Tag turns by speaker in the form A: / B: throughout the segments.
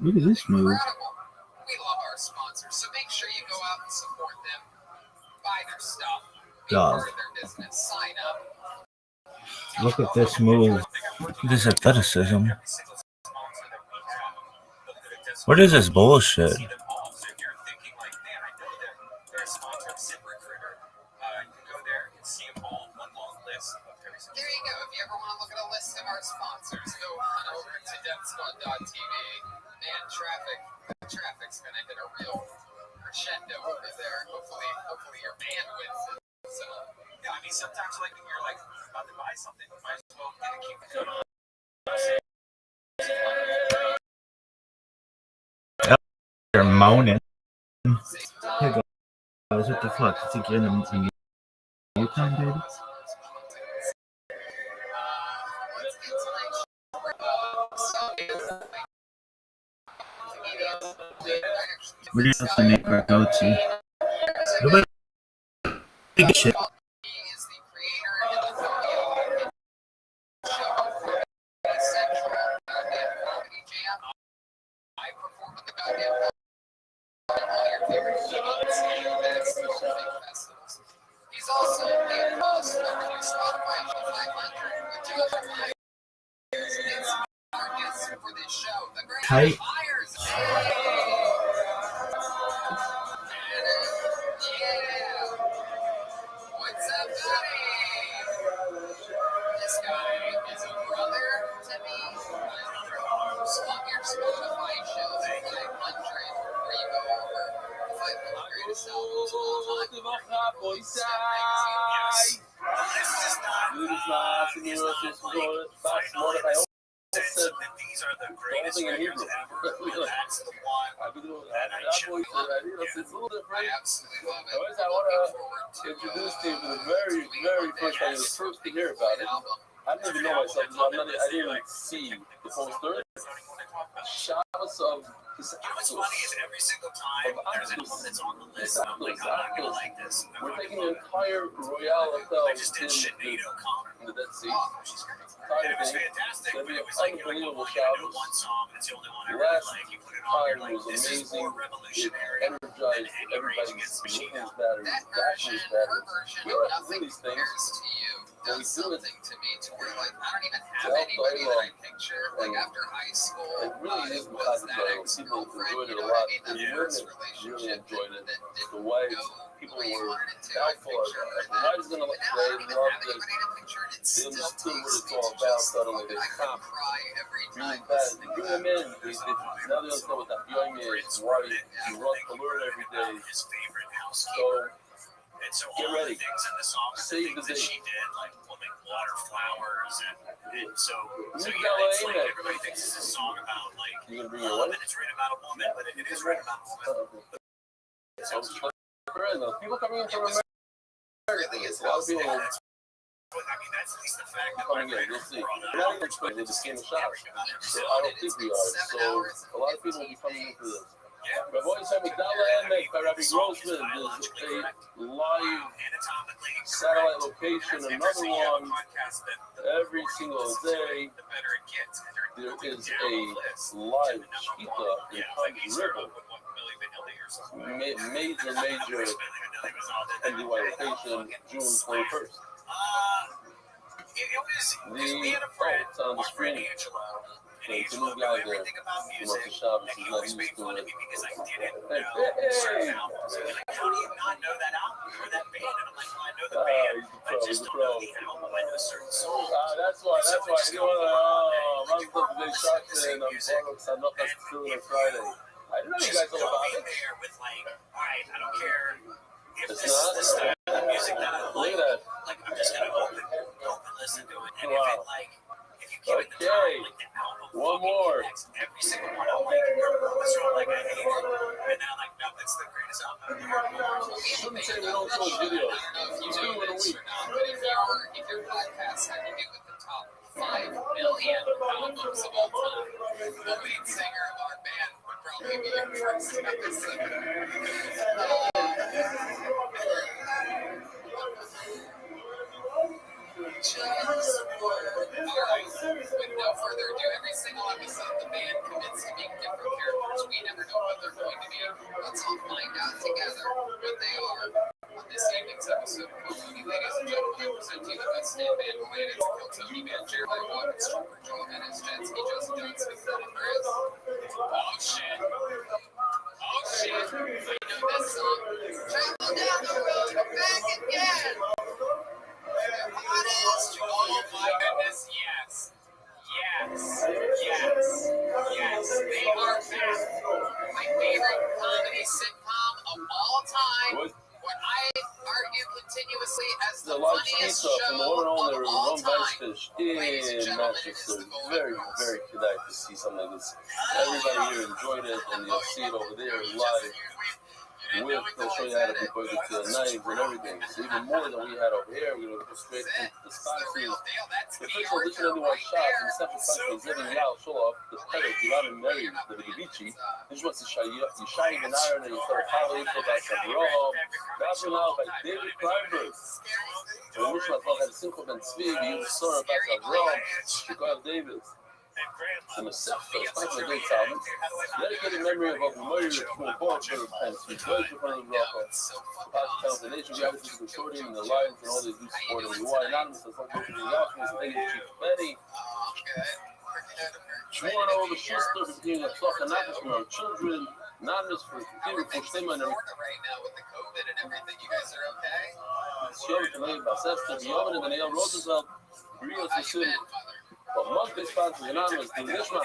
A: Look at this move.
B: Incredible. We love our sponsors, so make sure you go out and support them. Buy their stuff. Be
A: Dog.
B: part of their business. Sign up.
A: Look at this move. This athleticism. What is this bullshit?
B: There you go. If you ever want to look at a list of our sponsors, go on over to DeathSquad.tv. Man, traffic's gonna hit a real crescendo over there. Hopefully your bandwidth is. Yeah, I mean sometimes like when you're like about to buy something, you might as well kind of keep it going.
A: They're moaning. Hey guys, what the fuck? Is he getting a new time, baby? Where do you have to make our go-to? Nobody give a shit.
B: He's also the most popular Spotify 500 for this show. The Great
A: Tight.
B: Fires. Yeah. What's up, buddy? This guy is a brother to me. On your Spotify show, 500, where you go over 500 greatest albums of all time. Yes. This is not. Said that these are the greatest records ever. That's the one that I chose.
C: It's a little different.
B: I absolutely love it.
C: I want to introduce you to the very, very first time, the first to hear about it. I didn't even know myself, so I didn't see the poster. Shots of his
B: what's funny is every single time there's an album that's on the list, I'm like, I'm not gonna like this.
C: We're taking the entire Royale Hotel
B: I just did Sinead O'Connor.
C: in the Dead Sea.
B: She's great. And it was fantastic, but it was like, you're like, well, you know one song, and it's the only one I really like. You put it on, you're like, this is more revolutionary than any Rage Against the Machine album. That version, her version, nothing compares to you. Does something to me to where, like, I don't even have anybody that I picture, like, after high school.
C: It really is
B: was that
C: people
B: ex-girlfriend,
C: enjoyed it
B: you
C: a
B: know what
C: lot.
B: I mean? That
C: The
B: first
C: women
B: relationship
C: really enjoyed it.
B: that
C: The
B: didn't
C: wives,
B: go
C: people
B: the way you
C: were
B: wanted it to. I
C: doubtful of
B: picture
C: it.
B: it.
C: The wives gonna
B: But now I don't
C: they
B: even
C: love
B: have
C: it.
B: anybody to picture it. It
C: They
B: still
C: understood what
B: takes
C: it's
B: me
C: all
B: to
C: about.
B: just,
C: Suddenly they
B: I could
C: come
B: cry every
C: really
B: time
C: bad.
B: listening
C: Bring
B: to
C: them
B: that.
C: in. Now they understand what that feeling is. Why you run alert every day.
B: His favorite housekeeper. And so
C: get
B: all
C: ready.
B: the things in the song, the
C: Save
B: things
C: the
B: that
C: day.
B: she did, like water flowers, and so
C: You
B: yeah,
C: gotta
B: it's
C: aim
B: like
C: it.
B: everybody thinks it's a song about like
C: You gonna bring your
B: love,
C: wife?
B: and it's written about a woman, but it is written about a woman.
C: People coming in from America.
B: Really is
C: A lot of people
B: I mean, that's at least the fact that my
C: coming in.
B: writer
C: You'll see.
B: brought
C: We're not
B: up.
C: even explaining. They just came to shop. So
B: So
C: I don't think we are. So a lot of people will be coming in for this. Rabbi Migdala Emek by Rabbi Rothschild is a live satellite location. Another one every single day. There is a live shkita in Hans River. Major NDY location, June 21st. It's on the screen. It's a new guy there. Moshe Shabbos is not used to it. Hey.
B: How do you not know that album or that band? And I'm like, well, I know the band. I just don't know the album. I know certain songs.
C: That's why. You know, I'm the Jackson. I'm still on Friday. I didn't know you guys all about it.
B: There with like, all right, I don't care if
C: It's
B: this is the style of music that I like.
C: Look at that.
B: Like, I'm just gonna open listen to it, and if it like, if you give it the time, like the album,
C: one more.
B: Every single one, I'm like, what's wrong? Like, I hate it, and then I'm like, no, it's the greatest album I've ever heard.
C: Shouldn't say we don't post videos.
B: You do in a week. But if your podcast had to do with the top 5 million albums of all time, the lead singer of our band would probably be your first episode. Alright, with no further ado, every single episode the band commits to being different characters chance he just gets the credit for his. Oh shit. Oh shit. I know this song. Travel down the road and back again. Oh my goodness, yes. Yes. Yes. Yes. They are back. My favorite comedy sitcom of all time. What I argue continuously as the funniest show
C: from the one and only
B: of all time.
C: Ladies and gentlemen, in Manchester. Very, very excited to see something like this. Everybody here enjoyed it, and you'll see it over there live. They'll show you how to debug it to knives and everything. So even more than we had over here, we're going to go straight into the sponsors. The official edition of the White Shop in the separate countries, living Yal Sholof, the Pele, Ivan and Mary, the Vigivici, Nishmat Yishai Ben Aaron, and Yisrael Palo Yisrael Basham Rohom, Gabriel by David Kleinberg. And Nishmat had Simcha Ben Tzvi, Yud Sora Basham Rohom, Shikoyav David. And the sixth sponsor of the album, dedicated memory of Abu Murray, Shmuel Porcher, and Sweet Voice of the Rocco. The nation gathers to the recording and the lions and all these new supporting. You are anonymous as long as you're Yahweh's name, Chief Benny. Shmuel over Schuster, beginning of Flock and Nappers from our children. Anonymous for continuing for Stima and everything.
B: Right now with the COVID and everything, you guys are okay?
C: Shiom Kamei Basesta, Biomen and Daniel Rothschild, Brios Yassin. But monthly sponsors anonymous, the Nishmat,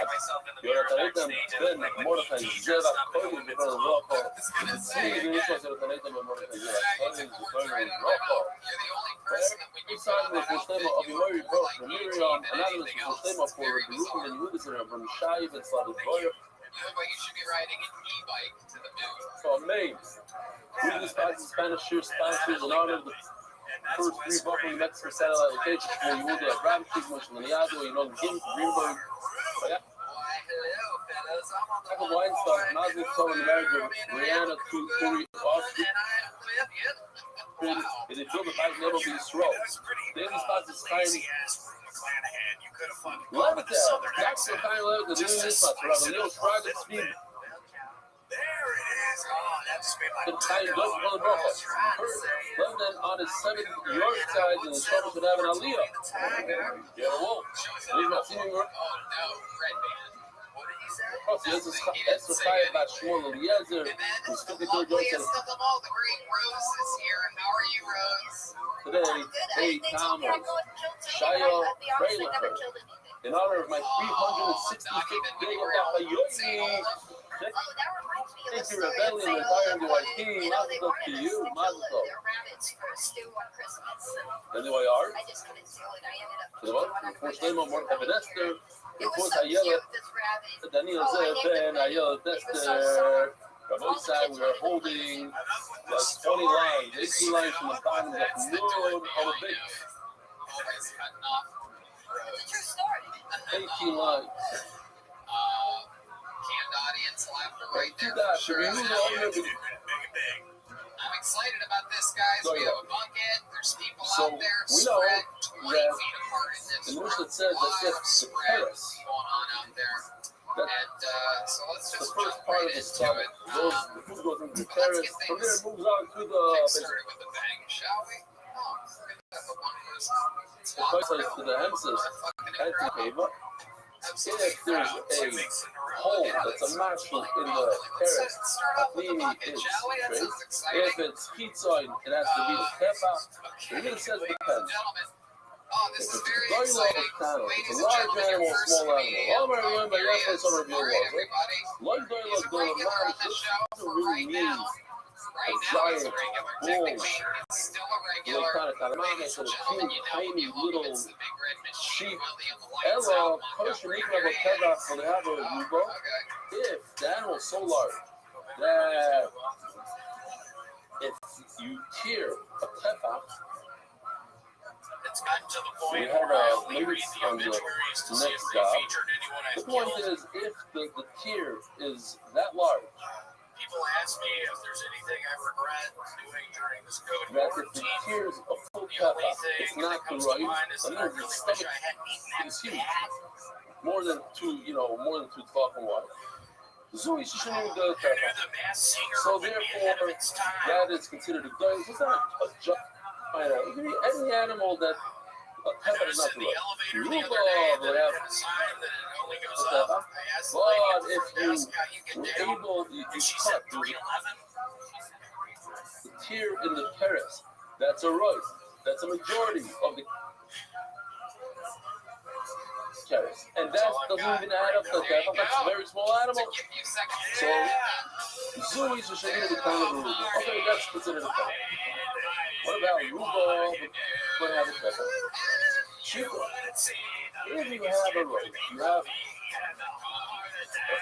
C: Yoratanitam, Ben, Mordechai, Zera, Koyin, before the Rocco. The Tzvi, the Nishmat, Yoratanitam, and Mordechai, Zera, Koyin, before the Rocco. Every sign was Mushlema of Yomori Broch, the Miriam, anonymous Mushlema for the Ruben and Yehudis from Shai and Slavic Boyer.
B: You look like you should be riding an e-bike to the moon.
C: So amazed. Weekly sponsors, Spanish cheer sponsors, in honor of the first three buffalo Mexican satellite locations for Yehuda, Rabbi, Liado, Gim, Greenberg. Michael Weinstein, Nazir Cohen, the marriage of Rihanna to Uri Austin. It is built by Nebo Yisrael. Daily sponsors, Tiny. Levitat, that's the kind of level the new spots around the little private speed.
B: There it is. Oh, that's
C: The time goes for the Brooklyn. London on his 7th-yard side in the trouble to have an Aliyah. Yeah, well, leave my team work.
B: Oh, no, Red Band. What did he say?
C: Oh, so this is exercise by Shmuel Eliezer, who's 53rd yard
B: of them all, the great Rose is here. How are you, Rose?
C: today. Hey, Thomas, Shia Freylicher, in honor of my 365th day of Dafayoni. Thank you, Rebellion, entire NYT. Mazel tov to you. Mazel tov. NYR. To the one, for Shlema, Mordechai Ben Esther, for Ayala, Daniel Zev Ben, Ayala Dester, Rabbi, we are holding like 20 lines, 18 lines from the bottom, like no on the base. 18 lines.
B: Canned audience laughter right there.
C: Sure.
B: I'm excited about this, guys. We have a bucket. There's people out there spread 20 feet apart in this
C: the Mishnah says that that's the terrace.
B: Going on out there. And so let's just
C: the first part of the stomach. The food goes into the terrace. From there, it moves on to the.
B: Started with a bang, shall we?
C: To the hemses, anti-cava. If there's a hole that's a matchlet in the terrace, Atlini is great. If it's pizza, it has to be the kepa. It even says depends.
B: Oh, this is very
C: It's a large animal, small animal. All I remember, yes, some of you right? Large animal, doesn't really mean a giant bull. You know, kind of mammoth and a cute, tiny little sheep. Hello, kosher meat level keva for the have a rubo. If the animal is so large that if you tear a keva, we have a lyrics on the next job. The point is, if the tear is that large,
B: people ask me if there's anything I regret doing during this COVID
C: that if
B: quarantine.
C: the tear is a full keva, it's not the right. That means the stomach is huge, more than two fucking wide. So you shouldn't even go keva. So therefore, that is considered a gun. It's not a giant. It can be any animal that Tefa is not the right. Ruba, they have Tefa. But if you were able, you cut, there's a tear in the teres. That's a right. That's a majority of the teres. And that doesn't even add up to Tefa. That's a very small animal. So, Zui should be the kind of Ruba. Okay, that's considered a Tefa. What about Ruba? What have a Tefa? Chico. If you have a right, you have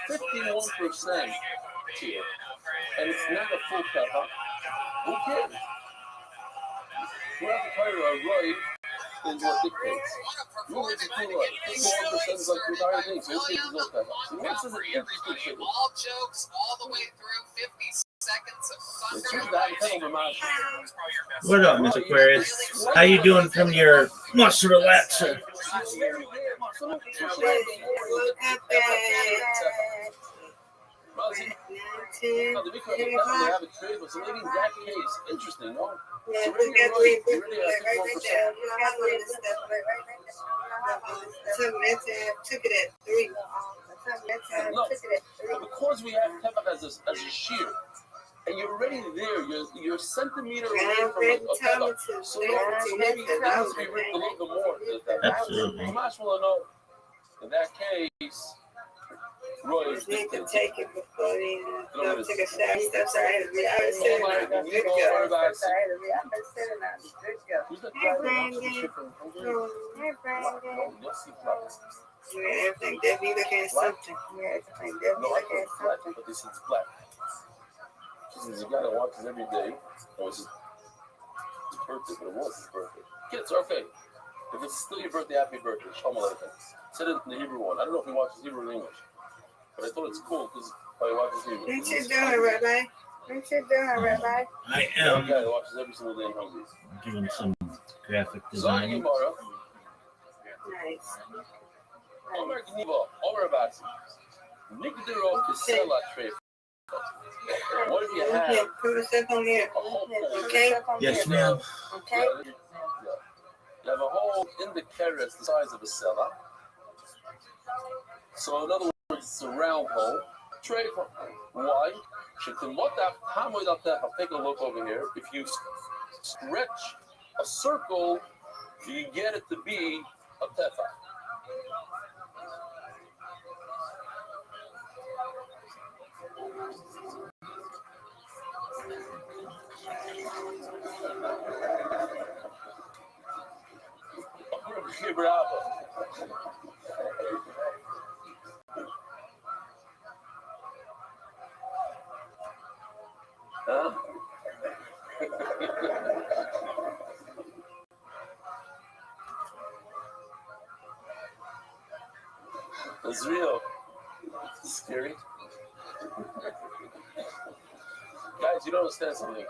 C: a 51% tier, and it's not a full Tefa, who cares? You have to tell you a right is what dictates. You only do two right. 51% is like the entire thing, so who cares is no Tefa? So this is an interesting thing.
B: All jokes all the way through 50 seconds of
A: What up, Miss Aquarius? How you doing from your muscle relaxer?
C: Interesting, no?
D: Took it at 3.
C: No, because we have Tefa as a shear, and you're already there, you're a centimeter away from a Tefa. So maybe it has to be ripped a little bit more.
A: Absolutely.
C: Tomas will know. In that case, Roy is
D: need to take it before they take a shot. Steps out of me. I was sitting on the good girl. I've been sitting on the good girl. Hey, Brandon. Yeah, everything. Debbie looking at something. Yeah, everything. Debbie looking at something.
C: But this is black. Since you gotta watch it every day, oh, it's his birthday, but it was his birthday. Kids, okay. If it's still your birthday, happy birthday. Shalom Aleichem. Said it in the Hebrew one. I don't know if he watches Hebrew or English, but I thought it's cool because he watches Hebrew.
D: What you doing, Rabbi? What you doing, Rabbi?
A: I am
C: guy that watches every single day in Hungary.
A: doing some graphic
C: Zion
A: design.
C: Gemara.
D: Nice.
C: Omer Gniva. Omer Abatzi. Nigdero Kisela Trey. What if you have
D: Okay, put a second here.
C: a whole
D: Okay?
A: Yes, ma'am.
D: Okay?
C: You have a hole in the keres the size of a cellar. So in other words, it's a round hole. Tray. Why? Take a look over here. If you stretch a circle, you get it to be a tefa. Bravo. Huh? It's real. It's scary. Guys, you don't understand something.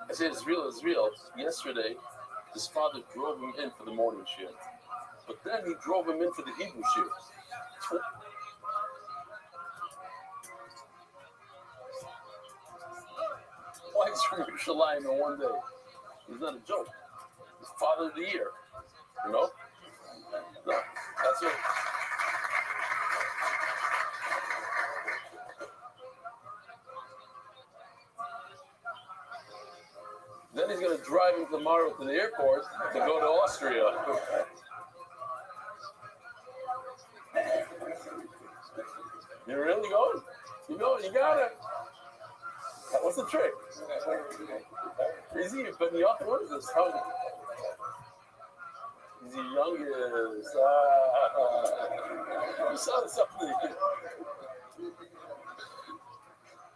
C: I said it's real, it's real. Yesterday, his father drove him in for the morning shift. But then he drove him in for the Hebrew shift. Twice from Yerushalayim in one day. It's not a joke. It's Father of the Year. You know? No, that's it. Then he's going to drive him tomorrow to the airport to go to Austria. You're really going? You going? You got it. What's the trick? Is he? But what is this? How is he youngest? You saw something.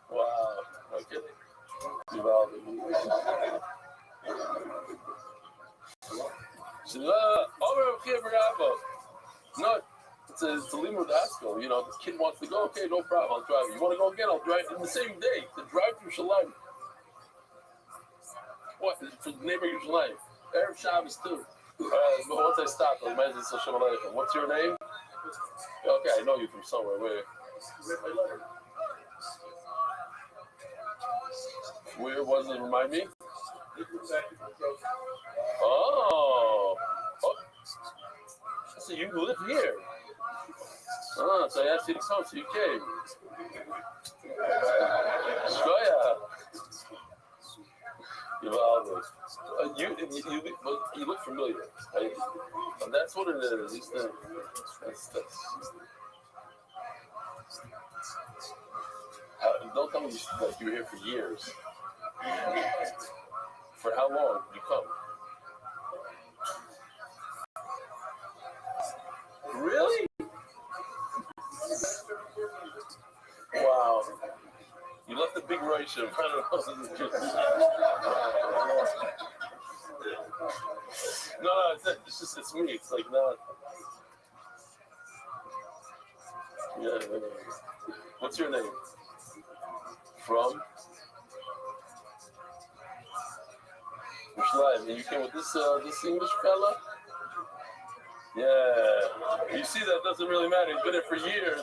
C: Wow. Okay. No, it's a limud haskell. You know, this kid wants to go. Okay, no problem. I'll drive you. You want to go again? I'll drive in the same day. To drive through Shalim. What? For the neighbor Shalim. Erev Shabbos too. But once I stop, I'll imagine it's Shalom Aleichem. What's your name? Okay, I know you from somewhere. Where was it? Remind me. Oh. so you live here. Ah, so I asked you to come, so you came. Shkoya. You look familiar. Right? And that's what it is. That's. Don't tell me that you were here for years. For how long did you come? Really? Wow. You left the big Rothschild. I don't know. No, it's me. It's like, no. Yeah. What's your name? From? Rothschild. And you came with this English fella? Yeah. You see, that doesn't really matter. He's been here for years.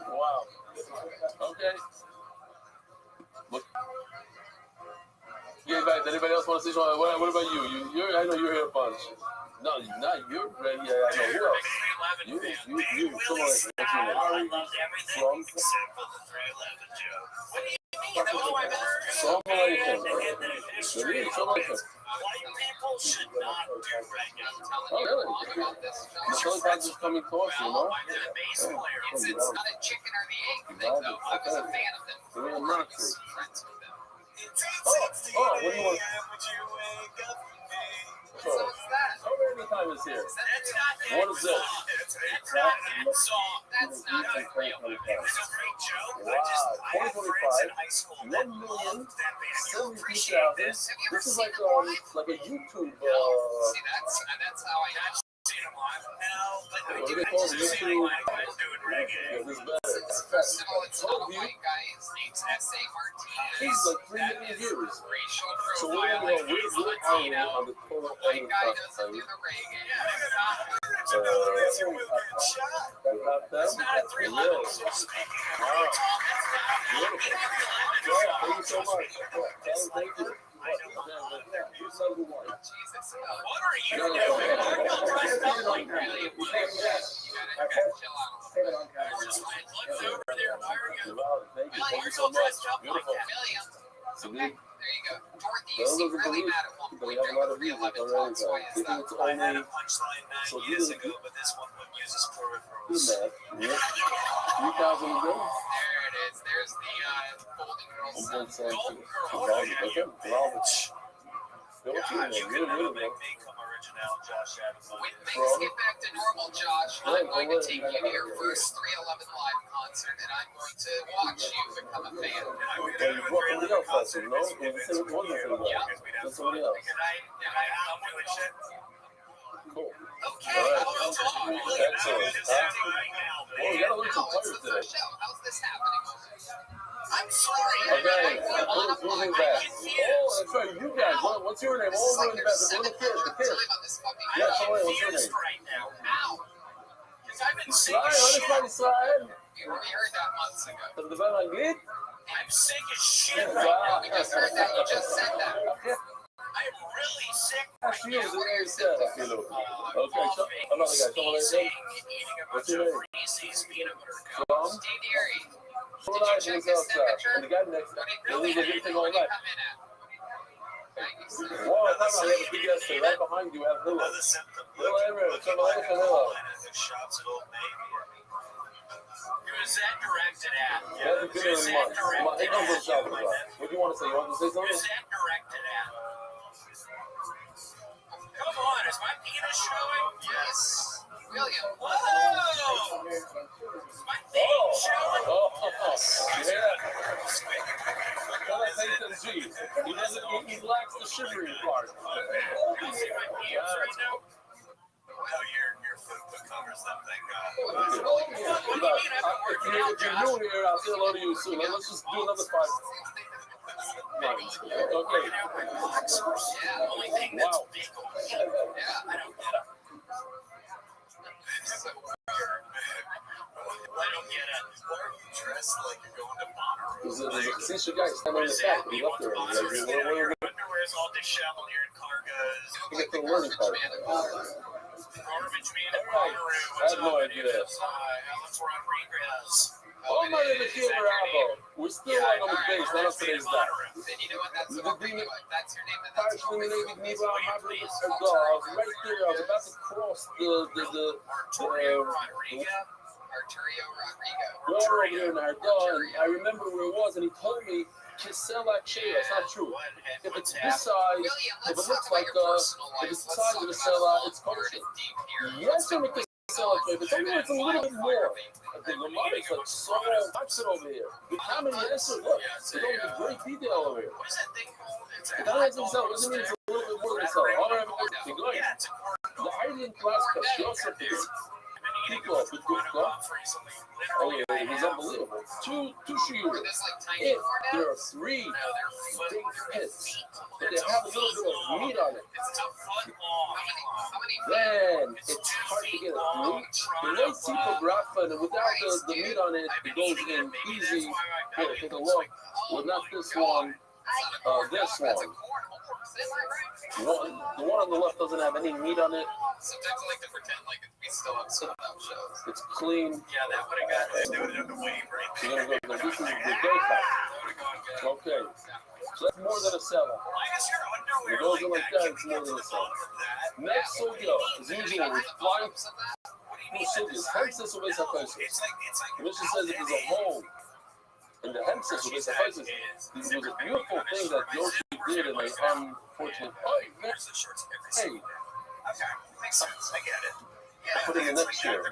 C: Wow. Okay. Look. Yeah, back. Anybody else want to say something? What about you? I know you're here a bunch. No, not you. Right? Yeah, I know. Who else? You. Come on. What's your name? From?
B: People should not do right now.
C: Oh, really? The Philippines is coming close, you know?
B: It's not a chicken or the egg thing, though. I was a fan of them.
C: They're not true.
B: Friends with them.
C: What do you want? So, how many time is here? What is this?
B: That's not real. It was a great joke.
C: Wow, 2025, 1,072,000. This is like a YouTube.
B: See, that's how I got seen him live.
C: What do they call it? YouTube. Yeah, this is better.
B: First of all, it's not a white guy. His name's S.A. Martinez.
C: He's like 3 million views.
B: Racial
C: So
B: profile.
C: we're Latino. On the total
B: White guy doesn't do the reggae.
C: That's
B: not a 311.
C: Wow. Beautiful. Yeah, thank you so much. Thank you. You said who won.
B: Jesus. What are you doing? Really? You gotta chill out. Look over there. Why are you?
C: Thank you so much. Beautiful.
B: Okay, there you go. Dorothy, you seem really mad at one point during the 311 talks. Why is that?
C: I had a punchline 9 years ago, but this one would use his peripherals. 3,000 ago.
B: There it is. There's the Golden Girls.
C: Golden Girls.
B: When things get back to normal, Josh, I'm going to take you to your first 311 live concert, and I'm going to watch you become a fan.
C: Somebody else has it, no? Somebody else. Cool.
B: Okay, we'll talk.
C: Excellent. Well, we gotta learn some
B: It's
C: players
B: the
C: today.
B: first show. How's this happening? I'm sorry.
C: Okay, who's in back? Oh, that's right, you guys. What's your name? All the way in back. The little kid, the kid. Yeah, sorry, what's your name?
B: Right now. Ow. Because I've been sick
C: Slide,
B: as
C: what is
B: shit.
C: my slide?
B: We heard that months ago.
C: Does the bell Anglit?
B: I'm sick as shit right now. We just heard that. You just said that. I'm really sick right
C: She is
B: now. What are your
C: very sad, I
B: symptoms?
C: feel. Okay, so another guy. Someone else. What's your name? From?
B: Steve Deary.
C: Hold on, he's outside. And the guy next to him, he's a good thing all night. Whoa, I thought I had a big guest there. Right behind you, have Hilla. Hilla Everett. Someone else and Hilla.
B: Who is that directed at?
C: He hasn't been here in months. He comes to the shop. What do you want to say? You want to say something?
B: Who's that directed at? Come on, is my penis showing? Yes. William. Whoa! Is my thing showing?
C: Yeah. He lacks the sugary part.
B: You see my penis right now? No, your food covers that thing. What do you mean I'm working out,
C: If you're
B: Josh?
C: new here, I'll say hello to you soon. Let's just do another 5 minutes. Okay.
B: Yeah, only thing that's big. Yeah, I don't get it. So weird. I don't get it. Why are you dressed like you're going to Monterey?
C: See, your guy standing on the back. He left there.
B: Your underwear's all disheveled. You're in cargos.
C: You get to the learning part. I have no idea. Oh my God, the Rabbi. We're still on the base, not up today's dot. Partially related Neva, I was right there. I was about to cross the water over there in Arda, and I remember where it was, and he told me, Kisela Chea. It's not true. If it's this size, if it looks like if it's the size of a Kisela, it's kosher. Yes, I'm a Kisela Chea, but sometimes it's a little bit more. The Lamar is like so much over here. How many answers? Look, they're going to great detail over here. The guy has himself, doesn't mean it's a little bit more than himself. All right, they're good. The Iranian class, Yosef is people with good stuff. Oh yeah, he's unbelievable. Two shooters. If there are three big pits, but they have a little bit of meat on it, then it's hard to get it through. The light tipographa, and without the meat on it, it goes in easy. Here, take a look. Well, not this one. This one. The one on the left doesn't have any meat on it.
B: Sometimes I like to pretend like we still have sold out shows.
C: It's clean.
B: Yeah, that would have got us doing it on the wave, right?
C: You're gonna go. This is the day fight. Okay. So that's more than a sellout. It goes in like that, it's more than a sellout. Next sugya is usually with flying sugyas. Hence this is a person. The mission says if there's a hole in the hempsis with this hypothesis, this was a beautiful thing that Yoshi did in a unfortunate hey.
B: Okay, makes sense. I get it. Yeah,
C: put it in the next year. It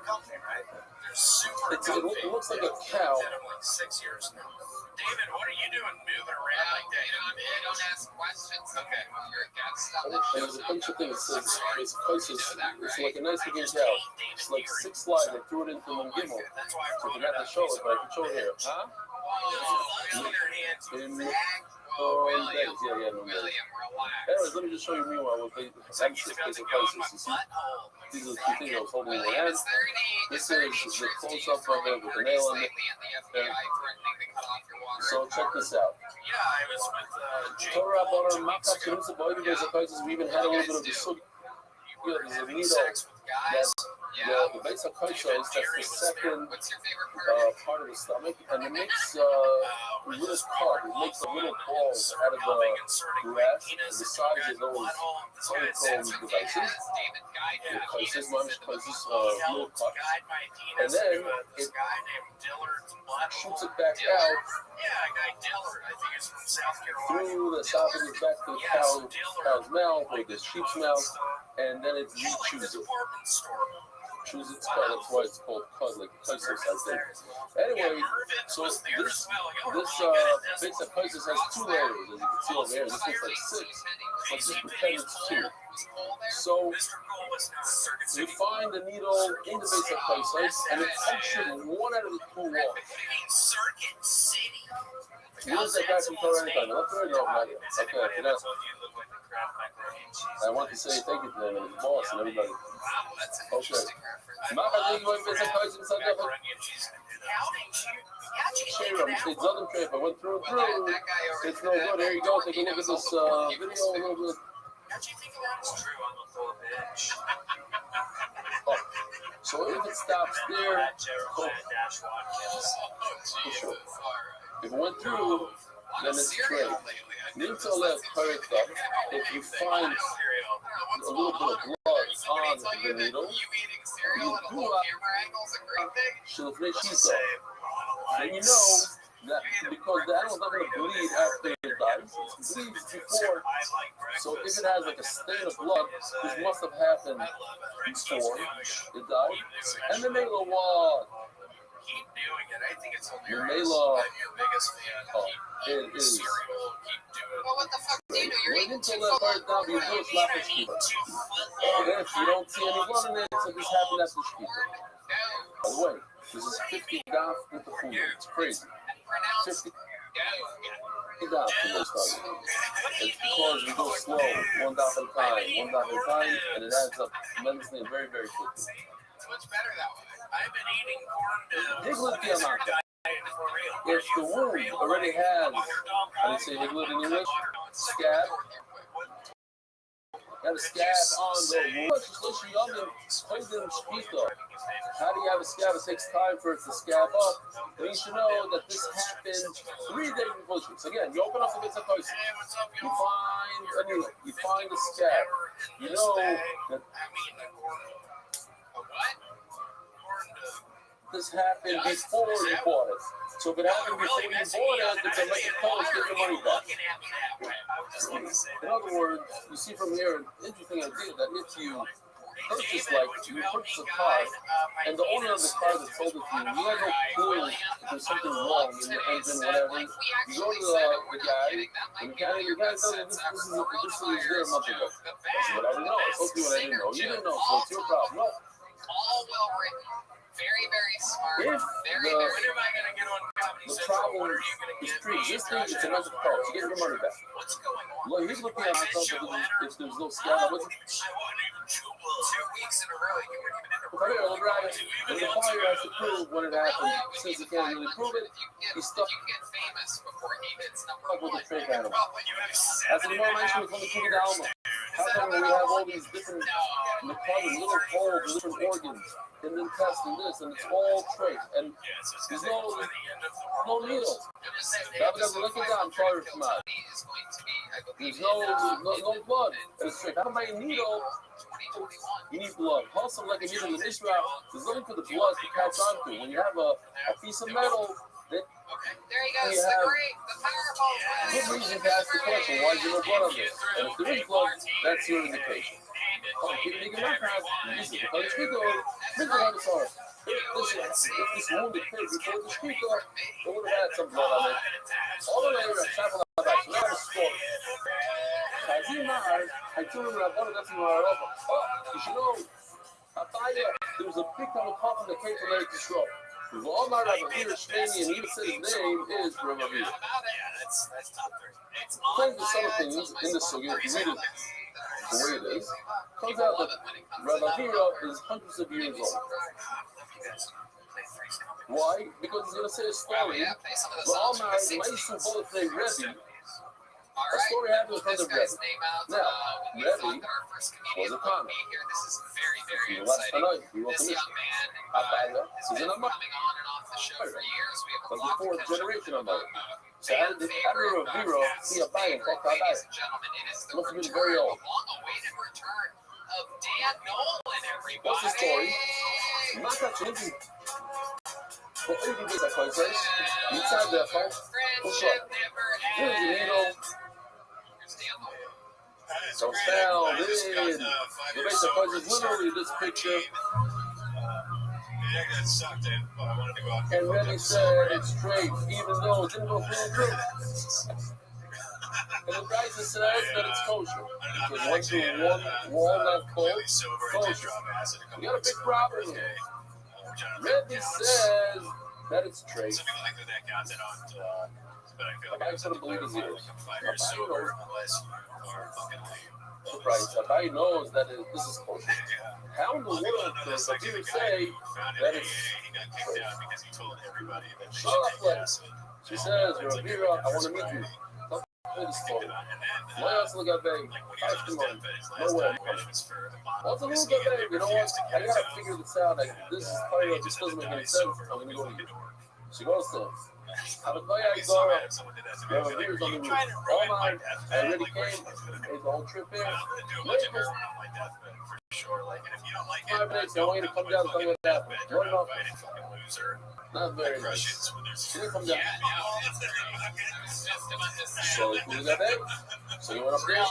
C: looks like a cow.
B: 6 years now. David, what are you doing moving around like that? I don't ask questions. Okay, you're a guest on the show.
C: There's a bunch of things. It's like a nice looking cow. It's like 6 slides. I threw it into the gimbal. So I forgot to show it, but I can show it here. Huh? Anyways, let me just show you meanwhile what basic prices. You see, these are the two things I was holding in my hand. This is the close up of it with the nail in it. So check this out.
B: Yeah, I was with
C: Torah butter, maca, chenusa, boy, basic prices. We even had a little bit of the soup. There's a needle that the basic price is that's the second part of the stomach, and it makes little carb. It makes little balls out of the grass, the size of those honeycomb devices. The places, little cups, and then it shoots it back out through the esophagus back to the cow's mouth or the sheep's mouth, and then it re-chews it. Choose its cut, that's why it's called cud, like Pisces, I think. Anyway, so this basic Pisces has 2 layers, as you can see over there. This looks like 6, but just pretend it's 2. So you find the needle in the basic Pisces, and it's punctured 1 out of the 2 walls. Where's that guy from Torah anytime? Left or no? Not yet. Okay, I forgot. I want to say thank you to them and his boss and everybody. Okay. It's other trip. I went through and through. It's no good. Here you go. Take a look at this video a little bit. Oh. So if it stops there, oh. Sure. If it went through, then it's straight. If you find a little bit of blood on the needle, you do then you know that because the animal's not going to bleed after it dies, it bleeds before. So if it has like a stain of blood, this must have happened before it died. And then they go, wow.
B: Keep doing it. I think it's hilarious.
C: I'm your
B: biggest fan.
C: It is.
B: Keep doing it. Well, what the fuck do you do? You're eating 2
C: football. If you don't see any blood in it, so this happened after the By the way, this is 50 dollars with the food. It's crazy. 50 dollars for those things. It's because we go slow, $1 at a time, and it adds up tremendously and very, very quickly.
B: It's much better that way. I've been eating corn
C: if the wound already has, I didn't say higlet in English, scab, Got a scab on the wood. How do you have a scab? It takes time for it to scab up. But you should know that this happened 3 days before the So again, you open up the Mitzvah Toys, you find a needle, you find a scab. You know that this happened before you bought it. So if it happened before you bought it, it's a make a call, get your money back. In other words, you see from here an interesting idea that if you purchase a car, and the owner of the car that sold it to you, you have no clue if there's something wrong in the engine, whatever. You go to the guy, and the guy tells you this is there a month ago. That's what I didn't know. I told you what I didn't know. You didn't know, so it's your problem. No.
B: All well written. Very, very smart.
C: If
B: very,
C: the,
B: very. When am I going to get on Comedy
C: the
B: Central?
C: problem is pre-existing, it's another fault. You get your money back.
B: What's going on?
C: Well, he's looking at himself if there's no scab.
B: I wasn't even 2 weeks in a row. You weren't even in a row.
C: Well, Rabbi, when the buyer has to prove when it happened, since he can't really prove it, he's stuck
B: You get famous before he hits number
C: with
B: one.
C: the fake animal.
B: That's
C: As the Gemara mentioned, it's only two the Alma. How come we have all these different mechanics, little holes, different organs, and then testing this, and it's all trace, and there's no needle. Rabbi doesn't look at that, I'm sorry for that. There's no blood. And it's straight. How come I needle? You need blood. Also, like a needle in Israel, there's nothing for the blood to catch onto. When you have a piece of metal, that
B: there he goes, the powerful.
C: good reason to ask the question, why is there no blood on this? And if there is blood, that's your indication. Oh, keep making that pass. This is the first speaker. This is what it's all. If this wounded pig before the speaker, it would have had some blood on it. All the way around, travel out back. Now the story. I told him that I wanted to see my offer. Oh, you should know. I thought there was a big time of coffin that came from Eretz Yisrael. With all my Rabbi here, Shmeni, and he even said his name is Rabbi. Claims to some things in the Sugya, if you read it the way it is, comes out that Rabbi is hundreds of years old. Why? Because he's going to say a story. But all my Maisu both say Rabbi. A story happened in front of Rabbi. Now, Rabbi was a conner. He was tonight. He was a Abaya. He's an Amar. Was the fourth generation of Abaya. So how did Rabbi see Abaya and talk to Abaya? Must have been very old. What's the story? Not that changing. Well, you can get that place, right? Inside that place. What's up? Here's the needle. So found in the base of is literally this picture. And Rabbi said it's straight, even though it didn't go through. And the guy says that it's kosher. Because once you walnut kosher. We got a big problem here. Rabbi says that it's straight. I sort of believe it's here. Surprise. Rabbi knows that this is kosher. How in the world does Rabbi say that it's straight? She says, Rabbi, I want to meet you. This story. Why else look at baby? No way. What's a little bit baby? You know what? I gotta figure this out. This is part of this doesn't make any sense. I'm gonna go to you. She goes to him. I'm gonna tell you, all night. I already came. Made the whole trip in. Five minutes. I want you to come down and tell me what happened. What enough? Not very nice. She didn't come down. So you got that? So you went up there?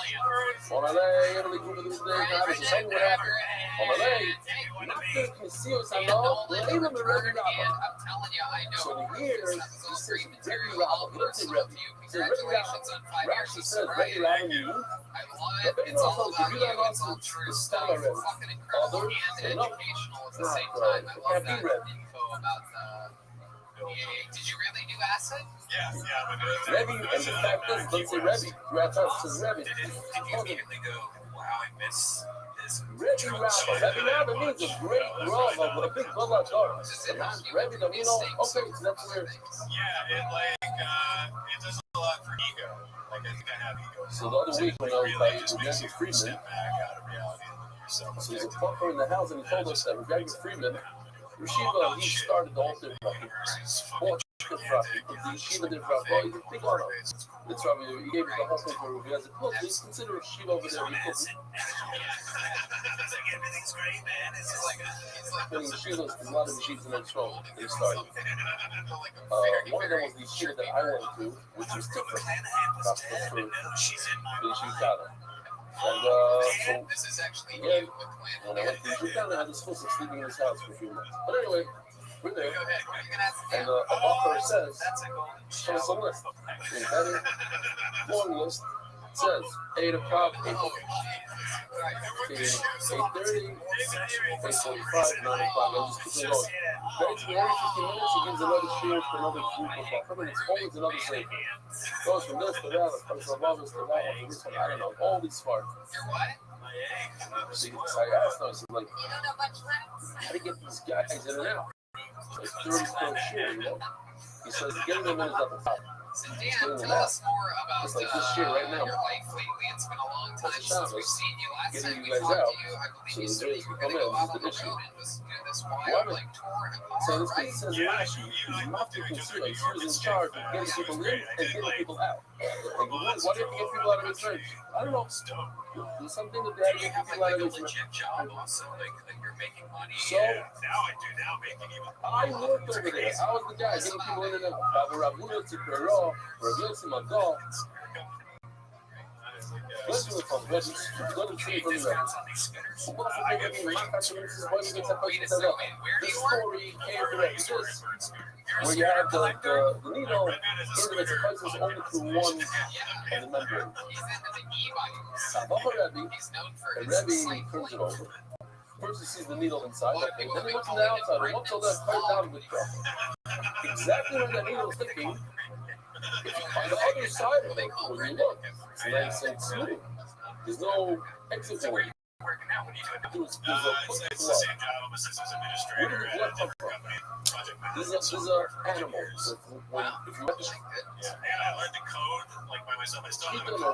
C: On LA, Italy, group of these days. Now, this is something what happened. On LA, not that you see us, I know. They even the Rabbi Rabbi. So the years, he says Rabbi Rabbi. Let's say Rabbi. He says Rabbi Rabbi. Rashi says Rabbi Rabbi means. Rabbi also, if you don't also, the style of Rabbi. Others, they know. It's not, it can't be Rabbi.
B: Did you really do acid?
C: Yeah. Rabbi, and the fact is, don't say Rabbi. Rabbi says Rabbi.
B: Did you immediately go, wow, I miss this?
C: Rabbi Rabbi. Rabbi Rabbi means a great love of a big love of God. And not Rabbi, you know, okay, so that's weird.
E: Yeah, it does a
B: lot for ego. Like, I think I have ego.
C: So the other week when I was by Rebecca Freeman, so there's a fucker in the house, and he told us that Rebecca Freeman, Yeshiva, he started the whole thing. The Yeshiva did Rabbi, he's a big honor. It's Rabbi, he gave us the whole thing for Rabbi. I said, look, please consider Yeshiva over there.
B: Everything's great, man. It's just like
C: Yeshivas, there's a lot of yeshivas in that show. They started. One of them was the yeshiva that I went to, which was different. And so, again, when I went to Yeshiva, I was supposed to sleep in his house for a few months. But anyway, we're there. And a buffer says, show us a list. Embedded, long list, says 8 o'clock, 8:30, 8:45, 9 o'clock. I'll just keep it going. Then every 15 minutes, he gives another share to another group of buffer, and it's always another safe. Goes from this to that, comes from above this to that, to this one, I don't know, all these parts. So I asked him, I said, like, how do you get these guys in and out? Like 30 per share, you know? He says, getting them in is at the top.
E: So Dan, tell us more about
C: it's like this shit right now.
E: your life lately. It's been a long time
C: That's
E: since we've seen you. Last
C: getting
E: time
C: you
E: we
C: guys
E: talked
C: out.
E: to you, I believe
C: So
E: you
C: the
E: said
C: days
E: you were
C: come
E: going to
C: in,
E: go out
C: this
E: on
C: is
E: the
C: the issue.
E: road and just do this wild like tour in a car,
C: So this
E: right?
C: thing says an issue is not to conceal. He was in charge of getting people in and getting people out. Like, why do you have to get people out of the church? I don't know. There's something that they have to get people out of the church.
E: Also, like that you're making money.
C: So, I worked over there. I was the guy getting people in and out. Rabbi, let's do it from Reggie. Let him see it from the Reggie. This story came to like this, where you have the needle intimates the places only through one of the membrane. Rabbi turns it over. First he sees the needle inside, okay. Then he looks on the outside, and once all that's tight down with truck. Exactly where that needle is sticking, on the other side of it, when you look, it's nice and smooth. There's no exit point. There's a foot of blood. Where did the blood come from? These are animals. If you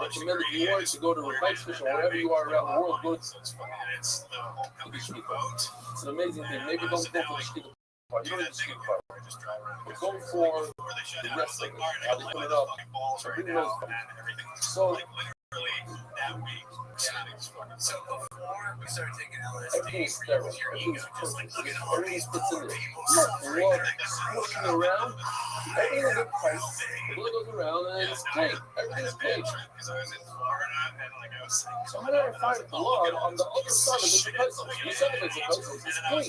C: recommend if you want to go to a bike fish or wherever you are around the world, go to the ski part. It's an amazing thing. Maybe don't go for the ski part. You don't need the ski part. But go for the rest of it. How they put it up. So who knows? So
B: before we started taking
C: everything is sterile. Everything is perfect. Everything fits in there. No blood pushing around. Everything is in place. The blood goes around and it's clean. Everything is clean. So how do I find blood on the other side of the place? You said it's a place. It's clean.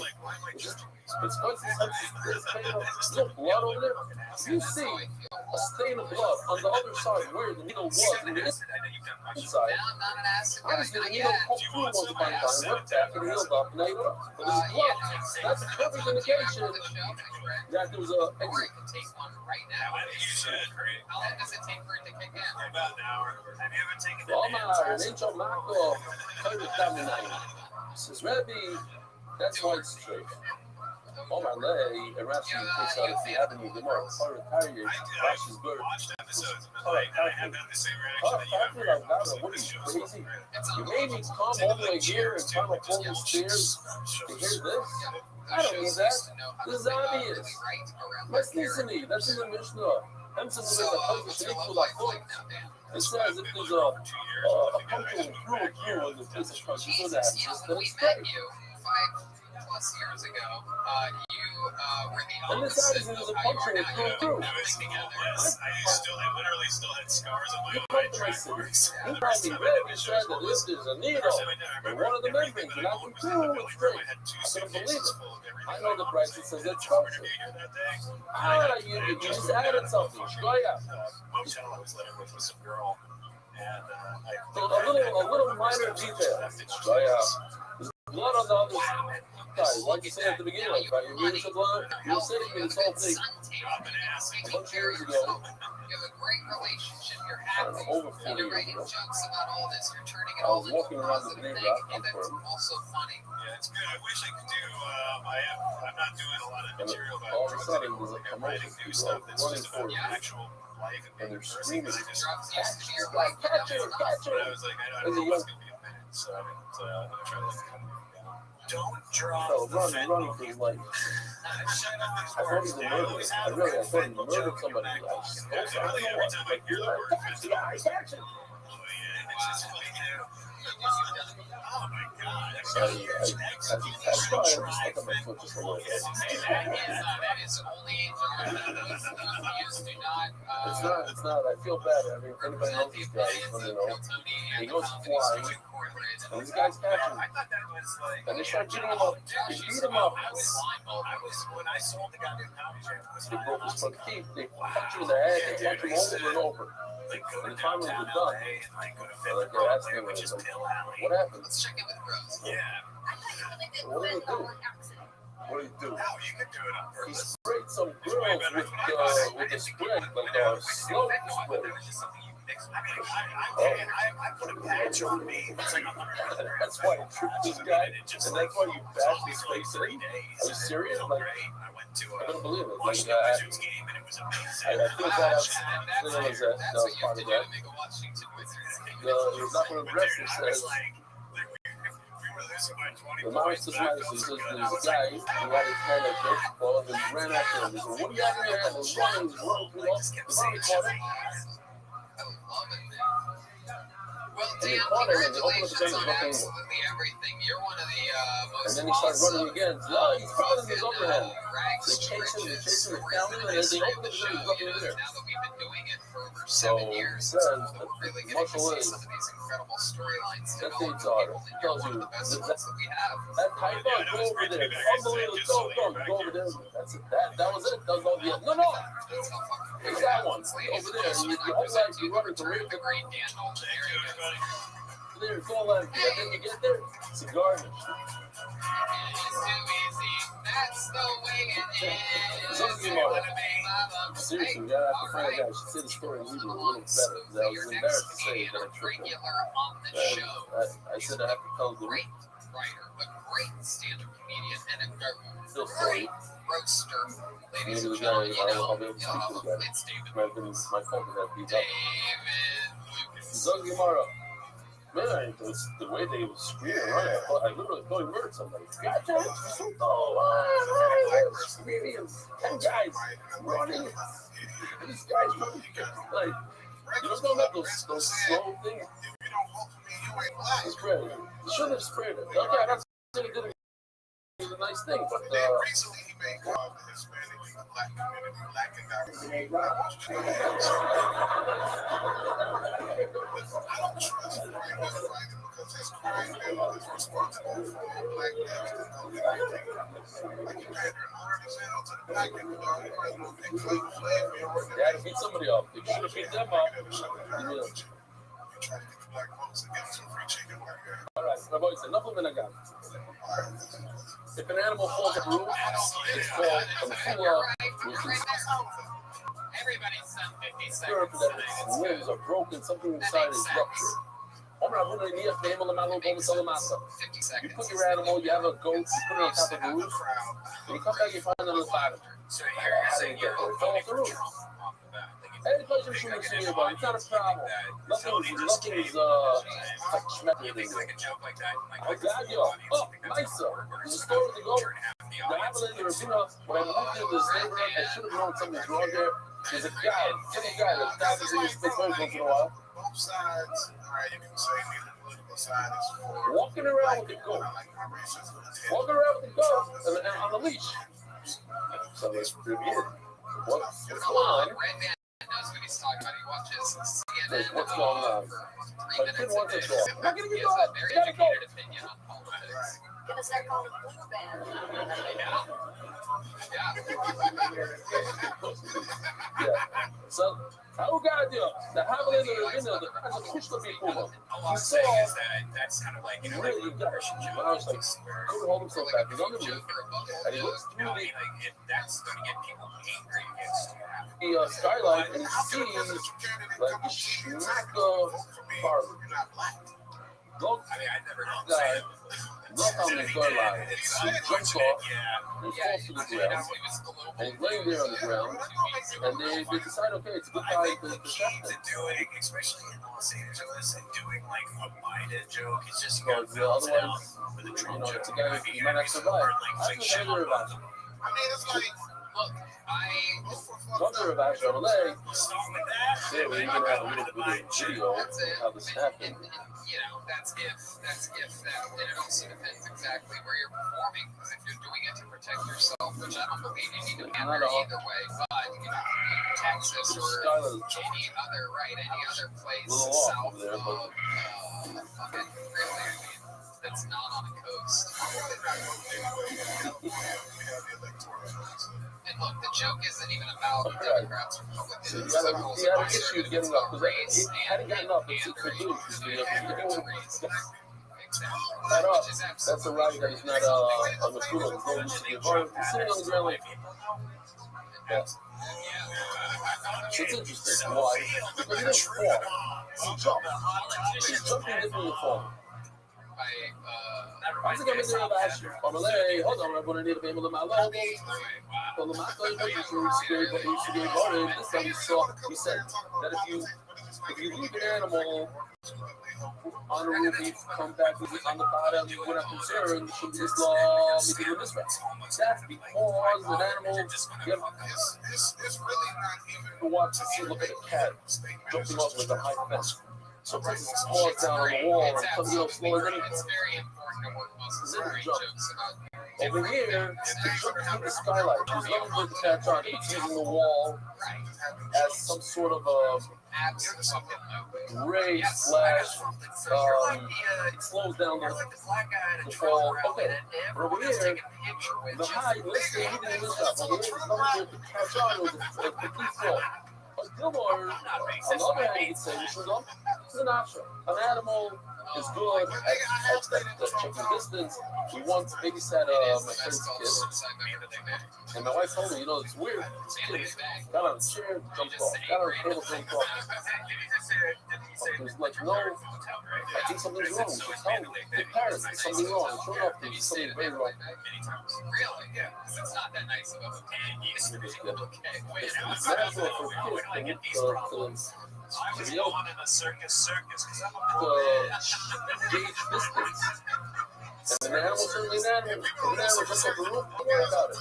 C: It's clean. There's no blood over there. You see a stain of blood on the other side where the needle was in the inside. Obviously, the needle poked through once upon a time, went back and healed up, and now you're up. But there's blood. That's a perfect indication that there was an exit.
E: How long does it take for it to kick in?
B: About an hour. Have you ever taken
C: Omar, Rachel Marco, says Rabbi, that's white straight. Omar Lay, Rashi takes out the avenue, the more Paratarius, Rashi's bird. What are you, crazy? You made me come all the way here and climb up all the stairs to hear this? I don't need that. This is obvious. Let's listen to me. That's in the Mishnah. It says if there's a puncture through a gear on the piece of country, so that then it's great.
E: 5+ years ago, you were the
C: And the side is there's a puncture through.
B: I literally still had scars on my
C: You come to my city. You probably read and said that this is a needle in one of the membranes, and I can prove it's straight. I couldn't believe it. I know the price that says it's kosher. You just added something. Shkoya.
B: Motel I was living with some girl, and
C: A little minor detail. Shkoya. There's blood on the other side. Like you said at the beginning, right? You really said blood. You were sitting in this whole thing a bunch of years ago.
E: You have a great relationship. You're happy.
C: Over 40
E: You're
C: years
E: writing
C: ago.
E: jokes about all this. You're turning it
C: I
E: all
C: was
E: into
C: walking
E: a
C: around the
E: positive
C: neighborhood.
E: thing,
C: I'm
E: and that's
C: from.
E: also funny.
B: yeah, it's good. I wish I could do. I'm not doing a lot of
C: And
B: material about
C: all of a
B: drugs
C: sudden,
B: anymore.
C: there's a
B: I'm writing
C: commotion.
B: new
C: People
B: stuff
C: are
B: that's
C: running
B: just about
C: for
B: the
C: it.
B: actual
C: and they're screaming,
E: Drugs used to be your
C: like,
E: life.
C: catch it, catch it.
A: I was like, I
C: As a
A: don't know
C: young
A: what's gonna be a minute, so I'm gonna try to like calm it down. Don't drop
C: fellow
A: the
C: running for his life. I thought he was a murderer. I thought he murdered somebody. I don't know what. Like, catch the guy, catch it.
A: Oh my god.
C: I tried my foot just a little bit.
E: That is only used to not.
C: It's not. I feel bad. I mean, if anybody knows this guy, he goes flying, and these guys catch him. And they start beating him up. They beat him up.
A: When I sold the goddamn comedy jam,
C: They broke his front teeth. They punch him in the head. They punch him over and over. And finally we're done. Like, they're asking me, what happened?
E: Let's check in with Rose.
A: Yeah.
C: What do you do? What do you do?
A: No, you can do it on
C: He
A: purpose.
C: sprayed some girls with a spray, like a smoke spray.
A: I put a patch on me. It's like
C: That's why I tricked this guy, and that's why you bashed his face in. Are you serious? Like, I couldn't believe it. Like, I feel bad. That was part of that. He was not going to arrest him. Says the mouse is nice. He says there's a guy who had his hand like this, and he ran after him. He said, "What do you have in your hand?" He's running through all. The mommy caught him.
E: Well,
C: And
E: Dan,
C: they caught him, and they opened up the
E: congratulations
C: gun
E: on
C: and nothing.
E: absolutely everything. You're one of the
C: And
E: most
C: then he started running again. Oh, he's found his overhead.
E: rags
C: They chased him,
E: riches
C: they found him,
E: stories
C: and
E: that
C: then they
E: start
C: opened
E: the
C: the
E: show.
C: gun, he's up in there.
E: Now that we've been doing it for over
C: So
E: 7
C: he
E: years,
C: says
E: that we're really getting to
C: muscle
E: see
C: is
E: some of these incredible storylines
C: that's
E: develop.
C: the daughter.
E: People, and you're
C: Tells
E: one of
C: you
E: the best
C: that-
E: ones that we have.
C: that type of go over there. Unbelievable. Go over there. That's it. That was it. That was all the end. No.
E: That's how fucking
C: It's that one. Over there. And your whole life you run into
E: the
C: the
E: great Dan Dalton. There you go.
C: there. It's all empty. And then you get there, it's a garbage.
E: It's too easy. That's the way it is.
C: Something about it. Seriously, we gotta have to find a guy. I should say the story in Hebrew a little better. I was embarrassed to say it, but I tricked him.
E: Regular on the show.
C: I said I have to tell the
E: Great writer, but great stand-up comedian and a
C: still
E: great
C: story.
E: roaster.
C: Maybe
E: Ladies
C: the
E: and
C: guy,
E: gentlemen, you
C: I'll be
E: know,
C: able to speak to the guy.
E: it's David.
C: My goodness, my phone got beat up.
E: David Lucas.
C: Doug Gemara. Man, the way they were screaming and running, I literally thought he murdered somebody. God damn, it's so tall. Screaming, 10 guys running. These guys running. Like, you just don't have those slow things. He sprayed it. He should have sprayed it. Okay, that's a nice thing, but
F: recently he made God the Hispanic and Black community lacking diversity. I don't trust Ryan because his career is responsible for black names that don't do anything. Like he pandered 100% to the black people and claim flag me or
C: they had to beat somebody up. They should have beat them up.
F: You're trying to get the black folks to give them some free chicken burger.
C: All right, my boy said, enough of it, I got. If an animal falls off a roof, it's called a fula, which is
E: Everybody's done 50
C: stirred
E: seconds.
C: that its limbs are broken, something inside is ruptured. Hombre, I'm going to need a family malo como se llama.
E: 50
C: You
E: seconds.
C: put your animal, you have a goat, you put it on top of the roof. When you come back, you find it on the bottom.
E: So
C: How
E: here
C: do you get there? It fell off the roof. Any place you shoot see about, it's not a problem. Nothing's schmecked in
E: like a joke like that.
C: Oh, God, yo. Oh, nice, sir. There's a story to go. The Avalanche Rabina, when I moved into this neighborhood, I should have known something's wrong there. There's a guy, funny guy that dives in his face once in a while.
F: Both sides, all right, you can say neither political side is for.
C: Walking around with the goat.
F: I like my racism.
C: Walking around with the goat and on the leash. So that's pretty weird. What's going on?
E: Red Man knows what he's talking about. He watches CNN.
C: What's going on?
E: For 3
C: My kid
E: minutes
C: wants
E: a
C: a
E: day.
C: dog. I'm not gonna
E: He
C: get
E: has
C: dog.
E: a very
C: You gotta go.
E: educated opinion on politics.
G: Gonna start calling it blue band.
C: Yeah. So, how got you? The Avalanche Rabina, the guys are pushed to be cool.
A: All I'm saying is that that's kind of like, you know, like
C: Really
A: reversion
C: got
A: joke.
C: I was like, couldn't hold himself back. He's on the roof. And he looks through
A: I
C: the
A: mean, like, that's going to get people angry against you.
C: skylight and he sees like a smack of barber.
F: You're not black.
C: Look,
A: I mean, I never
C: guy, Look how many guard lines. He jumps off, and falls to the ground, and he's laying there on the ground, and they decide, okay, it's a good time to protect him.
B: Especially in Los Angeles, and doing like a minded joke. It's just
C: Because otherwise, it's a guy who might not survive. That's what they're about.
F: I mean, it's like,
E: Look,
C: Wonder about Chevrolet. Yeah, we're even have a little bit of video of how this happened.
E: and that's if that, and it also depends exactly where you're performing. Because if you're doing it to protect yourself, which I don't believe you need to hammer either way, but Texas or any other place south of fucking really, that's not on a coast. And look, the joke isn't even about Democrats or Republicans.
C: He had an issue getting up because he hadn't gotten up. It's for you. That's a right that he's not on the floor. He's going to be he's sitting on the ground like. Yeah. It's interesting. Why? Because he doesn't fall. He jumps. He's jumping differently than falling. I think I'm in there about Chevrolet. Hold on, I'm going to need to be able to my logo. Well, the Marco is this time he said that if you leave an animal on the roof, you come back on the bottom, we're not concerned, should this law be doing this way. That's because an animal,
F: it's really not even.
C: watch and see, look at a cat jumping off with a high fence. Sometimes it's falls down on the wall and comes out slower than
E: It's very important to work muscles and great jokes about
C: over here, it's jumping through the skylight. He's letting the catch on. He's using the wall as some sort of a ray slash. It slows down the fall. Okay, over here, the high, let's say he didn't miss that. Over here, he's letting the catch on with a complete fall. But Gilmore, on the other hand, he'd say, this is an option. An animal is good at checking distance. We once babysat my friend's kid, and my wife told me, it's weird. This kid got on a chair, jumped off. Got on a table, jumped off. He was like, no, I think something's wrong. Just tell me. The parents, there's something wrong. Sure enough, there's something very wrong.
E: Really? Yeah. It's not that nice of a
C: It's natural for kids to
B: I was going in a circus because I'm a
C: gauge distance. And an animal certainly an animal. An animal just like a roof, don't worry about it.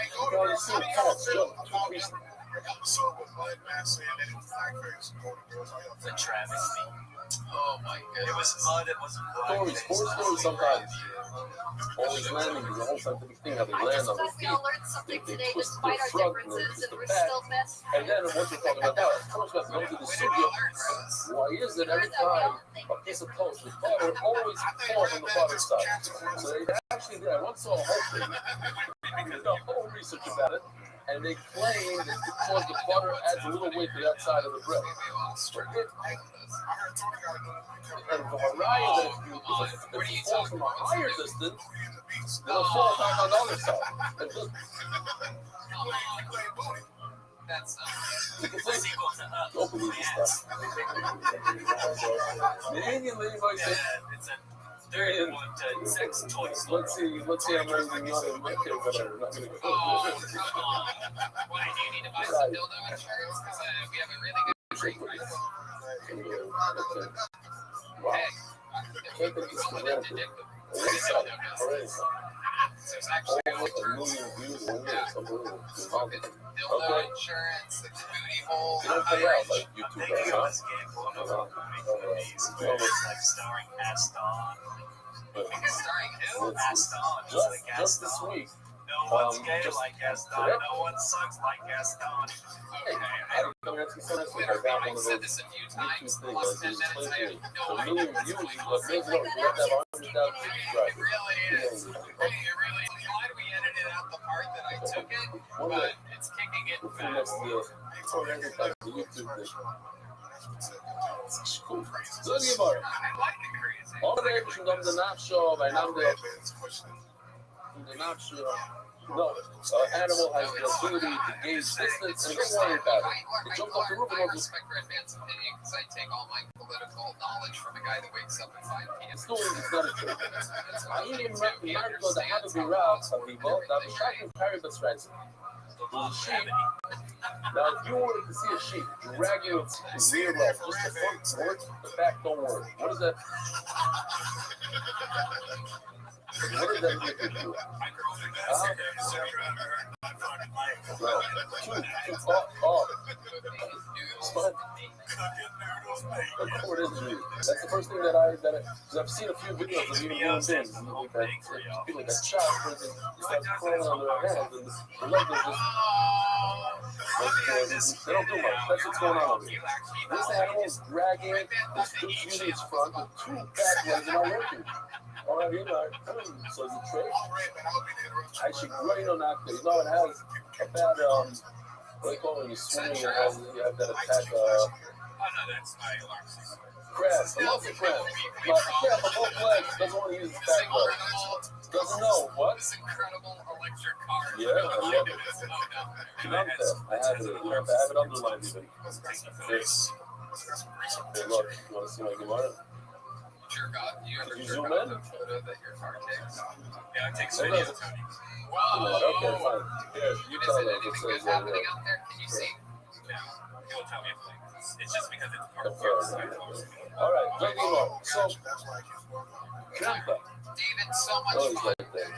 C: You've already seen cats jump too recently.
B: the travesty.
E: Oh my goodness.
B: It was mud, it was
C: Sports stories sometimes. Always landing is a whole scientific thing, how they land on their feet. They twist their front and they twist their back. And then once you're talking about that, someone's got to go to the studio. Why is it every time a piece of toast with butter always falls on the butter side? So they actually did. I once saw a whole thing. They did a whole research about it. And they claim that because the butter adds a little weight to the outside of the bread. And the variety that if it falls from a higher distance, it'll fall back on the other side. And just,
E: That's
C: don't believe this stuff. The Indian lady might say,
B: it's a 31 toys.
C: let's see how many we know in my kid, but I'm not going to go.
E: Why do you need to buy some dildo insurance? Because we have a really good treat right now.
C: Wow.
E: Hey,
C: Can't think it's
E: rolling
C: the
E: into dick.
C: already.
E: There's actually
C: Almost a million views a week. It's unbelievable.
E: fucking dildo insurance, the booty hole.
C: They don't pay out like YouTube
B: Thank you,
C: does,
B: Miss Gamble. I'm not movies where it's like starring Aston.
E: Starring who?
B: Aston. It's like
C: Just this
B: Aston.
C: week.
B: No one's gay
C: just
B: like Aston.
C: today.
B: No one sucks like Aston.
C: Hey, I don't know what's this week. I got one of
E: I've said
C: those
E: this a few
C: YouTube
E: times.
C: things
E: Plus
C: that
E: 10
C: just
E: minutes, I
C: plays
E: have
C: me.
E: no
C: A
E: idea
C: million
E: what's
C: views,
E: going
C: but
E: on.
C: maybe no, you have to have 100,000
E: It
C: subscribers.
E: really is. It really is. Glad we edited out the part that I took it,
C: One
E: but
C: day,
E: it's kicking it
C: before
E: back.
C: next year, for everything, the YouTube thing. It's cool. So die var.
E: I like it crazy.
C: Orada hep şundan da ne yapıyor? Ben de şundan ne yapıyor? No, animal has the ability to gauge distance and don't worry about it. It jumps off the roof and
E: I
C: goes,
E: respect your advanced opinion because I take all my political knowledge from a guy that wakes up at 5 p.m.
C: it's not a trick. Ahí en Marco dejando viral a vivo, da shocking paribus rights. There's a sheep. Now, if you wanted to see a sheep dragging its rear leg, just the front works, the back don't work. What is that? What does that make you do? Cord injury. That's the first thing that I've seen a few videos of even human beings. People that shot, for instance, start crawling on their hands, and the legs are just. They don't do much. That's what's going on over here. This animal is dragging, it's using its front with two back legs not working. All right, so the trick, I should right on that. You know, it has a bad, what do you call it when you're swimming, you have that attack, crab. I love the crab. But the crab on both legs doesn't want to use his back leg. Doesn't know. What?
E: This incredible electric car.
C: Yeah, I love it. I have it underlined even. Yes. Hey, look, you want to see my Gemara?
E: Sure, God, you ever
C: zoom in?
E: the photo that your car takes?
F: Yeah, it takes
C: video,
F: Tony.
E: Wow.
C: Okay, fine. Here, you
E: Is
C: tell
E: it
C: me.
E: anything good happening out there? Can you see?
F: No, he'll tell me if it's just because it's part of
C: All right, drinking more. So, Krampa.
E: David, so much
C: Oh, he's
E: fun.
C: right there.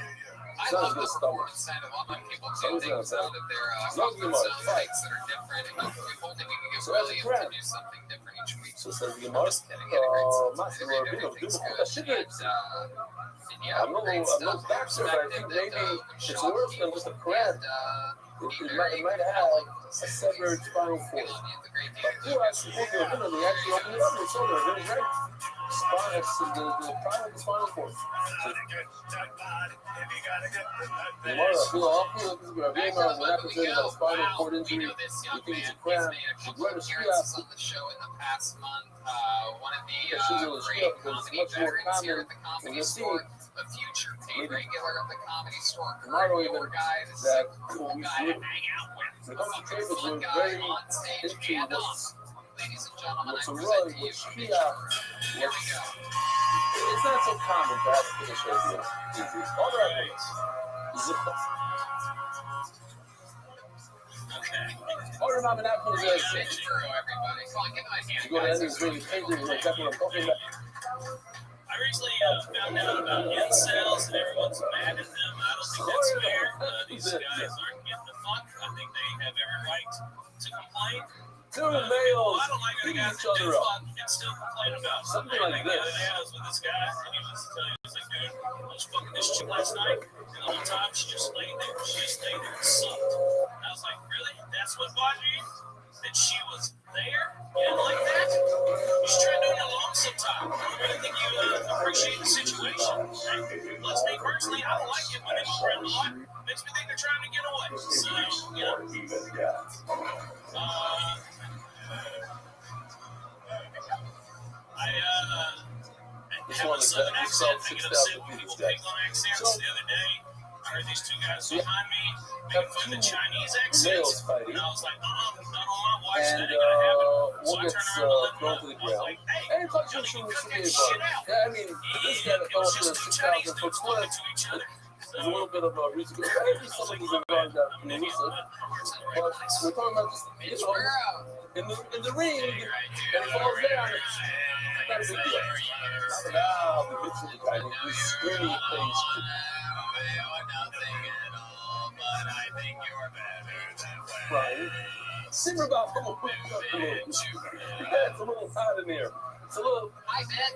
E: I
C: Sounds
E: love
C: good
E: the
C: stomach.
E: performance side of online people
C: Sounds
E: do things
C: good.
E: out of their
C: Sounds good,
E: sound
C: Mark.
E: takes that are different, and you can hold it, you can get
C: So
E: really
C: that's a
E: into do something different each week.
C: So, says the Gemara, Master Rabino, beautiful. That shit is. I'm no doctor, but I think maybe it's worse than just a crab. It might have a severed spinal cord. But who actually they actually opened it up and showed her. It was right. The prime of the spinal cord. What happens is a spinal cord injury, you think it's a crab, you run a
E: appearances on the show in the past month. One of the great comedy veterans here at the Comedy Store, a future paid regular at the Comedy Store, current tour guide, a super cool guy to hang out with, a fun guy on stage and off. Ladies and gentlemen, I present to you Mitch Hurd. Here we go.
C: It's not so common to have a finish idea. Easy. All the right ways. Zip us. Order mom and apple is
E: Mitch Hurd, everybody. Come on, give him a hand.
C: you go to any Israeli paper, you know exactly what I'm talking about.
F: I recently found out about incels and everyone's mad at them. I don't think that's fair. These guys aren't getting the fuck. I think they have every right to complain.
C: Two males
F: I don't like the
C: beating
F: guys
C: each
F: that
C: other
F: do
C: up.
F: fuck and still complain about
C: Something like
F: The
C: this.
F: other day I was with this guy and he was telling me, he was like, dude, I was fucking this chick last night and the whole time she just laid there. She just stayed there and sucked. And I was like, really? That's what bothered you? That she was there? You didn't like that? You should try doing it alone sometime. I really think you appreciate the situation. Plus, me personally, I don't like it when they friend a lot. Makes me think they're trying to get away. So, you know. I have a southern accent. I get upset when people pick on accents. The other day, I heard these two guys behind me making fun of the Chinese accents. And I was like, not on my watch. That ain't gonna happen. So
C: One
F: I
C: gets
F: turned around and
C: thrown to the
F: I was
C: ground.
F: like, hey,
C: And it's like
F: y'all
C: just
F: need to
C: should
F: cut
C: be
F: that
C: about
F: shit
C: it.
F: out.
C: Yeah, I mean, this guy
F: It was
C: throws
F: just
C: to
F: two
C: 6,000
F: Chinese
C: foot
F: dudes
C: cliff.
F: talking to each other.
C: There's a little bit of a reason. Maybe some of these are guys that can lose it. But we're talking about just, you know, in the ring, and he falls down. It's not a big deal. Now, the bits of the guy, he's screaming at things. Right. Simmer about it's a little hot in there. It's a little.
E: Hi, Ben.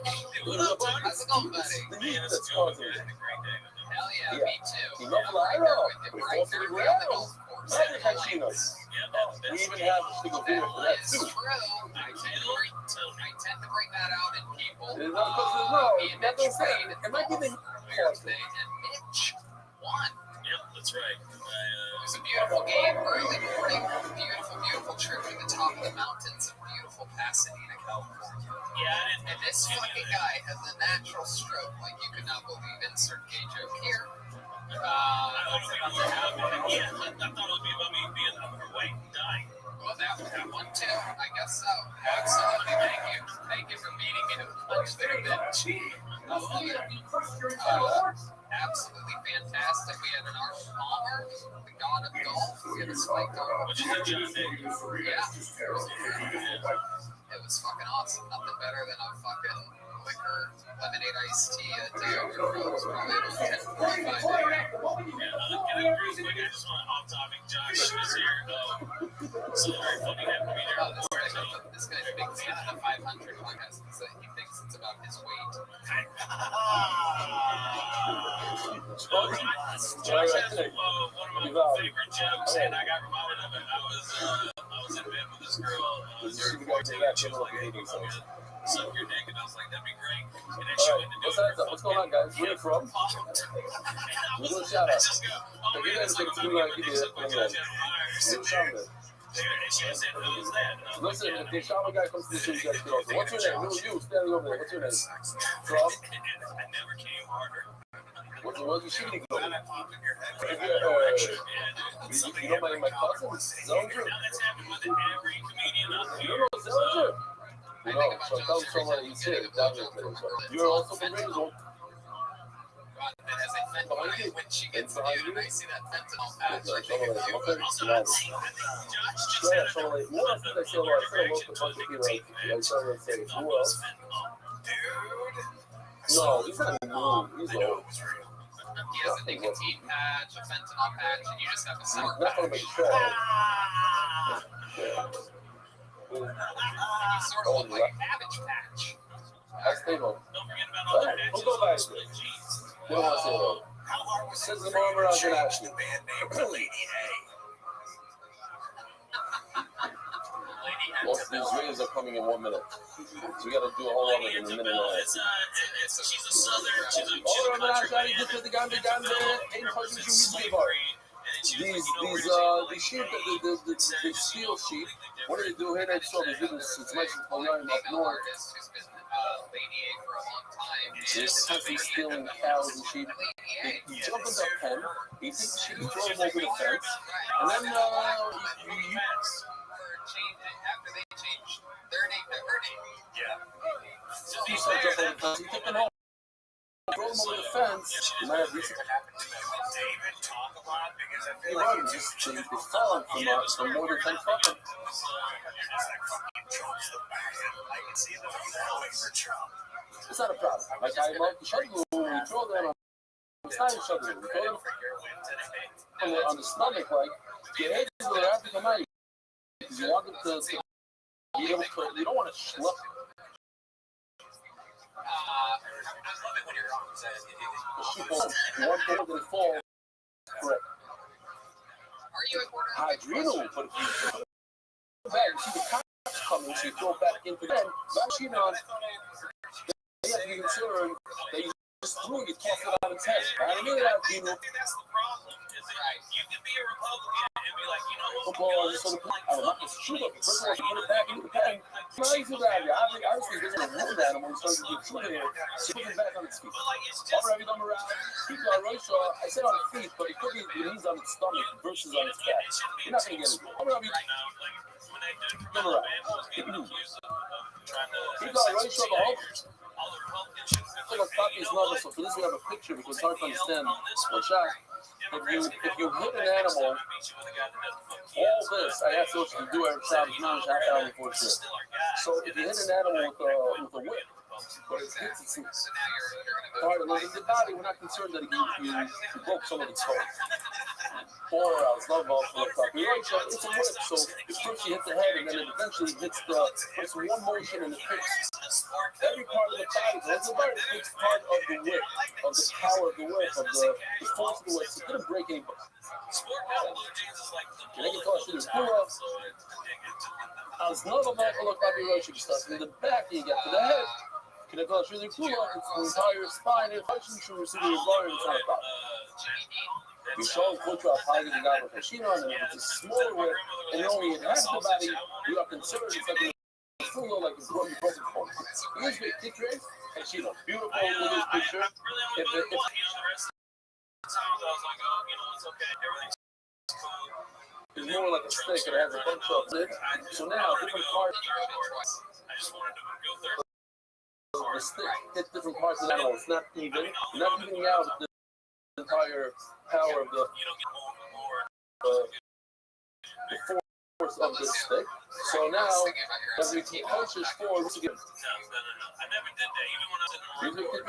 F: What up, Tony?
E: How's it going, buddy?
C: The heat
F: Man,
C: that's
F: it's good.
C: causing
F: I
C: it.
F: had a great day with them.
E: Hell yeah,
C: Yeah.
E: me too.
C: He
E: I'm
C: muffled
E: right
C: it
E: there
C: up.
E: with you,
C: But
E: bright
C: he
E: and
C: falls to the
E: early on the
C: ground.
E: golf course.
C: Magic Hachinos.
F: Yeah,
C: We even have a single video for that
E: It's
C: too.
E: true. I tend to bring that out in people.
C: It's not because there's no,
E: Me and
C: that
E: Mitch
C: don't say.
E: played
C: It might be the
E: Thursday, and Mitch won.
F: Yep, that's right.
E: It was a beautiful game, early morning, beautiful trip to the top of the mountains of beautiful Pasadena, California.
F: Yeah,
E: And this fucking guy has a natural stroke like you could not believe. Insert gay joke here. Well, that one too. I guess so. Absolutely. Thank you for beating me to the punch there, bitch. I love it. Absolutely fantastic. We had an Arnold Palmer, the god of golf. We had a spike golf. Yeah. It was fucking awesome. Nothing better than a fucking liquor lemonade iced tea at Dale Rose. Probably about 10:45. This guy's a big fan of the 500 podcast. He thinks it's about his weight.
C: Josh has one of my favorite jokes, and I got reminded of it. I was in bed with this girl. Suck your dick, and I was like, that'd be great. And then she went to do it.
B: What's going on, guys? Where are you from? We're going to shout out. You guys think it's good idea. Listen, if the shaman guy comes to the show, you guys get over. What's your name? Who are you standing over there? What's your name? From? What's the shooting go? You know my cousin? Zelger? You know Zelger? No, so tell me someone he's here. You're also from Rizzo. Behind you?
E: When she gets behind you, I see that fentanyl patch.
B: What I think I say a bunch of people. I started to say, who else? No, he's not new. He's old.
E: He has a nicotine patch, a fentanyl patch, and you just have a sour
B: Not
E: patch.
B: gonna make sure.
E: You sort of look like a cabbage patch.
B: That's Stable. We'll go back to it. What do I say though? Says the Marmer International. Well, the Israelis are coming in 1 minute. So we got to do a whole lot in a minute and a half.
C: She's a southern, she's a
B: These sheep, the steel sheep, what do they do here? They sort of do this, it's nice and up north. This country stealing cows and sheep. You jump into a pen, you take the sheep, you throw them over the fence, and then
E: After they change their name to her name.
B: you start jumping over the fence, you take them home. Throw them over the fence, you might have recent. They fell from more than 10 fucking. It's not a problem. Like I love the shuttle when we throw them on the side of the shuttle. We throw them on the stomach, like the edges of the have to come out. Because you want them to be able to, you don't want to schlep.
E: I love it when you're wrong.
B: You want them to fall. Correct.
E: Are you at quarter?
B: Adrenal, but if you put it back, you see the cops coming, so you throw it back into them. Machine on. They have to be concerned that you just threw it, you toss it out of its head. I mean, that adrenal.
C: That's the problem. Is that you can be a Republican and be like, you know what?
B: Football is sort of I'm not just shoot up. First of all, you put it back into the pen. It's not easy that. I was thinking there's a wound animal who starts to get through here. So put it back on its feet. All right, we come around. People are right, so I said on the feet, but it could be when he's on its stomach versus on its back. You're not going to get it. All right, come around. People are right, so the whole. It's like a copy's novel, so for this we have a picture because it's hard to understand one shot. If you hit an animal, all this, I have to do every time, it's not half hour before shit. So if you hit an animal with a whip, but it hits its part of the body, we're not concerned that you broke some of its bone. Or else, not about for the copy. Right, so it's a whip, so first you hit the head and then it eventually hits it's one motion and it hits every part of the body. So it's a very big part of the whip, of the power of the whip, of the force of the whip. So it didn't break any bone. Can I get caught to the pull up? As none of my copyright stuff in the back, you get to the head. Can I call it really cool? It's the entire spine. If I should receive the environment, it's not a problem. We show culture of how you got with machine on, and if it's a smaller whip and only in half the body, you are concerned it's like a full like a broken phone. Here's the picture, and she looks beautiful with this picture. If times I was like, oh, it's okay. Everything's cool.
C: It's more like a stick and it has a bunch of it. So now different parts.
B: I just wanted to go third.
C: The stick hits different parts of the animal. It's not even. You're not evening out the entire power of the force of the stick. So now, as we keep conscious forward, once again.
B: I never did that, even when I was in the Marine Corps.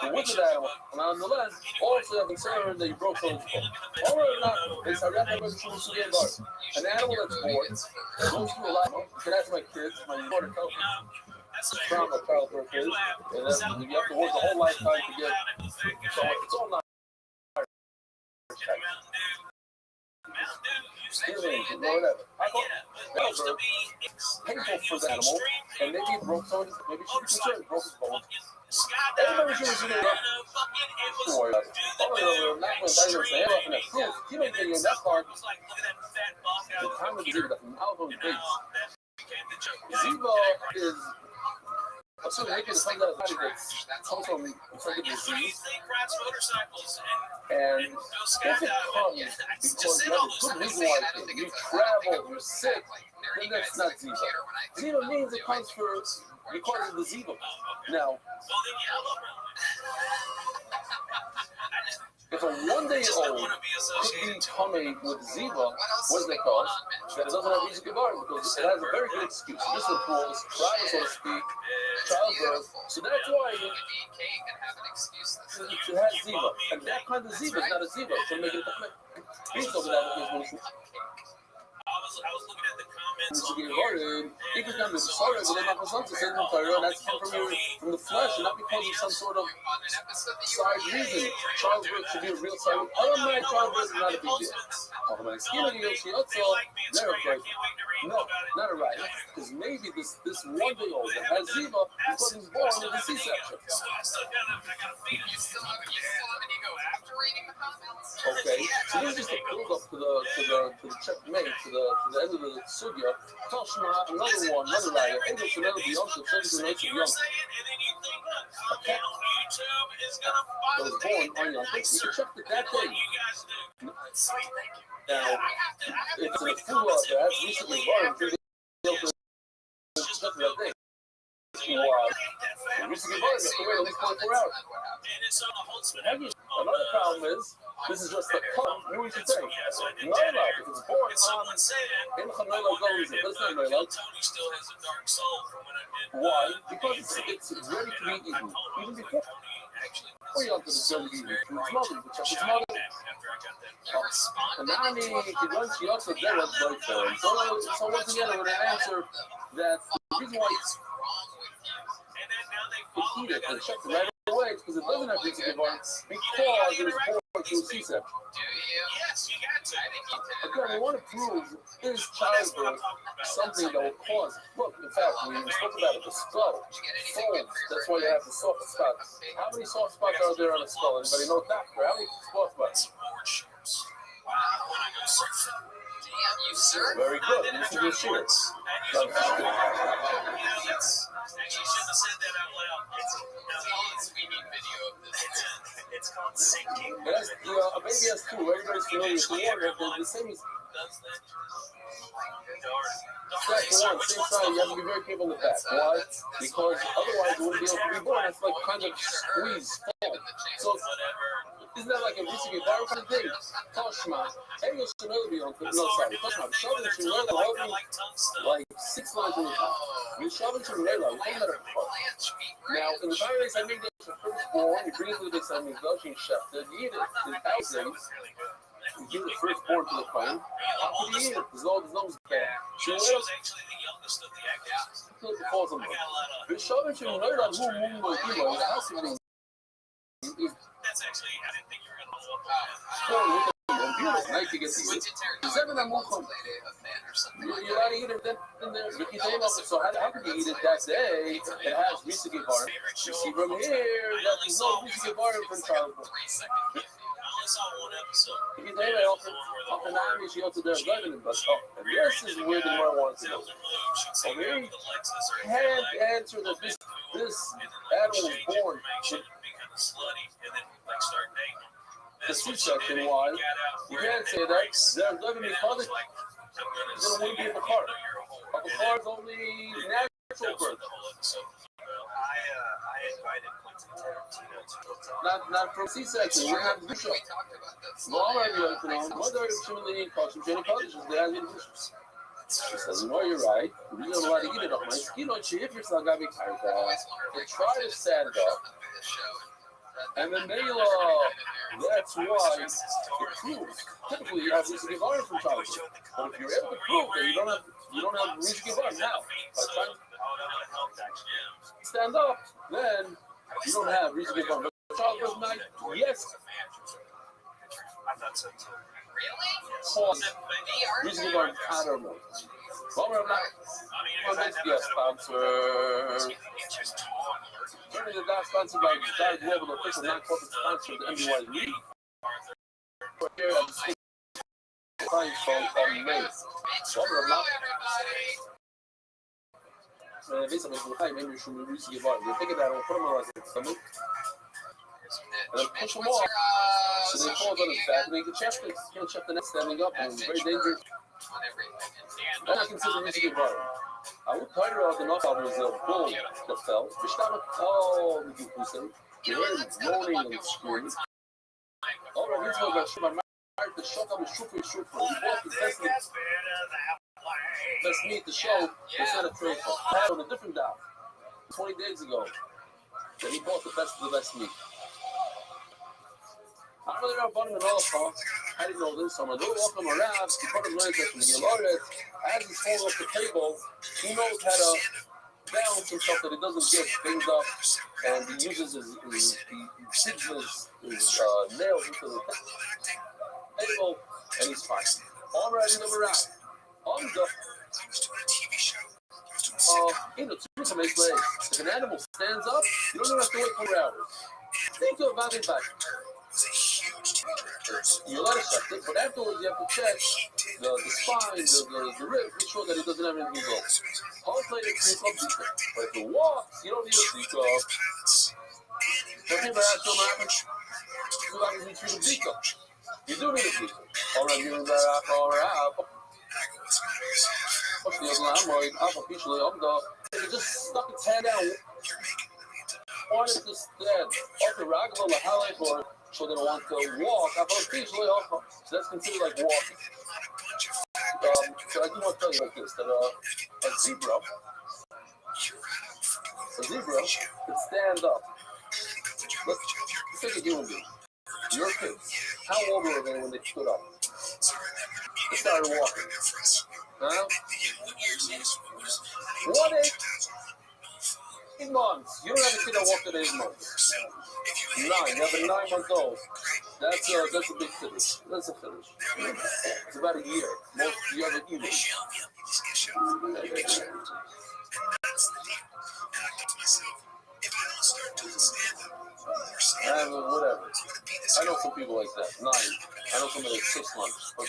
C: The wicked animal, and on the left, also have concern that you broke someone's bone. All right, not it's an animal that's born, goes through a lot. You can ask my kids, my daughter tells me, trauma childbirth is, and then you have to work the whole lifetime to get, so it's all not stealing, whatever. Painful for the animal, and maybe it broke someone, maybe she was concerned, broke his bone. Everybody should have seen it. Don't worry about it. Oh, not going to die with the hair off in that proof. He don't get you in that part. The time of the Ziva, the mouth of the base. Ziva is a sort of naked that comes out of the body that comes from infected disease. And if it comes because you have a good reason why you travel, you're sick, then that's not Ziva. Ziva means it comes because of the Ziva. Now, if a 1-day-old could be tummy with Ziva, what does that cause? That it doesn't have Rishik Gebarim because it has a very good excuse. This is travel, so to speak, childbirth. So that's why it has Ziva. And that kind of Ziva is not a Ziva. So make it a He's talking about it.
B: I was looking at the comments on here.
C: It could come to sorry, but they're not presumptive. That's come from the flesh, and not because of some sort of side reason. Childbirth should be a real side. Automatic childbirth is not a big deal. Automatic skin they're right. No, not a right. Because maybe this 1-day-old that has Ziva because he's born with a C-section. Okay, so this is just a build up to the checkmate, to the end of the sugya. Toshma, another riot, English, another beyond the church of nature beyond. Okay. So it's born on Yom Kippur. You can check that day. Now, it's a full that has recently born. Check that day. Recently born, you have to wait at least 24 hours. Another problem is, this is just a pump. What would you say? Noila, if it's born on Incha Noila goes, but it's not Noila. Why? Because it's ready to be eaten, even before. Or you have to ready to be eaten. It's molded, which is molded. And Nani, she also did it, so once again, I'm going to answer that the reason why it's eat it and check it right away because it doesn't have Rishik Gebarim because it was born through a C-section. Again, we want to prove is childbirth something that will cause. Look, in fact, we spoke about it. The skull folds. That's why you have the soft spots. How many soft spots are there on the skull? Anybody know, doctor? How many soft spots? Very good. This is your shorts.
B: You shouldn't have said that out loud. It's called sinking.
C: Yes, a baby has two. Everybody's familiar with the water. They're the same. Step one, same side, you have to be very careful with that. Why? Because otherwise it wouldn't be able to be born. It's like kind of squeeze, fold. So, isn't that like a Rishik Gebarim kind of thing? Toshma. English should never be on. No, sorry. Toshma. Shavin should never be like 6 lines in the top. You Shavin should never. You can't let it fuck. Now, in the Paradise, I made this the firstborn. You bring it to the Beis Hamikdash, you chef it, you eat it. In thousands, you give the firstborn to the Kohen. How could you eat it? There's no bad.
B: She was actually the youngest of the actors.
C: It falls on them. The Shavin should never have who moved the house of
B: That's actually, I didn't think you were going to look
C: nice to get to you. Seven I'm welcome. You're allowed to eat it in there. So how can you eat it that day? It has Rishik Gebarim. You see from here that there's no Rishik Gebarim from childbirth. Anyway, up and down, she also does living in Brazil. And this is where the more wants to go. Okay? Can't answer that this animal was born with the C-section wise. You can't say that. They're living in public. Then it wouldn't be a car. A car is only natural birth. Not from C-section. We have the show. Well, mother actually caution training colleges. They have issues. She says, no, you're right. We don't know how to eat it on my skin. If you're still got me tired, they try to stand up. And then that's why it proves. Typically, you have to give honor from childhood. But if you're able to prove that you don't have reason to give honor now, by the time you stand up, then you don't have reason to give honor. But childhood night, yes.
E: I thought so too.
C: Really? Reason to give honor, I don't know. Well, we're not basically a sponsor. Certainly, they're not sponsored by Dye Global, the official non-corporate sponsor of the NBY League. We're here at the state science show on May. Well, we're not. Basically, maybe we should reach the bar. They think that will put them on the stomach. And then push them off. So they fall on his back and they can check this. You can't check the next standing up, and it's very dangerous. And I consider reaching the bar. I would try to out enough of his bull that fell. Fish down a tall, you can say. You heard him moaning and screaming. All right, he's going to shoot my mouth. The shot of his shooter. He bought the best meat to show. It's not a trade for. I had on a different dial 20 days ago. That he bought the best of the best meat. I really don't bottom at all, Paul. I didn't know this. So I'm a little walking around. He put him learning that from the Lord. As he's falling off the table, he knows how to balance himself that he doesn't get things up. And he uses he digs his nails into the table, and he's fine. All right, he's around. On the two makes legs. If an animal stands up, you don't even have to wait 4 hours. Think about it back. You're not affected, but afterwards you have to check the spine, the rib, make sure that it doesn't have anything to go. Hold plate and creep up deeper. But if it walks, you don't need a beak up. Some people ask what happens. You don't need to beak up. You do need a beak up. All right, you're back, all right. It just stuck its head out. Wanted to stand. Okay, Ragala Lahalik or so they don't want to walk. So that's considered like walking. So I do want to tell you like this, that a zebra can stand up. Let's take a human being. Your kids. How old were they when they stood up? They started walking. Huh? What age? 8 months. You don't have a kid that walked at 8 months. 9. You have a 9-month-old. That's a big finish. That's a finish. It's about a year. Most you have an even. Whatever. I know some people like that. 9. I know somebody like 6 months. But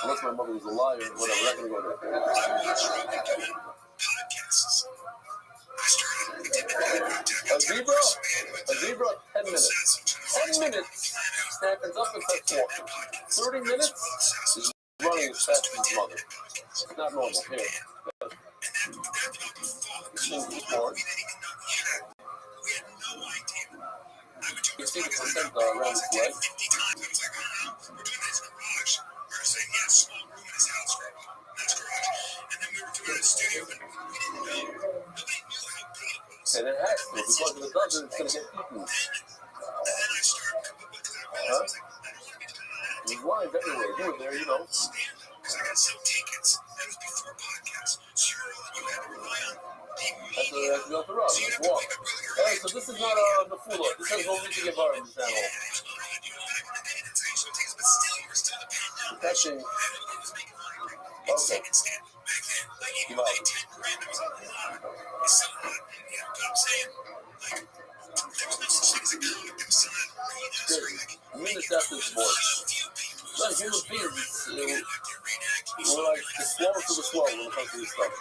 C: unless my mother was a liar, whatever. I'm not gonna go there. A zebra, 10 minutes. 10 minutes, stands up and starts walking. 30 minutes, is running as fast as his mother. It's not normal here. You see the placenta around his leg? And it has to, because if it doesn't, it's going to get eaten. There's lines everywhere. You were there, you know. That's not the road. Let's walk. Alright, so this is not the full This has no reason to get bar in this animal. Catching. Okay. Give out. Minutes after it's born. Like human beings, we're like the slowest of the slow when it comes to this stuff.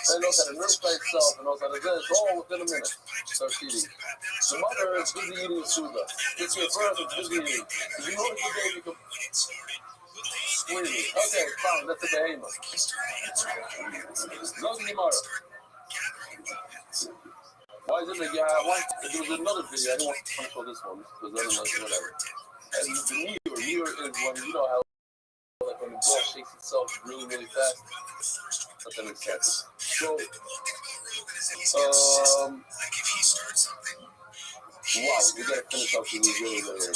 C: And knows how to nourify itself and knows how to do it all within a minute. Starts eating. The mother is busy eating the suda. It's your birth, it's busy eating. If you notice the baby screaming. Okay, fine, that's a behemoth. Go to the mother. Why is it like, there was another video, I didn't want to show this one, because I don't know, whatever. And the mirror is when, you know how, like when the ball shakes itself really, really fast. But that makes sense. So, wow, we gotta finish up the really, really late.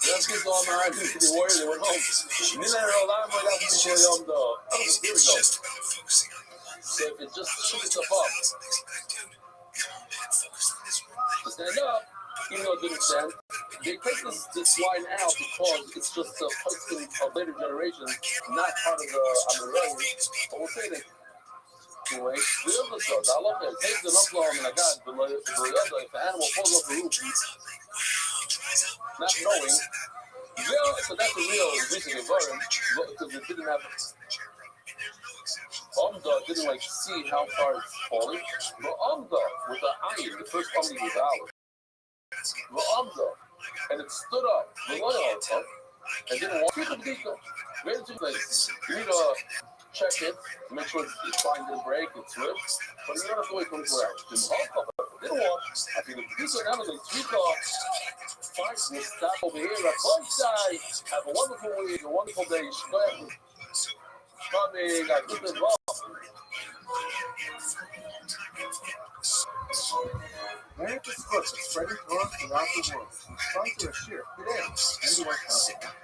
C: That's kids on the line, to the warrior, they went home. Here we go. So if it just shoots itself up, to stand up, even though it didn't stand, they take this line out because it's just a custom of later generations, not part of the Amorai. But we'll say that anyway, the other stuff, I love it. Take the knuckle and I got the other. If the animal falls off the roof, not knowing, so that's a real reason to burn because it didn't have. Amda didn't like see how far it's falling. But Amda with the iron, the first family was ours. But Amda, and it stood up, the lion up, and didn't walk into the deacon. Very two things. You need to check it, make sure it's fine, didn't break, it's good. But you don't have to wait 24 hours. Didn't walk. I think the deacon now is going to fine, we'll stop over here. Have a wonderful week, a wonderful day. Go ahead. Coming, I keep it wrong.
A: America's books are spreading throughout the world. Sponsor a share today. NDYContent.com.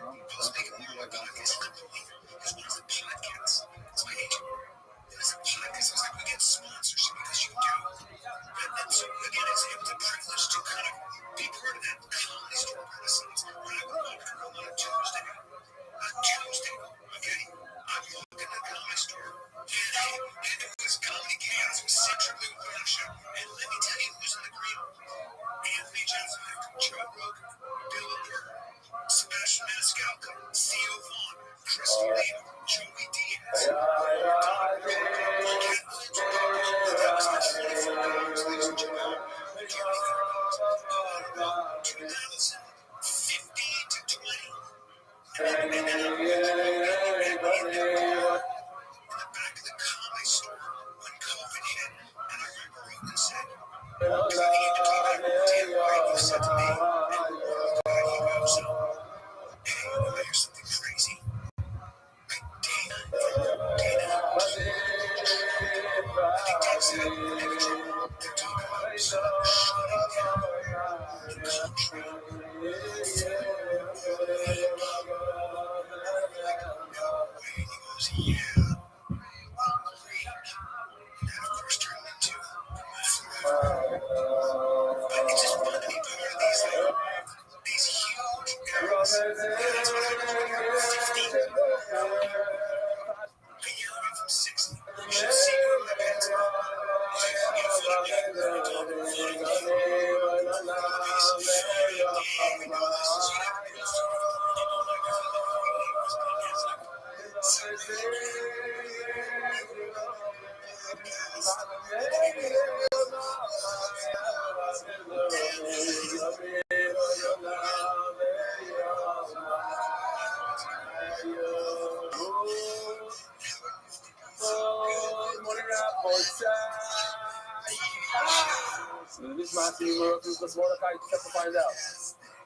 C: This Mordecai kept to find out.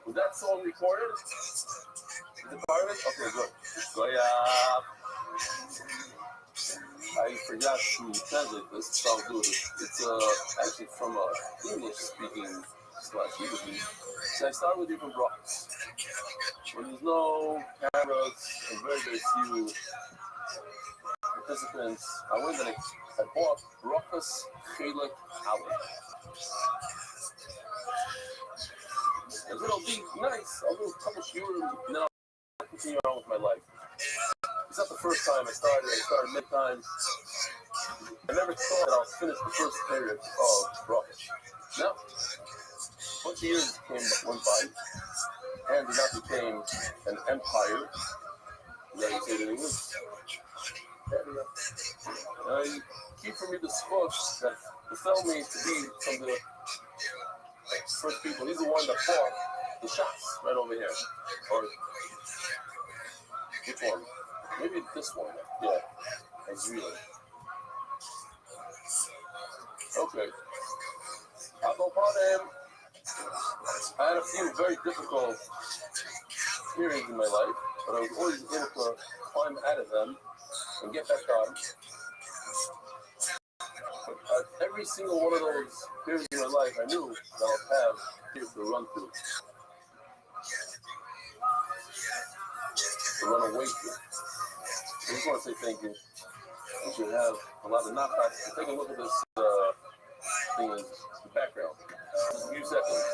C: Was that song recorded? Is it part of it? Okay, good. So yeah, I forgot to translate this, so I'll do it. It's actually from English-speaking / Hebrew. So I start with different blocks. When there's no cameras and very, very few participants, I went and I bought Rothschild Chelek Aleph. A little be nice, a little couple shiurim, now I continue on with my life. It's not the first time I started many times. I never thought that I was finished the first period of Rothschild. Now, 20 years went by, and it now became an empire. Is that how you say it in English? He keep from me the sports that befell me to be from the first people. He's the one that fought the shots right over here. Or which one? Maybe this one. Yeah, that's really. Okay. I'll go upon him. I had a few very difficult periods in my life, but I was always able to climb out of them and get back on. Every single one of those periods in my life, I knew that I'll have periods to run through, to run away through. I just want to say thank you. You should have a lot of knockbacks. Take a look at this thing in the background. Just a few seconds.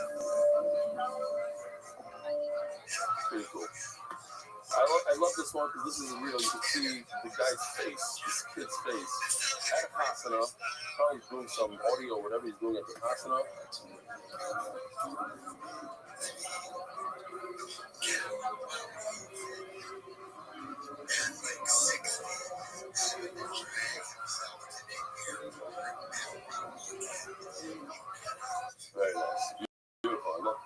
C: Pretty cool. I love this one because this is real. You can see the guy's face, this kid's face, at a Hasana. Probably doing some audio or whatever he's doing at the Hasana. Very nice. Beautiful. I love it.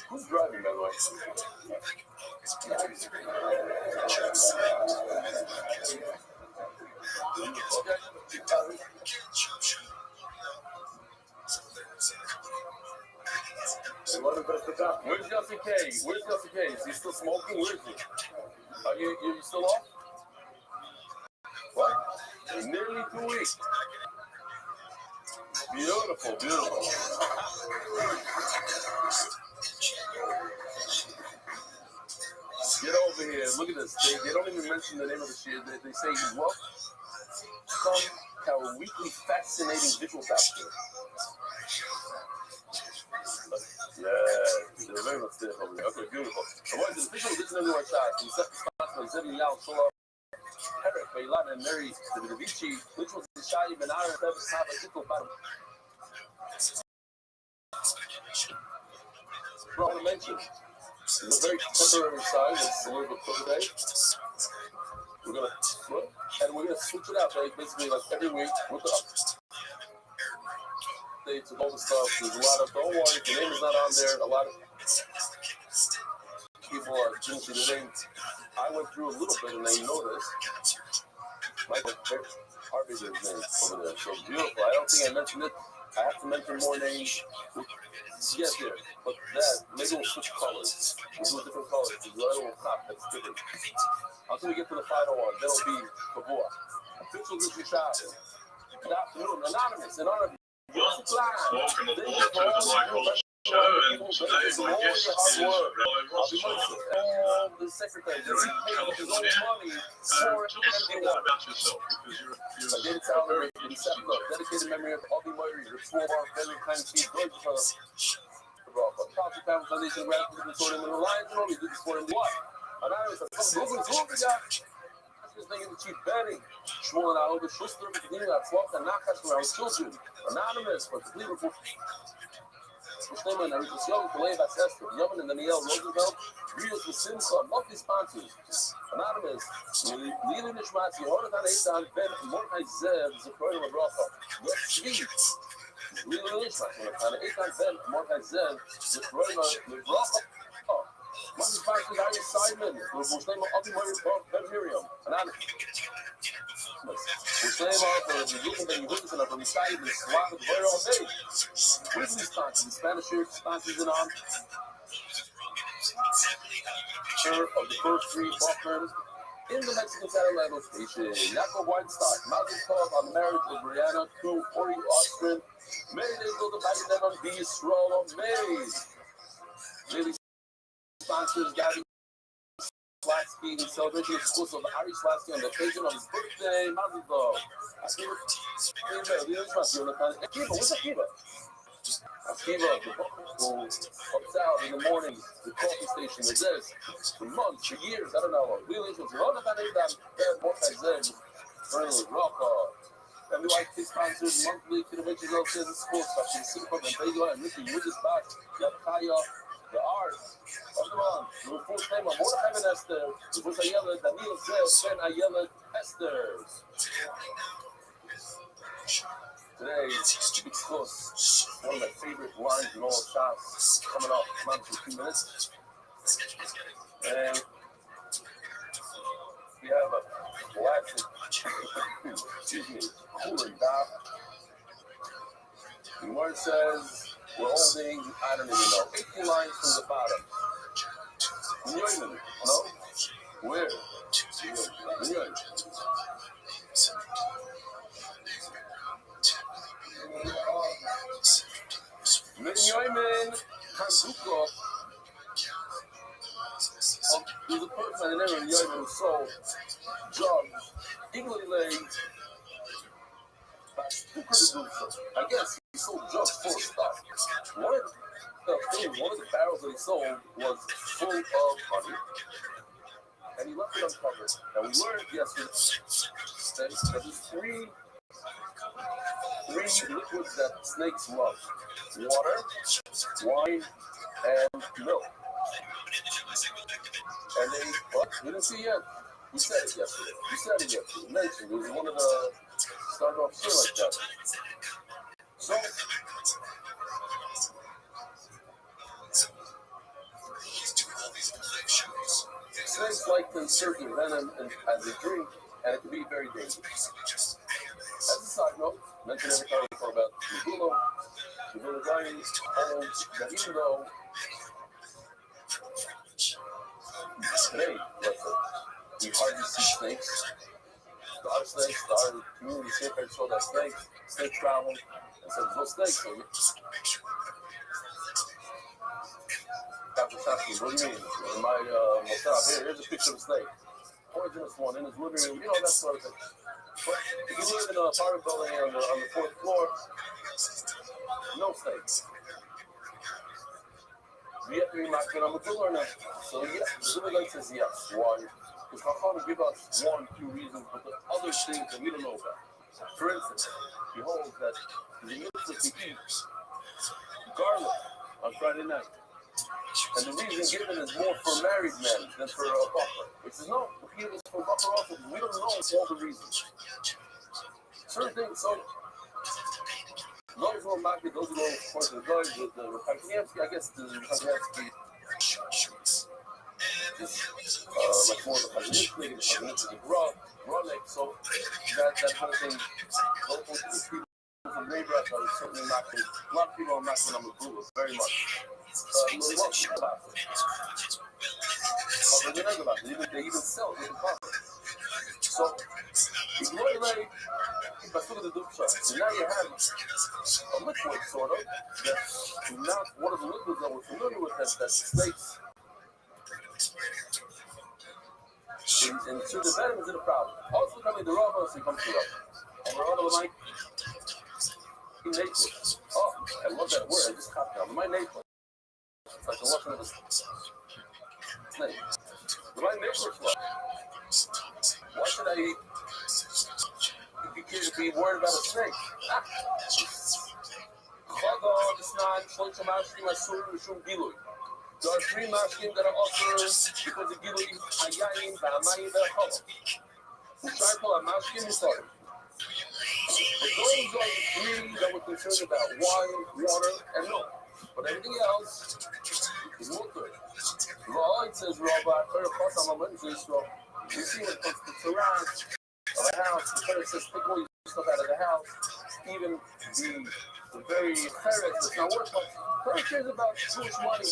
C: Who's driving, by the way? Where's Justin K? Where's Justin K? Is he still smoking? Where is he? You still off? What? Nearly 2 weeks. Beautiful, beautiful. Get over here. Look at this. They don't even mention the name of the shit. They say, welcome to our weekly fascinating visual doctor. Yeah, they're very much there over there. Okay, beautiful. I wanted to officially get to know our shot. We set the spot for Zebby Yao, Shalom, Eric, Bailan, and Mary, the Vici, which was the Shai, Benar, and Seven Saba, Tito, Bottom. Bro, I mentioned, it's a very temporary sign. It's a little bit for today. We're going to switch it out, right? Basically, like every week, with the updates and all the stuff. There's a lot of, don't worry, the name is not on there. A lot of people didn't see the name. I went through a little bit and they noticed. Michael Harvey is his name over there. So beautiful. I don't think I mentioned it. I have to mention more names. Yes, there. But that, maybe we'll switch colors. We'll do a different color. The little top that's different. Until we get to the final one, that'll be Kabua. Official Richard Shah. Good afternoon. Anonymous.
H: Welcome to the Black College Show, and today my guest is Rabbi Rothschild.
C: The secretary.
H: You're in California. Tell us a little bit about yourself, because you're a very good student.
C: Dedicated memory of Avi Moiri, the school of our very kind chief, gorgeous Council Family Foundation, gratitude to the Sword in the Reliance Room. We do the Sword in the What? Anonymous, this thing in the chief betting. Shmuel and I over Schuster beginning at swap and Nachash from our children. Anonymous for complete report. Shneman and Rishon Yom Kalei Basester, Yoman and Daniel Roosevelt, Rios with Simcha, monthly sponsors. Anonymous, Lili Nishmat, Yehonadan Eitan, Ben Mordechai Zev, Zechroim Abracha. Sweet. Lili Nishmat, Yehonadan Eitan, Ben Mordechai Zev, Zechroim Abracha. Monthly sponsors, Ari Simon, Shneman, Abi Moyer, Ben Miriam. Anonymous. Shneman, for the Yukim Ben Yehudas and from Yisai, the Slav of Boyer all day. Weekly sponsors, the Spanish shirt sponsors and on. Of the first three Buckers in the Mexican satellite station. Jacob Weinstein, Mazel Tov on marriage with Brianna, 2 Ori Ostrin. May they go to Biden on the Yisrael of May. Daily sponsors, Gabby Slatsky, the celebration exclusive of Ari Slatsky on the occasion of his birthday. Mazel Tov. Akiva, what's Akiva? Akiva, the book who comes out in the morning, the coffee station is this, for months, for years, I don't know. Really, it's Rona Kanedan, Mordechai Zev, Bernard Rocca. And we like his sponsors monthly to the Richard Wilson Sports Section, Simcha, and Bagel, and Ricky Withersbach, Yakaya, the Arts. Come on, the full name of Mordechai Ben Esther, the full Ayala, Daniel Zev, Ben Ayala Esther. Today, because one of my favorite lines in all shots coming off month for 2 minutes. And we have a classic, excuse me, cooler dot. The word says, we're holding, I don't even know, 18 lines from the bottom. Million, no? Where? Million. Yoimen Kansuko. There's a person I never Yoimen who sold drugs, eagerly laid. I guess he sold drugs full of stuff. One of the barrels that he sold was full of money, and he left it uncovered. And we learned yesterday that there's three liquids that snakes love: water, wine, and milk. And they, what? You didn't see it yet? You said it yesterday. You mentioned it was one of the start off shit like that. So, snakes like to insert their venom as they drink, and it can be very dangerous. As a side note, mention every time we talk about the Guy holds that even though today, we hardly see snakes, the community shepherds saw that snakes travel, and said, there's no snakes. So Dr. Shasky, what do you mean? In my Mossad, here's a picture of a snake. Poisonous one in his living room, that sort of thing. But if you live in an apartment building on the 4th floor, no snakes. We have to be knocking on the door or not. So yes, the Rabbi says yes. Why? Because Chacham give us 1, 2 reasons, but the other things that we don't know about. For instance, he holds that the mitzvah to eat garlic on Friday night. And the reason given is more for married men than for a buffer. Which is no, he gives for buffer also, we don't know all the reasons. Certain things, so those who are market, those who go for the guys, the Republicansky, I guess the Republicansky is much more of a Republicansky, Rolex, so that kind of thing. Those people from neighbor are certainly not going to, a lot of people are not going to Google very much. They even sell it in public. So, if you want to so now you have a liquid, sort of, that's not one of the liquids that we're familiar with, that snakes. And so the venom is in a problem. Also coming the raw house, he comes to us. And we're on the mic. Oh, I love that word. I just copied down. My neighbor. It's like the lesson of the snake. My neighbor's love. Why should that he could be worried about a snake. There are three mashkim that are offered because the gilui hayayin v'hamayim v'achol. U'shayko ha-mashkim mutar. But those are the three that we're concerned about: wine, water, and milk. But everything else is mutar. It says, Rabbi, you see when it comes to terrace of a house, the Torah says, take all your stuff out of the house, even the very ferret that's not worth much. Torah cares about Jewish money.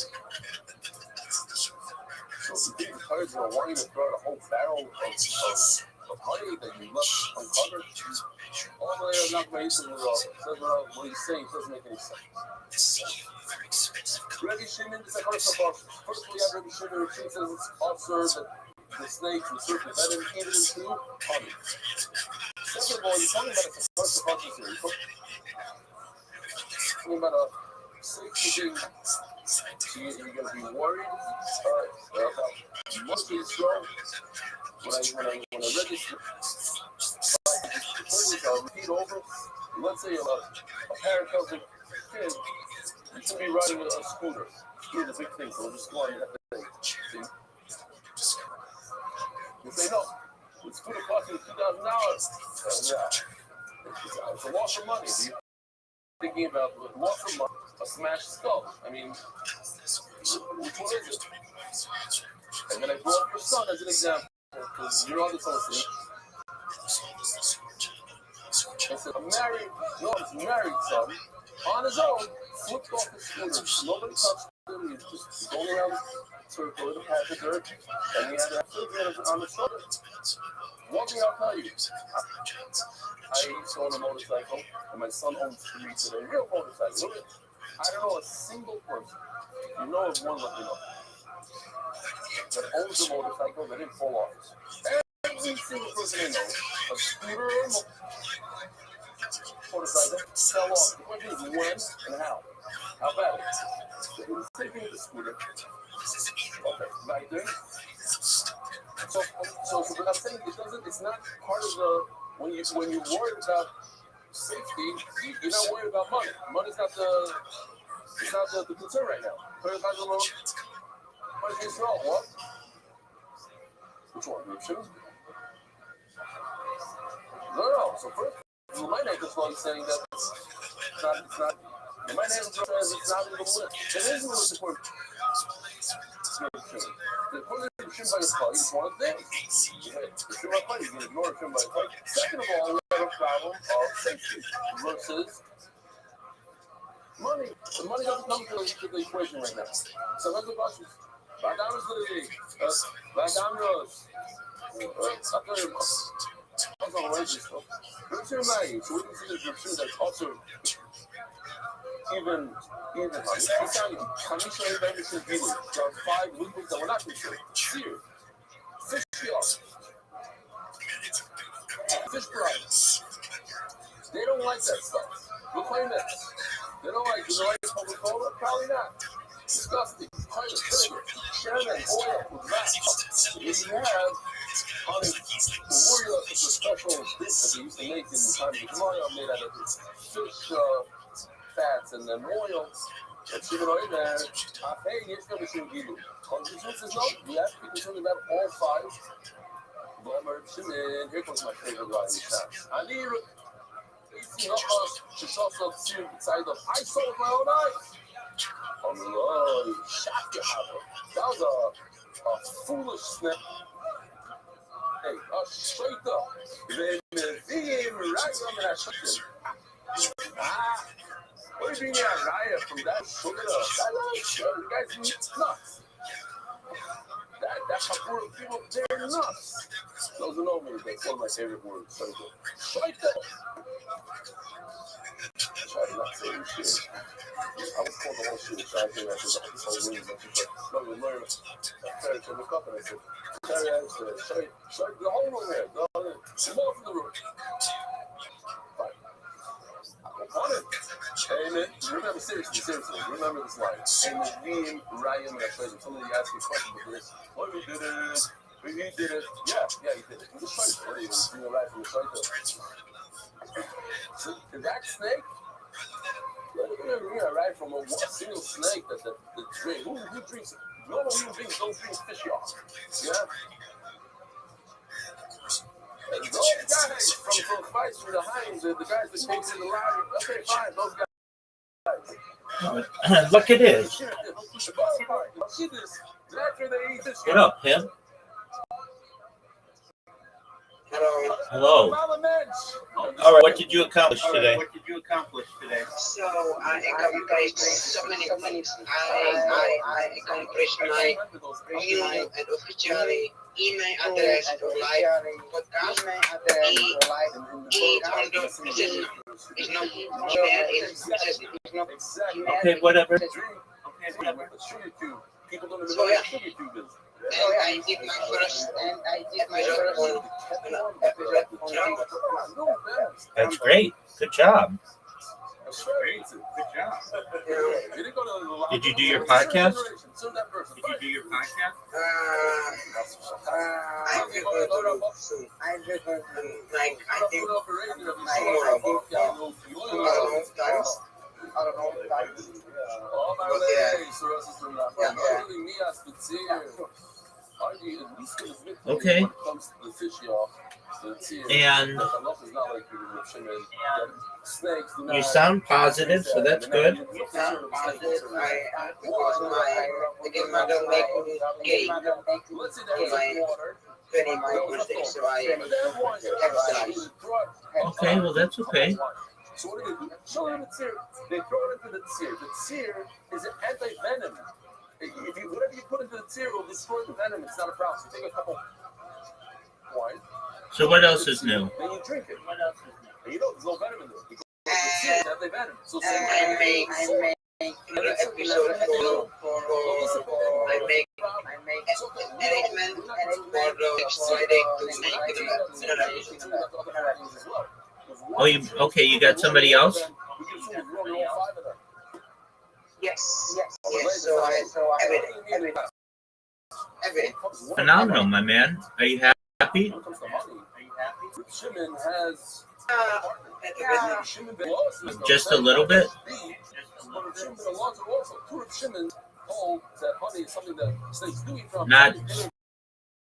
C: So the big Torah's going to want you to throw out a whole barrel of honey that you left uncovered. All the way up, not very easily, what he's saying doesn't make any sense. Rabbi Shimon, the second first we have Rabbi Shimon, which says it's also that the snakes and serpents that indicated into honey. Second of all, you're talking about a first here. You're talking about a safety thing. You're going to be worried about most of this show. When I read this, I'll repeat over. Let's say a parent tells their kid, you should be riding a scooter. Scooter's a big thing, so we'll just go on and have to say. You say, no, the scooter costs you $2,000. It's a loss of money. You're thinking about the loss of money, a smashed skull. I mean, which one is it? And then I brought up your son as an example, because you're on the telephone. I said, a married son, on his own, flipped off the scooter. Nobody touched him. He was just going around the circle in a patch of dirt, and he had to have surgery on the shoulder. One thing I'll tell you, I used to own a motorcycle, and my son owns 3 today. Real motorcycle. I don't know a single person. You know of one, let me know. That owns a motorcycle that didn't fall off. Every single person I know, a scooter or a motorcycle, fell off. The question is when and how. How bad it is. It was taking the scooter. Okay, back there. So what I'm saying, it's not part of the, when you're worried about safety, you're not worried about money. Money's not the concern right now. What? Which one? No. So first, my neighbor's law is saying that it's not. My neighbor's law says it's not even lit. It is lit before. The point of shim by the car is one thing. Shim by the you can ignore shim by the car. Second of all, we have a problem of safety versus money. The money doesn't come to the equation right now. So let's look at this. Bagamos today. Bagamos. I'm going to raise this stuff. What's your value? So we can see the shoe that's also even honey. It's not even honey. So everybody should be there. There are 5 liquids that we're not considering. Here. Fish oil. Fish fries. They don't like that stuff. We'll claim that. They don't like Coca-Cola? Probably not. Disgusting. Honey, vinegar, shannon, oil, with that. If you have honey, the warrior is a special dish that they used to make in the time of the Gemara made out of fish fats and then oil. Let's give it away there. Hey, here's going to be some gilui. Conclusion says no. We have to be concerned about all 5. Here comes my favorite line in the chat. I saw with my own eyes. That was a foolish snap. Hey, straight up. What do you mean, Raya from that sugar? The guy's nuts. That's how people, they're nuts. Those who know me, that's one of my favorite words. Straight up. Try to not say this shit. I was called the whole shit. So I think that's just this whole room. But we learned Terry to look up and I said, Terry, I said, sorry, the whole room here. Some more from the room. Fine. I don't want it. Amen. Remember, seriously, remember this line. Amen. Ryan, and I said, somebody asked me a question about this. What we did is, He did it. Yeah, he did it. He was trying to bring it right from the side. Is that snake? Yeah, right from a single snake that drink. Who drinks? Normal human beings don't drink fish oil. Yeah. And those guys from fights with the Heinz, the guys that takes in the line. Okay, fine, those guys.
A: Look at this. What up, Pim? Hello. All right, what did you accomplish today?
D: So I accomplished so many things. I accomplished my new and officially email address for live podcast. It's not email, it's
A: Okay, whatever.
D: So yeah. And I did my first episode.
A: That's great. Good job. Did you do your podcast?
D: I will go soon. I think tomorrow. I don't know times.
A: Okay. And you sound positive, so that's good.
D: Again, mother make me gay. My birthday, so I exercise.
A: Okay, well that's okay.
C: So what do? Show them the tear. They throw it into the tear. The tear is an anti-venom. Whatever you put into the tear will destroy the venom. It's not a problem. So take a couple wine.
A: So what else is new?
C: Then you drink it. And you know there's no venom in there. Because the tear is anti-venom. So
D: I make another episode I make arrangement for the Friday to make another episode.
A: Oh, you got somebody else?
D: Yes. So every day.
A: Phenomenal, my man. Are you happy? Just a little bit?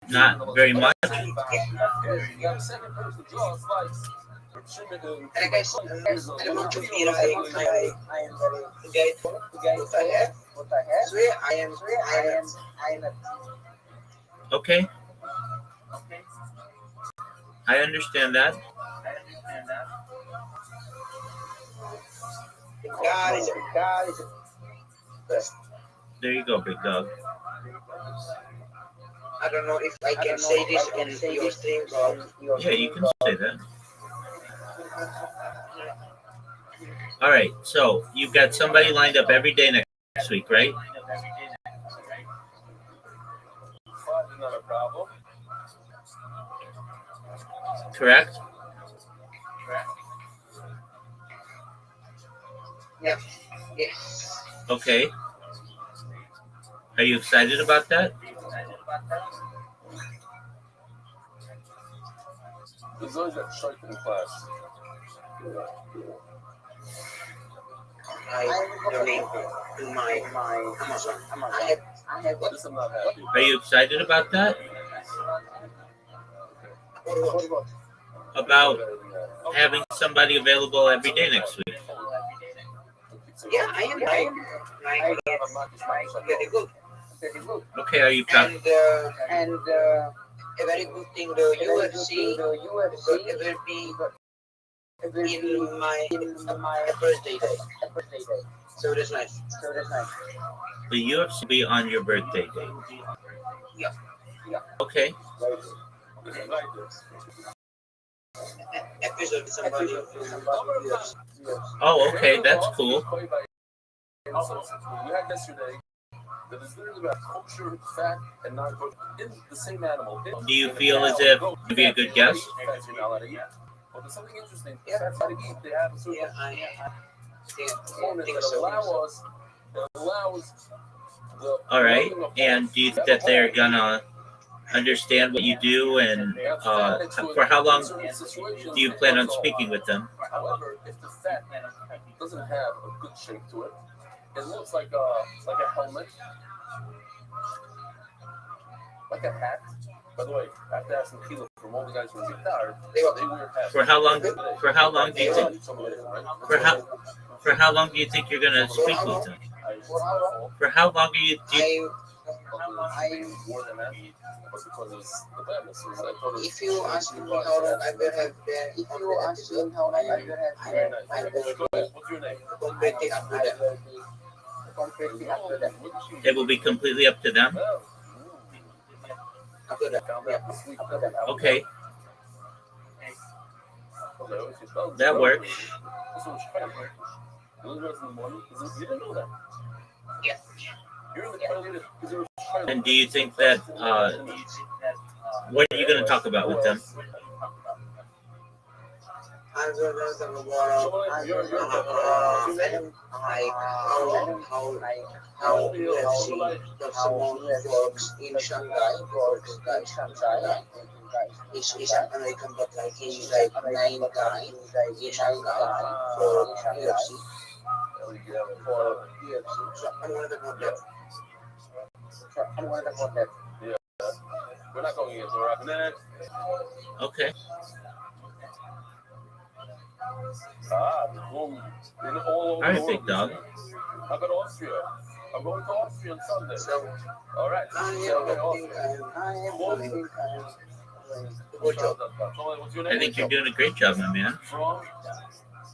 A: Not very much.
D: And I guess I don't want to feel like I am very what I have. So I am.
A: Okay. I understand that.
D: God is best.
A: There you go, big dog.
D: I don't know if I can say this in your stream, but
A: Yeah, you can say that. All right, so you've got somebody lined up every day next week, right?
C: Not a problem.
A: Correct?
D: yeah. Yes.
A: Okay. Are you excited about that?
C: There's always that shark in class.
D: I donate to my Amazon. I have
C: This I'm not happy.
A: Are you excited about that? About having somebody available every day next week?
D: Yeah, I am. Very good.
A: Okay, are you proud?
D: And a very good thing, the UFC will be in my birthday day. So that's nice.
A: The UFC will be on your birthday day.
D: Yeah.
A: Okay.
D: Episode with somebody from UFC.
A: Oh, okay, that's cool.
C: You had yesterday that is literally about kosher, fat, and non-kosher in the same animal.
A: Do you feel as if you'd be a good guest?
C: But there's something interesting. That's how to eat. They have a certain component that allows the
A: All right, and do you think that they're gonna understand what you do, and for how long do you plan on speaking with them?
C: However, if the fat doesn't have a good shape to it, it looks like a helmet, like a hat. By the way, I have to ask Kilo from all the guys from Guitar, they wear hats.
A: For how long? For how long do you think? For how long do you think you're gonna speak with them? For how long do you?
C: More than that, but because it's the badness.
D: If you ask me how long I will have there, if you ask me how long I will have there, I will
C: What's your name?
D: completely up to them. Completely up to them.
A: It will be completely up to them.
D: Up to them. Yeah. Up to them.
A: Okay, that works.
C: You didn't know that.
D: Yes.
A: And do you think that? What are you gonna talk about with them?
D: I will talk about how UFC works in Shanghai, He's an American, but like he's like 9 guy in Shanghai for UFC. So I'm gonna talk about that.
C: Yeah. We're not going into Rock next.
A: Okay.
C: Boom. All
A: All right, big dog.
C: How about Austria? I'm going to Austria on Sunday.
D: So
C: All right.
D: Good job.
C: What's your name?
A: I think you're doing a great job, my man.
C: From?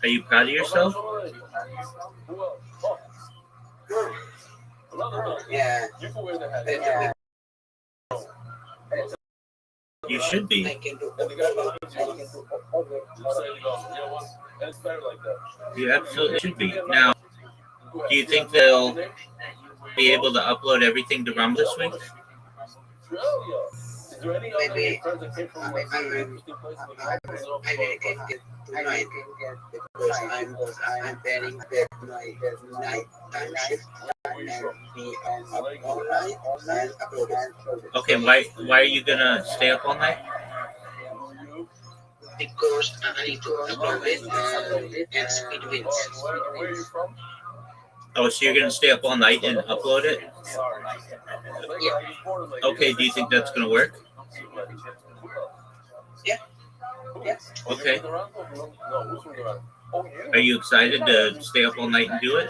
A: Are you proud of yourself?
C: Who else? Oh. Another.
D: Yeah.
C: You can wear the hat.
A: You should be.
D: I can do
C: And the guy behind you. You say, you know what? And it's better like that.
A: You absolutely should be. Now, do you think they'll be able to upload everything to Rumble this week?
C: Is there any other friends that came from like interesting places?
D: I really can get tonight because I'm planning that my night time shift and be online and upload.
A: Okay, why are you gonna stay up all night?
D: Because I need to upload it and speed wins.
C: Where are you from?
A: Oh, so you're gonna stay up all night and upload it?
D: Yeah.
A: Okay, do you think that's gonna work?
D: Yeah. Yeah.
A: Okay. Are you excited to stay up all night and do it?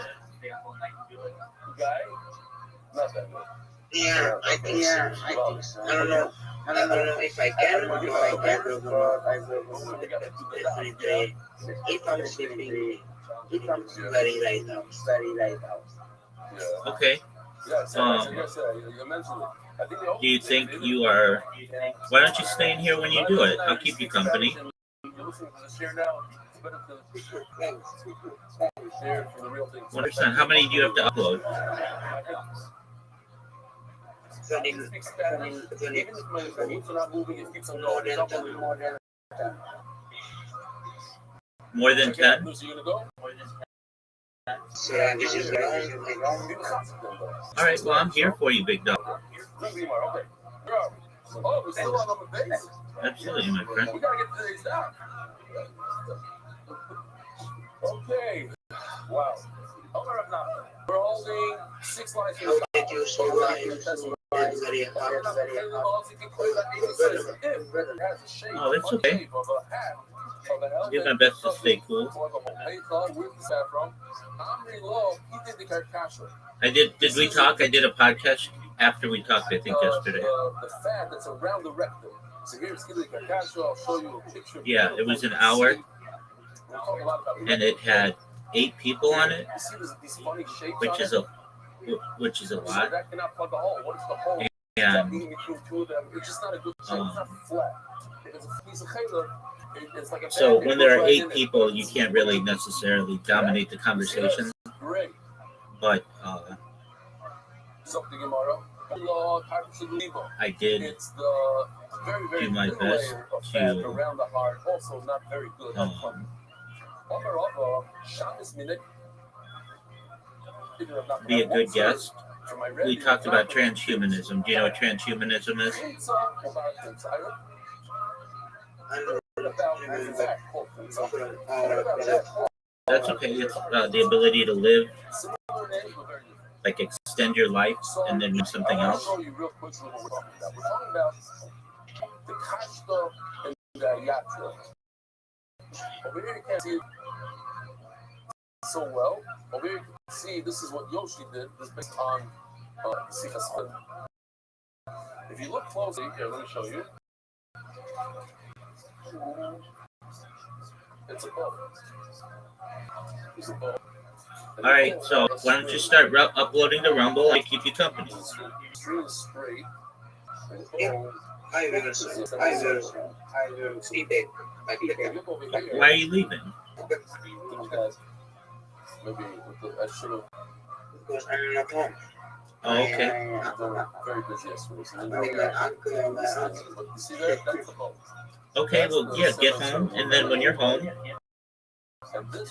D: Yeah, I think so. I don't know. I don't know if I can, but I will definitely. If I'm sleeping, if I'm very light out.
A: Okay. Do you think you are? Why don't you stay in here when you do it? I'll keep you company. 100%. How many do you have to upload?
D: 20.
A: More than 10?
D: So this is
A: All right. Well, I'm here for you, big dog.
C: Oh, we're still on number base.
A: Absolutely, my friend.
C: We gotta get to today's down. Okay. Wow. We're holding 6 lines for the
D: thank you so much. It's very hard.
A: Oh, it's okay. Do my best to stay cool. I did. Did we talk? I did a podcast after we talked. I think yesterday.
C: The fat that's around the rectum. So here's I'll show you a picture.
A: Yeah, it was an hour, and it had 8 people on it, which is a lot.
C: That cannot plug a hole. What is the hole?
A: And
C: It's just not a good shape. It's not flat. It's a piece of challah. It's like a
A: so when there are 8 people, you can't really necessarily dominate the conversation.
C: Great.
A: But
C: Something tomorrow.
A: I did
C: It's the very, very
A: do my
C: thin
A: best
C: layer of fat
A: to
C: around the heart. Also not very good.
A: be a good guest.
C: For my
A: we talked about transhumanism. Do you know what transhumanism is? That's okay. It's the ability to live, like extend your life, and then do something else.
C: We're talking about the Kashta and the Yatra. Over here you can't see it so well. Over here you can see this is what Yoshi did. This is based on if you look closely, here, let me show you. It's a boat. It's a boat.
A: All right, so why don't you start uploading to Rumble? I keep you company.
C: The stream is straight.
D: I will sleep it.
A: Why are you leaving?
C: Maybe I should have.
D: Because I'm not home.
A: Oh, okay.
C: Very busy yesterday. So
D: My uncle and my aunt.
C: but you see that? That's the boat.
A: Okay, well, yeah, get home, and then when you're home,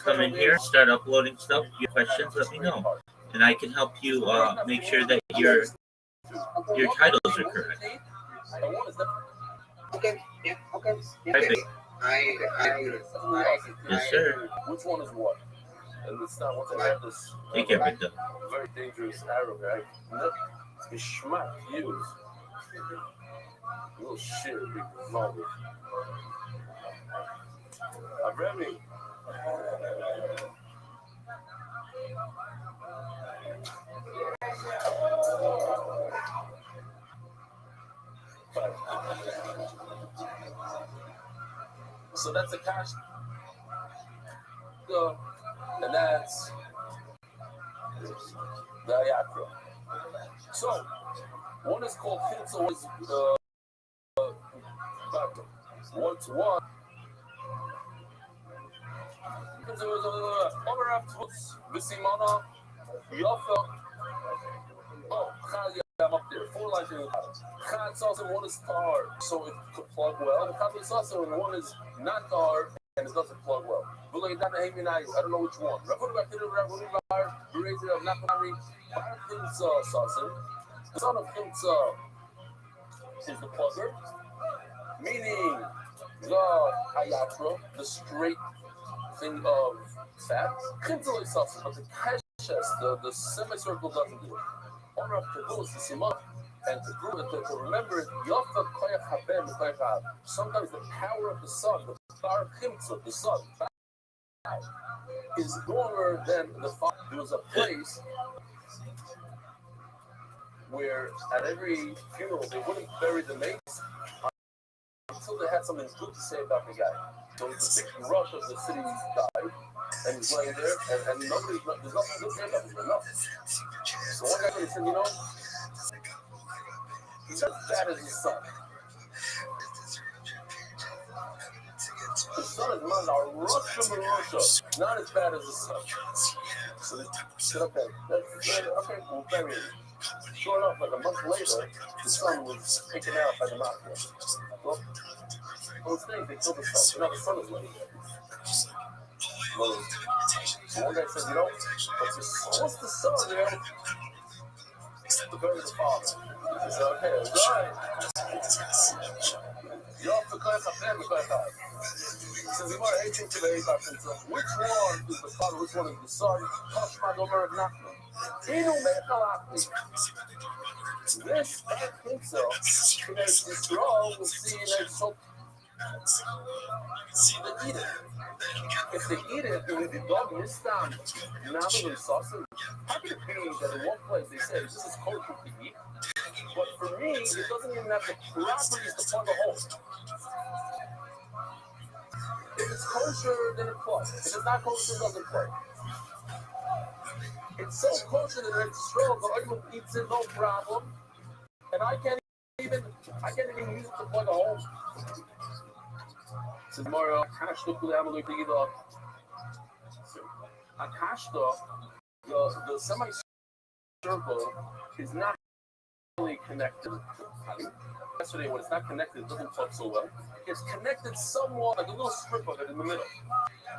A: come in here, start uploading stuff. Your questions, let me know, and I can help you make sure that your titles are correct.
D: Okay, yeah, okay. Yeah.
A: Right,
D: I
A: yes, sir.
C: Which one is what? And it's not what I have this
A: Take everything.
C: very dangerous arrow guy. It's schmuck use. Little shit, big vulgar. Rabbi. So that's a cash. And that's the Ayakra. So, one is called Kinsa, one is what's one? Visimana, Yafa. Oh, I'm up there. 4 lines in the bottom. Chad also one is tar, so it could plug well. The Chad also one is not tar and it doesn't plug well. I don't know which one. The son of Kimsa is the plugger, meaning the Hayatra, the straight thing of fat. Kimsa is sauce, but the Keshes, the semicircle doesn't do it. Honor of Tagul is the Simon. And to prove it, to remember it, sometimes the power of the sun, the power of Kimsa, the sun, is stronger than the fire. There was a place where at every funeral they wouldn't bury the mates until they had something good to say about the guy. So the big rush of the city died, and he's laying there, and there's nothing good to say about him. No. So one guy said, you know, he's as bad as his son. His son is not not as bad as his son. So they said, okay, we'll bury him. Sure enough, like a month later, the son was taken out by the mafia. Well, those things, they killed the son. Now the son is living there. So one guy said, you know, what's the son, you know? To bury the father. He said, okay, it's all right. You have to class up there, he says, you want to 18 to the 8 which one is the father, which one is the son? Toshma Gomer of Nachman. Inu Mechalachmi. This, I think so. Because this girl will see like so. They eat it. If they eat it, it will be dog mistam. Now they sauce it. How can it be that in one place they say this is kosher to eat, but for me it doesn't even have the properties to plug a hole? If it's kosher, then it plugs. If it's not kosher, it doesn't plug. It's so kosher that it's strong, but everyone eats it, no problem. And I can't even use it to plug a hole. Says Mario, Akashta Kulamalogiva. Akashta, the semicircle is not really connected. Yesterday, when it's not connected, it doesn't plug so well. It's connected somewhat, like a little strip of it in the middle.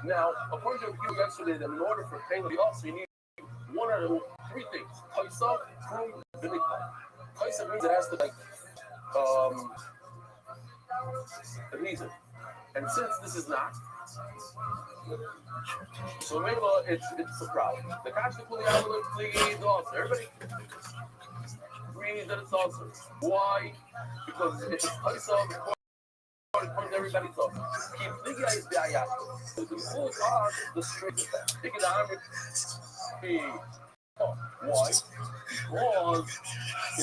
C: Now, according to the yesterday, that in order for pain to be off, you need one of the three things: kaisa, krum, vinikla. Kaisa means it has to a reason, and since this is not, so maybe it's a problem. The constantly please also everybody agrees that it's also. Why? Because if it's kaisa, according to everybody's off. Keep thinking is the ayat. The full car, the straight effect. Think of the army. Why? Because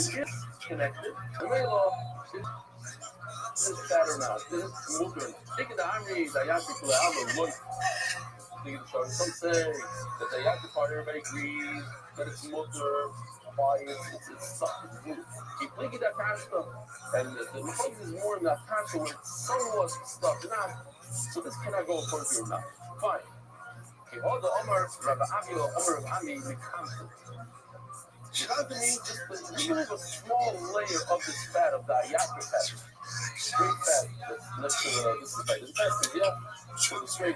C: it is connected. The way law is that or not. It is moving. Think of the army, the ayat people have a look. Some say that the ayat part, everybody agrees that it's mutter. Why it's something. Keep thinking that kind of stuff. And the mistake is more in that passion where it's somewhat stuff not. So this cannot go according to your mouth. Fine. Okay, all the Omar, Rabbi Ami, or Omar of Ami, we conflict. Shikanta means just remove a small layer of this fat of the ayatra fat. Straight fat that's next to this is like the intestine, yeah. So the straight.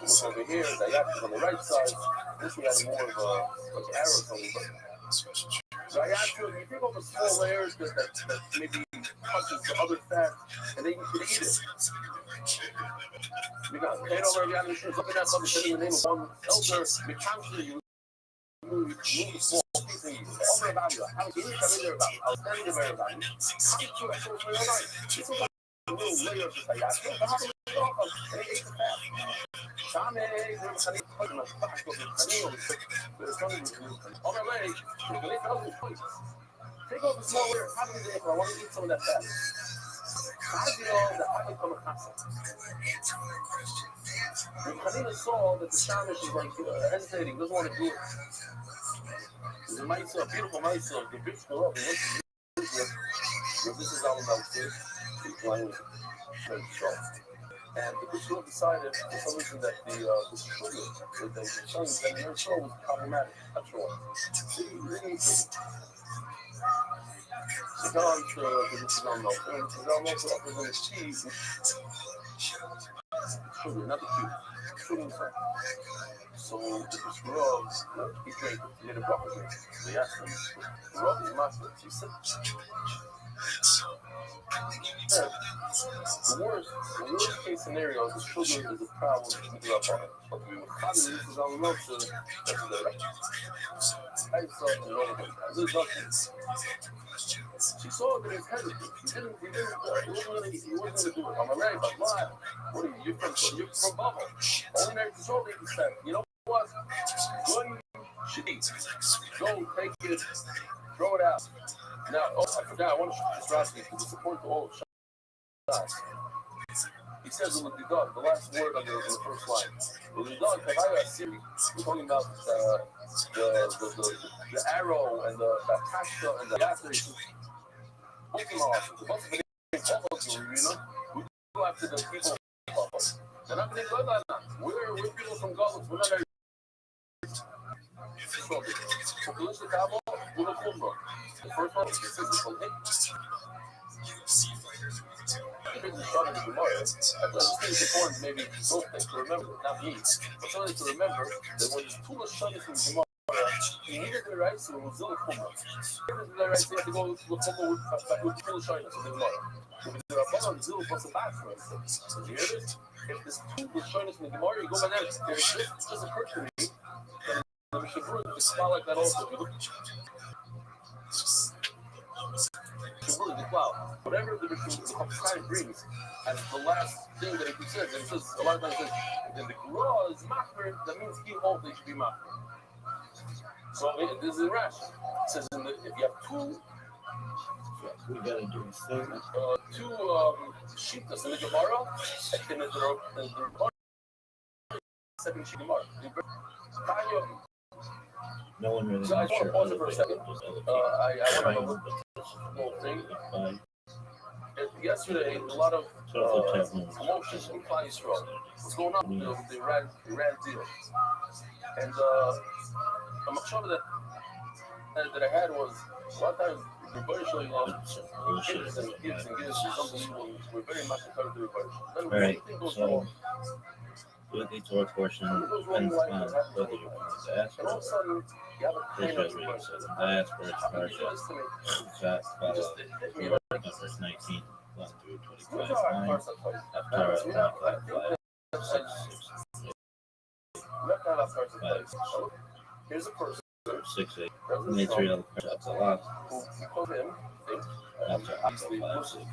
C: Look over here, the ayatra is on the right side. This we have more of like arrows on it. So ayatra, you take off the small layers that maybe touches the other fat, and then you can eat it. We got paid over again. This is looking at something sitting in the name of one elder. We constantly you move the small piece and you over about you. How can you come in there about? I'll stand in there about you. This is like a little layer of this ayatra. But how do we go? And they ate the fat. Shame, we're cutting on the back of the canino. There's something on my leg. Take off the small layer. How do we do it? I want to eat some of that fat. How do you know that I become a chassid? When Hanina saw that the Shamish is like hesitating, doesn't want to do it. There's a Maisa, a beautiful Maisa, the big school up. He went to Israel. This is all about this. He's playing with very strong. And the Bishop decided for some reason that the sugar, the sons that their soul was problematic. Not sure. They got on to the Chazal milk. And Chazal milk was in the cheese. Sugar, not the cheese. Sugar inside. So the Rav, he drank it. He made a proper drink. They asked him, Rav is master. He said, the worst case scenario is the sugar is a problem with your apartment. But we would have to use our milk to that's the right. I saw it in over she saw that it's hesitant. He wasn't going to do it. I'm married, but why? What are you? You're from Bubble. Only married to Soul, he said, you know what? Go and should eat. Go, take it, throw it out. Now, I forgot, I want to stress this because it's important to all shots. He says it would be done, the last word on the first line. It would be done, we're talking about the arrow and the kasha and the yasser. We go after the people. They're not going to go like that. We're people from Gaza. We're not very. The first one is physical. It's important, maybe both things to remember, not me, but something to remember that when there's too much studies from Gemara, you needed the right to Zil Kumra. You needed the right to have to go to the Kumra with full shyness in the Gemara. If the Rabban Zil was a bad for instance, did you hear this? If there's too much shyness in the Gemara, you go by that. It just occurred to me that the Mishabur is spell like that also. Whatever the time brings as the last thing that he says, and it says a lot of times that the Gra is machmer, that means he holds they should be machmer. So this is irrational. It says if you have two
A: we gotta do
C: sheep in the Gemara, and the second sheep Gemara.
A: No one really.
C: So I just want to pause it for a second. I want to whole thing. Yesterday, a lot of commotions in Klal Yisrael. What's going on with the Iran deal? And a machshava that I had was a lot of times Rabbi gives and gives is something we're very much encouraged to Rabbi. Then when anything goes wrong,
A: With the Torah portion depends on whether you're from the
C: And all of a
A: diaspora.
C: sudden, you have a
A: Israel
C: trainer
A: reads
C: to
A: as a diaspora parsha.
C: this to me.
A: Chat
C: It just
A: follow
C: hit me like,
A: verse 19, 1 through
C: here's
A: 25,
C: how I
A: 9.
C: parse that place.
A: Haftarah
C: So we have, I
A: 25,
C: think
A: 5,
C: that
A: 6, 6,
C: we have to have that parse that
A: 5,
C: place. Here's a person
A: 6, 8.
C: President
A: In
C: Trump,
A: Israel, Shabbat Salat,
C: who because of him, thinks
A: after
C: obviously
A: 5, 6, 6.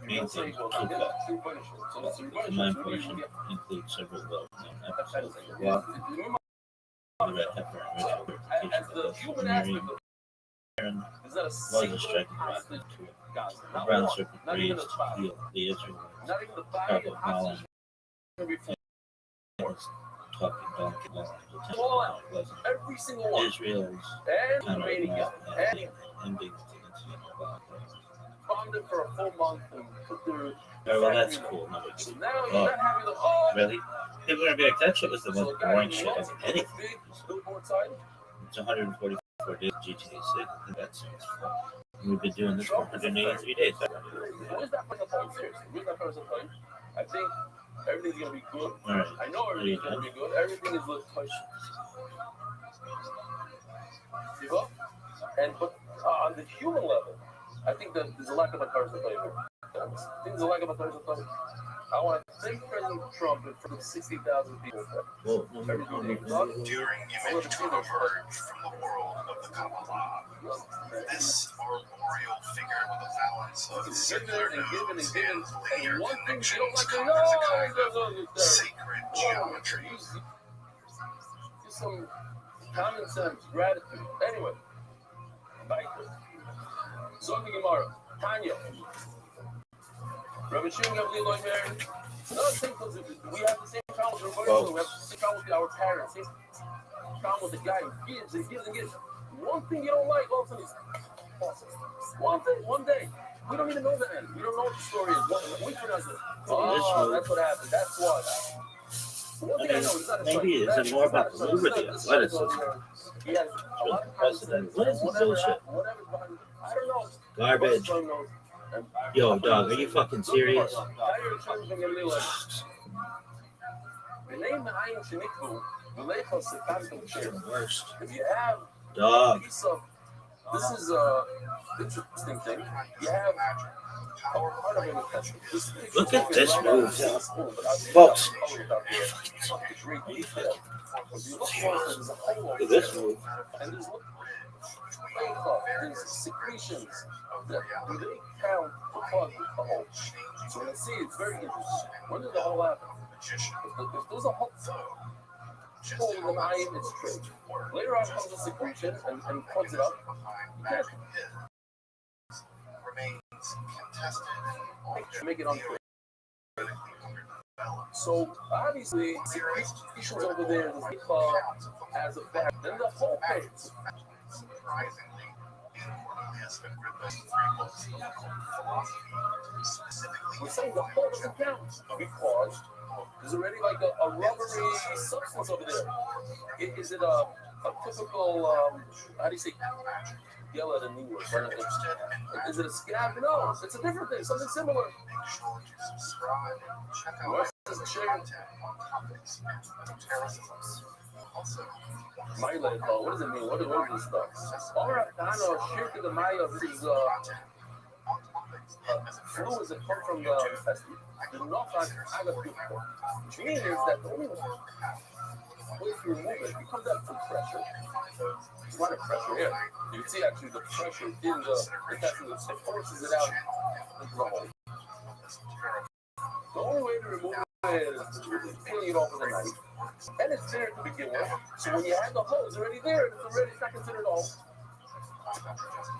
C: you
A: Main
C: can say,
A: thing,
C: well,
A: keep
C: yeah,
A: that.
C: it's punishment. So it's
A: The
C: punishment.
A: combined
C: So we
A: portion
C: get
A: includes several well-known
C: that kind of
A: episodes
C: thing.
A: of law,
C: Remember,
A: the red heifer and ritual
C: as
A: purification
C: the
A: of
C: human
A: Mary
C: aspect of
A: Aaron
C: is that a
A: was a
C: single
A: striking rock
C: constant
A: into it.
C: God?
A: The
C: Not
A: brown
C: one,
A: serpent
C: not even
A: raised
C: the
A: to
C: body,
A: heal the Israelites.
C: not even the
A: Carp
C: body
A: of
C: of
A: Holland
C: oxygen before.
A: was talking donkey long the temple
C: All
A: of Mount Pleasant.
C: every single one,
A: Israel's
C: and
A: kind of
C: Romania,
A: and
C: and
A: ending the incident about
C: bonded for a full month and put their.
A: Oh, well, that's cool. No big
C: So
A: deal.
C: now you're not having the
A: Really? People are gonna be like, that shit was the
C: So
A: most
C: the guy
A: boring
C: who
A: shit
C: runs
A: of
C: the
A: anything.
C: big billboard sign,
A: It's 144 days of GTA 6. I think that seems fun. We've been doing this for 183 days.
C: where's that person playing? Seriously, where's that person playing? I think everything's gonna be good.
A: All right.
C: I know everything's gonna be good. Everything is look touch. You go? And but on the human level, I think that there's a lack of a person playing. I think there's a lack of a person playing. I want to thank President Trump in front of 60,000 people.
A: Well,
C: Everything they've done.
H: During eventual emerge from the world of the Kabbalah, this arboreal figure with a balance of circular nose and linear
C: And one thing you
H: connections
C: don't like to
H: carve
C: know
H: a kind
C: is
H: of sacred geometry.
C: Use some common sense, gratitude. Anyway, back to Zohar Gemara, Tanya. Rabbi Shimon Gamliel Omer. Another thing, because we have the same problem with Rothschild. We have the same problem with our parents. Same problem with the guy who gives and gives and gives. One thing you don't like, all of a sudden is one thing, one day. We don't even know the end. We don't know what the story is. We pronounce it. Oh, that's what happened. That's what. One thing I know is not
A: maybe it's more about the liberty of athleticism.
C: He has a lot of
A: Precedent. What is this bullshit?
C: Whatever's behind it. I don't know.
A: Garbage. Yo, dog, are you fucking serious? Worst.
C: If you have
A: Dog.
C: a piece of, this is a interesting thing. You have our part of it.
A: Look at this move, folks. Look at this move.
C: And there's secretions that do they count to plug the hole? So when I see it's very interesting. When did the hole happen? If there's a hole in the eye, it's straight. Later on comes a secretion and plugs it up. Make it unfair. So obviously, secretions over there, the as a fact. Then the hole fades.
H: Surprisingly,
C: we're saying the whole doesn't count because there's already like a rubbery substance over there. Is it a typical, how do you say, yell at in English? Is it a scab? No, it's a different thing, something similar. My leg, what does it mean? What is this stuff? All right, I know, shirk of the Maya, this is fluids that come from the intestine. Do not which means that the only way to remove it, it comes out from pressure. It's not a pressure here. You can see actually the pressure in the intestine, it forces it out into the hole. The only way to remove it is peeling it off with a knife. And it's there to begin with. So when you have the hole, it's already there. It's not considered all.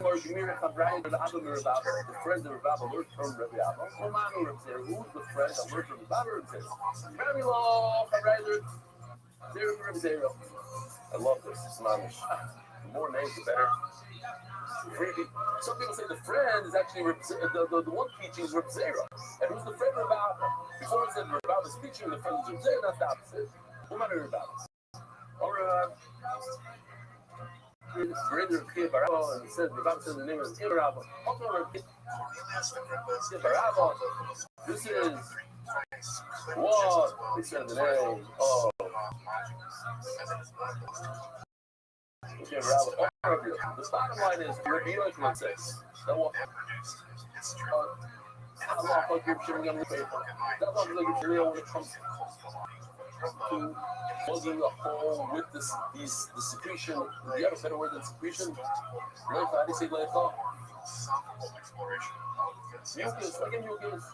C: Or Gemira Kabrayim, the Abba Mirababa, the friend of Rabbi learned from Rabbi Abba. Who's the friend that learned from Rabbi? Rabbi Law, Kabrayim, I love this. It's Spanish. The more names, the better. Some people say the friend is actually the one teaching is Rabbi Zera. And who's the friend of Rabbi? Before it said Rabbi is teaching, the friend is Rabbi Zera, not the opposite. Who matter Rabbi? Or greater of Kid Barabo, and it says Rabbi says the name is Ibarabo. This is What? They said the name. Oh. Okay, Rabbi. The bottom line is, you're like 1-6. That will. Allah Akbar, shouldn't get on the paper. That's not like it's real when it comes to plugging the hole with the secretion. Do you have a better word than secretion? How do you say lecha? Mucus, again, mucus.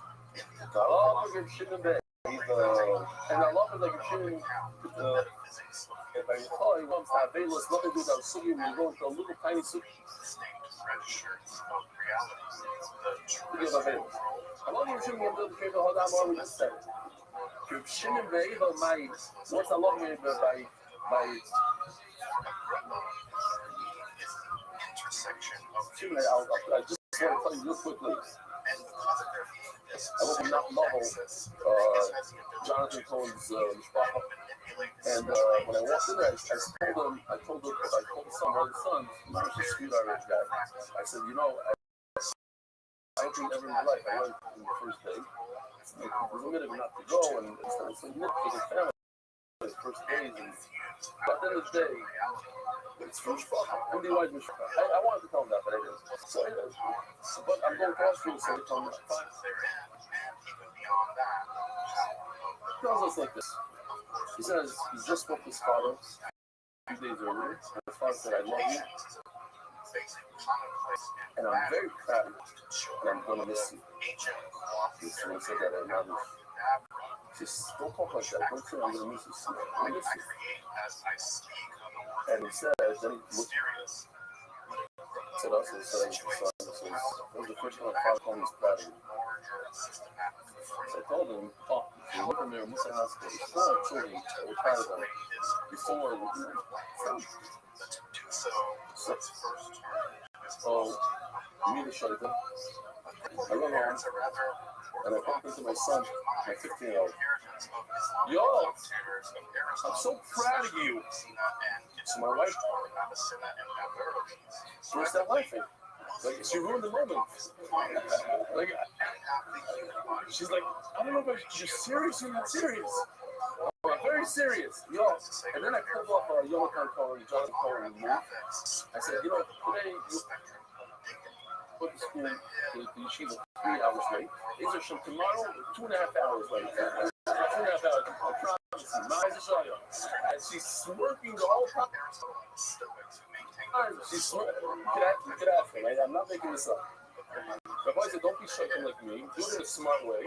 C: Allah Akbar, shouldn't be. And I love it like it shouldn't. If I recall, he wants to have Velas, nothing to do with our sugi, we're going to a little tiny sugi. Forget about Velas. I love you shouldn't be able to pay the whole damn army to say. You shouldn't be able to make what's I love me by I just want to tell you real quickly. I was not novel, Jonathan Cohen's mishpacha, and when I walked in there, I told the son, one of the sons, he's a sweet Irish guy. I said, you know, I don't think ever in my life I went on the first day. It was a minute not to go, and it's a nip for the family. His first days, and at the end of the day, it's mishpacha. I wanted to tell him that, but I didn't. So, but I'm going to Australia, so they told me, fine. He tells us like this. He says he just spoke to his father a few days earlier. And his father said, I love you. And I'm very proud of you. And I'm going to miss you. He said that I love you. Just don't talk like that. Don't say I'm going to miss you. I miss you. And he said, then he looked at us and said, that was the first time my father told me he's proud of you. So I told him, you look in there, Musa Hospital, it's not actually, we're proud of them. Before, so, me to shut it down. I run home, and I bump into my son, my 15-year-old. Yo, I'm so proud of you. So my wife burst out laughing. Like, she ruined the moment. Like, she's like, I don't know if you're serious or not serious. I'm very serious. Yo, and then I pulled off Jonathan Cohen, I said, you know, today you put the school to the yeshiva 3 hours late. Is there some tomorrow? 2.5 hours late. 2.5 hours. I promise you. My eyes are showing you. And she's smirking the whole time. She's smirking. You could ask her, right? I'm not making this up. Rabbi said, don't be shaking like me. Do it in a smart way.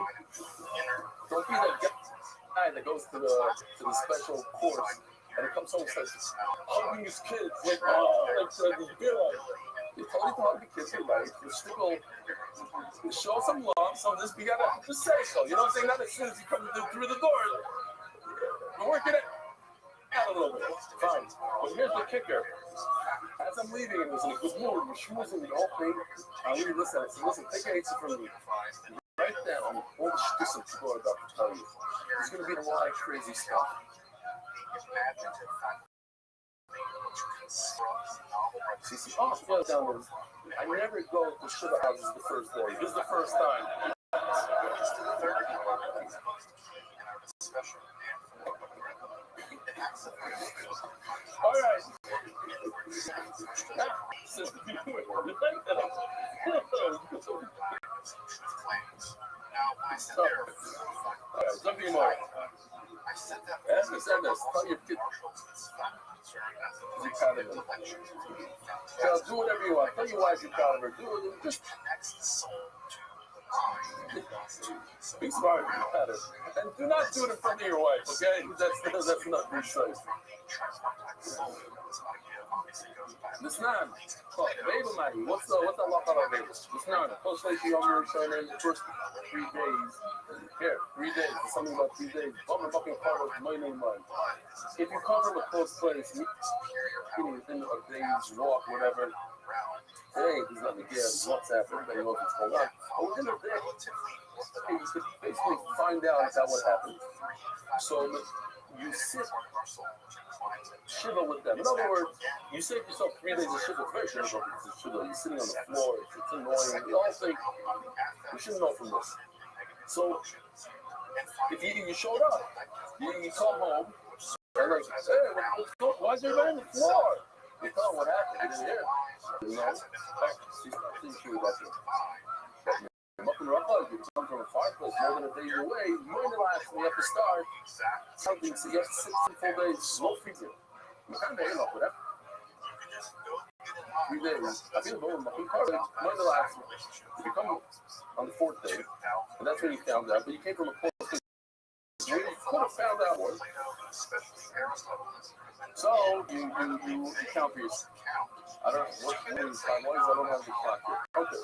C: Don't be that guy that goes to the special course and it comes home and starts hugging his kids like, oh, like the beer life. You told you to hug the kids, right? You still show some love, so this you gotta just say so. You know what I'm saying? Not as soon as you come through the door. We're working it out a little bit. Fine. But here's the kicker. As I'm leaving, it was in a good mood. We're schmoozing the whole thing. I'll leave this out. So listen, take an answer from me. Write down all the shit people are about to tell you. There's going to be a lot of crazy stuff. See, oh, down there. I never go to sugar houses the first day. This is the first time. All right. Something more. Ask me, send us. Tell your kid. You're proud of him. So do whatever you want. Tell your wife you're proud of her. Do it. Just be smart about it. And do not do it in front of your wife, okay? That's not precise. Listen, Baby Mahi, what's the lot of baby? Listen, post like you on your surname the first 3 days. Here, 3 days. There's something about 3 days. I'm fucking part of my name, man. If you come from a close place, within a day's walk, whatever. Hey, he's not again. WhatsApp, everybody knows what's going on. But within a day, you could basically find out what happened. So you sit shiva with them. In other words, you save yourself 3 days of shiva. It's very shiva. You're sitting on the floor. It's annoying. We all think we shouldn't know from this. So If you showed up, you come home, and like, hey, why is everybody on the floor? You tell them what happened. You didn't hear. You know? She's true about you. I'm up in Rothschild, you come from a fireplace more than a day away. You're in the last, we have to start something, so you have 6 full days, no figure. You kind of enough with that. 3 days. I feel bold, but we covered more than the last one. You come on the 4th day, and that's when you found out, but you came from a close place. You could have found out one. So you count for yourself. I don't know what means time-wise, I don't have the clock here. Okay.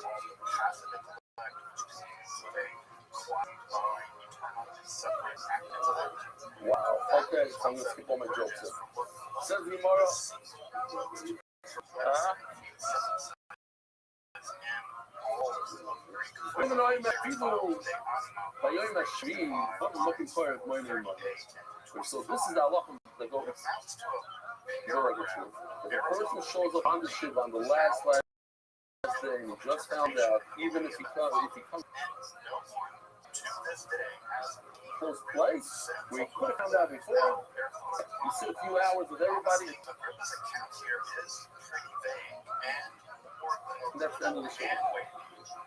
C: Wow. Okay, so I'm going to skip all my jokes here. Says the Gemara. Even though I met people, I'm looking for it more than money. So this is the halacha that goes regular truth. If a person shows up on the shiva on the last day and he just found out, even if he comes close place, we could have found out before. You sit a few hours with everybody. And that's the end of the show.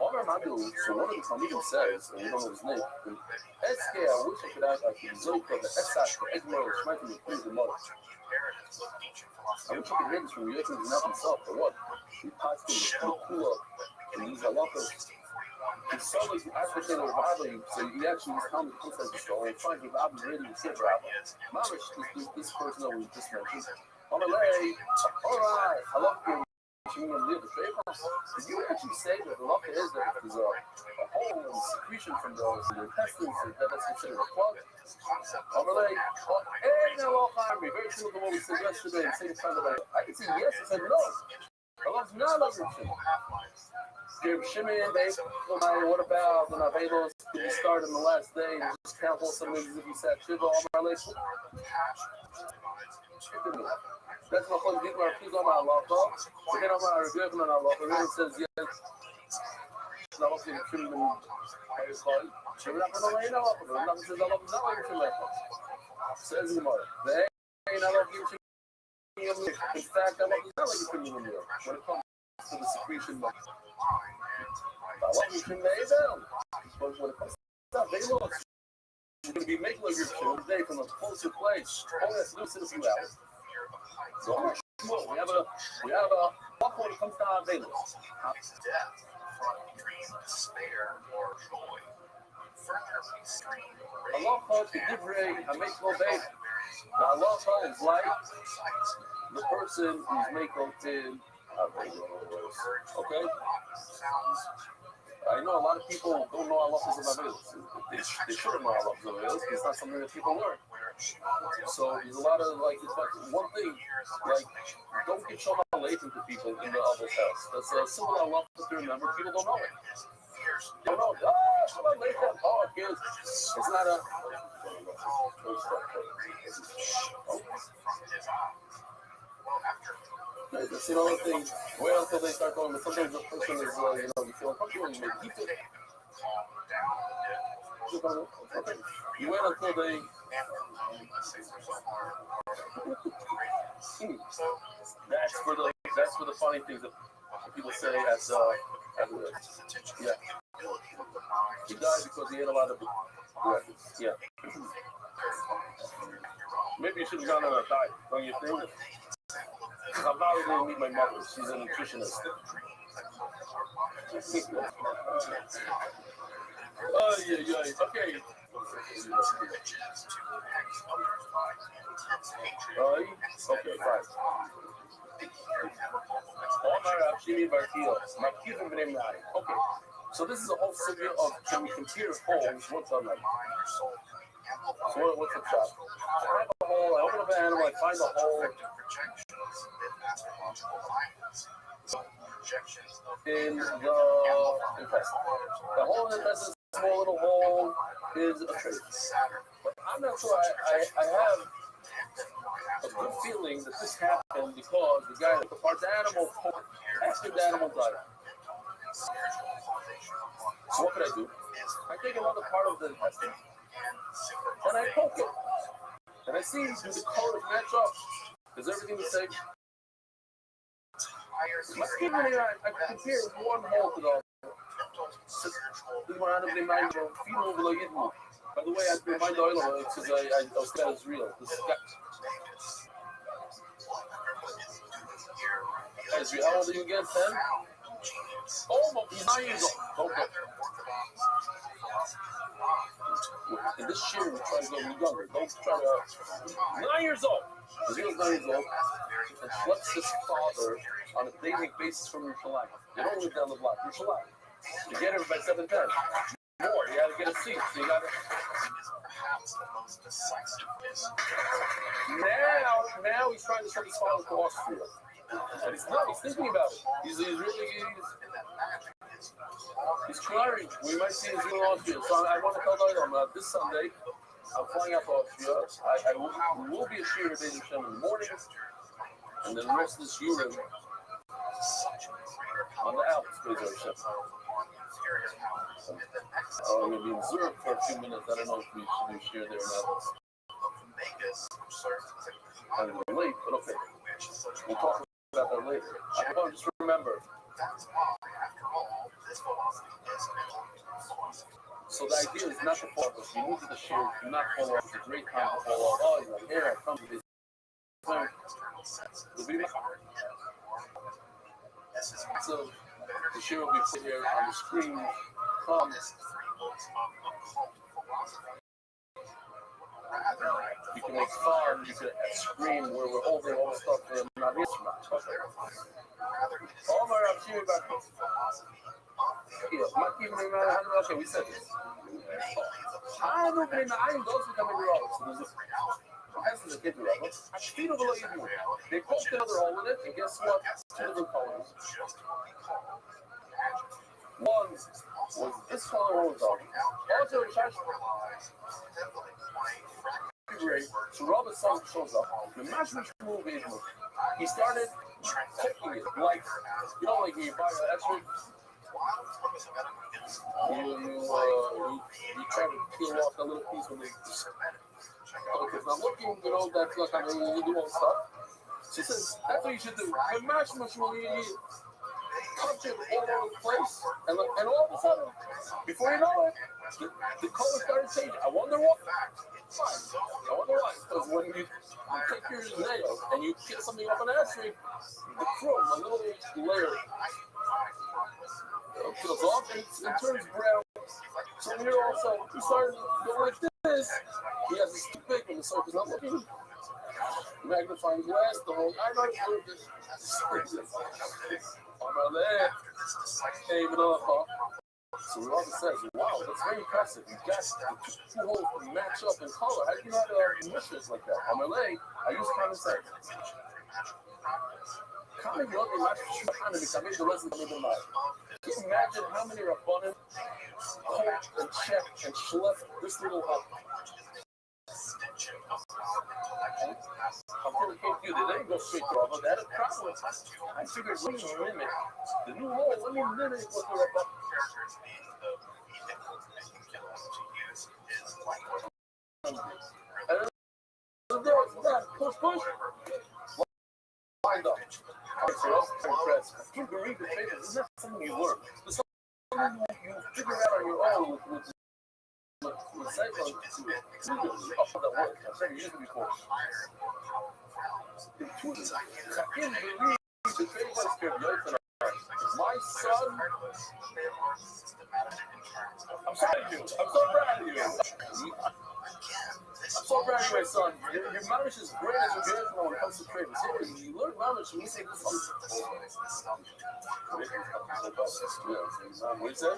C: All our Madu, so one of the Talmudim says, and we don't know his name, Eske, I wish I could ask like the Zoka, the Esach, the Egmar, the Shmaitim, the Prince, the Mother. I wish I could hear this from Yechon, not himself, but what? He passed him the Kula, and he's a lot of. He saw like the advocate of Rabbi, so he actually was telling the concept of the story, and trying to give Rabbi ready to say Rabbi. Mamish, this person that we just mentioned. Amalei, alright, I love you. Did you actually say that the law is that there's a whole secretion from the intestines that's considered a plug? Amalei, hey, now very similar to what we said yesterday, the same time that I can say yes, I said no. Allah's not like Shimon. Shimon, what about when Avelos did start on the last day and just count all some as if he said Shiva, Amalei? That's my phone. People are please on my law. We're going to have a review on our law. The reason says yes. Now, what's the Shimon? Shimon not going to lay now. The Rabbi says Allah is not like Shimon. Says the Gemara. They ain't not like Shimon. In fact, Allah is not like Shimon when it comes to the secretion. Allah is Shimon down. But when it comes to that, they look. You're going to be making like your Shimon today from a closer place. Only has to do a few hours. So we have a buck when it comes to our Avelos. Halacha to divrei hamekel beis. The halacha is like the person who's makel in Avelos. Okay. I know a lot of people don't know halachas of Avelos. They shouldn't know halachas of Avelos. It's not something that people learn. So there's a lot of it's like one thing, like don't get shown out late to people in the other's house. That's a simple halacha to remember. People don't know it. They don't know. Shabbat late that kids. It's not a. That's another thing. Wait until they start going. But sometimes the person is, you feel uncomfortable. You maybe keep it. You wait until they. That's for the funny things that people say as yeah. He died because he ate a lot of yeah. Maybe you should have gone on a diet, don't you think? I'm not going to meet my mother. She's a nutritionist. Oh yeah. Okay. Okay, fine. Okay, so this is a whole subject of can we compare holes? What's on them? So what's the shot? I have a hole, I open up an animal, I find a hole in the intestine. The hole in the intestine, small little hole, is a trait. But I'm not sure I have a good feeling that this happened because the guy took apart the animal after the animal died. So what could I do? I take another part of the intestine And I poke it. And I see do the colors match up. Is everything the same? My skin I compare one hole to the other. By the way, I remind the oil because I was glad it's real. This guy. How old are you again? 10? Oh, he's 9 years old. Okay. In this year, we're trying to go younger. Don't try to. 9 years old. He was 9 years old. And schleps his father on a daily basis from Yerushalayim. They don't live down the block. Yerushalayim. You get it by 7:10. More. You got to get a seat. So you got to. Now he's trying to send his father to Austria. And he's thinking about it. He's crying. We might see his real Austria. So I want to tell them this Sunday, I'm flying out to Austria. I will be a shir at Hashem in the mornings, and then the rest of this year on the Alps, I'm going to be in Zurich for a few minutes. I don't know if we should do shir there or not. I'm late, but okay. We'll talk about that later. I want to just remember. So the idea is not to fall off. You move to the shir, do not fall off. It's a great time to fall off. Oh, you're like, here I come to this. So the shir will be put here on the screen. Come. You can make fun, you can scream where we're holding all the stuff for not this much. Okay. All my Rabbi back. Okay, we said this. I don't know, I ain't those who come in the office. So there's a kid in the office. They poked another hole in it, and guess what? Two different colors. One was this color, one was orange. Also, so Rob's son shows up. The matchmaker move is he started taking it like like you buy an extra. You try to peel off a little piece when they. Because I'm looking, that's like you do all stuff. She says that's what you should do. The matchmaker you touch it all over the place, and all of a sudden, before you know it, the color started changing. I wonder why. Because when you take your nail and you peel something off an artery, the chrome, a little layer, peels off and it turns brown. So here also, he started going like this. He has this too big and the circle's not looking. Magnifying glass, the whole. I know it's on my leg. Came it up, huh? So Rabbi says, wow, that's very impressive. You got the two holes to match up in color. How do you not missions like that? On my leg, I use common sense. Common sense, I made the lesson to the mind. Can you imagine how many Rabbanim poked and checked and schlepped this little hut? I'm going to keep you. They didn't go straight to Rabbi. That is problem. I figured, let me mimic the new hole. Let me mimic what the Rabbi. Push. Wind up. I'm impressed. You can read the paper. It's not something you learn. It's something you figure out on your own with cycle to that work. I've never used it before. My son, I'm so proud of you. I'm so proud of you, my son. Your mamish is great as a girl when it comes to trading. So you learn mamish when you say this. What do you say?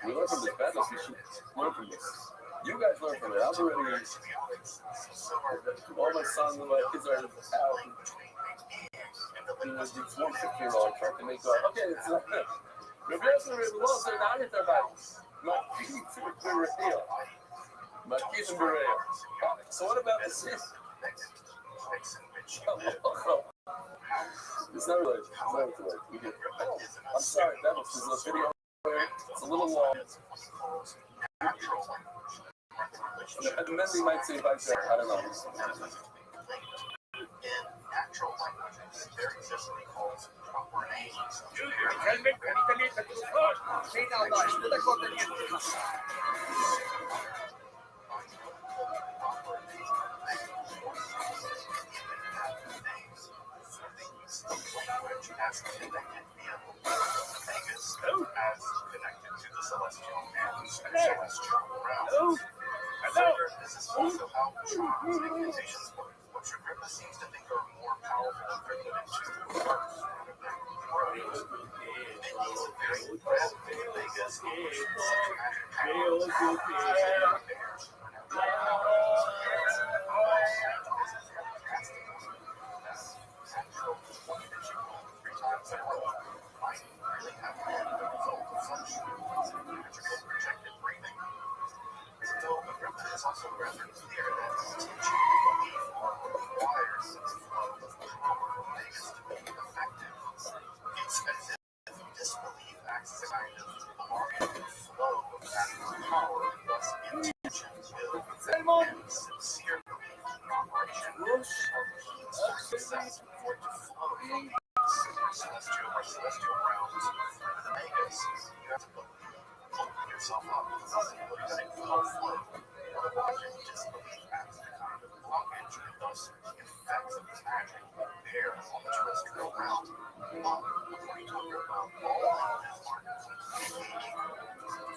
C: We learn from this badness. We should learn from this. You guys learn from it. I'm already. All my sons and my kids are out. This 150-year-old trying to make okay, it's not good. So what about this? It's not related. We get, oh, I'm sorry, that was a video where it's a little long. And then they might say back there, I don't know.
H: Natural languages, there exist what he calls proper names. Language as connected via Vegas, as connected to the celestial and celestial realms. Further, this is also how charms and incantations work, which Agrippa seems to think are more powerful and primitive to words. Vegas, it's also rather clear that teaching belief requires a flow of power of Vegas to be effective. It's as if disbelief acts as a kind of alarming flow of natural power, and thus intentions will and sincere belief in operation are key to success for it to flow from celestial realms through the Vegas. You have to open yourself up to the possibility that it will flow. Otherwise, your disbelief acts as a kind of blockage, and thus the effects of this magic bear on the terrestrial realm. According to Agrippa, all languages are communicating.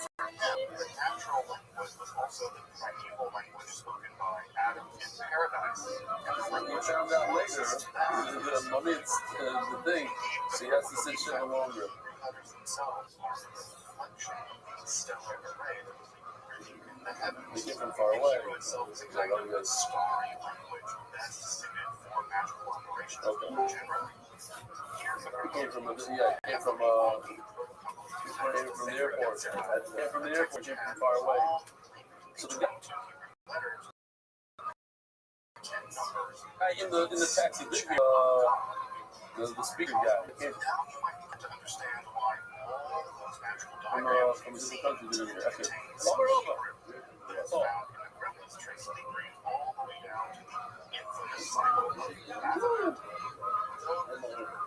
H: For him, the natural language was also the primeval language spoken by Adam in paradise. And the language
C: found out later, it's the thing, so he has to sit shit no longer.
H: Letters themselves are a reflection of the stellar array that was in the heavens.
C: They get from far away.
H: Itself is a kind of starry language best suited for magical operations.
C: Okay.
H: Generally,
C: He came from the airport. He came from the airport. Came from far away. So the guy in the taxi, the speaker guy, came from a different country than here. Actually,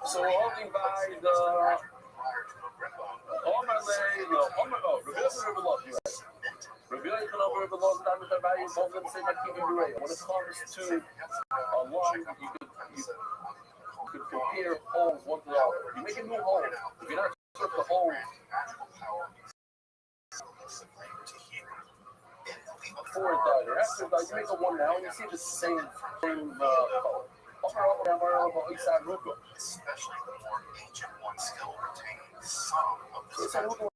C: so all the by the all my leg, Rabbi River Laws, you guys. Rabbi River Laws, and I'm about you both at the same time keeping great. When it comes to a law, you could compare holes one to the other. You make a new hole. If you're not sure of the hole before it died or after it died, you make a one now and you see the same color.
H: Especially the more ancient ones still retain some of the spectrum.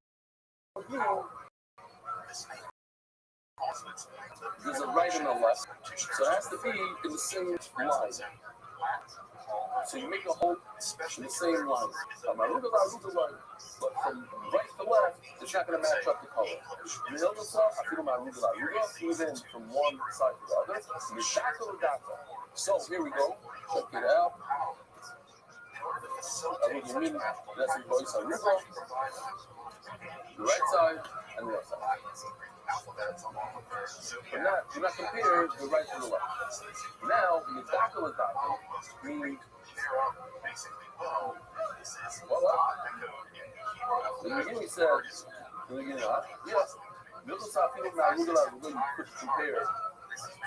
C: There's a right and a left, so it has to be in the same line. So you make a hole in the same line. But from right to left, it's not going to match up the color. Even from one side to the other. So here we go. Check it out. That's the voice on river. The right side and the left side. But not, do not compare the right to the left. Now, in the Dakala meaning in the beginning he said, yes, you could compare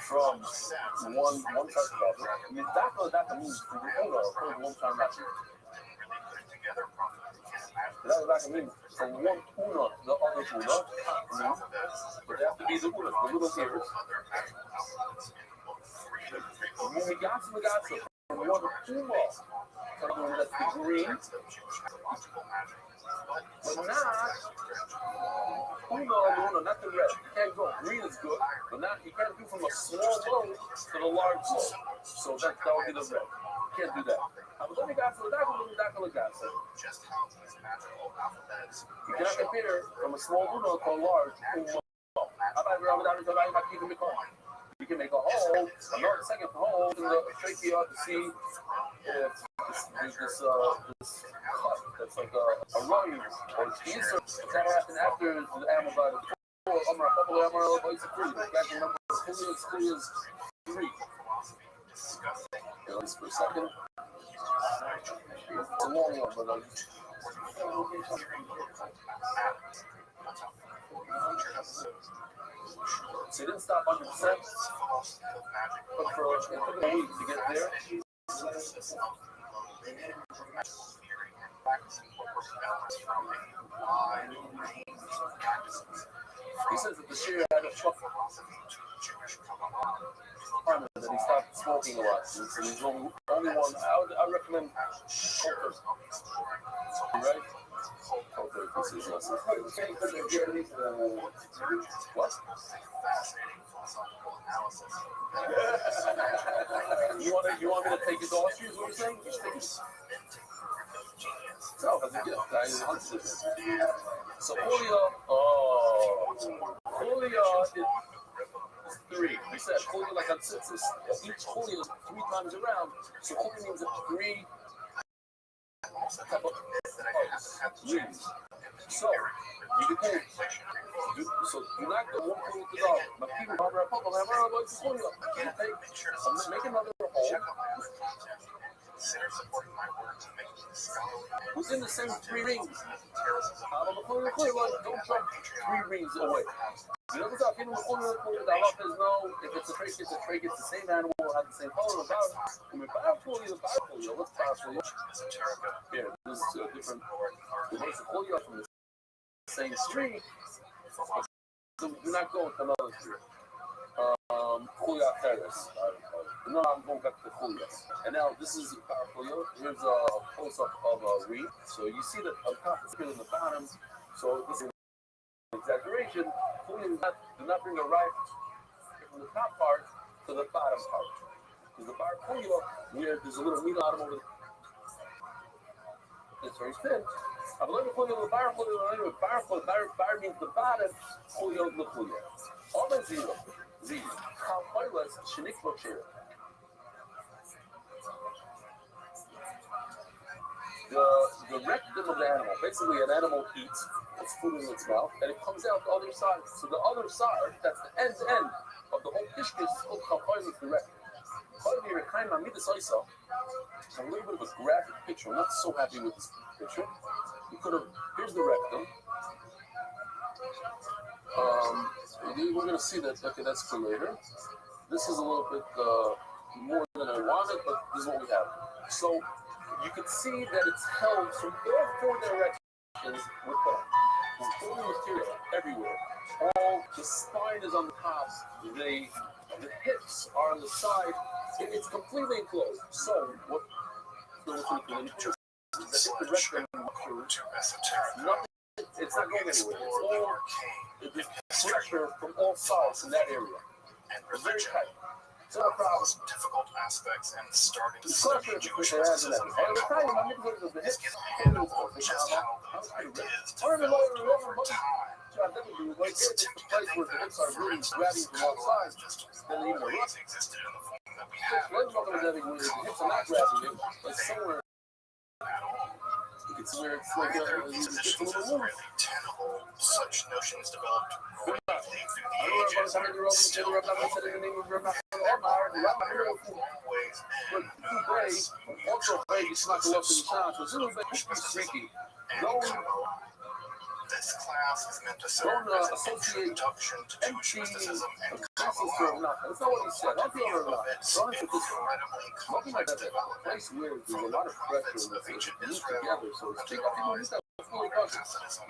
C: from one side to the other. I mean, Dakala means one time not that means from one una, the other una, but they have to be the una, the little ears. When we got from one una, that's the green, but not the red. You can't go. Green is good, but not you can't do from a small load to the large load. So that would be the red. You can't do that. You cannot compare from a small uno to a large uno. You can make a hole, another second hole in the trachea to see if there's this cut that's like a run or insert that happened after the animal died. Before Amar, couple of Amar, it's free. Back in number 3 is 3. At least for a second. It's a long one, but so it didn't stop 100%, but it took a week to get there. He says that the Shia had a tough partner that he stopped smoking a lot. So he's the only one. I would recommend Coker. Right? Coker, this is what? You want me to take his off shoes? What are you saying? Just take his. So, as a gift, so Julia is 3. We said Julia like on census. Each Julia is 3 times around. So Julia means 3 type of rings. So you can take. So do not go one point to go. My people are a couple. I'm make another hole. Within the same 3 rings. Don't jump 3 rings away. You know what's up? People the Allah says no. If it's a trach, it's a trach. It's the same animal, has the same color. What's powerful? Here, this is a different. The voice of Kolia from the same tree. So do not go with another tree. Kolia Terrace. No, I'm going back to Kolia. And now this is powerful. Here's a close-up of a reed. So you see that on top is good in the bottom. So this is an exaggeration. Kolia do not bring a right from the top part to the bottom part. Because the bar Kolia, where there's a little meat on over it's very thin. I've learned to Kolia the bar bar means the bottom, Kolia the Kolia. All the zero. How pointless Shinik Rothschild. The rectum of the animal, basically an animal eats its food in its mouth and it comes out the other side. So the other side, that's the end of the whole dish is called Kalpoilis the rectum. A little bit of a graphic picture. I'm not so happy with this picture. You could have, here's the rectum. We're going to see that, okay, that's for later. This is a little bit more than I wanted, but this is what we have. So you can see that it's held from all 4 directions with the material everywhere. All the spine is on the top, the hips are on the side. It's completely enclosed. So what? The rectum, nothing. It's not going anywhere. It's all the pressure from all sides in that area. It's very tight. It's not a problem.
H: Difficult aspects and starting to
C: The
H: study
C: pressure
H: Jewish
C: has
H: mysticism
C: that. And the time I'm going to the hips.
H: just how those ideas developed over time.
C: It's a place where the hips are really grabbing from all sides. Then even the
H: always existed in the form that we have.
C: the hips are not grabbing it, but somewhere. It's where it's like
H: Positions as really tenable, such notions developed rapidly through the ages and are still This class is meant to serve as an introduction to Jewish mysticism and Kabbalah,
C: That's not what he said. That's the other line.
H: its incredibly complex development,
C: Place where there's a lot of pressure
H: of ancient
C: to move
H: Israel,
C: together. So it's big.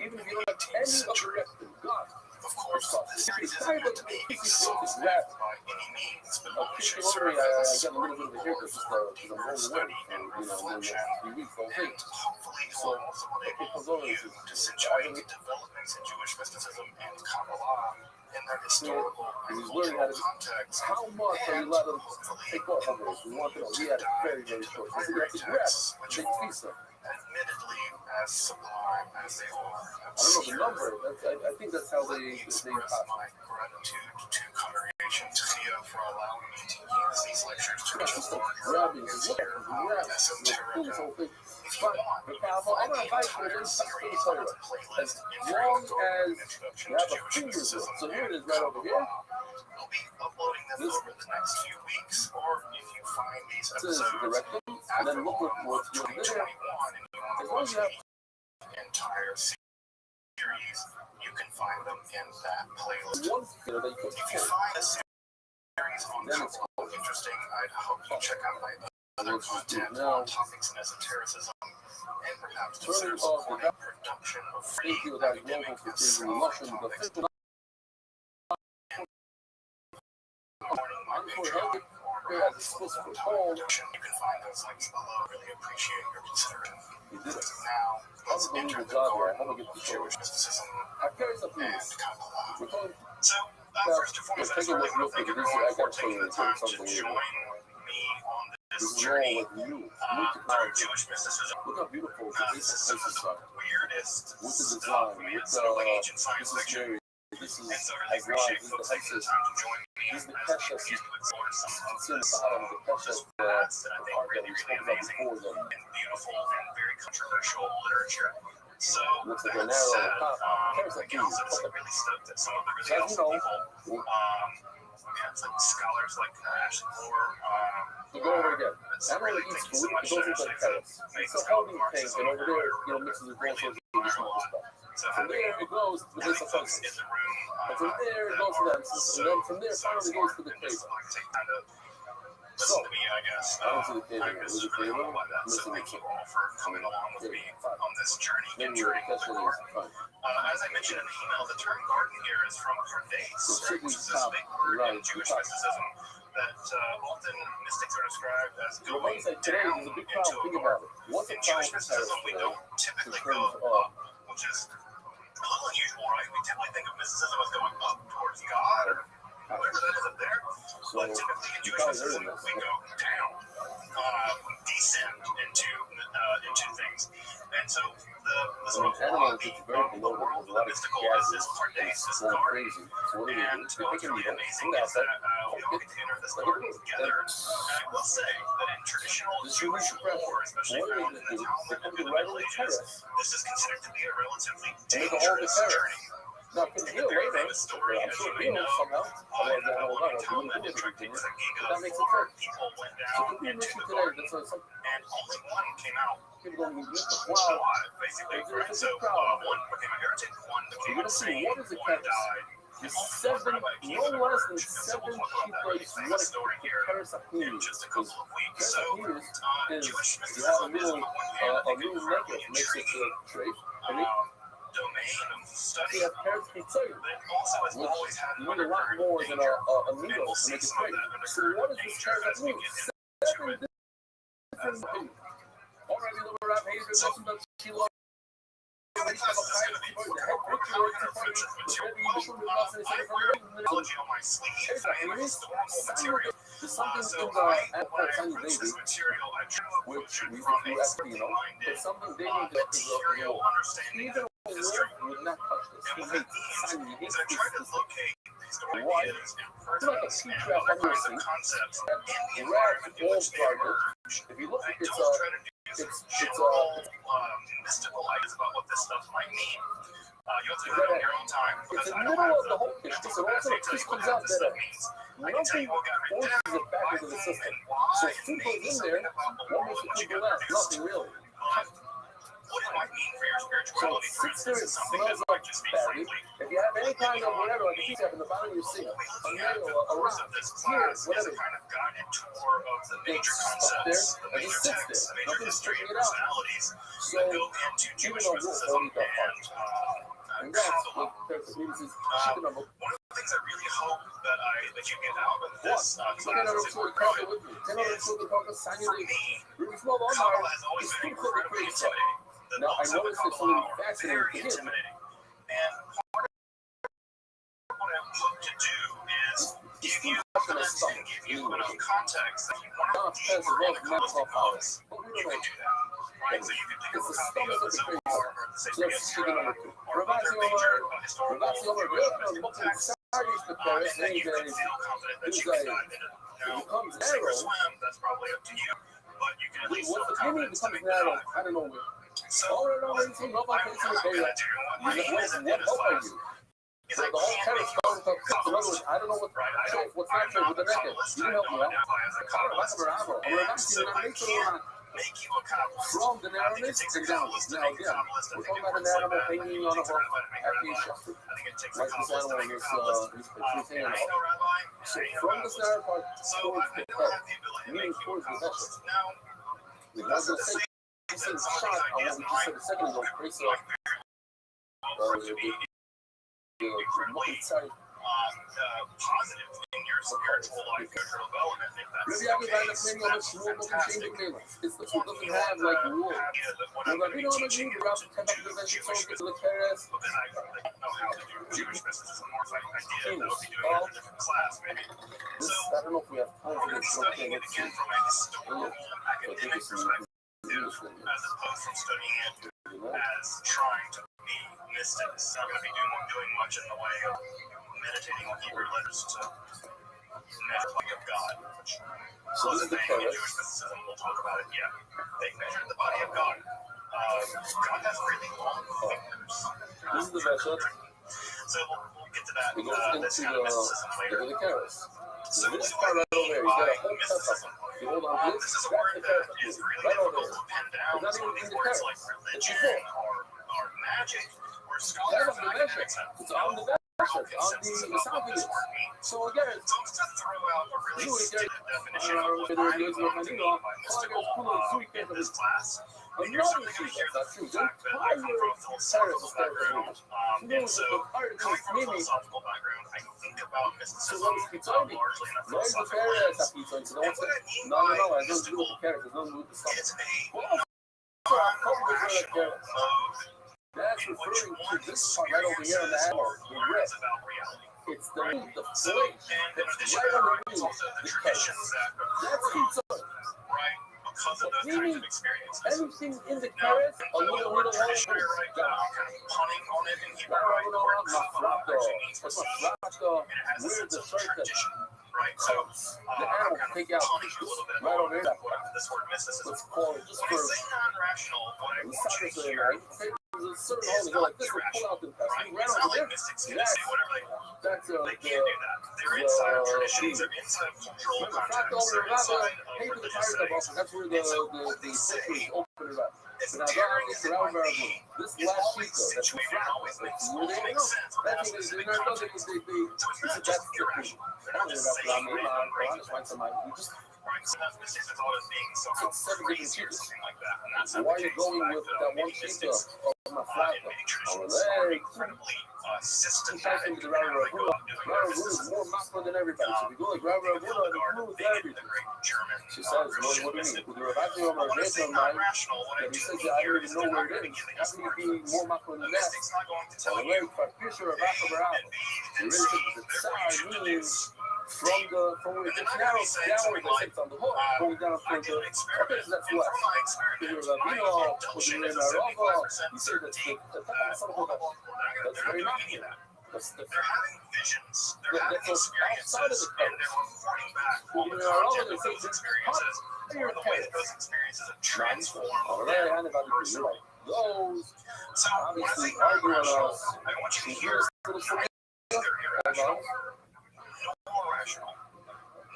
C: Even if you don't have any other rectum, God.
H: Of course, this isn't meant to be solved by any means, but it should serve as a spark for further study and reflection, and hopefully will also enable you to situate developments in Jewish mysticism and Kabbalah in their historical and cultural context,
C: How much are you
H: and
C: allowed to
H: hopefully
C: take off of this? We want to know. We had a very, very short. This is like a grab.
H: which
C: Big
H: are
C: piece of.
H: admittedly as sublime as they are
C: I don't know the number. I think that's how they
H: express my gratitude to Congregation
F: Tia, for allowing me to use these lectures to inform
C: Rabbi,
F: your esoterica. If you want, you can find the entire series on the playlist Introductory Introduction to Jewish Mysticism.
C: So here it is right over here.
F: We'll be uploading them over the next few weeks, or if you find these
C: This is
F: episodes
C: directly, and
F: after
C: then look what you're
F: 2021
C: there.
F: and you want
C: As
F: to
C: long
F: watch
C: as you have
F: the entire series, you can find them in that playlist.
C: one finger that you can
F: If you find a series on couple interesting, I'd hope you check out my other content on topics in esotericism and perhaps consider supporting production of free
C: thank you that
F: academic
C: global
F: and
C: for being
F: scholarly
C: Russian, but
F: topics.
C: this
F: Joining my Patreon or perhaps on topic production, you can find those links below. Really appreciate your consideration.
C: you did it.
F: Now, let's enter the garden of Jewish mysticism
C: I carry something
F: and
C: else.
F: Kabbalah.
C: We're going
F: So, first and foremost, I certainly want to thank everyone for taking the time to join me on this journey through Jewish mysticism.
C: Look how beautiful
F: This is some of the weirdest
C: with the
F: stuff
C: design,
F: in
C: with
F: sort of like ancient science
C: this is
F: fiction.
C: Mary, this is
F: And so I really
C: as
F: appreciate
C: this is
F: folks
C: the
F: taking the
C: Hexes,
F: time to join me
C: this is the
F: as we
C: Keshes,
F: begin to explore some of
C: it's in the
F: this
C: bottom of the Keshes,
F: just vast and I think
C: art that
F: really,
C: we
F: really
C: spoke about
F: amazing
C: before them.
F: and beautiful and very controversial literature. So,
C: Looks like
F: that
C: an arrow
F: said,
C: on top. There's a
F: again, also just really stoked at some of the really
C: As you
F: awesome
C: know,
F: people. Yeah, it's like scholars like Ashley Moore.
C: so go over again.
F: It's
C: Not only
F: really,
C: eats
F: thank you
C: food,
F: so much
C: it goes
F: to
C: into
F: Ashley
C: the
F: for
C: carrots.
F: making
C: It's a
F: scholarly
C: holding tank,
F: Marxism
C: and over there,
F: everywhere.
C: mixes with all
F: Really
C: sorts of
F: learn a
C: small
F: lot.
C: stuff.
F: So
C: From
F: having
C: there, it goes to the base of
F: folks in
C: focus.
F: the room
C: And from there, it
F: that
C: goes to
F: are
C: them. And then from there,
F: so
C: finally goes to the
F: smart and just
C: table.
F: like take time to listen to me, I guess.
C: I went to the table.
F: I'm
C: It
F: just
C: was a
F: really
C: table.
F: humbled by that. So
C: Listen
F: thank
C: to
F: you all for coming along with me on this journey and
C: maybe
F: journey with
C: catch
F: the
C: it
F: garden.
C: is fine.
F: As I mentioned in the email, the term garden here is from Pardes, right, which is this big word in Jewish mysticism that often mystics are described as
C: The
F: going
C: ones that today
F: down
C: is a big
F: into
C: problem.
F: a
C: Think
F: garden.
C: about it. What's a
F: In
C: problem
F: Jewish
C: for
F: mysticism, we
C: today
F: don't typically
C: in
F: go
C: terms of
F: up, which is a little unusual, right? We typically think of mysticism as going up towards God or whatever that is up there.
C: so
F: But typically in Jewish mysticism, we go down, descend into things. And so the sort of lobby of the world of the mystical is this Pardes, this garden.
C: crazy. So what do we do?
F: And
C: We
F: what's
C: take a
F: really
C: needle,
F: amazing
C: put it
F: is that
C: outside,
F: we all get to enter this garden together. And I will say that in traditional Jewish lore, especially found in the Talmud and the Middle Ages, this is considered to be a relatively dangerous journey.
C: Now, it can
F: There's a
C: heal
F: very
C: later.
F: famous story,
C: I'm
F: as
C: sure
F: you
C: it
F: may
C: heals
F: know,
C: somehow.
F: in the Babylonian Talmud
C: But
F: instructing the
C: that
F: Giga
C: makes it
F: for
C: true.
F: people went
C: So
F: down
C: could be
F: into
C: missing
F: the
C: today.
F: garden,
C: That's why some
F: and only one came out
C: people don't believe this. Wow.
F: alive, basically.
C: It's a
F: Right?
C: big
F: So
C: problem.
F: one became a heretic, one
C: You're
F: became
C: gonna see
F: insane,
C: what is a
F: one
C: charis.
F: died.
C: There's
F: And one
C: seven,
F: Rabbi
C: no
F: Akiva the
C: less than
F: Rothschild. And so
C: seven
F: we'll talk about that really
C: people.
F: famous story here
C: Charis
F: in just a couple of weeks. So
C: is
F: Jewish
C: you have a
F: mysticism is
C: little,
F: on the one hand, I think,
C: little
F: incredibly
C: necklace makes it
F: intriguing
C: trait. And
F: domain of study,
C: they have Paris pizza,
F: but it also has
C: which
F: always had
C: you
F: an
C: need a lot
F: undercurrent
C: more
F: of
C: than
F: danger.
C: a
F: And
C: needle
F: we'll
C: to
F: see
C: make it
F: some of
C: straight.
F: that
C: So
F: undercurrent
C: what
F: of
C: is this
F: danger
C: Paris
F: as we
C: move?
F: get into
C: Seven
F: it.
C: different things. Already the word I've hated
F: So,
C: nothing but she loves.
F: the class is going to be technology on my sleeve and historical material.
C: There's something
F: So
C: in the
F: when I
C: tiny
F: approach
C: baby,
F: this material, I try to
C: which
F: approach it
C: we
F: from a
C: do actually,
F: scripted-minded,
C: but something they need to
F: material understanding
C: even
F: of
C: a
F: history.
C: wolf would not touch this.
F: And
C: He
F: what that
C: hates
F: means
C: tiny.
F: is I try to locate historical
C: Why?
F: ideas and
C: It's like a
F: persons
C: sea
F: and
C: trap
F: other kinds
C: under
F: of
C: the sea.
F: concepts in the
C: Rat
F: environment in
C: wolf
F: which they
C: garbage.
F: emerge.
C: If you look,
F: I
C: it's
F: don't try to do some
C: it's
F: general mystical ideas about what this stuff might mean. You have to do that on your own time because
C: it's
F: I
C: the
F: don't
C: middle
F: have
C: of the
F: the
C: whole thing.
F: mental
C: So also
F: capacity
C: the
F: to tell
C: piece
F: you what
C: comes
F: half
C: out
F: this stuff
C: better.
F: means. I can tell you what got written
C: Nothing
F: down,
C: forces it back
F: by
C: into the
F: whom
C: system.
F: and why,
C: So
F: and
C: food
F: maybe
C: goes in
F: something
C: there.
F: about the
C: What
F: world in
C: makes
F: which
C: it
F: you
C: go
F: got
C: out?
F: produced.
C: Nothing really.
F: What it might mean for your
C: So
F: spirituality, for
C: it sits there,
F: instance,
C: it
F: is something that
C: smells
F: might
C: like
F: just be
C: fatty.
F: frankly
C: If you have any kind of whatever, like a piece in the bottom of your sink, a
F: looking
C: nail,
F: at the
C: a
F: course
C: rock,
F: of this
C: here,
F: class is a
C: whatever.
F: kind of guided tour of the major
C: It's stuck
F: concepts,
C: there,
F: the
C: and
F: major
C: it sits
F: texts, the
C: there.
F: major
C: Nothing's
F: history and
C: taking it out.
F: personalities
C: So
F: that go into
C: even
F: Jewish
C: a wolf
F: mysticism
C: won't eat that part.
F: and
C: And that's
F: Kabbalah.
C: what Paris means is chicken number.
F: One of the things I really hope that you get out of
C: What?
F: this
C: Look at
F: class
C: our
F: as it
C: story,
F: were
C: copy
F: going
C: with me. Then our story, copy, sign
F: for
C: your name.
F: me,
C: Really small on
F: Kabbalah
C: there.
F: has always
C: It's
F: been
C: too quick to
F: incredibly
C: create stuff.
F: intimidating. The
C: Now, I
F: books of the
C: noticed there's
F: Kabbalah
C: something
F: are
C: fascinating
F: very
C: to him.
F: intimidating. And part of what I hope to do is give you evidence and give you enough context that you want to
C: Not
F: go deeper
C: offensive,
F: in the
C: not
F: concept of this.
C: but we
F: You
C: don't
F: can
C: know.
F: do that. Right? So you can pick up
C: It's
F: a
C: the
F: copy
C: stomach
F: of
C: of
F: the
C: the crazy.
F: Zohar or the
C: So
F: Sacred
C: that's chicken
F: Yisra
C: number two.
F: or other major historical
C: Rabbi,
F: Jewish mystical texts.
C: used to Paris,
H: and then
C: these
H: you could
C: days,
H: feel confident that
C: it's
H: you
C: like,
H: could dive into.
C: it
H: Now,
C: becomes
H: sink or
C: narrow.
H: swim, that's probably up to you, but you can at least
C: What
H: feel
C: the meaning
H: confidence to
C: becomes
H: make the
C: narrow
H: dive.
C: out of nowhere.
H: So,
C: All around everything, up on
H: I'm
C: facing the
H: not
C: bay,
H: gonna do what my aim is in
C: what
H: this
C: help are
H: class
C: you?
H: is
C: So
H: I
C: the whole
H: can't
C: terrace
H: make
C: goes up. In other words, I don't know
H: right? I don't.
C: what's
H: I'm
C: not true
H: not
C: with the
H: a
C: naked.
H: kabbalist.
C: You can
H: I
C: help me
H: don't
C: out.
H: identify as a kabbalist.
C: I'm
H: And so I can't make you a kabbalist.
C: From the
H: I think it
C: narrowness
H: takes a
C: and down.
H: kabbalist to
C: Now
H: make a
C: again,
H: kabbalist. I
C: we're
H: think
C: talking
H: it
C: about an
H: works like
C: animal
H: that.
C: hanging
H: It
C: on a
H: takes a
C: hook
H: rabbi to make a
C: after you
H: rabbi.
C: shot it.
H: I think it takes a
C: Like this
H: kabbalist to
C: animal
H: make
C: in
H: a kabbalist.
C: this thing.
H: And I ain't no rabbi.
C: So
H: I ain't no
C: from the
H: kabbalist.
C: narrow part
H: So
C: towards
H: I
C: the
H: don't
C: head,
H: have the ability to
C: meaning
H: make you a
C: towards the vessel.
H: kabbalist. Now,
C: The
H: that's
C: guys
H: not
C: that
H: to
C: say
H: say
C: this
H: that
C: is
H: some of
C: shot
H: these
C: on what
H: ideas
C: we just said a second ago, based on
H: incredibly positive in your spiritual life, your development. If that's the case, that's fantastic.
C: It's the food doesn't have like wool.
H: What I'm going to be teaching you to Jewish mysticism, because I don't know how to do Jewish mysticism, or if I did, I would be doing it in a different class, maybe. So,
C: I don't know if we have time
H: we're
C: for
H: going to be
C: this.
H: studying it again from a historical, academic perspective, as opposed from studying it as trying to be mystics. I'm going to be doing much in the way of meditating on Hebrew letters to measure the body of God, which was a thing in Jewish mysticism. We'll talk about it. Yeah, they measured the body of God. God has really long fingers.
C: This is the vessel.
H: So we'll get to that.
C: It goes
H: This
C: into
H: kind of mysticism later.
C: the carrots.
H: So what
C: This
H: do
C: part
H: I
C: right over
H: mean
C: there, you got
H: by
C: a whole
H: mysticism?
C: pepper. You hold on to
H: This
C: this,
H: is a
C: that's
H: word
C: the
H: that
C: carrot.
H: is really
C: Right over
H: difficult
C: there.
H: to pin down.
C: It's not
H: Some
C: even
H: of these
C: in the
H: words
C: carrots.
H: like
C: It's
H: religion
C: before.
H: or magic or
C: That's
H: scholars
C: on
H: and
C: the
H: academics
C: vessel.
H: have
C: It's on the
H: no
C: vessel. On
H: consensus
C: the
H: about what this
C: esophagus.
H: word means.
C: So again,
H: So I'm just going to throw out a really stupid definition of what I'm going to mean by mystical in this class. And you're certainly going to hear the fact that I come from a philosophical background. And so, coming from a philosophical background, I think about mysticism largely in a philosophical lens. And what I mean by mystical is a non-rational mode
C: that's
H: in which
C: referring to
H: one
C: this part right over here on the
H: experiences
C: animal.
H: or learns about reality.
C: It's the meat, the
H: So,
C: flesh.
H: and in
C: That's
H: addition
C: right
H: to
C: on
H: that,
C: the
H: there's
C: meat.
H: also the
C: The
H: traditions that
C: That's
H: accrue,
C: pizza.
H: right, because of those kinds of experiences.
C: Anything in the
H: Now,
C: carrot, a
H: the
C: little
H: word
C: hole.
H: tradition here, right, I'm kind of punning on it in Hebrew, right? The word kabbalah actually means procedure, and it has a sense of tradition, right? So, I'm kind of punning a little bit on this word mysticism.
C: Let's call it just
H: When I
C: for
H: say non-rational, what I want you to hear
C: there's a certain
H: is
C: hole
H: not
C: like this. We'll pull
H: irrational,
C: out the test.
H: right?
C: We ran
H: It's
C: over
H: not like
C: there.
H: mystics can just do whatever they want.
C: That's
H: They can't do that. They're inside of traditions, they're inside of cultural contexts, they're inside of religious settings.
C: That's where
H: And so what they say
C: open it up.
H: is
C: Now,
H: daring as it might be,
C: this
H: is
C: last
H: always
C: sheet, though, that's
H: situated and always makes sense within a specific
C: they're not
H: context. So it's not just irrational. They're not just saying random crazy things. Right, so that's mystics are thought as being somehow crazy or something like that, and that's not
C: Why
H: the
C: are you
H: case.
C: going
H: In
C: with
H: fact,
C: that one
H: many
C: sheet
H: mystics
C: of my flat?
H: in many traditions are incredibly systematic in how they go about doing their mysticism.
C: More macro than everybody. So we go like Rabbi
H: Think of Hildegard of Bingen,
C: everything.
H: the great German
C: She says,
H: Christian
C: what do you
H: mystic.
C: mean? With the Rabbi
H: But when I say not rational, what I
C: and
H: do
C: he says,
H: mean
C: I
H: here
C: don't
H: is
C: even
H: they're
C: know
H: not
C: where
H: going to be
C: it is.
H: giving
C: How
H: us
C: can you be
H: arguments.
C: more macro
H: The
C: than that?
H: mystic's not going to tell
C: Well,
H: you
C: very quick picture of
H: A
C: Rabbi
H: and B and C that what you should do.
C: from where
H: And
C: it
H: they're
C: gets
H: not going to
C: narrow
H: be saying
C: downward,
H: something
C: they
H: like,
C: say it's on the hook, going down
H: I
C: to
H: did an
C: the
H: experiment,
C: so that's
H: and
C: left.
H: from my experiment, my induction is a 75%
C: You say that's
H: certainty
C: the
H: that blah, blah, blah, blah. They're not doing any of that.
C: That's the
H: They're having visions, they're having
C: that's outside of
H: experiences,
C: the
H: and they're reporting back on the content of those experiences or the way that those experiences have transformed their person.
C: those
H: So when I say
C: obviously arguing
H: non-rational,
C: us.
H: I want you to hear either irrational nor rational.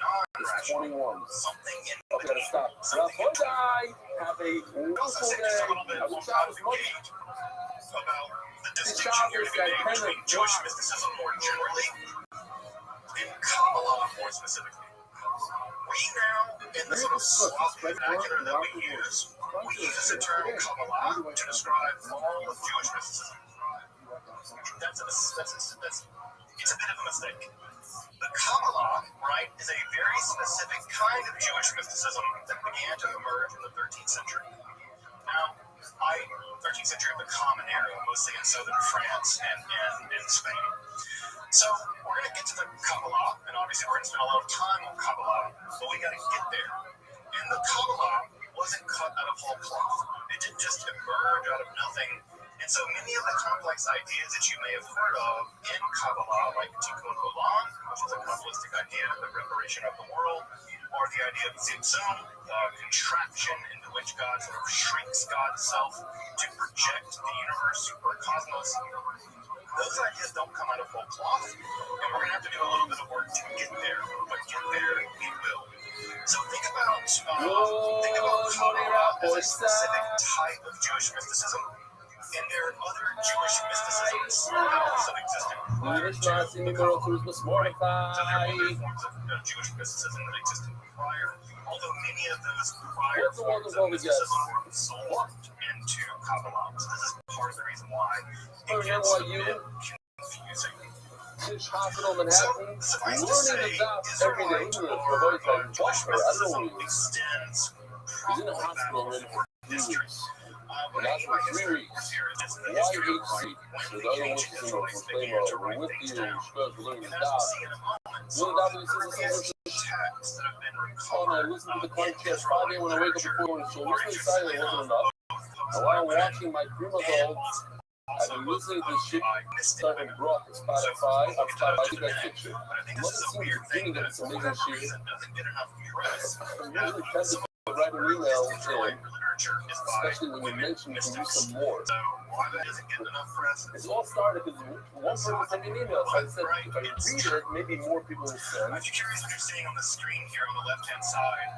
H: Non-rational.
C: 21.
H: Something in
C: Okay, gotta stop.
H: something in
C: Have a
H: I'll
C: wonderful
H: say just a little
C: day.
H: bit out of the gate about the distinction here to be made between Jewish mysticism more generally and Kabbalah more specifically. We now, in the sort of sloppy vernacular that we use the term Kabbalah to describe all of Jewish mysticism. It's a bit of a mistake. The Kabbalah, right, is a very specific kind of Jewish mysticism that began to emerge in the 13th century. Now, 13th century of the Common Era, mostly in southern France and Spain. So, we're going to get to the Kabbalah, and obviously we're going to spend a lot of time on Kabbalah, but we got to get there. And the Kabbalah wasn't cut out of whole cloth. It didn't just emerge out of nothing. And so many of the complex complex ideas that you may have heard of in Kabbalah, like Tikkun Olam, which is a Kabbalistic idea of the reparation of the world, or the idea of Tzimtzum, contraction into which God sort of shrinks God's self to project the universe or cosmos. Those ideas don't come out of whole cloth, and we're going to have to do a little bit of work to get there, but get there we will. So think about Kabbalah as a specific type of Jewish mysticism, and there are other Jewish mysticisms that also existed prior to the Kabbalah. So there are other forms of Jewish mysticism that existed prior, although many of those prior forms of mysticism were absorbed into Kabbalah. So this is part of the reason why it gets a bit confusing.
C: Hospital Manhattan, learning the job every day. Jewish mysticism
H: extends
C: he's in the hospital already for 3 weeks. And that's for 3 weeks. YHC, the other witnesses were claiming we're with you, we're learning the job. Oh man, listen to the podcast 5 a.m. when I wake up before the show. Listening to silent wasn't enough. And while I'm watching my primo-gold, I've been listening to shit stuff and brought to Spotify. On Spotify, I think that picture. Love seems beginning of some amazing shit. I'm usually tempted to write an email in, especially when you mention you can use some more. It's all started because one person sent me an email, so I said if I read it, maybe more people will send.
H: If you're curious what you're seeing on the screen here on the left-hand side,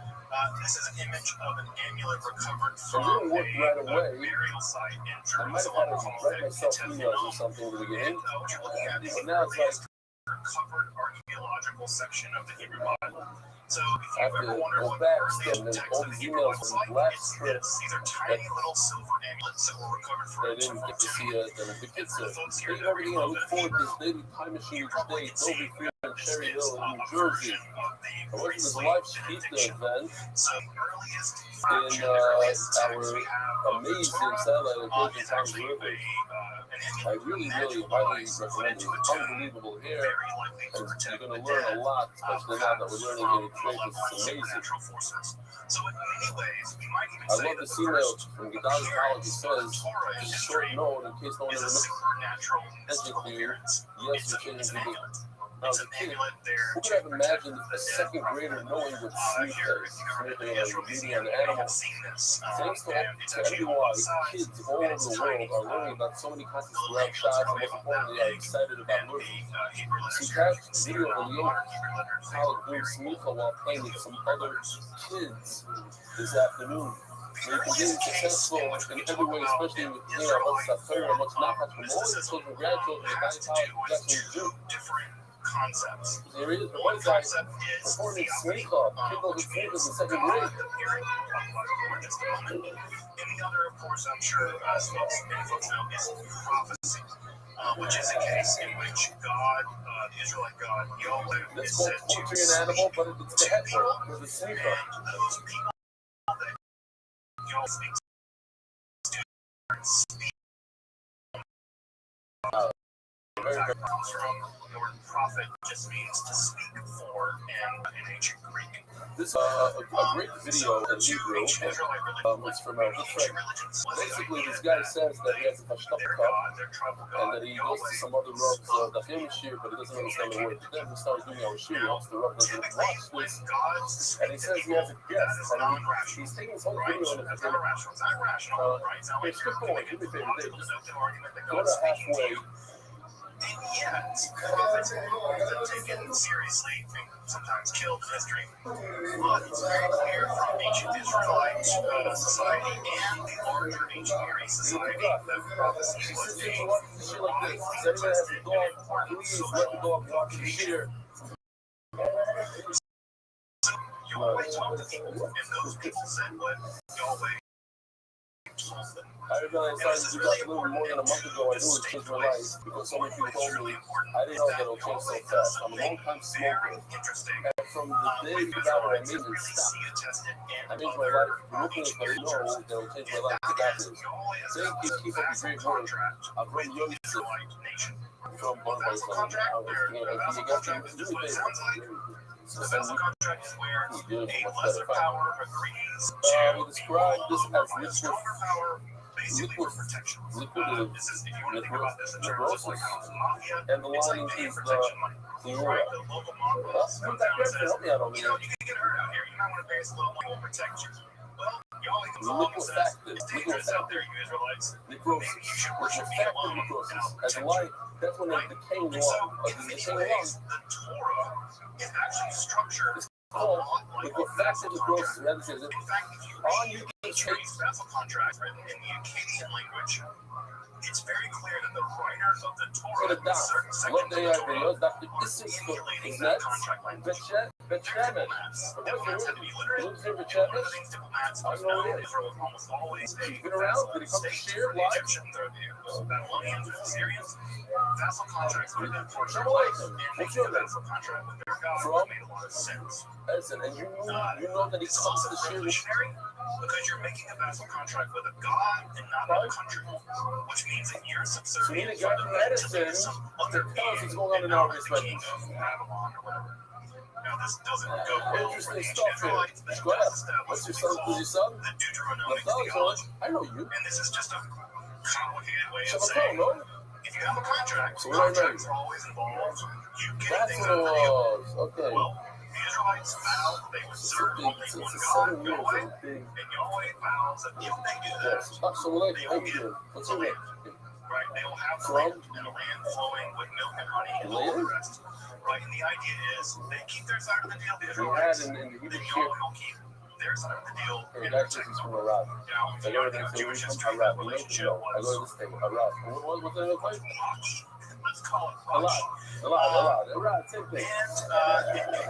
H: this is an image of an amulet recovered from a burial site in
C: I might have
H: Jerusalem
C: had to
H: called
C: write
H: the
C: myself emails or something in the beginning.
H: what you're looking at is
C: But now it's like
H: recovered archaeological section of the Hebrew Bible. So if
C: I
H: you've
C: have
H: ever
C: to
H: wondered
C: go
H: what
C: back
H: the
C: still, and
H: earliest
C: then
H: text
C: all
H: of the
C: these
H: Hebrew
C: emails
H: Bible
C: from
H: is
C: the
H: like,
C: last trip
H: these are tiny little silver amulets that were recovered from
C: I didn't get to see it, and the big kids said, hey, everything, I look forward to this daily time machine each day, Toby Free in Cherry Hill, New Jersey. I went to this live speak event in our amazing satellite location, Tom's River. I really, really highly recommend it. It's unbelievable here, and you're going to learn a lot, especially now that we're learning how to trade. It's amazing. I love this email from Gedalia College. It says, just a short note in case no one ever mentioned to you, yes, you're changing people. When I was a kid, who could have imagined a second grader knowing what sleep is? Reading on animals. Thanks to everyone, kids all over the world are learning about so many concepts throughout shots, and most importantly, are excited about learning. See, catch video of the college doing smicha while playing with some other kids this afternoon. They can be successful in every way, especially with much safari, much knockout from all the children, grandchildren, the guys college, that's what you do.
H: Concepts.
C: There is one guy performing smicha, people who think is in second grade.
H: In the other, of course, I'm sure many folks know, is prophecy, which is a case in which God, the Israelite God, Yahweh,
C: It's
H: is
C: called
H: said to
C: torturing an animal, but it's the head for the smicha.
H: and those people that Yahweh speaks to speak. Comes from the word prophet, just means to speak for, and in ancient Greek.
C: This a great video in Hebrew. It's from a good friend. Basically, this guy says that he has a pashtapka and that he goes to some other rabbis that he shir, but he doesn't understand the word. Then he starts doing our shir. He helps the rabbi doesn't watch this, and he says he has a guest, and he's taking this whole video and it's keep going. Do me a favor, Dave. Just go to halfway.
H: And yet, prophets are taken seriously and sometimes killed in history. But it's very clear from ancient Israelite society and the larger ancient Near East society that prophecy was a
C: Everybody has a dog. Please let the dog walk in the shear.
H: Yahweh talked to people, and those people said what Yahweh told them.
C: I started to do that a little more than a month ago. I knew it changed my life because so many people told me I didn't know that it'll change so fast. I'm a long-time smoker, and from the day that I made it stop, I changed my life. Looking at it, I know that it'll change my life. Thank you. Keep up the great work. I'm from Yosef, from Barbados.
H: The vessel contract is where a lesser power agrees
C: We describe this as
H: a stronger power
C: liquid
H: protection.
C: liquid
H: This is, if you want to think about this in terms of like how mafia,
C: and the
H: it's like
C: lining
H: paying
C: is
H: protection money.
C: the
H: Right? The local mob boss comes out and says,
C: help me out over
H: you
C: here.
H: know, you can get hurt out here. You might want to pay us a little money. We'll protect you. Well, Yahweh comes along and says, it's dangerous out there, you Israelites.
C: Necrosis.
H: Maybe you should
C: Which
H: worship
C: is
H: me
C: factor
H: alone, and
C: necrosis.
H: I'll
C: As a
H: protect
C: line,
H: you.
C: that's when
H: Right?
C: the decaying
H: And so,
C: lung.
H: in many ways, the Torah is actually structured a
C: called
H: lot like
C: the factor necrosis.
H: contract.
C: Rather says it.
H: In fact, if you
C: On
H: read
C: you
H: H.R.'s vassal contract written in the Akkadian language, it's very clear that the writers of the
C: Put
H: Torah,
C: it down.
H: certain
C: Look,
H: sections of
C: they
H: the
C: are
H: Torah,
C: videos. Dr.
H: are
C: This is
H: emulating
C: that
H: that contract language.
C: Betchamet.
H: They're diplomats. Diplomats have to be literate.
C: Lives in
H: One of
C: Betchamet.
H: the things diplomats
C: I
H: must
C: don't know
H: know
C: what it is.
H: Israel was almost always a
C: He's been around.
H: vassal
C: Did he come to
H: state
C: share
H: for the
C: live?
H: Egyptians or the Babylonians or the Syrians. Vassal contracts would have been forged in
C: Trouble
H: place,
C: with him.
H: and
C: What's
H: making
C: your
H: a
C: name?
H: vassal contract with their God
C: From?
H: made a lot of sense.
C: Listen, and you know that he
H: It's
C: comes
H: also
C: to share with
H: revolutionary because you're making a vassal contract with a god and not with a country, which means that you're subservient
C: So you need a guy from
H: fundamentally to
C: Edison
H: some
C: to
H: other
C: tell us
H: being
C: what's going on
H: and
C: in our
H: not the
C: respect.
H: king of Babylon or whatever. Now, this doesn't go well for the
C: Interesting
H: ancient
C: stuff here.
H: Israelites, but it
C: Go ahead.
H: does establish
C: What's your
H: what
C: son?
H: we
C: Who's your
H: call
C: son?
H: the Deuteronomic
C: That's
H: theology.
C: I know you.
H: And this is just a complicated way of
C: Shabbat
H: saying,
C: no?
H: if you have a contract,
C: So what do I know?
H: contracts are always involved. You get
C: That's
H: things
C: what
H: out
C: it
H: of the deal.
C: was. Okay.
H: Well, the Israelites vowed they would serve only
C: It's
H: one
C: a
H: God,
C: 7 years.
H: Yahweh,
C: It's a big.
H: and Yahweh vows that if they do that,
C: Yes. So like, thank you. What's your name?
H: right, they will have the
C: From?
H: land and a land flowing with milk and honey and all
C: Later?
H: the rest. Right, and the idea is they keep their side of the deal, the
C: We had
H: Israelites,
C: in the
H: then
C: Hebrew ship.
H: Yahweh will keep their side of the deal
C: Hey,
H: and
C: that's
H: protect
C: just
H: them.
C: from Arab.
H: Now, if
C: I
H: you
C: go
H: don't
C: to
H: know
C: the
H: Jewish
C: from
H: history,
C: Arab.
H: that relationship
C: No, I go to
H: was
C: this thing. Arab. What's the name of the place?
H: let's call it
C: A lot.
H: Rothschild.
C: Elad, same thing.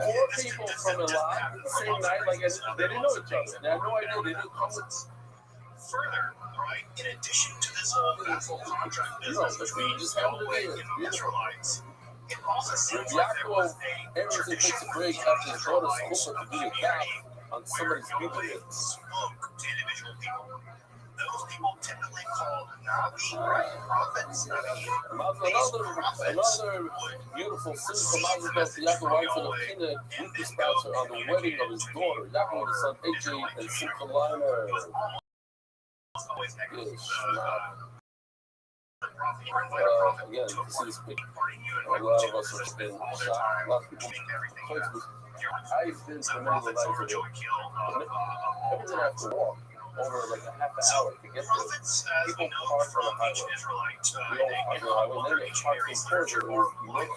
C: Four people from Elad the same night, like they didn't know each other. They had no idea. They didn't come with.
H: Further, right, in addition to this whole vassal contract business between
C: just happened to
H: Yahweh
C: be
H: and the Israelites, it also seems
C: Yaakov,
H: like there was a
C: Aaron
H: tradition
C: takes a
H: where
C: break
H: the
C: after his daughter's
H: Israelites
C: school to do the
H: community
C: calf on
H: where
C: somebody's
H: Yahweh
C: people.
H: spoke to individual people. Those people typically called Nabi, right? Prophets, Nabi.
C: Another beautiful scene from Mazda to Yaakov wife and Akina youth dispatcher on the wedding of his daughter. Yaakov with his son AJ and Simcha Liner.
H: Always
C: Yes,
H: prophet.
C: again, this is big. A lot of us have been shocked. A lot of people on Facebook. I've been to many lives of it. Everything I have to walk over like a half an hour to get there. People park on the highway. We all park on the highway. Then they park in Persia or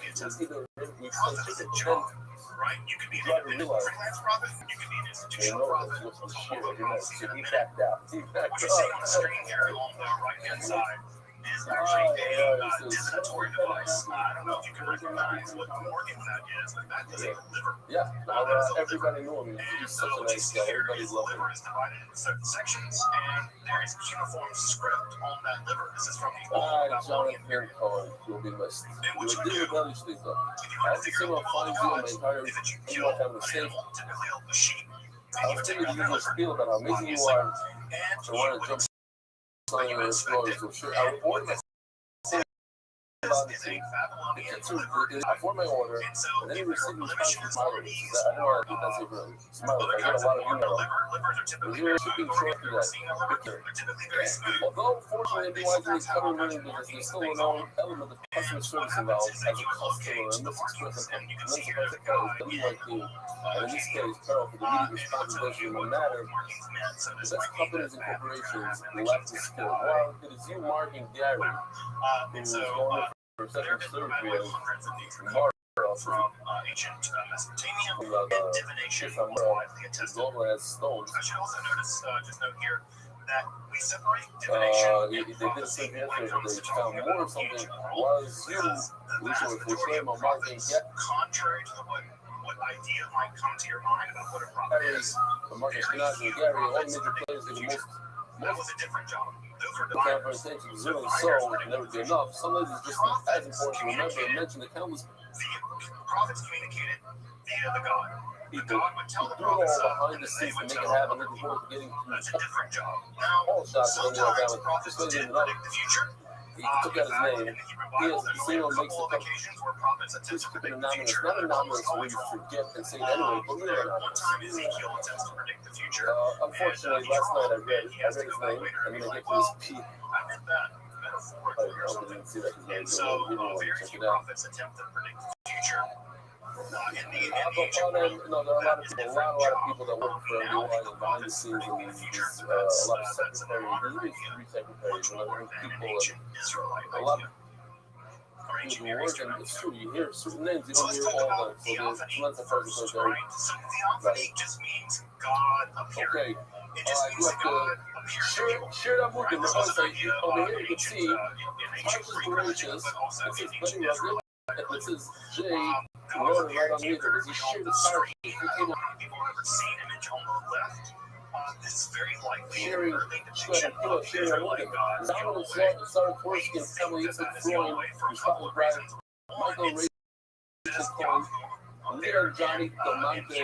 C: it's either we say chicken.
H: Right? You could be
C: You
H: an
C: realize
H: freelance prophet, you could be an
C: they
H: institutional
C: know
H: prophet.
C: that's what's the shit every night. So he backed out. He
H: What
C: backed
H: you're seeing on the
C: out.
H: screen here along the right-hand side is actually a divinatory device. I don't know if you can recognize what organ that is, but that is a liver.
C: Yeah, everybody knew him. He's such a nice guy. Everybody loved him.
H: The liver is divided into certain sections, and there is cuneiform script on that liver. This is from the old Babylonian period.
C: Cohen will be missed.
H: And what
C: You
H: you
C: did
H: do,
C: with other things though.
H: if you
C: I
H: want to
C: was
H: figure
C: thinking
H: out
C: about
H: the
C: finding
H: will of
C: you
H: God,
C: my entire
H: is that you
C: you
H: kill
C: might have
H: an
C: a safe.
H: animal, typically a sheep,
C: I
H: and you
C: was
H: take
C: thinking
H: out
C: you
H: that
C: just
H: liver,
C: feel about how amazing you
H: obviously,
C: are.
H: and
C: I want to jump on your story. So sure, I would order my I formed my order, and then he received a response from Smiley. I don't know how to do that super Smiley. I got a lot of email. You're shipping short to that. Although, fortunately, everyone's covering running because there's still a known element of customer service involved as a customer, and this express and mental health care is WIT, and in this case, peril for the immediate responsibility in the matter. The best companies and corporations lack the skill. While it is you, Mark and Gary, who is going for second surgery and Mark
H: from ancient Mesopotamia,
C: from
H: and divination was widely attested.
C: global as stones.
H: I should also notice, just note here, that we separate divination
C: They did a surgery yesterday, but they found more of something was you, which was the claim of Mark and Gary.
H: Contrary to what idea might come to your mind about what a prophet is,
C: Mark and Gary, all major players, they were
H: that was a different job. Those were
C: the
H: divine.
C: conversation is really so, and never be enough. Sometimes it's just as important to remember and mention the countless
H: The prophets communicated via the God. The
C: people
H: God would tell
C: who
H: the
C: do it
H: prophets
C: all
H: up,
C: behind
H: and
C: the
H: then they
C: scenes to
H: would
C: make it
H: tell
C: happen,
H: other
C: looking
H: people.
C: forward to getting
H: That's a different job.
C: all
H: Now,
C: shots of any
H: sometimes
C: of
H: prophets did
C: them.
H: predict the future,
C: he took out his name. He has the single makes the cup. Please keep it anonymous. Not anonymous where you forget and say it anyway, but really anonymous. Unfortunately, last night I read his name, and then I get to this Pete. I didn't see that his name. So, check it out. There are a lot of people that work for him behind the scenes, and a lot of secretaries, usually 3 secretaries, and other people, a lot of people who work, and it's true, you hear certain names, you don't hear all of them, so there's lots of persons there. Right. Okay, I do have to share that movement. Over here you can see, Marcus Voracious, it says Buddy Rugged, and it says Jay, wrote it right on the because he shared his parachute.
H: People have ever seen him in Jomo left. This is very likely
C: sharing a movement. Donald started Tversky and Emily Yitzhak Freund, Scotland Brad, Michael Rachel Cohen, Leon Johnny Delmonte,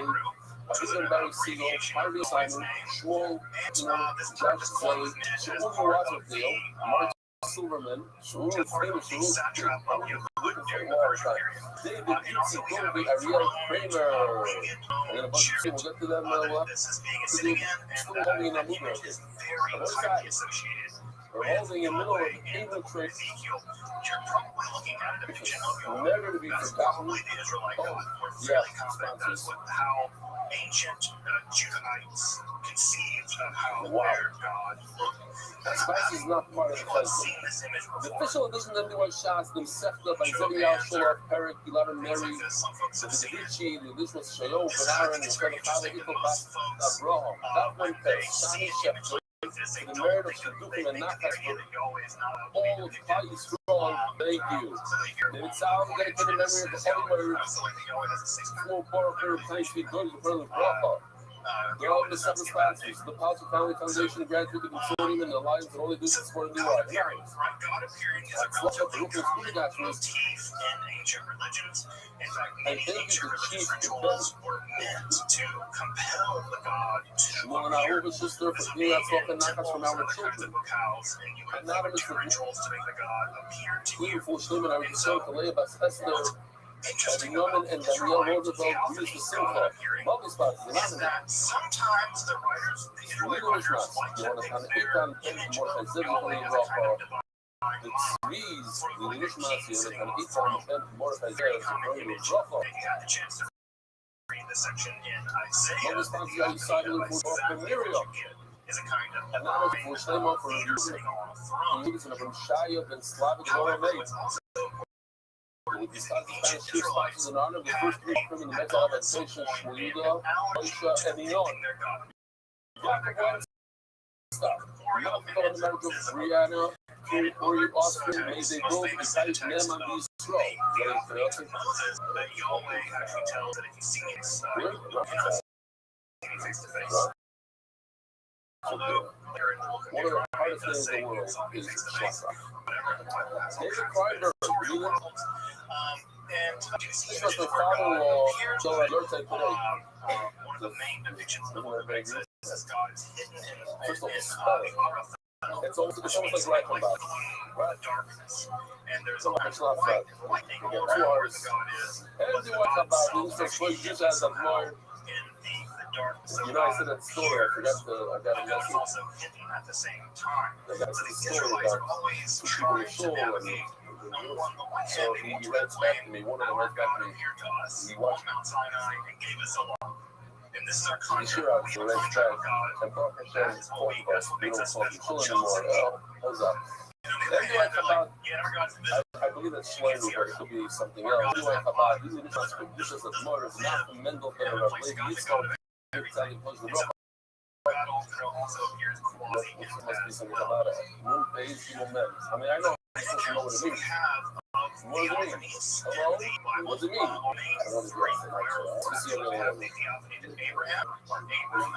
C: Susan Barry Siegel, Harvey Simon, Schwal, Josh Slade, Shaul Watterdale, Mark Silverman, Shaul famous David Itzi Goldie, Ariel Kramer, and then a bunch of people. We'll get to them. Still holding in a movement. On one side, we're holding in the middle of the kingdom trick. Never to be forgotten. Oh, yeah, sponsors.
H: Ancient Judahites conceived of how their God looked.
C: Spice is not part of the puzzle. The official edition of the White Shots, the Sefta by Zediel Sholof, Perik, Pilar Mary, the Vici, the Elizabeth Shayon, Benaran, the Father Ito Bas Abraham, that one page, Shani Shepard, the merit of Shadukim and Nakas for all Pai Strong, thank you. And it's all dedicated memory of the Holy Word, small Parker, Tiny Sweet Good, the Brother Bracha. They're all the separate sponsors. The Positive Family Foundation, the Graduate Consortium, and the Alliance that only do this for the new life. Let's look at the Rupert School Doctrines. And thank you to Chief Shmuel and our sister for being out talking knockouts from our children. Anonymous for Queen for Shmuel and our sister to lay about Esther. Norman and Danielle Roosevelt used the Simcha. Lovely spots.
H: Sometimes the writers
C: legal response. You want to kind of 8 times 10 more than 7 only rock. The trees, the response, you want to kind of 8 times 10 more than 7 only rock. One response is outside of the Miriam. And now for Shlomo for using from Shaya and Slavic Laura May. We started the Spanish Chief sponsors in honor of the first 3 from the Metal Adaptation, Shmuida, Aisha, and Enon. Jacob Weinstock, Malcolm on the marriage of Brianna, Tori Austin, May they both decide to name on these throws. One of the hardest things in the world is Shasa. David Kreinberg, this was the father-in-law, so I learned that today.
H: One of the main depictions of the says God is hidden in
C: First of all, it's almost like right from back. Right?
H: darkness. And there's
C: So much love for it. We get 2 hours. Everyone about this is for you as a more. You know, I said that story. I forgot I got a message.
H: Also hidden at the same time.
C: I got a story about 2 people in Seoul. So he writes back to me. One of them writes back to me. He watched
H: Mount Sinai and gave us a law. And this is our
C: He's
H: concept.
C: sure out. So let's try. And Parker says, we don't talk to Seoul anymore. How's that? Then you like about, I believe that Schweizer, but it could be something else. You like about, these are the contributions of Mordor, not from Mendel, but of Lady Yitzhak. Must be something about it. One phase, moment. I mean, I know what it means. What does it mean? Hello? What does it mean? I don't know what it means.
H: Abraham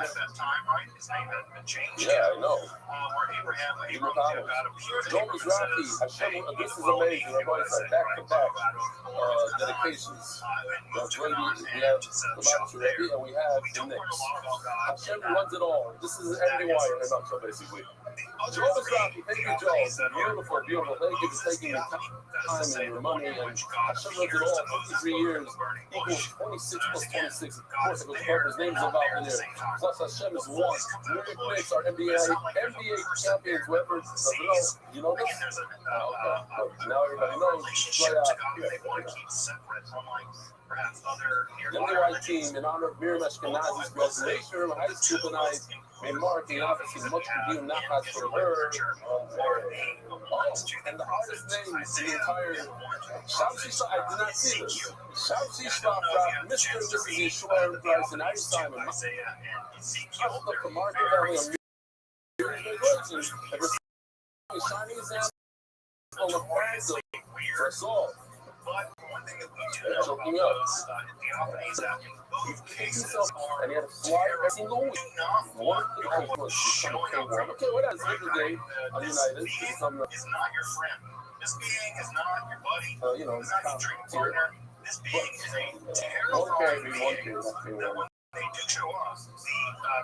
H: at that time, right? His name hadn't been changed.
C: Yeah, I know.
H: Where Abraham
C: Jonas Rafi, this is amazing. We're going to back-to-back dedications. We have the Master Rabbi, and we have the Knicks. Hashem runs it all. This is every wire in a nutshell, basically. Joel is Rocky. Thank you, Joel. It's beautiful, beautiful. Thank you for taking your time and your money. And Hashem lived it all. 53 years equals 26 plus 26. Of course, it was His name's about in there. Plus, Hashem is one. Miriam Prince, our NBA champions. Whoever doesn't know, you know this? Okay. Now everybody knows. The NY team, in honor of Miriam Ashkenazi's graduation from high school tonight, may mark the obviously much review not has for her. And the artist's name is the entire Shamsi. I did not see this. Shamsi Shafra, Mr. and Mrs. Yeshua and Price, and Ivy Simon. Look, the market family of Chinese and on the fans of first off. Choking up. And he had a fly every single week. One thing was okay, what else? Today on United is not your friend. This being is not your buddy. You know, it's not your partner. This being is a terrifying being that when they do show up, the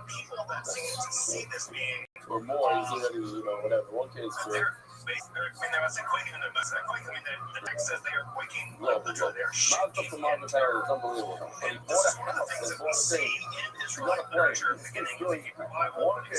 C: people that seem to see this being or more, he's already, you know, whatever. One case for there was a quake in the text says they are quaking. No, they're shaking. From Marvin Taylor, it's unbelievable. And he bought a house and bought a thing. He's got a plane. He's doing 1K.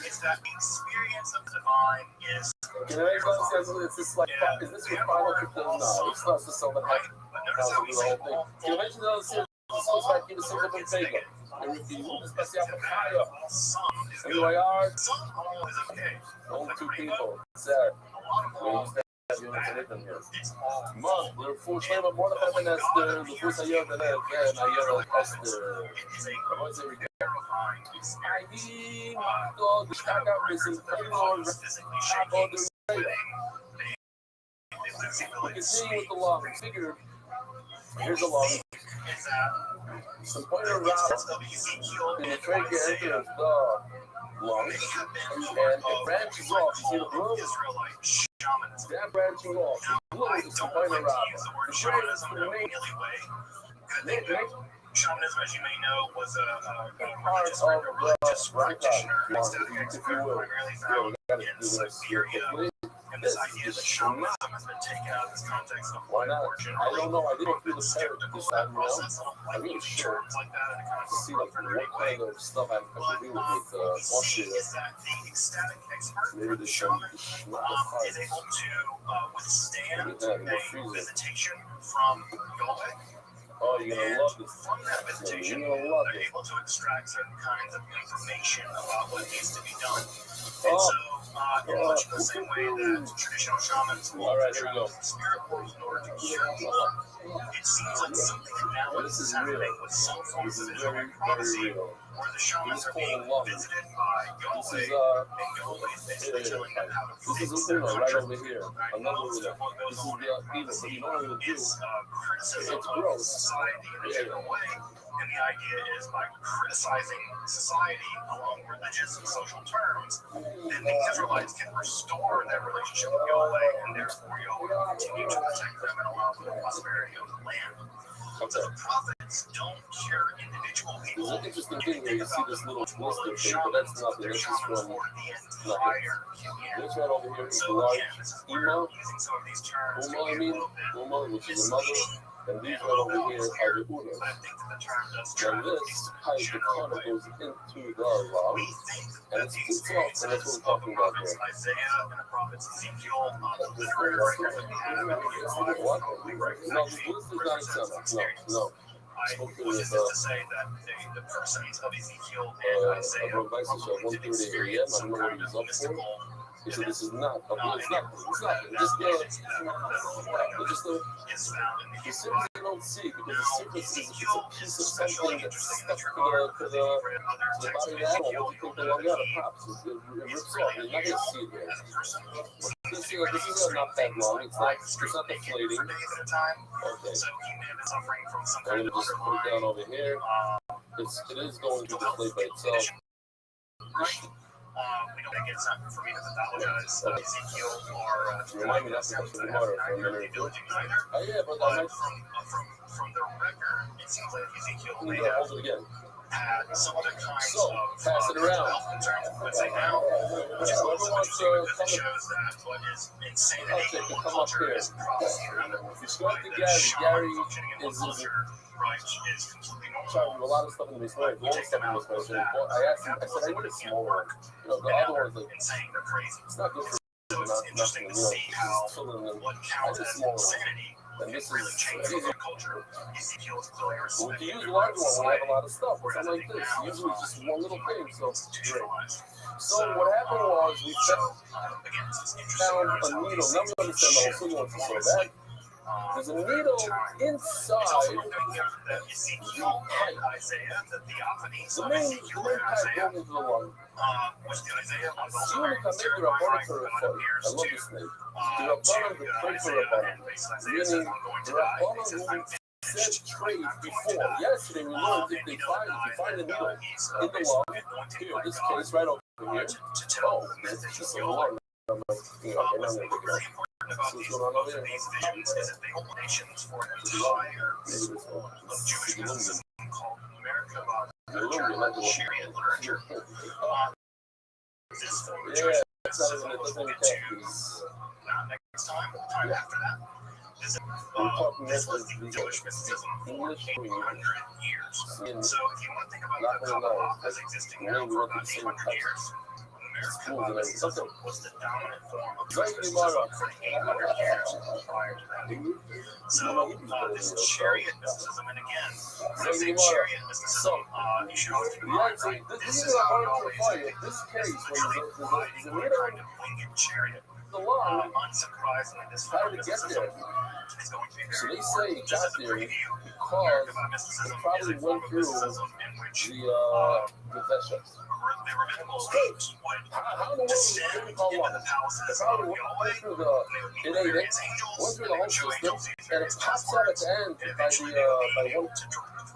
C: It's that experience of the divine is. You know, everybody says it's just like, is this your final crypto? No, it's not just something like how to do the whole thing. Can you mention the other series? This goes back into Silver Bontega. And if you move especially out of fire, anyway, only two people. Sad. Mom, the full name of one of them is the first year of the year, and I yell at the. What's it? I need my dog to start out with some on the radar. We continue with the law. Figure. Here's a law. Some pointer route in the trach enter the lung, and it branches off. You see the blue? That branching off. The blue is the pointer route. The shade is the main. Shamanism, as you may know, was a part of religious practitioner, if you will. In Siberia. And this idea that shamanism has been taken out of this context of why not? I don't know. I didn't feel the skeptical process. I'm really sure like that and kind of see like what kind of stuff I'm agree with Austria. Is that the ecstatic expert, maybe the shaman, is able to withstand a visitation from Yahweh. Oh, you're gonna love this. From that visitation, they're able to extract certain kinds of information about what needs to be done. And so, in much the same way that traditional shamans will travel spirit worlds in order to cure people, it seems like something analogous is happening with some forms of visionary prophecy, where the shamans are being visited by Yahweh, and Yahweh is basically telling them how to fix their country. Right over here. Another one. This is the evil, but you know what it is
B: criticism of society in a general way. And the idea is by criticizing society along religious and social terms, then the Israelites can restore their relationship with Yahweh, and therefore Yahweh will continue to protect them and allow for the prosperity of the land. So the prophets don't cure individual people.
C: It's an interesting thing where you see this little blister thing, but that's nothing. This is from nothing. This right over here is the large emo. Uma, which is a mother. And these right over here are the unos. And this pipe that kind of goes into the lung, and it's off, and that's what we're talking about here. What? No, the blister's not exempt. No.
B: Which is to say that the persons of Ezekiel and Isaiah are to experience some kind of mystical.
C: He said, "This is not. It's not. Just you don't see because the surface is a piece of something that's stuck to the body of the animal. What you think the lung out of pops? It rips off. You're not gonna see it there. This is not that long. It's not deflating. Okay. I'm gonna just put it down over here. It is going to deflate by itself.
B: We don't get something for me to apologize. Ezekiel or
C: remind me not to touch the water for a minute or two. Oh yeah, but
B: from
H: from the record, it seems like Ezekiel may
C: Hold
H: have
C: it again.
H: had some other kinds
C: So, pass it around.
H: let's say now, which is
C: Whoever wants to come
H: shows that what is insanity
C: up there, can come up
H: culture
C: here.
H: is prophecy.
C: If you go up to Gary is
H: Right, is completely normal.
C: trying to do a lot of stuff in the basement, all stuff in the basement. Well, I asked him, I said, I need a smaller one. You know, the other one's like,
H: Insane, they're crazy.
C: it's not good for
H: So it's interesting to see how what counts as insanity
C: and this
H: really
C: is
H: changes
C: easy.
H: the culture. Ezekiel's clearly
C: We can use the larger one when we have a lot of stuff, but something like this, usually it's just one little thing, so
H: institutionalized.
C: So what happened was we found
H: Again, it's
C: found
H: interesting.
C: a needle. Now we understand the whole sequence is so bad. There's a needle inside
H: Ezekiel and Isaiah, the theophanies
C: the
H: of
C: main
H: Ezekiel
C: pipe
H: and Isaiah,
C: going into the lung.
H: which the Isaiah was
C: You
H: also
C: want
H: very
C: to make
H: concerned
C: your
H: by,
C: opponent
H: right?
C: for a
H: God
C: fight.
H: appears
C: I love
H: to
C: this name. The
H: to
C: opponent that prayed for a
H: Isaiah,
C: opponent.
H: and Isaiah says,
C: Meaning,
H: I'm going to
C: the
H: die. He
C: opponent
H: says,
C: who
H: I'm
C: said trade before. Yesterday we learned if they find a needle in the lung, here, this case right over here. Oh, this is a lung. I'm like, okay, now I'm going to pick it up.
H: About these both of these visions is that they hold nations for an entire of Jewish mysticism called America, Syrian literature. This form of Jewish mysticism was meant to, not next time, but the time after that. This was the Jewish mysticism for 800 years. So if you want to think about the Kabbalah as existing now for about 800 years, American mysticism was the dominant form of Jewish mysticism for 800 years prior to that. So this chariot mysticism, and again, when I say chariot mysticism, you should always be mindful, right? This is how always
C: this case,
H: when there's a winged chariot.
C: the lung,
H: Unsurprisingly, this
C: how did it get there?
H: is going to be
C: So
H: very
C: they say it got there because it probably went through the vegetables.
H: the rabbinical elites would
C: How in the world is it
H: descend
C: called
H: into
C: lung?
H: the palaces
C: It
H: of
C: probably
H: Yahweh.
C: went through
H: They would
C: it
H: meet
C: ate it,
H: various angels,
C: went through
H: they
C: the
H: would
C: whole
H: show
C: system,
H: angels these
C: and it
H: various
C: pops out at
H: passwords,
C: the end
H: and
C: by
H: eventually they would be
C: one
H: able to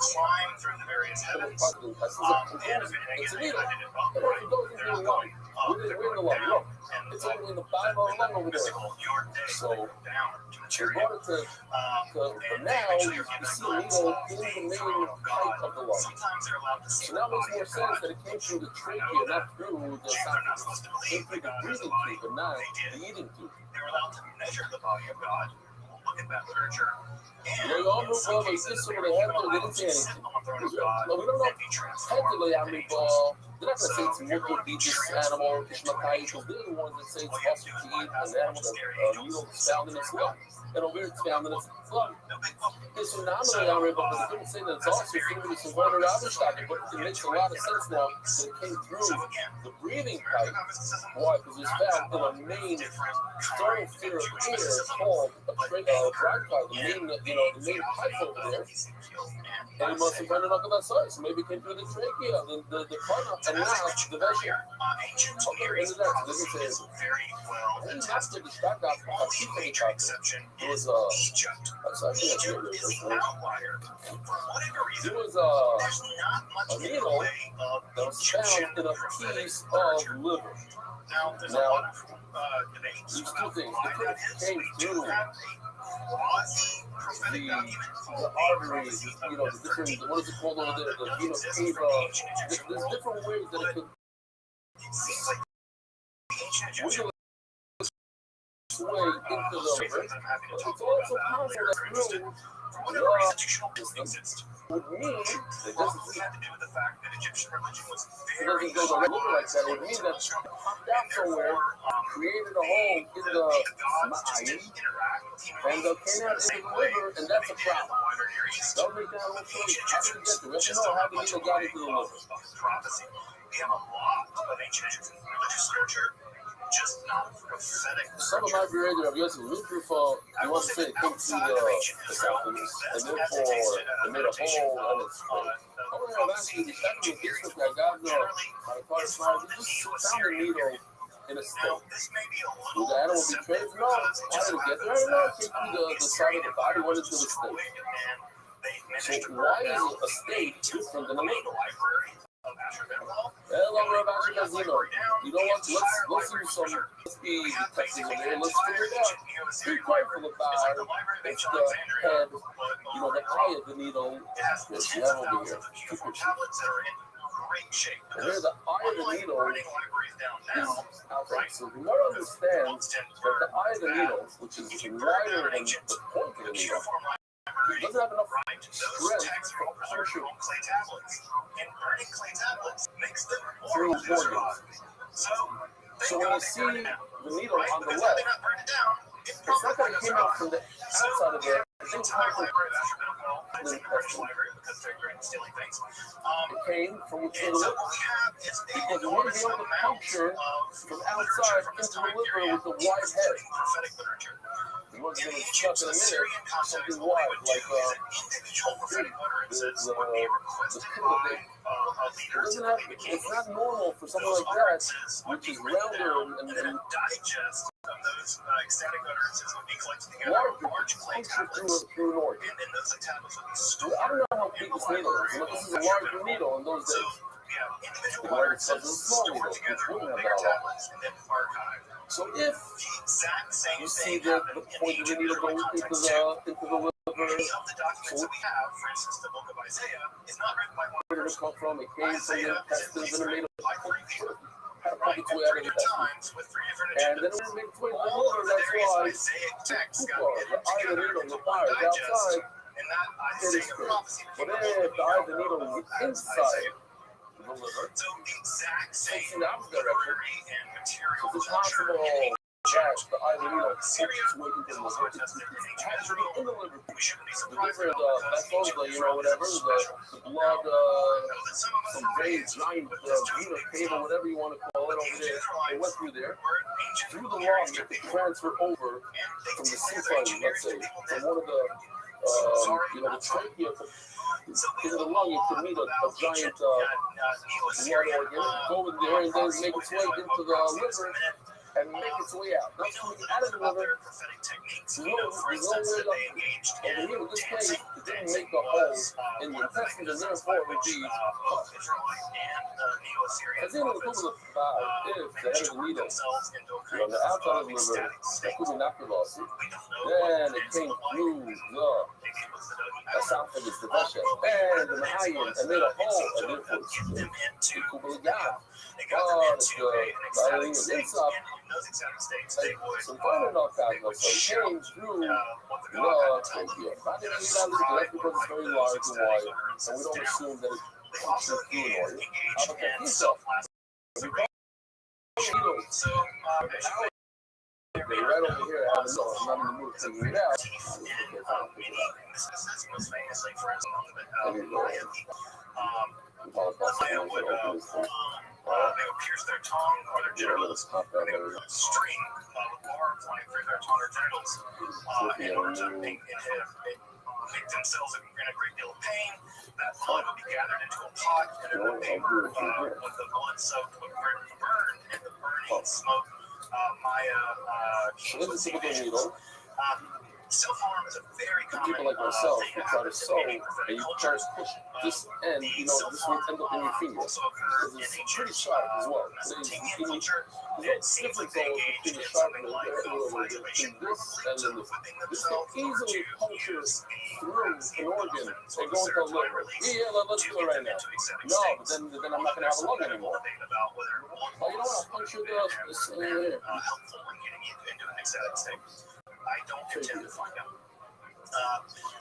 H: climb through the various heavens. And
C: it's a needle.
H: I did it up,
C: It
H: right?
C: goes into the lung. We're in the lung. Look, it's only in the bottom of the lung over there.
H: Physical, your day
C: So,
H: down to the
C: we
H: chariot.
C: brought it but now you see a needle in the main pipe of the lung.
H: Sometimes they're allowed to see
C: So now it makes more sense that it came through the trachea, not through the esophagus. It came through the breathing tube, but not the eating tube.
H: They were allowed to measure the body of God. Look at that literature.
C: Yeah, you all know well, like this sort of head, they didn't say anything. No, we don't know technically how many ball. They're not going to say it's multiple beat this animal, Ishmakai, because they're the ones that say it's possible to eat an animal that needle is found in its lung. And over here it's found in its lung. It's phenomenally honorable, but they couldn't say that it's also through this inverted Abishtak, but it makes a lot of sense now that it came through the breathing pipe. Why? Because it's found in a main thoroughfare of air called a bronchi, the main pipe over there. And it must have been up to that size. So maybe it came through the trachea, the partner, and now the vessel. Okay, into that. So this is a very master distract out a secret exception. It was there was a needle that was found in a piece of liver. Now, these two things, it came through the arteries, the different, what is it called over there, the vena cava. There's different ways that it could wiggle its way into the liver. It's also possible that through the system would mean that this had to do with the fact that Egyptian religion was very go to liver like that. It would mean that popped out somewhere, created a hole in the ma'ayin, and came out into the liver, and that's a problem. Don't break down what choice. How did it get there? We have to know how the needle got into the liver. We have a lot of ancient Egyptian religious literature. Just not prophetic. Some of my behavior of yours is looking for, you want to say it came through the southeast, and therefore it made a hole and it's fake. Oh, yeah, actually, the fact that this was that God knows, how to call it smart, we just found a needle in a state. Would the animal be trained? No. How did it get there? I don't know. It came through the side of the body, went into the state. So why is a state different than a liver? Hello, Rabbi Casino. You know what? Let's do some. Let's be detectives over here. Let's figure it out. Be careful about if the head, the eye of the needle,
H: It has
C: which
H: tens
C: you have
H: of
C: over
H: thousands
C: here.
H: of uniform tablets that are in great shape.
C: And here, the eye of the
H: Unlike
C: needle
H: running libraries down now,
C: is outside. So the more understand that the eye of the needle, which is wider than the point of the needle, doesn't have enough
H: those texts
C: strength
H: are
C: to push it
H: on clay tablets, and burning clay tablets makes them
C: through
H: more to survive.
C: organs.
H: So
C: when you see the needle on the left, it's not that it came out from the outside of the intestine. It came from within the liver. Because you wouldn't be able to puncture from outside into the liver with a wide head. You wouldn't be stuck in a minute, something wide, like the pyramid. It doesn't have, it's not normal for something like that, which is rounder and larger, puncture through an organ. I don't know how big this needle is. This is a larger needle in those days. The larger stuff is a small needle, which wouldn't have that long. So if you see the point of the needle going into the liver, so where did it come from? It came from the intestines and it made a puncture. Had to pump its way out of the intestines. And then it would make its way to the liver. That's why the eye of the needle, the fire is outside. It is good. But if the eye of the needle is inside the liver, facing the opposite direction, it's possible that the eye of the needle pumps its way into the liver. It has to be in the liver. The liver, the vessels, whatever, the blood, some veins, giant venous cable, whatever you want to call it over there, it went through there. Through the lung, it could transfer over from the symphysis, let's say, from one of the, the trachea, into the lung, it could meet a giant blood organ, go in there, and then make its way into the liver and make its way out. That's coming out of the liver. There's no way over here, in this case, it didn't make the hole in the intestines, and therefore it would be cut. As in the equivalent of if the head of the needle on the outside of the liver, that could be knocked then it came through the esophagus, the vessel, and the ma'ayin, and made a hole, and therefore it could be gone. But the ma'ayin is inside. Some further knockouts, so it came through the trachea. Not that you got to that's because it's very large and wide, and we don't assume that it comes through an organ. But the pizza, right over here, I don't know, I'm not in the mood to figure it out.
H: They will pierce their tongue or their genitals. They will string with barbs running through their tongue or genitals in order to make themselves in a great deal of pain. That blood will be gathered into a pot and it will be with the blood soaked with burn and the burning smoke. Self-harm is a very common
C: people like myself who try to sew, and you try to push this end, this will end up in your finger. Because it's pretty sharp as well. There's no difference between the sharpness between this and then this can easily puncture through an organ and go into a liver. Yeah, let's do it right now. No, but then I'm not going to have a lung anymore. Oh, you know what? I'll puncture this here.
H: I don't intend to find out.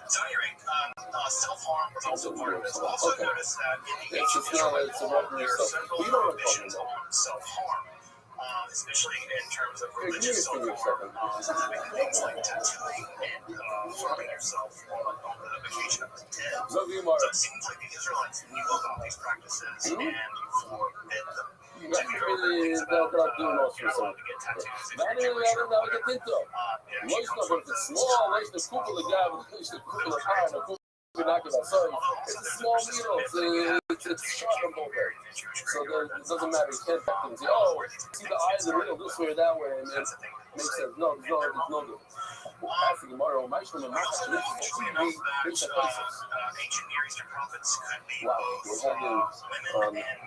H: So at any rate, self-harm is also part of this. Also notice that in the ancient Israel, there are several prohibitions on self-harm, especially in terms of religious self-harm. Things like tattooing and harming yourself on the occasion of the dead. So it seems like the Israelites knew about these practices and forbid them.
C: It's small, it's a small needle, it's sharp on both ends. So it doesn't matter, you can't see, see the eyes of the needle this way or that way, and it makes sense. No, it's no good. Ask the Gemara, my Shlomo, my Shlomo, it's
H: ancient Near Eastern prophets could be both women and men.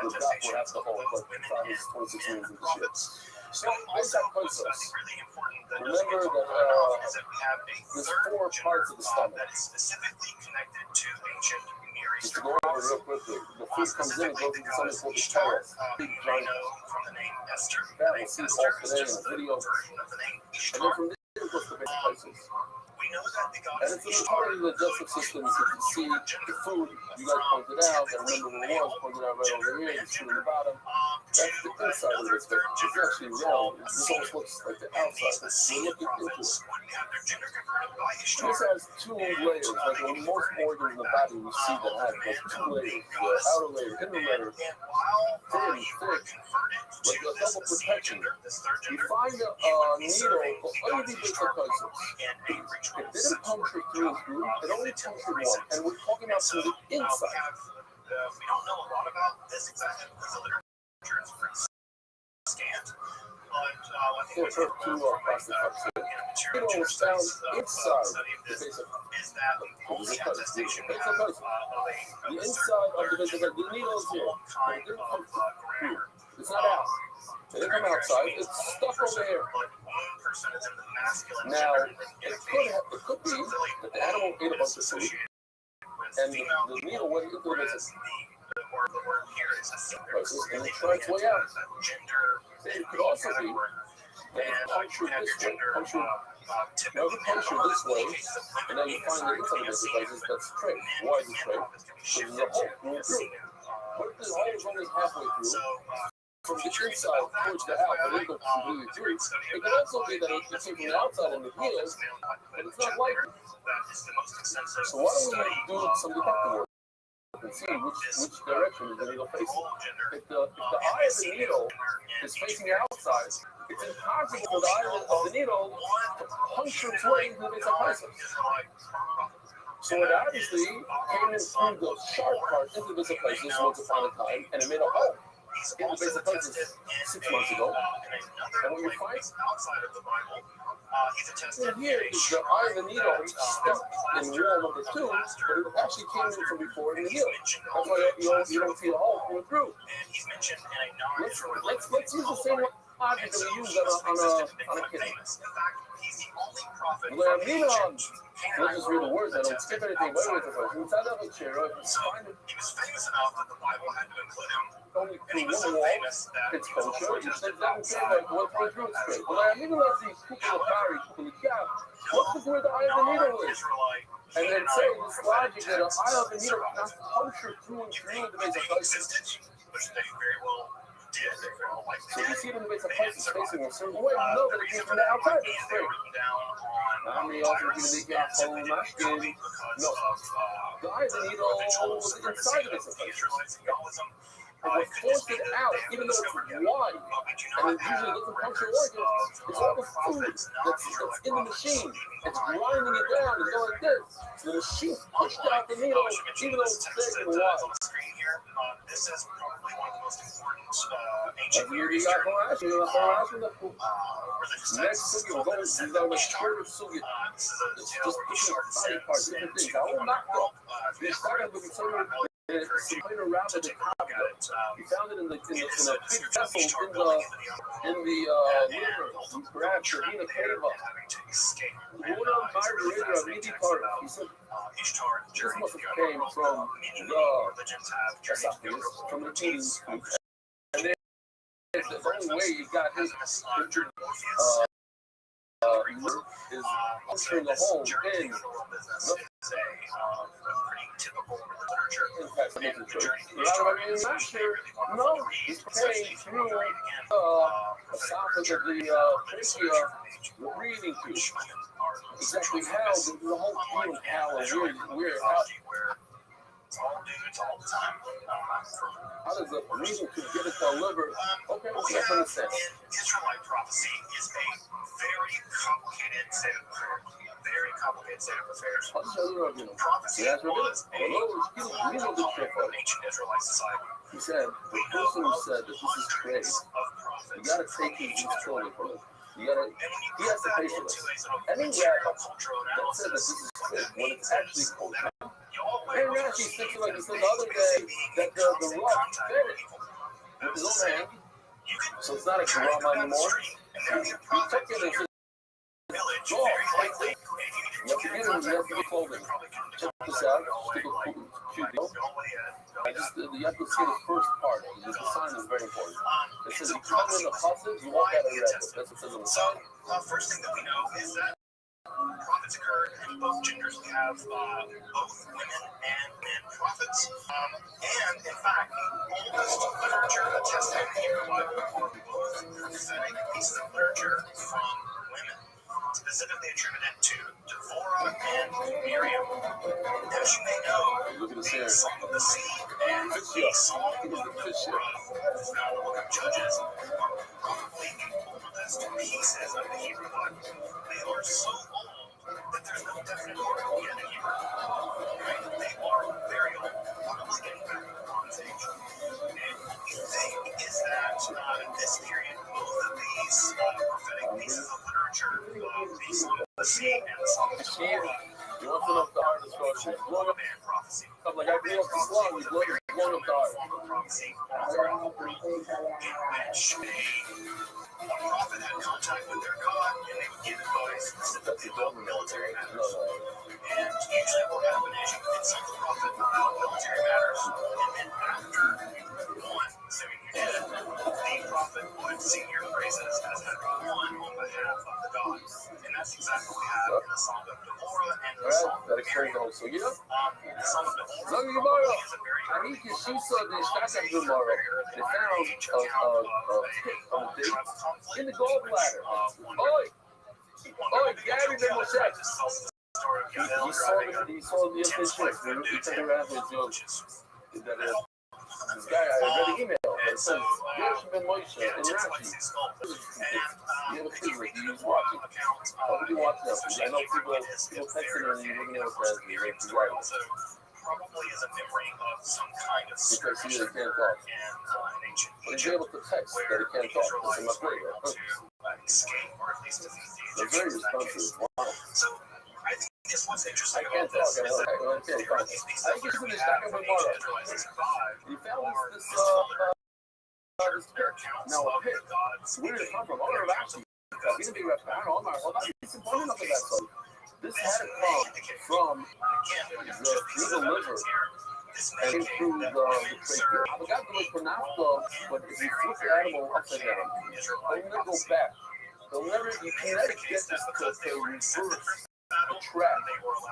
C: The doctor has to hold, but time is 26 minutes into shit. So Isaac Kosos.
H: really important that
C: Remember
H: doesn't get
C: that
H: talked about is that we have a
C: there's
H: third
C: 4 parts of the stomach.
H: that is specifically connected to ancient Near
C: Just to
H: Eastern
C: go over it real quickly, the food comes in and goes into something called the Torah. Big
H: you may
C: giant
H: know from the name Esther.
C: that we'll see all today in a video.
H: Version of the name
C: And then
H: Ishtar.
C: from there it goes to basic places.
H: We know that the
C: And
H: goddess
C: it's an
H: Ishtar
C: part of the digestive system. If you see the food, you guys pointed out, I remember when it was pointed out right over here, you see in the bottom. That's the inside of this thing. It's actually wrong. This almost looks like the outside. We're looking into it. This has 2 layers. Like in most organs in the body, we see that have those 2 layers. The outer layer, inner layer, thin, thick, like a double protection. You find a needle underneath the circumference. It didn't puncture through and through. It only punctured one. And we're talking about from the inside.
H: We don't know a lot about this exactly because the literature is pretty scant.
C: There are 2 plastic cups here. The needle was found inside the base of the inside of the basic. The needle is here. But it didn't come through. It's not out. It didn't come outside. It's stuck over here. Now, it could be that the animal ate a bunch of food, and the needle went into the basic. And it tried its way out. It could also be that it punctured this way, punctured this way, and then you find the inside of the basic that's straight. Why is it straight? Because there's a hole going through. What if the hole is only halfway through? From the inside towards the out, but it goes completely through. It could also be that it came from the outside and the heels, but it's not likely. So why don't we do some detective work and see which direction is the needle facing? If the eye of the needle is facing the outside, it's impossible for the eye of the needle to puncture its way into the base of Pisces. So it obviously came in through the sharp part into the base of Pisces once upon a time, and it made a hole in the base of Pisces 6 months ago. And what you find here is the eye of the needle stuck in wall number 2, but it actually came in from before in the heel. That's why you don't see the hole going through. Let's use the same logic that we use on a kidney. Let's just read the words. I don't skip anything. Wait. Inside of a chair,
H: he was famous enough that the Bible had to include him.
C: only through one wall, it's kosher. It doesn't say like what's going through it's straight. Well, I even let these people of Barry, people of God, what's the word the eye of the needle is? And then say this logic that the eye of the needle cannot puncture through and through the base of Pisces.
H: Which they very well did. They very well liked.
C: So if you see it in the base of Pisces facing a certain way, you know that it came from the outside. It's straight. How many also do they get home not in? No. The eye of the needle was inside the base of Pisces. And what forced it out, even though it's wide, and it usually doesn't puncture organs, it's all the food that's in the machine. It's grinding it down and going like this. So the machine pushed out the needle, even though it's thick and wide.
H: This is probably one of the most important
C: Next
H: ancient
C: sugi, we're going to do the shorter sugi. It's just different body parts, different things. I will not go. We started with some playing around with the cabinet. We found it in a big vessel in the river. We grabbed Shavina Keva. One of my reader of Midi Park. He said, this must have came from the Sapphians, from the kings. And then the only way he got his picture is pushing the hole in. No, he's came through the esophagus of the trachea, the breathing tube. Exactly how the whole thing, how does the breathing tube get it to the liver? Okay, let's understand.
H: Israelite prophecy is a very complicated set of affairs. Prophecy was a ancient Israelite society.
C: He said, the person who said that this is crazy, you gotta take these children from it. He has to pay for this. Any rabbi that said that this is crazy, when it's actually culture. And Rashi thinking like he said the other day that the rock fed it with his own hand. So it's not a drama anymore. You took it as a draw. You have to get him, you have to get clothing. Check this out. Just take a cute deal. You have to see the first part. The sign is very important. It says you come in the closet, you walk out of red. That's what it says on the sign.
H: First thing that we know is that prophets occurred, and both genders have both women and men prophets. And in fact, oldest literature attested in the Hebrew Bible, both prophetic pieces of literature from women, specifically attributed to Devorah and Miriam. As you may know, the Song of the Sea and the Song of Devorah, found in the book of Judges, are probably the oldest pieces of the Hebrew Bible. They are so old that there's no definite article yet in Hebrew. Right? They are very old, probably getting back to the Bronze Age. And the thing is that in this period, both of these prophetic pieces of literature, the Song of the Sea and the Song of Devorah,
C: You want to know the art of sculpture? Blown up prophecy. Like I grew up Islam, you blown up the art.
H: Prophecy, in which a prophet had contact with their God, and they would give advice specifically about military matters. And usually what would happen is you would consult the prophet about military matters, and then after one, assuming you did, the prophet would sing your praises as having won on behalf of the gods. And that's exactly what we have in the Song of Devorah and the Song of Miriam.
C: So, you know?
H: The Song of Devorah
C: Zang Gemara. I need to see something. Start up Gemara. They found a tip on a date in the gallbladder. Oi! Oi, Gary Ben Moshe. He saw the official. He turned around and joked. This guy, I read the email that says, Gary Ben Moshe and Rashi. You have a figure, he's watching. How would you watch that? I know people texting and you're looking at it and you're right.
H: Probably is a memory of some kind of
C: because he can't talk.
H: In ancient
C: But he's
H: Egypt,
C: able to text that he can't talk. That's much greater.
H: escape, or at least to the
C: They're very responsive. Wow.
H: So I think this what's interesting
C: I can't
H: about this
C: talk.
H: is that
C: I can't talk.
H: these
C: I think it's
H: we
C: finished.
H: have
C: I can
H: from
C: put more
H: ancient
C: up.
H: Israelites that survived
C: You found
H: are
C: this
H: their accounts
C: now a
H: of
C: pit.
H: the gods.
C: Where did it come from? Owner of action. He's a big rep. I don't know. It's important enough of that song. This had come from the liver and through the trachea. I forgot the word pronounced, but if you flip the animal upside down, they'll never go back. You can never get this to reverse the track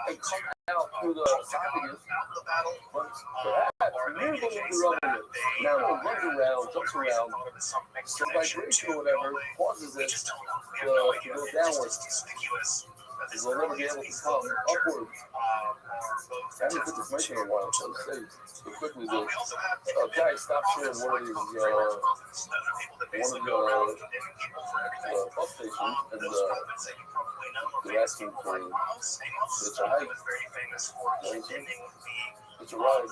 C: and come out through the esophagus. But perhaps miracle in the rubbing it. Now it runs around, jumps around, some vibration or whatever causes it to go downwards. We'll never be able to come upwards. I haven't put this mic in a while, so so quickly the guy stopped here in one of these bus stations, and they're asking for it's a hike. It's a ride.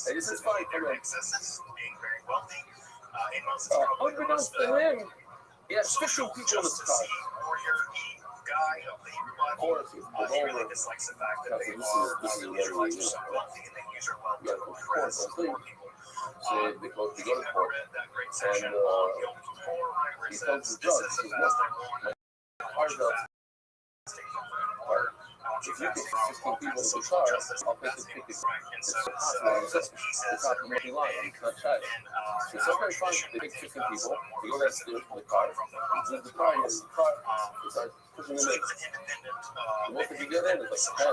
C: Hey, this is fine. Come on. Unbeknownst to him, he had 15 people in the car. Horses, over. This is literally so they go to court, and he tells the judge, he says, look, my car's out. If you get 16 people in the car, I'll pay the ticket. It's a complimentary line. It's not shy. So sometimes fine, they take 15 people, they go downstairs from the car, leave the car, they start pushing them in. And once they get in, it's like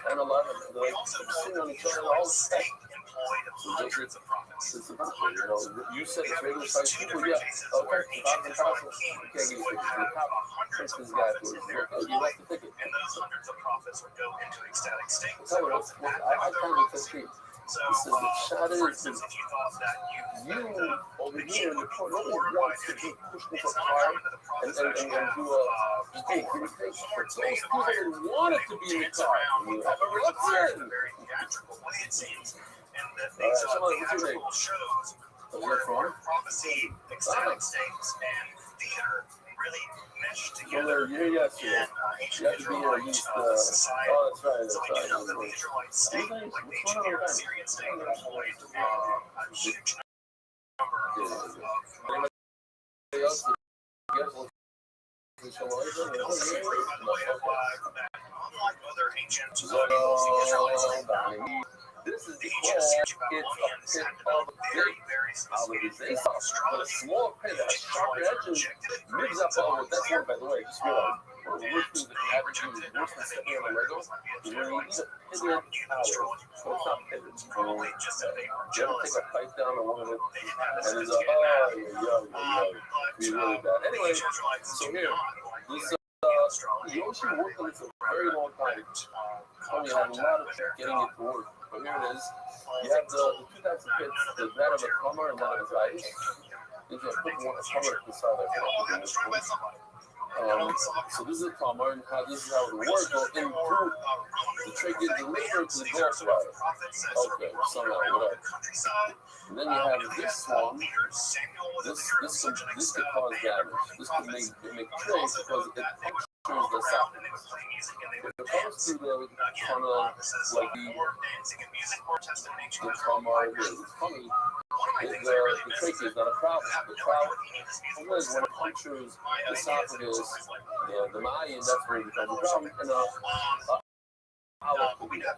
C: 10, 11, they're like sitting on each other all the time. So just it's a you said it's regular size people, yeah. Okay, you can't give you a ticket. The cop prints this guy for you left the ticket.
H: And those hundreds of prophets would go into ecstatic state.
C: I kind of disagree.
H: So,
C: the shot
H: for
C: is
H: instance, if you thought that
C: you over here in the court, no one wants to be pushed into a car and do a hey, give me things. But those people that wanted to be in the car, you have a reluctance.
H: Very theatrical way it seems. And the things of theatrical shows where prophecy, ecstatic states, and theater really mesh together.
C: Yes, yeah.
H: Ancient Israelite society.
C: Oh, that's right.
H: So we do know that the Israelite state, like the ancient Syrian state, employed a huge number of
C: Anybody else? Yes.
H: Unlike other ancient
C: This is
H: called
C: called
H: it's
C: a
H: pit
C: of
H: very
C: a small pit that has sharp edges. Moves up over. That's one, by the way. Just realize one of the worst things that can happen to you is worse than stepping on a Lego. Is when you eat a pitted towel. So it's not pitted. You ever take a pipe down on one of it, and it's like, be really bad. Anyway, so here, this Yoshi worked on this a very long time. Tony had a lot of getting it to work. But here it is. You have the two types of pits, that of a plumber and that of his ice. You can put one plumber inside there. So this is a plumber, and this is how it works. Well, in through the trick is delivered to the golf router. Okay, somehow, whatever. And then you have this one. This could cause damage. This could make trace because it punctures the socket. If it comes through the tunnel, like the plumber is funny, the trach is not a problem. The problem is when it punctures the esophagus, the Mayan, that's where it becomes a problem. And olive could be that.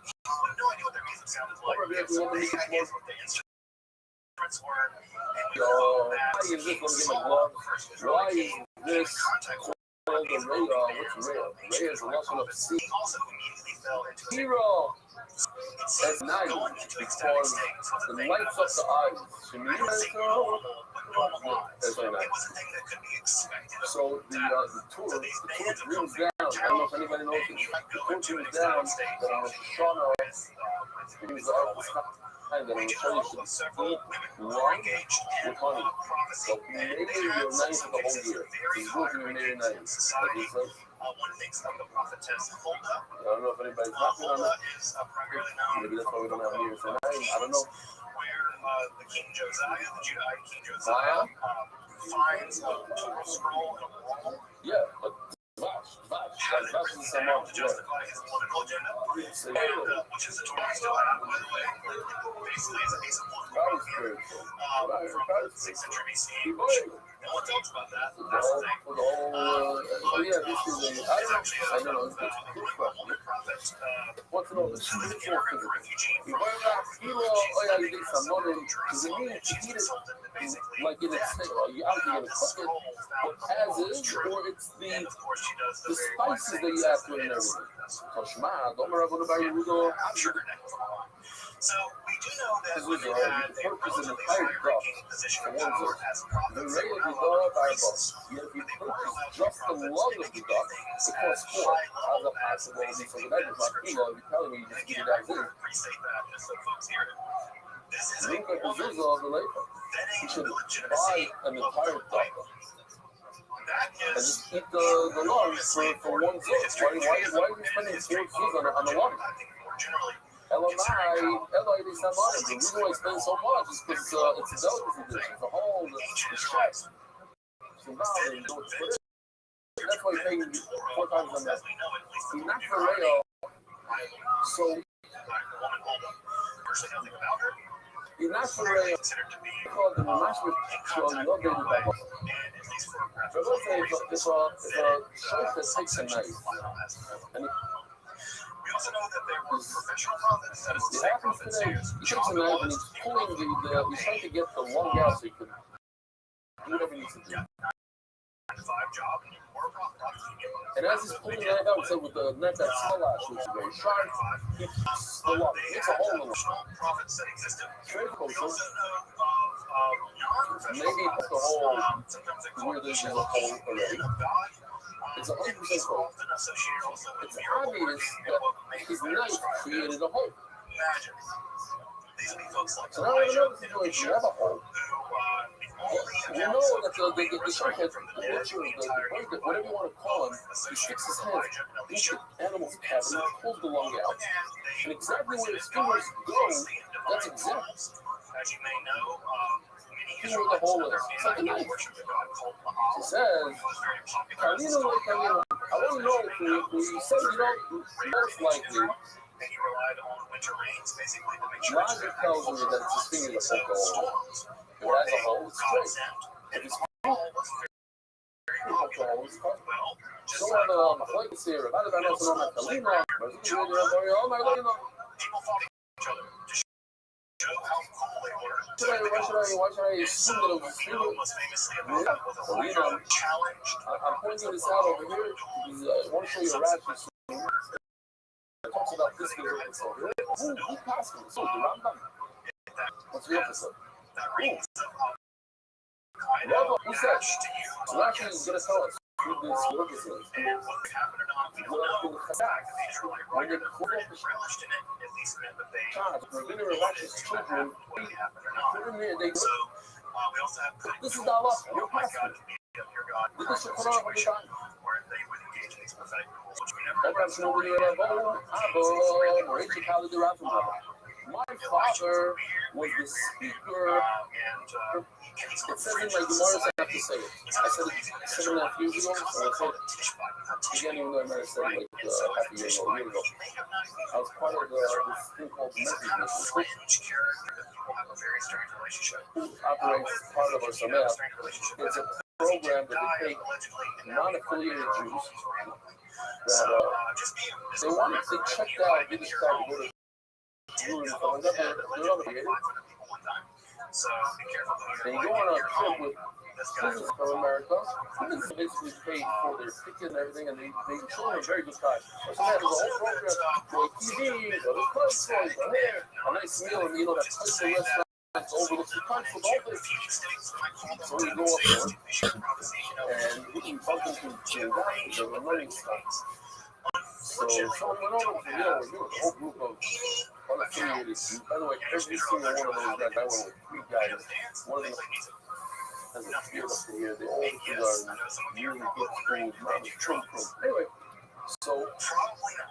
C: Why is this called the radar? What's radar? Radar is a lesson of C. Hero. That's nice because it lights up the eyes. That's very nice. So the torch brings down. I don't know if anybody knows this. The torch brings down that on the Shana brings the time that on the show you should eat wine with honey. So maybe you're nice for the whole year. So you go to your maybe nice. Like he says. I don't know if anybody's happy on that. Maybe that's why we don't have a meeting for 9. I don't know. Where the King Josiah, the Judahite King Josiah, finds a Torah scroll in a wall. Yeah, but Vash is someone to justify his political agenda. Which is the Torah still have, by the way. Basically, it's a piece of one from 6th century BC. No one talks about that. That's the thing. This is a. I don't know. It's a good question. What's an old spiritual refugee? Like in its thing, you obviously going to cook it, but as is, or it's the spices that you add to it and everything. So Shema, don't worry about the So we do know that when they had the purpose an entire duck position of power as a prophet, the rate of the dog by a book. Yet if you purchase just the lung of the duck, it costs 4. How's that possible? So that is like, you're telling me you just get it as is. Restate that just so folks hear it. This is a you should buy an entire duck. And just eat the lungs for 1 zuz. Why are you spending 4 zuz on the lung? Eloi, they said money. The reason why I spend so much is because it's a delicacy dish. It's a whole chef. That's why you're paying 4 times on that. He's not for real. So, he's not for real. Because the Mashma show no baby Bible. So let's say if a chef that takes a knife and we also know that there were professional prophets. It happens today. He takes a knife and he's pulling he's trying to get the lung out so he can do whatever he needs to do. And as he's pulling the knife out, so with the knife that's slash, which is very sharp, he pulls the lung. It's a hole in the lung. Trade culture. Maybe it's the hole where there's a hole already. It's 100% cold. It's obvious that his knife created a hole. So now we know the situation. You have a hole. You know that the shark has the butcher, the bird, whatever you want to call him, he sticks his head into the animal's cavity and pulls the lung out. And exactly where his fingers go, that's exactly. As you may know, here's where the hole is. It's like a knife. He says, Carlino, I want to know if we say, most likely, logic tells me that it's his finger that pulled the hole. If it has a hole, it's straight. If it's
H: All was very popular. Well, just
C: so
H: like all the
C: focus here. Vale, para no sonar Catalina.
H: people fought each other to show how cool they were.
C: Why should I assume that it was
H: Filipino was famously about was a fighter who challenged.
C: I'm pointing this out over here because I want to show you a Rashi soon. It talks about this video episode. Who passed me? So, the Rambam. What's the episode?
H: That rings
C: Who's that? Rashi is going to tell us who this work is.
H: and whether it happened or not, we don't know. The fact that the Israelite
C: When
H: writer
C: you're
H: relished in it at least meant that they
C: God, the beginning of Rashi's children,
H: whether it happened or not.
C: put in there, they
H: So we also have
C: this is not us.
H: oh
C: You're
H: my
C: passing.
H: God, to be your God
C: This is
H: kind of
C: Shekhanah
H: situation
C: B'Shai.
H: where they would engage in these prophetic rules, which we never
C: Everyone's going to be like, oh, Rachel Khalid the Rafa. My father was the speaker. It says in my Gemara, I have to say it. I said it 7.5 years ago, so I said it again, even though I might have said it like half a year ago, a year ago. I was part of this thing called the Message Mission, who operates as part of our Sameach. It's a program that they take non-affiliated Jews that they wanted to check out Yiddish time to go to Jerusalem. They're unaffiliated. They go on a trip with business from America. This is basically paid for their ticket and everything, and they show them a very good time. So they have a whole program, go TV, go to clubs, go here, a nice meal, and that place in restaurant overlooks the country, the whole thing. So we go up there, and we can bump into the learning stuff. So we went over to we're doing a whole group of unaffiliated Jews. By the way, every single one of those guys, I went with 3 guys. One of them has a beard up here. They all are really good schools, not a true group. Anyway, so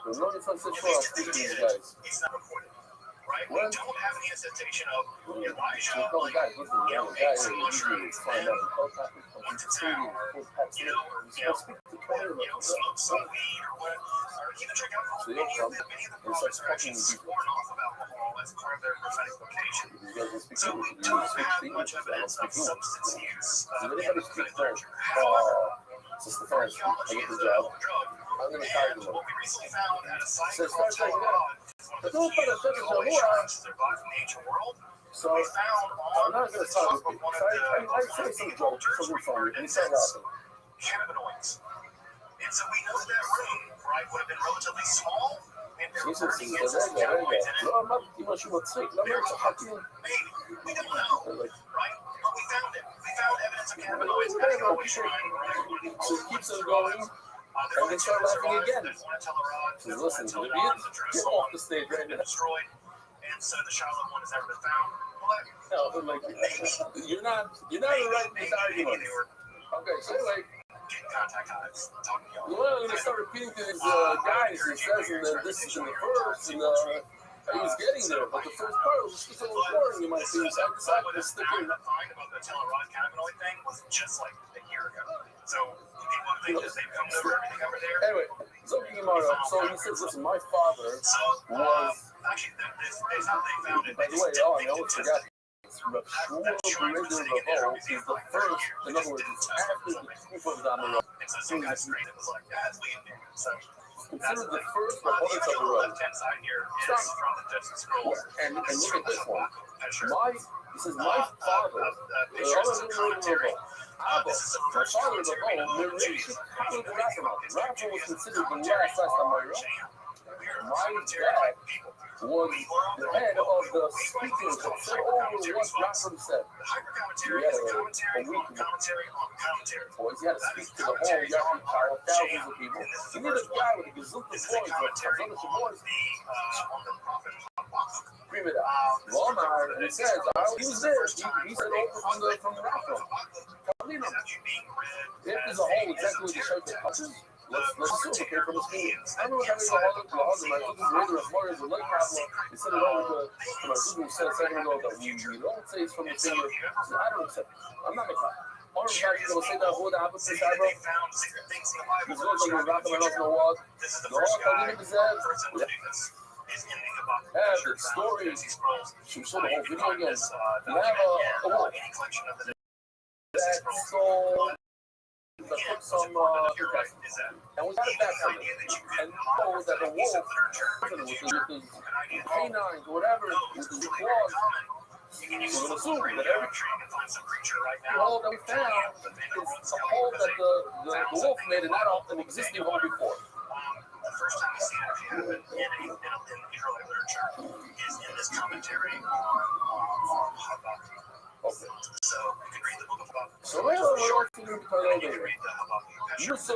C: the learning from Central, I'll speak to these guys.
H: Right? We don't have any hesitation of Elijah.
C: We call the guys, listen, the other guy here, usually it's find out the call topic from the stadium, full packs in. We'll speak to 20 of them.
H: Smoke some weed or what, or even check out
C: So they'll come and start talking to people.
H: sworn off of alcohol as part of their prophetic vocation.
C: These guys will speak
H: So
C: English.
H: we
C: You
H: don't
C: speak
H: have
C: English,
H: much
C: I don't
H: evidence
C: speak
H: of
C: English.
H: substance use
C: So
H: in
C: everybody
H: the
C: speaks
H: prophetic
C: French.
H: literature. However,
C: Sister France, I
H: theology
C: get
H: is
C: the
H: a
C: job.
H: drug.
C: I'm going to carry
H: And
C: them.
H: what we recently found at a site
C: Says
H: called
C: French like
H: Telerod,
C: But don't put a second to who are.
H: survived from the ancient world.
C: So
H: We found
C: I'm not going to start with
H: one
C: people.
H: of
C: So
H: the
C: I say some joke, something funny, and he started laughing.
H: cannabinoids. And so we know that room, right, would have been relatively small, and there
C: He
H: were
C: says,
H: burning
C: there
H: incense
C: you go.
H: cannabinoids in it.
C: No, I'm not too much about sick. No,
H: There
C: it's a happy.
H: maybe, we don't know,
C: Like,
H: right? But we found it. We found evidence of cannabinoids at the Holy Shrine, right?
C: so he keeps it going, and they start laughing again.
H: There's one at Telerod,
C: Says,
H: there's one
C: listen,
H: at
C: the
H: Telerod,
C: get
H: Jerusalem,
C: off the stage right now.
H: destroyed, and so the Shiloh one has never been found.
C: No, I'm like, you're not right in this argument. Okay, so anyway,
H: Contact hives, talking to y'all.
C: well, I'm going to start repeating to these guys. He says, and then this is in the verse, and I was getting there, but the first part was just a little boring in my opinion, so I decided to stick in.
H: The find about the Telerod cannabinoid thing was just like a year ago. So people would think that they've come over everything over there.
C: Anyway, so he says, listen, my father
H: So
C: was,
H: actually, this is how they found it.
C: by the way, I almost forgot. Rabbi is the first, in other words, it's after the proof of the Amorah.
H: And so some guys straight was like, yeah, that's weed. So
C: Considered the first
H: the
C: proponents of
H: image
C: the
H: on the
C: road.
H: left-hand side here is from the Dead Sea Scrolls.
C: And look at this one. He says, my father,
H: Pictures of commentary.
C: Abba,
H: This is the
C: my
H: first
C: father of the
H: commentary
C: bone,
H: on the
C: narrated
H: Jesus.
C: how the Rafa was considered the last Amorah. My dad was the head of the speakers that said over what Rafa said.
H: Hypercommentary is a commentary on commentary on commentary.
C: Boys, you had to speak to the whole Yaakov power of thousands of people. You need a guy with a gazillion
H: This is
C: boys,
H: a commentary
C: like
H: on
C: boys.
H: the prophet Habakkuk.
C: Scream it out. Walmart, and it says, he was there. He said over from the Rafa. Kalina. If there's a hole exactly where the shirt touches, let's assume it came from his finger. I remember having a hole to husband. My husband's later as lawyers with leg problem. He sent it over to my husband who said a second ago that we don't say it's from the finger. I said, I don't accept it. I'm not going to cry. All the time you're going to say that whole apple to the eyebrow. He's going to go wrap my house in the wall.
H: This is the
C: The
H: first
C: whole
H: guy,
C: Kalina says,
H: person to do this. Is in the Habakkuk.
C: have the stories. Should we show the whole video again? You have a wolf that stole the books on New Testament, and we got it back from him. And know that the wolf, with his canines or whatever, with his claws, we're going to assume that every hole that we found is a hole that the wolf made and not an existing hole before.
H: The first time you see it happen in early literature is in this commentary on Habakkuk.
C: Okay.
H: So you can read the book of Habakkuk.
C: So we're also going to talk about
H: You can read the Habakkuk.
C: you so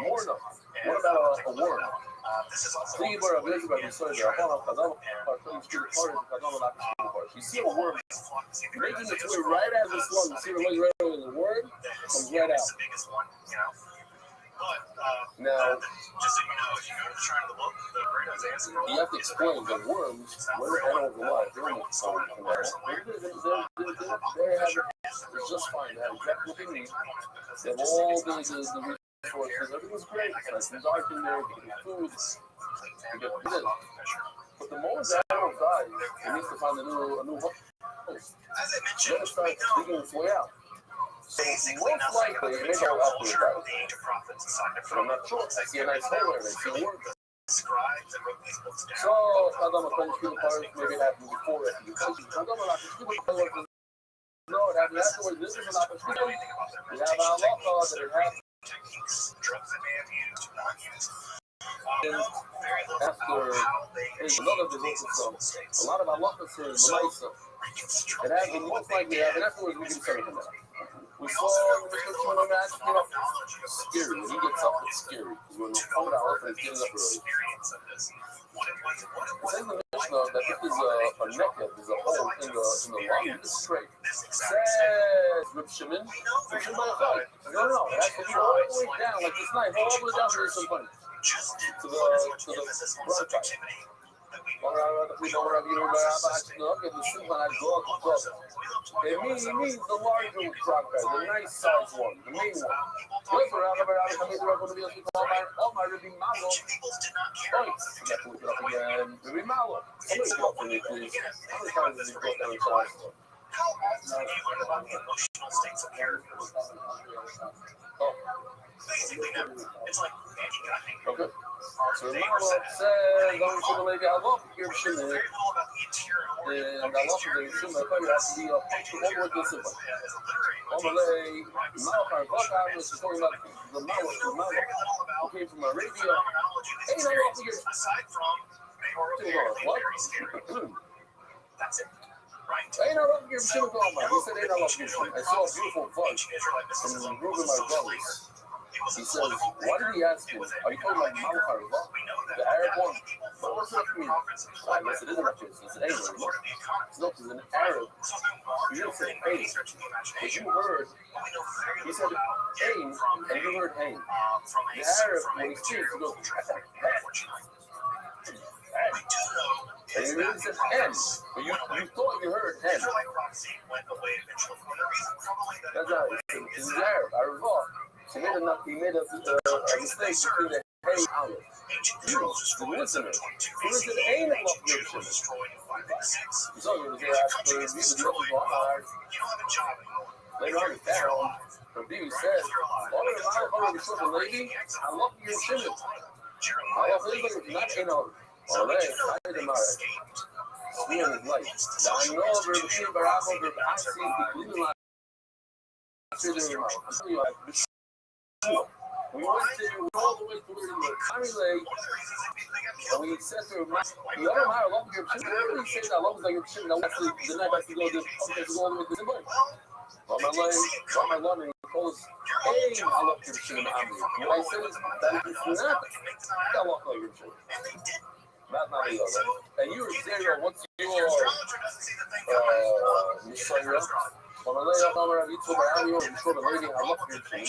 C: more enough. What about a worm?
H: This is also
C: See where a vez about the story there. You see a worm making its way right out of this lung. You see the legs right over the worm comes right out.
H: the biggest one, you know. But
C: Now,
H: just so you know, if you go to the shrine of the book, the great Isaiah scroll,
C: you have to explain that worms, whether I don't know why, they're in the phone. They have it's just fine. They have exactly what they need. They have all the resources. Everything's great. There's art in there, they get food, they get good. But the moment that animal dies, it needs to find a new host.
H: as I
C: Then
H: mentioned,
C: it starts digging its way out. So
H: basically
C: most
H: nothing
C: likely,
H: but
C: it may
H: the
C: go up with
H: culture of
C: that.
H: the age of prophets aside
C: But I'm
H: from
C: not sure. I see a nice hole there, and I see a worm.
H: scribes that wrote these books down.
C: So, Adam, a couple of cars, maybe it happened before it. No, it happened afterwards. This is an opportunity. We have our law that it happened
H: Techniques, drugs that they have used, not used.
C: after another divorce. So, a lot of our law says Melissa. It happened most likely happened afterwards. We can say it. We saw the description of that, scary. When he gets up, it's scary. Because when the cold out, it's getting up early. It says in the Mishnah that if there's a neckhead, there's a hole in the lung, it's straight. Says Reb Shimon, by a fight. No, it has to be all the way down, like this knife, all the way down to some point. To the bronchi. It means the larger bronchi, the nice size one, the main one. Oh, my Rabbi Malo. Oh, forget to look it up again. Rabbi Malo. Somebody get up for me, please. How many times has he brought down the class?
H: How often do you learn about the emotional states of characters?
C: Oh.
H: Basically never. It's like making a thing.
C: Okay. So Malo says, going to the lady, I love your Shimon.
H: Very little about the interior
C: And I love the Shimon. I thought you have to be a picture over this one. Omalay, Malachar, Vachar, was talking about the Malo, who came from Arabia. Hey, I love your
H: aside from
C: what?
H: That's it. Right.
C: Hey, I love your Shimon. He said, hey, I love your Shimon. I saw a beautiful fudge from the group of my brothers. He says, why did he ask you? Are you talking about Malachar? The Arab one? But what's that mean? Well, I guess it isn't actually. He said, hey, no, he's an Arab. He didn't say, hey. But you heard, he said, aim, and you heard aim. The Arab, when he speaks, he goes, and he really said N, but you thought you heard N. That's right. This is Arab. I recall. He made a mistake between the hey and olive. You, the listener, who is it ain't of your Shimon? So you was there after you was looking for hard. Later on, he found, but Bibi says, all of the Malachar is the lady, I love your Shimon. I love everybody, not in all. All right, I did the matter. He on his life. Now I know over the Shimon Barabo, but I see the living life. I'm telling you, we went there all the way through in the Tommy Lake, and we said to him, you don't know how I love your Shimon. Whenever he said I love your Shimon, the night I have to go all the way to the boy. On my lawn, and he told us, hey, I love your Shimon. When I said that it's not, I love your Shimon. Not me, though. And you were there once you were Messiah. When I lay up on Rabbi told my audio and showed the lady I love your Shimon. I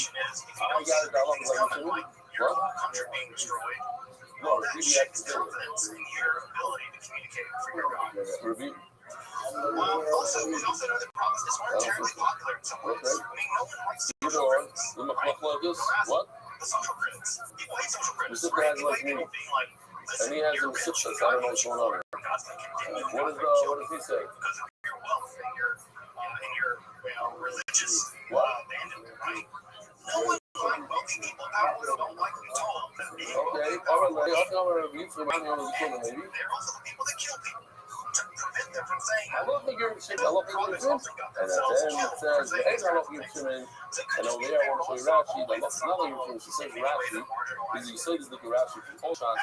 C: got it, I love your Shimon. What? No, the BB has to do it. Review.
H: Also know that promises weren't terribly popular in some ways.
C: You know, the McCluck like this. What?
H: The social critics. People hate social critics.
C: Mr. Brad like me.
H: Being like,
C: And he has him sit us. I don't know what's going on. What does he say?
H: Because of your wealth and your religious abandonment, right? No one like wealthy people out there don't like to be told that they
C: Okay, all right, like, I'm going to read from maybe.
H: They're also the people that kill people to prevent them from saying,
C: I love the Yom Shimon. I love the Yom Shimon. And then it says, hey, I love Yom Shimon. And over there, I want to show Rashi. I love another Yom Shimon. She says Rashi. Because you say this like Rashi from Kolshan.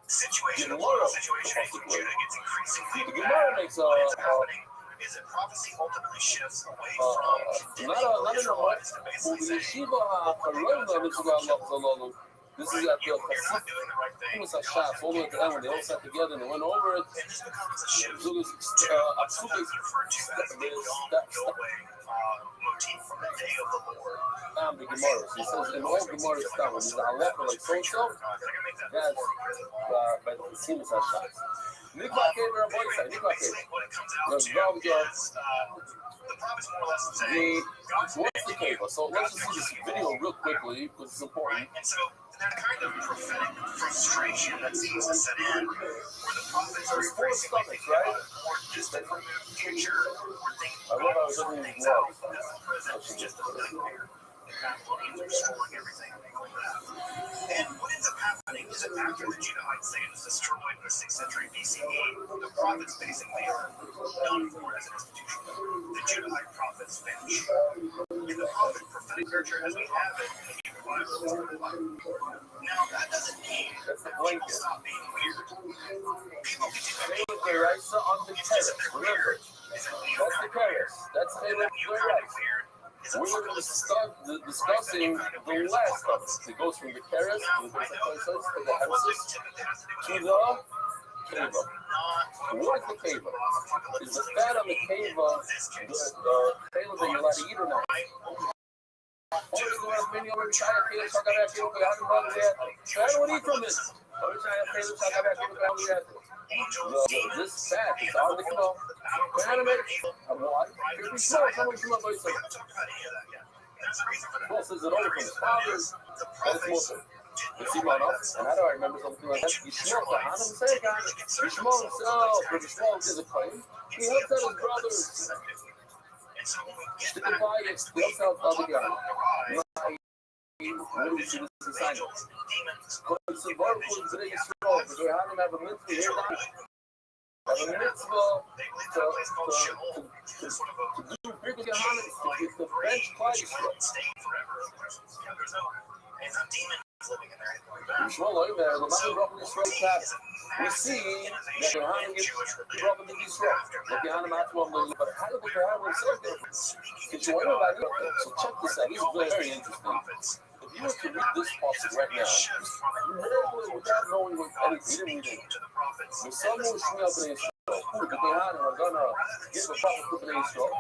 H: situation, the moral situation in Judah gets increasingly
C: The Gemara makes
H: what is happening is that prophecy ultimately shifts away from
C: not in the what? Yeshiva HaKarona, this is at the It was a shot all the way at the end when they all sat together and they went over it.
H: It just becomes a shift.
C: So this
H: referred to as the go away motif from the day of the Lord.
C: The Gemara. So he says in all Gemara stuff, when there's a halacha like so, that's by the Simus HaShas. Nikva Kever Aboisai, Nikva Kever. There's Rav Jones.
H: The prophets more or less say,
C: what's the Kever? So let's just see this video real quickly because it's important.
H: And so that kind of prophetic frustration that seems to set in, where the prophets are increasingly thinking about a more distant removed future, where things God things out as the present is just a nightmare. The Babylonians are destroying everything and things like that. And what ends up happening is that after the Judahites say it was destroyed in the 6th century BCE, the prophets basically are done for as an institution. The Judahite prophets vanish. In the prophetic literature as we have it, in the Bible, now that doesn't mean that people stop being weird. People continue to be weird.
C: On the terrace, remember, that's the terrace. That's the weird. We're going to start discussing the last of it. It goes from the terrace to the Hemsis to the Keva. What is the Keva? Is the fat on the Keva the Keva that you're allowed to eat or not? This fat is on the Keva. Paul says it over from his fathers, and it's Moshe. And how do I remember something like that? Yishmael, the Hanam say that. Yishmael himself, but Yishmael is a claim. He helps out his brothers. The Tobias, he helps out other guys. What is this assignment? Because the Baruch was today Yisrael, but they had him have a mitzvah here. Have a mitzvah to do big Gehanim, to get the bench Klai Yisrael. We see that Gehanim gets brought into Yisrael. The Gehanim Atmah, but how did the Gehanim themselves get it? So check this out. This is very interesting. If you were to read this passage right now, without knowing what anything, you didn't read it. When someone was showing up in Israel, who the Gehanim are going to give a prophet to Israel,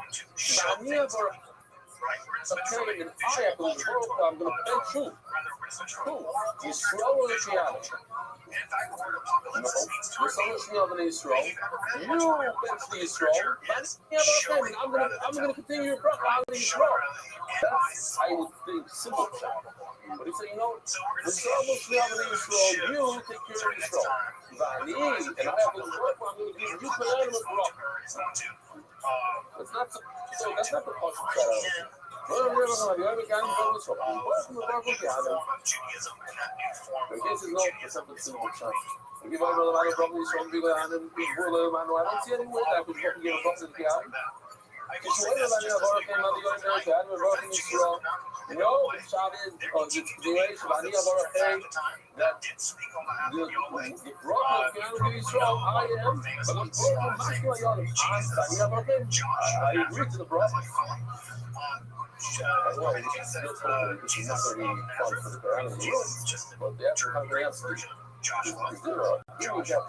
C: I'm going to bench you. Who? Yisrael or the Gehanim? No. When someone showing up in Israel, you bench the Israel, I'm going to continue your brother out of Israel. That's, I would think, simple. But he said, you know, when someone showing up in Israel, you take care of Israel. And I have a work, I'm going to give you Gehanim a brother. That's not the question that in case it's not, it's something simple. I give over the line of problems from bigger and then people I don't see any way that we can get a box of the guy. Because when I have working on the other side, we're working in Israel. No, shot is on the situation. I need a lot of things that the problem can be Israel. I am, but the problem is not your I agree to the problem. Well, it's not going to be fun for the ground, but the actual comprehensive is zero. You would have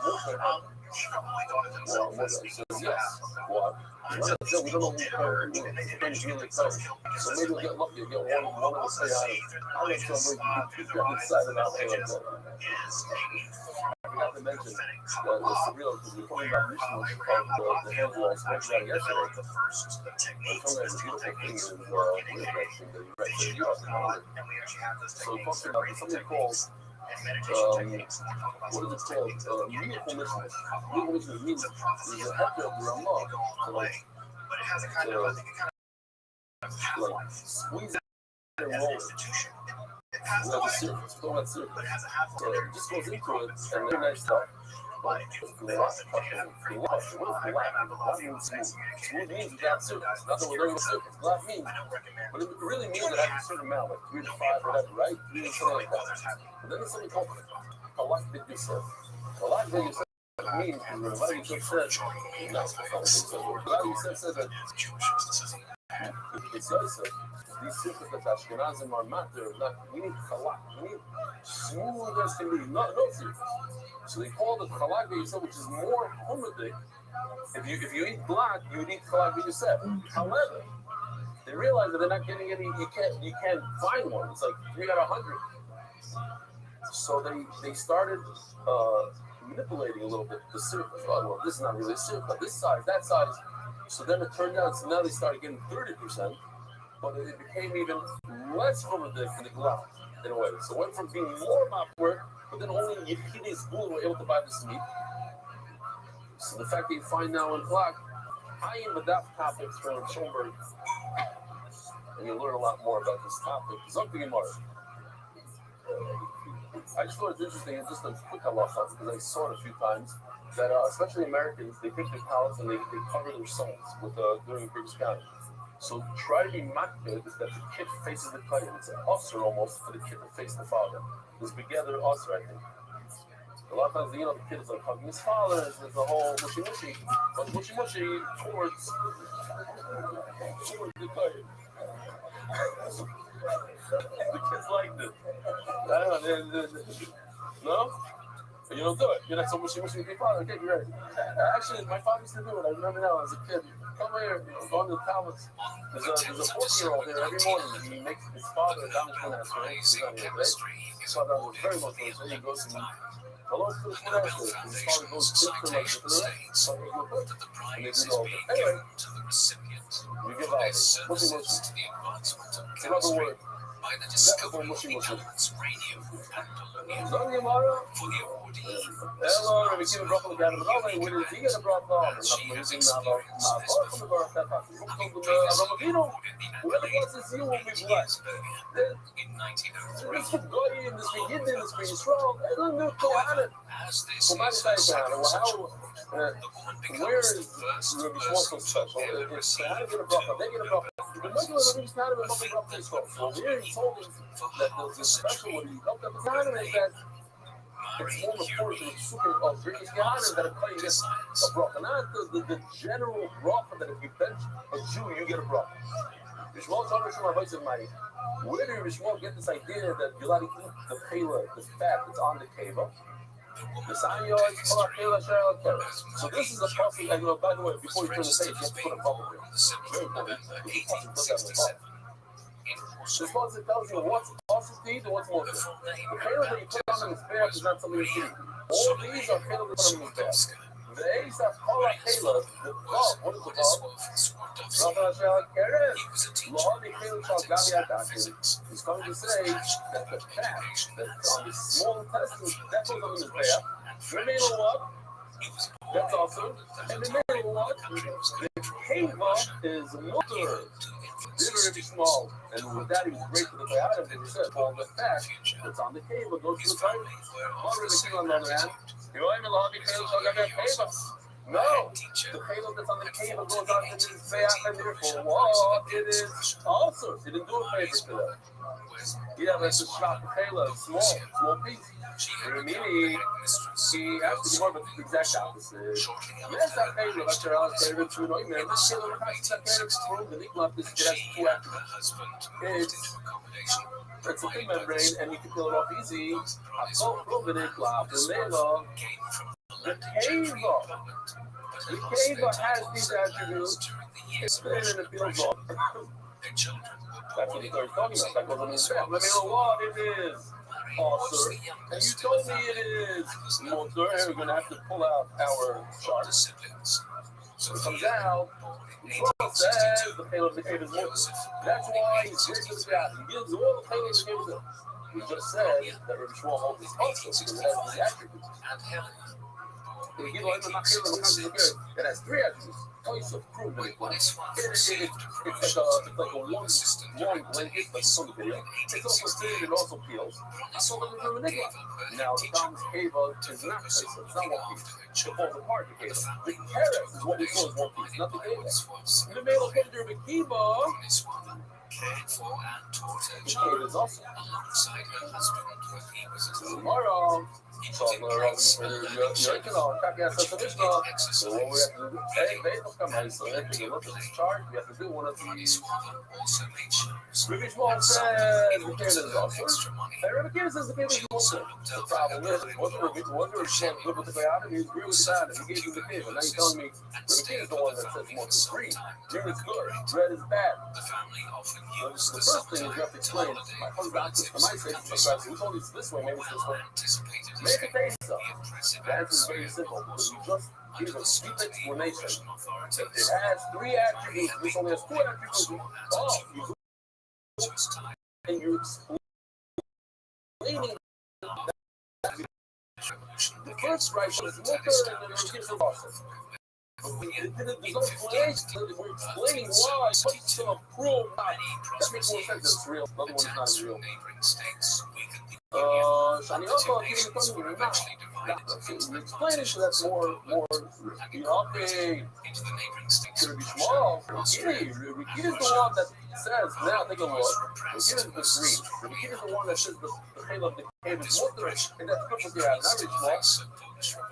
C: yes. What? We don't know who's really excited. So maybe we'll get lucky and get one of us say, I'm not sure I'm excited out there. I forgot to mention that it's surreal because we're talking about recently the hands where I spoke about yesterday. I'm talking about the beautiful thing is the resurrection that you read. So we're talking about something called what is it called? Miracle mission. Miracle mission means there's a hector of the Ramah to like squeeze and roll it. We have a syrup, it's called that syrup. So it just goes into it and very nice stuff. But what means smooth? Smooth means you got syrup. It's not that we're learning syrup. Glass means, but it really means it has a certain amount, like 3 to 5, whatever, right? 3 to something like that. And then there's something called Halak Bid Yosef. Halak Bid Yosef means, Rabbi Yosef says, Rabbi Yosef says that it's Yosef. These syrups that Ashkenazim are matter, we need halak, we need smooth as can be, no syrup. So they call it halak b'yosef, which is more humdic. If you eat black, you would eat halak b'yosef. However, they realize that they're not getting any. You can't find one. It's like 3 out of 100. So they started manipulating a little bit the syrup. Well, this is not really syrup, but this size, that size. So then it turned out. So now they started getting 30%. But it became even less humdic in the glass, in a way. So it went from being more mop work, but then only Yechidei Gul were able to buy this meat. So the fact that you find now in Clark, I am Madaf topics from Schoenberg, and you'll learn a lot more about this topic. Something in March. I just thought it's interesting, and just a quick halacha, because I saw it a few times, that especially Americans, they pick their palates and they cover their sons with during British County. So try to be makbid that the kid faces the kohen. It's an usher almost for the kid to face the father. It's together usher, I think. A lot of times, the kid is like hugging his father. There's the whole mushy, but mushy towards the kohen. The kids like this. I don't know. No? But you don't do it. You're not so mushy with your father. Okay, you're right. Actually, my father used to do it. I remember now as a kid. Come here, go to the Talmuds. There's a 4-year-old here every morning. He makes his father a Talmud right? He's on here, right? His father was very much nice. He goes and hello to the Talmud. His father goes to the like the so he goes and they do all that. Anyway, we give out mushy. In other words, that's the mushy. Hello, Rabbi Kiva Brachel again. But only when he get a Brachel, and I'm using whoever wants to see will be blessed. This Goy in this beginning, this being strong, and then the Kohanim. So my side where is Rabbi Shmuel so special? It's how to get a Brachel. They get a Brachel. The regular Rabbi Shmuel and Rabbi Brachel is strong. So here he told us that the special what he helped at the time is that it's more important to the super of British Kohanim that are playing this a bracha, not the general bracha that if you bench a Jew, you get a bracha. Rishmael told us from our voice of money. Where did Rishmael get this idea that you're allowed to eat the pela, the fat that's on the keva? So this is a puzzle, and by the way, before you turn the page, you have to put a bubble here. Very important. This puzzle tells you what's possible to eat and what's more. The pela that you put on his back is not something you eat. All these are pela that put on his back. The A's that call a pela, the dog, what is the dog? He's going to say that the fat that's on the small intestines, that goes on his back. The middle one, that's awesome. And the middle one, the keva is mutter. Very small. And with that, he was great for the biotic. And he said, all the fat that's on the keva goes to the thyroid. On the other hand, no, the payload that's on the cable goes on to this bayach and therefore what it is also. He didn't do a favor to that. Yeah, but it's a shot the payload, small piece. Meaning, he actually more of the exact opposite. Yes, that payload, that's your other favorite to annoy me. This payload has that payload through the nickel up this it has 2 attributes. It's a thin membrane and you can peel it off easy. The keva has these attributes. It's thin and it feels off. That's what he started talking about. That goes on his back. Let me know what it is. Oh, sir. And you told me it is. Well, sir, we're going to have to pull out our chart. So it comes out. Well, says the payload of the cave is more. That's why he's great to the God. He gives all the payload of the cave. We just said that Rabbi Shmuel holds this also because it has these attributes. It has three attributes. Toys of proof. It's like a long blanket, like from the video. It's also thin and also peels. It's also a enigma. Now the problem is Keva is not Toys, it's not one piece. It falls apart the Keva. The carrot is what we call as one piece, not the Keva. In the middle of the Kiva, the Keva is also. Tomorrow. So what we have to do, hey, they don't come out, so then we look at this chart, we have to do one of these. Rabbi Shmuel said the Keva is also. Rabbi Kiva says the Keva is also. The problem is, wasn't Rabbi Shmuel good with the Bayada? He agreed with that, and he gave you the Keva. Now you're telling me Rabbi Kiva is the one that says more is green. Green is good, red is bad. So the first thing is you have to explain. My husband, for my sake, we told you it's this way, maybe it's this way. Make it taste so. The answer is very simple because you just give a deep explanation. It has three attributes. This only has two attributes. Oh, and you're explaining the first right is mutter and then it gives a process. There's no explanation. We're explaining why. What's to prove that makes more sense. It's real. The other one is not real. Shani also giving the tongue now. You're explaining so that's more okay. To Rabbi Shmuel, Rabbi is the one that says, now take a look. Rabbi is the green. Rabbi is the one that says the Chayil of the cave is mutter, and that's perfectly out. Not Rabbi Shmuel.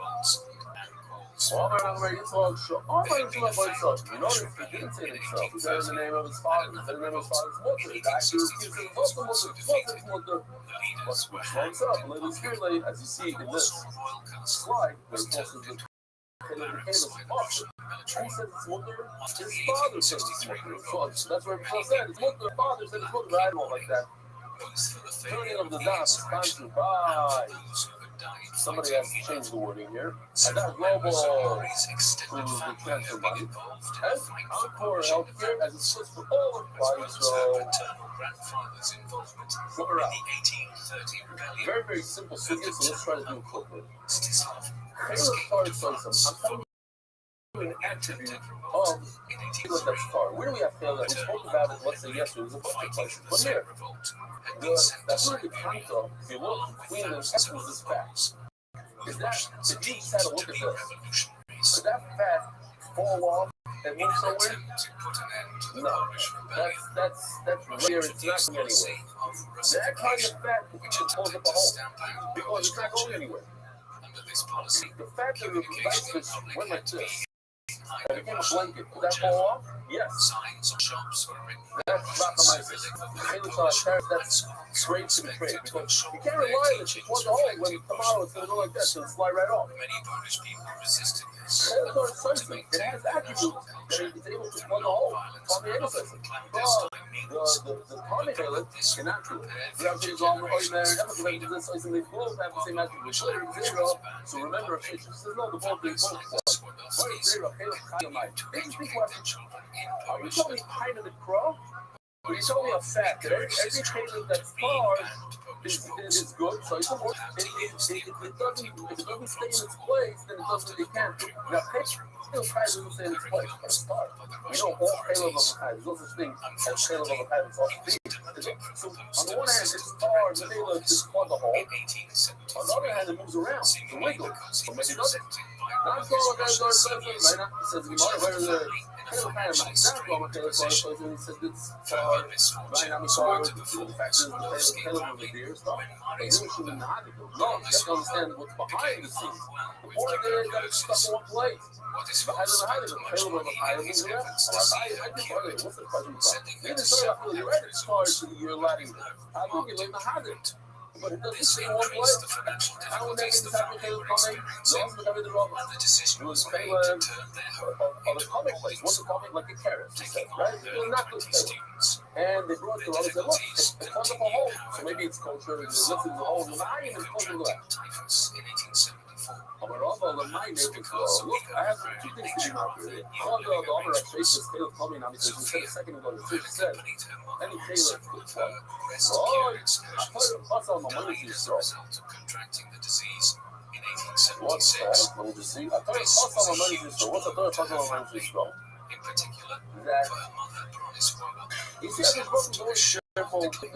C: All my Yitzhak, all my Yitzhak by himself. You notice he didn't say it himself. He said in the name of his father. He said in the name of his father's mother. The actor is also mother. But Shmuel himself, a little clearly, as you see in this slide, where it passes the Caleb became his father. He said his mother, his father said his mother. So that's where Paul said his mother, father said his mother. I don't like that. Turning of the dots, sponsored by. Somebody has to change the wording here. I got global to the transfer money. And Encore Healthcare as it's supposed for all employees. So, look around. Very, very simple figure, so let's try to do it quickly. Caleb started saying something. I'm telling you an attribute of Caleb that star. Where do we have Caleb? We spoke about it, let's say yesterday. There's a bunch of places. But here, that's really the concept. If you look, between the essence is fact. Is that the Jews had to look at this? Did that fact fall off and move somewhere? No. That's rare. It's not going anywhere. That kind of fact should close up a hole because it's not going anywhere. The fact that the devices went like this and became a blanket, did that fall off? Yes. That's Rakamaisis. That's straight to the trade. Because you can't rely on it to plug the hole when tomorrow it's going to go like that, so it'll slide right off. It has attributes that it's able to plug a hole on the angle system. But the comic element cannot do it. The other thing is all ordinary element this and they both have the same attribute. Zero. So remember, if it says no, the both they both. What is zero? Are you telling me height of the crow? Or you telling me a fact that every Caleb that's far is good, so you can work. If it doesn't stay in its place, then it doesn't really can. Now, Caleb doesn't stay in its place. It's hard. We know all Caleb of the Chai. There's no such thing as Caleb of the Chai. So, on the one hand, it's hard. The Caleb just plug the hole. On the other hand, it moves around. It's a wiggle. So maybe it doesn't. Not all of guys are something. Right now, it says, where the Caleb kind of like that. Well, Caleb said it's hard. Right now, I'm sorry. The fact is, the Caleb of the deer stuff. They really shouldn't know how to do it. No, you have to understand what's behind the scenes. The point there is that it's stuck in one place. Behind the Caleb of the high moves around. I just wonder, what's the question about? You didn't say I feel you read it started to the year Latin. I think you learned the habit. But it doesn't stay in one place. How would that get the type of Caleb coming? You also got rid of it was Caleb of the comic place. What's the comic? Like a carrot, right? It was not good Caleb. And they brought it to us and said, look, it's plugged up a hole. So maybe it's culture, it's lifting the hole. Now it's plugged up that. אבל רוב הלמיים neighbors go, look, I have two things to do now. All the other faces, Taylor told me now because he said a second ago, the church said, any Taylor, oh, I thought it was on the money to show. What's that? Let me just see. I thought it was on the money to show. What's the third puzzle on the money to show?
E: In particular,
C: That,
E: for her mother, promised well.
C: you see, I just wasn't always careful with the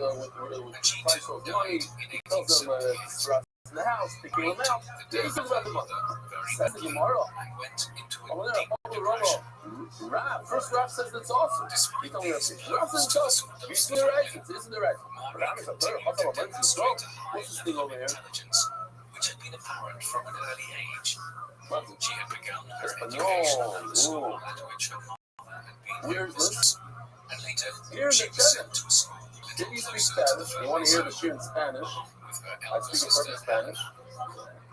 C: price of money. He tells them in the house, picking them out. Yeah, he talks about the mother. That's the Gemara.
E: And went into
C: I went there, Rab. First Rab says that's awesome. He told me that. Rab says it's awesome. You see the right? It isn't the right. But I'm just a better hustle of lenses. So, what's this thing over here?
E: Intelligence, which had been apparent from an early age. She had begun her
C: Espanol.
E: education at the school at which her mother had been.
C: Where's this?
E: And later,
C: Here's
E: she
C: the
E: was
C: tenant.
E: sent to a school
C: Did you speak
E: closer to the
C: Spanish? You want to hear the shit in Spanish?
E: with her
C: I
E: elder
C: speak a
E: sister
C: perfect Spanish.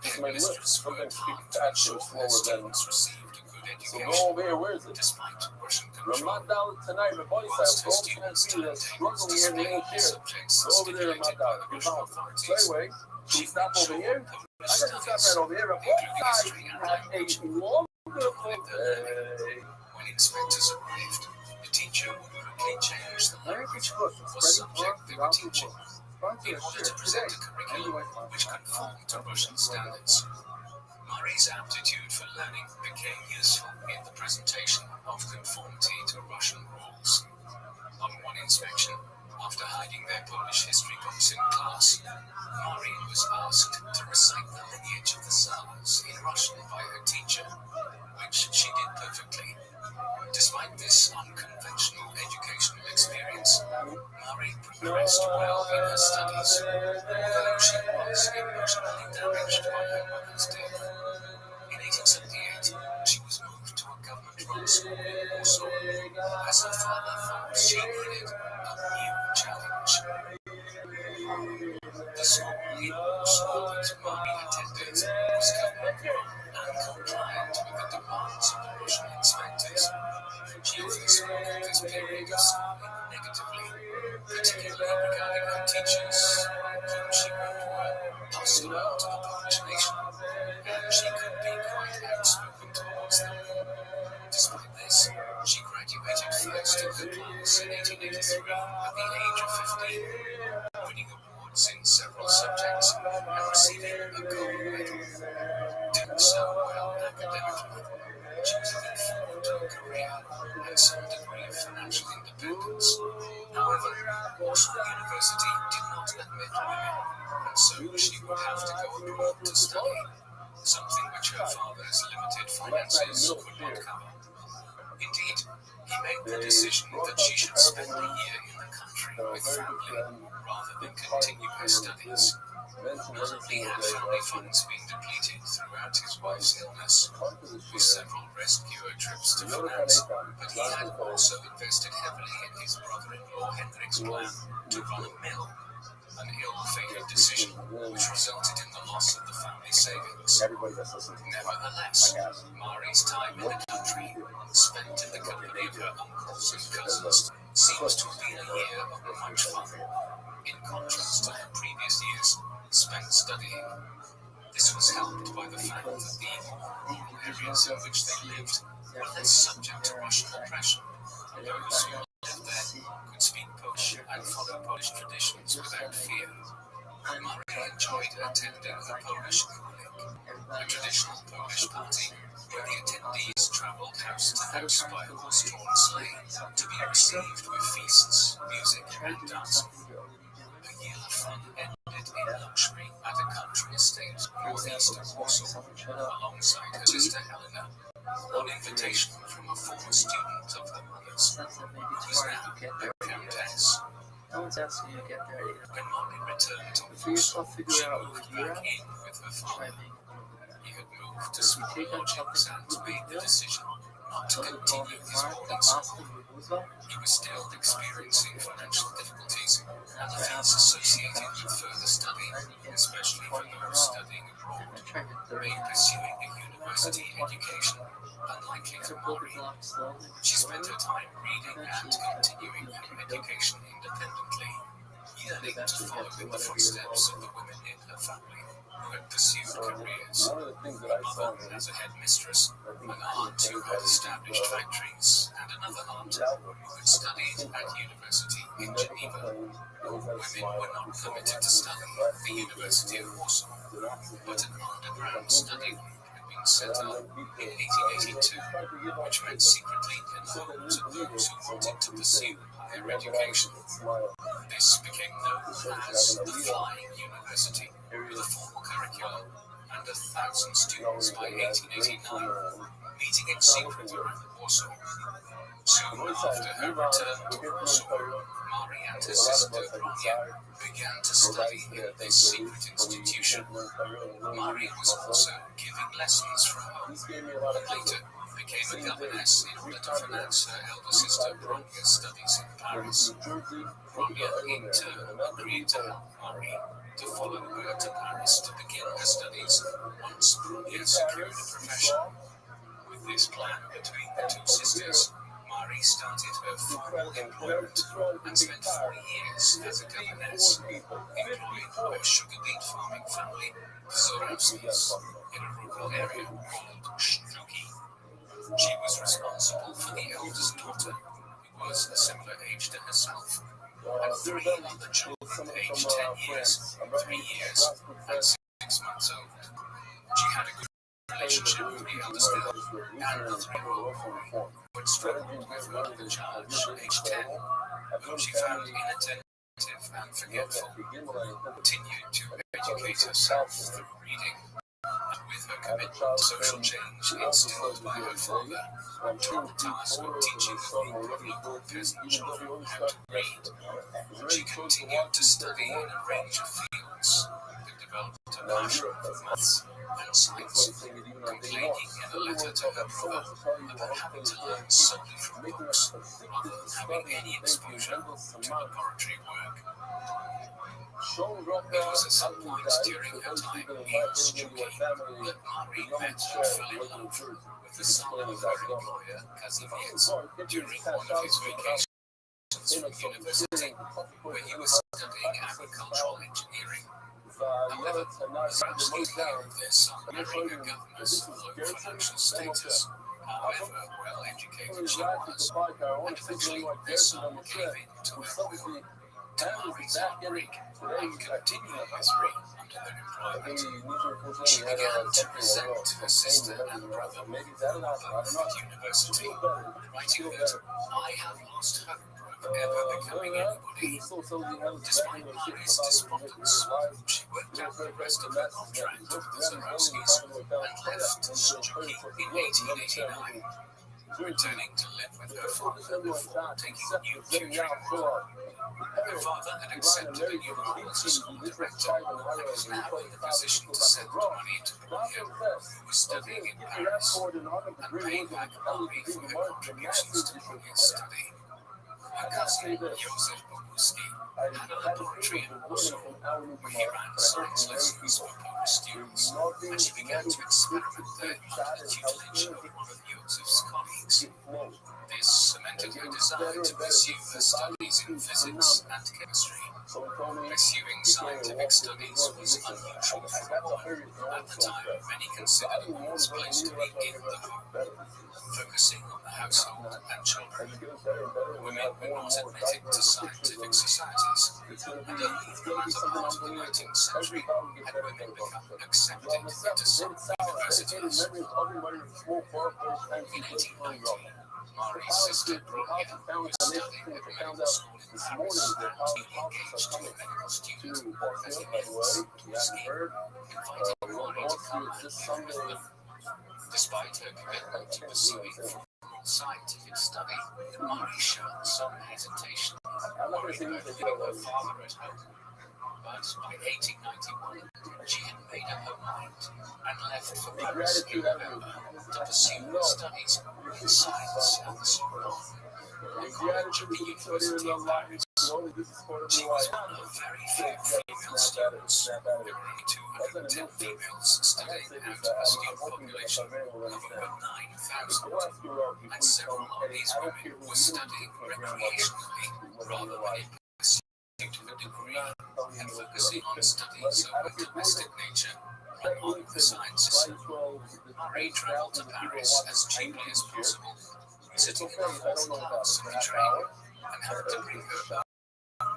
C: Just my lips
E: mistress
C: sometimes speak
E: her
C: faster or slower than.
E: students received a good
C: So
E: education
C: go over here. Where is it?
E: despite Russian control.
C: Ramadan tonight. My buddy said, go over there and see the struggling here in the English here. Go over there, Ramadan. You're bound. So anyway, should we stop over here? I got to stop right over here. But both sides have a wonderful day.
E: When inspectors arrived, the teacher would quickly change the language or subject they were teaching in order to present a curriculum which conformed to Russian standards. Marie's aptitude for learning became useful in the presentation of conformity to Russian rules. On one inspection, after hiding their Polish history books in class, Marie was asked to recite the lineage of the Tsars in Russian by her teacher, which she did perfectly. Despite this unconventional educational experience, Marie progressed well in her studies, although she was emotionally damaged by her mother's death. In 1878, she was moved to a government-run school in Warsaw, as her father thought she needed a new challenge. The school in Warsaw that Marie attended was government-run and compliant with the demands of the Russian inspectors. She often spoke of this period of schooling negatively, particularly regarding her teachers, whom she wrote were hostile to the Polish nation, and she could be quite outspoken towards them. Despite this, she graduated first in her class in 1883 at the age of 15, winning awards in several subjects and receiving a gold medal. Doing so well academically, she was looking forward to a career and some degree of financial independence. However, Warsaw University did not admit women, and so she would have to go abroad to study, something which her father's limited finances could not cover. Indeed, he made the decision that she should spend a year in the country with family rather than continue her studies. Not only had family funds been depleted throughout his wife's illness, with several rescue trips to finance, but he had also invested heavily in his brother-in-law Henrik's plan to run a mill, an ill-fated decision which resulted in the loss of the family savings. Nevertheless, Marie's time in the country, spent in the company of her uncles and cousins, seems to have been a year of much fun, in contrast to her previous years spent studying. This was helped by the fact that the rural areas in which they lived were less subject to Russian oppression. Those who lived there could speak Polish and follow Polish traditions without fear. Marie enjoyed attending the Polish Kulik, a traditional Polish party where the attendees travelled house to house by horse-drawn sleigh to be received with feasts, music, and dancing. A year of fun ended in luxury at a country estate northeast of Warsaw, alongside her sister Helena, on invitation from a former student of her mother's, who was now a countess.
I: No one's asking you to get there either.
E: When Marie returned to
I: For yourself,
E: Warsaw,
I: figure
E: she
I: out
E: moved
I: where you're
E: back
I: at.
E: in with her father. He had moved to
I: If you
E: small
I: take on
E: lodgings
I: something
E: and made the decision not to continue his boarding school. He was still experiencing financial difficulties and the fees associated with further study, especially for those studying abroad, made pursuing a university education unlikely to Marie. She spent her time reading and continuing her education independently, yearning to follow in the footsteps of the women in her family. who had pursued careers.
C: One of the things that I saw
E: Mother as a headmistress, an aunt who had established factories, and another aunt who had studied at university in Geneva. Women were not permitted to study at the University of Warsaw, but an underground study group had been set up in 1882, which met secretly in the homes of those who wanted to pursue higher education. This became known as the Flying University, with a formal curriculum and 1,000 students by 1889, meeting in secret around Warsaw. Soon after her return to Warsaw, Mari and her sister Rothschild began to study in this secret institution. Mari was also giving lessons from home, but later became a governess in order to finance her elder sister Ronya's studies in Paris. Ronya, in turn, agreed to help Mari to follow her to Paris to begin her studies once Ronya secured a profession. With this plan between the two sisters, Mari started her formal employment and spent 4 years as a governess, employed by a sugar beet farming family, the Zorawskis, in a rural area called Sztuki. She was responsible for the eldest daughter, who was a similar age to herself, and 3 other children aged 10 years, 3 years, and 6 months old. She had a good relationship with the eldest girl and the 3-year-old boy, who had struggled with another child aged 10, whom she found inattentive and forgetful, continued to educate herself through reading. And with her commitment to social change instilled by her father, took the task of teaching a group of local peasant children how to read. She continued to study in a range of fields, and developed a passion for maths and science, complaining in a letter to her brother about having to learn solely from books, rather than having any exposure to laboratory work. It was at some point during her time in Sztuki that Mari met and fell in love with the son of her employer, Kazimierz, during one of his vacations from university, where he was studying agricultural engineering. However, it was absolutely clear of their son marrying a governess of low financial status. However well-educated she was, and eventually their son gave in to her will. To Mari's heartbreak, and continuing misery under their employment, she began to resent her sister and brother at university, writing that I have lost hope of ever becoming anybody. Despite Mari's despondence, she worked out the rest of her contract with the Zorawskis and left Sztuki in 1889, returning to live with her father before taking a new future. Her father had accepted a new role as a school director and was now in the position to send money to Rothschild, who was studying in Paris, and pay back Mari for her contributions to Ronya's study. Her cousin, Joseph Boguski, had a laboratory in Warsaw where he ran science lessons for Polish students, and she began to experiment there under the tutelage of one of Joseph's colleagues. This cemented her desire to pursue her studies in physics and chemistry. Pursuing scientific studies was unusual for a woman. At the time, many considered women's place to be in the home, focusing on the household and children. Women were not admitted to scientific societies, and only in the latter part of the 19th century had women become accepted into some universities. In 1890, Mari's sister Ronya was studying at medical school in Paris and being engaged to a medical student, Kazimierz Boguski, invited Mari to come and live with them. Despite her commitment to pursuing formal scientific study, Mari showed some hesitation, worrying about leaving her father at home. But by 1891, she had made up her mind and left for Paris in November to pursue her studies in science and the school. The college of the University of Paris. She was one of very few female students. There were only 210 females studying out of a student population of over 9,000, and several of these women were studying recreationally rather than in pursuit of a degree and focusing on studies of a domestic nature. on the sciences. Marie traveled to Paris as cheaply as possible, sitting in the fourth class of the train, and having to bring her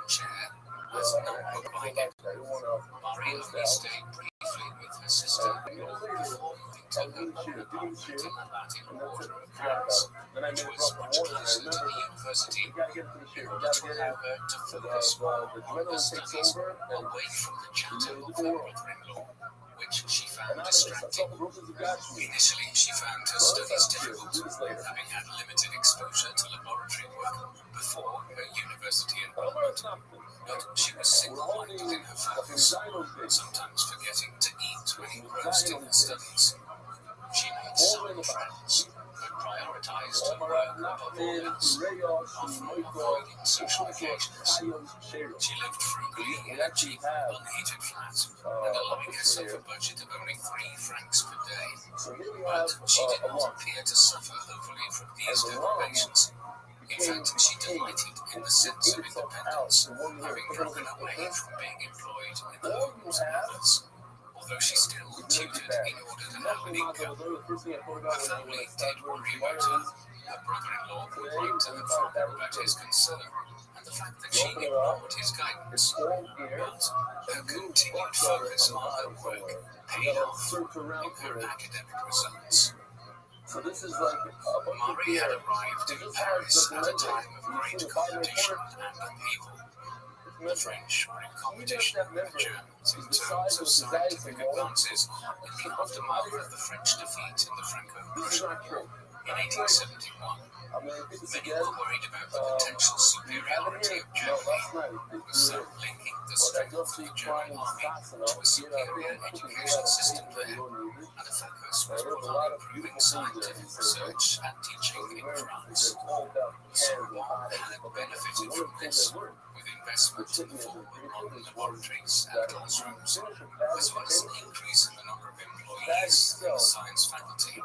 E: chair as a notebook behind it. Marie only stayed briefly with her sister before moving to her own apartment in the Latin Quarter of Paris, which was much closer to the university in order to allow her to focus more on her studies away from the chatter of her brother-in-law, which she found distracting. Initially, she found her studies difficult, having had limited exposure to laboratory work before her university enrollment. But she was single-minded in her focus, sometimes forgetting to eat when engrossed in her studies. She made some friends, but prioritized her work above all else, often avoiding social occasions. She lived frugally in a cheap, unheated flat, and allowing herself a budget of only 3 francs per day. But she did not appear to suffer overly from these deprivations. In fact, she delighted in the sense of independence, having broken away from being employed in the homes of others. Although she still tutored in order to have an income. Her family did worry about her. Her brother-in-law would write to her father about his concern and the fact that she ignored his guidance. But her continued focus on her work paid off in her academic results.
C: So this is like
E: Marie had arrived in Paris at a time of great competition and upheaval. The French were in competition with the Germans in terms of scientific advances in the aftermath of the French defeat in the Franco-Prussian War in 1871. Many were worried about the potential superiority of Germany, with some linking the strength of the German army to a superior education system there, and the focus was put on improving scientific research and teaching in France. Sorbonne had benefited from this, with investment in 4 modern laboratories and classrooms, as well as an increase in the number of employees in the science faculty.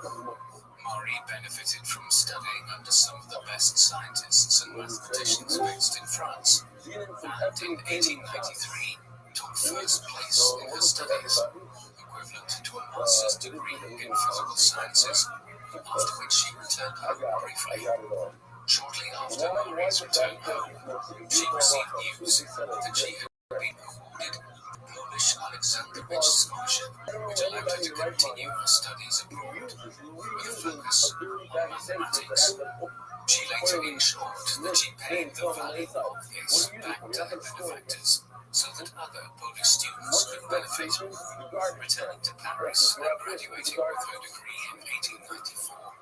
E: Marie benefited from studying under some of the best scientists and mathematicians based in France, and in 1893 took first place in her studies, equivalent to a master's degree in physical sciences, after which she returned home briefly. Shortly after Marie's return home, she received news that she had been awarded the Polish Alexandrovich Scholarship, which allowed her to continue her studies abroad, with a focus on mathematics. She later ensured that she paid the value of this back to her benefactors, so that other Polish students could benefit. Returning to Paris and graduating with her degree in 1894,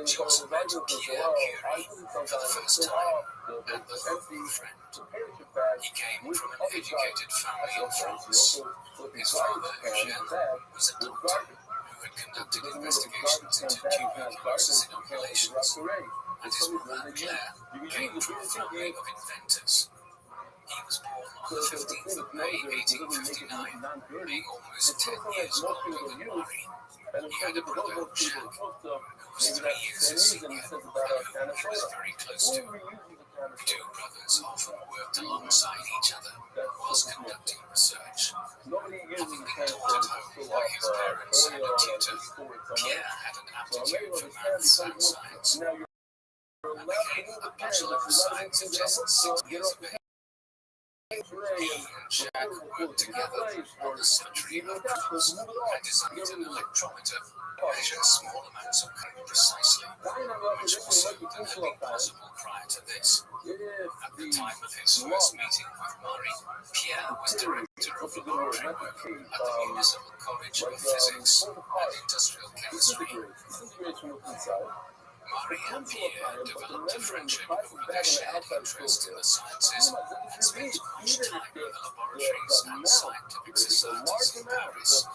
E: she also met Pierre Curie for the first time, and the hopeful friend. He came from an educated family in France. His father, Eugène, was a doctor who had conducted investigations into tuberculosis inoculations, and his mother, Claire, came from a family of inventors. He was born on the 15th of May, 1859, being almost 10 years older than Marie. He had a brother, Jacques, who was 3 years his senior, and whom he was very close to. The 2 brothers often worked alongside each other whilst conducting research. Having been taught at home by his parents and a tutor, Pierre had an aptitude for maths and science, and became a Bachelor of Science in just 6 years of age. He and Jacques worked together on the symmetry of protons and designed an electrometer to measure small amounts of current precisely, which also had been possible prior to this. At the time of his first meeting with Marie, Pierre was director of laboratory work at the Municipal College of Physics and Industrial Chemistry. Marie and Pierre developed a friendship over their shared interest in the sciences and spent much time in the laboratories and scientific societies in Paris.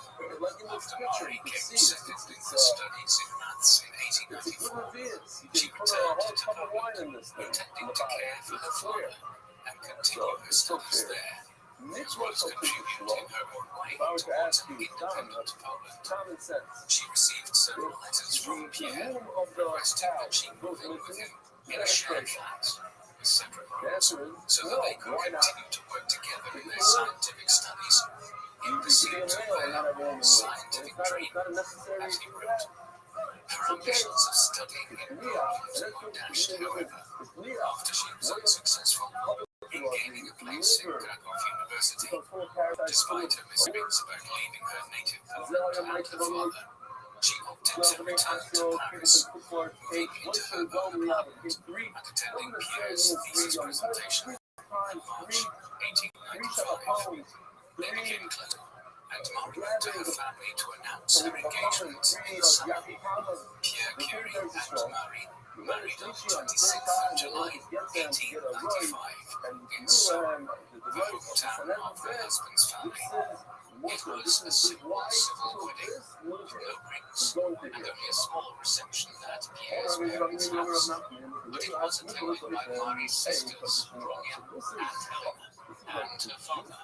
E: After Marie came second in her studies in maths in 1894, she returned to Poland, intending to care for her father and continue her studies there, as well as contribute in her own way towards an independent Poland. She received several letters from Pierre requesting that she move in with him in a shared flat with separate rooms, so that they could continue to work together in their scientific studies.
C: You
E: pursuit
C: could
E: of
C: be a male and not
E: their
C: everyone will.
E: scientific dream.
C: It's not necessary
E: As
C: to
E: he
C: do
E: wrote,
C: that.
E: her ambitions of studying in
C: It's
E: Rome were dashed, however, after she was unsuccessful in gaining a place in Krakow University, despite her misgivings about leaving her native Poland and her father. She opted to return to Paris, moving into her own apartment and attending Pierre's thesis presentation in March 1895. They became close, and Marie went to her family to announce her engagement in the summer. Pierre Curie and Marie married on 26th of July 1895 in Sceaux, the hometown of her husband's family. It was a simple civil wedding, with no rings, and only a small reception at Pierre's parents' house. But it was attended by Marie's sisters, Ronya and Helena, and her father.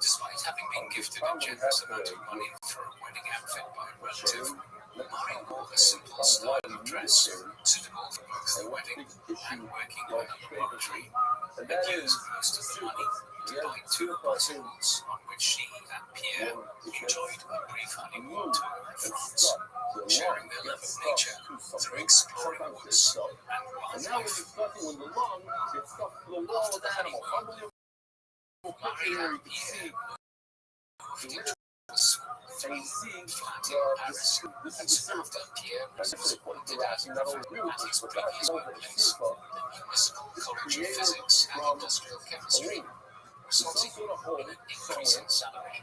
E: Despite having been gifted a generous amount of money for a wedding outfit by a relative, Marie wore a simple style of dress suitable for both the wedding and working on a laboratory, and used most of the money to buy 2 bicycles on which she and Pierre enjoyed a brief honeymoon tour of France, sharing their love of nature through exploring woods and wildlife. After the honeymoon, Marie and Pierre moved into a small 3-flat in Paris, and soon after Pierre was appointed as professor at his previous workplace, the Municipal College of Physics and Industrial Chemistry, resulting in an increase in salary.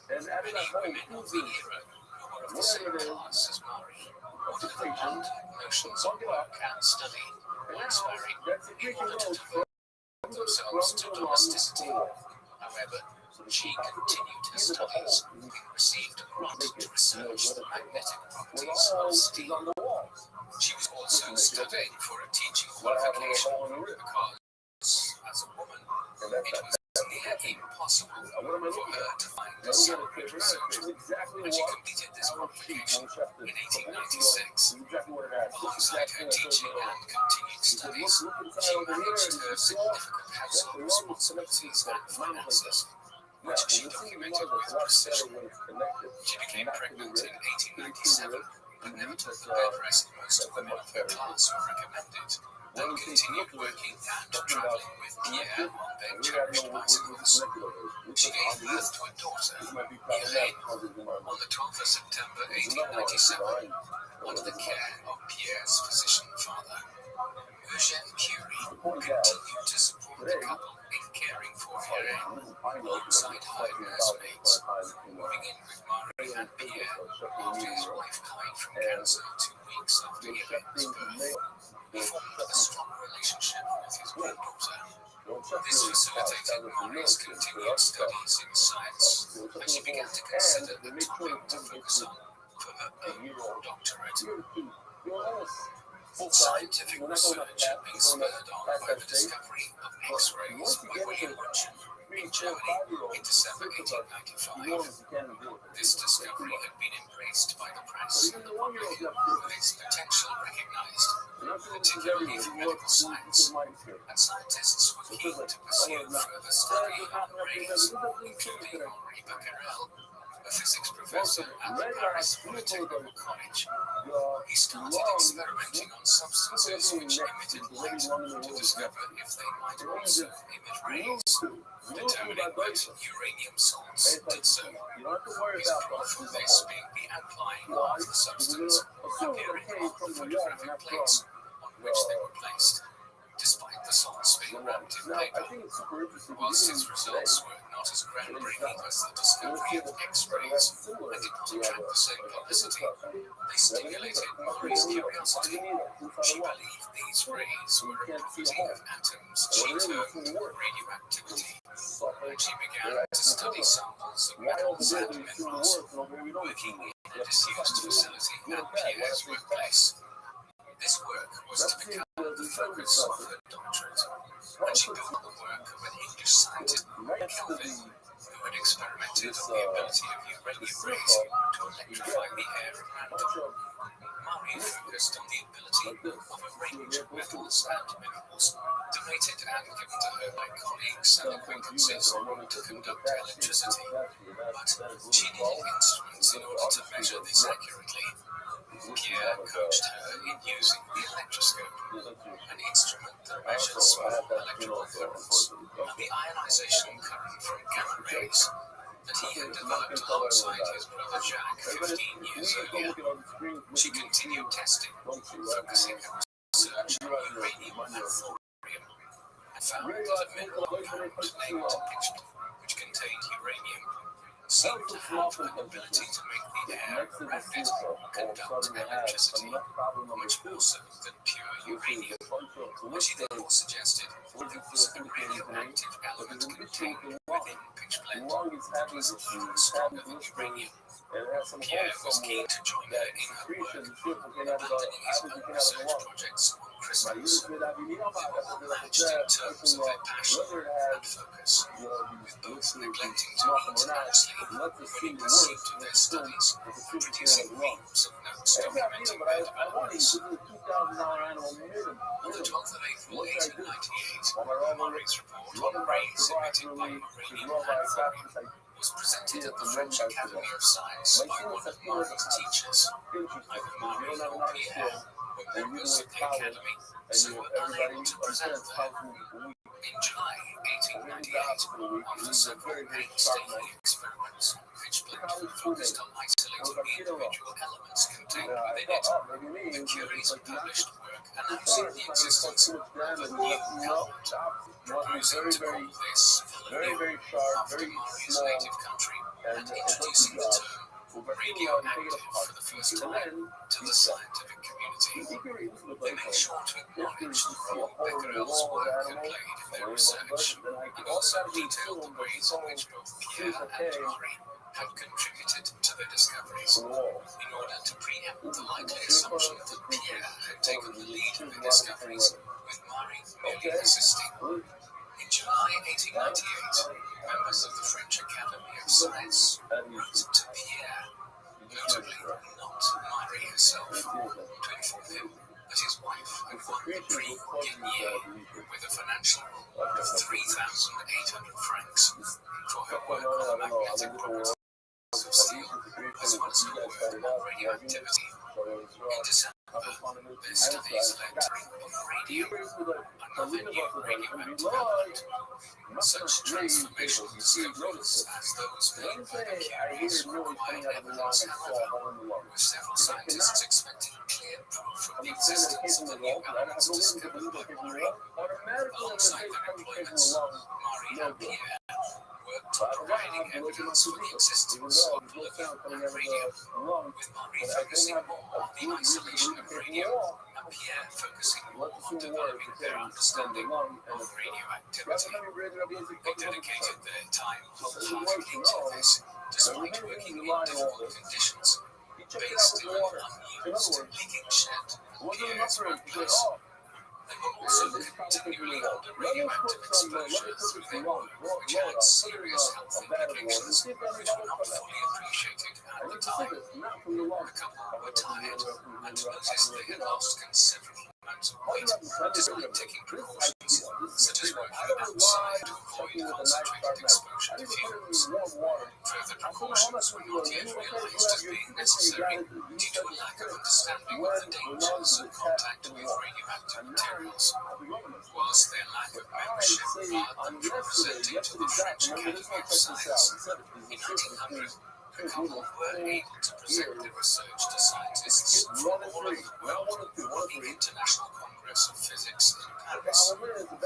E: Many women of the era who were of the same class as Marie would have abandoned notions of work and study once married in order to devote themselves to domesticity. However, she continued her studies and received a grant to research the magnetic properties of steel. She was also studying for a teaching qualification because, as a woman, it was near impossible for her to find a salaried researcher, and she completed this qualification in 1896. Alongside her teaching and continued studies, she managed her significant household responsibilities and finances, which she documented with precision. She became pregnant in 1897, but never took the bed rest most women of her class were recommended, and continued working and traveling with Pierre on their cherished bicycles. She gave birth to a daughter, Irene, on the 12th of September 1897, under the care of Pierre's physician father. Eugène Curie continued to support the couple in caring for Irene alongside hired nursemaids, moving in with Marie and Pierre after his wife died from cancer 2 weeks after Irene's birth. He formed a strong relationship with his granddaughter. This facilitated Marie's continued studies in science, and she began to consider the topic to focus on for her own doctorate. Scientific research had been spurred on by the discovery of X-rays by William Rothschild in Germany in December 1895. This discovery had been embraced by the press and the public, with its potential recognized, particularly for medical science, and scientists were keen to pursue further study on rays, including Henri Becquerel, a physics professor at the Paris Polytechnical College. He started experimenting on substances which emitted light to discover if they might also emit rays, determining that uranium salts did so. His proof of this being the outline of the substance appearing on the photographic plates on which they were placed, despite the salts being wrapped in paper. Whilst his results were not as groundbreaking as the discovery of X-rays and did not attract the same publicity, they stimulated Marie's curiosity. She believed these rays were a property of atoms she termed radioactivity, and she began to study samples of metals and minerals, working in a disused facility at Pierre's workplace. This work was to become the focus of her doctorate, and she built on the work of an English scientist, Kelvin, who had experimented on the ability of uranium rays to electrify the air around them. Marie focused on the ability of a range of metals and minerals, donated and given to her by colleagues and acquaintances to conduct electricity. But she needed instruments in order to measure this accurately. Pierre coached her in using the electroscope, an instrument that measures small electrical currents and the ionization current from gamma rays that he had developed alongside his brother Jacques 15 years earlier. She continued testing, focusing her research on uranium and thorium, and found that a mineral current named pitch, which contained uranium, seemed to have an ability to make the air around it conduct electricity, much more so than pure uranium, which she therefore suggested that there was a radioactive element contained within pitchblende that was even stronger than uranium. Pierre was keen to join her in her work, abandoning his own research projects on crystals. They were matched in terms of their passion and focus, with both neglecting to eat nicely when in pursuit of their studies, producing reams of notes documenting their developments. On the 12th of April 1898, Marie's report on rays emitted by uranium and thorium was presented at the French Academy of Science by one of Marie's teachers. Neither Marie nor Pierre were members of the Academy, so were unable to present there. In July 1898, after several painstaking experiments, pitchblende focused on isolating the individual elements contained within it. The Curies published work announcing the existence of a new element, proposing to call this polonium after Marie's native country, and introducing the term radioactive for the first time to the scientific community. They made sure to acknowledge the role Becquerel's work had played in their research, and also detailed the ways in which both Pierre and Marie had contributed to their discoveries. In order to preempt the likely assumption that Pierre had taken the lead in the discoveries, with Marie merely assisting. In July 1898, members of the French Academy of Science wrote to Pierre, notably not Marie herself, to inform him that his wife had won the Prix Guignard with a financial reward of 3,800 francs for her work on the magnetic properties of steel, as well as her work on radioactivity. In December, their studies led to radium, another new radioactive element. Such transformational discoveries as those made by the Curies required evidence, however, with several scientists expecting clear proof of the existence of the new elements discovered by Marie. Alongside their employments, Marie and Pierre worked on providing evidence for the existence of polonium and radium, with Marie focusing more on the isolation of radium and Pierre focusing more on developing their understanding of radioactivity. They dedicated their time wholeheartedly to this, despite working in difficult conditions. Based in an unused picking shed, Pierre's workplace, they were also continually under radioactive exposure through their work, which had serious health implications, which were not fully appreciated at the time. The couple were tired and noticed they had lost considerable amounts of weight, despite taking precautions, such as working outside to avoid concentrated exposure to fumes. Further precautions were not yet realized as being necessary due to a lack of understanding of the dangers of contact with radioactive materials. Whilst their lack of membership barred them from presenting to the French Academy of Science, in 1900, the couple were able to present their research to scientists from all over the world at the International Congress of Physics in Paris,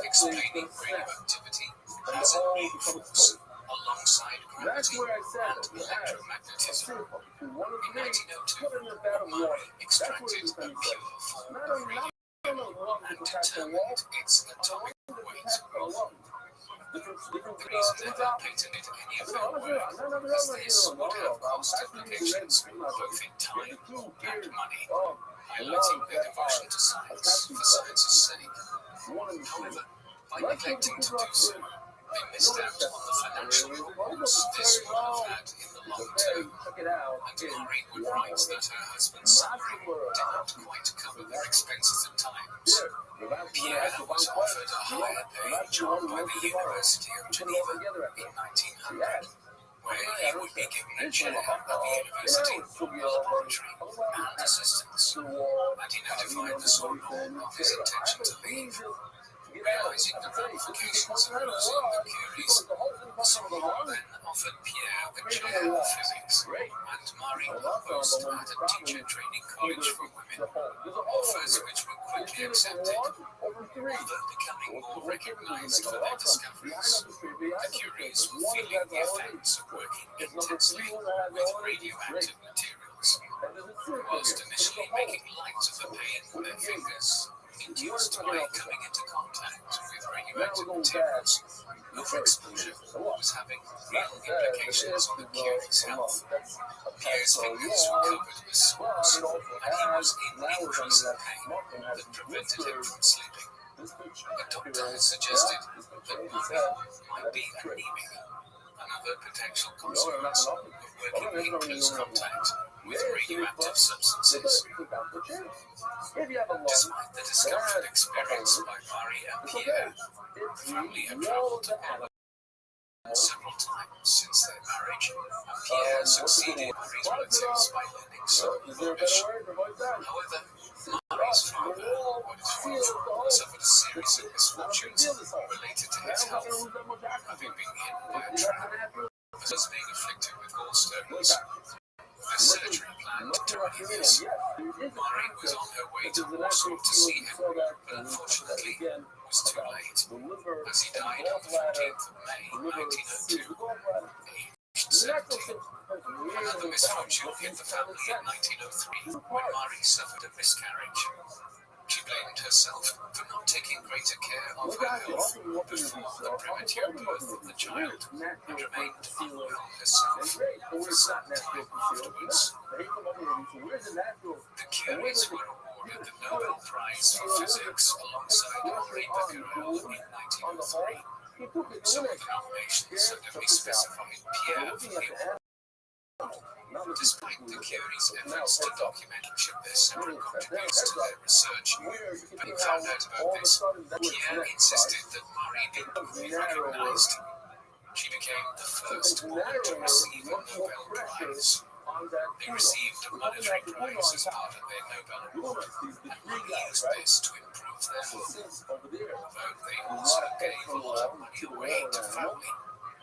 E: explaining radioactivity as a new force alongside gravity and electromagnetism. In 1902, Marie extracted a pure form of radium and determined its atomic weight. The companies never patented any of their work, as this would have cost implications both in time and money, highlighting their devotion to science for science's sake. However, by neglecting to do so, they missed out on the financial rewards this would have had in the long term, and Marie would write that her husband's salary did not quite cover their expenses at times. Pierre was offered a higher paying job by the University of Geneva in 1900, where he would be given a chair at the university, laboratory, and assistance, and he notified the Sorbonne of his intention to leave. Realizing the ramifications of losing the Curies, Sorbonne then offered Pierre the chair of physics, and Marie proposed to add a teacher training college for women, offers which were quickly accepted. Although becoming more recognized for their discoveries, the Curies were feeling the effects of working intensely with radioactive materials. Whilst initially making light of the pain in their fingers, induced by coming into contact with radioactive materials, overexposure was having real implications on the Curie's health. Pierre's fingers were covered with sores, and he was in increasing pain that prevented him from sleeping. The doctor had suggested that Marie might be anemic, another potential consequence of working in close contact with radioactive substances. Despite the discomfort experienced by Marie and Pierre, the family had traveled to Ireland several times since their marriage, and Pierre succeeded Marie's relatives by lending certain rubbish. However, Marie's father, or his father, suffered a series of misfortunes related to his health, having been hit by a trap, as was being afflicted with gallstones. A surgery planned to remedy this. Marie was on her way to Warsaw to see him, but unfortunately was too late, as he died on the 14th of May 1902, aged 70. Another misfortune hit the family in 1903 when Marie suffered a miscarriage. She blamed herself for not taking greater care of her health before the premature birth of the child, and remained unwell herself for some time afterwards. The Curies were awarded the Nobel Prize for Physics alongside Henri Becquerel in 1903. Some of the nominations certainly specified Pierre Philippe. Despite the Curies' efforts to document each of their separate contributions to their research, having found out about this, Pierre insisted that Marie be duly recognized. She became the first woman to receive a Nobel Prize. They received a monetary prize as part of their Nobel Award, and Marie used this to improve their health. Although they also gave a lot of money away to family,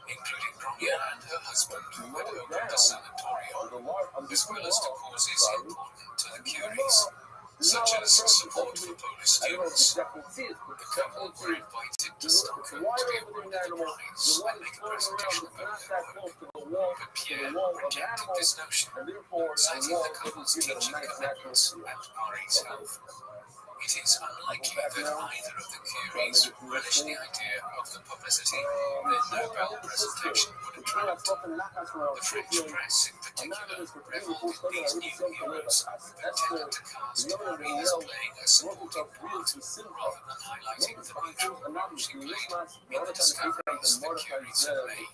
E: including Ronya and her husband, who had opened a sanatorium, as well as to causes important to the Curies, such as support for Polish students. The couple were invited to Stockholm to be awarded the prize and make a presentation about their work, but Pierre rejected this notion, citing the couple's teaching commitments and Marie's health. It is unlikely that either of the Curies relished the idea of the publicity their Nobel presentation would attract. The French press, in particular, reveled in these new heroes that tended to cast Marie as playing a supporting part, rather than highlighting the vital role she played in the discoveries the Curies had made.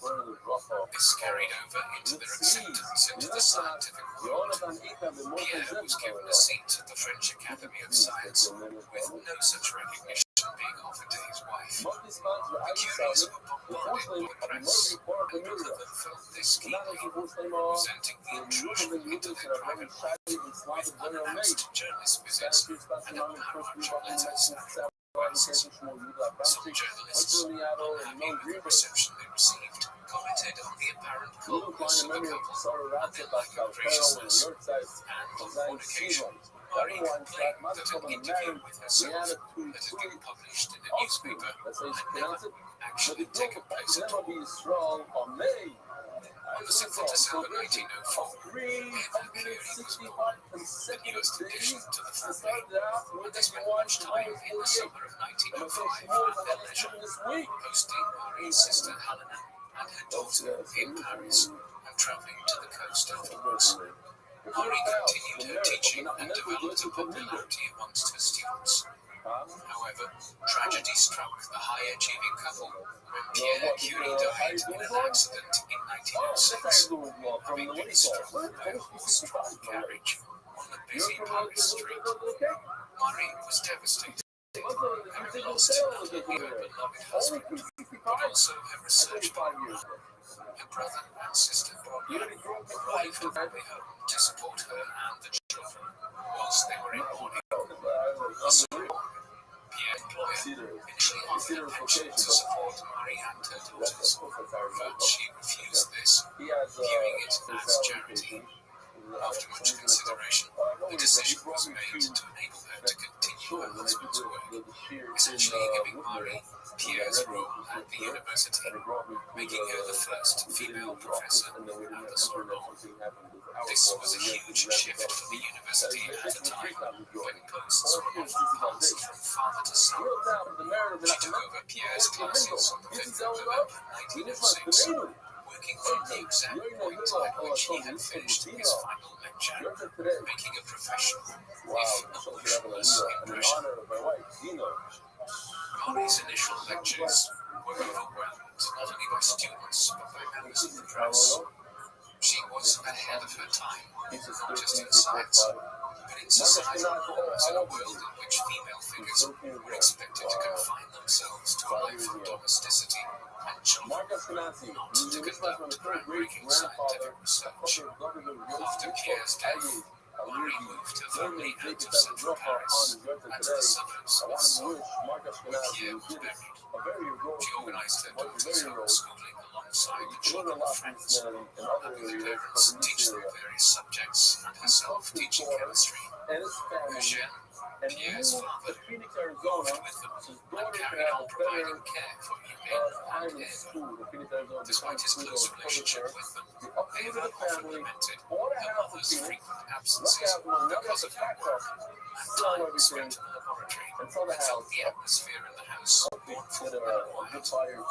E: This carried over into their acceptance into the scientific world. Pierre was given a seat at the French Academy of Science, with no such recognition being offered to his wife. The Curies were bombarded with the press, and both of them felt this keenly, resenting the intrusion into their private life, with unannounced journalists visits and a barrage of letters and advices. Some journalists, unhappy with the reception they received, commented on the apparent coldness of the couple and their lack of graciousness, and on one occasion, Marie complained that an interview with herself that had been published in a newspaper had never actually taken place at all. On the 7th of December 1904, Pierre Curie was born, the newest addition to the family, and they spent much time in the summer of 1905 at their leisure, hosting Marie's sister Helena and her daughter in Paris, and travelling to the coast afterwards. Marie continued her teaching and developed a popularity amongst her students. However, tragedy Tragedy struck the high-achieving couple when Pierre Curie died in an accident in 1906. Having been struck by a horse-drawn carriage on the busy Paris street. Marie was devastated. Having lost not only her beloved husband, but also her research partner. Her brother and sister arrived from family home to support her and the children whilst they were in mourning. Pierre's employer initially offered a pension to support Marie and her daughters, but she refused this, viewing it as charity. After much consideration, the decision was made to enable her to continue her husband's work, essentially giving Marie Pierre's role at the university, making her the first female professor at the Sorbonne. This was a huge shift for the university at a time when posts were often passed from father to son. She took over Pierre's classes on the 5th of November 1906, working from the exact point at which he had finished his final lecture, making a professional, if emotionless, impression. Marie's initial lectures were overwhelmed not only by students but by members of the press. She was ahead of her time, not just in science, but in societal norms in a world in which female figures were expected to confine themselves to a life of domesticity and children, not to conduct groundbreaking scientific research. After Pierre's death, Marie moved her family out of central Paris and to the suburbs of Sceaux, where Pierre was buried. She organized her daughter's homeschooling alongside the children of friends, having the parents teach them various subjects and herself teaching chemistry. Eugène, Pierre's father, moved with them and carried on providing care for Yvonne and Eve. Despite his close relationship with them, Eva often lamented her mother's frequent absences because of her work and time spent in the laboratory, and felt the atmosphere in the house mournful and quiet.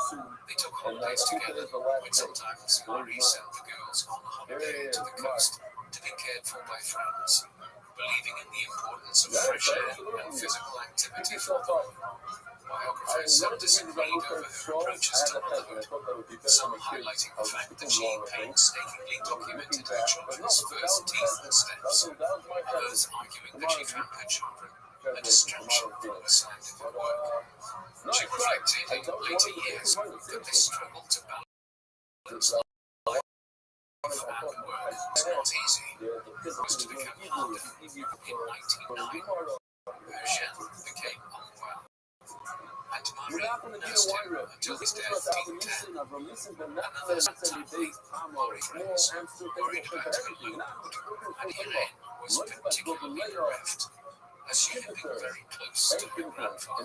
E: They took holidays together, when sometimes Marie sent the girls on a holiday to the coast to be cared for by friends, believing in the importance of fresh air and physical activity for them. Biographers have disagreed over her approaches to motherhood, some highlighting the fact that she painstakingly documented her children's first teeth and steps, others arguing that she found her children a distraction from her scientific work. She reflected in later years that this struggle to balance life and work was not easy. It was to become harder. In 1909, Eugène became unwell, and Marie nursed him until his death in 10. Another family, Marie friends, worried about her load, and Helene was particularly bereft, as she had been very close to her grandfather.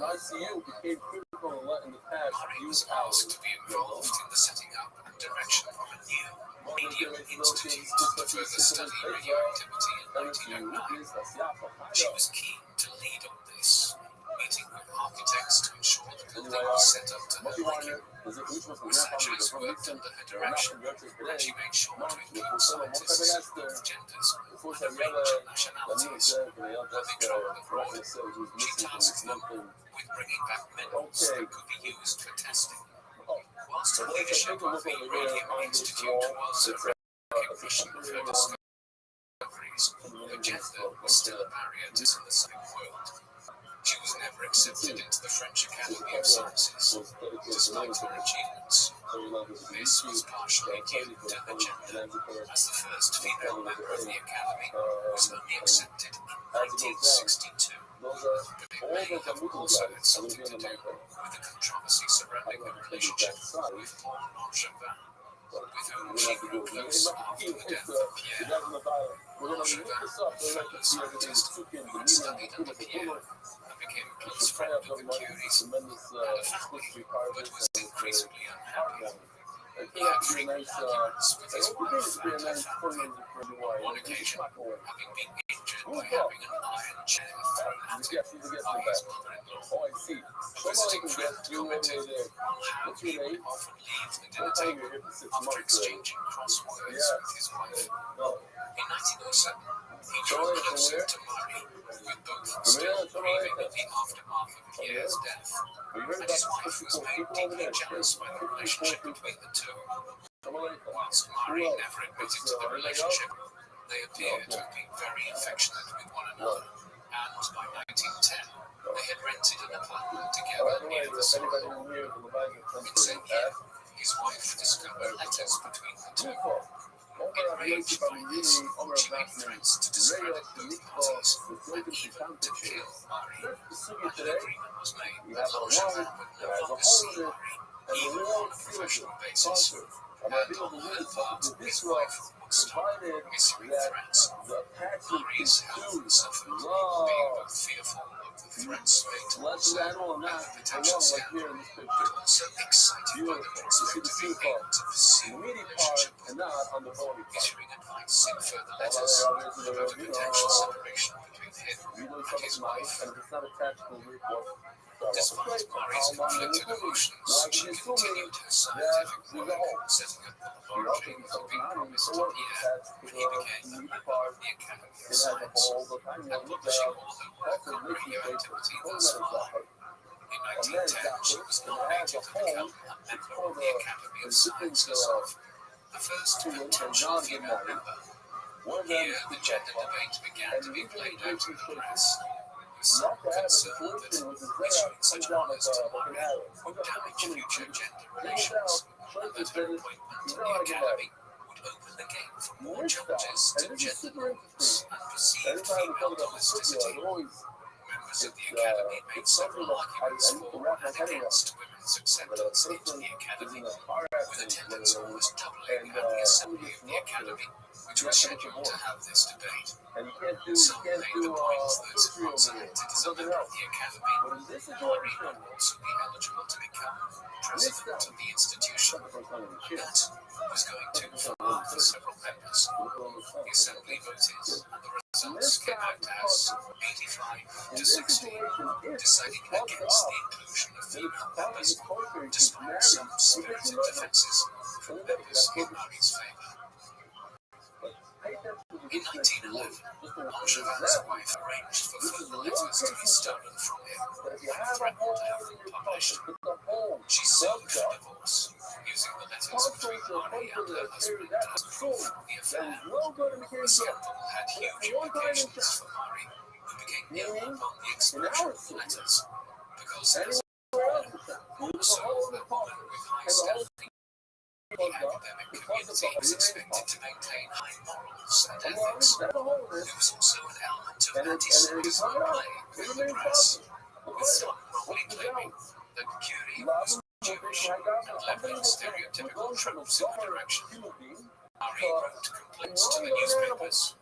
E: Marie was asked to be involved in the setting up and direction of a new Medium Institute to further study radioactivity in 1909. She was keen to lead on this, meeting with architects to ensure the building was set up to her liking. Researchers worked under her direction, and she made sure to include scientists of both genders and a range of nationalities. Having traveled abroad, she tasked them with bringing back minerals that could be used for testing. Whilst her leadership of the Radium Institute was a recognition of her discoveries, her gender was still a barrier to the scientific world. She was never accepted into the French Academy of Sciences, despite her achievements. This was partially due to her gender, as the first female member of the Academy was only accepted in 1962. But it may have also had something to do with the controversy surrounding her relationship with Paul Langevin, with whom she grew close after the death of Pierre. Langevin, a fellow scientist who had studied under Pierre, became a close friend of the Curies, had a family, but was increasingly unhappy. He had frequent arguments with his wife and her family. On one occasion, having been injured by having an iron chair thrown at him by his mother-in-law, a visiting friend commented on how he would often leave the dinner table after exchanging cross words with his wife. In 1907, he drew closer to Marie, with both still grieving at the aftermath of Pierre's death,
C: heard
E: and his
C: about
E: wife was made
C: 64 people over
E: deeply
C: there.
E: jealous by the relationship between the two. Whilst Mari never admitted to the relationship, they appear to have been very affectionate with one another, and by 1910, they had rented an apartment together near the soil. In the same year, his wife discovered letters between the two. Enraged by this, she made threats to discredit both parties and even to kill Mari. And an agreement was made that Rothschild would no longer see Mari, even on a professional basis. And on her part, his wife would stop issuing threats. Mari's health suffered, being both fearful of the threats made towards her and the potential scandal, but also excited by the prospect of being able to pursue a relationship with her, issuing advice in further letters about a potential separation between him and his wife. Despite Mari's conflicted emotions, she continued her scientific work, setting up the laboratory that had been promised to Pierre when he became a member of the Academy of Science, and publishing all her work on radioactivity thus far. In 1910, she was nominated to become a member of the Academy of Science herself, the first potential female member. Here, the gender debate began to be played out in the press. Some concerned that issuing such honors to Mari would damage future gender relations, and that her appointment to the Academy would open the gate for more challenges to gender norms and perceived female domesticity. Members of the Academy made several arguments for and against women's acceptance into the Academy, with attendance almost doubling at the Assembly of the Academy, which was scheduled to have this debate. Some made the point that once elected as a member of the Academy, Mari would also be eligible to become president of the institution, and that was going too far for several members. The Assembly voted, and the results came out as 85 to 16, deciding against the inclusion of female members, despite some spirited defences from members in Mari's favour. In 1911, Rothschild's wife arranged for further letters to be stolen from him and threatened to have them published. She sued for divorce, using the letters between Mari and her husband as proof of the affair. The scandal had huge implications for Mari, who became ill upon the exposure of the letters, because as a woman, also a woman with high standing, the academic community was expected to maintain high morals and ethics. There was also an element of anti-Semitism at play within the press, with some wrongly claiming that Curie was Jewish and leveling stereotypical tropes in the direction. Mari wrote complaints to the newspapers,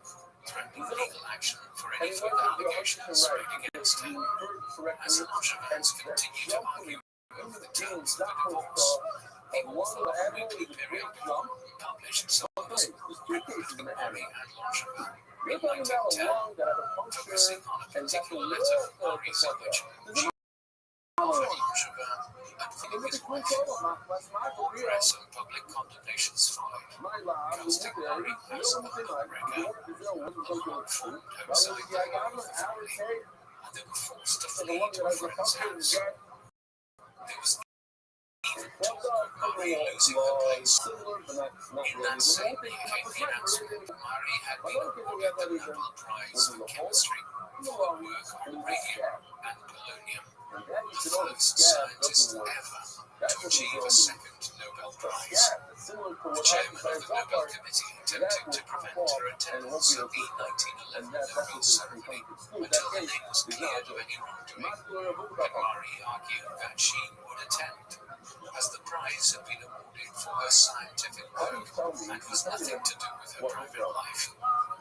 E: threatening legal action for any further allegations made against her. As the Rothschilds continued to argue over the terms of the divorce, the author of the weekly period published some books written between Mari and Rothschild. In 1910, focusing on a particular letter from Mari's which she offered Rothschild and for his wife. Press and public condemnations followed, casting Mari as a homebreaker, a harmful outside the home of the family, and they were forced to flee to a friend's house. There was Mari losing her place. In that same year came the announcement that Mari had been awarded the Nobel Prize for Chemistry for her work on radium and polonium, the first scientist ever to achieve a second Nobel Prize. The chairman of the Nobel Committee attempted to prevent her attendance at the 1911 Nobel ceremony until the name was cleared of any wrongdoing, but Mari argued that she would attend, as the prize had been awarded for her scientific work and was nothing to do with her private life.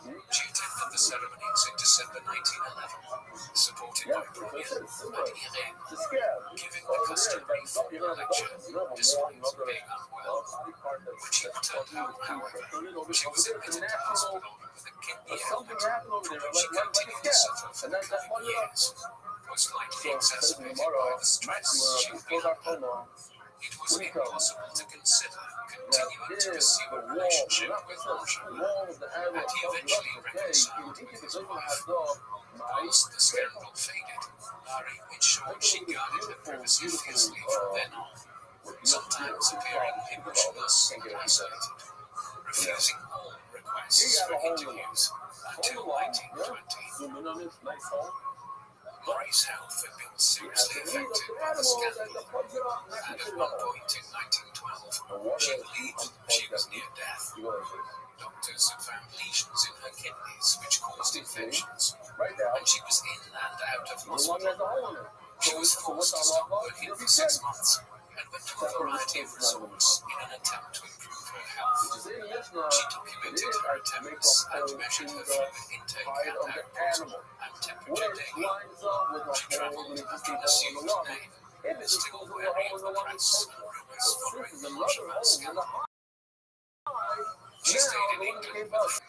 E: She attended the ceremonies in December 1911, supported by Brunion and Irene, giving the customary formal lecture despite being unwell. When she returned home, however, she was admitted to hospital with a kidney ailment, from which she continued to suffer for the coming years, most likely exacerbated by the stress she had been under. It was impossible to consider continuing to pursue a relationship with Rothschild, and he eventually reconciled with his wife. Whilst the scandal faded, Larry ensured she guarded her privacy fiercely from then on, sometimes appearing emotionless and isolated, refusing all requests for interviews until 1920. Laurie's health had been seriously affected by the scandal, and at one point in 1912, she believed she was near death. Doctors had found lesions in her kidneys which caused infections, and she was in and out of hospital. She was forced to stop working for 6 months and went to a variety of resorts in an attempt to improve her health. She documented her attempts and measured her fluid intake and output and temperature daily. She traveled under an assumed name, still wary of the press and rumors following the Rothschild scandal. She stayed in England with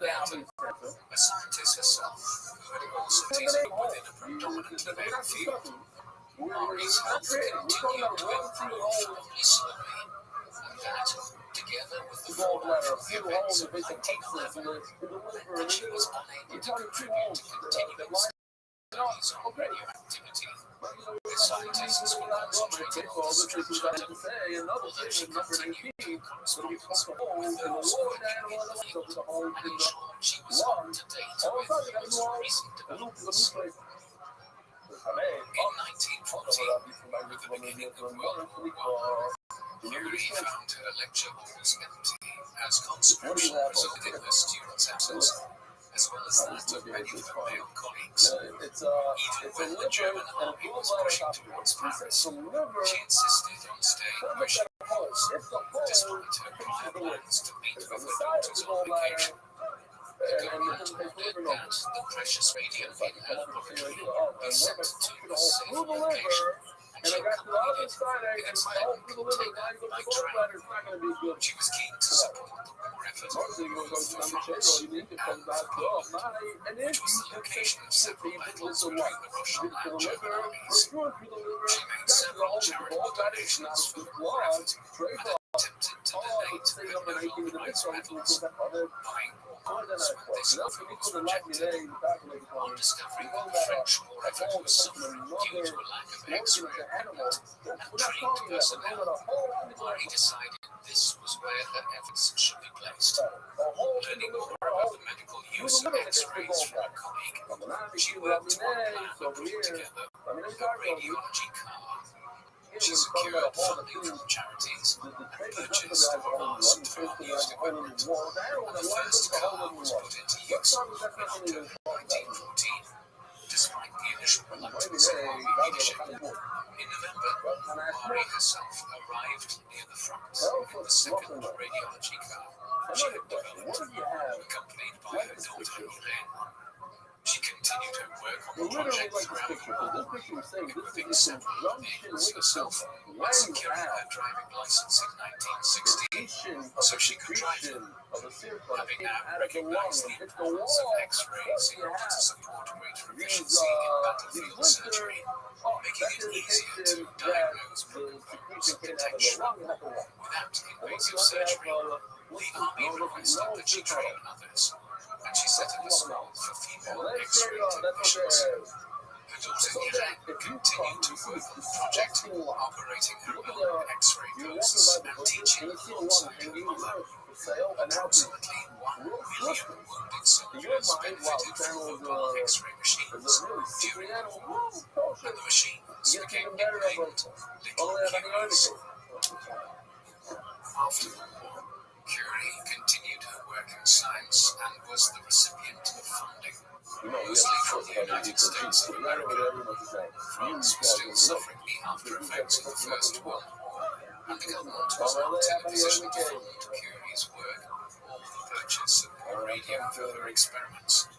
E: a scientist herself who had also teased within a predominantly male field. Laurie's health continued to improve only slowly, and that, together with the fallout from the events of 1911, meant that she was unable to contribute to continuing studies on radioactivity. The scientists were concentrating on the structure, although she continued to correspond with those working in the field and ensured she was up to date with most recent developments. In 1914, with the beginning of World War I, Curie found her lecture halls empty as consecration resulted in her students' absence, as well as that of many of her male colleagues. Even when the German army was pushing towards Paris, she insisted on staying where she was, despite her prior plans to meet with her daughter's on vacation. The government ordered that the precious radium in her laboratory be sent to a safe location, and she accompanied it with its then container by train. She was keen to support the war effort for France and Prague, which was the location of several battles between the Russian and German armies. She made several charitable donations for the war effort and attempted to donate her Nobel Prize medals, buying bonds when this offer was rejected. On discovering that the French war effort was suffering due to a lack of X-ray equipment and trained personnel, Marie decided this was where her efforts should be placed. Learning more about the medical use of X-rays from a colleague, she worked on a plan of putting together a radiology car. She secured funding from charities and purchased vast unused equipment. The first car was put into use after 1914, despite the initial reluctance of army leadership. In November, Marie herself arrived near the front in the second radiology car she had developed, accompanied by her daughter Irene. She continued her work on the project throughout the war, equipping several vehicles herself and securing her driving license in 1916 so she could drive them. Having now recognized the importance of X-rays in order to support greater efficiency in battlefield surgery, making it easier to diagnose broken bones and detection without invasive surgery, the army requested that she train others, and she set up a school for female X-ray technicians. Her daughter Irene continued to work on the project, operating her own X-ray posts and teaching alongside her mother. Approximately 1 million wounded soldiers benefited from mobile X-ray machines during the war, and the machines became nicknamed Little Curies. After the war, Curie continued her work in science and was the recipient of funding, mostly from the United States of America. France was still suffering the after effects of the First World War, and the government was not in a position to fund Curie's work or the purchase of more radium for her experiments.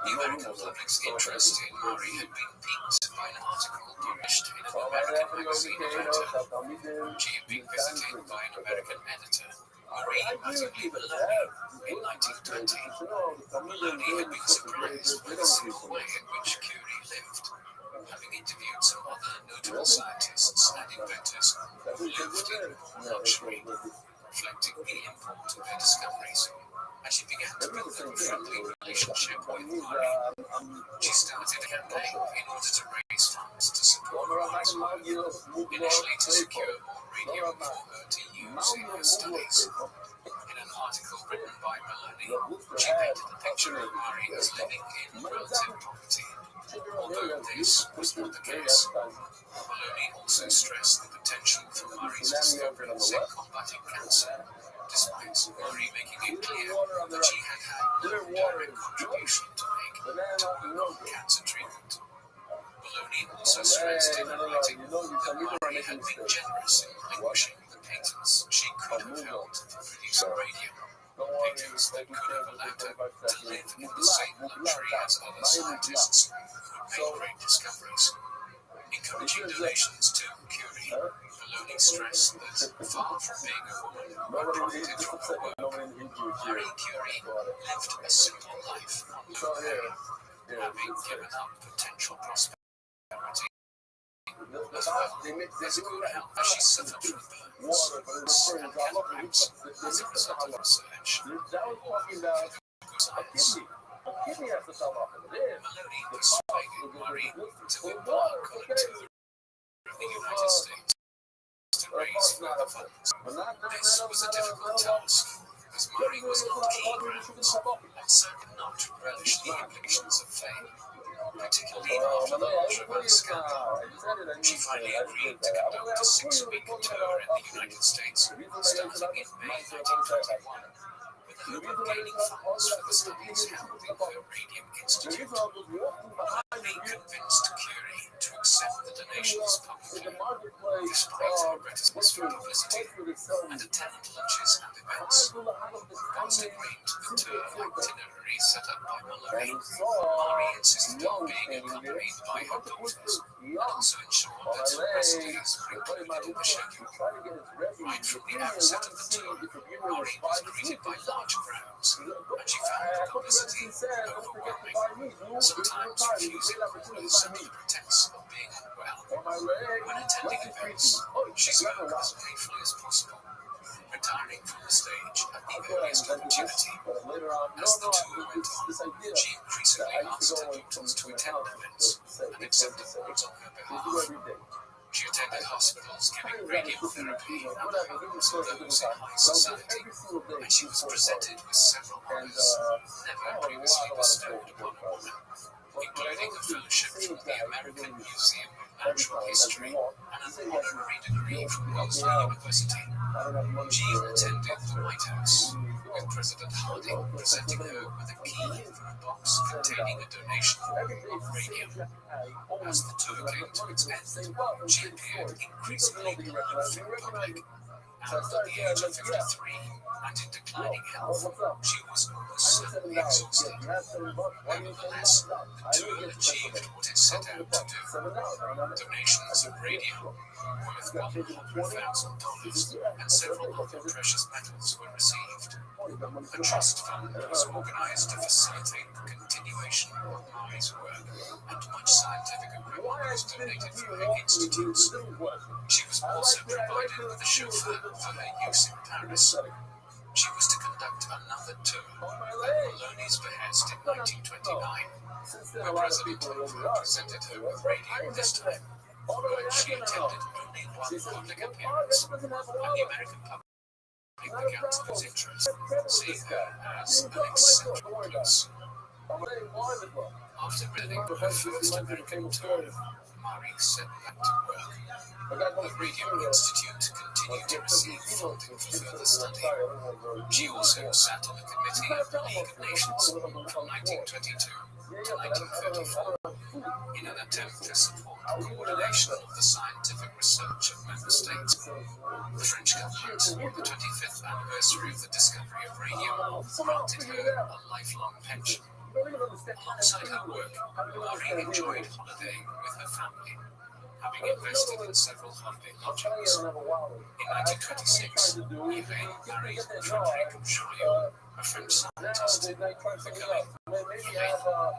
E: The American public's interest in Marie had been piqued by an article published in an American magazine about her. She had been visited by an American editor. Marie utterly Maloney in 1920. Maloney had been surprised by the simple way in which Curie lived, having interviewed some other notable scientists and inventors order to raise funds to support Marie's work, initially to secure more radium for her to use in her studies. In an article written by Maloney, she painted a picture of Marie as living in relative poverty. Although this was not the case, Maloney also stressed the potential for Marie's discoveries in combating cancer, despite Marie making it clear that she had no direct contribution to make toward cancer treatment. Maloney also stressed in writing that Marie had been generous in relinquishing the patents she could have held for producing radium, patents that could have allowed her to live in the same luxury as other scientists who had made great discoveries. Encouraging donations to Curie, Maloney stressed that far from being a woman who profited from her work, Marie Curie lived a simple life on her own, having given up potential prosperity as well as good health as she suffered from burns and cataracts as a result of research. Good science. Maloney persuaded Marie to embark on a tour of the United States to raise further funds. This was a difficult task, as Marie was on key grounds and so did not relish the implications of fame, particularly after the Rothschild scandal. She finally agreed to conduct a 6-week tour in the United States, starting in May 1921. With the hope of gaining funds for the studies held in the Radium Institute. Maloney convinced Curie to accept the donations publicly, despite her reticence for publicity, and attend lunches and events. Once agreed to the tour itinerary set up by Maloney, Marie insisted on being accompanied by her daughters, and also ensured that the recipes were included in the schedule. Right from the outset of the tour, Marie was greeted by large crowds, and she found the publicity overwhelming, sometimes refusing with simple pretense of being unwell. When attending events, she spoke as briefly as possible, retiring from the stage at the earliest opportunity. As the tour went on, she increasingly asked her daughters to attend events and accept awards on her behalf. She attended hospitals giving radiotherapy and homes to those in high society, and she was presented with several honors never previously bestowed upon a woman, including a fellowship from the American Museum of Natural History and an honorary degree from Rothschild University. She even attended the White House, with President Harding presenting her with a key for a box containing a donation of radium. As the tour came to its end, she appeared increasingly alone from the public, and at the age of 53, and in declining health, she was almost certainly exhausted. Nevertheless, the tour achieved what it set out to do. Donations of radium worth $100,000 and several other precious metals were received. A trust fund was organized to facilitate the continuation of Marie's work, and much scientific equipment was donated from her institutes. She was also provided with a chauffeur for her use in Paris. She was to conduct another tour at Maloney's behest in 1929, where President Hoover presented her with radium this time, but she attended only one public appearance, and the American public began to lose interest, seeing her as an eccentric recluse. After beginning her first American tour, Marie set back to work. The Radium Institute continued to receive funding for further study. She also sat on the Committee of the League of Nations from 1922 to 1934 in an attempt to support the coordination of the scientific research of member states. The French government, on the 25th anniversary of the discovery of radium, granted her a lifelong pension. Alongside her work, Marie enjoyed holidaying with her family, having invested in several holiday lodgings. In 1926, Elaine married Frederic Joliot, a French scientist, becoming Elaine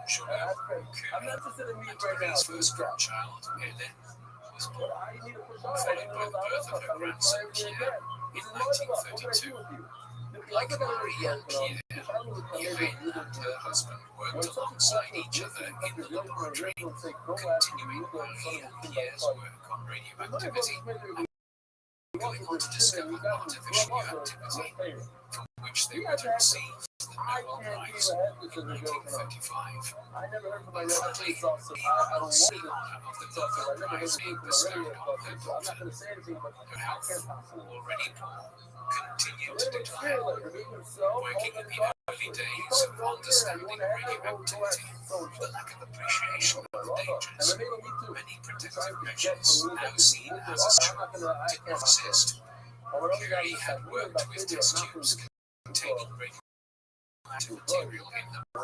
E: Joliot Curie, and Marie's first grandchild, Hélène, was born, followed by the birth of her grandson Pierre in 1932. Like Marie and Pierre, Elaine and her husband worked alongside each other in the laboratory, continuing Marie and Pierre's work on radioactivity and going on to discover artificial activity, for which they were to receive the Nobel Prize in 1935. Unfortunately, the honor of the Nobel Prize being bestowed on her daughter, her health, already poor, continued to decline. Working in the early days of understanding radioactivity, the lack of appreciation of the dangers, many protective measures now seen as a joke did not exist. Curie had worked with test tubes containing radioactive material in them and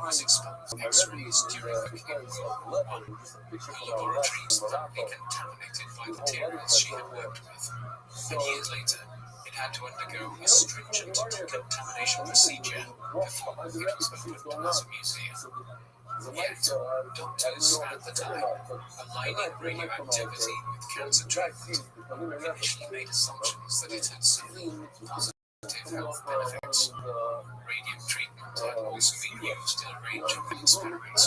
E: was exposed to X-rays during cooking. Her laboratories had been contaminated by materials she had worked with, and years later, it had to undergo a stringent decontamination procedure before it was opened as a museum. Yet, doctors at the time, aligning radioactivity with cancer treatment, initially made assumptions that it had some positive health benefits. Radium treatment had also been used in a range of experiments.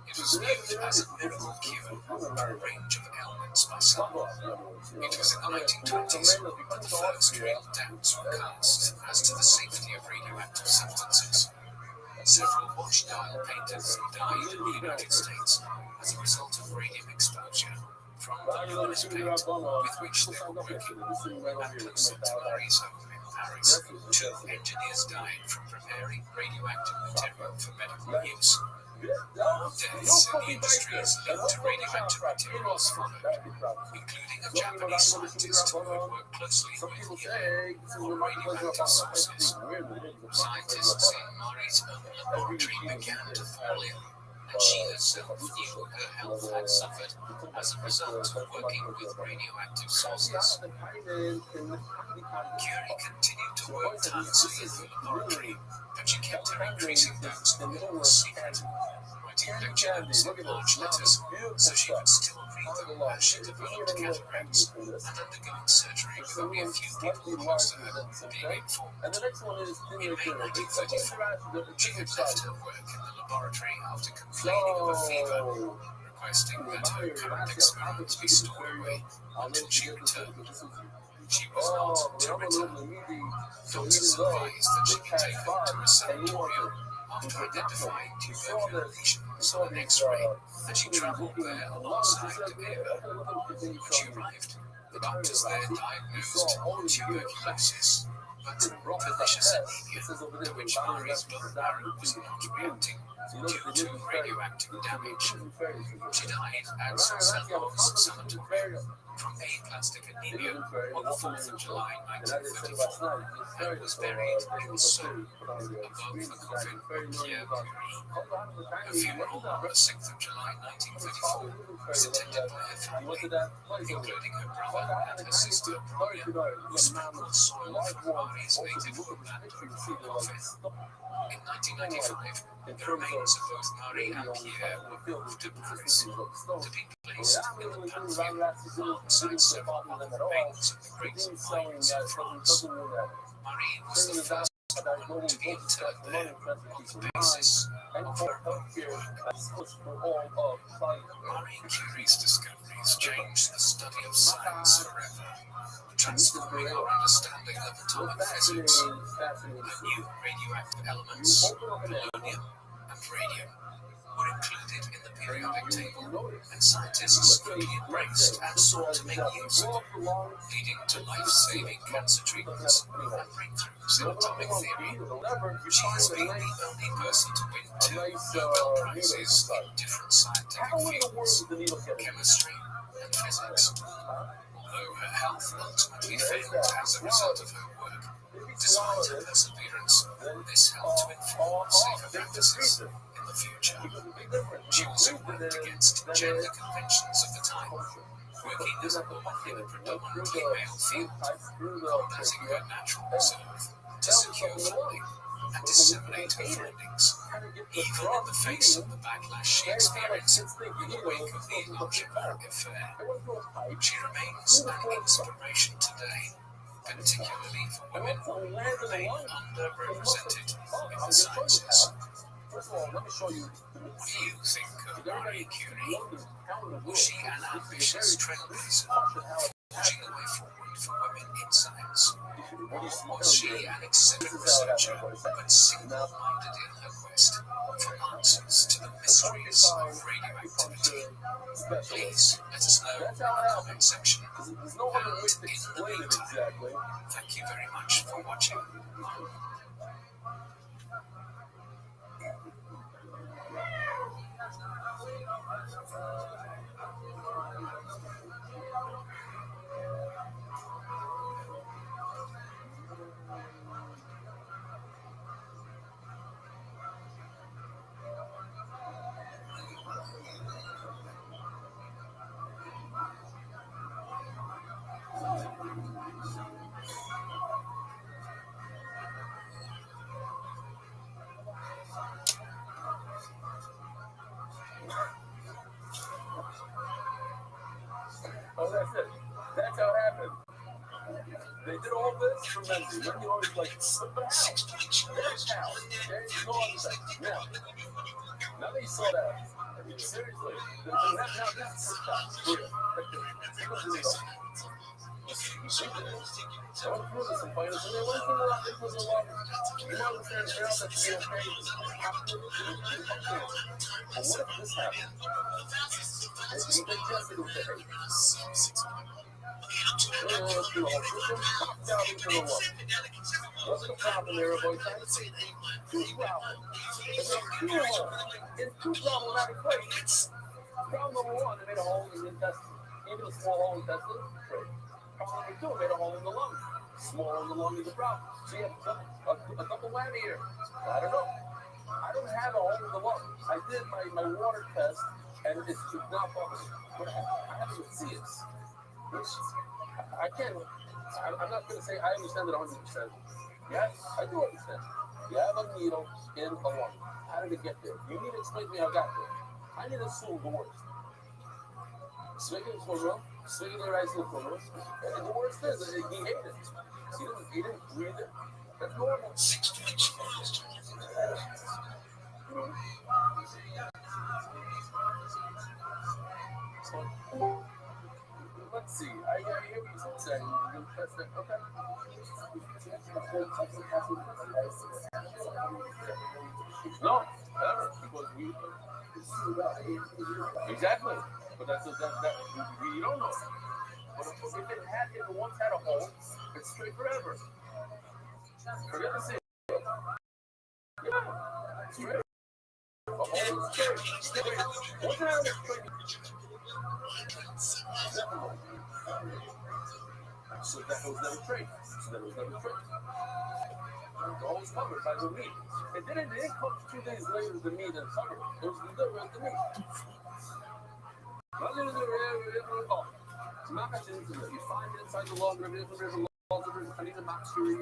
E: It was viewed as a miracle cure for a range of ailments by some. It was in the 1920s that the first real doubts were cast as to the safety of radioactive substances. Several watch-dial painters died in the United States as a result of radium exposure from the luminous paint with which they were working, and close to Marie's home in Paris, 2 engineers died from preparing radioactive material for medical use. Deaths in the industries linked to radioactive materials followed, including a Japanese scientist who had worked closely with Elaine on radioactive sources. Scientists in Marie's own laboratory began to fall ill, and she herself knew her health had suffered as a result of working with radioactive sources. Curie continued to work tirelessly in the laboratory, but she kept her increasing doubts a secret, writing lecture notes in large letters so she could still read them as she developed cataracts and undergoing surgery with only a few people close to her being informed. In May 1934, she had left her work in the laboratory after complaining of a fever, requesting that her current experiments be stored away until she returned. She was not to return. Doctors advised that she be taken to a sanatorium after identifying tubercular lesions on an X-ray, and she travelled there alongside Eva. When she arrived, the doctors there diagnosed tuberculosis, but pernicious anemia, to which Marie's bone marrow was not reacting due to radioactive damage. She died at St. Lawrence Sanatorium from aplastic anemia on the 4th of July 1934, and was buried in the soul above the coffin of Pierre Curie. Her funeral on the 6th of July 1934 was attended by her family, including her brother and her sister Gloria, who sprinkled soil from Marie's native homeland over the coffin. In 1995, the remains of both Marie and Pierre were moved to Paris to be placed in the Pantheon alongside several other remains of the great minds of France. Marie was the first woman to be interred there on the basis of her own work. Marie Curie's discoveries changed the study of science forever, transforming our understanding of atomic physics. The new radioactive elements, polonium and radium, were included in the periodic table, and scientists quickly embraced and sought to make use of them, leading to life-saving cancer treatments and breakthroughs in atomic theory. She has been the only person to win 2 Nobel Prizes in different scientific fields, chemistry and physics. Although her health ultimately failed as a result of her work, despite her perseverance, this helped to inform safer practices in the future. She also worked against gender conventions of the time, working as a woman in a predominantly male field, combating her natural reserve to secure funding and disseminate her findings, even in the face of the backlash she experienced in the wake of the Rothschild affair. She remains an inspiration today, particularly for women who remain underrepresented in the sciences.
C: First of all, let me show you.
E: What do you think of Marie Curie? Was she an ambitious trailblazer, pushing the way forward for women in science? Was she an eccentric researcher, but single-minded in her quest for answers to the mysteries of radioactivity? Please let us know in the comment section.
C: There's no other way to explain it exactly.
E: Thank you very much for watching.
C: Oh, that's it. That's how it happened. They did all this for Mendy. Mendy always like, but how? That's how. There's no other thing. Now that you saw that, I mean, seriously, now this is the time. Real. Take a video. You see this? I went through this and fighters, and they went through a lot. It was a lot. You know, understand now that to be okay. But what if this happened? And you digested with the hate. Through the whole system, popped out into the water. What's the problem there, boys? Two problems. And then two problematic places. Problem number one, it made a hole in the intestine. Even a small hole in the intestine, great. Problem number two, it made a hole in the lung. Small hole in the lung is a problem. So you have a double whammy here. I don't know. I don't have a hole in the lung. I did my water test, and it's not bubbling. But I have to see it. I can't. I'm not going to say I understand it 100%. Yes, I do understand. You have a needle in a lung. How did it get there? You need to explain to me how it got there. I need to assume the worst. Speaking of Torah, speaking of rice and Torah, and the worst is that he ate it. He didn't breathe it. That's normal. Let's see. I hear what you're saying. You're going to press that. Okay. No, ever. Because we. Exactly. But that we don't know. But if it once had a hole, it's straight forever. Forget the seal. Yeah. Straight. A hole is straight. What's the straight? So that was never trade. The hole was covered by the meat. It didn't come 2 days later, the meat and covered. It was delivered the meat. You find it inside the log river,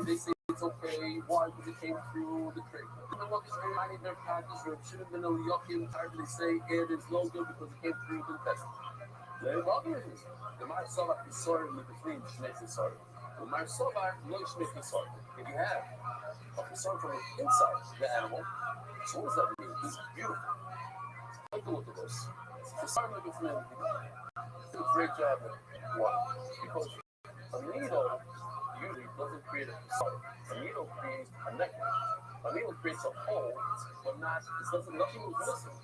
C: they say it's okay. Why? Because it came through the trade. The look is reminding their practice, or it should have been a yucking time. They say it is no good because it came through the intestine. The Mar Sovar is sorry with the free Shmeitzah sorry. The Mar Sovar no Shmeitzah sorry. If you have a concern from inside the animal, so what does that mean? It's beautiful. Take a look at this. The sorry with the free do a great job at why? Because a needle usually doesn't create a sorry. A needle creates a necklace. A needle creates a hole, but nothing was missing.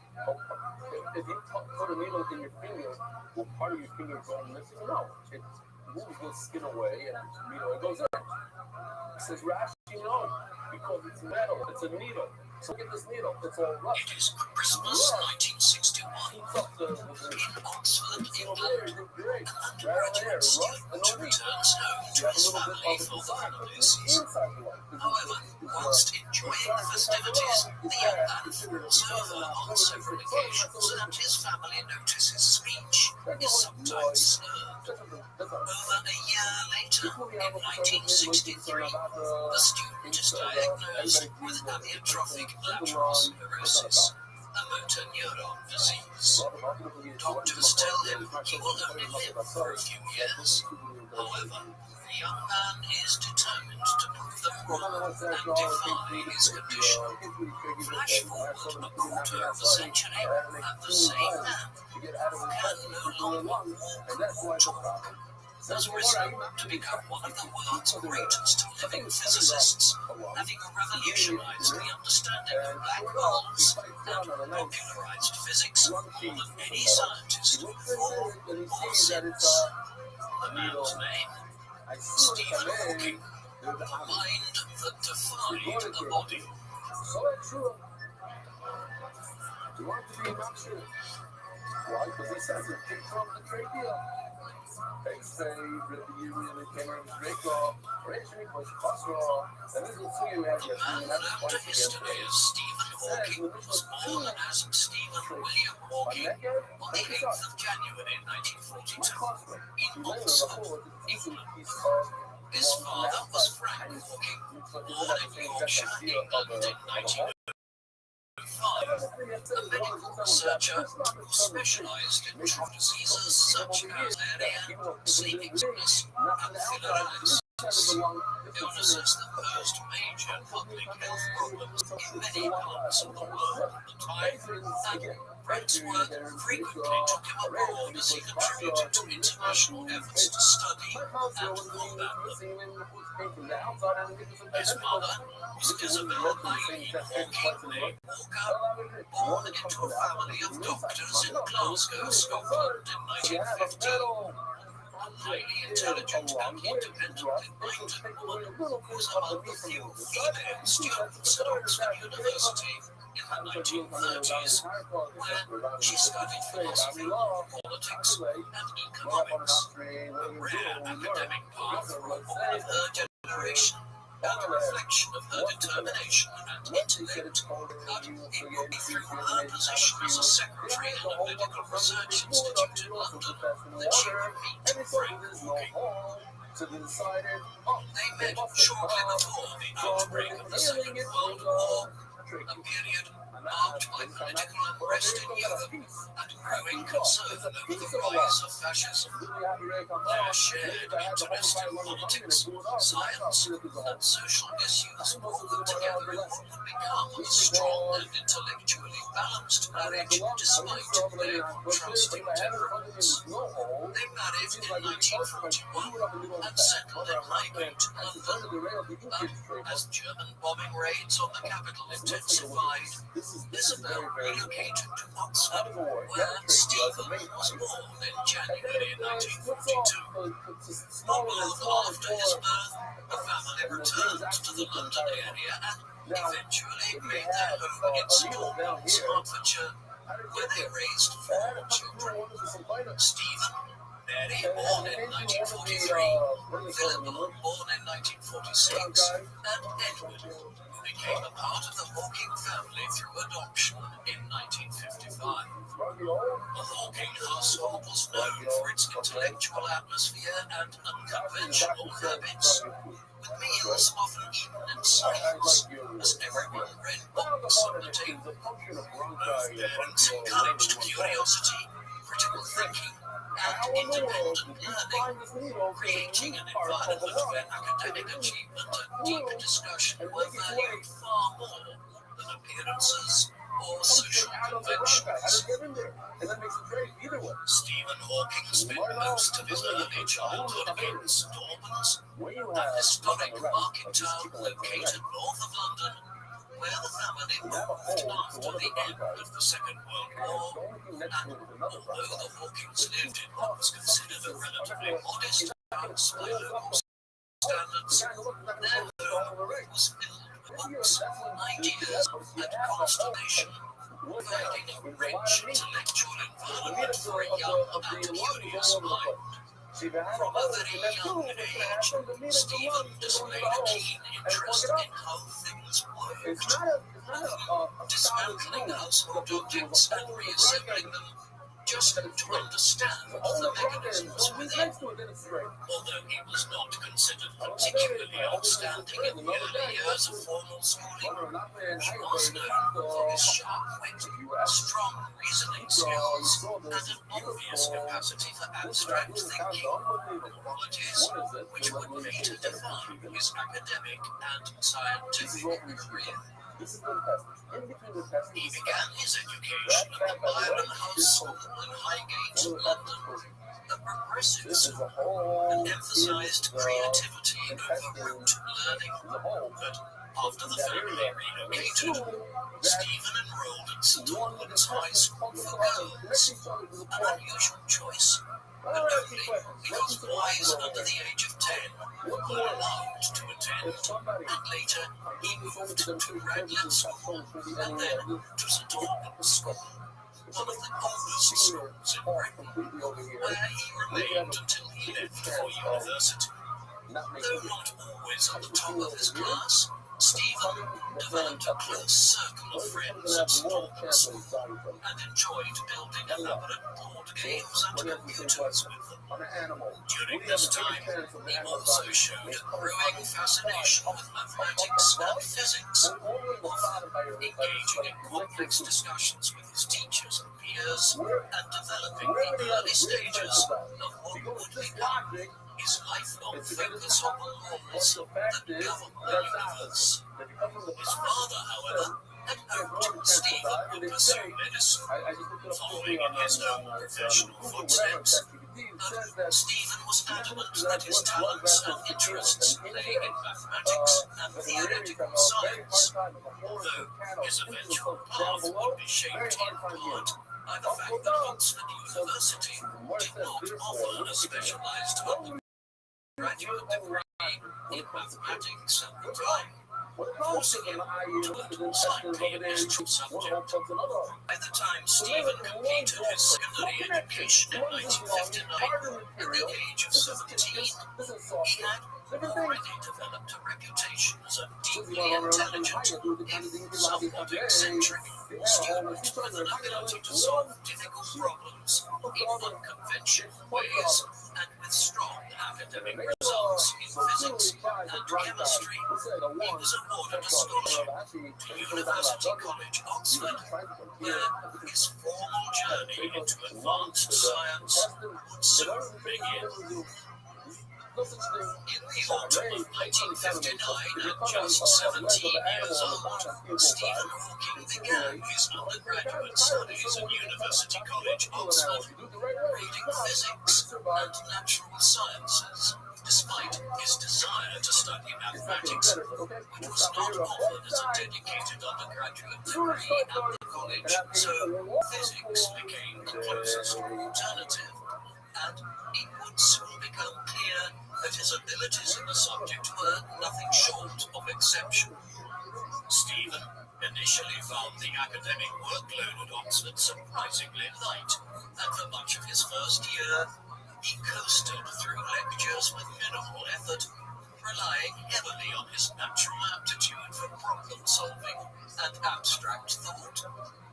C: If you put a needle in your finger, will part of your finger go missing? No. It moves the skin away and it goes in. It says Rashi, no, because it's metal, it's a needle. So look at this needle, it's all rough.
E: It is Christmas 1961
C: in Oxford,
E: England.
C: Great.
E: Graduate student returns home dressed family for the holiday season. However, whilst enjoying the festivities, the young man falls over on several occasions, and his family notice his speech is sometimes slurred. Over a year later, in 1963, the student is diagnosed with amyotrophic lateral sclerosis, a motor neuron disease. Doctors tell him he will only live for a few years. However, the young man is determined to prove them wrong and defy his condition. Flash forward a quarter of a century, and the same man can no longer walk or talk. Has risen to become one of the world's greatest living physicists, having revolutionized the understanding of black holes and popularized physics more than any scientist before or since. The man's name, Stephen Hawking, the mind that defied the body.
C: So true. You want to be not true. Why? Because he says it came from the trachea. They say that you really came from the trachea. Originally was cholesterol. And this will see you have your
E: Man known to history as Stephen Hawking was born as Stephen William Hawking on the 8th of January 1942 in Oxford, England. His father was Frank Hawking, born in Yorkshire, England in 1905. A medical researcher who specialized in tropical diseases such as malaria, sleeping sickness, and philariasis, illnesses that posed major public health problems in many parts of the world at the time, and Frank's work frequently took him abroad as he contributed to international efforts to study and combat them. His mother was Isabel Eileen Hawking, née Walker, born into a family of doctors in Glasgow, Scotland in 1950. A highly intelligent and independently minded woman who was among the few female students at Oxford University in the 1930s, where she studied philosophy, politics, and economics, a rare academic path for a woman of her generation, and a reflection of her determination and intellect. But it would be through her position as a secretary in a medical research institute in London that she would meet Frank Hawking. They met shortly before the outbreak of the Second World War, a period marked by political unrest in Europe and growing concern over the rise of fascism. Their shared interest in politics, science, and social issues brought them together in what would become a strong and intellectually balanced marriage despite their contrasting temperaments. They married in 1941 and settled in Highgate, London. But as German bombing raids on the capital intensified, Isabel relocated to Oxford, where Stephen was born in January 1942. Although after his birth, the family returned to the London area and eventually made their home in Stormont, Hertfordshire, where they raised 4 children. Stephen, Mary, born in 1943, Philip, born in 1946, and Edward, who became a part of the Hawking family through adoption in 1955. The Hawking household was known for its intellectual atmosphere and unconventional habits, with meals often eaten in silence, as everyone read books on the table. Both parents encouraged curiosity, critical thinking, and independent learning, creating an environment where academic achievement and deep discussion were valued far more than appearances or social conventions. Stephen Hawking spent most of his early childhood in Stormont, a historic market town located north of London, where the family moved after the end of the Second World War, and although the Hawkings lived in what was considered a relatively modest house by local standards, their home was filled with books, ideas, and consternation, providing a rich intellectual environment for a young and curious mind. From a very young age, Stephen displayed a keen interest in how things worked, dismantling household objects and reassembling them, just to understand the mechanisms within. Although he was not considered particularly outstanding in the early years of formal schooling, he was known for his sharp wit, strong reasoning skills, and an obvious capacity for abstract thinking, qualities which would later define his academic and scientific career. He began his education at the Byron House School in Highgate, London, a progressive school and emphasized creativity over rote learning. But after the family relocated, Stephen enrolled at St. Albans High School for Girls, an unusual choice, but only because boys under the age of 10 were allowed to attend, and later he moved to Raglan School and then to St. Albans School, one of the oldest schools in Britain, where he remained until he left for university. Though not always at the top of his class, Stephen developed a close circle of friends at St. Albans and enjoyed building elaborate board games and computers with them. During this time, he also showed a growing fascination with mathematics and physics, often engaging in complex discussions with his teachers and peers and developing the early stages of what would become his lifelong focus on the laws that govern the universe. His father, however, had hoped Stephen would pursue medicine, following in his own professional footsteps. But Stephen was adamant that his talents and interests lay in mathematics and theoretical science, although his eventual path would be shaped in part by the fact that Oxford University did not offer a specialized undergraduate degree in mathematics at the time, forcing him to learn simultaneous subject. By the time Stephen completed his secondary education in 1959, at the age of 17, he had already developed a reputation as a deeply intelligent, if somewhat eccentric, student with an ability to solve difficult problems in unconventional ways and with strong academic results in physics and chemistry. He was awarded a scholarship to University College, Oxford, where his formal journey into advanced science would soon begin. In the autumn of 1959, at just 17 years old, Stephen Hawking began his undergraduate studies at University College, Oxford, reading physics and natural sciences, despite his desire to study mathematics, which was not offered as a dedicated undergraduate degree at the college, so physics became the closest alternative, and it would soon become clear that his abilities in the subject were nothing short of exceptional. Stephen initially found the academic workload at Oxford surprisingly light, and for much of his first year, he coasted through lectures with minimal effort, relying heavily on his natural aptitude for problem solving and abstract thought,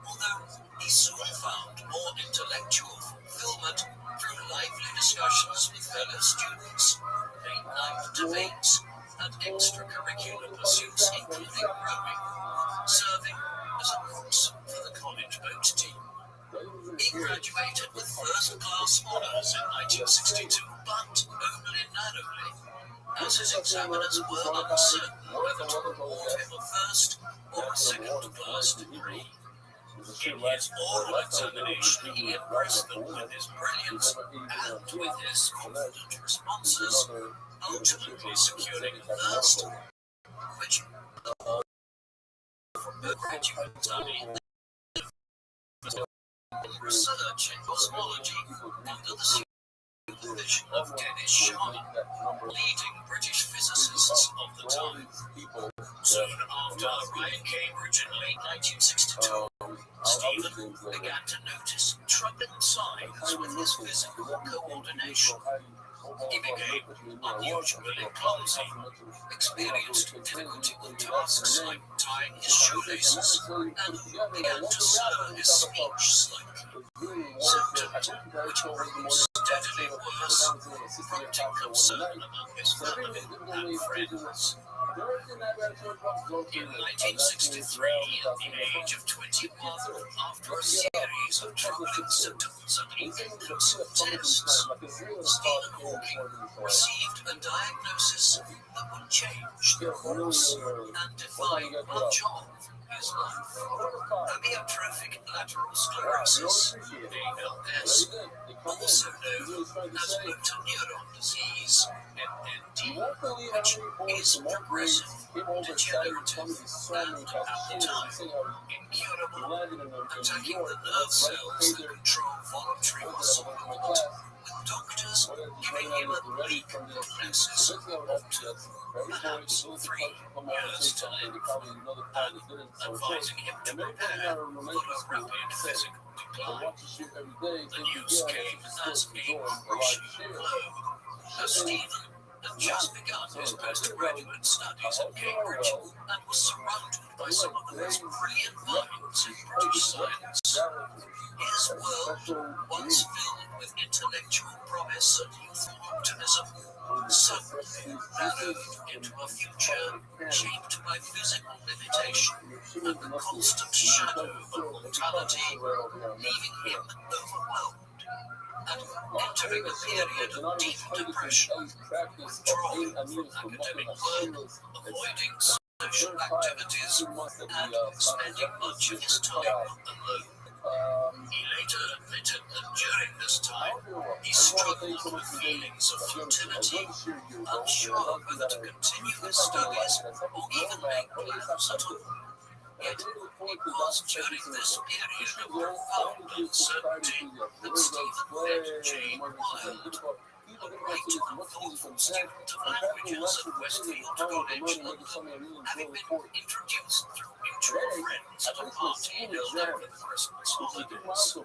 E: although he soon found more intellectual fulfillment through lively discussions with fellow students, late-night debates, and extracurricular pursuits including rowing, serving as a coxswain for the college boat team. He graduated with first-class honours in 1962, but only narrowly, as his examiners were uncertain whether to award him a first or a second-class degree. In his oral examination, he impressed them with his brilliance and with his confident responses, ultimately securing a first, which from the graduate study in research in cosmology under the supervision of Dennis Sharman, leading British physicists of the time. Soon after arriving in Cambridge in late 1962, Stephen began to notice troubling signs with his physical coordination. He became unusually clumsy, experienced difficulty with tasks like tying his shoelaces, and began to slur his speech slightly. Symptoms which grew steadily worse
A: prompting concern among his family and friends. In 1963, at the age of 21, after a series of troubling symptoms and inconclusive tests, Stephen Hawking received a diagnosis that would change the course and define much of his life. Amyotrophic lateral sclerosis, ALS, also known as motor neuron disease, MND, which is progressive, degenerative, and at the time, incurable, attacking the nerve cells that control voluntary muscle movement, with doctors giving him a bleak prognosis of perhaps 3 years' time, and advising him to prepare for a rapid physical decline. The news came as a crushing blow, as Stephen had just begun his postgraduate studies at Cambridge and was surrounded by some of the most brilliant minds in British science. His world, once filled with intellectual promise and youthful optimism, suddenly narrowed into a future shaped by physical limitation and the constant shadow of mortality, leaving him overwhelmed and entering a period of deep depression, withdrawing from academic work, avoiding social activities, and spending much of his time alone. He later admitted that during this time, he struggled with feelings of futility, unsure whether to continue his studies or even make plans at all. Yet, it was during this period of profound uncertainty that Stephen met Jane Wilde, a great and thoughtful student of languages at Westfield College, London, having been introduced through mutual friends at a party held over the Christmas holidays.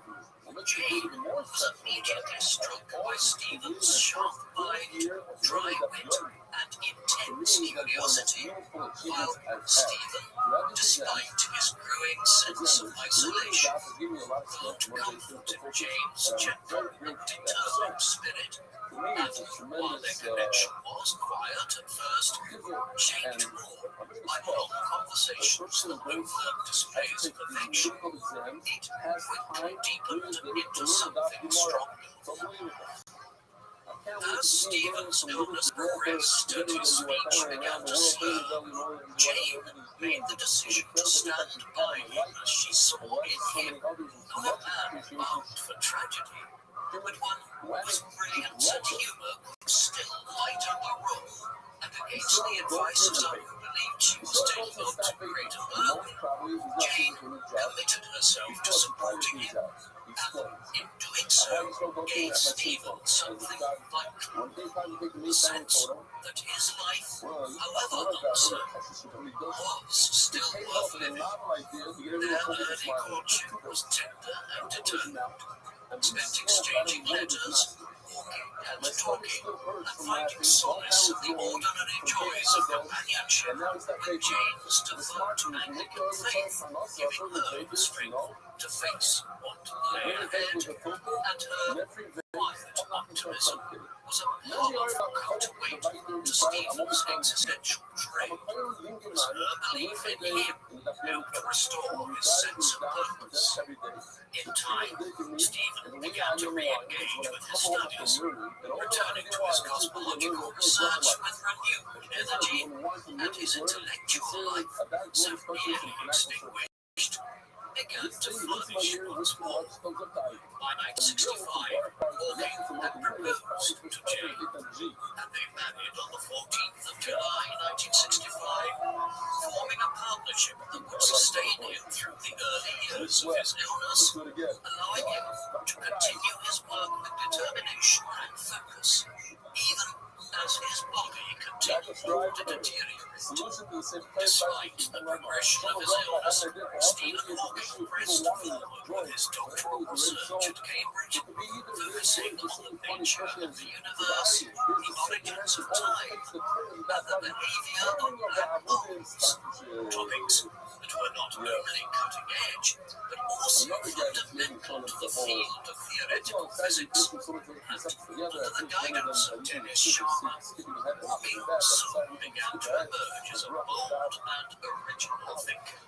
A: Jane was immediately struck by Stephen's sharp-eyed, dry wit and intense curiosity, while Stephen, despite his growing sense of isolation, found comfort in Jane's gentle and determined spirit. And while their connection was quiet at first, shaped more by long conversations than overt displays of affection, it quickly deepened into something stronger. As Stephen's illness progressed and his speech began to slur, Jane made the decision to stand by him as she saw in him not a man marked for tragedy, but one whose brilliance and humour could still lighten the room. And against the advice of some who believed she was taking on too great a burden, Jane committed herself to supporting him, and in doing so, gave Stephen something vital, the sense that his life, however uncertain, was still worth living. Their early courtship was tender and determined, spent exchanging letters, walking and talking, and finding solace in the ordinary joys of companionship, with Jane's devout Anglican faith giving her the strength to face what lay ahead, and her quiet optimism was a powerful counterweight to Stephen's existential drain, as her belief in him helped restore his sense of purpose. In time, Stephen began to re-engage with his studies, returning to his cosmological research with renewed energy, and his intellectual life, so nearly extinguished, began to flourish once more. By 1965, Hawking had proposed to Jane, and they married on the 14th of July 1965, forming a partnership that would sustain him through the early years of his illness, allowing him to continue his work with determination and focus, even as his body continued to deteriorate. Despite the progression of his illness, Stephen Hawking pressed forward with his doctoral research at Cambridge, focusing on the nature of the universe, the origins of time, and the behavior of black holes, topics that were not only cutting edge, but also fundamental to the field of theoretical physics, and under the guidance of Dennis Sharma, Hawking soon began to emerge as a bold and original thinker.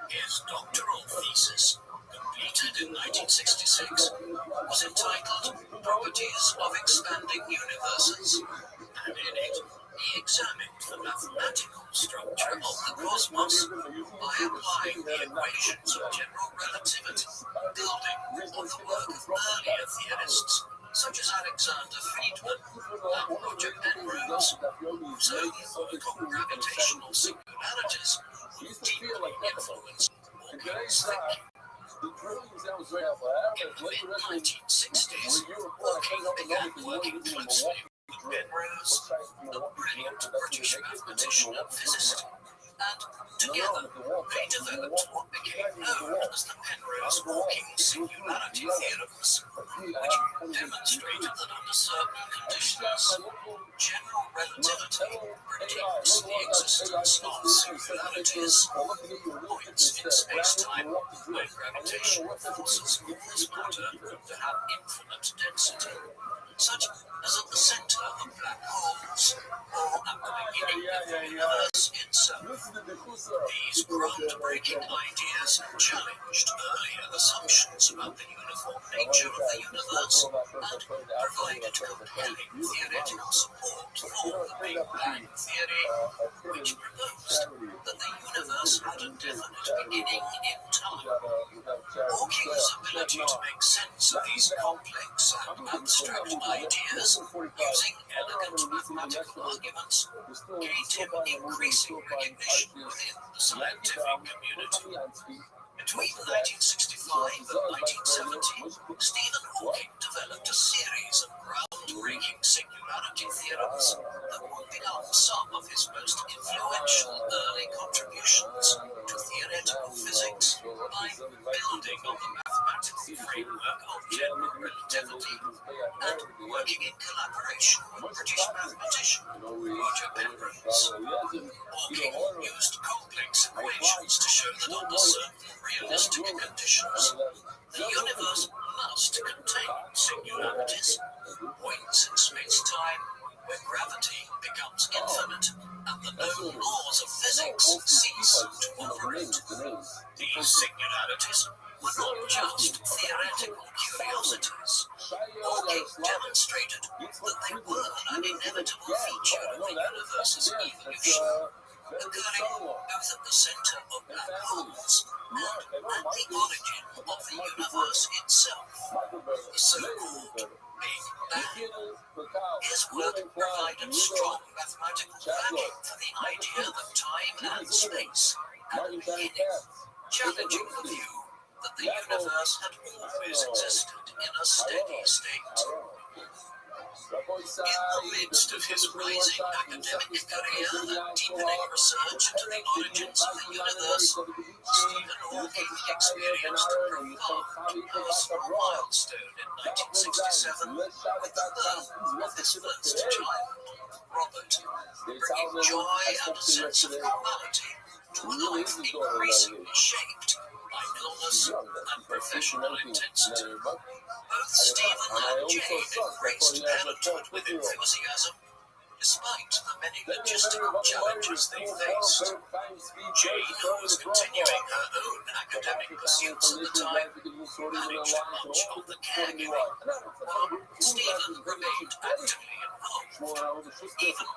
A: His doctoral thesis, completed in 1966, was entitled Properties of Expanding Universes, and in it he examined the mathematical structure of the cosmos by applying the equations of general relativity, building on the work of earlier theorists such as Alexander Friedmann and Roger Penrose, whose early work on gravitational singularities would deeply influence Hawking's thinking. In the mid-1960s, Hawking began working closely with Penrose, a brilliant British mathematician and physicist, and together they developed what became known as the Penrose-Hawking singularity theorems, which demonstrated that under certain conditions, general relativity predicts the existence of singularities, points in space-time where gravitational forces cause matter to have infinite density, such as at the center of black holes, or at the beginning of the universe itself. These groundbreaking ideas challenged earlier assumptions about the uniform nature of the universe and provided compelling theoretical support for the Big Bang theory, which proposed that the universe had a definite beginning in time. Hawking's ability to make sense of these complex and abstract ideas using elegant mathematical arguments gained him increasing recognition within the scientific community. Between 1965 and 1970, Stephen Hawking developed a series of groundbreaking singularity theorems that would become some of his most influential early contributions to theoretical physics by building on the mathematical framework of general relativity and working in collaboration with British mathematician Roger Penrose. Hawking used complex equations to show that under certain realistic conditions, the universe must contain singularities, points in space-time where gravity becomes infinite and the known laws of physics cease to operate. These singularities were not just theoretical curiosities. Hawking demonstrated that they were an inevitable feature of the universe's evolution, occurring both at the center of black holes and at the origin of the universe itself, the so-called Big Bang. His work provided strong mathematical backing for the idea that time and space had a beginning, challenging the view that the universe had always existed in a steady state. In the midst of his rising academic career and deepening research into the origins of the universe, Stephen Hawking experienced a profound personal milestone in 1967 with the birth of his first child, Robert, bringing joy and a sense of normality to a life increasingly shaped by illness and professional intensity. Both Stephen and Jane embraced parenthood with enthusiasm, despite the many logistical challenges they faced. Jane, who was continuing her own academic pursuits at the time, managed much of the caregiving, while Stephen remained actively involved, even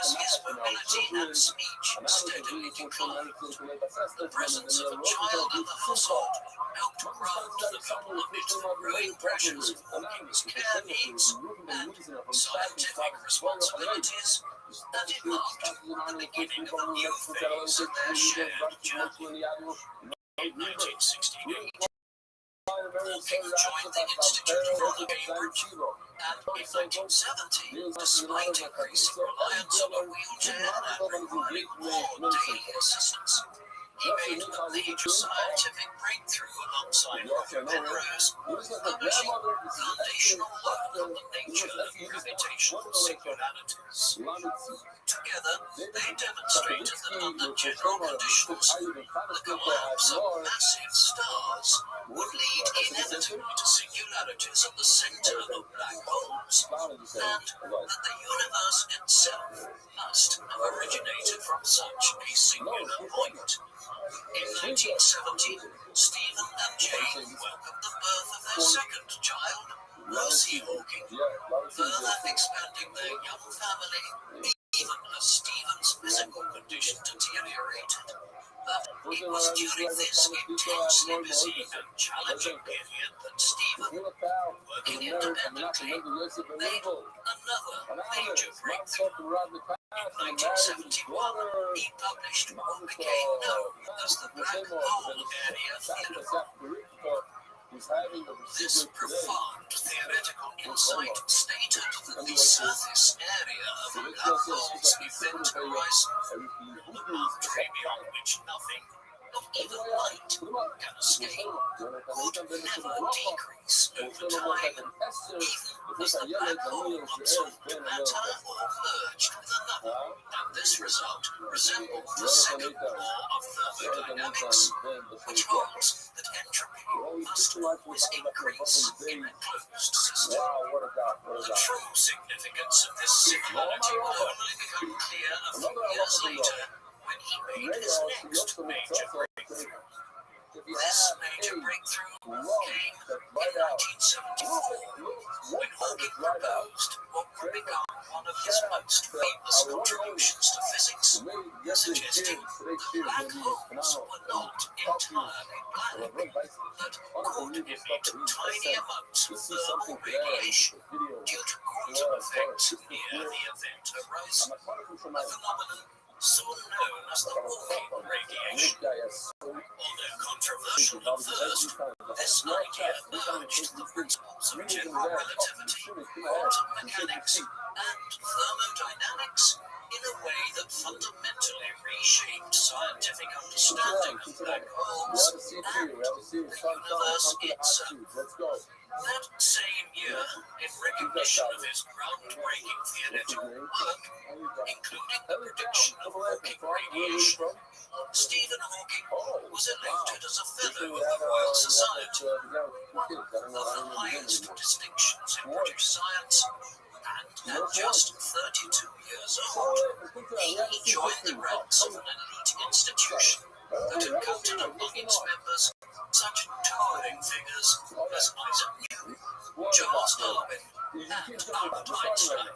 A: as his mobility and speech steadily declined. The presence of a child in the household helped ground the couple amid the growing pressures of Hawking's care needs and scientific responsibilities, and it marked the beginning of a new phase in their shared journey. In 1968, Hawking joined the Institute of Royal Cambridge, and in 1970, despite increasing reliance on a wheelchair and requiring more daily assistance,
E: He made a major scientific breakthrough alongside Roger Penrose, publishing foundational work on the nature of gravitational singularities. Together, they demonstrated that under general conditions, the collapse of massive stars would lead inevitably to singularities at the center of black holes, and that the universe itself must have originated from such a singular point. In 1970, Stephen and Jane welcomed the birth of their second child, Rosie Hawking, further expanding their young family even as Stephen's physical condition deteriorated. But it was during this intensely busy and challenging period that Stephen, working independently, made another major breakthrough. In 1971, he published what became known as the Black Hole Area Theory. This profound theoretical insight stated that the surface area of a black hole's event horizon, the boundary beyond which nothing, not even light, can escape, would never decrease over time, even as the black hole absorbed matter or merged with another. And this result resembled the second law of thermodynamics, which holds that entropy must always increase in a closed system. The true significance of this similarity will only become clear a few years later when he made his next major breakthrough. This major breakthrough came in 1974 when Hawking proposed what would become one of his most famous contributions to physics, suggesting that black holes were not entirely black, but could emit tiny amounts of thermal radiation due to quantum effects near the event horizon, a phenomenon soon known as the Hawking radiation. Although controversial at first, this idea merged the principles of general relativity, quantum mechanics, and thermodynamics in a way that fundamentally reshaped scientific understanding of black holes and the universe itself. That same year, in recognition of his groundbreaking theoretical work, including the prediction of Hawking radiation, Stephen Hawking was elected as a Fellow of the Royal Society, one of the highest distinctions in British science, and at just 32 years old, he joined the ranks of an elite institution that encountered among its members such towering figures as Isaac Newton, Charles Darwin, and Albert Einstein.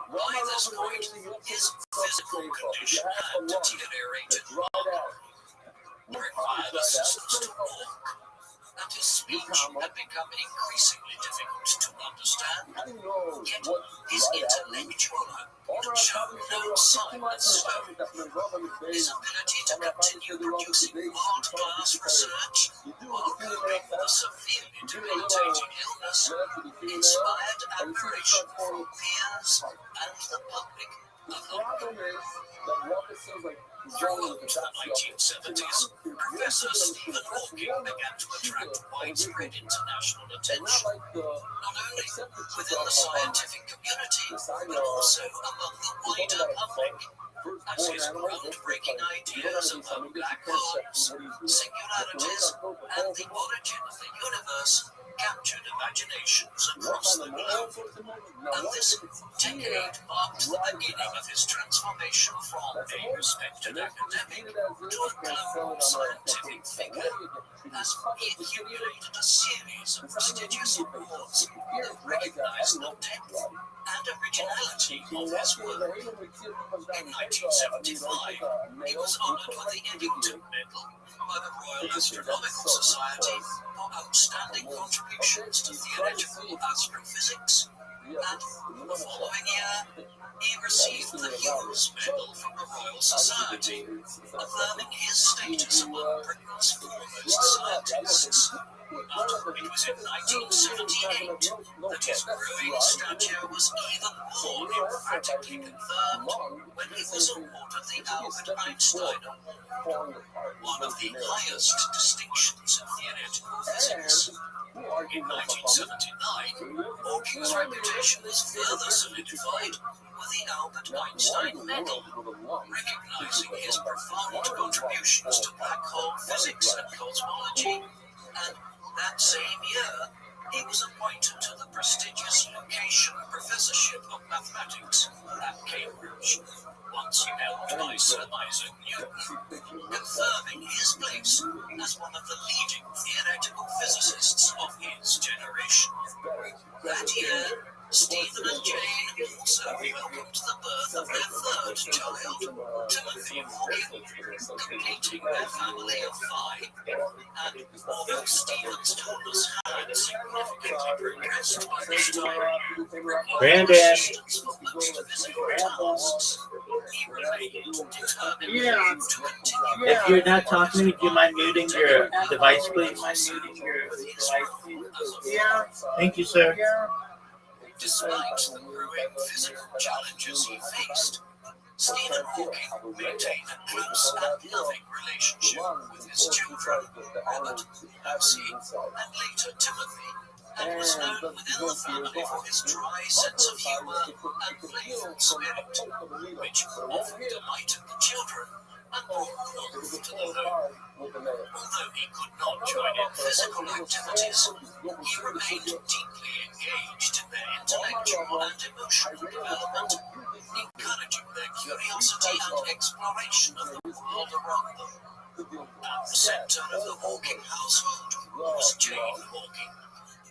E: By this point, his physical condition had deteriorated markedly, required assistance to walk, and his speech had become increasingly difficult to understand. Yet his intellectual hope had shown no sign of slowing. His ability to continue producing world-class research while coping with a severely debilitating illness inspired admiration from peers and the public alike. Throughout the 1970s, Professor Stephen Hawking began to attract widespread international attention, not only within the scientific community, but also among the wider public, as his groundbreaking ideas about black holes, singularities, and the origin of the universe captured imaginations across the globe. And this decade marked the beginning of his transformation from a respected academic to a global scientific figure, as he accumulated a series of prestigious awards that recognized the depth and originality of his work. In 1975, he was honored with the Eddington Medal by the Royal Astronomical Society for outstanding contributions to theoretical astrophysics, and the following year, he received the Hughes Medal from the Royal Society, affirming his status among Britain's foremost scientists. But it was in 1978 that his growing stature was even more emphatically confirmed when he was awarded the Albert Einstein Award, one of the highest distinctions in theoretical physics. In 1979, Hawking's reputation was further solidified with the Albert Einstein Medal, recognizing his profound contributions to black hole physics and cosmology. And that same year, he was appointed to the prestigious Lucasian Professorship of Mathematics at Cambridge, once held by Sir Isaac Newton, confirming his place as one of the leading theoretical physicists of his generation. That year, Stephen and Jane also welcomed the birth of their third child, Timothy Hawking, completing their family of 5. And although Stephen's illness had significantly progressed by this time, requiring assistance for most of his tasks, he remained determined to continue.
A: If you're not talking to me, do you mind muting your device, please? Thank you, sir.
E: Despite the growing physical challenges he faced, Stephen Hawking maintained a close and loving relationship with his children, Robert, Lucy, and later Timothy, and was known within the family for his dry sense of humor and playful spirit, which often delighted the children and brought warmth to the home. Although he could not join in physical activities, he remained deeply engaged in their intellectual and emotional development, encouraging their curiosity and exploration of the world around them. At the center of the Hawking household was Jane Hawking,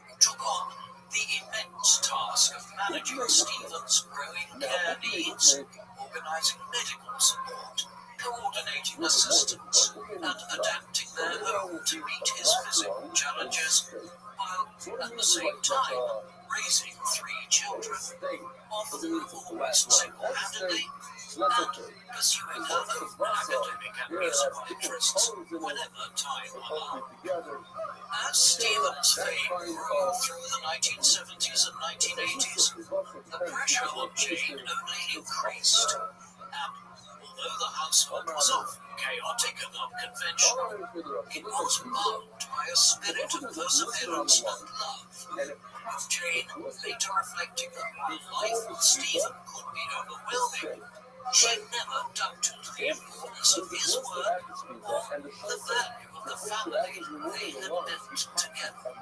E: who took on the immense task of managing Stephen's growing care needs, organizing medical support, coordinating assistance, and adapting their home to meet his physical challenges, while at the same time raising 3 children, often almost single-handedly, and pursuing her own academic and musical interests whenever time allowed. As Stephen's fame grew through the 1970s and 1980s, the pressure on Jane only increased, and although the household was often chaotic and unconventional, it was marked by a spirit of perseverance and love. Jane, later reflecting that while life with Stephen could be overwhelming, she never doubted the importance of his work or the value of the family they had built together.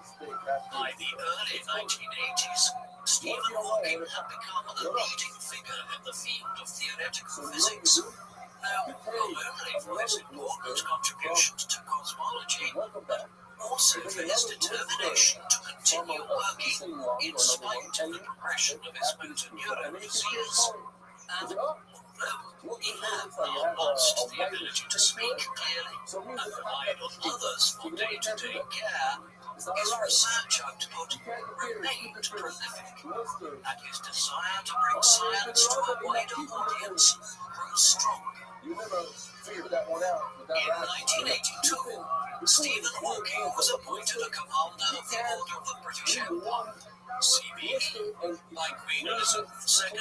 E: By the early 1980s, Stephen Hawking had become a leading figure in the field of theoretical physics, known not only for his important contributions to cosmology, but also for his determination to continue working in spite of the progression of his motor neuron disease. And although he had now lost the ability to speak clearly and relied on others for day-to-day care, his research output remained prolific, and his desire to bring science to a wider audience grew strong. In 1982, Stephen Hawking was appointed a commander of the Order of the British Empire, CBE, by Queen Elizabeth II,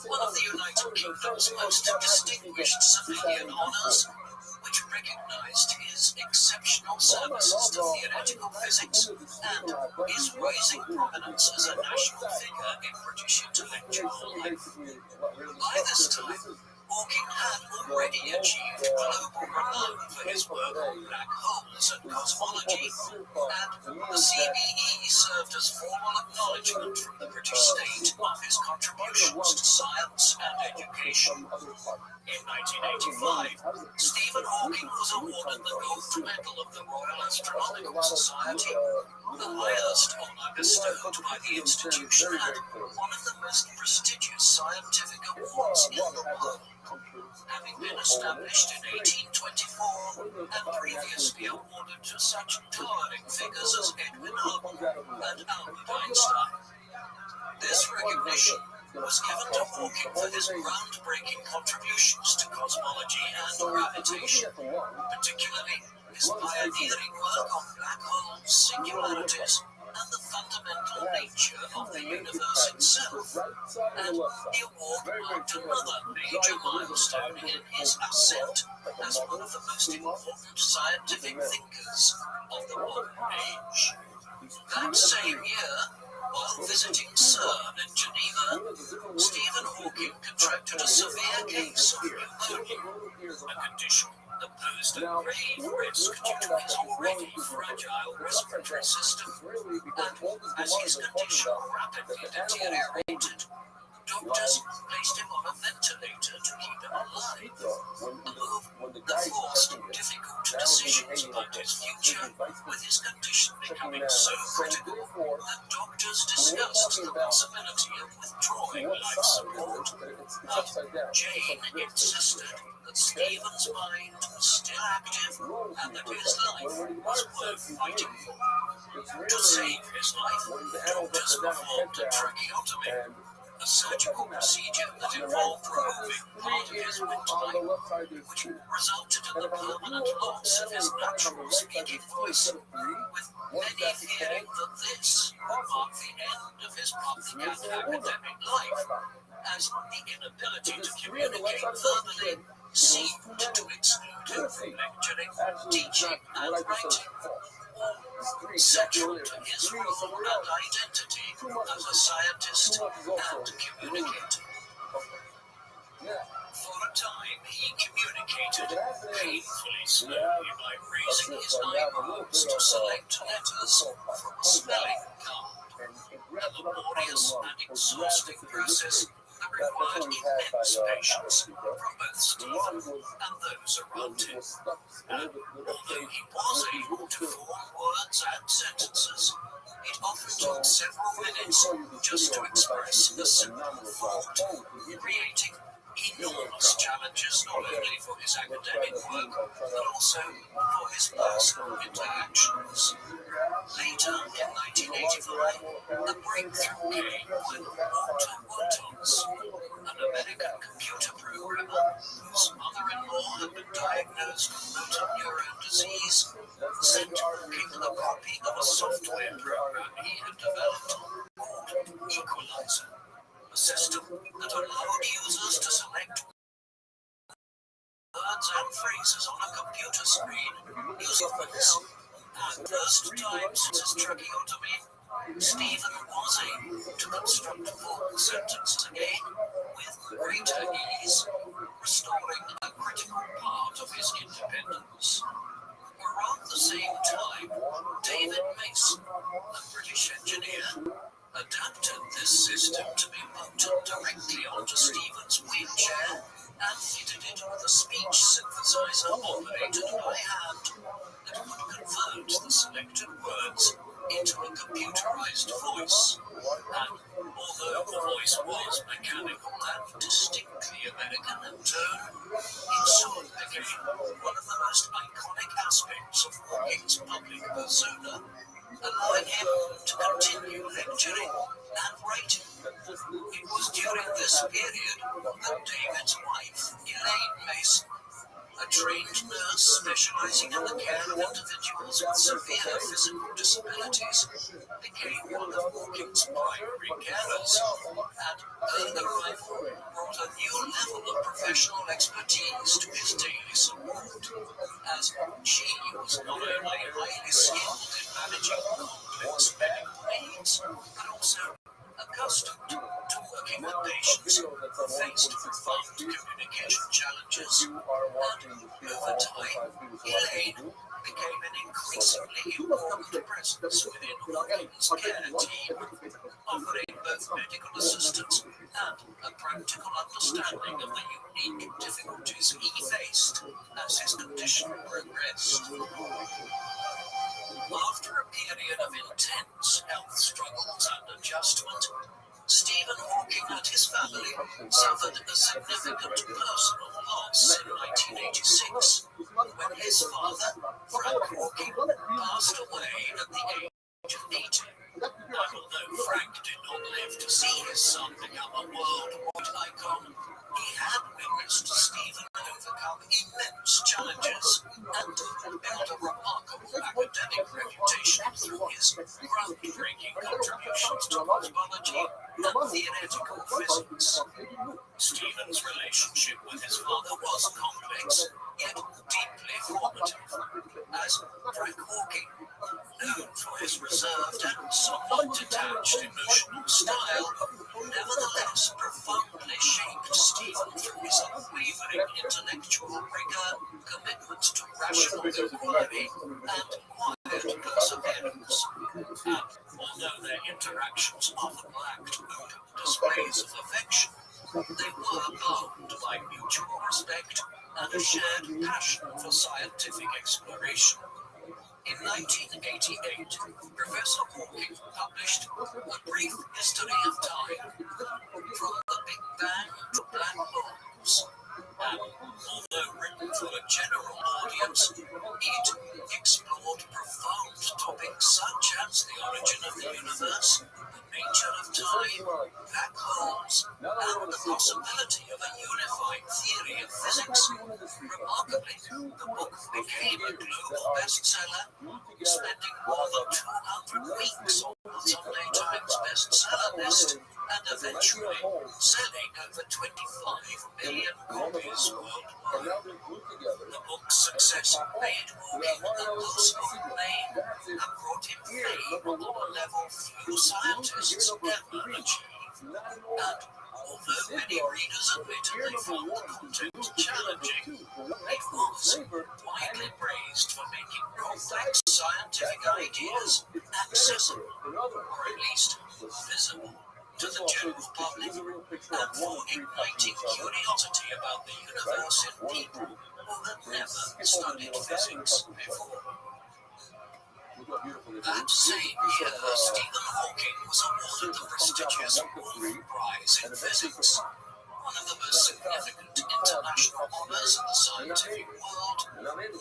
E: one of the United Kingdom's most distinguished civilian honours, which recognised his exceptional services to theoretical physics and his rising prominence as a national figure in British intellectual life. By this time, Hawking had already achieved global renown for his work on black holes and cosmology, and the CBE served as formal acknowledgement from the British state of his contributions to science and education. In 1985, Stephen Hawking was awarded the Gold Medal of the Royal Astronomical Society, the highest honour bestowed by the institution and one of the most prestigious scientific awards in the world. Having been established in 1824 and previously awarded to such towering figures as Edwin Hubble and Albert Einstein. This recognition
A: was given to Hawking for his groundbreaking contributions to cosmology and gravitation, particularly his pioneering work on black holes, singularities, and the fundamental nature of the universe itself. And the award marked another major milestone in his ascent as one of the most important scientific thinkers of the modern age. That same year, while visiting CERN in Geneva, Stephen Hawking contracted a severe case of pneumonia, a condition that posed a grave risk due to his already fragile respiratory system. And as his condition rapidly deteriorated, doctors placed him on a ventilator to keep him alive, a move that forced difficult decisions about his future, with his condition becoming so critical that doctors discussed the possibility of withdrawing life support. But Jane insisted that Stephen's mind was still active and that his life was worth fighting for. To save his life, doctors performed a tracheotomy, a surgical procedure that involved removing part of his windpipe, which resulted in the permanent loss of his natural speaking voice, with many fearing that this would mark the end of his public and academic life, as the inability to communicate verbally seemed to exclude him from lecturing, teaching, and writing. Central to his role and identity as a scientist and communicator. For a time, he communicated painfully slowly by raising his eyebrows to select letters from a spelling card, a laborious and exhausting process that required immense patience from both Stephen and those around him. And although he was able to form words and sentences, it often took several minutes just to express a simple thought, creating enormous challenges not only for his academic work, but also for his personal interactions. Later, in 1985, a breakthrough came when Walter Wootons, an American computer programmer whose mother-in-law had been diagnosed with motor neuron disease, sent Hawking a copy of a software program he had developed called Equalizer, a system that allowed users to select words and phrases on a computer screen using this. And first time since his tracheotomy, Stephen was able to construct full sentences again with greater ease, restoring a critical part of his independence. Around the same time, David Mason, a British engineer, adapted this system to be mounted directly onto Stephen's wheelchair and fitted it with a speech synthesizer operated by hand that could convert the selected words into a computerized voice. And although the voice was mechanical and distinctly American in tone, it soon became one of the most iconic aspects of Hawking's public persona, allowing him to continue lecturing and writing. It was during this period that David's wife, Elaine Mason, a trained nurse specializing in the care of individuals with severe physical disabilities, became one of Hawking's primary carers, and her arrival brought a new level of professional expertise to his daily support, as she was not only highly skilled in managing complex medical needs, but also accustomed to working with patients who faced profound communication challenges. And over time, Elaine became an increasingly important presence within Hawking's care team, offering both medical assistance and a practical understanding of the unique difficulties he faced as his condition progressed. After a period of intense health struggles and adjustment, Stephen Hawking and his family suffered a significant personal loss in 1986 when his father, Frank Hawking, passed away at the age
E: age of 80. And although Frank did not live to see his son become a worldwide icon, he had witnessed Stephen overcome immense challenges and build a remarkable academic reputation through his groundbreaking contributions to cosmology and theoretical physics. Stephen's relationship with his father was complex, yet deeply formative, as Frank Hawking, known for his reserved and somewhat detached emotional style, nevertheless profoundly shaped Stephen through his unwavering intellectual rigor, commitment to rational inquiry, and quiet perseverance. And although their interactions often lacked open displays of affection, they were bound by mutual respect and a shared passion for scientific exploration. In 1988, Professor Hawking published A Brief History of Time, From the Big Bang to Black Holes. And although written for a general audience, it explored profound topics such as the origin of the universe, the nature of time, black holes, and the possibility of a unified theory of physics. Remarkably, the book became a global bestseller, spending more than 200 weeks on the Sunday Times bestseller list, and eventually selling over 25 million copies worldwide. The book's success made Hawking a household name and brought him fame on a level few scientists ever achieve. And although many readers admitted they found the content challenging, it was widely praised for making complex scientific ideas accessible, or at least visible, to the general public, and for igniting curiosity about the universe in people who had never studied physics before. That same year, Stephen Hawking was awarded the prestigious Wolf Prize in Physics, one of the most significant international honors in the scientific world,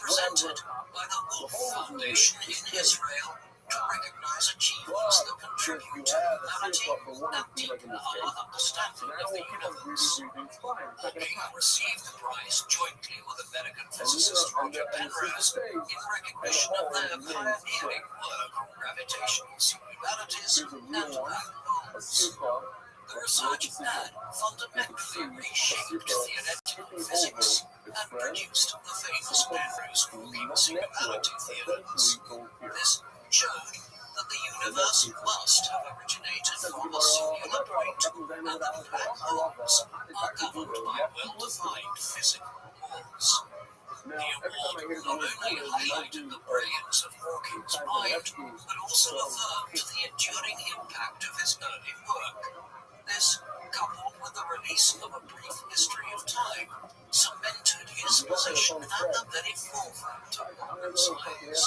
E: presented by the Wolf Foundation in Israel to recognize achievements that contribute to humanity and deepen our understanding of the universe. Hawking received the prize jointly with American physicist Roger Penrose in recognition of their pioneering work on gravitational singularities and black holes. The research had fundamentally reshaped theoretical physics and produced the famous Penrose-Hawking singularity theorems. This showed that the universe must have originated from a singular point, and that black holes are governed by well-defined physical laws. The award not only highlighted the brilliance of Hawking's mind, but also affirmed the enduring impact of his early work. This, coupled with the release of A Brief History of Time, cemented his position at the very forefront of modern science.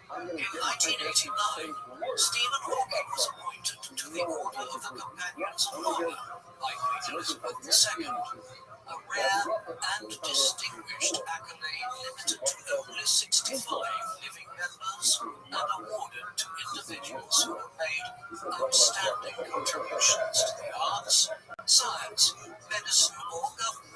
E: In 1989, Stephen Hawking was appointed to the Order of the Companions of Honor by Queen Elizabeth II, a rare and distinguished accolade limited to only 65 living members and awarded to individuals who have made outstanding contributions to the arts, science, medicine, or government,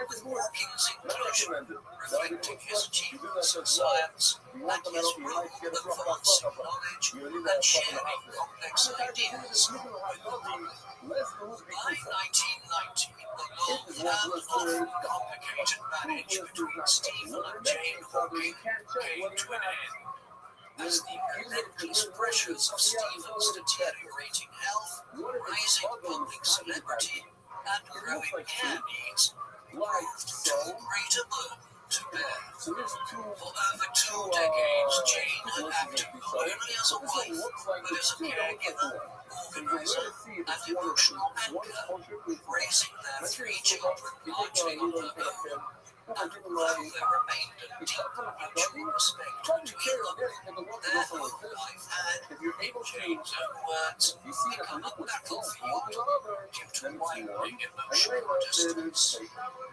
E: with Hawking's inclusion reflecting his achievements in science and his role in advancing knowledge and sharing complex ideas with the public. By 1990, the long and often complicated marriage between Stephen and Jane Hawking came to an end. As the relentless pressures of Stephen's deteriorating health, rising public celebrity, and growing care needs proved too great a burden to bear. For over 2 decades, Jane had acted not only as a wife, but as a caregiver, organizer, and emotional anchor, raising their 3 children largely on her own. And while there remained a deep mutual respect between in them. Their whole life had, in Jane's own words, become a battlefield due to widening emotional distance.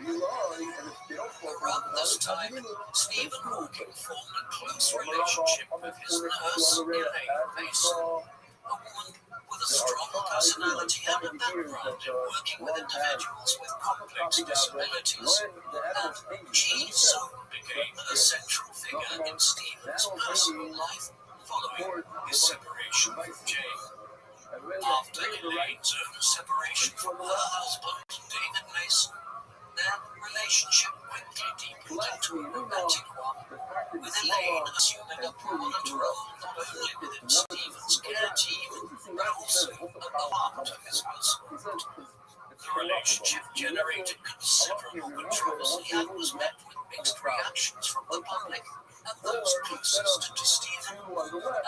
E: Around this time, Stephen Hawking formed a close relationship with his nurse, Elaine Mason, a woman with a strong personality and a background in working with individuals with complex disabilities, and she soon became a central figure in Stephen's personal life following his separation from Jane. After Elaine's own separation from her husband, David Mason, their relationship quickly deepened into a romantic one, with Elaine assuming a prominent role not only within Stephen's care team, but also at the heart of his household. The relationship generated considerable controversy and was met with mixed reactions from the public and those closest to Stephen,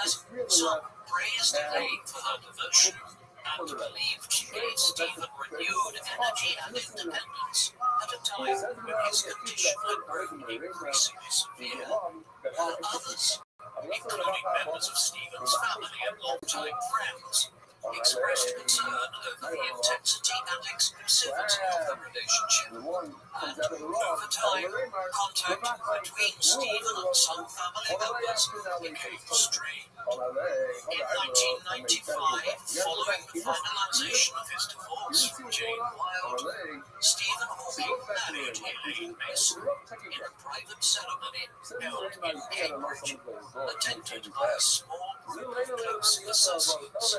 E: as some praised Elaine for her devotion and believed she gave Stephen renewed energy and independence at a time when his condition had grown increasingly severe, while others, including members of Stephen's family and longtime friends, expressed concern over the intensity and exclusivity of the relationship, and over time, contact between Stephen and some family members became strained. In 1995, following the finalization of his divorce from Jane Wilde, Stephen Hawking married Elaine Mason in a private ceremony held in Cambridge, attended by a small group of close associates.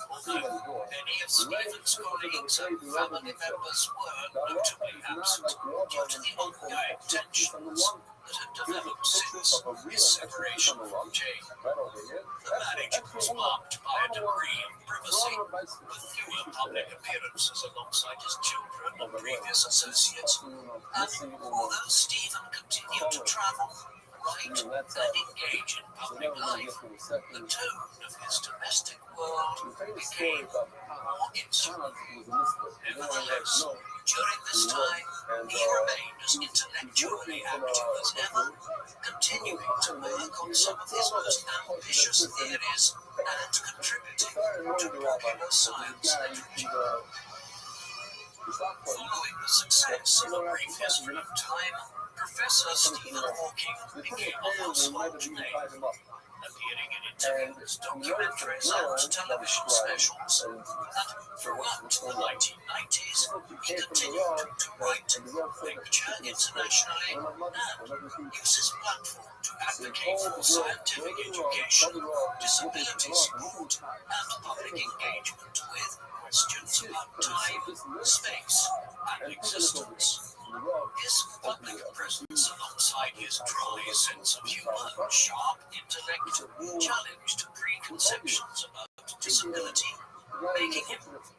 E: Although many of Stephen's colleagues and family members were notably absent due to the ongoing tensions that had developed since his separation from Jane. The marriage was marked by a degree of privacy, with fewer public appearances alongside his children and previous associates, and although Stephen continued to travel, write, and engage in public life, the tone of his domestic world became more insular. Nevertheless, during this time, he remained as intellectually active as ever, continuing to work on some of his most ambitious theories and contributing to popular science literature. Following the success of A Brief History of Time, Professor Stephen Hawking became a household name, appearing in interviews, documentaries, and television specials, and throughout the 1990s, he continued to write, lecture internationally, and use his platform to advocate for scientific education, disability support, and public engagement with questions about time, space, and existence. His public presence alongside his dry sense of humor and sharp intellect challenged preconceptions about disability, making him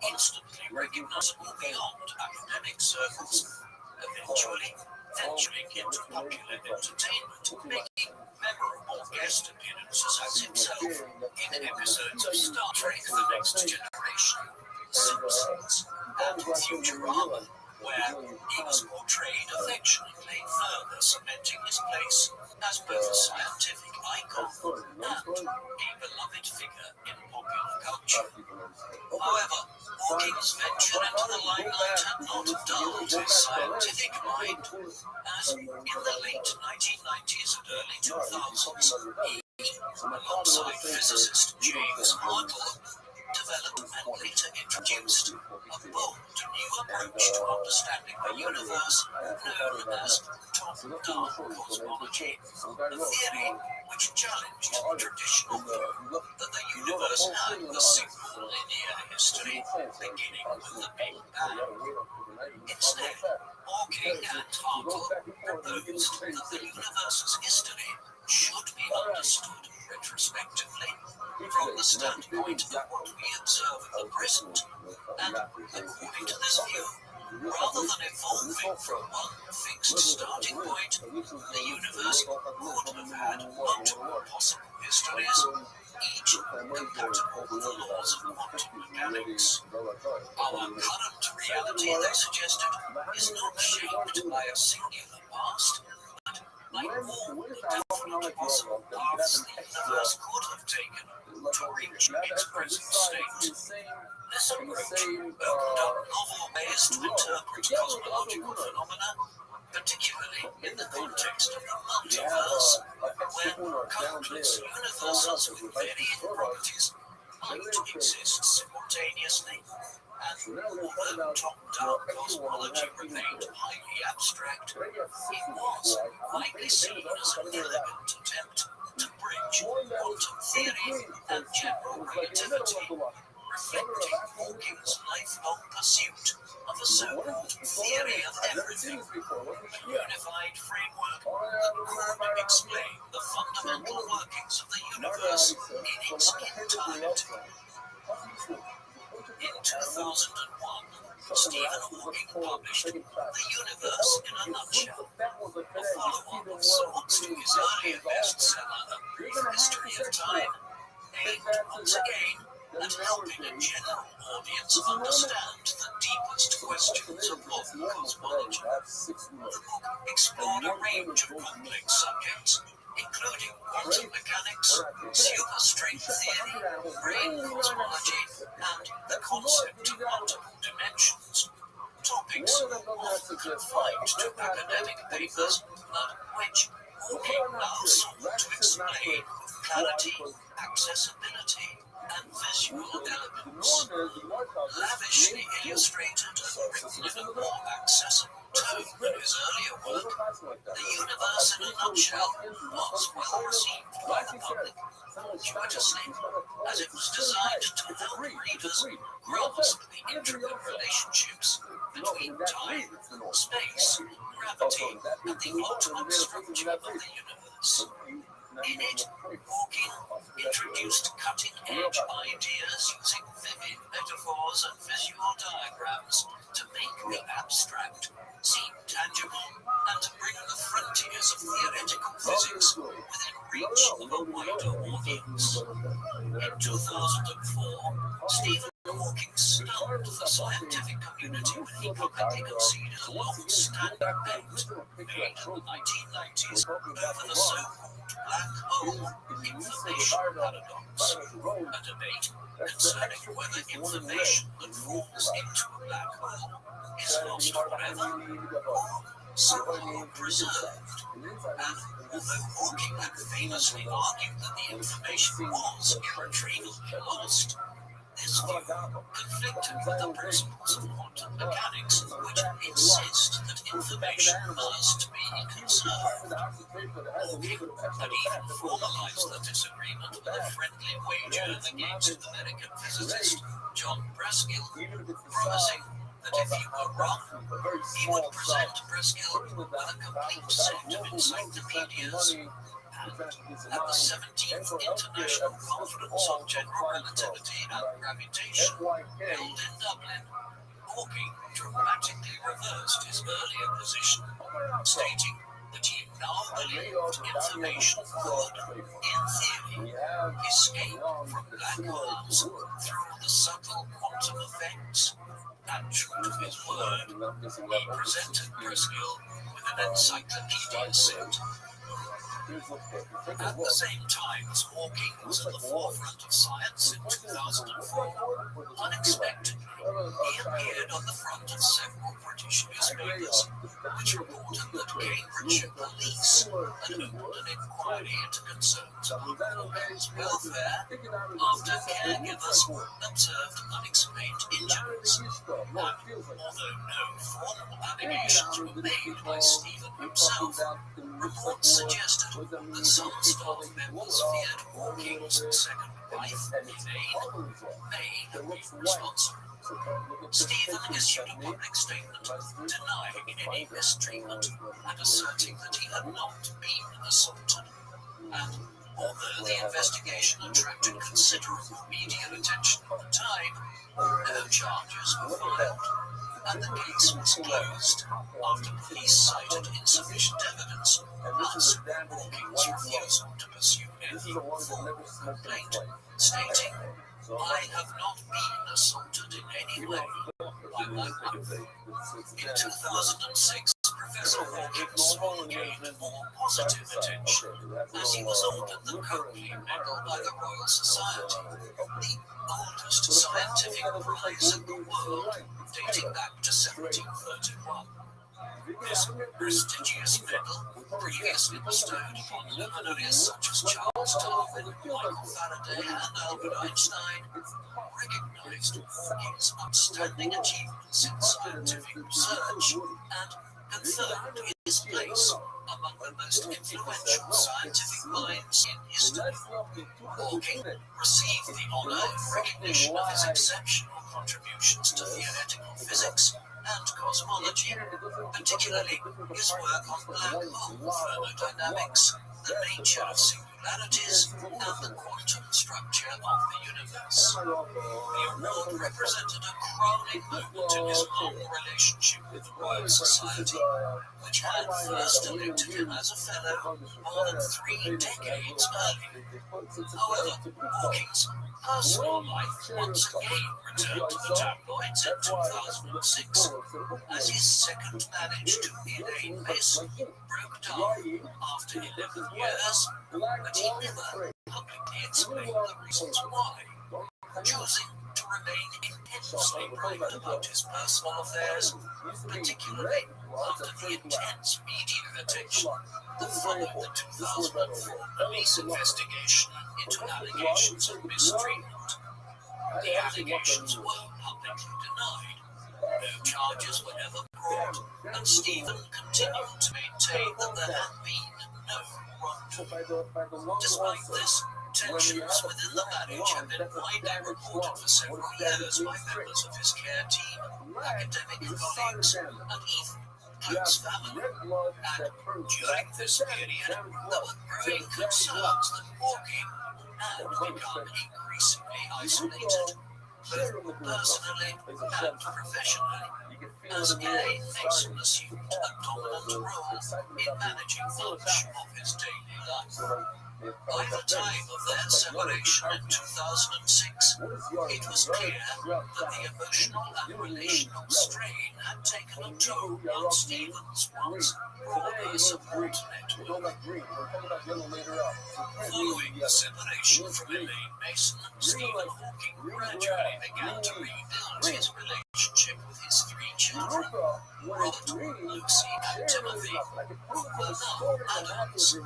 E: instantly recognizable beyond academic circles, eventually venturing into popular entertainment, making memorable guest appearances as himself in episodes of Star Trek: The Next Generation, The Simpsons, and Futurama, where he was portrayed affectionately, further cementing his place as both a scientific icon and a beloved figure in popular culture. However, Hawking's venture into the limelight had not dulled his scientific mind, as in the late 1990s and early 2000s, he, alongside physicist James Hartle, developed and later introduced a bold new approach to understanding the universe known as top-down cosmology, a theory which challenged the traditional view that the universe had a single linear history beginning with the Big Bang. Instead, Hawking and Hartle proposed that the universe's history should be understood retrospectively from the standpoint of what we observe at the present, and according to this view, rather than evolving from one fixed starting point, the universe would have had multiple possible histories, each compatible with the laws of quantum mechanics. Our current reality, they suggested, is not shaped by a singular past, but
A: Like
C: When
A: all
C: where's
A: the
C: that walking on
A: different
C: like
A: possible
C: that could
A: paths
C: have
A: the
C: an extra
A: universe could have taken
C: like
A: to
C: over here.
A: reach
C: You have
A: its
C: extra on this
A: present
C: side,
A: state.
C: it's the same
A: This
C: in the
A: approach
C: same
A: opened up novel ways to
C: row
A: interpret
C: together with the other
A: cosmological
C: lunar.
A: phenomena, particularly in the context of the
C: You have
A: multiverse,
C: an extra
A: when
C: lunar down
A: countless
C: there.
A: universes
C: So
A: with
C: if I
A: varying
C: sort of
A: properties might exist simultaneously.
C: so
A: And
C: now we're going to talk
A: although
C: about
A: top-down
C: the extra one we
A: cosmology
C: have even
A: remained
C: today.
A: highly abstract,
C: Today we have six
A: it
C: lunars.
A: was
C: Well, I'm
A: widely
C: saying
A: seen
C: the
A: as an
C: famous over there
A: elegant attempt to bridge
C: one that was
A: quantum
C: in
A: theory
C: between
A: and
C: those two.
A: general
C: It was like in the middle of
A: relativity,
C: the line.
A: reflecting Hawking's lifelong pursuit of a so-called theory of
C: I've never seen
A: everything,
C: this before. What is
A: a
C: this?
A: unified framework
C: Oh,
A: that could explain the fundamental workings of the universe in its entirety. In 2001, Stephen Hawking published The Universe in a Nutshell, a follow-up of sorts to his earlier bestseller, A Brief History of Time, aimed once again at helping a general audience understand the deepest questions of modern cosmology. The book explored a range of complex subjects, including quantum mechanics, superstring theory, brain cosmology, and the concept of multiple dimensions. Topics often confined to academic papers, but which Hawking now sought to explain with clarity, accessibility, and visual elements. Lavishly illustrated and written in a more accessible tone than his earlier work, The Universe in a Nutshell was well received by the public, fortuitously, as it was designed to help readers grasp the intricate relationships between time, space, gravity, and the ultimate structure of the universe. In it, Hawking introduced cutting-edge ideas using vivid metaphors and visual diagrams to make the abstract seem tangible and to bring the frontiers of theoretical physics within reach of a wider audience. In 2004, Stephen Hawking stunned the scientific community when he publicly conceded a long-standing bet made in the 1990s over the so-called black hole information paradox, a debate concerning whether information that falls into a black hole is lost forever or somehow preserved. And although Hawking had famously argued that the information was irretrievably lost, this view conflicted with the principles of quantum mechanics, which insist that information must be conserved. Hawking had even formalized the disagreement with a friendly wager against American physicist John Preskill, promising that if he were wrong, he would present Preskill with a complete set of encyclopedias. And at the 17th International Conference on General Relativity and Gravitation, held in Dublin, Hawking dramatically reversed his earlier position, stating that he now believed information could, in theory, escape from black holes through the subtle quantum effects. And true to his word, he presented Preskill with an encyclopedia set. At the same time as Hawking was at the forefront of science in 2004, unexpectedly, he appeared on the front of several British newspapers, which reported that Cambridgeshire police had opened an inquiry into concerns about Hawking's welfare after caregivers observed unexplained injuries. And although no formal allegations were made by Stephen himself, reports suggested that some staff members feared Hawking's second wife, Elaine, may have been responsible. Stephen issued a public statement denying any mistreatment and asserting that he had not been assaulted. And although the investigation attracted considerable media attention at the time, no charges were filed, and the case was closed after police cited insufficient evidence, plus Hawking's refusal to pursue any formal complaint, stating, "I have not been assaulted in any way by my wife." In 2006,
E: Professor Hawkins soon gained more positive attention as he was ordered the Copley Medal by the Royal Society, the oldest scientific prize in the world, dating back to 1731. This prestigious medal, previously bestowed upon luminaries such as Charles Darwin, Michael Faraday, and Albert Einstein, recognized Hawking's outstanding achievements in scientific research and confirmed his place among the most influential scientific minds in history. Hawking received the honor in recognition of his exceptional contributions to theoretical physics and cosmology, particularly his work on black hole thermodynamics, the nature of singularities, and the quantum structure of the universe. The award represented a crowning moment in his long relationship with the Royal Society, which had first elected him as a fellow more than 3 decades earlier. However, Hawking's personal life once again returned to the tabloids in 2006 as his second marriage to Elaine Mason broke down after 11 years, but he never publicly explained the reasons why, choosing to remain intensely private about his personal affairs, particularly after the intense media attention that followed the 2004 police investigation into allegations of mistreatment. The allegations were publicly denied. No charges were ever brought, and Stephen continued to maintain that there had been no wrongdoing. Despite this, tensions within the marriage had been widely reported for several years by members of his care team, academic colleagues, and even close family. And during this period, there were growing concerns that Hawking had become increasingly isolated, both personally and professionally, as Elaine Mason assumed a dominant role in managing much of his daily life. By the time of their separation in 2006, it was clear that the emotional and relational strain had taken a toll on Stephen's once broader support network. Following the separation from Elaine Mason, Stephen Hawking gradually began to rebuild his relationship with his 3 children, Robert, Lucy, and Timothy, who were now adults,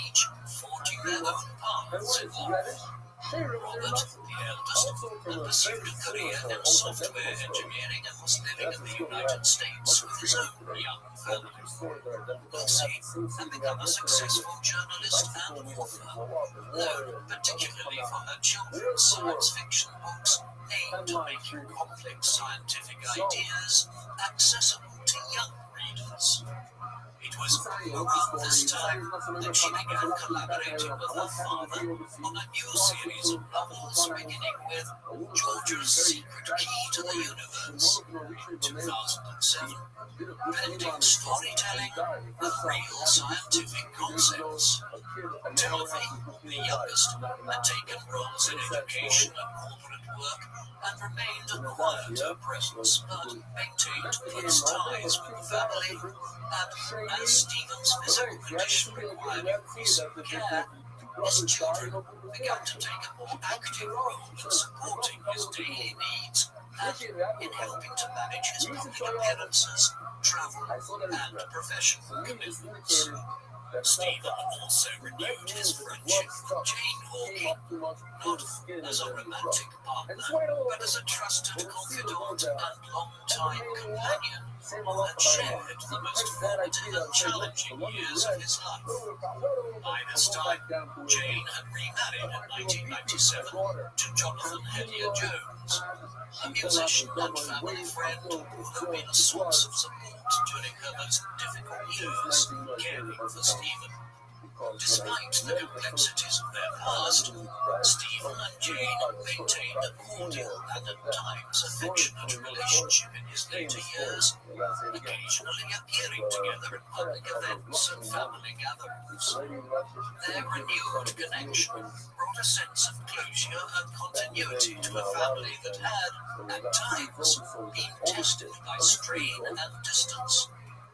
E: each forging their own paths in life. Robert, the eldest, had pursued a career in software engineering and was living in the United States with his own young family. Lucy had become a successful journalist and author, known particularly for her children's science fiction books aimed at making complex scientific ideas accessible to young readers. It was around this time that she began collaborating with her father on a new series of novels beginning with George's Secret Key to the Universe in 2007, blending storytelling with real scientific concepts. Timothy, the youngest, had taken roles in education and corporate work and remained a quieter presence, but maintained close ties with the family, and as Stephen's physical condition required increasing care, his children began to take a more active role in supporting his daily needs and in helping to manage his public appearances, travel, and professional commitments. Stephen also renewed his friendship with Jane Hawking, not as a romantic partner, but as a trusted confidant and long-time companion who had shared the most formative and challenging years of his life. By this time, Jane had remarried in 1997 to Jonathan Hedier Jones, a musician and family friend who had been a source of support during her most difficult years, caring for Stephen. Despite the complexities of their past, Stephen and Jane maintained a cordial and at times affectionate relationship in his later years, occasionally appearing together at public events and family gatherings. Their renewed connection brought a sense of closure and continuity to a family that had, at times, been tested by strain and distance.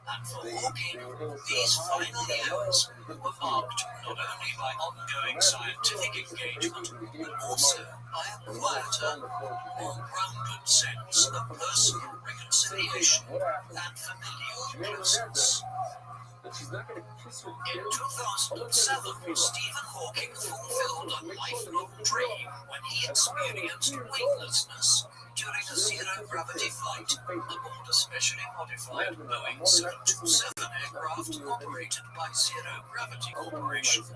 E: And for Hawking, these final years were marked not only by ongoing scientific engagement, but also by a quieter, more grounded sense of personal reconciliation and familial closeness. In 2007, Stephen Hawking fulfilled a lifelong dream when he experienced weightlessness during a zero-gravity flight aboard a specially modified Boeing 727 aircraft operated by Zero Gravity Corporation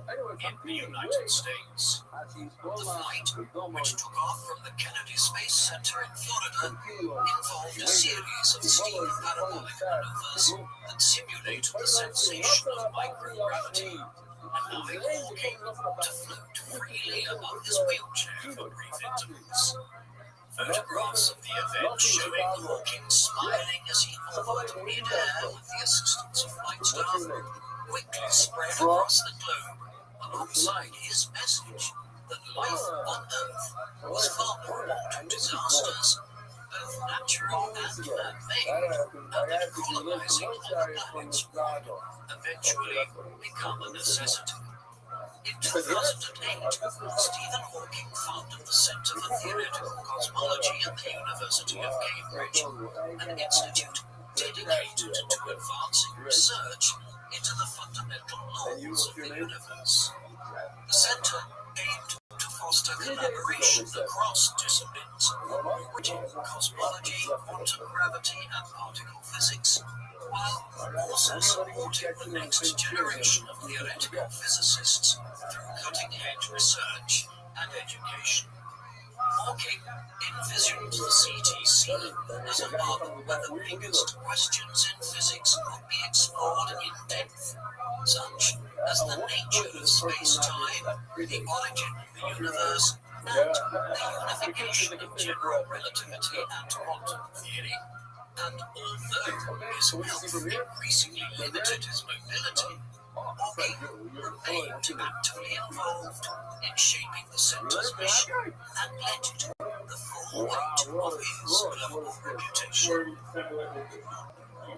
E: in the United States. The flight, which took off from the Kennedy Space Center in Florida, involved a series of steep parabolic maneuvers that simulated the sensation of microgravity, allowing Hawking to float freely above his wheelchair for brief intervals. Photographs of the event showing Hawking smiling as he hovered mid-air with the assistance of flight staff quickly spread across the globe, alongside his message that life on Earth was vulnerable to disasters, both natural and man-made, and that colonizing other planets would eventually become a necessity. In 2008, Stephen Hawking founded the Center for Theoretical Cosmology at the University of Cambridge, an institute dedicated to advancing research into the fundamental laws of the universe. The center aimed to foster collaboration across disciplines, including cosmology, quantum gravity, and particle physics, while also supporting the next generation of theoretical physicists through cutting-edge research and education. Hawking envisioned the CTC as a hub where the biggest questions in physics could be explored in depth, such as the nature of space-time, the origin of the universe, and the unification of general relativity and quantum theory. And although his health increasingly limited his mobility, Hawking remained actively involved in shaping the center's mission and led it the full weight of his global reputation.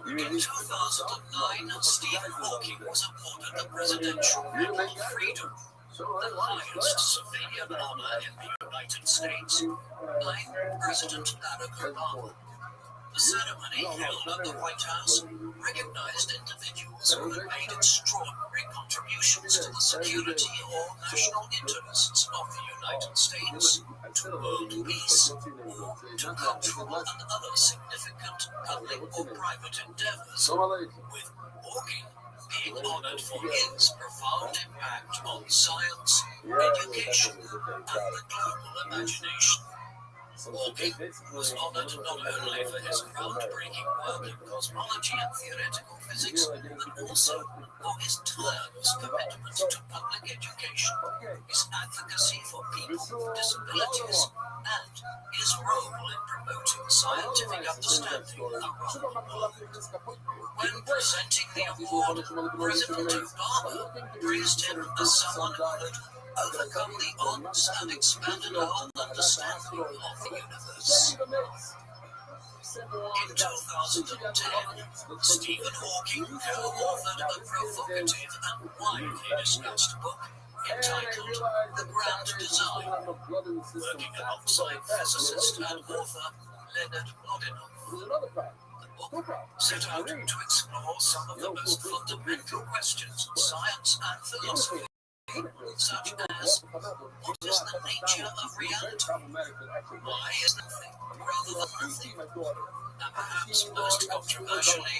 E: In 2009, Stephen Hawking was awarded the Presidential Medal of Freedom, the highest civilian honor in the United States, by President Barack Obama. The ceremony held at the White House recognized individuals who had made extraordinary contributions to the security or national interests of the United States, to world peace, or to cultural and other significant public or private endeavors, with Hawking being honored for his profound impact on science, education, and the global imagination. Hawking was honored not only for his groundbreaking work in cosmology and theoretical physics, but also for his tireless commitment to public education, his advocacy for people with disabilities, and his role in promoting scientific understanding around the world. When presenting the award, President Obama praised him as someone who had overcome the odds and expanded our understanding of the universe. In 2010, Stephen Hawking co-authored a provocative and widely discussed book entitled The Grand Design, working alongside physicist and author Leonard Mlodinow. The book set out to explore some of the most fundamental questions in science and philosophy, such as, what is the nature of reality? Why is nothing rather than nothing? And perhaps most controversially,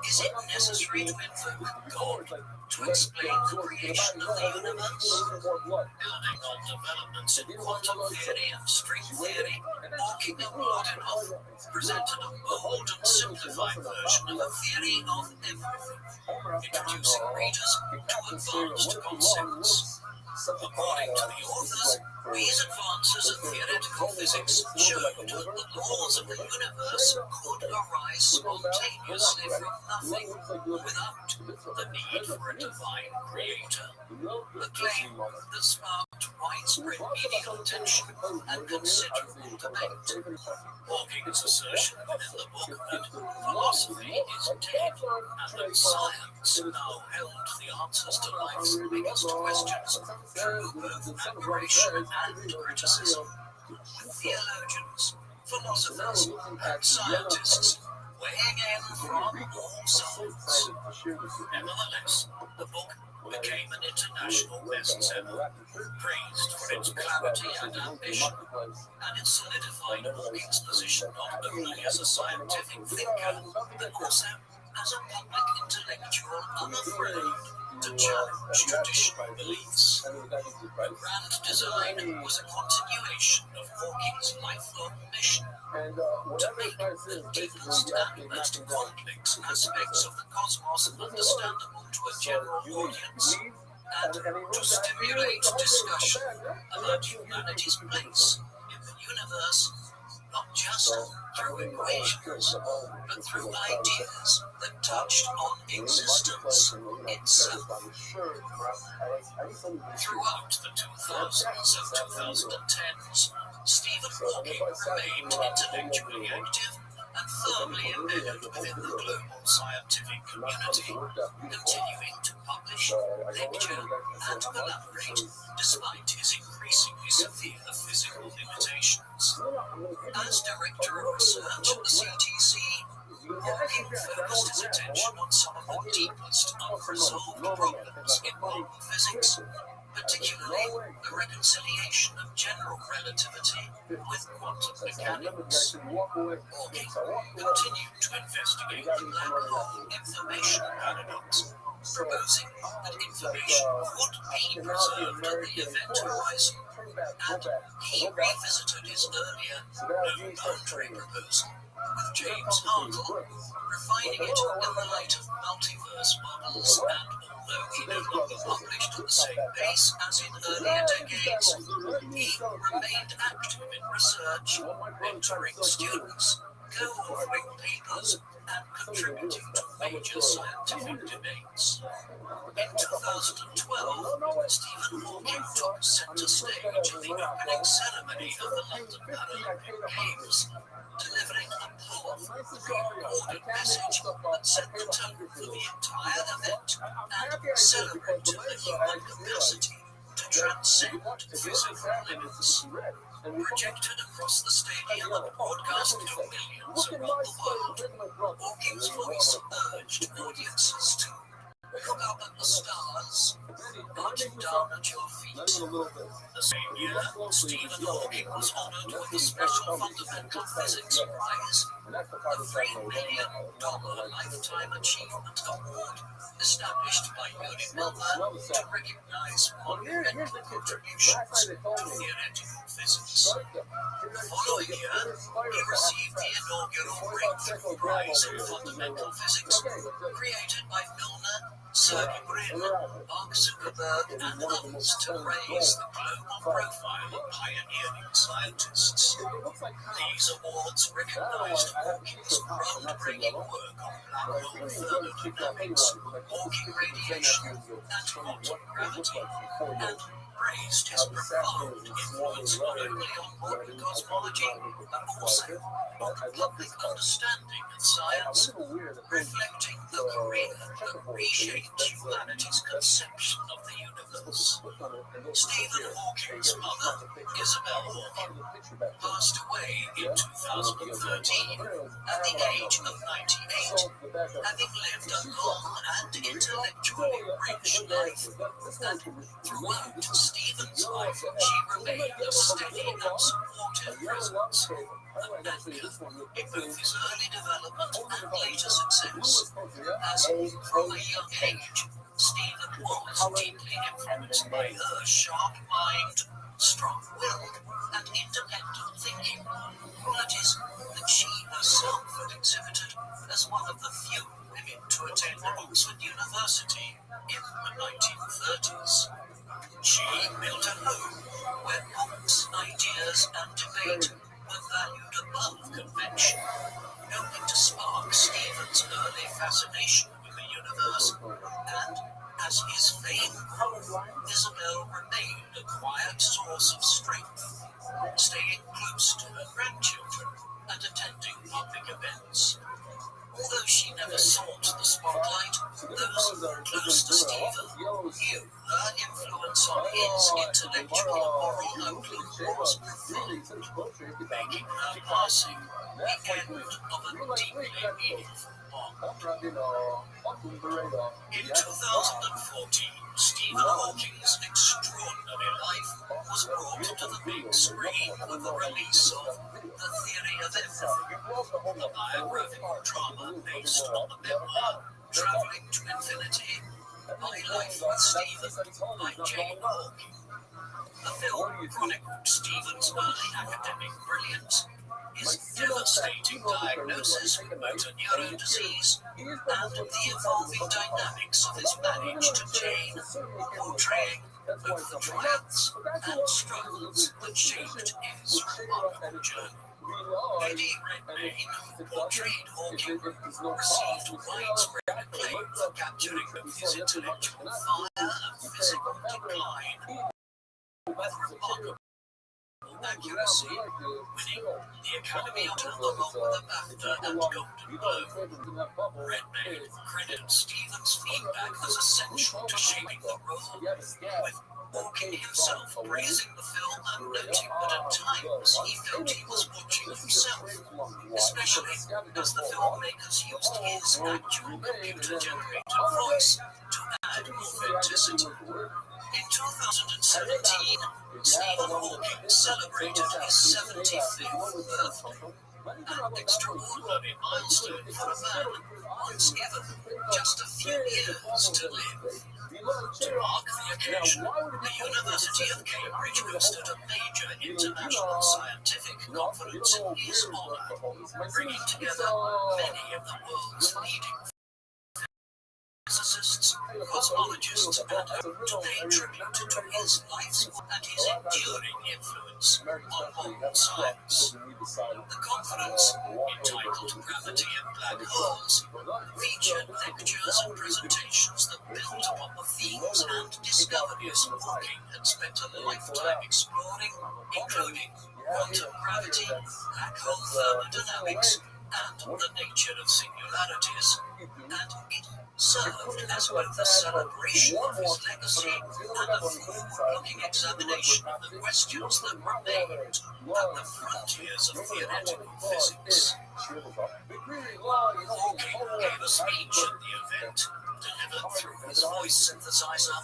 E: is it necessary to invoke God to explain the creation of the universe? Building on developments in quantum theory and string theory, Hawking and Mlodinow presented a bold and simplified version of a theory of everything, introducing readers to advanced concepts. According to the authors,
A: These advances in theoretical physics showed that the laws of the universe could arise spontaneously from nothing without the need for a divine creator. A claim that sparked widespread media attention and considerable debate. Hawking's assertion within the book that philosophy is dead and that science now held the answers to life's biggest questions drew both admiration and criticism, with theologians, philosophers, and scientists weighing in from all sides. Nevertheless, the book became an international bestseller, praised for its clarity and ambition, and it solidified Hawking's position not only as a scientific thinker, but also as a public intellectual unafraid to challenge traditional beliefs. The grand design was a continuation of Hawking's lifelong mission to make the deepest and most complex aspects of the cosmos understandable to a general audience, and to stimulate discussion about humanity's place in the universe, not just through equations, but through ideas that touched on existence itself. Throughout the 2000s and 2010s, Stephen Hawking remained intellectually active and firmly embedded within the global scientific community, continuing to publish, lecture, and collaborate despite his increasingly severe physical limitations. As Director of Research at the CTC, Hawking focused his attention on some of the deepest unresolved problems in modern physics, particularly the reconciliation of general relativity with quantum mechanics. Hawking continued to investigate the black hole information paradox, proposing that information could be preserved at the event horizon, and he revisited his earlier no boundary proposal with James Hartle, refining it in the light of multiverse models, and although he no longer published at the same pace as in earlier decades, he remained active in research, mentoring students, co-authoring papers, and contributing to major scientific debates. In 2012, Stephen Hawking took center stage at the opening ceremony of the London Paralympic Games, delivering a powerful, pre-recorded message that set the tone for the entire event and celebrated the human capacity to transcend physical limits. Projected across the stadium and broadcast to millions around the world, Hawking's voice urged audiences to look up at the stars, not down at your feet. The same year, Stephen Hawking was honored with the Special Fundamental Physics Prize, a $3 million Lifetime Achievement Award established by Uni Milner to recognize monumental contributions to theoretical physics. The following year, he received the inaugural Breakthrough Prize in Fundamental Physics, created by Milner, Sergey Brin, Mark Zuckerberg, and others to raise the global profile of pioneering scientists. These awards recognized Hawking's groundbreaking work on black hole thermodynamics, Hawking radiation, and quantum gravity, and praised his profound influence not only on modern cosmology, but also on public understanding of science, reflecting a career that reshaped humanity's conception of the universe. Stephen Hawking's mother, Isabel Hawking, passed away in 2013 at the age of 98, having lived a long and intellectually rich life, and throughout Stephen's life, she remained a steady and supportive presence, an anchor in both his early development and later success, as from a young age, Stephen was deeply influenced by her sharp mind, strong will, and independent thinking, qualities that she herself had exhibited as one of the few women to attend Oxford University in the 1930s. She built a home where Hawke's ideas and debate were valued above convention, helping to spark Stephen's early fascination with the universe, and as his fame grew, Isabel remained a quiet source of strength, staying close to her grandchildren and attending public events. Although she never sought the spotlight, those close to Stephen knew her influence on his intellectual and moral outlook was profound, making her passing the end of a deeply meaningful bond. In 2014, Stephen Hawking's extraordinary life was brought to the big screen with the release of The Theory of Everything, a biographical drama based on the memoir Traveling to Infinity, My Life with Stephen by Jane Hawking. The film chronicled Stephen's early academic brilliance, his devastating diagnosis with motor neuron disease, and the evolving dynamics of his marriage to Jane, portraying both the triumphs and struggles that shaped his remarkable journey. Eddie Redmayne, who portrayed Hawking, received widespread acclaim for capturing his intellectual fire and physical decline with remarkable accuracy, winning the Academy Award along with a BAFTA and Golden Globe. Redmayne credited Stephen's feedback as essential to shaping the role, with Hawking himself praising the film and noting that at times he felt he was watching himself, especially as the filmmakers used his actual computer-generated voice to add authenticity. In 2017, Stephen Hawking celebrated his 75th birthday, an extraordinary milestone for a man once given just a few years to live. To mark the occasion, the University of Cambridge hosted a major international scientific conference in his honor, bringing together many of the world's leading physicists, cosmologists, and to pay tribute to his life's work and his enduring influence on modern science. The conference, entitled Gravity and Black Holes, featured lectures and presentations that built upon the themes and discoveries Hawking had spent a lifetime exploring, including quantum gravity, black hole thermodynamics, and the nature of singularities, and it served as both a celebration of his legacy and a forward-looking examination of the questions that remained at the frontiers of theoretical physics. Hawking gave a speech at the event, delivered through his voice synthesizer,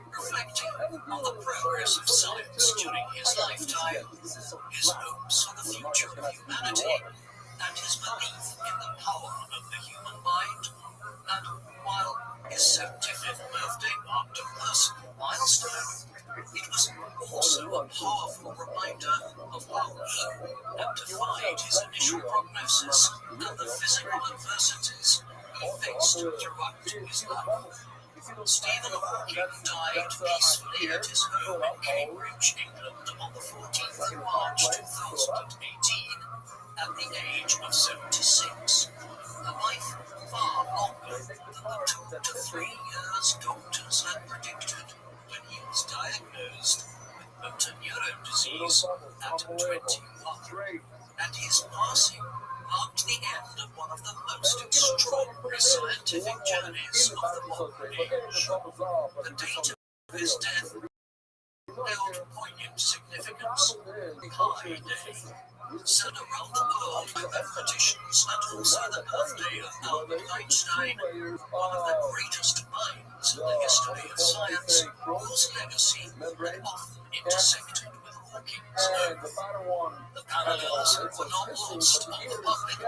A: reflecting on the progress of science during his lifetime, his hopes for the future of humanity, and his belief in the power of the human mind. And while his 75th birthday marked a personal milestone, it was also a powerful reminder of how he had defied his initial prognosis and the physical adversities he faced throughout his life. Stephen Hawking died peacefully at his home in Cambridge, England on the 14th of March 2018 at the age of 76. A life far longer than the 2 to 3 years doctors had predicted when he was diagnosed with motor neuron disease at 21. And his passing marked the end of one of the most extraordinary scientific journeys of the modern age. The date of his death held poignant significance. Pi Day, said around the world by mathematicians, and also the birthday of Albert Einstein, one of the greatest minds in the history of science, whose legacy had often intersected with Hawking's. The parallels were not lost on the public,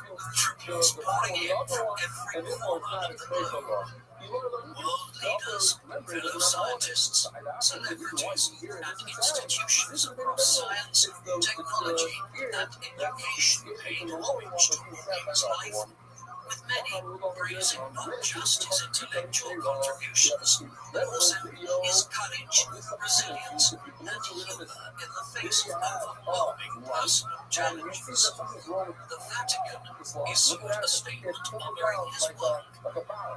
A: with tributes pouring in from every corner of the globe. World leaders, fellow scientists, celebrities, and institutions across science, technology, and education paid homage to Hawking's life,
E: with many praising not just his intellectual contributions, but also his courage, resilience, and humor in the face of overwhelming personal challenges. The Vatican issued a statement honoring his work.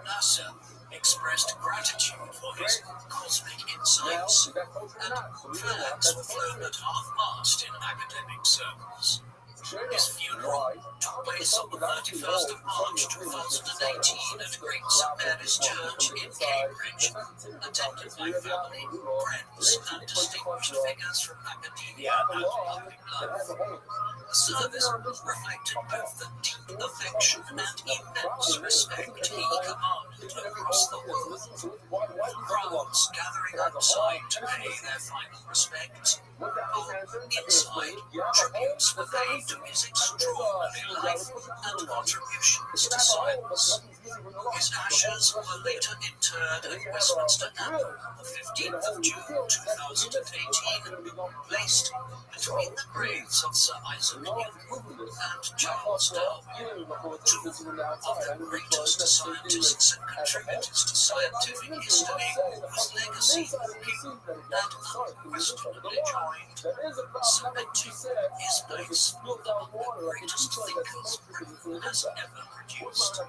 E: NASA expressed gratitude for his cosmic insights, and flags were flown at half-mast in academic circles. His funeral took place on the 31st of March 2018 at Great St Mary's Church in Cambridge, attended by family, friends, and distinguished figures from academia and public life. The service reflected both the deep affection and immense respect he commanded across the world, with crowds gathering outside to pay their final respects, while inside tributes were paid to his extraordinary life and contributions to science. His ashes were later interred at Westminster Abbey on the 15th of June 2018, placed between the graves of Sir Isaac Newton and Charles Darwin, two of the greatest scientists and contributors to scientific history, whose legacy he had unquestionably joined, cementing his place among the greatest thinkers Britain has ever produced. In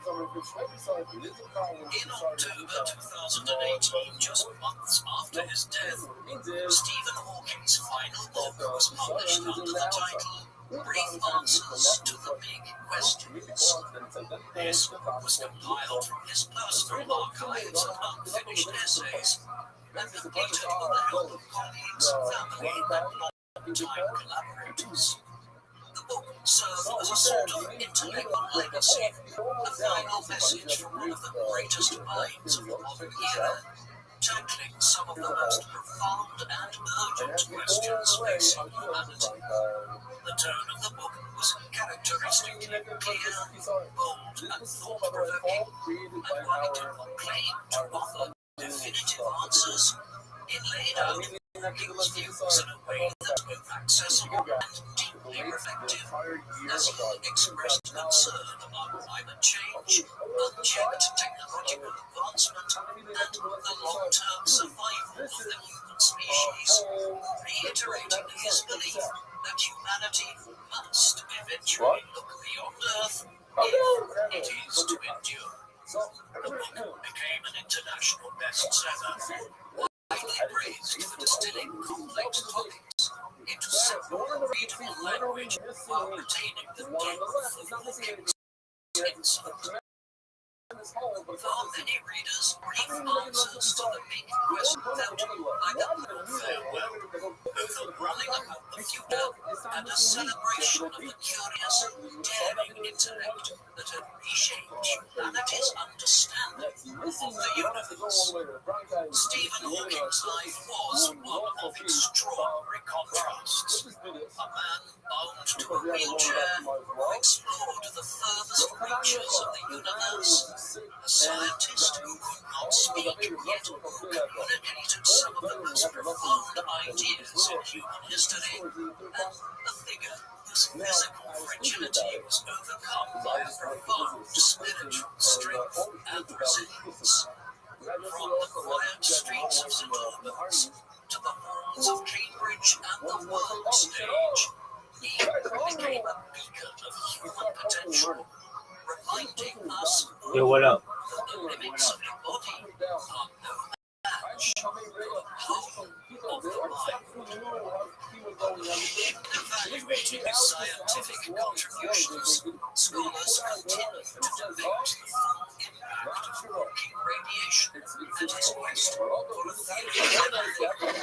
E: October 2018, just months after his death, Stephen Hawking's final book was published under the title Brief Answers to the Big Questions. This was compiled from his personal archives of unfinished essays and completed with the help of colleagues, family, and long-time collaborators. The book served as a sort of intellectual legacy, a final message from one of the greatest minds of the modern era, tackling some of the most profound and urgent questions facing humanity. The tone of the book was characteristically clear, bold, and thought-provoking, and while it did not claim to offer definitive answers, it laid out Hawking's views in a way that was accessible and deeply reflective, as he expressed concern about climate change, unchecked technological advancement, and the long-term survival of the human species, reiterating his belief that humanity must eventually look beyond Earth if it is to endure. The book became an international bestseller, widely praised for distilling complex topics into simple, readable language while retaining the depth of Hawking's insight. For many readers, Brief Answers to the Big Question felt like a farewell, both a running about the future and a celebration of the curious, daring intellect that had reshaped humanity's understanding of the universe. Stephen Hawking's life was one of extraordinary contrasts. A man bound to a wheelchair who explored the furthest reaches of the universe, a scientist who could not speak yet communicated some of the most profound ideas in human history, and a figure whose physical fragility was overcome by a profound spiritual strength and resilience. From the quiet streets of St Albans to the halls of Cambridge and the world stage, he became a beacon of human potential, reminding us
A: Yo, what up?
E: that the limits of your body are no match for the power of the mind. Evaluating his scientific contributions, scholars continue to debate the full impact of Hawking radiation and his quest for a theory of everything,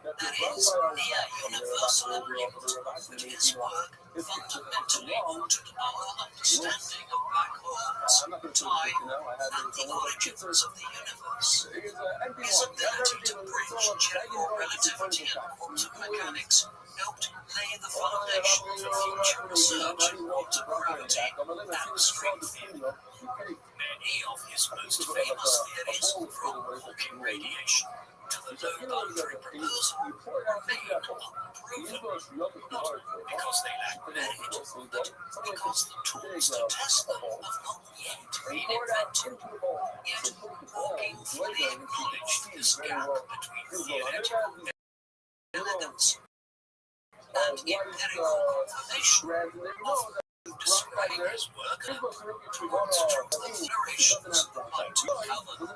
E: but there is near universal agreement that his work fundamentally altered our understanding of black holes, time, and the origins of the universe. His ability to bridge general relativity and quantum mechanics helped lay the foundation for future research in quantum gravity and string theory. Many of his most famous theories, from Hawking radiation to the no boundary proposal remain unproven, not because they lack merit, but because the tools to test them have not yet been invented. Yet Hawking fully acknowledged this gap between theoretical elegance and empirical confirmation. Describing his work towards transliterations like Calvin,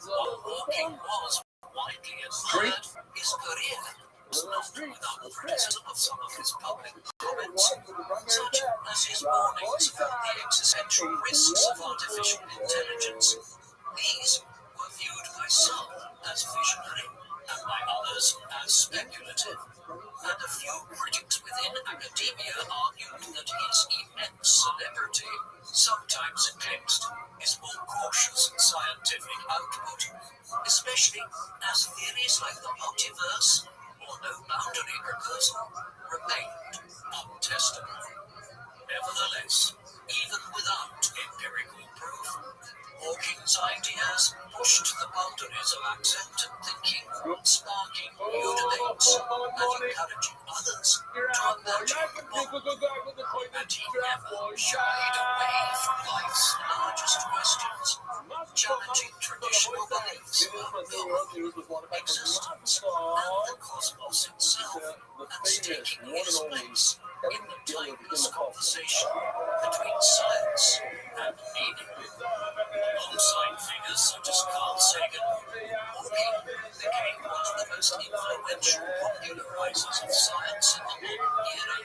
E: while Hawking was widely admired, his career was not without criticism of some of his public comments, such as his warnings about the existential risks of artificial intelligence. These were viewed by some as visionary and by others as speculative, and a few critics within academia argued that his immense celebrity, sometimes eclipsed his more cautious scientific output, especially as theories like the multiverse or no boundary proposal remained untestable. Nevertheless, even without empirical proof, Hawking's ideas pushed the boundaries of accepted thinking, sparking new debates and encouraging others to imagine more. And he never shied away from life's largest questions, challenging traditional beliefs about God, existence, and the cosmos itself, and staking his place in the timeless conversation between science and meaning. Alongside figures such as Carl Sagan, Hawking became one of the most influential popularizers of science in the modern era,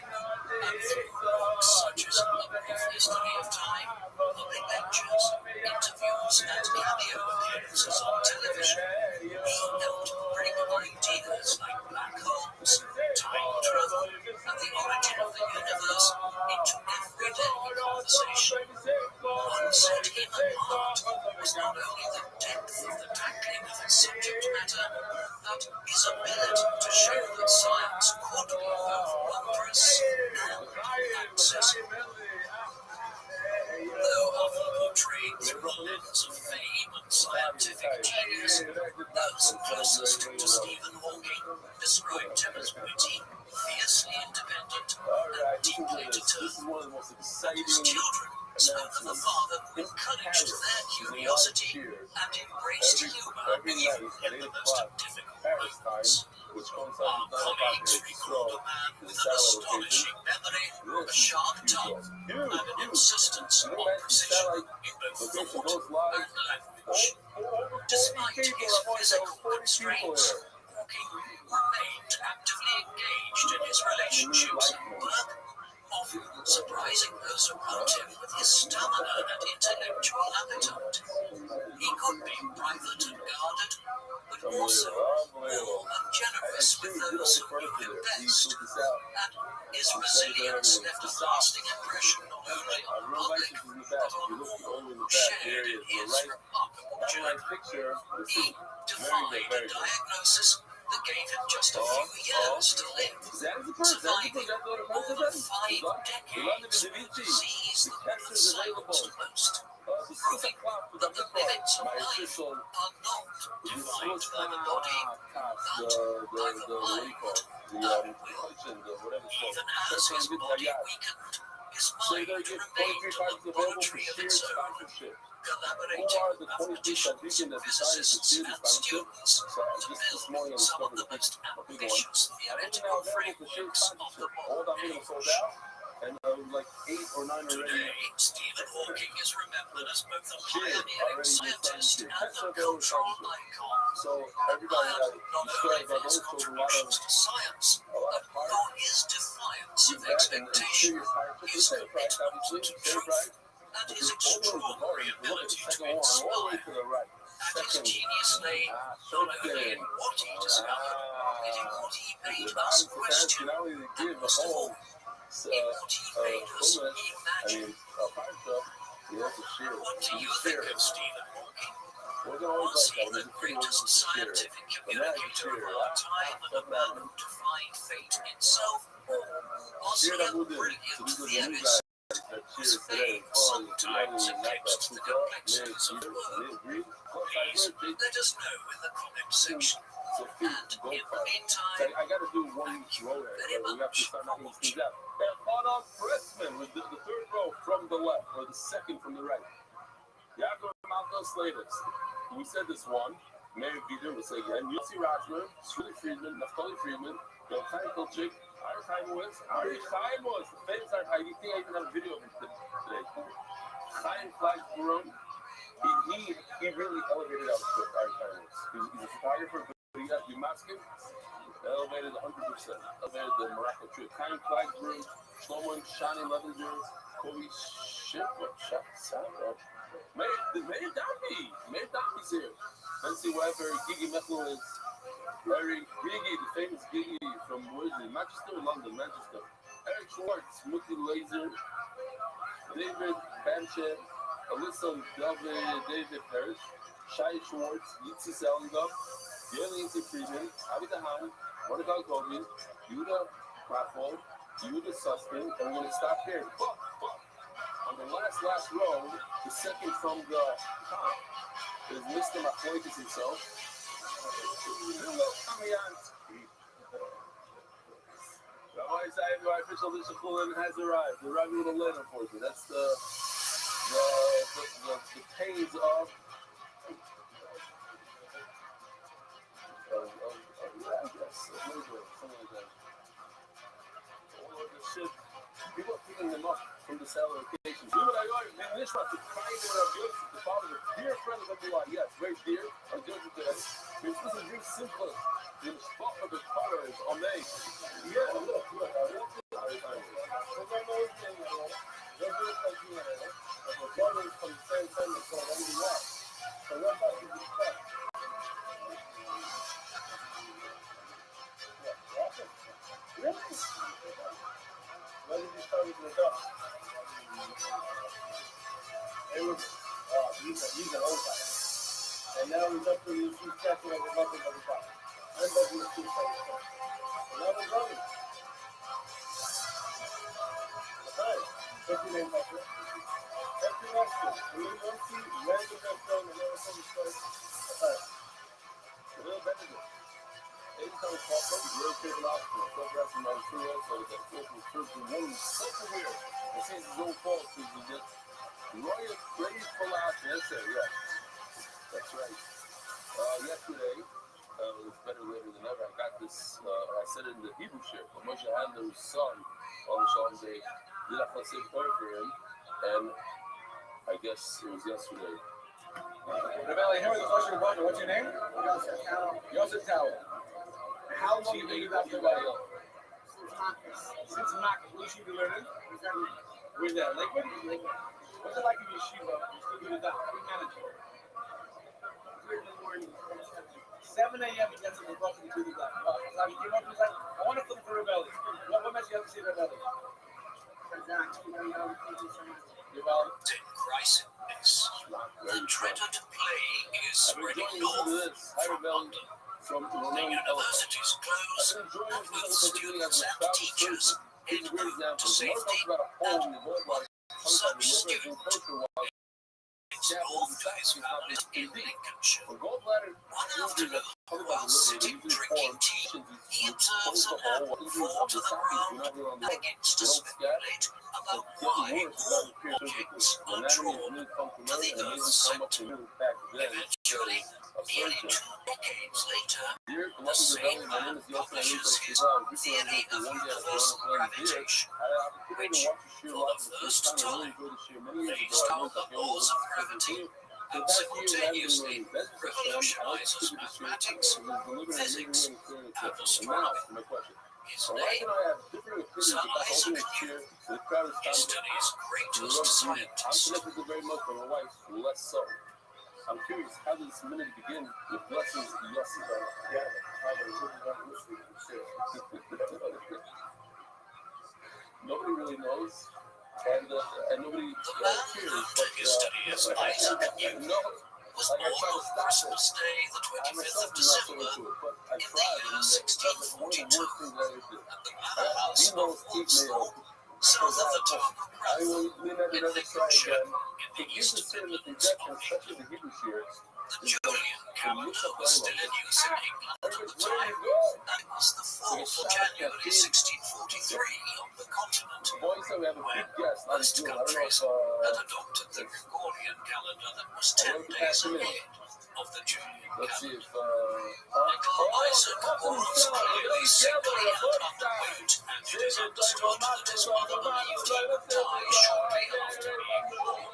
E: and through books such as A Brief History of Time, public lectures, interviews, and cameo appearances on television, he helped bring ideas like black holes, time travel, and the origin of the universe into everyday conversation. What set him apart was not only the depth of the tackling of his subject matter, but his ability to show that science could be both wondrous and accessible. Though often portrayed through a lens of fame and scientific genius, those closest to Stephen Hawking described him as witty, fiercely independent, and deeply determined. His children spoke of a father who encouraged their curiosity and embraced humor even in the most difficult moments. Our colleagues recalled a man with an astonishing memory, a sharp tongue, and an insistence on precision in both thought and language. Despite his physical constraints, Hawking remained actively engaged in his relationships and work, often surprising those around him with his stamina and intellectual appetite. He could be private and guarded, but also warm and generous with those who knew him best, and his resilience left a lasting impression not only on the public, but on all who shared in his remarkable journey. He defied a diagnosis that gave him just a few years to live, surviving over 5 decades of a disease that would have silenced most, proving that the limits of life are not defined by the body, but by the mind and will. Even as his body weakened, his mind remained a laboratory of its own, collaborating with mathematicians, physicists, and students to build some of the most ambitious theoretical frameworks of the modern age. Today, Stephen Hawking is remembered as both a pioneering scientist and a cultural icon, admired not only for his contributions to science, but for his defiance of expectation, his commitment to truth, and his extraordinary ability to inspire. And his genius lay not only in what he discovered, but in what he made us question, and most of all, in what he made us imagine. What do you think of Stephen Hawking? Was he the greatest scientific communicator of our time and a man who defied fate itself? Or was he a brilliant theorist whose fame sometimes eclipsed the complexities of the world? Please let us know in the comment section.
C: So go kart. So I got to do one row there. We have to start knocking these things out. And on Pressman with the third row from the left, or the second from the right. Yaakov Malchus latest. We said this one. Mary Peter will say again. Yossi Rajman, Shuli Friedman, Naftali Friedman, Yochai Kolchik, Ari Chaimowitz, the famous Ari. I think I even have a video of him today. Chaim Flagsborough. He really elevated our trip, Ari Chaimowitz. He's a photographer, but he has to be masking. Elevated 100%. Elevated the Morocco trip. Chaim Flagsborough, Shlomo Shani Levinger, Kobe Meir Dampi's here. Nancy Weber, Gigi Mechel is Larry Gigi, the famous Gigi from Manchester, London, Manchester. Eric Schwartz, Muki Laser, David Banchet, Alyssa David Parrish, Shai Schwartz, Yitzi Selingov, Yael Yitzi Friedman, Avi Dahan, Monica Kobe, Yuda Kraftwald, Yuda Sussman, and we're going to stop here. On the last row, the second from the top, is Mr. Machloikis himself. Rabbi Isaiah, our official Lishachulin has arrived. The Rabbi with a letter for you. That's the pains of something like that. People are picking them up from the cellar locations. The father, the dear friend of Allah, yes, very dear. I'm judging today. This is very simple. The spot of the color is amazing. Yeah, look. When did you start with the dog? It was, he's an old guy. And now he's up to his checking over nothing but the top. I'm going to do the two sides. And now we're running. Okay. What's your name, Doctor? That's your next one. We don't see when the next one and everything is starting. Okay. A little better than anytime it's popped up, it's really taken off. So that's from my true so that social surgery wounds such a weird. It seems his own fault to get royal praise for last. That's it, yeah. That's right. Yesterday, it was better later than ever. I got this, I said it in the Hebrew share. Moshe Handler's son on the Shalom Day did a chassid prayer for him, and I guess it was yesterday.
J: Rabbi, here with the question about what's your name? Yosef Tower. How long have you been after Rabbi? Since Makis. What should you be learning? With that liquid? What's it like in yeshiva? You still do the daf. How do you manage it? 7 a.m. he gets in the book and do the daf. Now he came up and was like, I want to flip for Rebelli. What message you have to say to Rebelli?
E: In crisis, the dreaded plague is spreading north from London. The universities closed, and with students and teachers in route to safety, and some student is moved to his family in Lincolnshire. One afternoon, while sitting drinking tea, he observes an apple fall to the ground and begins to speculate about why more objects are drawn to the Earth's center. Eventually, nearly 2 decades later, the same man publishes his theory of universal gravitation, which, for the first time, based on the laws of gravity, and simultaneously revolutionizes mathematics, physics, and astronomy. His name is Isaac Newton, history's greatest scientist.
C: I'm curious, how does this minute begin with blessings to Yossi? Nobody really knows, and nobody cares.
E: To history is Isaac Newton. Was born on Christmas Day, the 25th of December, in the year 1642, at the manor house of Rothschild, south of the town of Bradford, in Lincolnshire, in the eastern Midlands of England. The Julian calendar was still in use in England, was 10 days ahead of the Julian
C: Let's see
E: calendar.
C: if
E: Isaac was clearly sickly and underweight, and it is understood that his mother believed he would die shortly after being born.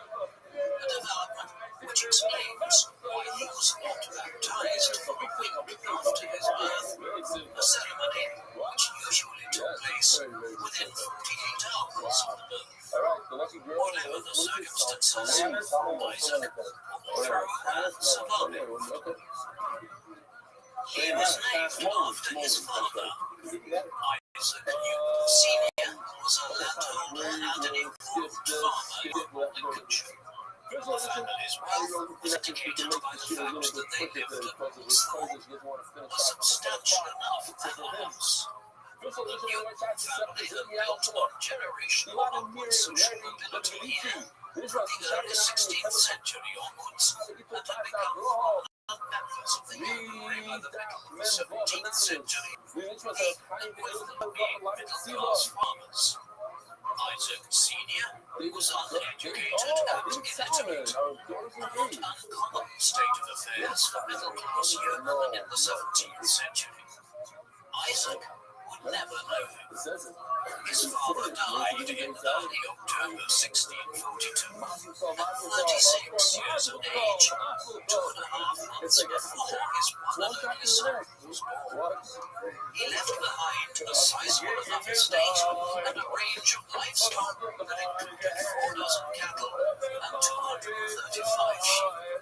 E: A development which explains why he was not baptized for a week after his birth, a ceremony which usually took place within 48 hours of the birth. Whatever the circumstances, Isaac pulled through and survived. He was named after his father. Isaac Newton Sr. was a landholder and an important farmer in Lincolnshire. The family's wealth was indicated by the fact that they lived at Woolsthorpe, was substantial enough to have a house. The Newton family had built one generation of upward social mobility here from the early 16th century onwards, and had become members of the Yeomanry by the middle of the 17th century, and with them being middle-class farmers. Isaac Sr. was uneducated and illiterate, a not uncommon state of affairs for middle-class yeomen in the 17th century. Isaac would never know him. His father died in early October 1642, at 36 years of age, 2.5 months before his one and only son was born. He left behind a sizable enough estate and a range of livestock that included 4 dozen cattle and 235 sheep.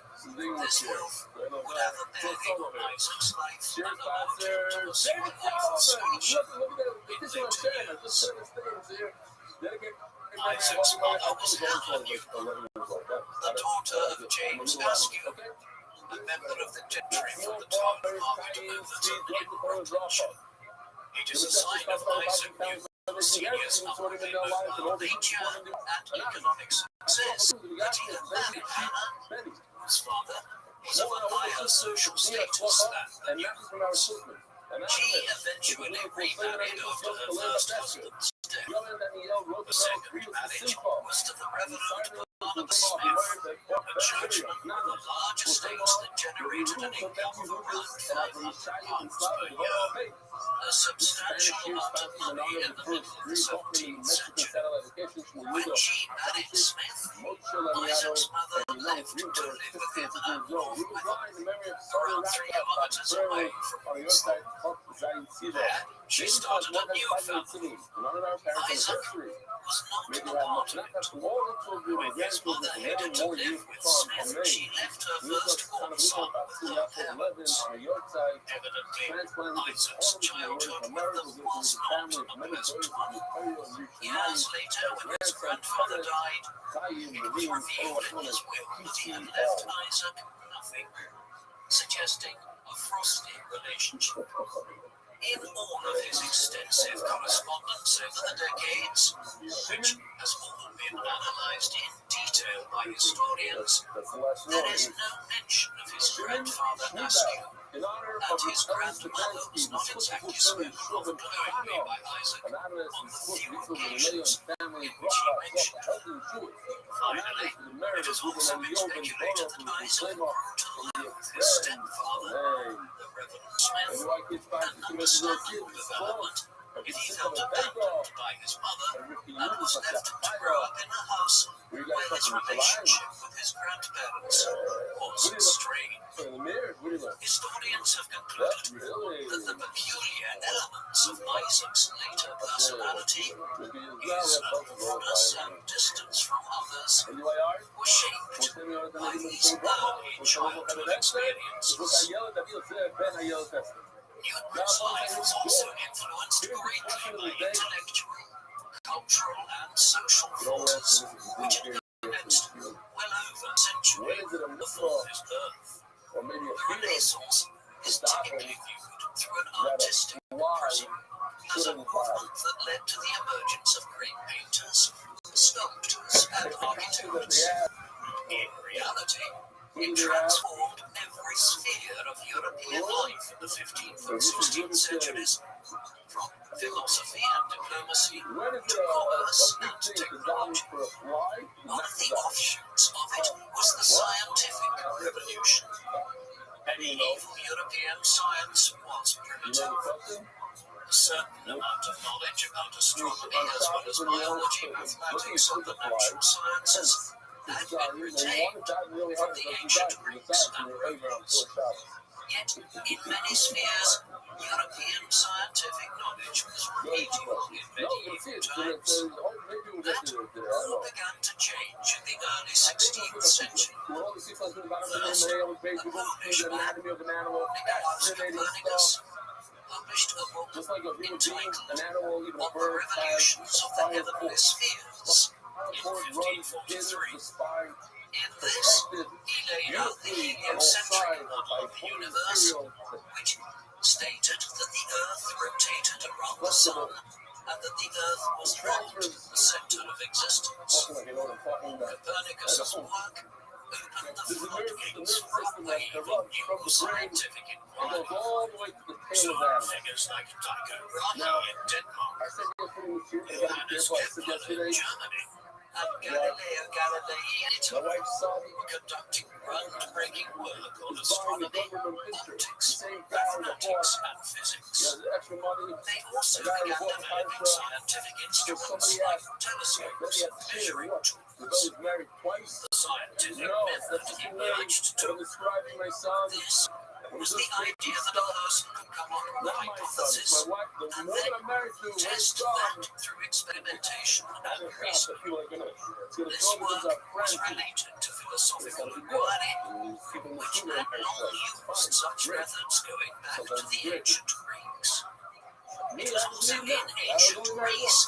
E: This wealth would have a bearing on Isaac's life and allowed him to pursue a life of scholarship in later years. Isaac's mother was Helen Newton, the daughter of James Askew, a member of the gentry from the town of Overton in Rothschild. It is a sign of Isaac Newton Sr.'s upbringing of nature and economic success that he had married Hannah, whose father was of a higher social status than the Newtons. She eventually remarried after her first husband's death. The second marriage was to the Reverend Barnabas Smith, a churchman with a large estate that generated an income of around £500 per year, a substantial amount of money in the middle of the 17th century. When she married Smith, Isaac's mother left to live with him at Northwell, around 3 kilometers away from Woolsthorpe. There, she started a new family. Isaac was not a part of it. When his mother headed to live with Smith, she left her firstborn son with her parents. Evidently, Isaac's childhood with them was not a pleasant one. Years later, when his grandfather died, it was revealed in his will that he had left Isaac nothing, suggesting a frosty relationship. In all of his extensive correspondence over the decades, which has all been analysed in detail by historians, there is no mention of his grandfather Askew, and his grandmother was not exactly spoken of glowingly by Isaac on the few occasions in which he mentioned her. Finally, it has also been speculated that Isaac grew to loathe his stepfather, the Reverend Smith, and understandable development if he felt abandoned by his mother and was left to grow up in a house where his relationship with his grandparents was strained. Historians have concluded that the peculiar elements of Isaac's later personality, his aloofness and distance from others, were shaped by these early childhood experiences. Newton's life was also influenced greatly by intellectual, cultural, and social forces which had commenced well over a century before his birth. The Renaissance is typically viewed through an artistic prism as a movement that led to the emergence of great painters, sculptors, and architects. In reality, it transformed every sphere of European life in the 15th and 16th centuries, from philosophy and diplomacy to commerce and technology. One of the offshoots of it was the scientific medieval European science was primitive. A certain amount of knowledge about astronomy as well as biology, mathematics, and the natural sciences had been retained from the ancient Greeks and Romans. Yet, in many spheres, European scientific knowledge was remedial in medieval times. That all began to change in the early 16th century. First, the Polish man, Nicolaus Copernicus, published a book entitled On the Revolutions of the Heavenly Spheres in 1543. In this, he laid out the heliocentric model of the universe, which stated that the Earth rotated around the Sun and that the Earth was not the center of existence. Copernicus's work opened the floodgates for a wave of new scientific inquiry. Some figures like Tycho Brahe in Denmark, Johannes Kepler in Germany, and Galileo Galilei in Italy were conducting groundbreaking work on astronomy, optics, mathematics, and physics. They also began developing scientific instruments like telescopes and measuring tools. The scientific method emerged too. This was the idea that a person could come up with a hypothesis and then test that through experimentation and reason. This work was related to philosophical inquiry, which had long used such methods going back to the ancient Greeks. It was also in ancient Greece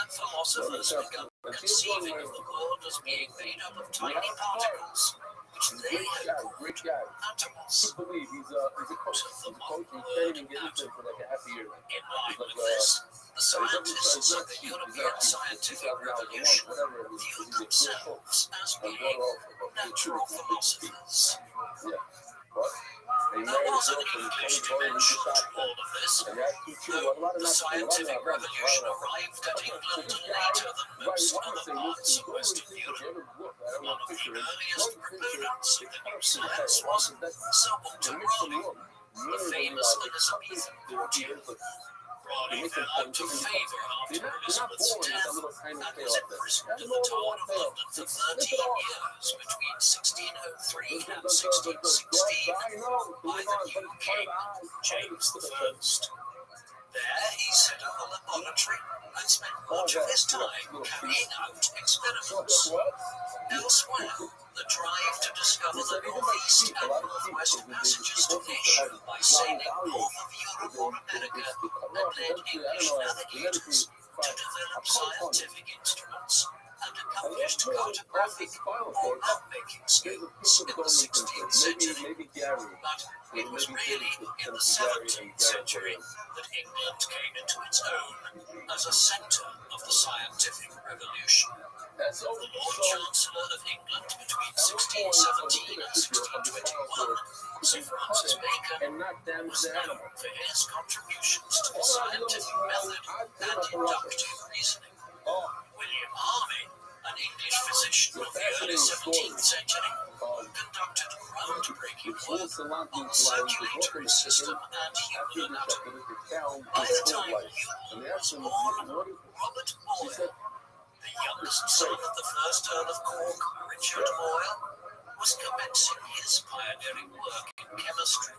E: that philosophers began conceiving of the world as being made up of tiny particles, which they had called atoms. To the modern word atom. In line with this, the scientists of the European scientific revolution viewed themselves as being natural philosophers. There was an English dimension to all of this. Though the scientific revolution arrived at England later than most other parts of Western Europe, one of the earliest proponents of the new science was Sir Walter Raleigh, the famous Elizabethan courtier. Raleigh fell out of favour after Elizabeth's death and was imprisoned in the Tower of London for 13 years between 1603 and 1616 by the new king, James I. There he set up a laboratory and spent much of his time carrying out experiments. Elsewhere, the drive to discover the northeast and northwest passages to Asia by sailing north of Europe or America had led English navigators to develop scientific instruments and accomplished cartographic or map-making skills in the 16th century. But it was really in the 17th century that England came into its own as a centre of the scientific revolution. The Lord Chancellor of England between 1617 and 1621, Sir Francis Bacon, was known for his contributions to the scientific method and inductive reasoning. William Harvey, an English physician of the early 17th century, conducted groundbreaking work on the circulatory system and human anatomy. By the time Newton was born, Robert Boyle, the youngest son of the first Earl of Cork, Richard Boyle, was commencing his pioneering work in chemistry.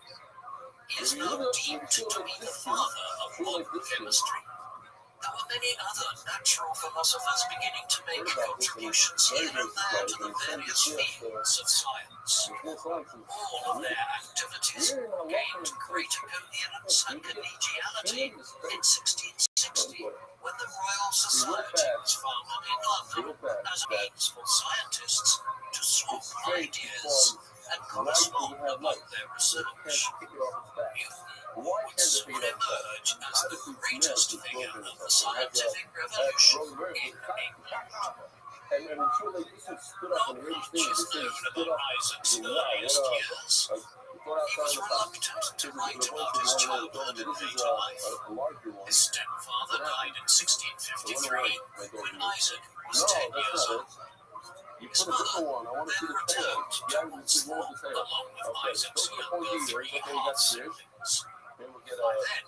E: He is now deemed to be the father of modern chemistry. There were many other natural philosophers beginning to make contributions here and there to the various fields of science. All of their activities gained greater coherence and collegiality in 1660, when the Royal Society was founded in London as a means for scientists to swap ideas and correspond among their research. Newton would soon emerge as the greatest figure of the scientific revolution in England. Not much is known about Isaac's earliest years. He was reluctant to write about his childhood and later life. His stepfather died in 1653, when Isaac was 10 years old.
C: You
E: His
C: put a different
E: mother
C: one. I want to see
E: then
C: the tail.
E: returned
C: Yeah,
E: towards
C: the one with the tail.
E: along with
C: Okay,
E: Isaac's
C: so
E: younger
C: years.
E: 3
C: Okay, you got
E: half
C: the dish.
E: siblings.
C: Then we'll get
E: By then,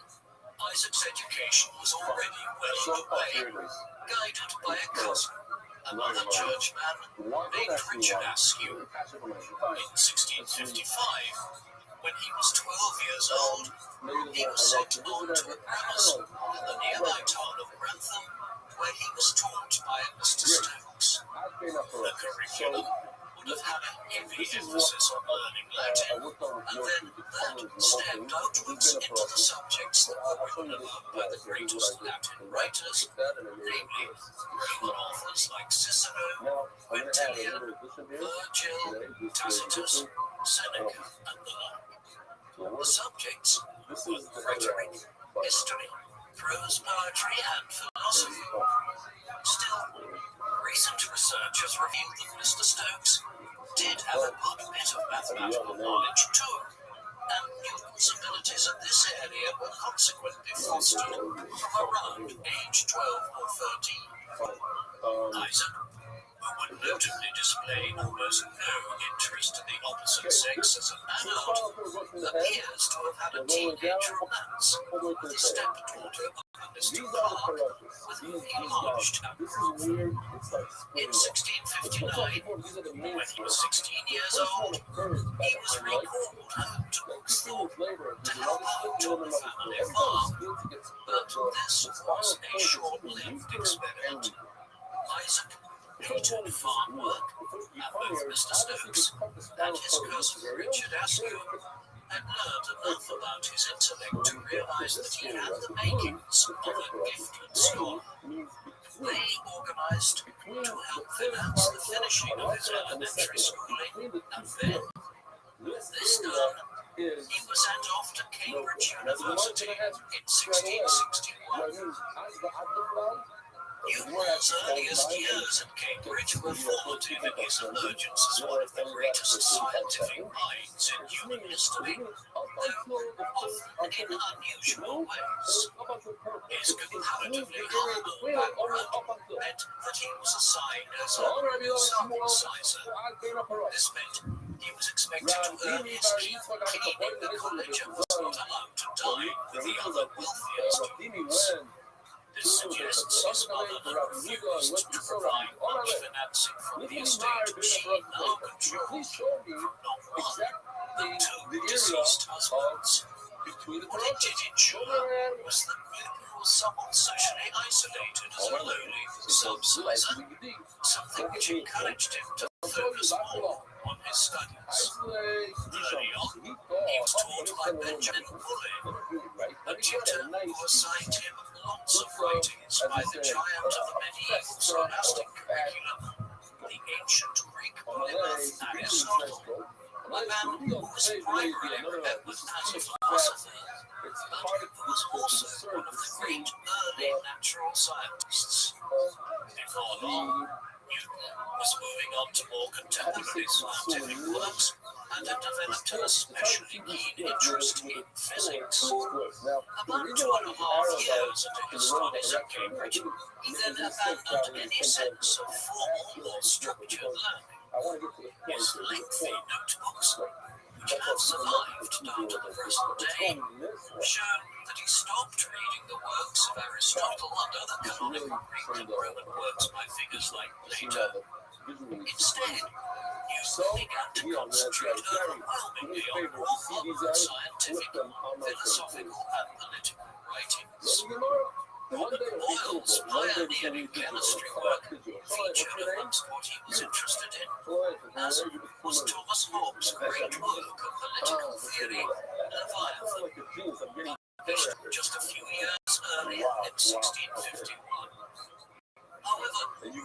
E: Isaac's education was already well
C: so
E: underway,
C: here it is.
E: guided by a cousin, another churchman named Richard Askew. In 1655, when he was 12 years old, he was sent on to a grammar school in the nearby town of Grantham, where he was taught by Mr. Stokes. The curriculum would have had a heavy emphasis on learning Latin, and then that stepped outwards into the subjects that were written about by the greatest Latin writers, namely Roman authors like Cicero, Quintilian, Virgil, Tacitus, Seneca, and the like. The subjects were rhetoric, history, prose poetry, and philosophy. Still, recent research has revealed that Mr. Stokes did have a good bit of mathematical knowledge too, and Newton's abilities in this area were consequently fostered from around age 12 or 13. Isaac, who would notably display almost no interest in the opposite sex as an adult, appears to have had a teenage romance with his stepdaughter of Mr. Clark, with whom he lodged at Grantham. In 1659, when he was 16 years old, he was recalled home to Oxford to help out on the family farm, but this was a short-lived experiment. Isaac hated farm work, and both Mr. Stokes and his cousin Richard Askew had learned enough about his intellect to realize that he had the makings of a gifted scholar. They organized to help finance the finishing of his elementary schooling, and then, this done, he was sent off to Cambridge University in 1661. Newton's earliest years at Cambridge were formative in his emergence as one of the greatest scientific minds in human history, though often in unusual ways. His comparatively humble background meant that he was assigned as a sample sizer. This meant he was expected to earn his keep cleaning the college and was not allowed to dine with the other wealthier students. This suggests his mother had refused to provide much financing from the estate she now controlled from not one, but two deceased husbands. What it did ensure was that Newton was somewhat socially isolated as a lowly subsizer, something which encouraged him to focus more on his studies. Early on, he was taught by Benjamin Woolley, a tutor who assigned him lots of writings by the giant of the medieval scholastic curriculum, the ancient Greek polymath Aristotle, a man who was primarily remembered as a philosopher, but who was also one of the great early natural scientists. Before long, Newton was moving on to more contemporary scientific works and had developed an especially keen interest in physics. About 2.5 years into his studies at Cambridge, he then abandoned any sense of formal or structured learning. His lengthy notebooks, which have survived down to the present day, show that he stopped reading the works of Aristotle and other canonical Greek and Roman works by figures like Plato. Instead, Newton began to concentrate overwhelmingly on more modern scientific, philosophical, and political writings. Robert Boyle's pioneering chemistry work featured amongst what he was interested in, as was Thomas Hobbes' great work of political theory, Leviathan, published just a few years earlier in 1651. However,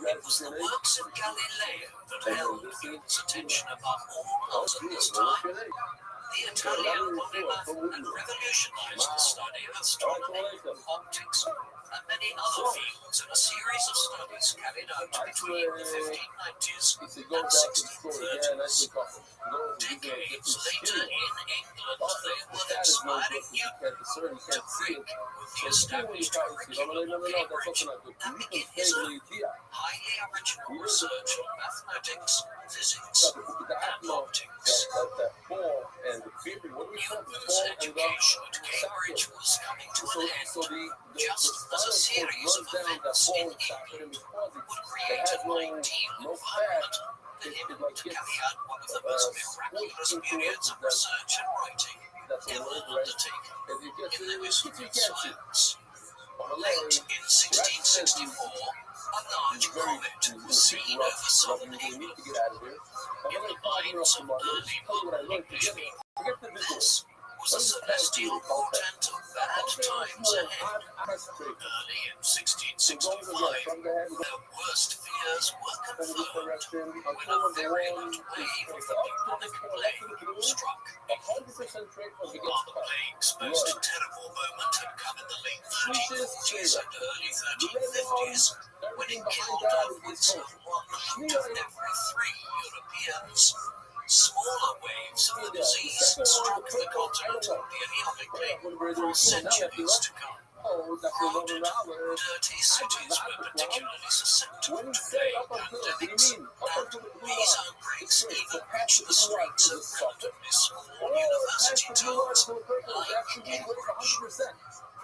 E: it was the works of Galileo that held Newton's attention above all else at this time. The Italian polymath had revolutionized the study of astronomy, optics, and many other fields in a series of studies carried out between the 1590s and 1630s. Decades later in England, they were then
C: knows what you can't discern, you can't see it. So the thing when you try to see, no, that's also not good. You can vaguely idea.
E: Highly original research on mathematics, physics, and optics.
C: That ball and the baby, what do we call the
E: Newton's
C: ball and
E: education at Cambridge was coming to an end,
C: so the
E: just as a series of events in England would create a 19th environment for him to carry out one of the most miraculous periods of research and writing ever undertaken in the history of science. Late in 1664, a large comet was seen over southern England. In the minds of early modern English people, this was a celestial portent of bad times ahead. Early in 1665, their worst fears were confirmed when a virulent wave of the bubonic plague struck. While the plague's most terrible moment had come in the late 1340s and early 1350s, when it killed upwards of 1 out of every 3 Europeans. Smaller waves of the disease struck the continent periodically for centuries to come. Crowded, dirty cities were particularly susceptible to plague pandemics, and these outbreaks even reached the streets of relatively small university towns like Cambridge.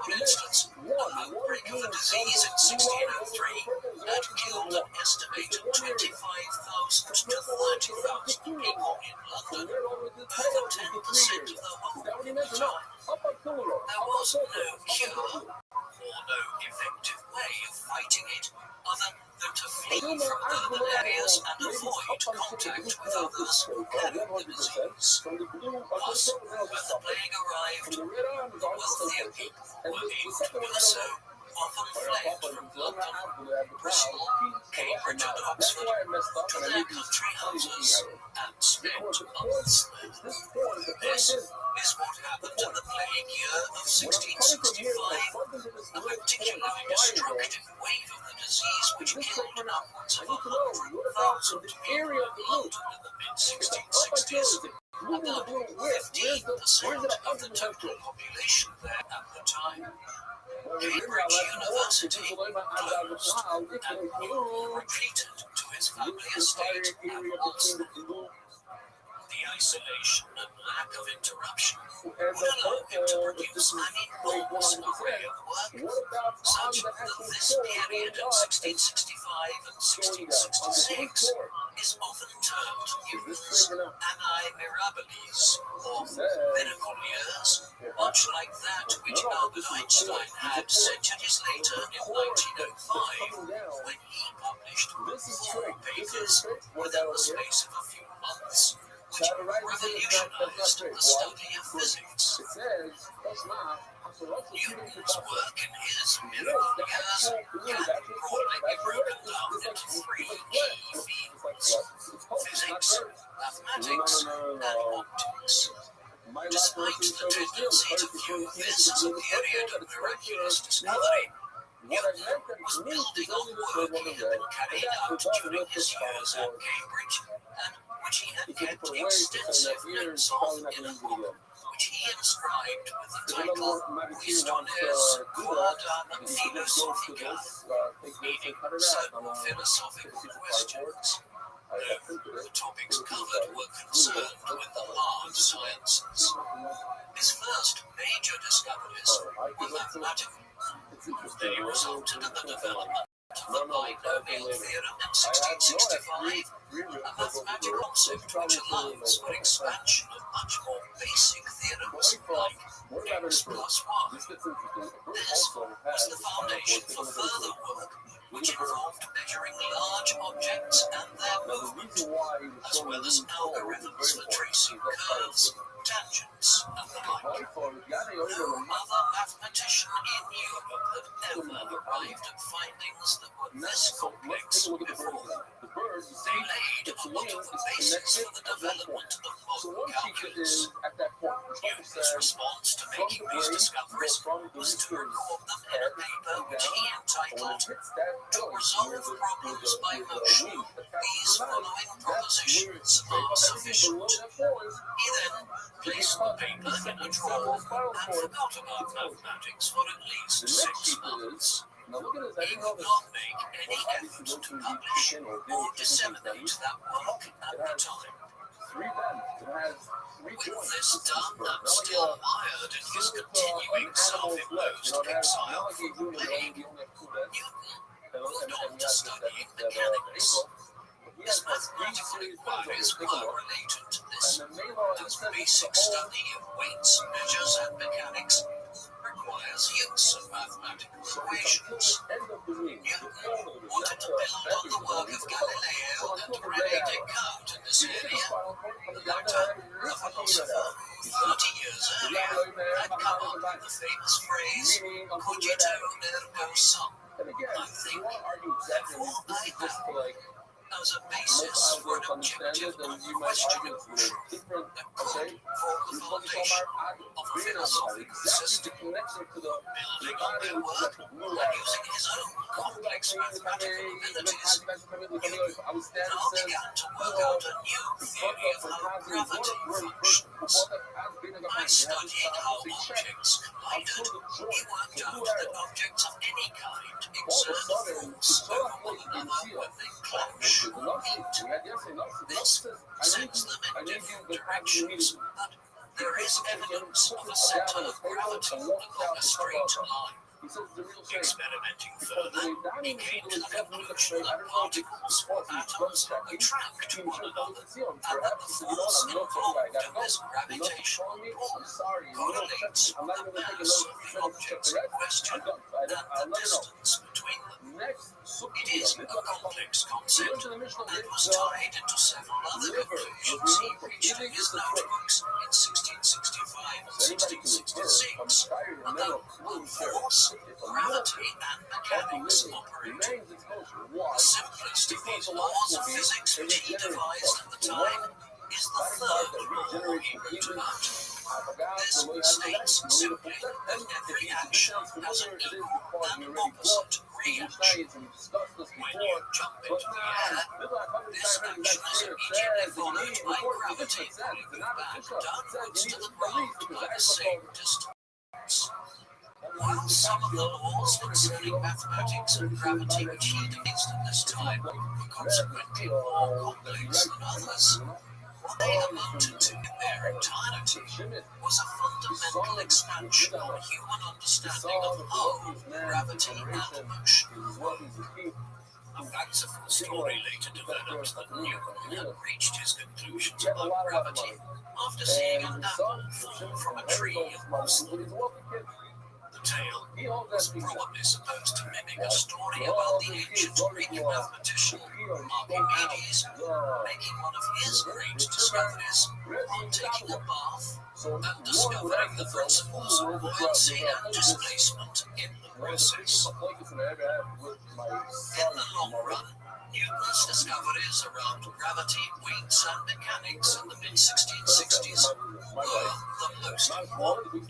E: For instance, an outbreak of the disease in 1603 had killed an estimated 25,000 to 30,000 people in London, over 10% of the whole population. There was no cure or no effective way of fighting it other than to flee from urban areas and avoid contact with others who carried the disease. Thus, when the plague arrived, the wealthier people were able to do so, often fled from London, Bristol, Cambridge and Oxford to their country houses and spent months there. This is what happened in the plague year of 1665, a particularly destructive wave of the disease which killed upwards of 100,000 people in London in the mid-1660s, about 15% of the total population there at the time. Cambridge University closed, and people retreated to its family estate at Rothschild. The isolation and lack of interruption would allow him to produce an enormous array of work, such that this period in 1665 and 1666 is often termed Newton's Anni Mirabilis, or miracle years, much like that which Albert Einstein had centuries later in 1905, when he published 4 papers within the space of a few months, which revolutionized the study of physics. Newton's work in his miracle years can broadly be broken down into 3 key fields: physics, mathematics, and optics. Despite the tendency to view this as a period of miraculous discovery, Newton was building on work he had been carrying out during his years at Cambridge, and which he had kept extensive notes of in a book which he inscribed with the title Quaestiones Quadrata Philosophica, meaning certain philosophical questions. The topics covered were concerned with the hard sciences. His first major discoveries were mathematical. They resulted in the development of the binomial theorem in 1665, a mathematical concept which allows for expansion of much more basic theorems like x plus 1. This was the foundation for further work which involved measuring large objects and their movement, as well as algorithms for tracing curves, tangents, and the like. No other mathematician in Europe had ever arrived at findings that were this complex before. They laid a lot of the basis for the development of modern calculus. Newton's response to making these discoveries was to record them in a paper which he entitled "To Resolve Problems by Motion, these following propositions are sufficient." He then placed the paper in a drawer and forgot about mathematics for at least 6 months.
C: Now look at this. I
E: He
C: didn't know
E: could
C: this.
E: not make any effort to publish or disseminate that work at the time.
C: 3 bends. It has 3
E: With
C: joints.
E: this done and
C: Not like
E: still mired in his continuing
C: an animal's leg.
E: self-imposed
C: Not
E: exile
C: like a
E: from
C: human.
E: playing,
C: You only have 2 bends.
E: Newton moved on to studying mechanics. His mathematical inquiries were related to this, as basic study of weights, measures, and mechanics requires use of mathematical equations. Newton wanted to build on the work of Galileo and René Descartes in this area. The latter, a philosopher who 30 years earlier had come up with the famous phrase, cogito ergo sum. I think, therefore I have, as a basis for an objective and unquestionable truth that could form the foundation of a philosophical system. Building on their work and using his own complex mathematical abilities, Newton began to work out a new theory of how gravity functions. By studying how objects collided, he worked out that objects of any kind exert force over one another when they clash. This sends them in different directions, but there is evidence of a center of gravity along a straight line. Experimenting further, he came to the conclusion that particles or atoms attract one another, and that the force involved in this gravitational pull correlates with the mass of the objects in question and the distance between them. It is a complex concept and was tied into several other conclusions he reached in his notebooks in 1665 and 1666, and that force, gravity, and mechanics operate. The simplest of these laws of physics which he devised at the time is the third law he wrote about. This states simply that every action has an equal and opposite reaction. When you jump into the air, this action is immediately followed by gravity pulling you back downwards to the ground by the same distance. While some of the laws concerning mathematics and gravity which he devised at this time were consequently more complex than others, what they amounted to in their entirety was a fundamental expansion on human understanding of how gravity and motion. A fanciful story later developed that Newton had reached his conclusions about gravity after seeing an apple fall from a tree in Rothschild. The tale was probably supposed to mimic a story about the ancient Greek mathematician Archimedes making one of his great discoveries while taking a bath and discovering the principles of buoyancy and displacement in the process. In the long run, Newton's discoveries around gravity, weights, and mechanics in the mid-1660s were the most important.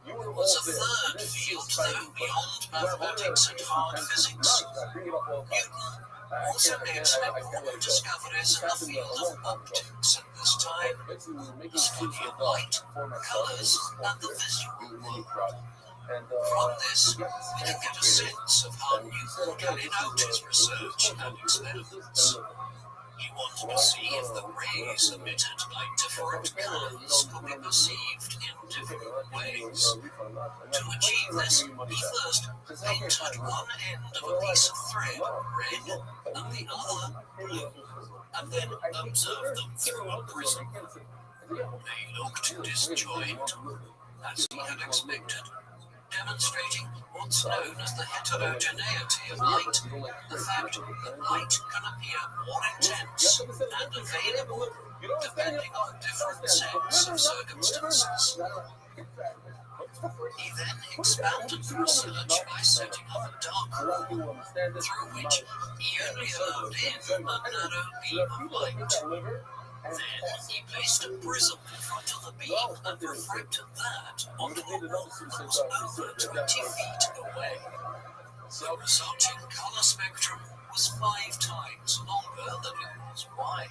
E: There was a third field, though, beyond mathematics and hard physics. Newton also made some important discoveries in the field of optics at this time, the study of light, colors, and the visual world. From this, we can get a sense of how Newton carried out his research and experiments. He wanted to see if the rays emitted by different colors could be perceived in different ways. To achieve this, he first painted one end of a piece of thread red and the other blue, and then observed them through a prism. They looked disjointed, as he had expected, demonstrating what's known as the heterogeneity of light, the fact that light can appear more intense and available depending on different sets of circumstances. He then expanded the research by setting up a dark room, through which he only allowed in a narrow beam of light. Then he placed a prism in front of the beam and refracted that onto a wall that was over 20 feet away. The resulting color spectrum was 5 times longer than it was wide.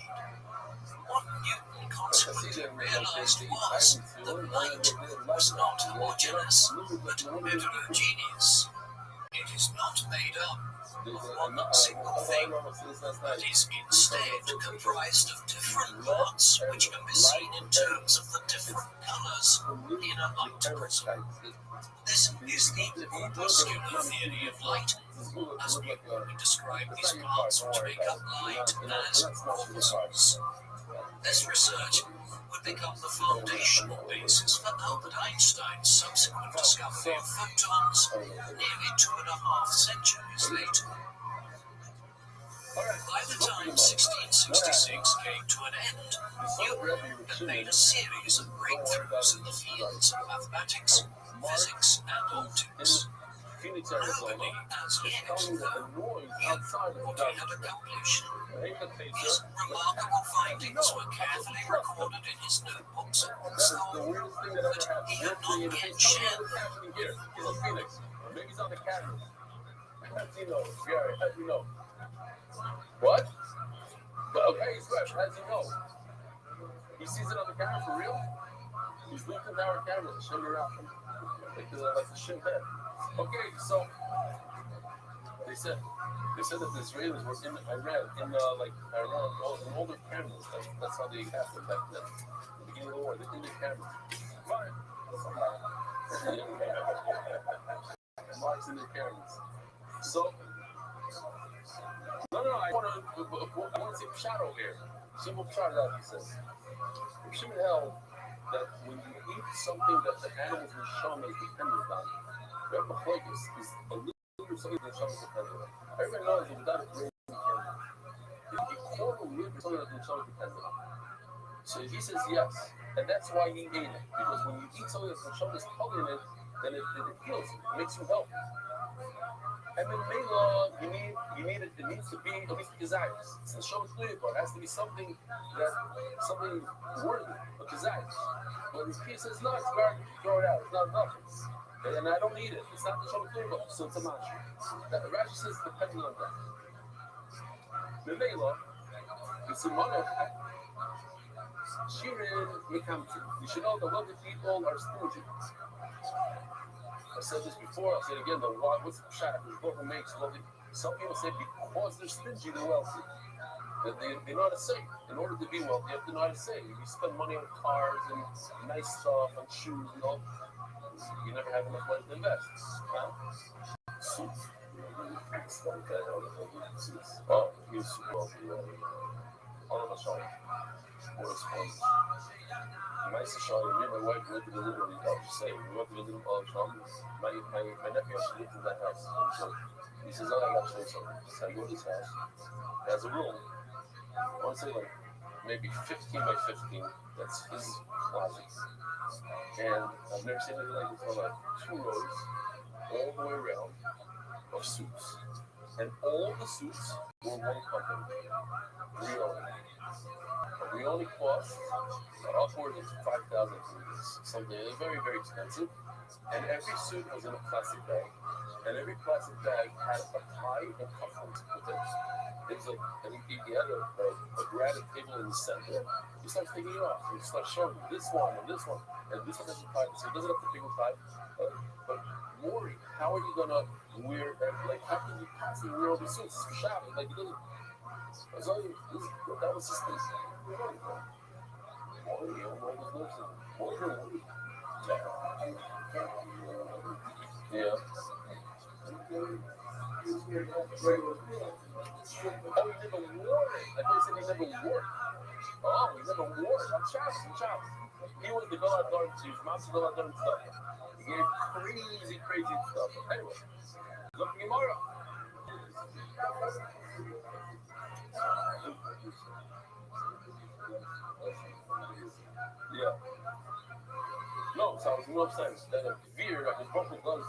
E: What Newton consequently realized was that light was not homogeneous, but heterogeneous. It is not made up of one single thing, but is instead comprised of different parts which can be seen in terms of the different colors in a light prism. This is the corpuscular theory of light, as Newton would describe these parts which make up light as corpuscles. This research would become the foundational basis for Albert Einstein's subsequent discovery of photons nearly 2.5 centuries later. By the time 1666 came to an end, Newton had made a series of breakthroughs in the fields of mathematics, physics, and optics. Nobody as yet, though, knew what he had accomplished. His remarkable findings were carefully recorded in his notebooks, so that he had not yet shared them.
C: Here, he's in Phoenix. Maybe he's on the cameras. How does he know? Gary, how do you know? What? But okay, he's fresh. How does he know? He sees it on the camera for real? He's looking at our camera to show you around. Like the shit head. Okay, so they said that the Israelis were in Iran, in older cameras. That's how they had them back then. At the beginning of the war, they did the cameras. Fine. Marks in the cameras. So, no, I want to say shadow here. Simple shadow, he says. Shimon held that when you eat something that the animals were shown as dependent on, their focus is a little something that shown as dependent on. Everybody knows that without a brain, you can't. If you call a liver something that the shown is dependent on. So he says yes, and that's why he ate it. Because when you eat something that the shown is color in it, then it heals you, it makes you healthy. And then Mela, you need it needs to be at least desires. It's the show clear, but it has to be something worthy of desires. But if he says no, it's garbage, throw it out, it's not nothing. And I don't need it. It's not the show clear, so it's a mantra. Rashi says depending on that. The Mela, it's a monarch. Shirin Mikamti. You should know that wealthy people are stingy. I said this before, I'll say it again, what's the shot? Whoever makes wealthy. Some people say because they're stingy, they're wealthy. That they know how to save. In order to be wealthy, you have to know how to save. You spend money on cars and nice stuff and shoes and all. You never have enough money to invest. Huh? Suits. Oh, you're super wealthy. All of us are. More expensive. Nice to show you. Me and my wife went to the little, I'll just say, we went to the little my nephew actually lived in that house. So he says, I got to show you something. So I go to this house. It has a room. I want to say like maybe 15 by 15. That's his closet. And I've never seen anything like this. For like 2 rows all the way around of suits. And all the suits were one company. We only cost upwards of 5,000 rupees. Something very, very expensive. And every suit was in a plastic bag. And every plastic bag had a tie and cufflinks with it. It was like, and he had a granite table in the center. He starts taking it off. He starts showing this one and this one. And this one has a tie. So he doesn't have to pick a tie. But Maury, how are you going to wear, like, how can you possibly wear all these suits? It's for shopping. Like, it doesn't. That was just this. Yeah. Oh, he never wore it. I thought he said he never wore it. Oh, he never wore it. I'm shocked. He was the go-out garden to his mom's go-out garden stuff. He gave crazy stuff. Anyway, look at tomorrow. Yeah. No, so I was saying that a veer, like his brother does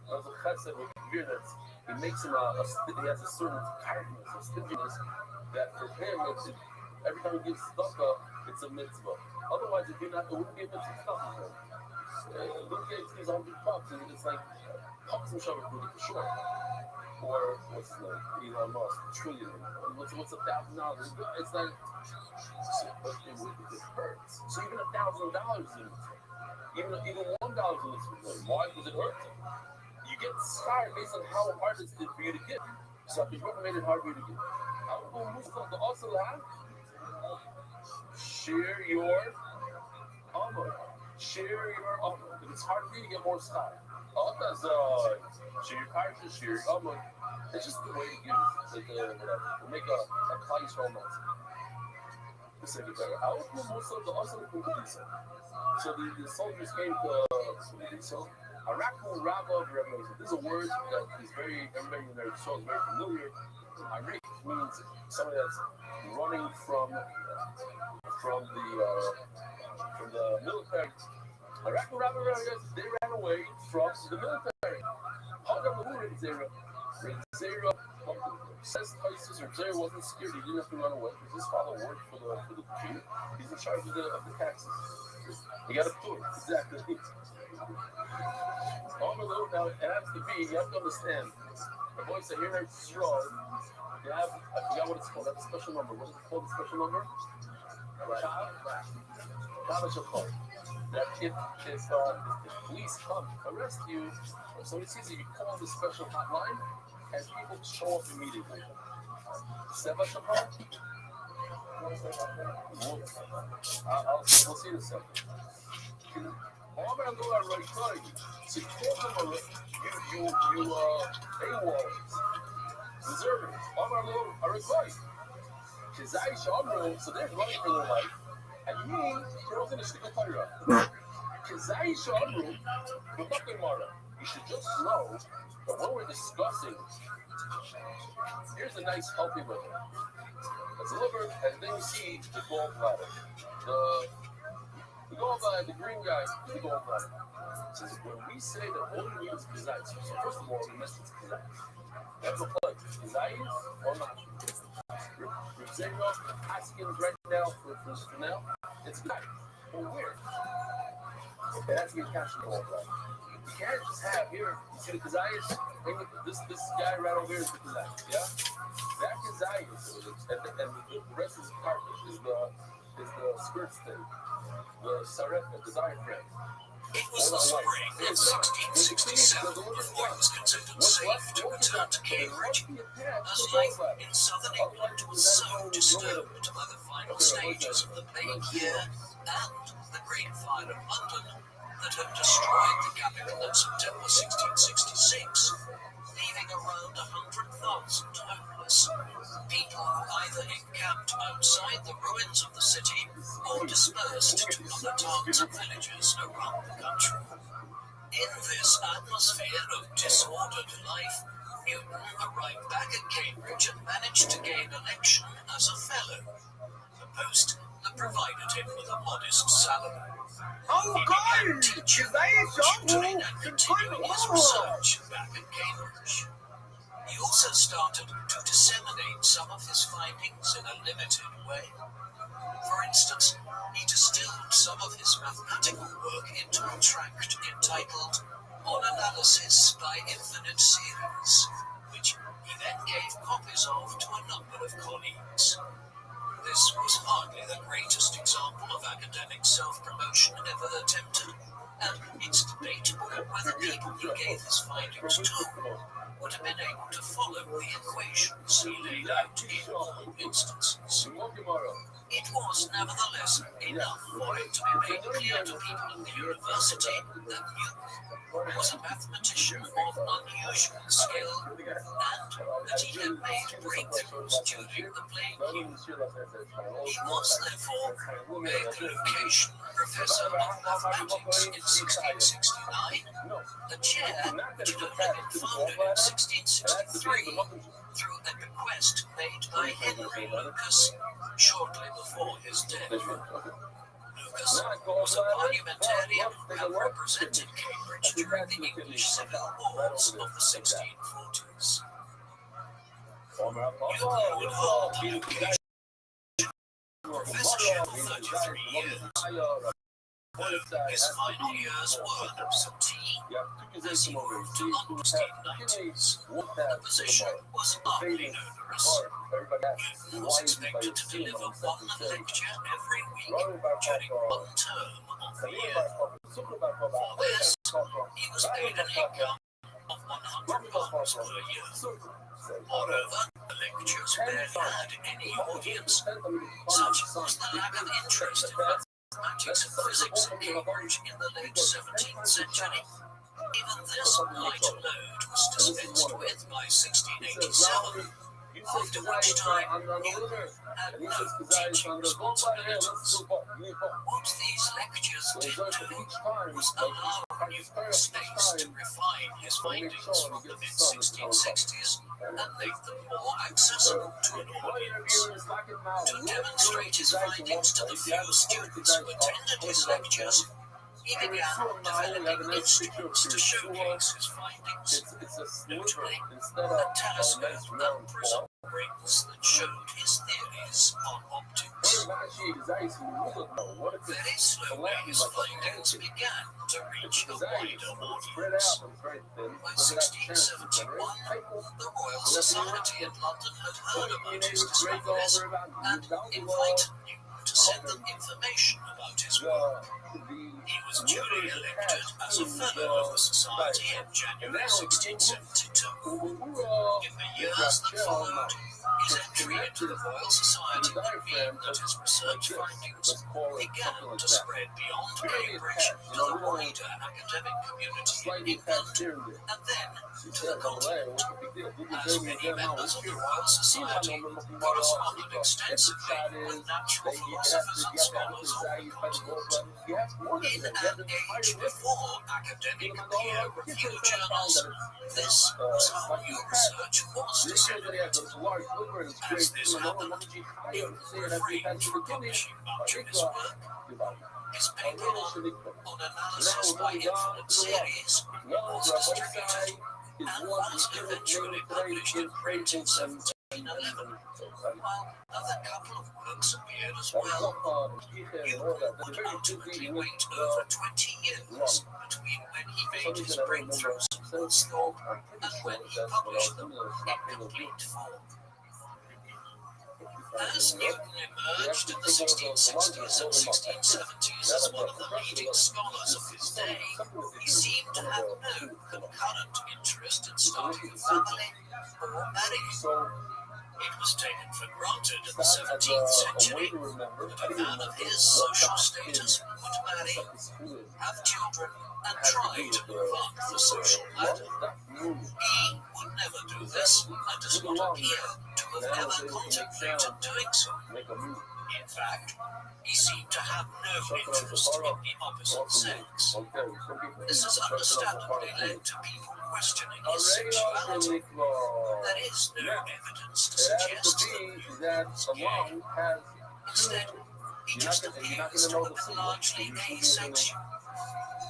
C: a chesed with a veer that he makes him he has a certain kindness, a stinginess that for him, every time he gives tzedakah, it's a mitzvah. Otherwise, it wouldn't be a mitzvah for him. Bill Gates gives $100 and it's like pump some sugar food for sure. Or what's his name? Elon Musk, trillionaire. What's $1,000? It's like, but it hurts. So even $1,000 is even $1 in this. Why does it hurt? You get scarred based on how hard it's for you to get. So if whoever made it hard for you to get. Also, share your armor. Share your armor. If it's hard for you to get more scar. Others, share your character, share your armor. It's just the way to give, like, whatever. To make a place for almost. It's like a better. I would do most of the also the so the soldiers came to so Araku Rabba revelation. This is a word that is very everybody in their soul is very familiar. Arik means somebody that's running from the military. Araku Rabba revelation, they ran away from the military. How Zera says Tysus or Zera wasn't scared, he didn't have to run away because his father worked for the king. He's in charge of the taxes. You got to do it. Exactly. Now, it has to be, you have to understand. The boys are here in Israel. They have, I forgot what it's called, that's a special number. What is it called, the special number? That if police come, arrest you, or somebody sees you, you call the special hotline, and people show up immediately. Seba Shapar? We'll see in a second. I'm going to go out right now. So you call them, you AWOLs, deserters. I'm going to go out right now. So they're running for their life. And me, throws in a stick of fire. Kazai Shamru, you should just know that when we're discussing, here's a nice healthy liver. It's a liver, and then you see the gallbladder. The gallbladder, the green guy, is the gallbladder. So when we say that all you need is Kazai, so first of all, we must use Kazai. That's a plug. Kazai or not? Zero Haskins right now for now, it's Kazai. But where? It has to be cash in the whole thing. You can't just have here, you see the Kazayas? This guy right over here is the Kazayas, yeah? That Kazayas, and the rest of the carpet is the skirts thing. The Sareka, the diaphragm.
K: It was the spring of 1667 before it was considered safe to return to Cambridge, as life in southern England was so disturbed by the final stages of the plague year and the Great Fire of London that had destroyed the capital in September 1666, leaving around 100,000 homeless. People either encamped outside the ruins of the city or dispersed to other towns and villages around the country. In this atmosphere of disordered life, Newton arrived back at Cambridge and managed to gain election as a fellow, a post that provided him with a modest salary. He began teaching, tutoring, and continuing his research back at Cambridge. He also started to disseminate some of his findings in a limited way. For instance, he distilled some of his mathematical work into a tract entitled On Analysis by Infinite Series, which he then gave copies of to a number of colleagues. This was hardly the greatest example of academic self-promotion ever attempted, and it's debatable whether people he gave his findings to would have been able to follow the equations he laid out in all instances. It was nevertheless enough for it to be made clear to people at the university that Newton was a mathematician of unusual skill and that he had made breakthroughs during the plague year. He was therefore a collocation professor of mathematics in 1669, the chair which had been founded in 1663 through a bequest made by Henry Lucas shortly before his death. Lucas was a parliamentarian who represented Cambridge during the English Civil Wars of the 1640s. Newton would hold the occasion professorship for 33 years. His final years were absentee. As he moved to London in the 90s, the position was hardly onerous. Newton was expected to deliver one lecture every week during one term of the year. For this, he was paid an income of £100 per year. Moreover, the lectures barely had any audience. Such was the lack of interest in mathematics and physics in Cambridge in the late 17th century. Even this light load was dispensed with by 1687, after which time Newton had no teaching responsibilities. What these lectures did do was allow Newton space to refine his findings from the mid-1660s and make them more accessible to an audience. To demonstrate his findings to the few students who attended his lectures, he began developing instruments to showcase his findings, notably a telescope and prism rings that showed his theories on optics. Very slowly his findings began to reach a wider audience. By 1671, the Royal Society in London had heard about his discoveries and invited Newton to send them information about his work. He was duly elected as a Fellow of the Society in January 1672. In the years that followed, his entry into the Royal Society would mean that his research findings began to spread beyond Cambridge to the wider academic community in England, and then to the continent. As many members of the Royal Society corresponded extensively with natural philosophers and scholars on the continent. In an age before academic peer-review journals, this was how new research was disseminated. As this happened, Newton refrained from publishing much of his work. His paper on analysis by infinite series was distributed and was eventually published in print in 1711, while another couple of works appeared as well. Newton would ultimately wait over 20 years between when he made his breakthroughs in thought and when he published them in complete form. As Newton emerged in the 1660s and 1670s as one of the leading scholars of his day, he seemed to have no concurrent interest in starting a family or marrying. It was taken for granted in the 17th century that a man of his social status would marry, have children, and try to move up the social ladder. He would never do this and does not appear to have ever contemplated doing so. In fact, he seemed to have no interest in the opposite sex. This has understandably led to people questioning his sexuality. There is no evidence to suggest that he was gay. Instead, he just appears to have been largely asexual,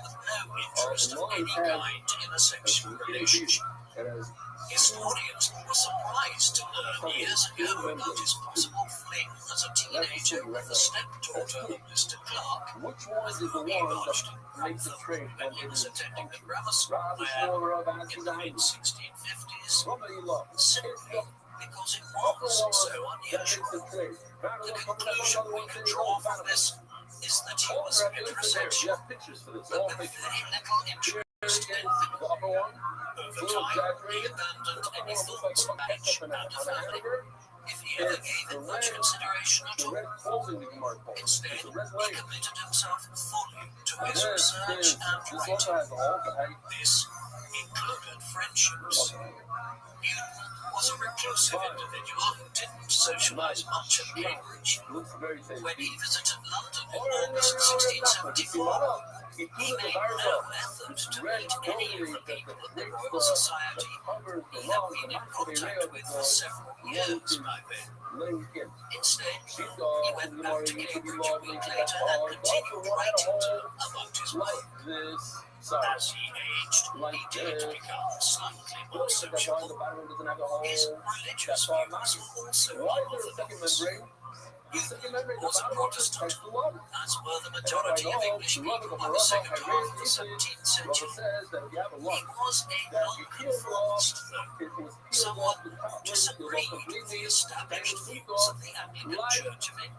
K: with no interest of any kind in a sexual relationship. Historians were surprised to learn years ago about his possible fling as a teenager with the stepdaughter of Mr. Clark, with whom he lodged in Frankfurt when he was attending the grammar school there in the mid-1650s, simply because it was so unusual. The conclusion we can draw from this is that he was heterosexual, but with very little interest in women. Over time, he abandoned any thoughts of marriage and a family, if he ever gave it much consideration at all. Instead, he committed himself fully to his research and writing. This included friendships. Newton was a reclusive individual who didn't socialize much at Cambridge. When he visited London in August 1674, he made no effort to meet any of the people at the Royal Society he had been in contact with for several years by then. Instead, he went back to Cambridge a week later and continued writing to them about his work. As he aged, he did become slightly more sociable. His religious views were also unorthodox. was a Protestant, as were the majority of English people by the second half of the 17th century. He was a nonconformist, though, someone who disagreed with the established views of the Anglican Church of England.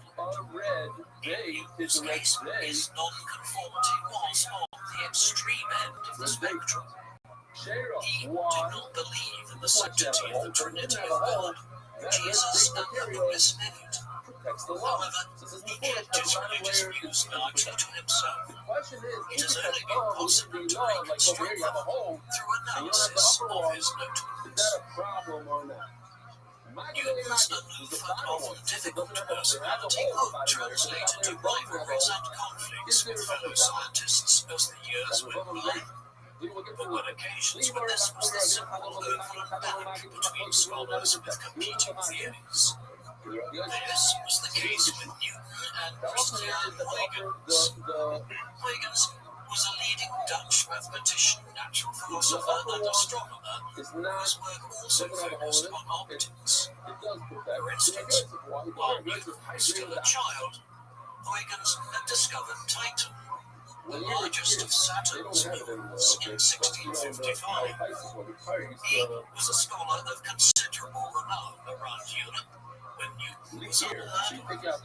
K: In whose case, his nonconformity was on the extreme end of the spectrum. He did not believe in the sanctity of the Trinity of God, Jesus and the Holy Spirit. However, he kept his religious views largely to himself. It has only been possible to reconstruct them through analysis of his notables. Newton's aloof and often difficult personality could translate into rivalries and conflicts with fellow scientists as the years went by. There were occasions when this was the simple over and back between scholars with competing theories. This was the case with Newton and Christian Huygens. Huygens was a leading Dutch mathematician, natural philosopher, and astronomer whose work also focused on optics. For instance, while Newton was still a child, Huygens had discovered Titan, the largest of Saturn's moons, in 1655. He was a scholar of considerable renown around Europe when Newton was unheard of.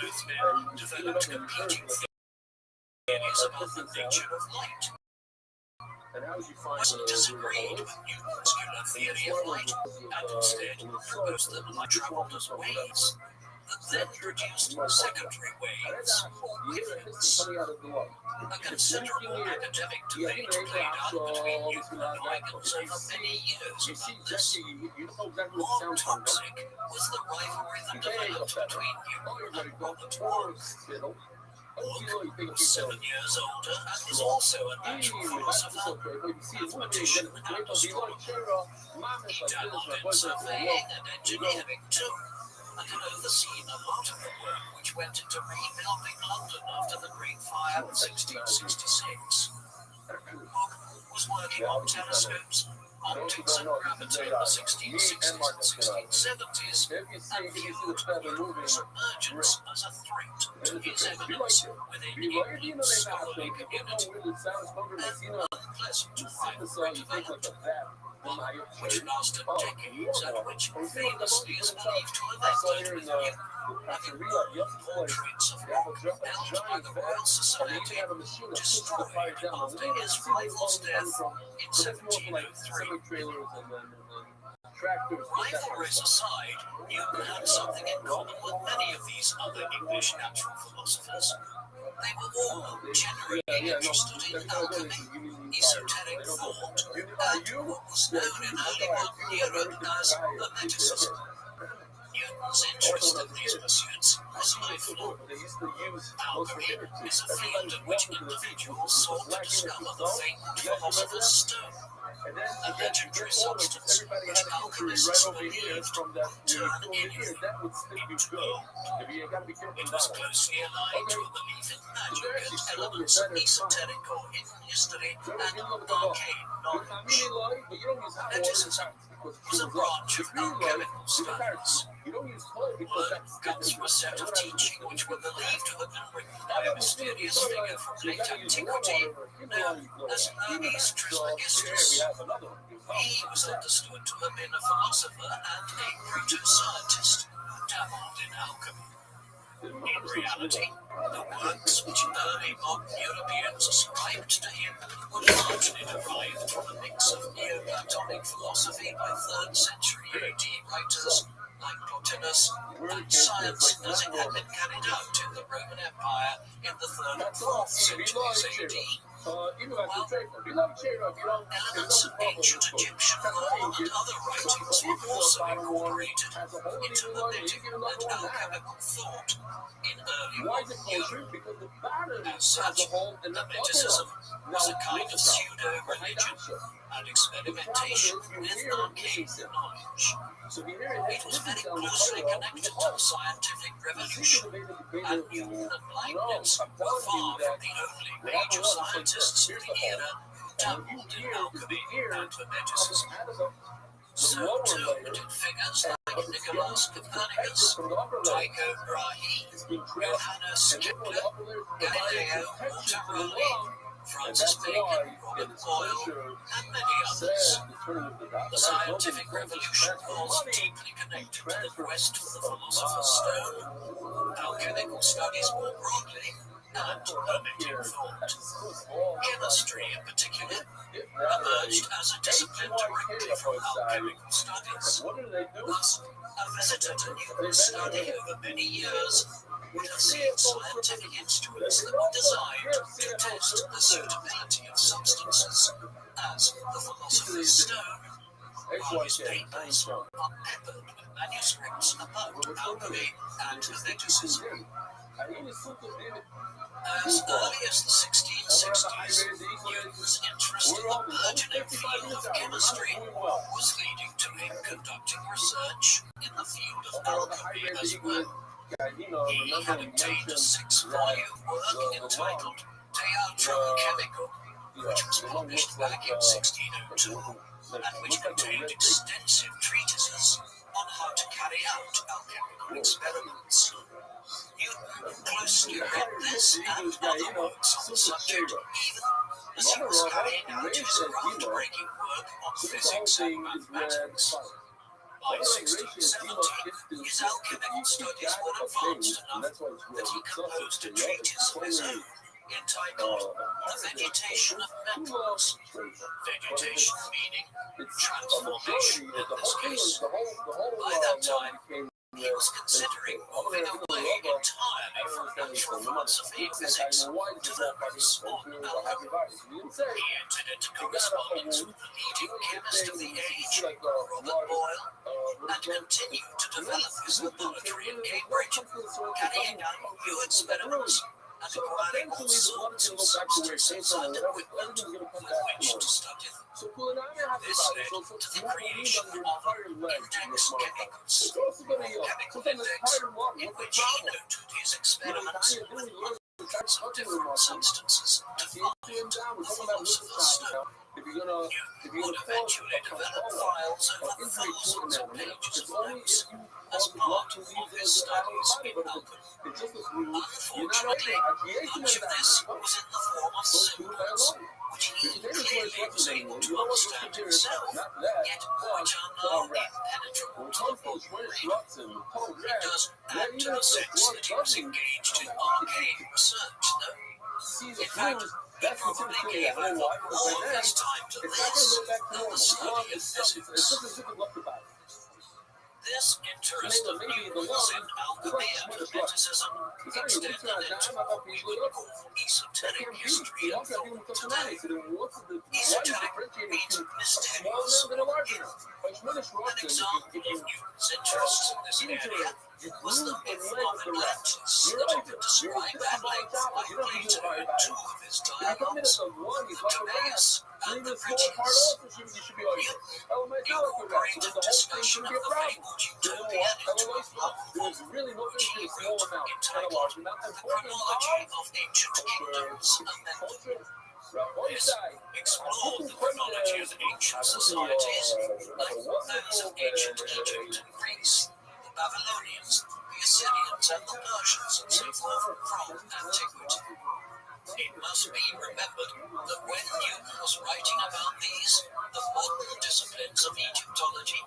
K: Both men developed competing theories about the nature of light. Wasn't disagreed with Newton's muscular theory of light, and instead proposed that light traveled as waves, that then produced secondary waves, wavelengths. A considerable academic debate played out between Newton and Huygens over many years about this. More toxic was the rivalry that developed between Newton and Robert Hooke. Hooke was 7 years older and was also a natural philosopher, mathematician, and astronomer. He dabbled in surveying and engineering too, and had overseen a lot of the work which went into rebuilding London after the Great Fire of 1666. Hooke was working on telescopes, optics and gravity in the 1660s and 1670s, and viewed Newton's emergence as a threat to his eminence within England's scholarly community. An unpleasant rivalry developed, one which lasted decades and which famously is believed to have ended with Newton having portraits of Hooke held by the Royal Society destroyed after his rival's death in 1703. Rivalries aside, Newton had something in common with many of these other English natural philosophers. They were all generally interested in alchemy, esoteric thought, and what was known in early modern Europe as Hermeticism. Newton's interest in these pursuits was lifelong. Alchemy is a field in which individuals sought to discover the famed philosopher's stone, a legendary substance which alchemists believed would turn anything into gold. It was closely aligned to a belief in magic and elements of esoteric or hidden history and arcane knowledge. Hermeticism was a branch of alchemical studies. Word comes from a set of teaching which were believed to have been written by a mysterious figure from late antiquity known as Hermes Trismegistus. He was understood to have been a philosopher and a proto-scientist who dabbled in alchemy. In reality, the works which early modern Europeans ascribed to him were largely derived from a mix of Neoplatonic philosophy by 3rd century AD writers like Plotinus, and science as it had been carried out in the Roman Empire in the 3rd and 4th centuries AD. Elements of ancient Egyptian law and other writings were also incorporated into hermetic and alchemical thought in early modern Europe. As such, Hermeticism was a kind of pseudo-religion and experimentation with arcane knowledge. It was very closely connected to the scientific revolution, and Newton and Leibniz were far from the only major scientists of the era who dabbled in alchemy and Hermeticism. So too did figures like like Nicolaus Copernicus, Tycho Brahe, Johannes Kepler, Galileo Monterey, Francis Bacon, Robert Boyle, and many others. The scientific revolution was deeply connected to the quest for the philosopher's stone, alchemical studies more broadly, and hermetic thought. Chemistry, in particular, emerged as a discipline directly from alchemical studies. Thus, a visitor to Newton's study over many years would have seen scientific instruments that were designed to test the suitability of substances, as the philosopher's stone, while his papers are peppered with manuscripts about alchemy and hermeticism. As early as the 1660s, Newton's interest in the burgeoning field of chemistry was leading to him conducting research in the field of alchemy as well. He had obtained a 6-volume work entitled Theatrum Chemicum, which was published back in 1602, and which contained extensive treatises on how to carry out alchemical experiments. Newton closely read this and other works on the subject, even as he was carrying out his groundbreaking work on physics and mathematics. By 1670, his alchemical studies were advanced enough that he composed a treatise of his own entitled The Vegetation of Metals. Vegetation meaning transformation in this case. By that time, he was considering moving away entirely from natural philosophy and physics to focus on alchemy. He entered into correspondence with the leading chemist of the age, Robert Boyle, and continued to develop his laboratory in Cambridge, carrying out new experiments and acquiring all sorts of substances and equipment with which to study them. This led to the creation of Index Chemicus, Chemical Index, in which he noted his experiments with hundreds of different substances to find the philosopher's stone. Newton would eventually develop files over thousands of pages of notes as part of his studies in alchemy. Unfortunately, much of this was in the form of symbols, which he clearly was able to understand himself, yet which are now impenetrable to the modern brain. It does add to the sense that he was engaged in arcane research, though. In fact, he probably gave over more of his time to this than the study of physics. This interest of Newton's in alchemy and hermeticism extended into what we would call esoteric history and thought today. Esoteric means mysterious or hidden. An example of Newton's interest in this area was the myth of Atlantis that had been described at length by Plato in 2 of his dialogues, the Timaeus and the Critias. Newton incorporated discussion of the fabled utopian into a novel, which he wrote entitled The Chronology of Ancient Kingdoms and Empires. This explored the chronology of ancient societies, like those of ancient Egypt and Greece, the Babylonians, the Assyrians, and the Persians, and so forth from antiquity. It must be remembered that when Newton was writing about these, the modern disciplines of Egyptology,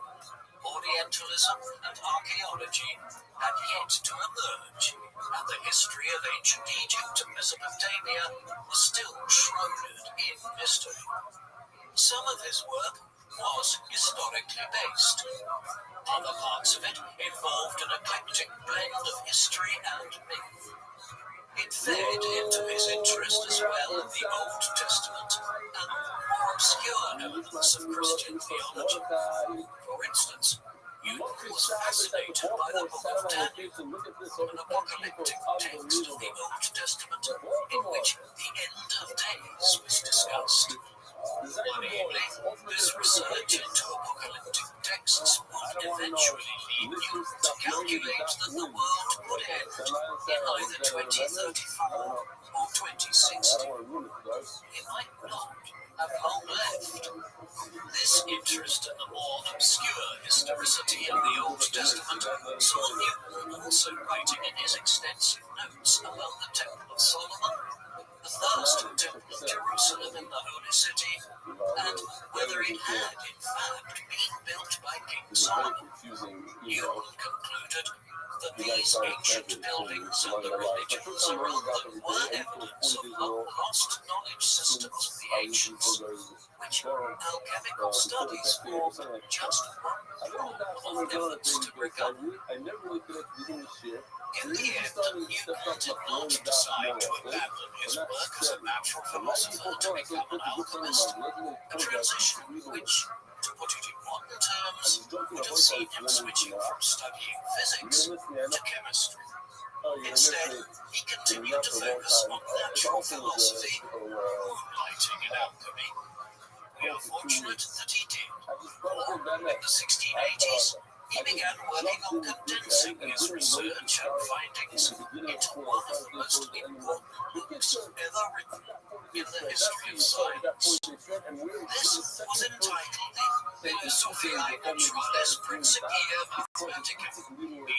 K: Orientalism, and archaeology had yet to emerge, and the history of ancient Egypt and Mesopotamia was still shrouded in mystery. Some of his work was historically based. Other parts of it involved an eclectic blend of history and myth. It fed into his interest as well in the Old Testament and more obscure elements of Christian theology. For instance, Newton was fascinated by the Book of Daniel, an apocalyptic text of the Old Testament in which the end of days was discussed. Worryingly, this research into apocalyptic texts would eventually lead Newton to calculate that the world would end in either 2034 or 2060. He might not have long left. This interest in the more obscure historicity of the Old Testament, saw Newton also writing in his extensive notes about the Temple of Solomon, the first Temple of Jerusalem in the Holy City, and whether it had, in fact, been built by King Solomon. Newton concluded that these ancient buildings and the religions around them were evidence of long-lost knowledge systems of the ancients, which alchemical studies form just one form of evidence to regard. In the end, Newton did not decide to abandon his work as a natural philosopher to become an alchemist, a transition which, to put it in modern terms, would have seen him switching from studying physics to chemistry. Instead, he continued to focus on natural philosophy, moonlighting in alchemy. We are fortunate that he did. For in the 1680s, he began working on condensing his research and findings into one of the most important books ever written in the history of science. This was entitled the Philosophiae Naturalis Principia Mathematica, meaning the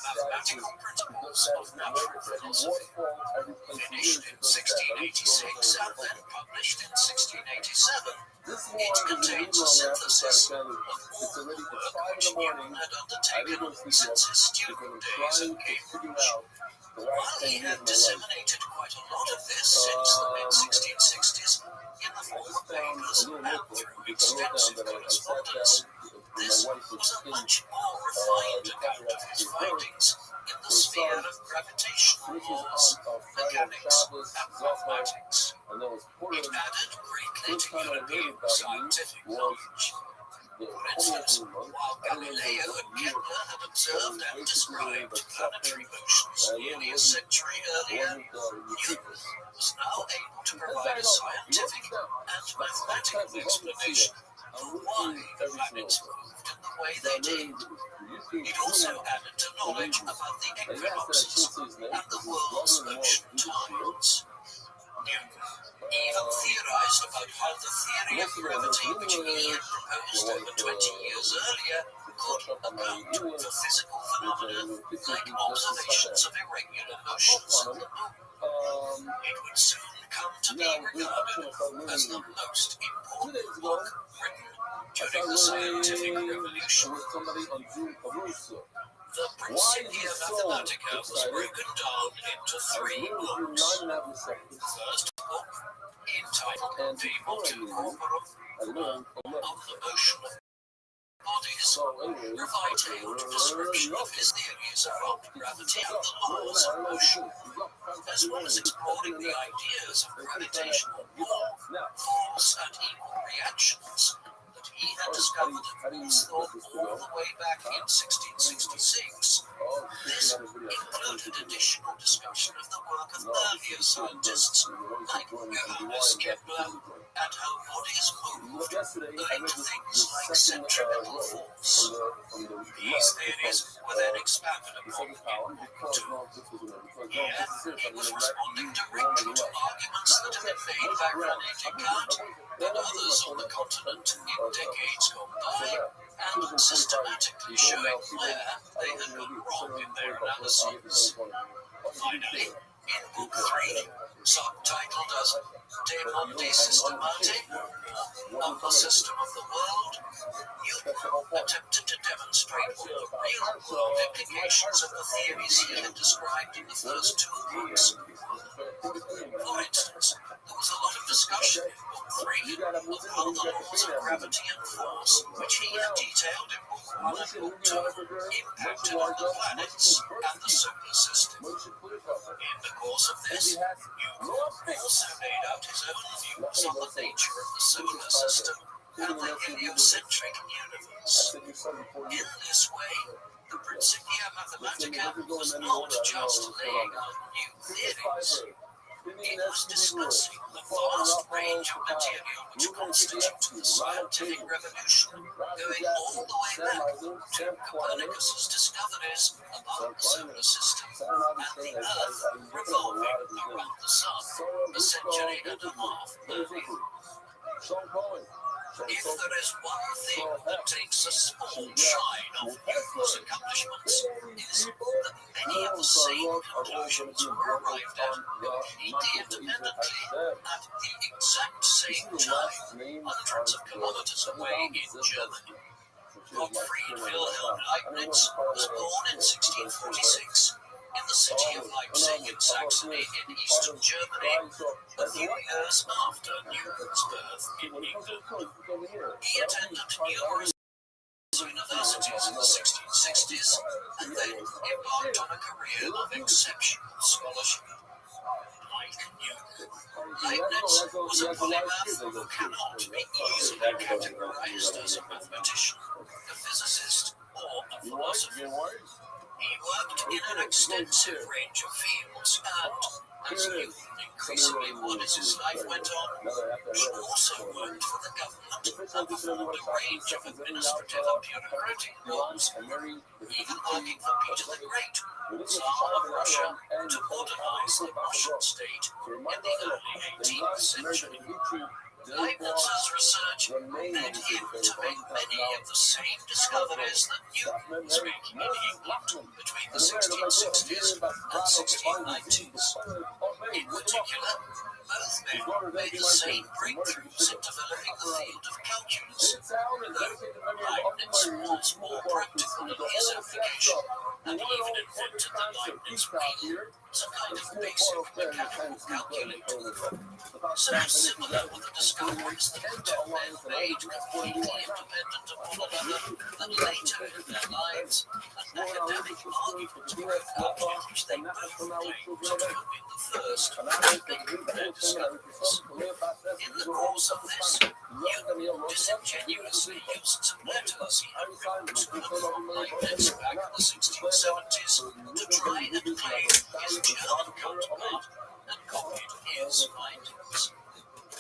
K: mathematical principles of natural philosophy. Finished in 1686 and then published in 1687, it contains a synthesis of all the work which Newton had undertaken since his student days at Cambridge. While he had disseminated quite a lot of this since the mid-1660s, in the form of papers and through extensive correspondence, this was a much more refined account of his findings in the sphere of gravitational laws, mechanics, and mathematics. It added greatly to European scientific knowledge. For instance, while Galileo and Kepler had observed and described planetary motions nearly a century earlier, Newton was now able to provide a scientific and mathematical explanation for why the planets moved in the way they did. It also added to knowledge about the equinoxes and the world's ocean tides. Newton even theorized about how the theory of gravity, which he had proposed over 20 years earlier, could account for physical phenomena like observations of irregular motions in the moon. It would soon come to be regarded as the most important book written during the scientific revolution. The Principia Mathematica was broken down into 3 books. The first book, entitled De Motu Corporum, on the motion of bodies, provide a description of his theories about gravity and the laws of motion, as well as exploring the ideas of gravitational law, force, and equal reactions that he had discovered and thought all the way back in 1666. This included additional discussion of the work of earlier scientists like Johannes Kepler and how bodies moved, owing to things like centripetal force. These theories were then expanded upon in Book 2. Here, he was responding directly to arguments that had been made by René Descartes and others on the continent in decades gone by, and systematically showing where they had gone wrong in their analyses. Finally, in Book 3, subtitled as De Mundi Systemate, of the System of the World, Newton attempted to demonstrate all the real-world implications of the theories he had described in the first 2 books. For instance, there was a lot of discussion in Book 3 of how the laws of gravity and force, which he had detailed in Book 1 and Book 2, impacted on the planets and the solar system. In the course of this, Newton also laid out his own views on the nature of the solar system and the heliocentric universe. In this way, the Principia Mathematica was not just laying out new theories. It was discussing the vast range of material which constitutes the scientific revolution, going all the way back to Copernicus's discoveries about the solar system and the Earth revolving around the Sun a century and a half earlier. If there is one thing that takes a small shine off Newton's accomplishments, it is that many of the same conclusions were arrived at completely independently at the exact same time, hundreds of kilometers away in Germany. Gottfried Wilhelm Leibniz was born in 1646 in the city of Leipzig in Saxony in eastern Germany, a few years after Newton's birth in England. He attended numerous universities in the 1660s and then embarked on a career of exceptional scholarship. Like Newton, Leibniz was a polymath who cannot be easily categorized as a mathematician, a physicist, or a philosopher. He worked in an extensive range of fields and, as Newton increasingly won as his life went on, he also worked for the government and performed a range of administrative and bureaucratic roles, even working for Peter the Great, Tsar of Russia, to modernize the Russian state in the early 18th century. Leibniz's research led him to make many of the same discoveries that Newton was making in England between the 1660s and 1690s. In particular, both men made the same breakthroughs in developing the field of calculus, though Leibniz was more practical in his application and even invented the Leibniz wheel as a kind of basic mechanical calculator. So similar were the discoveries that the two men made completely independent of one another, that later in their lives, an academic argument broke out in which they both claimed to have been the first to make their discoveries. In the course of this, Newton disingenuously used some letters he had written to and from Leibniz back in the 1670s to try and claim his German counterpart and copied his findings.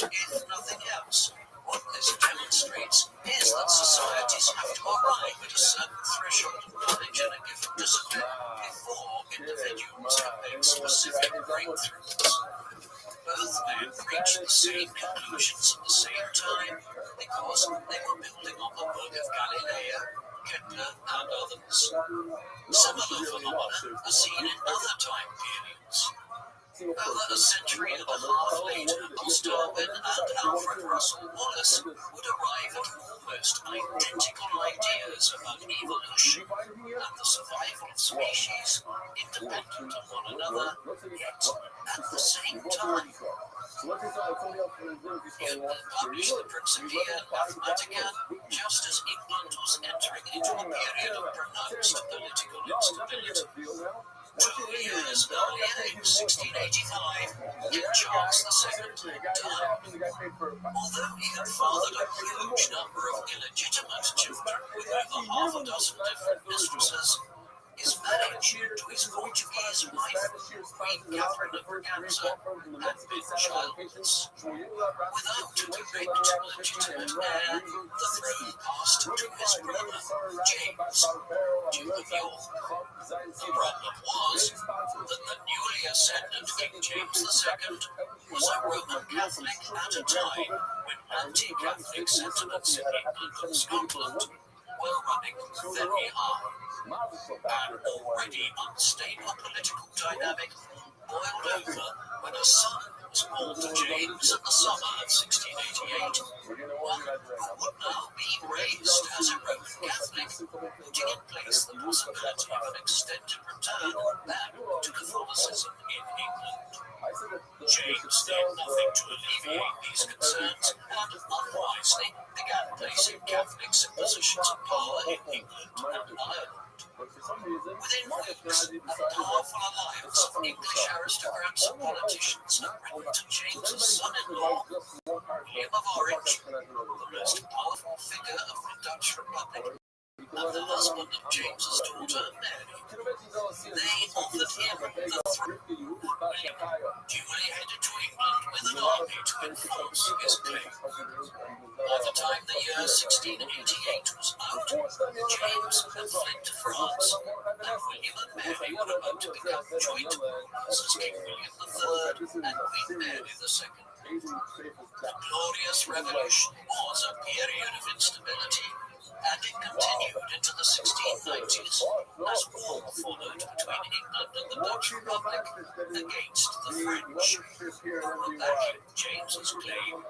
K: If nothing else, what this demonstrates is that societies have to arrive at a certain threshold of knowledge in a given discipline before individuals can make specific breakthroughs. Both men reached the same conclusions at the same time because they were building on the work of Galileo, Kepler, and others. Similar phenomena are seen in other time periods. Over a century and a half later, Thomas Darwin and Alfred Russel Wallace would arrive at almost identical ideas about evolution and the survival of species, independent of one another, yet at the same time. Newton published the Principia Mathematica just as England was entering into a period of pronounced political instability. 2 years earlier, in 1685, King Charles II died. Although he had fathered a huge number of illegitimate children with over half a dozen different mistresses, his marriage to his Portuguese wife, Queen Catherine of Braganza, had been childless. Without a direct legitimate heir, the throne passed to his brother, James, Duke of York. The problem was that the newly ascendant King James II was a Roman Catholic at a time when anti-Catholic sentiments in England and Scotland were running very high. An already unstable political dynamic boiled over when a son was born to James in the summer of 1688, one who would now be raised as a Roman Catholic, putting in place the possibility of an extended return back to Catholicism in England. James did nothing to alleviate these concerns and unwisely began placing Catholics in positions of power in England and Ireland. Within weeks, a powerful alliance of English aristocrats and politicians had written to James's son-in-law, William of Orange, the most powerful figure of the Dutch Republic, and the husband of James's daughter, Mary. They offered him the throne. William duly headed to England with an army to enforce his claim. By the time the year 1688 was out, James had fled to France, and William and Mary were about to become joint rulers as King William III and Queen Mary II. The Glorious Revolution was a period of instability, and it continued into the 1690s as war followed between England and the Dutch Republic against the French, who were backing James's claim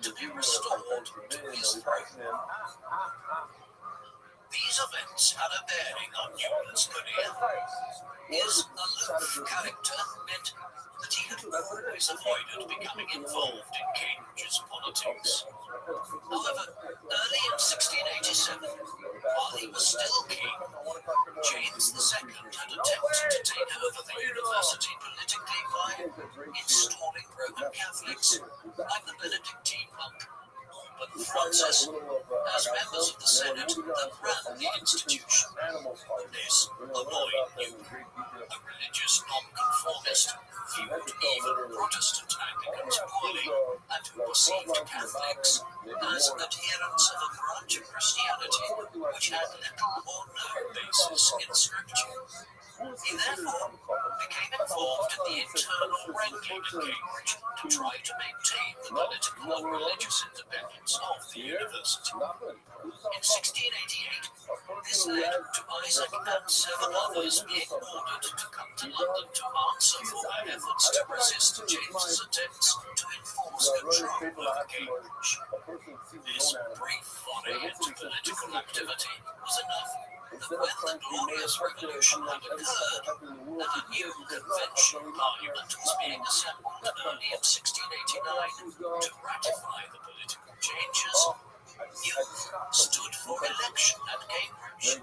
K: to be restored to his throne. These events had a bearing on Newman's career. His aloof character meant that he had always avoided becoming involved in Cambridge's politics. However, early in 1687, while he was still king, James II had attempted to take over the university politically by installing Roman Catholics like the Benedictine monk But Francis, as members of the Senate that ran the institution. This annoyed Newman, a religious nonconformist, viewed even Protestant Anglicans poorly, and who perceived Catholics as adherents of a branch of Christianity which had little or no basis in Scripture. He therefore became involved in the internal wrangling at Cambridge to try to maintain the political and religious independence of the university. In 1688, this led to Isaac and 7 others being ordered to come to London to answer for their efforts to resist James's attempts to enforce control over Cambridge. This brief foray into political activity was enough that when the Glorious Revolution had occurred and a new conventional parliament was being assembled early in 1689 to ratify the political changes, Newman stood for election at Cambridge.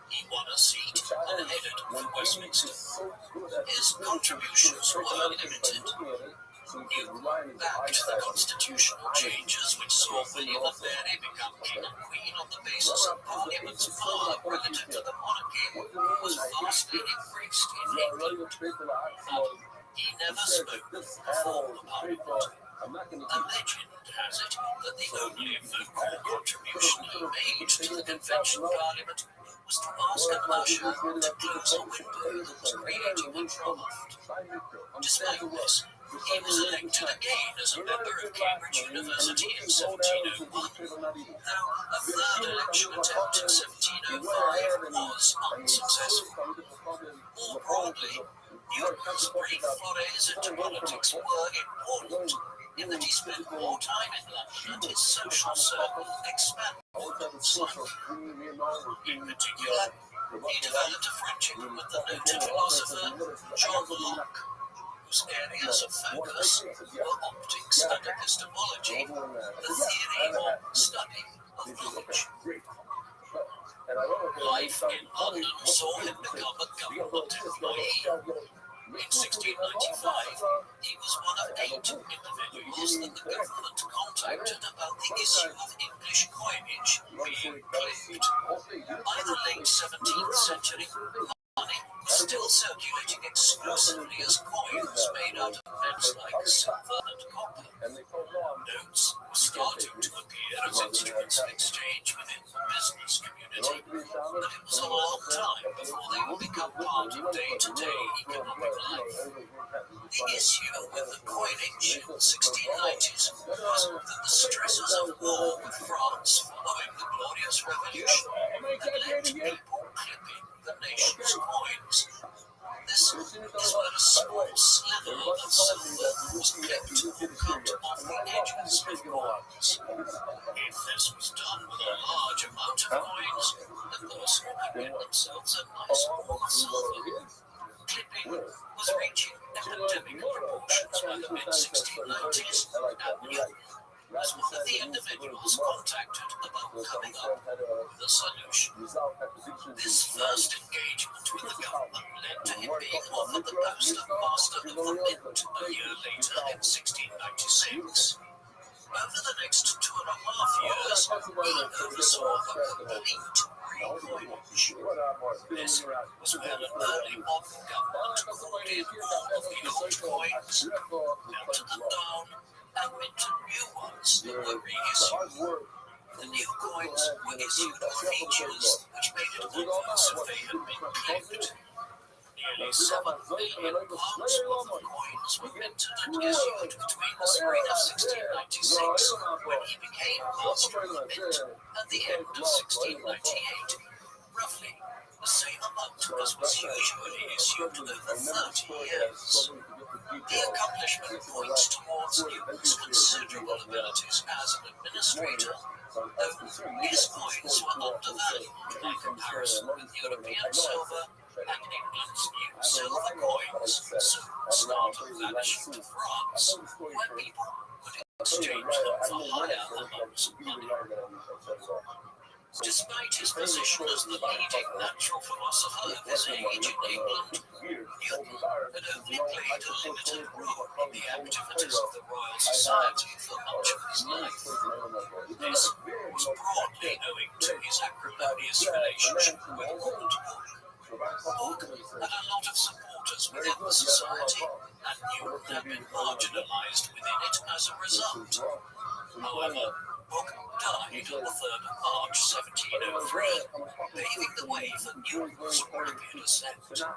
K: He won a seat and headed for Westminster. His contributions were limited. Newman backed the constitutional changes which saw William and Mary become king and queen on the basis of Parliament's power relative to the monarchy was vastly increased in England. He never spoke before the Parliament. A legend has it that the only vocal contribution he made to the Convention Parliament was to ask an usher to close a window that was creating a draft. Despite this, he was elected again as a member of Cambridge University in 1701, though a third election attempt in 1705 was unsuccessful. More broadly, Newman's brief forays into politics were important in that he spent more time in London and his social circle expanded. In particular, he developed a friendship with the noted philosopher John Locke, whose areas of focus were optics and epistemology, the theory or study of knowledge. Life in London saw him become a government employee. In 1695, he was one of 8 individuals that the government contacted about the issue of English coinage being claimed. By the late 17th century, money was still circulating exclusively as coins made out of metals like silver and copper. Notes were starting to appear as instruments of exchange within the business community, but it was a long time before they would become part of day-to-day economic life. The issue with the coinage in the 1690s was that the stresses of war with France following the Glorious Revolution had led to people clipping the nation's coins. This is where a small sliver of silver was clipped or cut off the edges of coins. If this was done with a large amount of coins, the person would get themselves a nice ball of silver. Clipping was reaching epidemic proportions by the mid-1690s, and Newman was one of the individuals contacted about coming up with a solution. This first engagement with the government led to him being offered the post of Master of the Mint a year later in 1696. Over the next 2.5 years, he oversaw a complete recoinage. This was when an early modern government called in all of the old coins, melted them down, and minted new ones that were reissued. The new coins were issued with features which made it obvious if they had been clipped. The Nearly 7 million pounds worth of coins were minted and issued between the spring of 1696, when he became master of the mint, and the end of 1698. Roughly the same amount as was usually issued over 30 years. The accomplishment points towards Newton's considerable abilities as an administrator, though his coins were undervalued by comparison with European silver and England's new silver coins soon started vanishing to France, where people would exchange them for higher amounts of money. Despite his position as the leading natural philosopher of his age in England, Newton had only played a limited role in the activities of the Royal Society for much of his life. This was broadly owing to his acrimonious relationship with Rothschild. Hooke had a lot of supporters within the society, and Newton had been marginalised within it as a result. However, Hooke died on the 3rd of March 1703, paving the way for Newton's rapid ascent. Many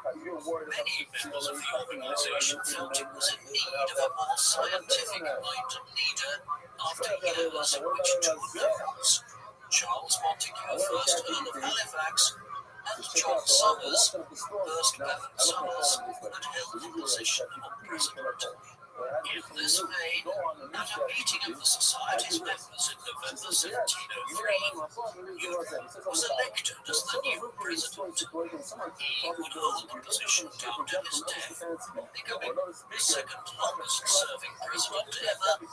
K: members of the organisation felt it was in need of a more scientific-minded leader after years in which two nobles, Charles Montague, 1st Earl of Halifax, and John Somers, 1st Baron Somers, had held the position of president. In this vein, at a meeting of the Society's members in November 1703, Newton was elected as the new president. He would hold the position down to his death, becoming the second longest serving president ever,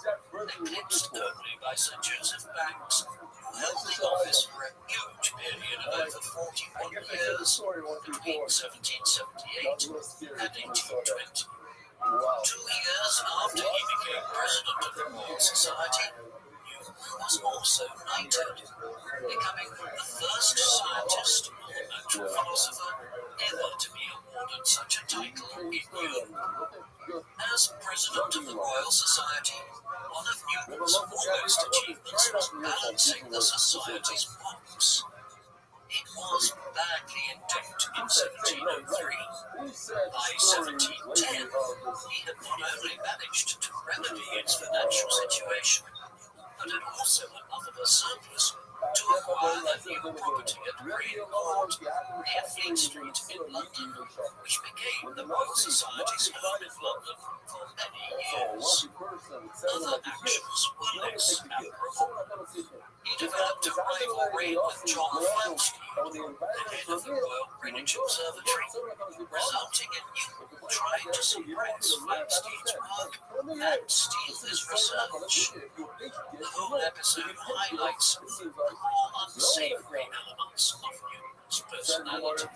K: eclipsed only by Sir Joseph Banks, who held the office for a huge period of over 41 years, between 1778 and 1820. 2 years after he became president of the Royal Society, Newton was also knighted, becoming the first scientist or natural philosopher ever to be awarded such a title in Europe. As president of the Royal Society, one of Newton's foremost achievements was balancing the Society's books. It was badly in debt in 1703. By 1710, he had not only managed to remedy its financial situation, but had also enough of a surplus to acquire a new property at Green Court, near Fleet Street in London, which became the Royal Society's home in London for many years. Other actions were less admirable. He developed a rivalry with John Rothschild, the head of the Royal Greenwich Observatory, resulting in Newton trying to suppress Flamsteed's work and steal his research. The whole episode highlights the more unsavory elements of Newton's personality.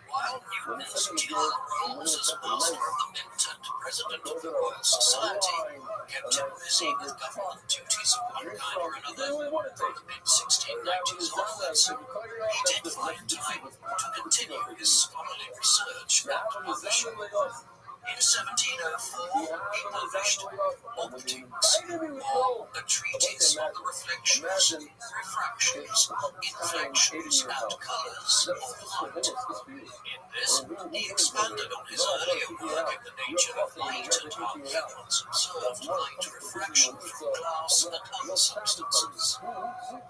K: While Newton's dual roles as Master of the Mint and President of the Royal Society kept him busy with government duties of one kind or another, from the mid-1690s onwards, he did find time to continue his scholarly research and publishing. In 1704, he published Optics, or a treatise on the reflections, refractions, inflections, and colours of light. In this, he expanded on his earlier work in the nature of light and how humans observed light refraction through glass and other substances.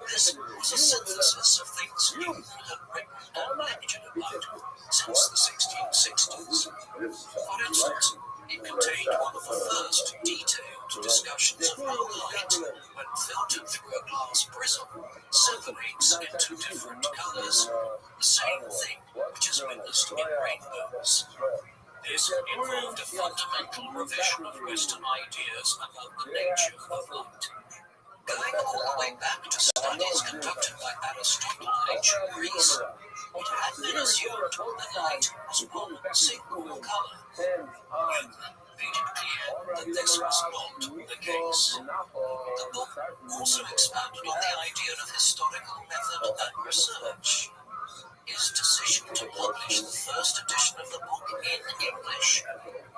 K: This was a synthesis of things Newton had written and lectured about since the 1660s. For instance, it contained one of the first detailed discussions of how light, when filtered through a glass prism, separates into different colours, the same thing which is witnessed in rainbows. This involved a fundamental revision of Western ideas about the nature of light. Going all the way back to studies conducted by Aristotle in ancient Greece, it had been assumed that light was one single colour. Newton made it clear that this was not the case. The book also expanded on the idea of historical method and research. His decision to publish the first edition of the book in English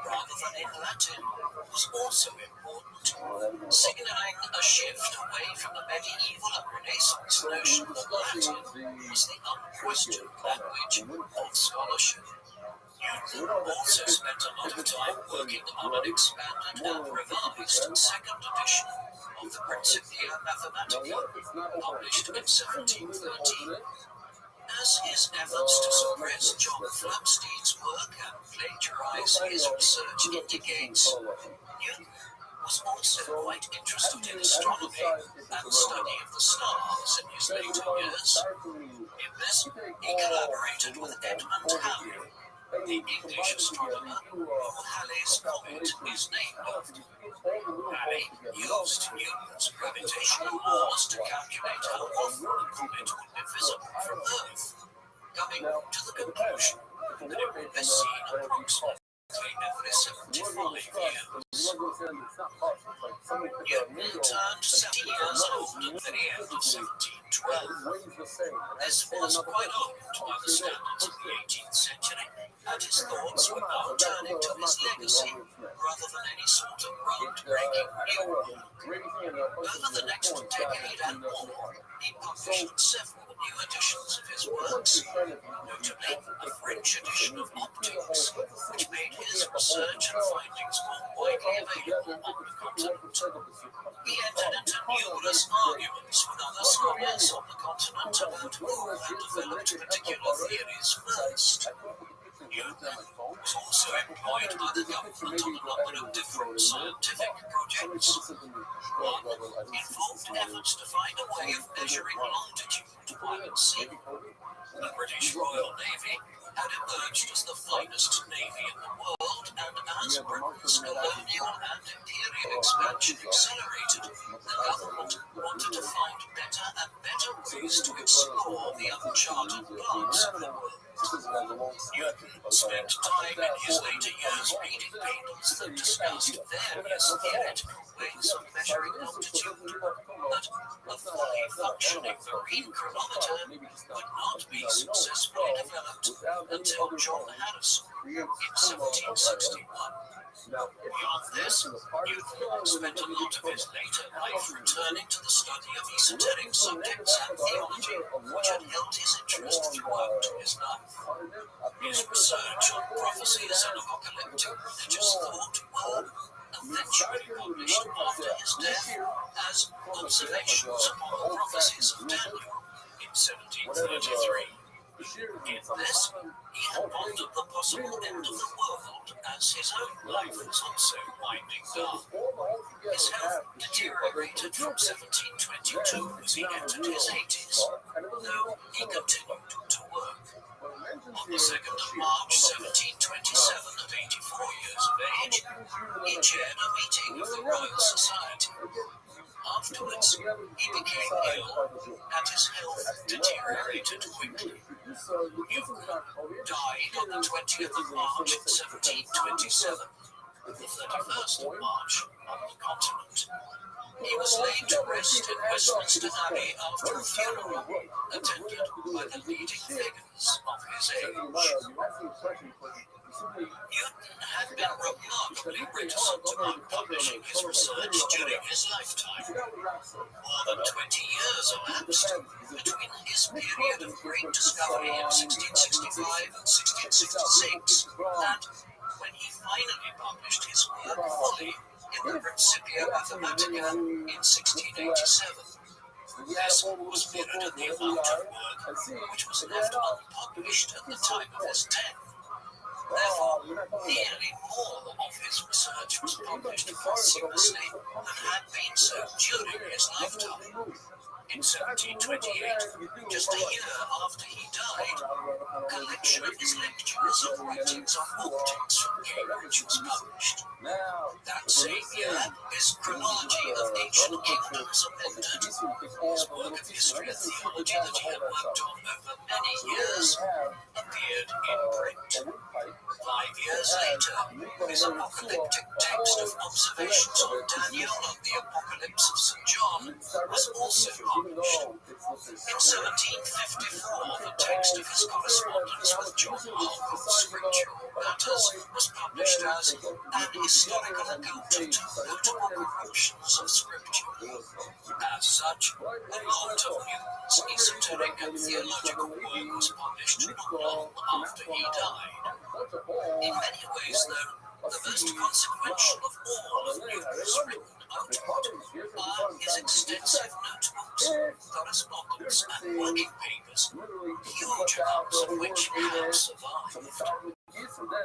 K: rather than in Latin, was also important, signaling a shift away from the medieval and Renaissance notion that Latin was the unquestioned language of scholarship. Newton also spent a lot of time working on an expanded and revised second edition of the Principia Mathematica, published in 1713. As his efforts to suppress John Flamsteed's work and plagiarize his research indicates, Newton was also quite interested in astronomy and study of the stars in his later years. In this, he collaborated with Edmund Halley, the English astronomer who Halley's comet is named after. Halley used Newton's gravitational laws to calculate how often the comet would be visible from Earth, coming to the conclusion that it would be seen approximately every 75 years. Newton turned 70 years old at the end of 1712. This was quite old by the standards of the 18th century, and his thoughts were now turning to his legacy rather than any sort of groundbreaking new one. Over the next decade and more, he published several new editions of his works, notably a French edition of Optics, which made his research and findings more widely available on the continent. He entered into numerous arguments with other scholars on the continent about who had developed particular theories first. Newton was also employed by the government on a number of different scientific projects. One involved efforts to find a way of measuring longitude while at sea. The British Royal Navy had emerged as the finest navy in the world, and as Britain's colonial and imperial expansion accelerated, the government wanted to find better and better ways to explore the uncharted parts of the world. Newton spent time in his later years reading papers that discussed various theoretical ways of measuring longitude, but a fully functioning marine chronometer would not be successfully developed until John Harrison in 1761. Beyond this, Newton spent a lot of his later life returning to the study of esoteric subjects and theology, which had held his interest throughout his life. His research on prophecies and apocalyptic religious thought were eventually published after his death as Observations upon the Prophecies of Daniel in 1733. In this, he had pondered the possible end of the world as his own life was also winding down. His health deteriorated from 1722 as he entered his 80s, though he continued to work. On the 2nd of March 1727, at 84 years of age, he chaired a meeting of the Royal Society. Afterwards, he became ill, and his health deteriorated quickly. Newton died on the 20th of March 1727, the 31st of March on the continent. He was laid to rest in Westminster Abbey after a funeral attended by the leading figures of his age. Newton had been remarkably reticent about publishing his research during his lifetime. More than 20 years elapsed between his period of great discovery in 1665 and 1666, and when he finally published his work fully in the Principia Mathematica in 1687. This was mirrored in the amount of work which was left unpublished at the time of his death. Therefore, nearly more of his research was published posthumously than had been so during his lifetime. In 1728, just a year after he died, a collection of his lectures and writings on optics from Cambridge was published. That same year, his Chronology of Ancient Kingdoms amended, his work of history and theology that he had worked on over many years, appeared in print. 5 years later, his apocalyptic text of observations on Daniel and the Apocalypse of St. John Son was also published. In 1754, the text of his correspondence with John Harcourt, Scriptural Matters, was published as an historical account of two notable corruptions of Scripture. As such, a lot of Newton's esoteric and theological work was published not long after he died. In many ways, though, the most consequential of all of Newton's written output are his extensive notebooks, correspondence, and working papers, huge amounts of which have survived.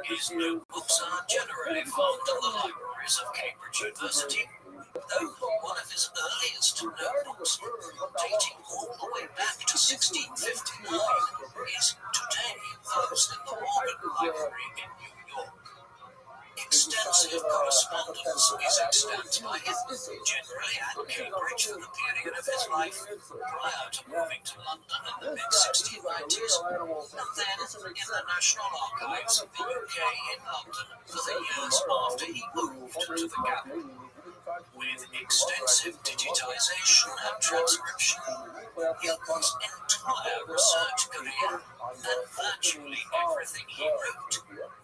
K: His notebooks are generally found in the libraries of Cambridge University, though one of his earliest notebooks, dating all the way back to 1659, is today housed in the Morgan Library in New York. Extensive correspondence is extant by him, generally at Cambridge for the period of his life, prior to moving to London in the mid-1690s, and then in the National Archives of the UK in London for the years after he moved to the capital. With extensive digitization and transcription, Newton's entire research career and virtually everything he wrote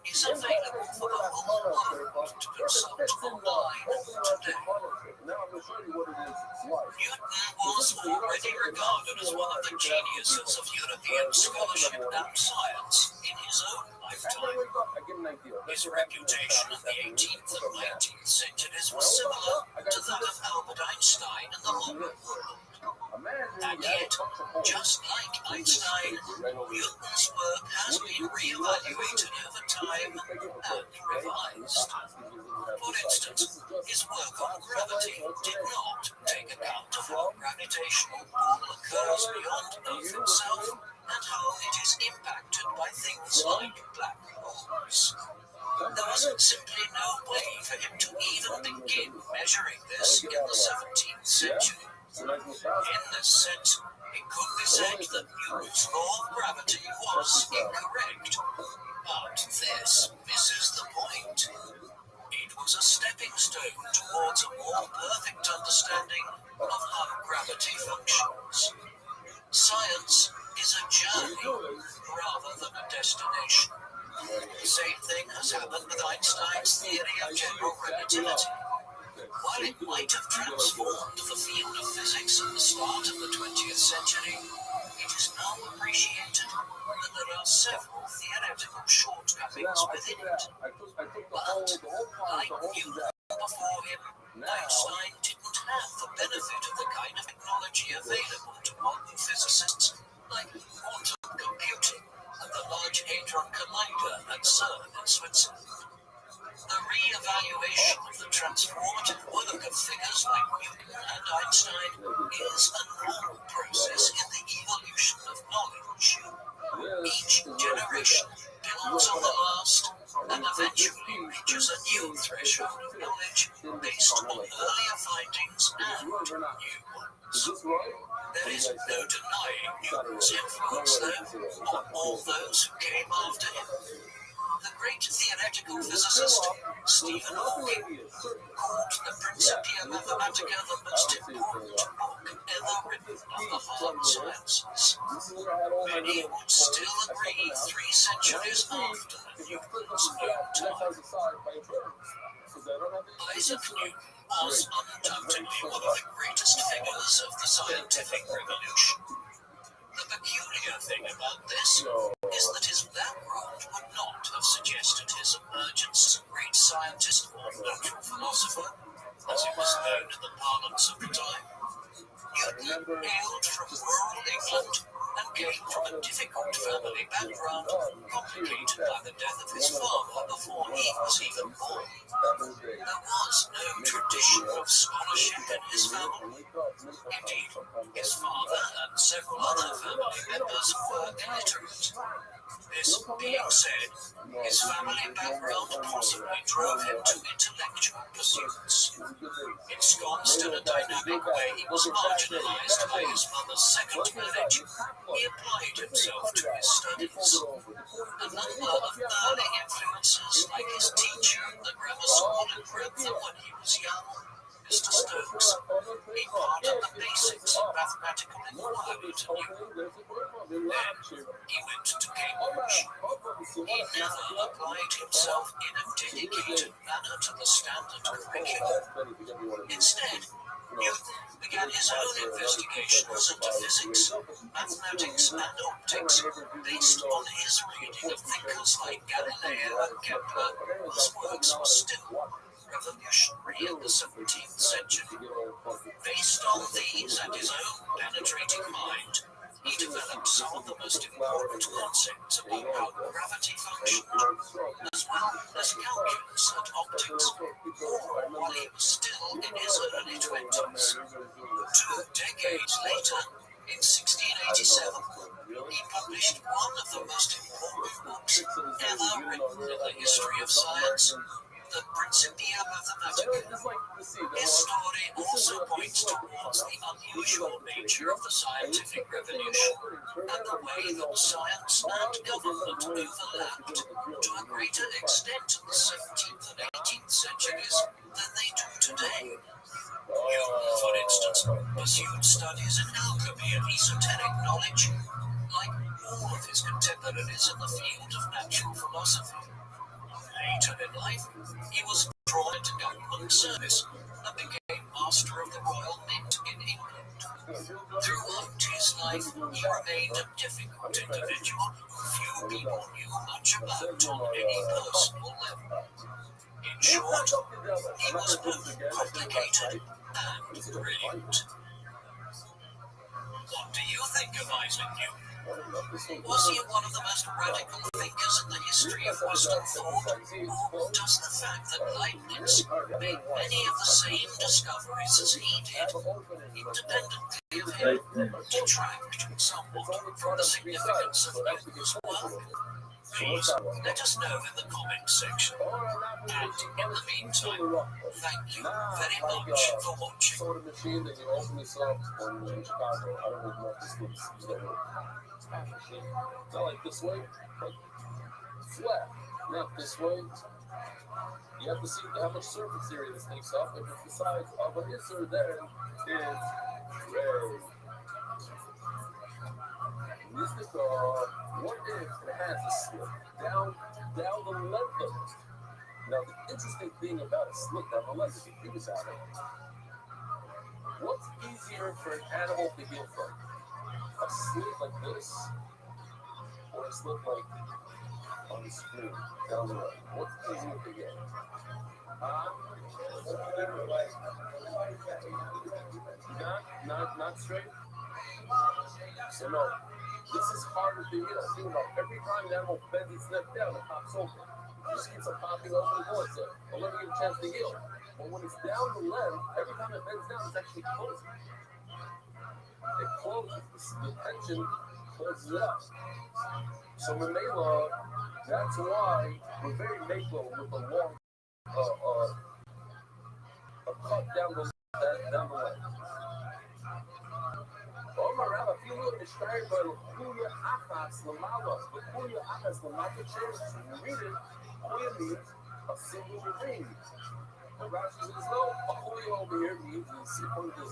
K: is available for the whole world to consult online today. Newton was already regarded as one of the geniuses of European scholarship and science in his own lifetime. His reputation in the 18th and 19th centuries was similar to that of Albert Einstein in the modern world. And yet, just like Einstein, Newton's work has been re-evaluated over time and revised. For instance, his work on gravity did not take account of how gravitational pull occurs beyond Earth itself and how it is impacted by things like black holes. There was simply no way for him to even begin measuring this in the 17th century. In this sense, it could be said that Newton's law of gravity was incorrect. But this misses the point. It was a stepping stone towards a more perfect understanding of how gravity functions. Science is a journey rather than a destination. The same thing has happened with Einstein's theory of general relativity. While it might have transformed the field of physics at the start of the 20th century, it is now appreciated that there are several theoretical shortcomings within it. But, like Newton before him, Einstein didn't have the benefit of the kind of technology available to modern physicists, like quantum computing and the Large Hadron Collider at CERN in Switzerland. The re-evaluation of the transformative work of figures like Newton and Einstein is a normal process in the evolution of knowledge. Each generation builds on the last and eventually reaches a new threshold of knowledge based on earlier findings and new ones. There is no denying Newton's influence, though, on all those who came after him. The great theoretical physicist Stephen Hawking called the Principia Mathematica the most important book ever written on the hard sciences. Many would still agree 3 centuries after Newton's own time. Isaac Newton was undoubtedly one of the greatest figures of the scientific revolution. The peculiar thing about this is that his background would not have suggested his emergence as a great scientist or natural philosopher, as it was known in the parlance of the time. Newton hailed from rural England and came from a difficult family background, complicated by the death of his father before he was even born. There was no tradition of scholarship in his family. Indeed, his father and several other family members were illiterate. This being said, his family background possibly drove him to intellectual pursuits. Ensconced in a dynamic way, he was marginalized by his mother's second marriage. He applied himself to his studies. A number of early influences, like his teacher, the grammar school in Grantham when he was young, Mr. Stokes, imparted the mathematical inquiry to Newton. Then he went to Cambridge. He never applied himself in a dedicated manner to the standard curriculum. Instead, Newton began his own investigations into physics, mathematics, and optics based on his reading of thinkers like Galileo and Kepler, whose works were still revolutionary in the 17th century. Based on these and his own penetrating mind, he developed some of the most important concepts about how gravity functioned, as well as calculus and optics, all while he was still in his early 20s. 2 decades later, in 1687, he published one of the most important books ever written in the history of science, the Principia Mathematica. His story also points towards the unusual nature of the scientific revolution and the way that science and government overlapped to a greater extent in the 17th and 18th centuries than they do today. Newton, for instance, pursued studies in alchemy and esoteric knowledge, like all of his contemporaries in the field of natural philosophy. Later in life, he was drawn into government service and became Master of the Royal Mint in England. Throughout his life, he remained a difficult individual who few people knew much about on any personal level. In short, he was both complicated and brilliant. What do you think of Isaac Newton? Was he one of the most radical thinkers in the history of Western thought, or does the fact that Leibniz made many of the same discoveries as he did, independently of him, detract somewhat from the significance of Newton's work? Please let us know in the comments section. And in the meantime, thank you very much for watching.
C: So the machine that you open this up in Chicago, I don't know if this looks not like this way, but flat, not this way. You have to see how much surface area this takes up. If it's the size of an insert there, it's red. This is what if it has a slit down the length of it. Now the interesting thing about a slit down the length, if you think about it, what's easier for an animal to heal from? A slit like this, or a slit like on the screen down the way? What's easier to get? Not straight. So no, this is harder to heal. Think about every time the animal bends its neck down, it pops open. It just keeps on popping open and going. So I'll never get a chance to heal. But when it's down the length, every time it bends down, it's actually closing. It closes. The tension closes it up. So Mamela, that's why we're very Mako with a long a cut down the leg. Omar Rabbi, if you look at Shtai by Kuya Achas Lamala, the Kuya Achas Lamala church, when you read it, Kuya means a single ring. But Rashi says, no, a Kuya over here means, according to the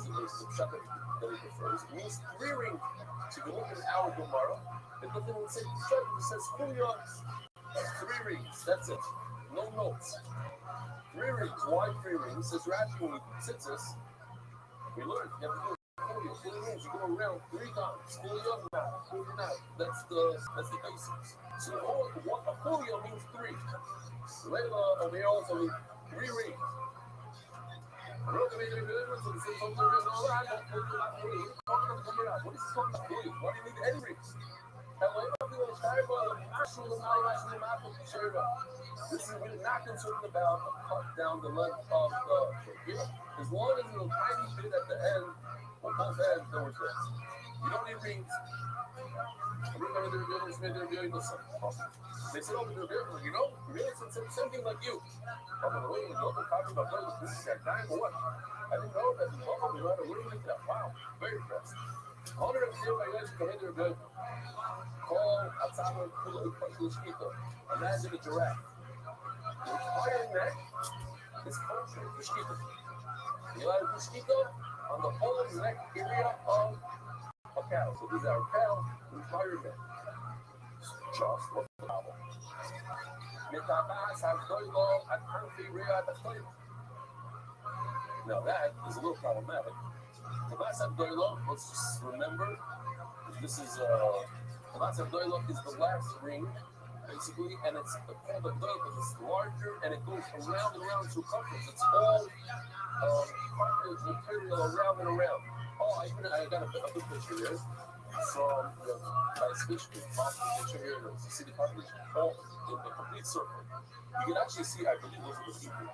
C: Shabbat that he prefers, it means 3 rings. So you can look at our Gemara, it doesn't say Shabbat, it says Kuya, 3 rings, that's it. No notes. 3 rings. Why 3 rings? Says Rashi, when he sits us, we learn, you have to do it. Kuya means you go around 3 times. Kuya now. That's the basics. So a kuya means 3. Layla over here also means 3 rings. What is he talking about? Kuya. Why do you need any rings? This is we're not concerned about a cut down the length of the figure. As long as it's a tiny bit at the end, on both ends, no one's there. You don't need rings. They said, oh, but they're there. You know, really, it's something like you. I'm going to wait and go to talking about playing with this guy for what? I didn't know that. Oh, we had a really like that. Wow, very impressed. Honor and fear by guys who come in there good. Call Atzama Kulishkito. Imagine a giraffe. The entire neck is punctured for Shkito. You like Shkito? on the whole neck area of a cow. So these are cow environment. Just what the problem. Now that is a little problematic. Let's just remember this is the last ring, basically, and it's called a doil because it's larger and it goes around and around circumference. It's all cartilage material around and around. Oh, I got a good picture here from the nice picture here. You see the cartilage all in the complete circle. You can actually see, I believe those are the people.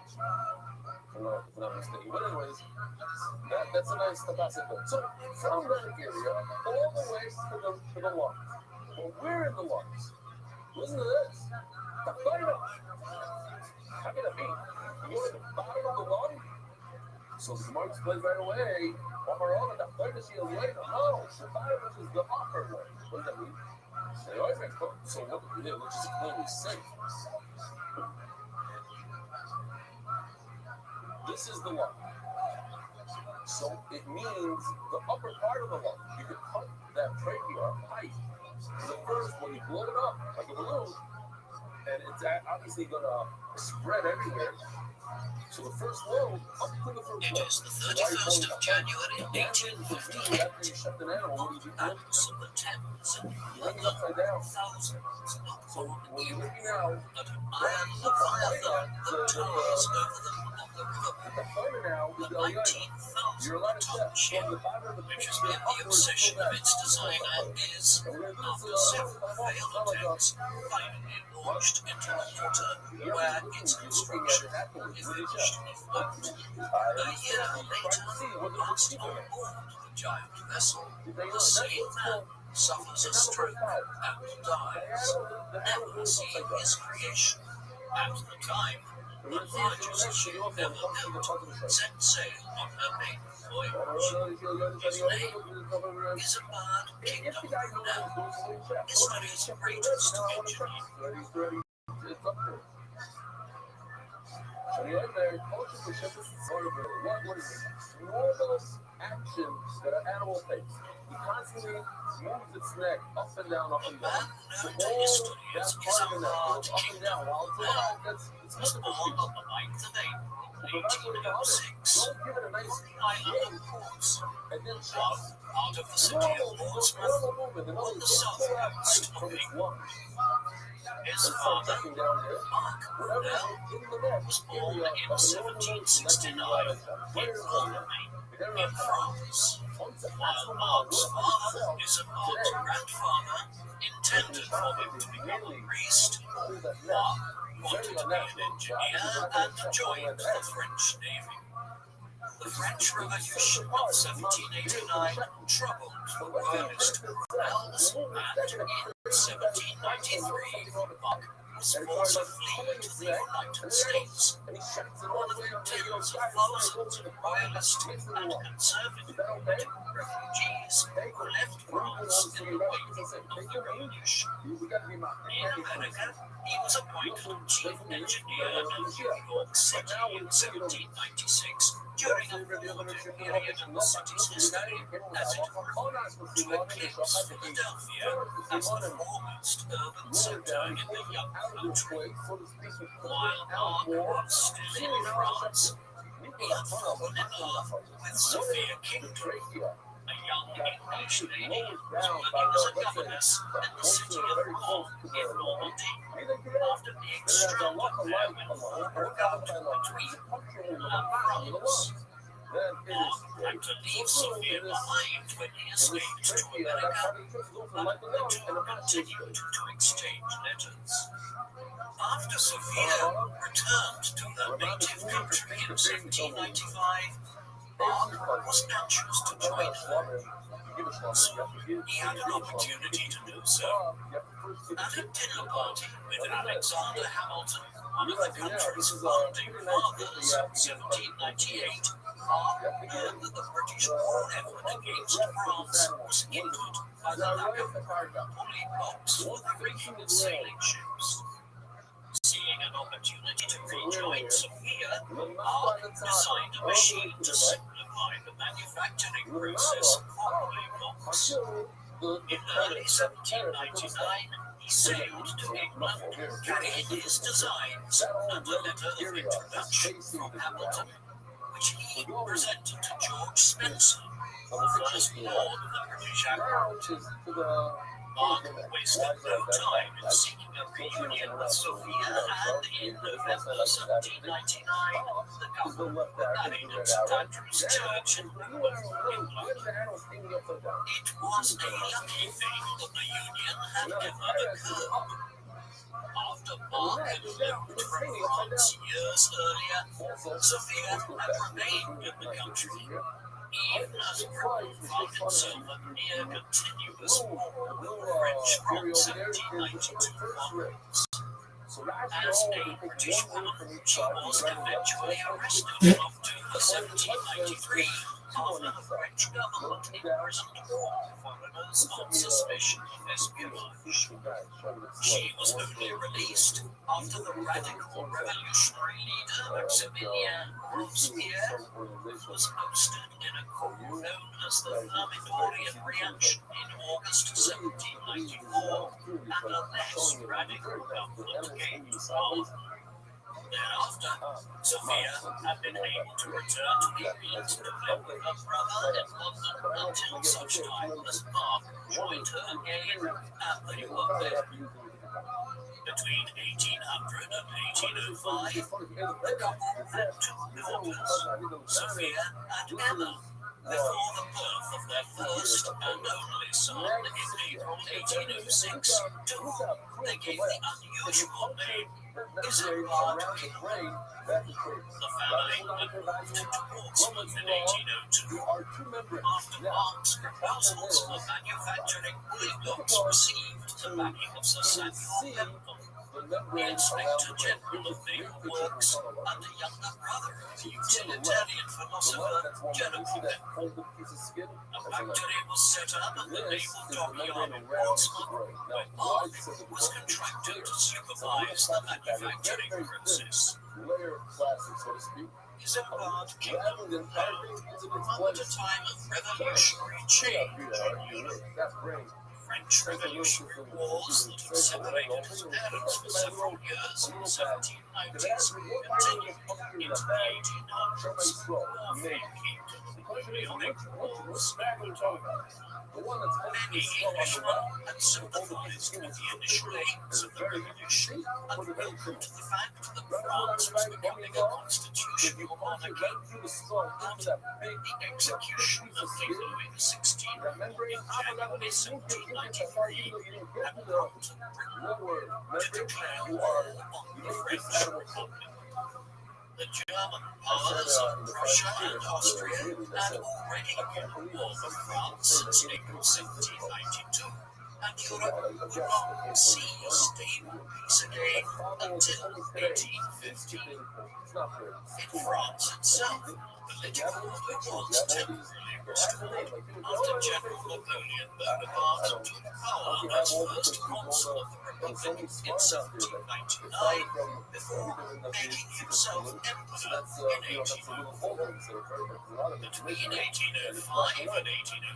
C: If I'm not mistaken. But anyways, that's a nice capacity. So from that area all the way to the lungs. Well, we're in the lungs. Listen to this. The thyroid. How can it be? You're at the bottom of the lung? So the Gemara explains right away. No, the thyroid is the upper one. What does that mean? So what we did, let's just explain what we say. This is the lung. So it means the upper part of the lung. You can cut that trachea pipe. The first, when you blow it up like a balloon, and it's obviously going to spread everywhere. So the first load up to the first
K: It is the 31st of January, 1850.
C: After you shut the animal, what do you do?
K: Banks of the Thames and
C: Bring it upside down.
K: thousands
C: So when you're looking now,
K: at an iron leviathan that towers over them on the river.
C: the further now,
K: The
C: you're allowed to step
K: 19,000-ton ship,
C: from the bottom of the
K: which
C: picture
K: has been the
C: upwards
K: obsession
C: to
K: of
C: that.
K: its designer, is, after several failed attempts, finally launched into the water, where its construction eventually afloat. A year later, whilst on board the giant vessel, the same man suffers a stroke and dies, never seeing his creation. At the time, the largest ship ever built set sail on her maiden voyage. His name is a bird kingdom now. History's greatest engineer.
C: What is it? Normal action that an animal takes. He constantly moves its neck up and down, up and down. So all that part of the neck goes up and down while it's alive. It's
K: Was
C: nothing
K: born
C: for
K: on the 9th of April,
C: people.
K: 1806,
C: Don't give it a nice
K: island of Ports,
C: and then
K: part of the city of Portsmouth, on the south coast of England. His father, Mark Brunel, was born in 1769 in Rome, in France, while Mark's father is a Mark's grandfather, intended for him to become a priest. Mark wanted to be an engineer and joined the French Navy. The French Revolution of 1789 troubled the royalist Brunels, and in 1793, Mark was forced to flee to the United States. One of the tales of thousands of royalist and conservative refugees who left France in the wake of the Revolution. In America, he was appointed chief engineer of New York City in 1796 during a formative period in the city's history as it grew to eclipse Philadelphia as the foremost urban center in the young country. While Mark was still in France, he had fallen in love with Sophia Kingdom, a young English lady who was a governess in the city of Rouen in Normandy. After being stranded there when war broke out between England and France, Mark had to leave Sophia behind when he escaped to America, but the two continued to exchange letters. After Sophia returned to her native country in 1795, Mark was anxious to join her. He had an opportunity to do so. At a dinner party with Alexander Hamilton, one of the country's founding fathers, in 1798, Mark learned that the British war effort against France was hindered by the lack of pulley blocks for the rigging of sailing ships. Seeing an opportunity to rejoin Sophia, Mark designed a machine to simplify the manufacturing process formerly books. In early 1799, he sailed to England, carrying his designs and a letter of introduction from Hamilton, which he presented to George Spencer, the first Lord of the British Admiralty. Mark wasted no time in seeking a reunion with Sophia, and in November 1799, the couple were married at St Andrew's Church in England. It was a lucky thing that the union had ever occurred. After Mark had eloped from France years earlier, Sophia had remained in the country. Even as Britain found itself a near continuous war with the French from 1792 onwards. As a British woman, she was eventually arrested in October 1793 after the French government imprisoned all foreigners on suspicion of espionage. She was only released after the radical revolutionary leader Maximilien Robespierre was ousted in a coup known as the Thermidorian Reaction in August 1794, and a less radical government came to power. Thereafter, Sophia had been able to return to England to live with her brother in London until such time as Mark joined her again, and they were married. Between 1800 and 1805, the couple had two daughters, Sophia and Emma. Before the birth of their first and only son in April 1806, to whom they gave the unusual name Isambard King. The family had moved to Portsmouth in 1802. After Mark's proposals for manufacturing polyglots received the backing of Sir Samuel Pemberton, the Inspector General of Naval Works, and a younger brother of the utilitarian philosopher Jeremy Bentham. A factory was set up at the Naval Dockyard in Portsmouth, where Mark was contracted to supervise the manufacturing process. Isambard Kingdom, marked a time of revolutionary change in Europe. French Revolutionary Wars that had separated his parents for several years in the 1790s continued into the 1800s. Warfare came to the Napoleonic Wars. Many Englishmen had sympathized with the initial aims of the revolution and welcomed the fact that France was becoming a constitutional monarchy. But the execution of the Louis XVI in January 1793 had prompted Britain to declare war on the French Republic. The German powers of Prussia and Austria had already won war with France since April 1792, and Europe would not see a stable peace again until 1815. In France itself, political order was temporarily restored after General Napoleon Bonaparte took power as first consul of the Republic in 1799, before making himself emperor in 1804. Between 1805 and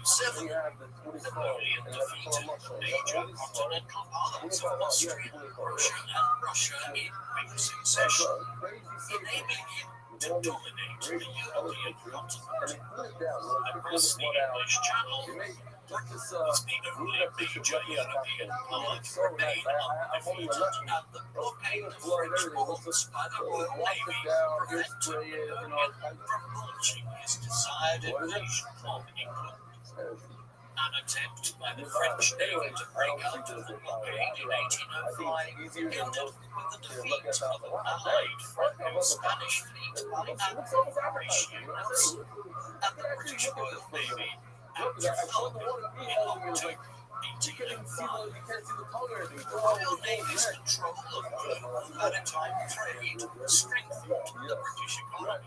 K: 1807, Napoleon defeated the major continental powers of Austria, Prussia, and Russia in quick succession, enabling him to dominate the European continent. Across the English Channel, Britain was the only major European power to remain undefeated, and the blockade of French ports by the Royal Navy prevented Napoleon from launching his desired invasion of England. An attempt by the French Navy to break out of the blockade in 1805 ended with the defeat of an allied Franco-Spanish fleet by Admiral Rothschild and the British Royal Navy at Trafalgar in October 1805. The Royal Navy's control of global maritime trade strengthened the British economy,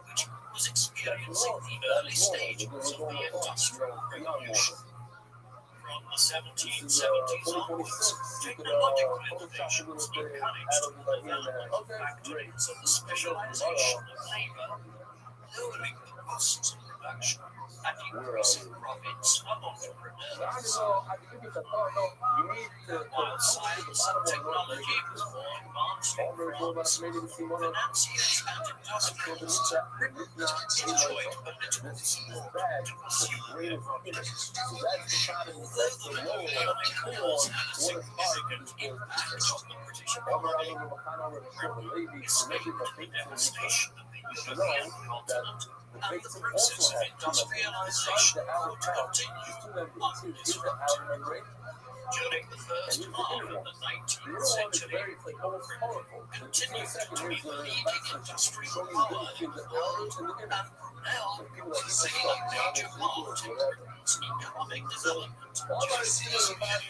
K: which was experiencing the early stages of the Industrial Revolution. From the 1770s onwards, technological innovations encouraged the development of factories and the specialization of labor, lowering the costs of production and increasing profits of entrepreneurs. While science and technology was more advanced in France, financiers and industrialists enjoyed political support to pursue their projects. Although the Napoleonic Wars had a significant impact on the British economy, especially the devastation of the European continent and the process of industrialization would continue undisrupted. During the first half of the 19th century, Britain continued to be the leading industrial power in the world, and Brunel was playing a major part in Britain's economic development during this period.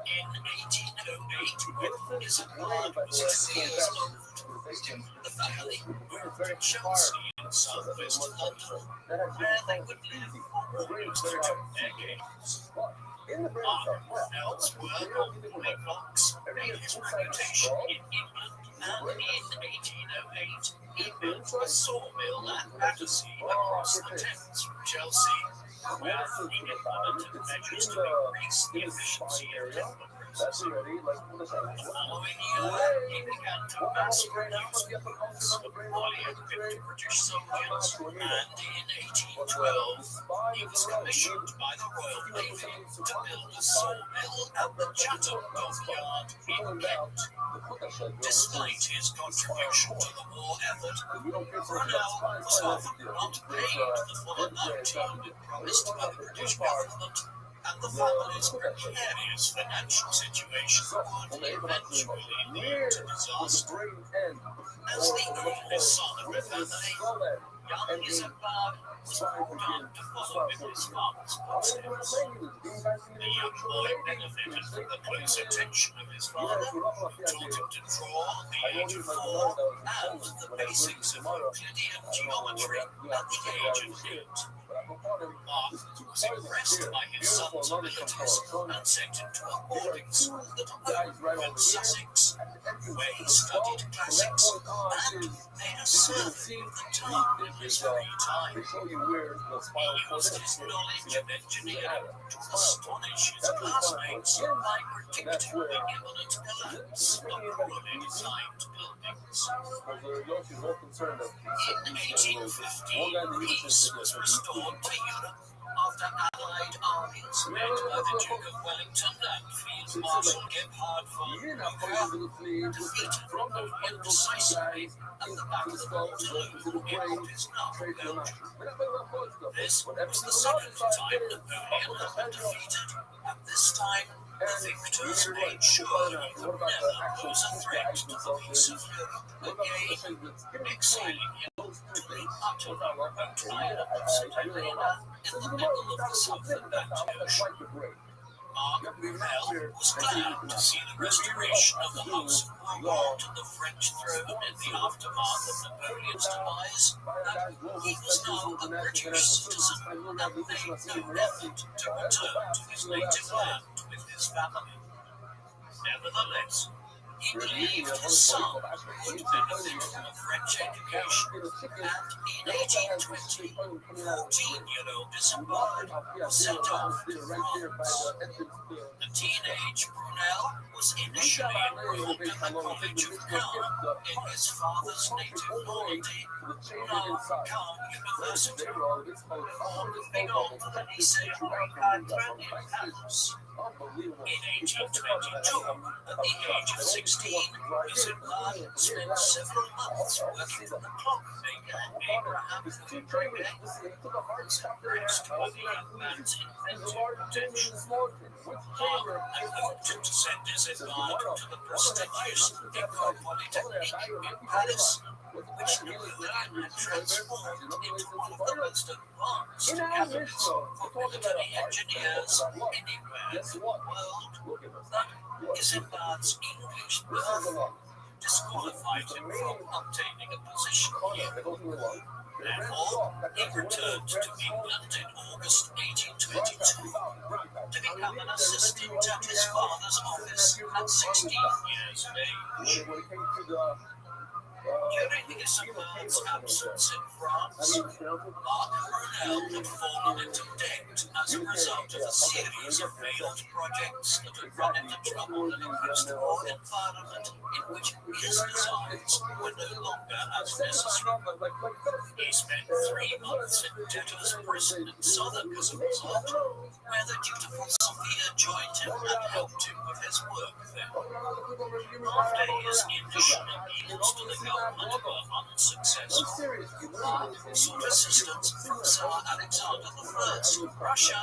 K: In 1808, his empire was 2 years old. The family moved to Chelsea in southwest London, where they would live for almost 2 decades. Mark Brunel's work on woolen blocks made his reputation in England, and in 1808 he built a sawmill at Battersea across the Thames from Chelsea, where he implemented measures to increase the efficiency of timber processing. The following year, he began to mass produce weapons for poorly-equipped British soldiers, and in 1812 he was commissioned by the Royal Navy to build a sawmill at the Chatham Dockyard in Kent. Despite his contribution to the war effort, Brunel was often not paid the full amount he had been promised by the British government, and the family's precarious financial situation would eventually lead to disaster. As the oldest son of the family, young Isambard was brought on to follow in his father's footsteps. The young boy benefited from the close attention of his father, who taught him to draw at the age of 4 and the basics of Euclidean geometry at the age of 8. Mark was impressed by his son's abilities and sent him to a boarding school at Oakwood, Sussex, where he studied classics and made a survey of the town in his free time. He used his knowledge of engineering to astonish his classmates by predicting the imminent collapse of poorly designed buildings. In 1815, peace was restored to Europe after Allied armies led by the Duke of Wellington and Field Marshal Gebhard von Ruger defeated Napoleon decisively at the Battle of Waterloo in what is now Belgium. This was the second time Napoleon had been defeated, and this time the victors made sure he could never pose a threat to the peace of Europe again, exiling him to the utter remote island of St. Helena in the middle of the South Atlantic Ocean. Mark Brunel was glad to see the restoration of the House of Bourbon to the French throne in the aftermath of Napoleon's demise, and he was now a British citizen and made no effort to return to his native land with his family. Nevertheless, he believed his son would benefit from a French education, and in 1820, 14-year-old Isambard was sent off to France. The teenage Brunel was initially enrolled in the College of Caen in his father's native Normandy, now Caen University, before moving on to the Lycée Henri-Quatre in Paris. In 1822, at the age of 16, Isambard spent several months working for the clockmaker Abraham Louis was impressed by the young man's inventive potential. Mark had hoped to send Isambard to the prestigious École Polytechnique in Paris, which Napoleon had transformed into one of the most advanced academies for military engineers anywhere in the world. But Isambard's English birth disqualified him from obtaining a position here. Therefore, he returned to England in August 1822 to become an assistant at his father's office at 16 years of age. During his month's absence in France, Marc Brunel had fallen into debt as a result of a series of failed projects that had run into trouble in a post-war environment in which his designs were no longer as necessary. He spent 3 months in debtor's prison in Southwark as a result, where the dutiful Sophia joined him and helped him with his work there. After his initial appeals to the government were unsuccessful, Mark sought assistance from Tsar Alexander I of Russia,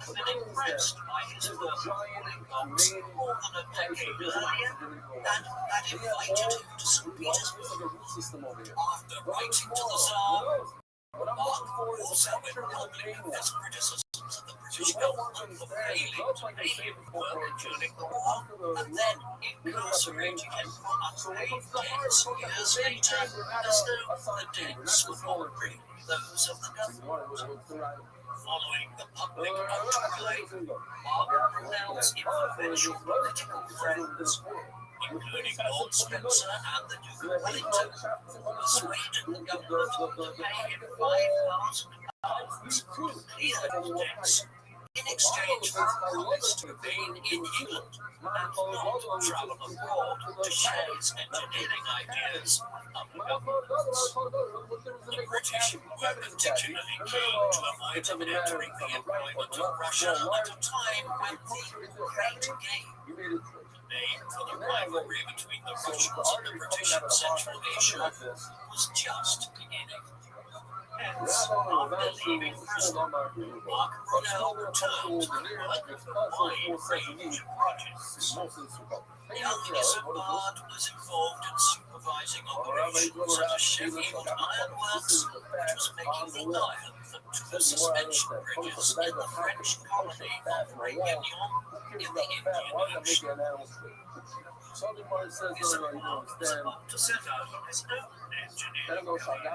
K: who had been impressed by his work in bombs more than a decade earlier and had invited him to St. Petersburg. After writing to the Tsar, Mark also went public with his criticisms of the British government for failing to pay him work during the war, and then incarcerating him for unpaid debts years later, as though the debts were not really those of the government. Following the public outcry, Mark Brunel's influential political friends, including Lord Spencer and the Duke of Wellington, persuaded the government to pay him £5,000 to clear his debts in exchange for a promise to remain in England and not travel abroad to share his engineering ideas with other governments. The British were particularly keen to avoid him entering the employment of Russia at a time when the Great Game, name for the rivalry between the Russians and the British in Central Asia, was just beginning. Hence, after leaving prison, Marc Brunel returned to work with a wide range of projects. Young Isambard was involved in supervising operations at a Sheffield ironworks, which was making the iron for two suspension bridges in the French colony of Réunion in the Indian Ocean. Isambard was about to set out on his own engineering career.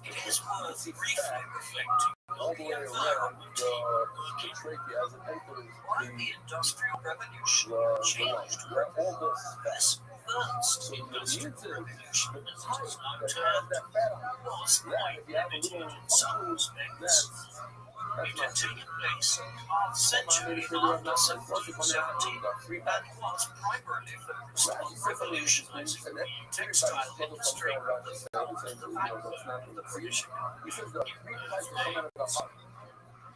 K: It is worth briefly reflecting on the environment he worked in. While the Industrial Revolution changed work, this first Industrial Revolution, as it is now termed, was quite limited in some respects. It had taken place half a century after 1770 and was primarily focused on revolutionizing the textile industry following the backbone of the British economy.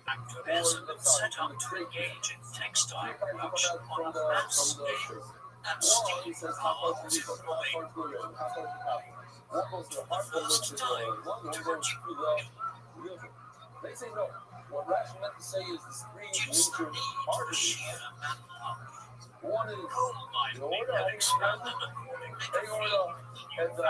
K: Activism had set up to engage in textile production on a mass scale, and steam power was employed. For the first time, to reduce
C: What Rash meant to say is the three major arteries. One is the order of expanded, aorta, and the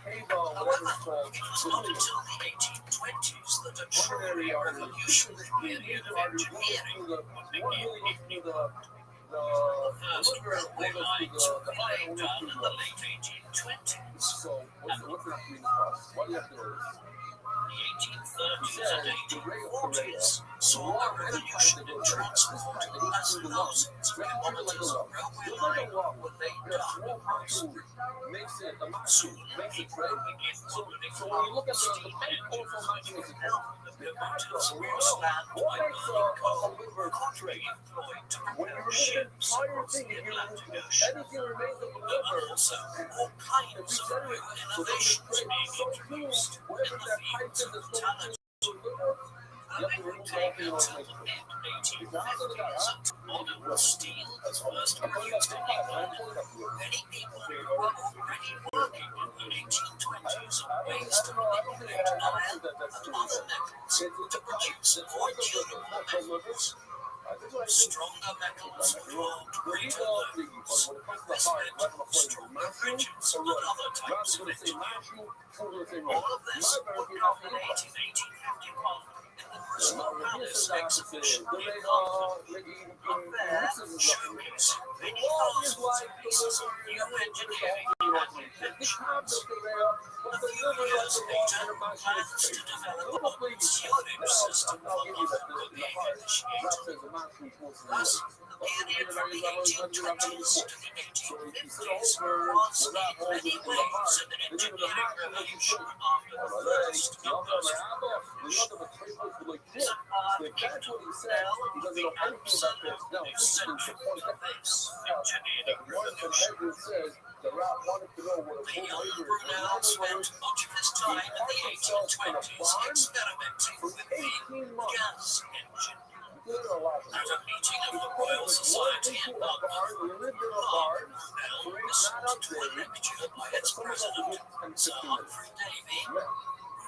C: vena cava, whatever it's called.
K: It was not until the 1820s that a truly revolutionary period of engineering would begin. The first railway lines were laid down in the late 1820s.
C: So, what's that mean to us? Why do you have to do this?
K: The 1830s and 1840s saw a revolution in transport as thousands of kilometers of railway line were laid down across Britain. Soon people would begin public steam engines which propelled the locomotives across land by burning coal, commonly employed to propel ships across the Atlantic Ocean. There were also all kinds of new innovations being introduced in the fields of metallurgy. It would take until the mid-1850s until modern steel was first produced in England. Many people who were already working in the 1820s on ways to manipulate iron and other metals to produce more durable metals. Stronger metals involved greater loads. This meant stronger bridges and other types of engineering. All of this would culminate in 1851 in the Bristol Palace exhibition in London. Up there, showcasing many thousands of pieces of new engineering and inventions. A few years later, plans to develop a tuning system for London were being initiated. Thus, The period from the 1820s to the 1850s was in many ways an engineering revolution after the first builders revolution. This apartment fell at the absolute center of this engineering revolution. The young Brunel spent much of his time in the 1820s experimenting with the gas engine. At a meeting of the Royal Society in London, Brunel listened to a lecture by its president, Sir Humphrey Davy,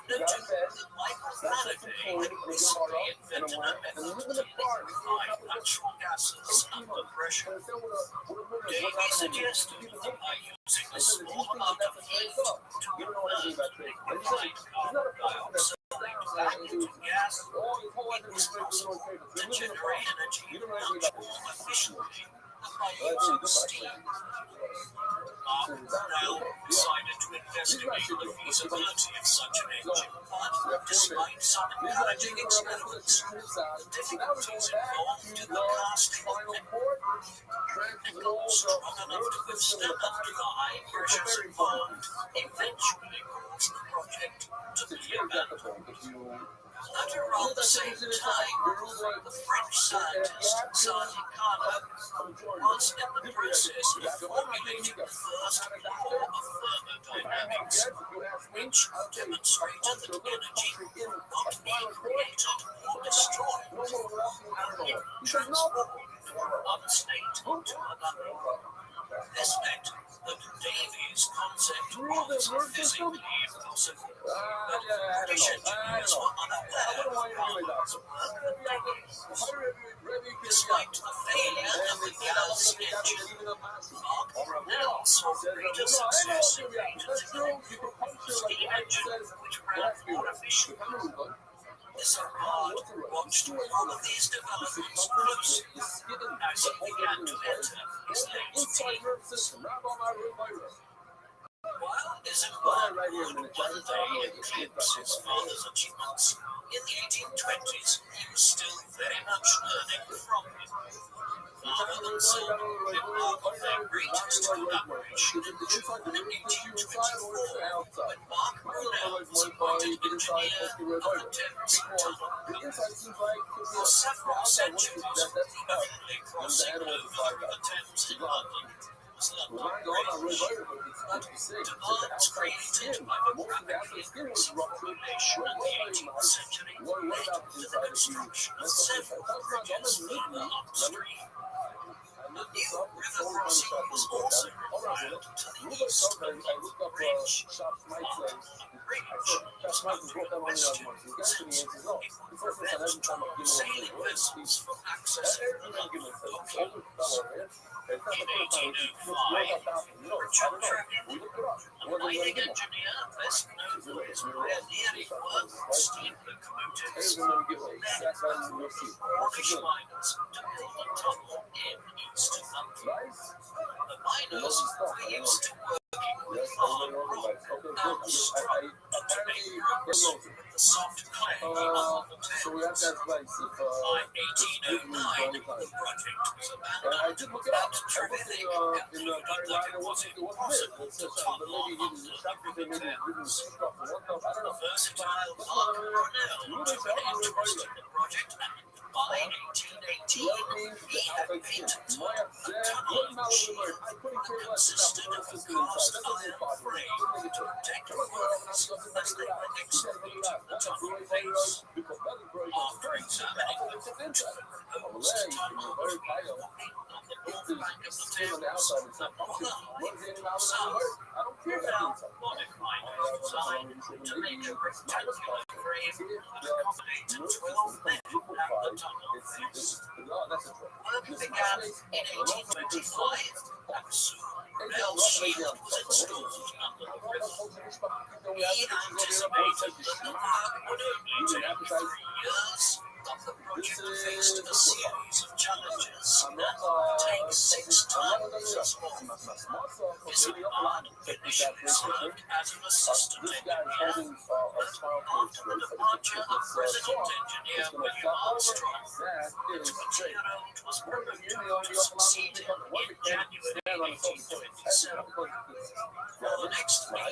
K: noted that Michael Faraday had recently invented a method to liquefy natural gases under pressure. Davy suggested that by using a small amount of heat to convert liquefied carbon dioxide back into gas, it was possible to generate energy much more efficiently than by using steam. Brunel decided to investigate the feasibility of such an engine, but despite some encouraging experiments, the difficulties involved in the casting of chemicals strong enough to withstand under the high pressures involved eventually caused the project to be abandoned. At around the same time, the French scientist Sir was in the process of formulating the first law of thermodynamics, which demonstrated that energy could not be created or destroyed, only transformed from one state to another. This meant that Davy's concept was physically impossible, but British engineers were unaware of problems despite the failure of the gas engine. Mark Brunel saw greater success in the steam engine, which ran more efficiently. Mr. Hard watched all of these developments closely as he began to enter his late teens. While Isambard would one day eclipse his father's achievements, in the 1820s he was still very much learning from him. Father and son embarked on their greatest collaboration in June 1824, when Mark Brunel was appointed engineer of the Thames Tunnel. For several centuries, the only crossing over the Thames in London was London Bridge. But demands created by the rapidly increasing population in the 18th century led to the construction of several bridges further upstream. A new river crossing was also required to the east of London Bridge. But the bridge was under question since it would prevent sailing vessels from accessing the London dockyards. In 1805, Richard Trevin, a mining engineer best known for his pioneering work on steam locomotives, led British miners to build a tunnel in East London. The miners were used to working with hard rock and strong to make roads with the soft clay of the Thames. By 1809, the project was abandoned, but Trevithick concluded that it was impossible to tunnel under the Thames. The versatile Mark Brunel took an interest in the project, and by 1818, he had painted a tunnel machine that consisted of a cast iron frame to deck the walls as they were excavating the tunnel face. After examining the route, the proposed tunnel was walking on the north bank of the Thames and on the high south, Brunel modified his design to make a rectangular frame that accommodated 12 men at the tunnel face. Work began in 1825, and soon Brunel's shield was installed under the river. He anticipated that the work would only take 3 years, but the project faced a series of challenges and take 6 times as long. Isambard initially served as an assistant engineer, but after the departure of
C: President engineer William Armstrong, the 20-year-old was promoted to succeed him in January 1827. For the next 18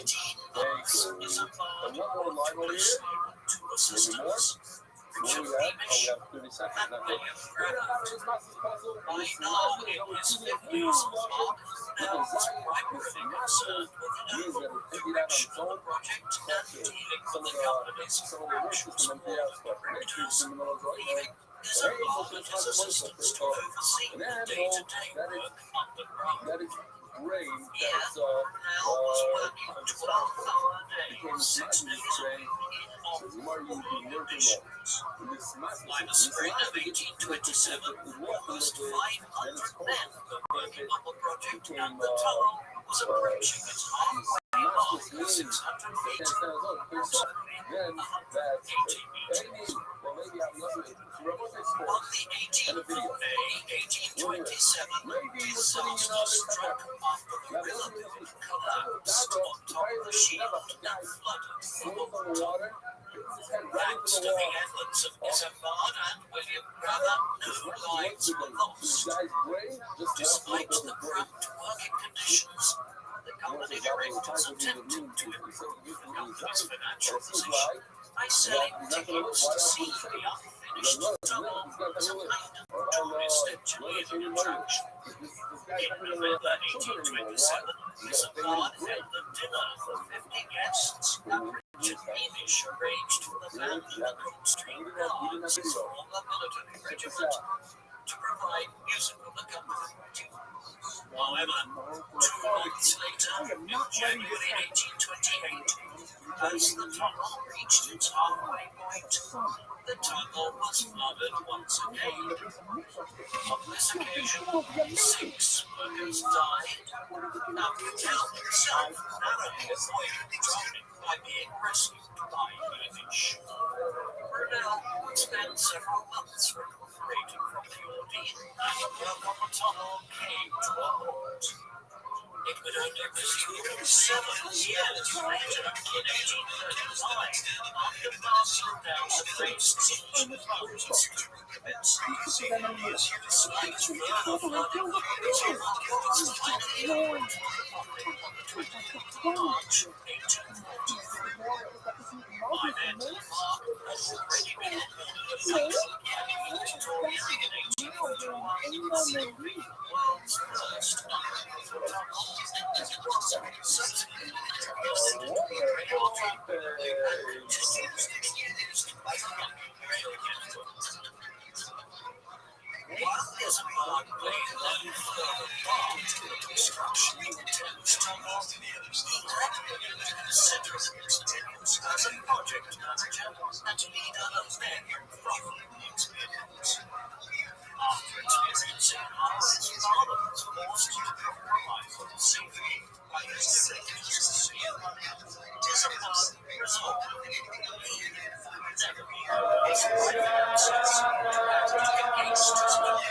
C: months, is embarked on two assistants, Richard Beamish and William Grant. By now, in his 50s, Mark now was primarily concerned with the overall direction of the project and dealing with the company's financials leaving his involved and his assistants to oversee the day-to-day work underground. That is great.
E: Here, now was working 12-hour days, 6 days a week in off-road conditions. By the spring of 1827, almost 500 men were working on the project, and the tunnel was approaching its halfway mark of 600 feet.
C: Then that
E: 80 meters. On the 18th of May, 1827, disaster struck after the river collapsed on top of the shield and flooded full of water. Thanks to the efforts of Isambard and William Grant, no lives were lost. Despite the cramped working conditions, the company directors attempted to improve the company's financial position by selling tickets to see the unfinished tunnel as a kind of tourist engineering attraction. In November 1827, Isambard held a dinner for 50 guests. Richard Beamish arranged for the band and the Coldstream Guards to form a military regiment to provide musical accompaniment. However, 2 months later, January 1828, as the tunnel reached its halfway point, the tunnel was flooded once again. On this occasion, 6 workers died. Now, Patel himself narrowly avoided drowning by being rescued by Beamish. Brunel would spend several months recuperating from the ordeal, and the work on the tunnel came to a halt. It would only resume 7 years later, in 1839, after passing down the coasts of funds to recommence leasing. Despite further flooding, the tunnel was finally opened for the public on the 25th of March, 1843. By then, Mark had already been awarded a Federal Academy Victoria in 1841 as the world's first underwater tunnel. Subsequently, while Isambard played one further part in the construction of the Thames Tunnel, he gradually considered experience as a project manager and leader of men from the experience. After experiencing how his father was forced to compromise on safety by his directors, Isambard resolved he would never be his experiences and against his judgment.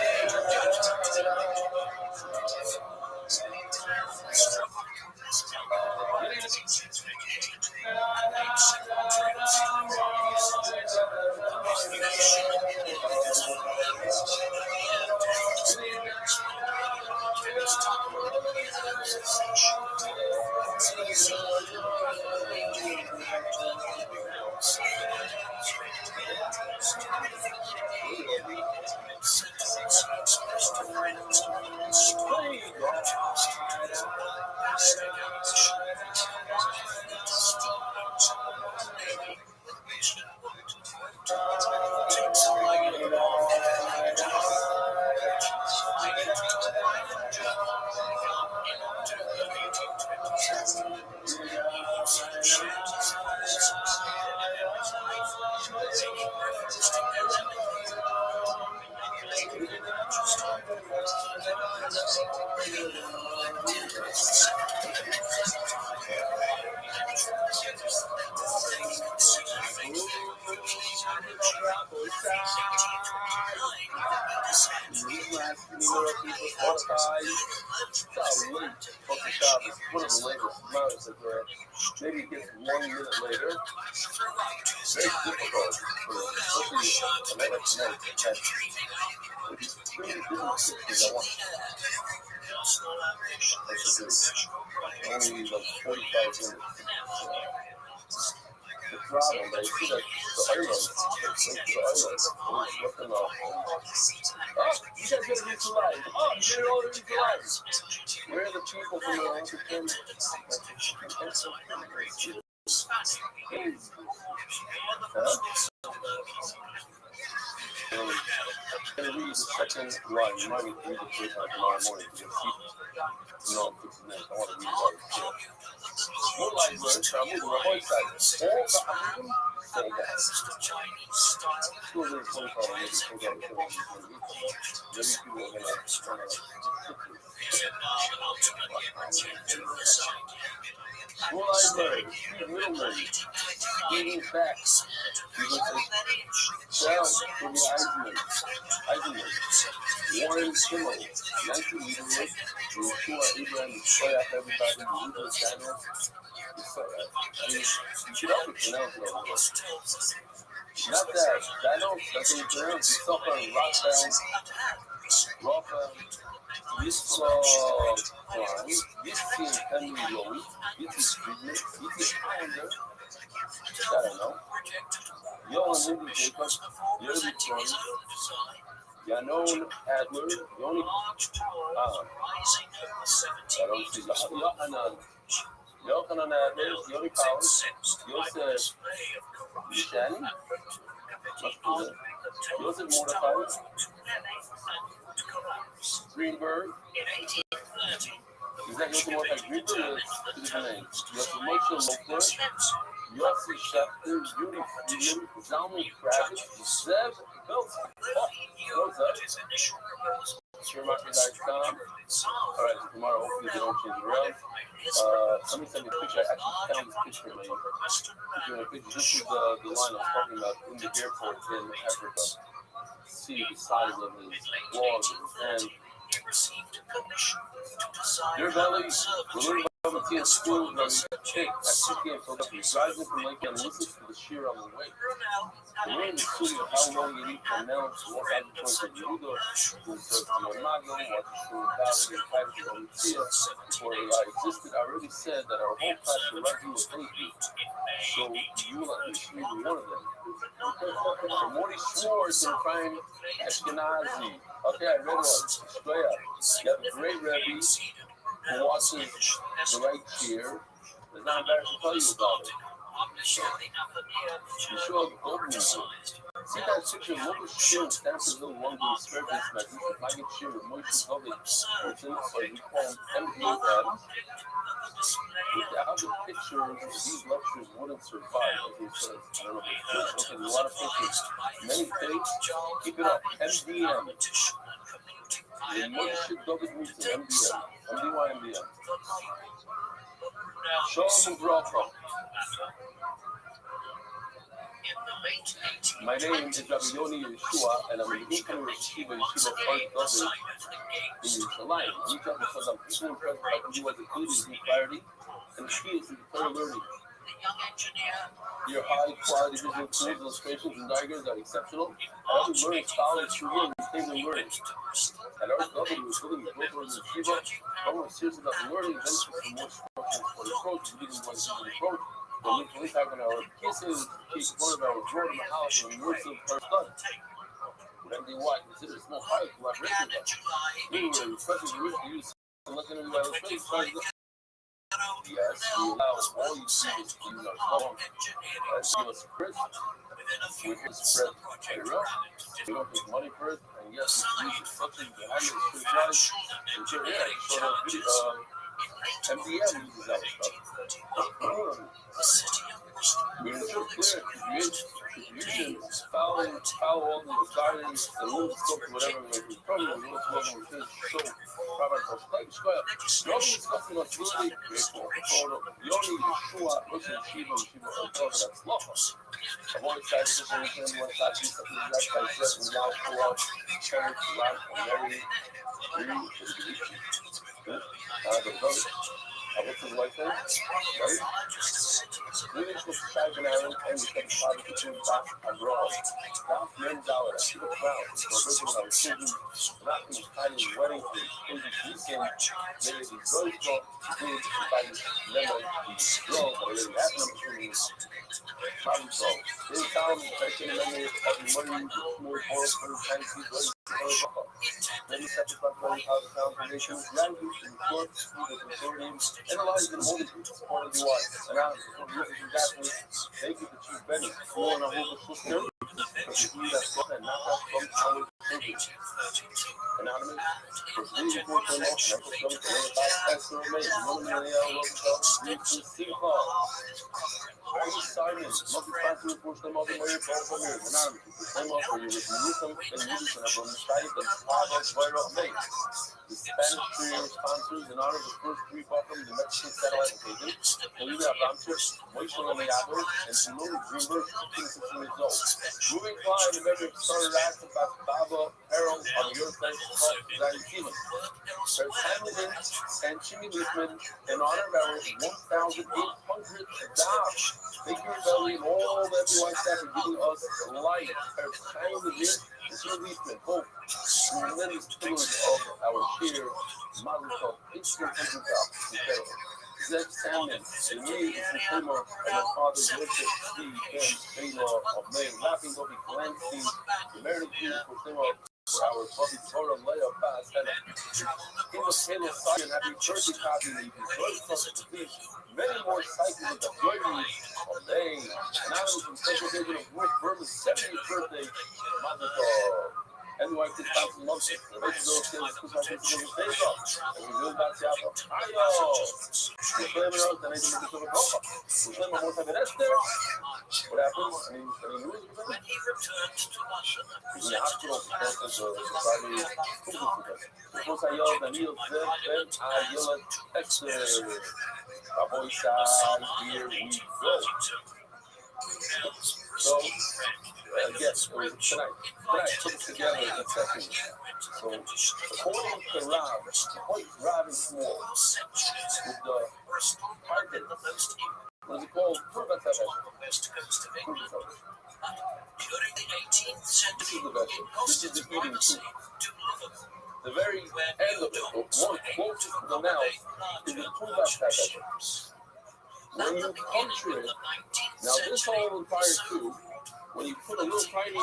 C: it gets 1 minute later, it's very difficult for especially a night like tonight to catch these really different pictures I want to do. Only like 45 minutes. The throttle, but I see that the island, looking off. Oh, you guys gotta reach the line. Oh, you did it all reach the line. Where are the people from the Olympic Games? I'm going to read the second line. You might need to read the first line tomorrow morning to get see. No, it's next. I want to read it out. More line words. I'm moving the right side. All the I'm say that. Still there's 25 minutes. Maybe people are going to more line words. Middlemen. Getting back. You can say down for the Eisenman. Warren Kimmel. 19 leaders. Yeshua Abraham. Play off everybody. Leader Daniel. I mean, you should also pronounce it over there. Not that. Daniel, that's what you pronounce. You stuff on Rothschild. This team can be low. This is business. This is iron. I don't know. Yo and Lindy Jacobs, Yerby Troy, Yanon Adler, Yoni, I don't see Yochanan Adler, Yoni Powers, Yosef Mishani, Yosef Mordechai, Greenberg. Is that Yosef Mordechai Greenberg or is his name? Yosef Moshe Mokler. Yossi Schefter, Yuri Friedman, Zalman Kravitz, Zev Belts. ShareMarket.com. All right, tomorrow hopefully they don't change it around. Somebody sent me a picture. I actually found this picture in my picture. This is the line I was talking about in the airport in Africa. See the size of his walls and your belly. We're learning about the school. Hey, at 6 p.m. Philadelphia, drives in from Lake and listens to the shear on the way. We're in the studio of how long you need to announce what I'm going to do. We'll serve to your Mago, watch the school ballot, and try to get on the field. Before AI existed, I already said that our whole class should write you a thank you. So you will at least read one of them. For Morty Schwartz and Prime Ashkenazi. Okay, I read one. Straight up. You have a great Rabbi who watches the right cheer. It's not embarrassing to tell you about it. Yeshua Goldman. See that picture of local cheer in Stanfordville, London, Square Business. I get cheer with Moshe Goldman. Or we call him MBA. Without the pictures, these lectures wouldn't survive, as he says. I don't know if it's a lot of pictures. Many things. Keep it up. MDM. The Moshe David Musa, MDM. MDY. Shalom Ubracha. My name is Rabbi Yoni Yeshua, and I'm an incoming Yeshiva Park David in Yerushalayim. I'm talking because I'm people impressed by you as a good in clarity and skills in clear learning. Your high-quality visual tools, illustrations, and diagrams are exceptional. I was learning scholars through you and stable learning. At our government, we're building the growth of the Yeshiva. I'm more serious about learning benefits for more structures for the approach, leading one to the approach. We're literally having our kisses, keep one of our drawer in the house, and we're still first done. Whatever they want, consider small pilot collaboration. We were requesting the root to use looking at the illustration. Yes, we allow all you see is to use our phone. Give us a print. We can spread it up. We don't take money for it. And yes, we use instructions behind it. It's pretty wise. And so, yeah, sort of MDM uses that stuff. We ensure clear distribution, follow all the guidance, the rules, whatever we program, we look over with this show, product of play, square. The only discussing what's really grateful for the only Yeshua, listen, Shiva, that's love. I've always tried to say anything, one side, two, something like that, I said, we all pull out, church, life, and Mary, the brother. what's his wife's name? Right? Really was Shai Ben Aaron and the second father to two back abroad. That men dollar, to the crowd, for original our children, wrapping hiding wedding feast, crazy feasting, they is joyful, good, by the lemon, the girl, but already happened between Rabbi. They found taking memory of the money, the small boys, for the tiny seeds, many sacrifice money, how the foundation was language and court, the consortium, analyzed in multitude, supported the wife, and out of the rivers and gasoline, they give the chief Benny, more on a whole sister, but the key that's got that knockout from our children. Anonymous, was really for the law, and I was going to learn about Esther and May, one million Rothschild, read to City Hall. Very Simon, multi-factor for some other way of all the anonymous, the same offer you with Newsom and Newsom of Rothschild and Pablo Guerrero May. The Spanish trio sponsors in honor of the first three Buckham, the Mexican satellite location, Olivia Abramchik, Moishe Lemeado, and Simone Greenberg, 16 years old. Moving fly in the memory of starter acts about Baba Harold on the Earth Bank called Zion Seaman. There's Hamilton and Jimmy Leafman in honor of our 1,800 dollars. Thank you, Belly, and all the everyone staff for giving us life. There's Hamilton and Jimmy Leafman, both tremendous pillars of our share. Mazel Tov, 1,800 dollars. Zed Salmon, and me is the Timor of my father, Joseph C. Ben Taylor of Maine, laughing over Clancy, the American Jews for Timor. For our buddy Torah Leah Bass, and he was Halo Sergeant. Happy birthday, copy. Many more cycles of the journey of May. Anonymous from Central Division of Rick Berman's 70th birthday. Mazel Tov. Everyone can stop some months. The basis of those kids, who's going to stay up. And we really about to have a Ayo! We're claiming us, and they can make it to the Copa. We're claiming more time than Esther. What happened? Any news? He's in the hospital because of the Friday. Después Ayo, Daniel, Zed, Ben, Ayola, Esther. Rabbi Shai, here we go. So, yes, it was tonight put it together in a second. So, according to Rav and Small, with the target, what is it called? This is the eating soup. The very end of it, one closest to the mouth, is the Purva. When you puncture it, now this hole in fire too, when you put a little tiny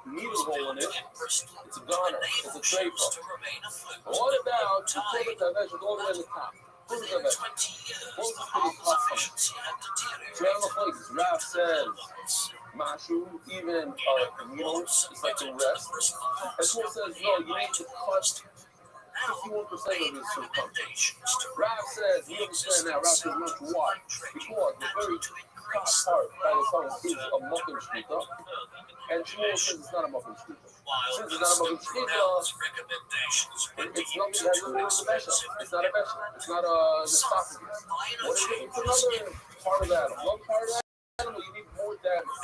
C: needle hole in it, it's a goner, it's a tray pump. But what about the Purva Tavesh all the way to the top? Purva Tavesh, closest to the top. Several places, Rav says, Mashu, even needles, it's like the rest. And someone says, no, you need to cut 51% of this circumference. Rav says, we understand now, Rav says, why? Because the very top part by the tongue is a muffin shkita, and Shmuel says it's not a muffin shkita. Since it's not a muffin shkita, it's nothing that has to do with the besha. It's not a besha. It's not an esophagus. What is it? It's another part of that. One part of that animal, you need more damage.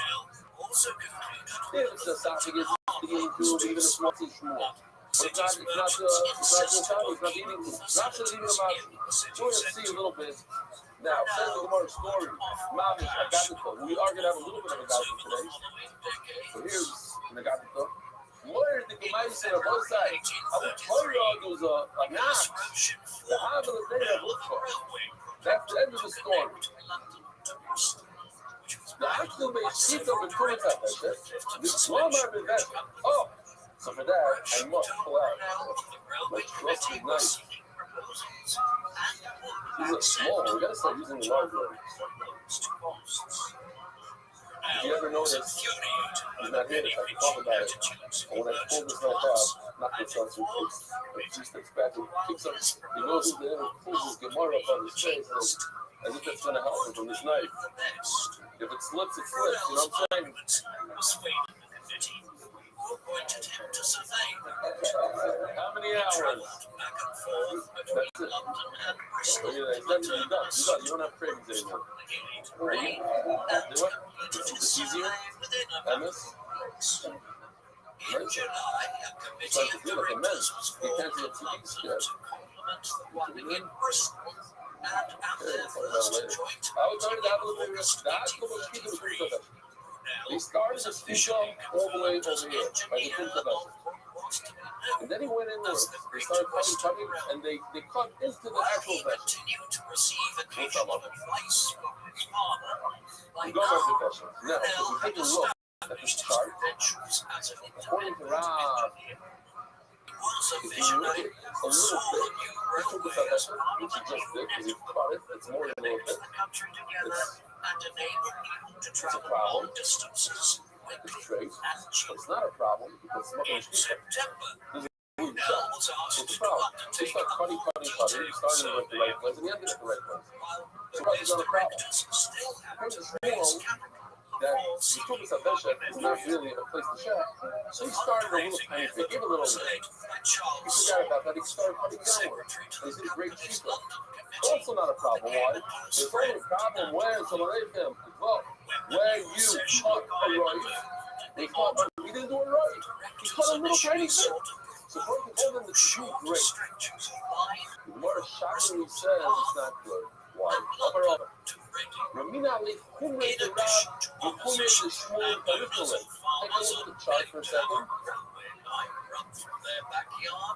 C: If it's the esophagus, you need to do even a small teach more. But it's not the esophagus, it's not eating. Not just eating them out. We're going to see a little bit. Now, says the Gemara story. Mamish, Agatha. We are going to have a little bit of Agatha today. So here's an Agatha. Where did the Gemara say on both sides? I will tell you, there was a knock. The Havel of Day of Luchar. That's the end of the story. The actual base keeps up with 25. This one might be better. Oh, so for that, I must pull out. My trust is nice. These are small. We gotta start using the large one. Did you ever notice? He's not here. I can talk about it. And when I pull this knife out, not this one, it just steps back and kicks up. He knows who's there and pulls his Gemara up on his face as if that's gonna help him from this knife. If it slips, it slips. You know what I'm saying? How many hours? That's it. You're done. You don't have cravings anymore. Do it. It's easier. MS. Right? It's like to feel like a man. He can't do it 2 weeks yet. was trying to have a little bit of that's the most key to the Tumas. They started the Shkita all the way over here, by the Tumas. And then he went in there. They started cutting, and they cut into the actual vessel. What's up, Mother? We go back to the vessel. Now, if we take a look at the chart, according to Rabbi, if you look at a little bit, this took us vessel, which is just big, because if you cut it, it's more than a little bit. It's a problem. It's a trait, but it's not a problem because it's not going to speak. It's a problem. They start cutting. You started at the right place and you ended at the right place. So that's not a problem. Because it's wrong that the Tumas HaBeshet is not really a place to check. So he started a little tiny bit, give a little bit. He forgot about that. He started cutting downward. He's in a great cheaper. Also not a problem. Why? It's only a problem when someone ate him. Well, when you cut a right, he didn't do it right. He cut a little tiny bit. So what he told him to do great. The Gemara shockingly says it's not good. Why? Ramina Ali, who made the Rab, who made the Shmuel Peripheral? Take a look at the chart for a second.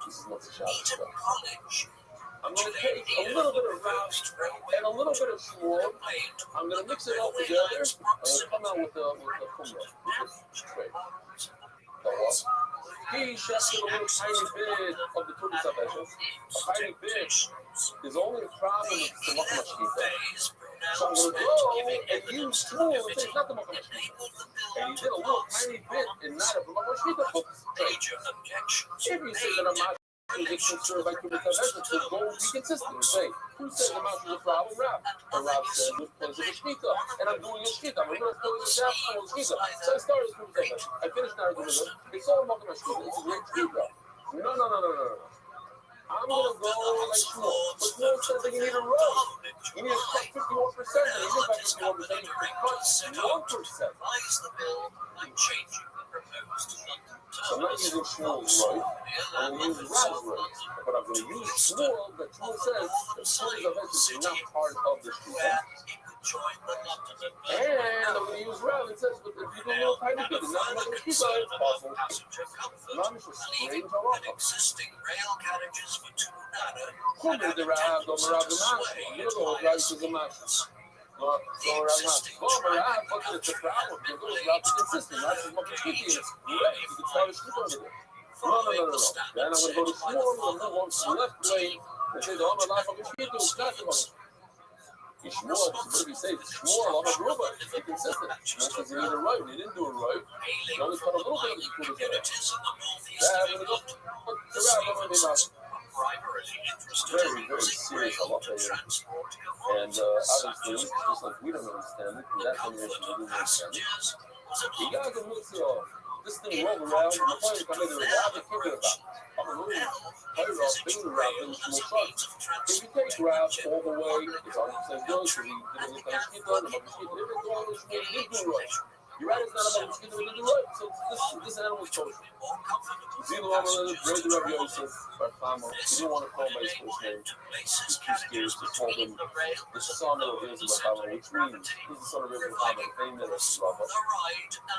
C: This is what the chart is. I'm going to take a little bit of Rab and a little bit of Shmuel. I'm going to mix it all together and we'll come out with the Kumra, with the straight. He shafted a little tiny bit of the Tumas HaBeshet. A tiny bit is only a problem with the Makam HaShkita. So I'm going to go and use Shmuel and say it's not the Makam HaShkita. And he did a little tiny bit in not of the Makam HaShkita book. If you say that I'm not concerned by Tumas HaBeshet, so go be consistent and say, who said the Mount is a problem? Rab. And Rab said, with place of a Shkita. And I'm doing a Shkita. I'm going to do a Shkita. So I started with Tumas HaBeshet. I finished now doing it. It's all Makam HaShkita. It's a great Shkita. No. I'm going to go like Shmuel. But Shmuel says that you need a row. You need to cut 51%. And he didn't cut 51%. You cut 1%. So I'm not using Shmuel's right. I'm going to use Rab's right. But I'm going to use Shmuel that Shmuel says that Tumas HaBeshet is not part of the Shkita. And I'm going to use Rab and says, but if you do a little tiny bit, it's not going to keep on. It's possible. Mom is just strange halacha. Who made the Rab? Go Rab the Mash. You know the Rab is the Mash. Go Rab Mash. Go Rab, but it's a problem. Because Rab is consistent. That's what the Shkiti is. Great. You can start a Shkiti over there. No. Then I'm going to go to Shmuel and move on to the left lane and say the Omer Life of the Shkiti is not the Omer. Shmuel, what did he say? Shmuel, I'm a Ruba. Be consistent. Shmuel says he did it right. He didn't do it right. He only cut a little bit of the Tumas HaBeshet. I'm going to go to the Rab. I'm going to be not. Very, very serious halacha here. And obviously, just like we don't understand it, and that generation didn't understand it. You guys are mixing this thing roll around, and the point is coming to the Rab and kick it about. I'm a little finger Rab in Shmuel. If you take Rab all the way, it's 100% good, because he did a little kind of Shkita, and the Shkita didn't do all this, he didn't do right. You're right, it's not about Shkita, he didn't do right. So this animal is kosher. Zino Amalek, Rabbi Rabbi Yosef, Barchama, he didn't want to call my first name. He's too scared to call him the son of Yosef Barchama, which means he's the son of Yosef Barchama, famous as Rabbi.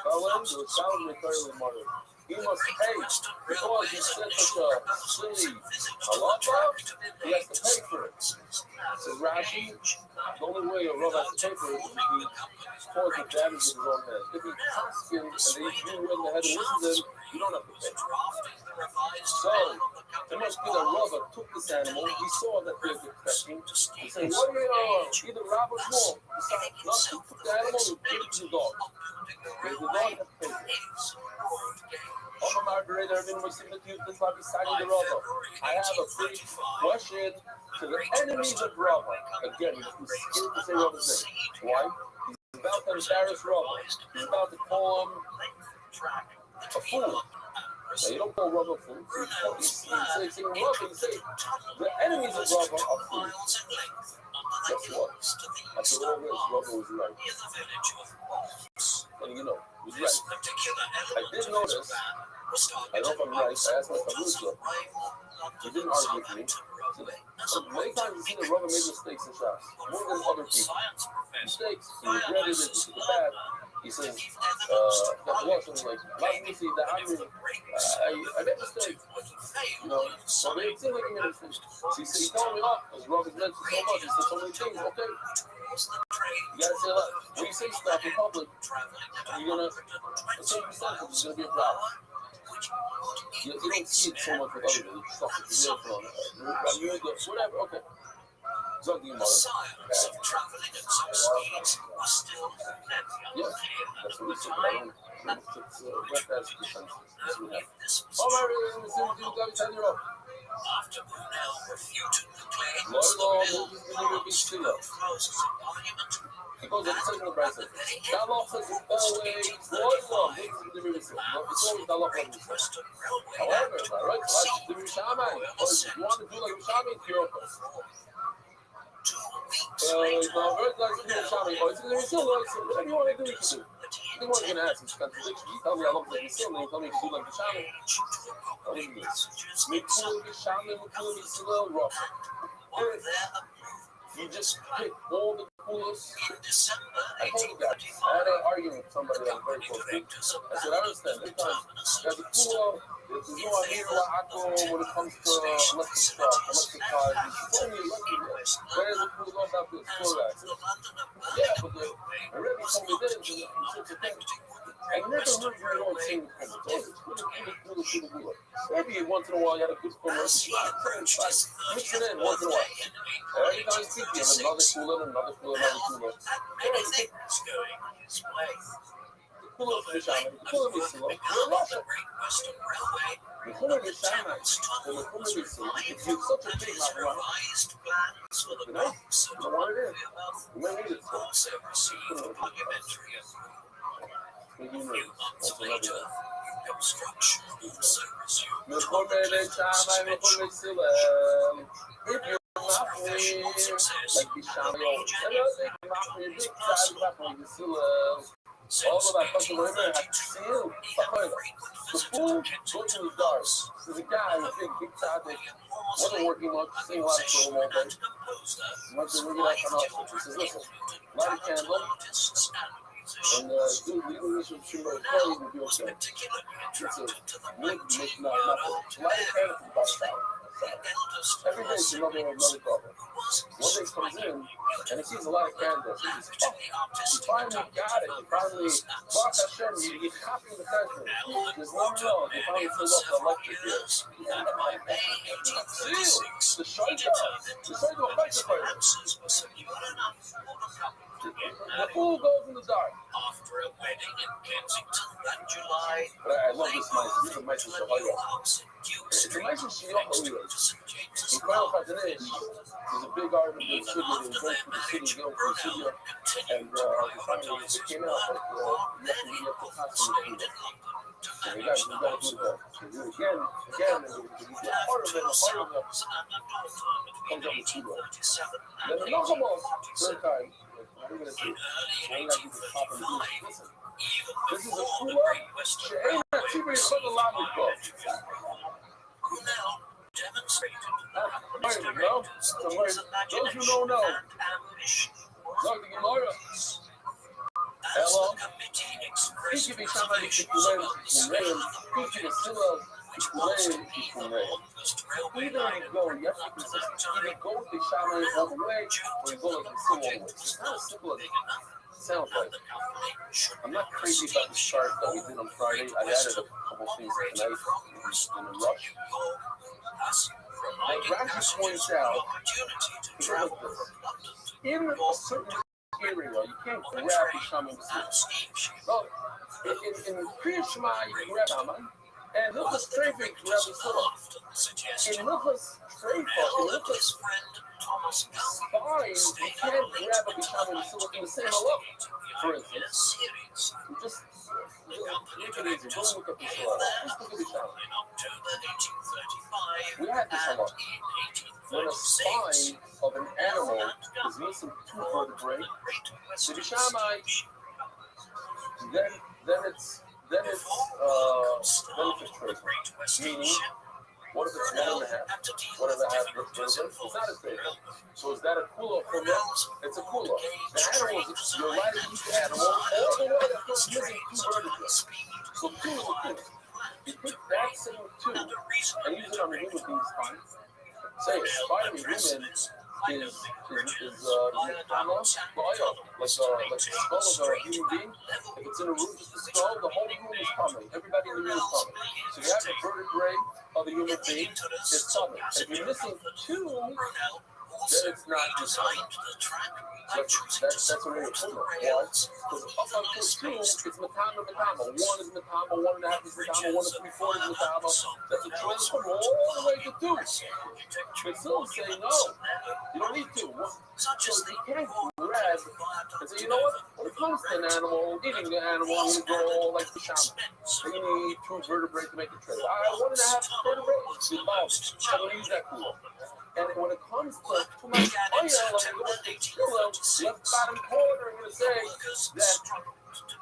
C: Balam, the sound of the mother. He must pay because he said such a silly halacha. He has to pay for it. Says Rashi, the only way a Rav has to pay for it is if he caused the damage with his own head. If he cuts him and they hit you in the head and listen to him, you don't have to pay. So it must be that Rav took this animal. He saw that they're defecting. He said, "What do you know? Either Rav or Shmuel." He said, "No, you took the animal and give it to the dog. Because the dog has to pay for it." I have a big question to the enemies of Rabbi. Again, he's scared to say Rabbi's name. Why? He's about to embarrass Rabbi. He's about to call him a fool. Now, you don't call Rabbi a fool. He's saying Rabbi. He's saying the enemies of Rabbi are fools. Guess what? After all this, Rabbi was right. And you know, he was right. I did notice. I don't know if I'm right. I asked my Chavrusa. He didn't argue with me. Many times you see the Rabbi made mistakes in Shas, more than other people. Mistakes, he regretted it, he took it back. He says, like, let me see the Amri, I made a mistake. You know, so they seem like he made a mistake. So he told me off, because Rabbi's mentioned so much, he said so many things, okay. You gotta say a lot. When you say stuff in public, you're gonna, a certain percentage is gonna be a problem. You don't see it so much with other people. Whatever, okay.
K: The science of traveling at some speeds was still
C: Yeah, that's what we said.
K: after Brunel refuted the claims of Hill, clauses of Parliament,
C: He goes and says in the Bryson, Daloch is however, right? You want to do like Shammai, you're whatever you want to do, you can do. I think one can ask, it's contradiction. You tell me I love like Yisrael, and you tell me you can do like the Shammai. What is this? Mikul Shammai, Mikul Yisrael, Roth. You just pick all the coolest. I told you guys, I had an argument with somebody that was very close to me. I said, I understand, there's a cool, there's no idea when it comes to electric cars. He told me, where's the cool love out there? Yeah, but the Rabbi told me this, and such a thing. I never heard you don't sing the cool. Maybe once in a while you had a good chorus. Mix it in once in a while. Every time you speak, you have another cooler, another cooler, another cooler. The cooler for the Shammai, the cooler for the Silo, the Russia. The cooler for the Shammai, and the cooler for the Silo, if you have such a big Maharaj, you know, you don't want it in. You might need it.
K: Construction also resumed.
C: The cooler for the Shammai, the cooler for the Silo. If you're not like the Shammai, all of that fucking women have to see you. The fool goes in the dark. There's a guy who's big tzaddik, wasn't working much, seeing a lot of film all day. He went to the movie last night. He says, listen, light a candle, and leaving this with Shimmer Kelly will be okay. It's a wood, not nothing. Light a candle for about $1. Every day it's another problem. One day comes in and he sees a lot of candles. He says, oh, he finally got it. He finally, Baruch Hashem, he's copying the country. There's no wrong. He finally filled up the electric here. The Shaita electric fire. The fool goes in the dark.
K: After a wedding in Kensington that July,
C: I love this mice. This is a mice in Shahaya. It's a mice in Shahaya. In Final Fatanesh, there's a big argument with Sugya. They went to the city, go for Sugya, and finally it came out that you have to constantly do that. And you got to do that. So you again, and you get part of it comes up with Sugya. Then the Nachamal, third time, we're going to do it. We're going to do the top of the beach. Listen, this is a cool up. She'ain't a TV for the lobby club. There you go. So those who don't know, look, the Gemara. Hello. He should be somebody who can learn, he should be still either you go, you have to be consistent. Either go with the Shammai all the way, or you go like the Sim all the way. It's not as simple as it sounds like. I'm not crazy about the chart that we did on Friday. I added a couple things tonight in a rush. But Rashi points out, in a certain area, you can't grab the Shammai. Well, in Kriya Shema, you can grab Shammai. And Hilchos Treifa, grab the Silla. In Hilchos Treifa, in Hilchos Spine, you can't grab a Bisham and Silla in the same halacha. For instance, you just make it easy. Don't look at the Silla. Just look at Bisham. We had this halacha. When a spine of an animal is missing two vertebrae, the Bishamai, then it's Treifa. Meaning, What if it's 1.5? What if it has vertebrae? It's not as big. So is that a kula for them? It's a kula. The animals, you're right, each animal, all the way that goes missing 2 vertebrae. So 2 is a kula. You take that same 2 and use it on a human being's spine. Say a spider human is metama oil, like the skull of a human being. If it's in a room, just the skull, the whole room is coming. Everybody in the room is coming. So you have a vertebrae of a human being, it's coming. If you're missing 2, then it's not just coming. That's a way of putting it. Why? Because up until 2, it's metama. 1 is metama, 1.5 is metama, 1 3/4 is metama. That's a choice from all the way to 2. But still say no. You don't need 2. So you can't grab and say, you know what? When it comes to an animal, eating the animal, I'm going to go like the shaman. So you need 2 vertebrae to make a trade. 1.5 vertebrae, I'm going to use that cool. And when it comes to too much oil, I'm going to go with the kilo, left bottom quarter, I'm going to say that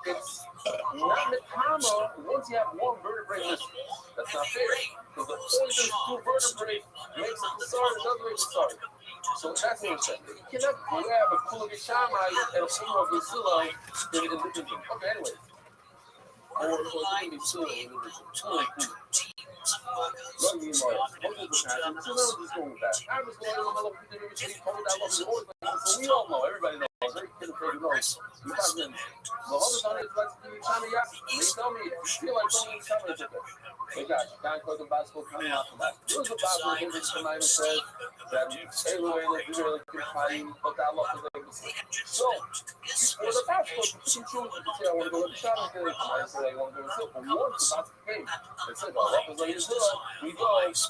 C: it's not metama once you have 1 vertebrae missing. That's not fair. Because the point is 2 vertebrae makes a kasar, another makes a kasar. So that's what I'm saying. You cannot grab a kula vishamai and a kula visila in different things. Okay, anyway. Or it can be sila in different things. Let me know. What is the passion? So now we're just going with that. I was going to love the everything told I love the always like so we all know, everybody knows. Every kid knows. You guys in the other time it's like China yacht. They tell me if you feel like going to China, it's okay. They got Don Clinton basketball coming out from that. There was a basketball game that tonight and said that hey Louis, you really can find but I love the Lakers. So before the basketball, you can choose to say I want to go to the China game. I say I want to go to the Silk. But once the basketball game, they said, well, what was like this? We go, like this.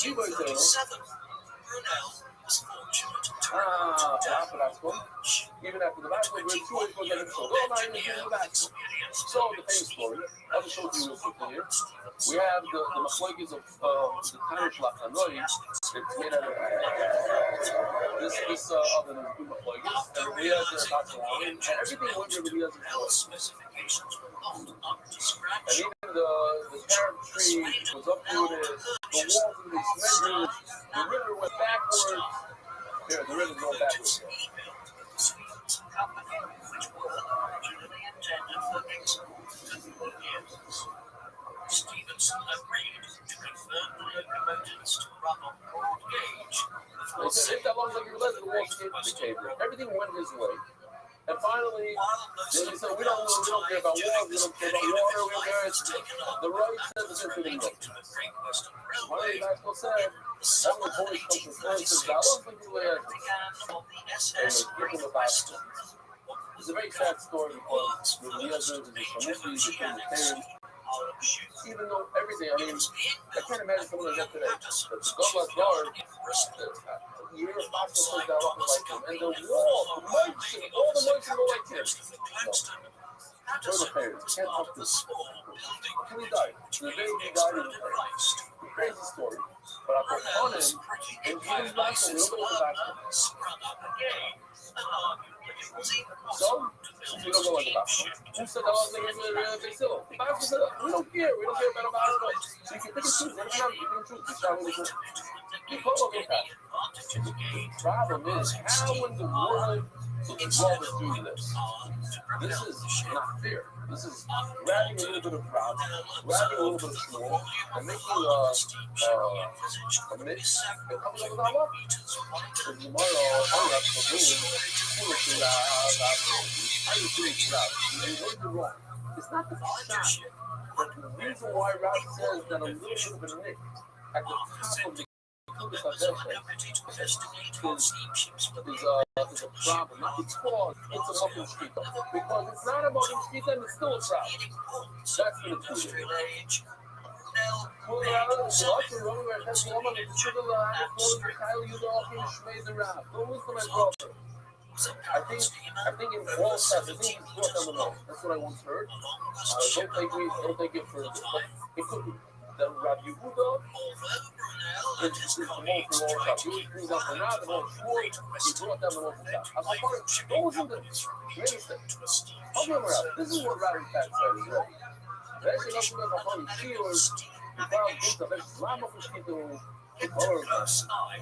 C: You were saying, even after the basketball, we're 2 weeks ago, so the famous story, I'll just show you real quickly here. We have the machloekes of the Tanish Lachanoi. It's made out of this oven is good machloekes, and Rabbi Eliezer about to wine, and everything went to Rabbi Eliezer's and even the carrot tree was uprooted, the walls of the cemetery, the river went backwards. Here, the river's going backwards. Stevenson agreed to confirm the locomotives to run on broad gauge. They said if that long as you realize the walls came to the cable, everything went his way. And finally, they said, we don't care about water, we don't care about water, we don't care. The road says it's everything goes. One of the guys said, some of the boys come from France and I love the Juliet. And they give them about it. It's a very sad story because the Eliezer and the Shamishi became the parents. Even though everything, I mean, I can't imagine someone like that today. But the Godless guard, you hear a box that says that like him, and the wall, the mics, and all the mics go like him. No. Further parents, can't help this. Until he died. The day he died in Christ. Crazy story. But I put on him, and he was back a little bit of the back. So, we don't go like the basketball. Who said that was big still? The basketball said, we don't care about basketball. So you can pick and choose. Every time you can choose. You call up with that. The problem is, how in the world does the brother do this? This is not fair. This is grabbing a little bit of route, grabbing a little bit of small, and making a mix and coming up with our luck. So tomorrow, I'll have to wrong. It's not the shot, but the reason why Rob says that a little bit of a nick at the top of the is a problem, not because it's a muffin street. Because it's not a muffin street, then it's still a problem. That's the truth. I think in all stuff, I think he's brought down the law. That's what I once heard. Don't take it for it could be. The Rabbi Yehuda, it's the most long stuff. He brings up the now, the most short, he brought down the most stuff. I was like, what was in this? Great mistake. I'll give him out. This is what Rabbi Pat said. He's ready. Actually, nothing about the honey shields. lama mosquito color,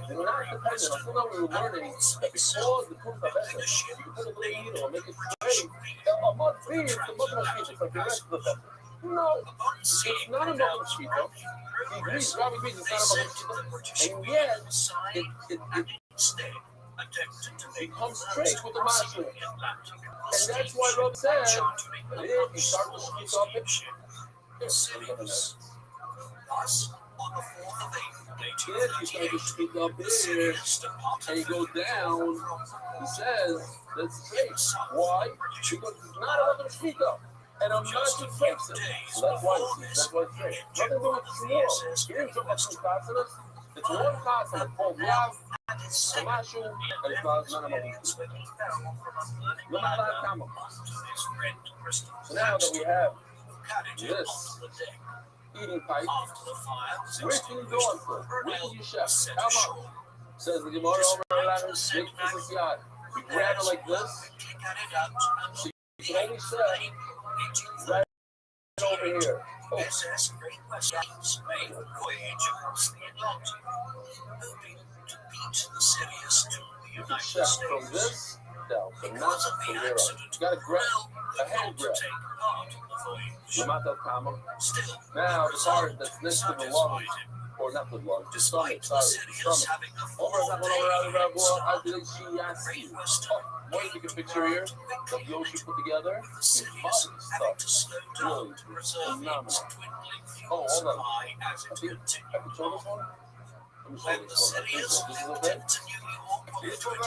C: they're not dependent. Until now we were learning that because the punta vessel, you can put a little needle and make it straight. A mud tree is the mud mosquito, it's like the rest of the vessel. No, it's not a mud mosquito. He agrees, Rabbi agrees, it's not a mud mosquito. And yet, it becomes tricked with the mushroom. And that's why Rob said, if you start to speak up, if you start to speak up here and you go down, he says, that's straight. Why? Because it's not allowed to speak up. And I'm not just breaks it. So that's why it's straight. Nothing to do with the moral. You didn't talk about two consonants. It's one consonant called Rav, Samashu, and it's not none of them. No matter how come. So now that we have this eating pipe, where can you go on for? Where can you chef? How much? Says the Gemara over around this yard. You grab it like this. So you can only say right over here. Oh. You can chef from this down, from not from here on. You got to grab a hand grab. Now the part that's next to the lung, or not the lung, the stomach, sorry, the stomach. Over that one over there, one you can picture here, the Yoshi put together, it's stuff. Really phenomenal. Oh, hold on. I think I can show this one. Let me show this one. This is okay.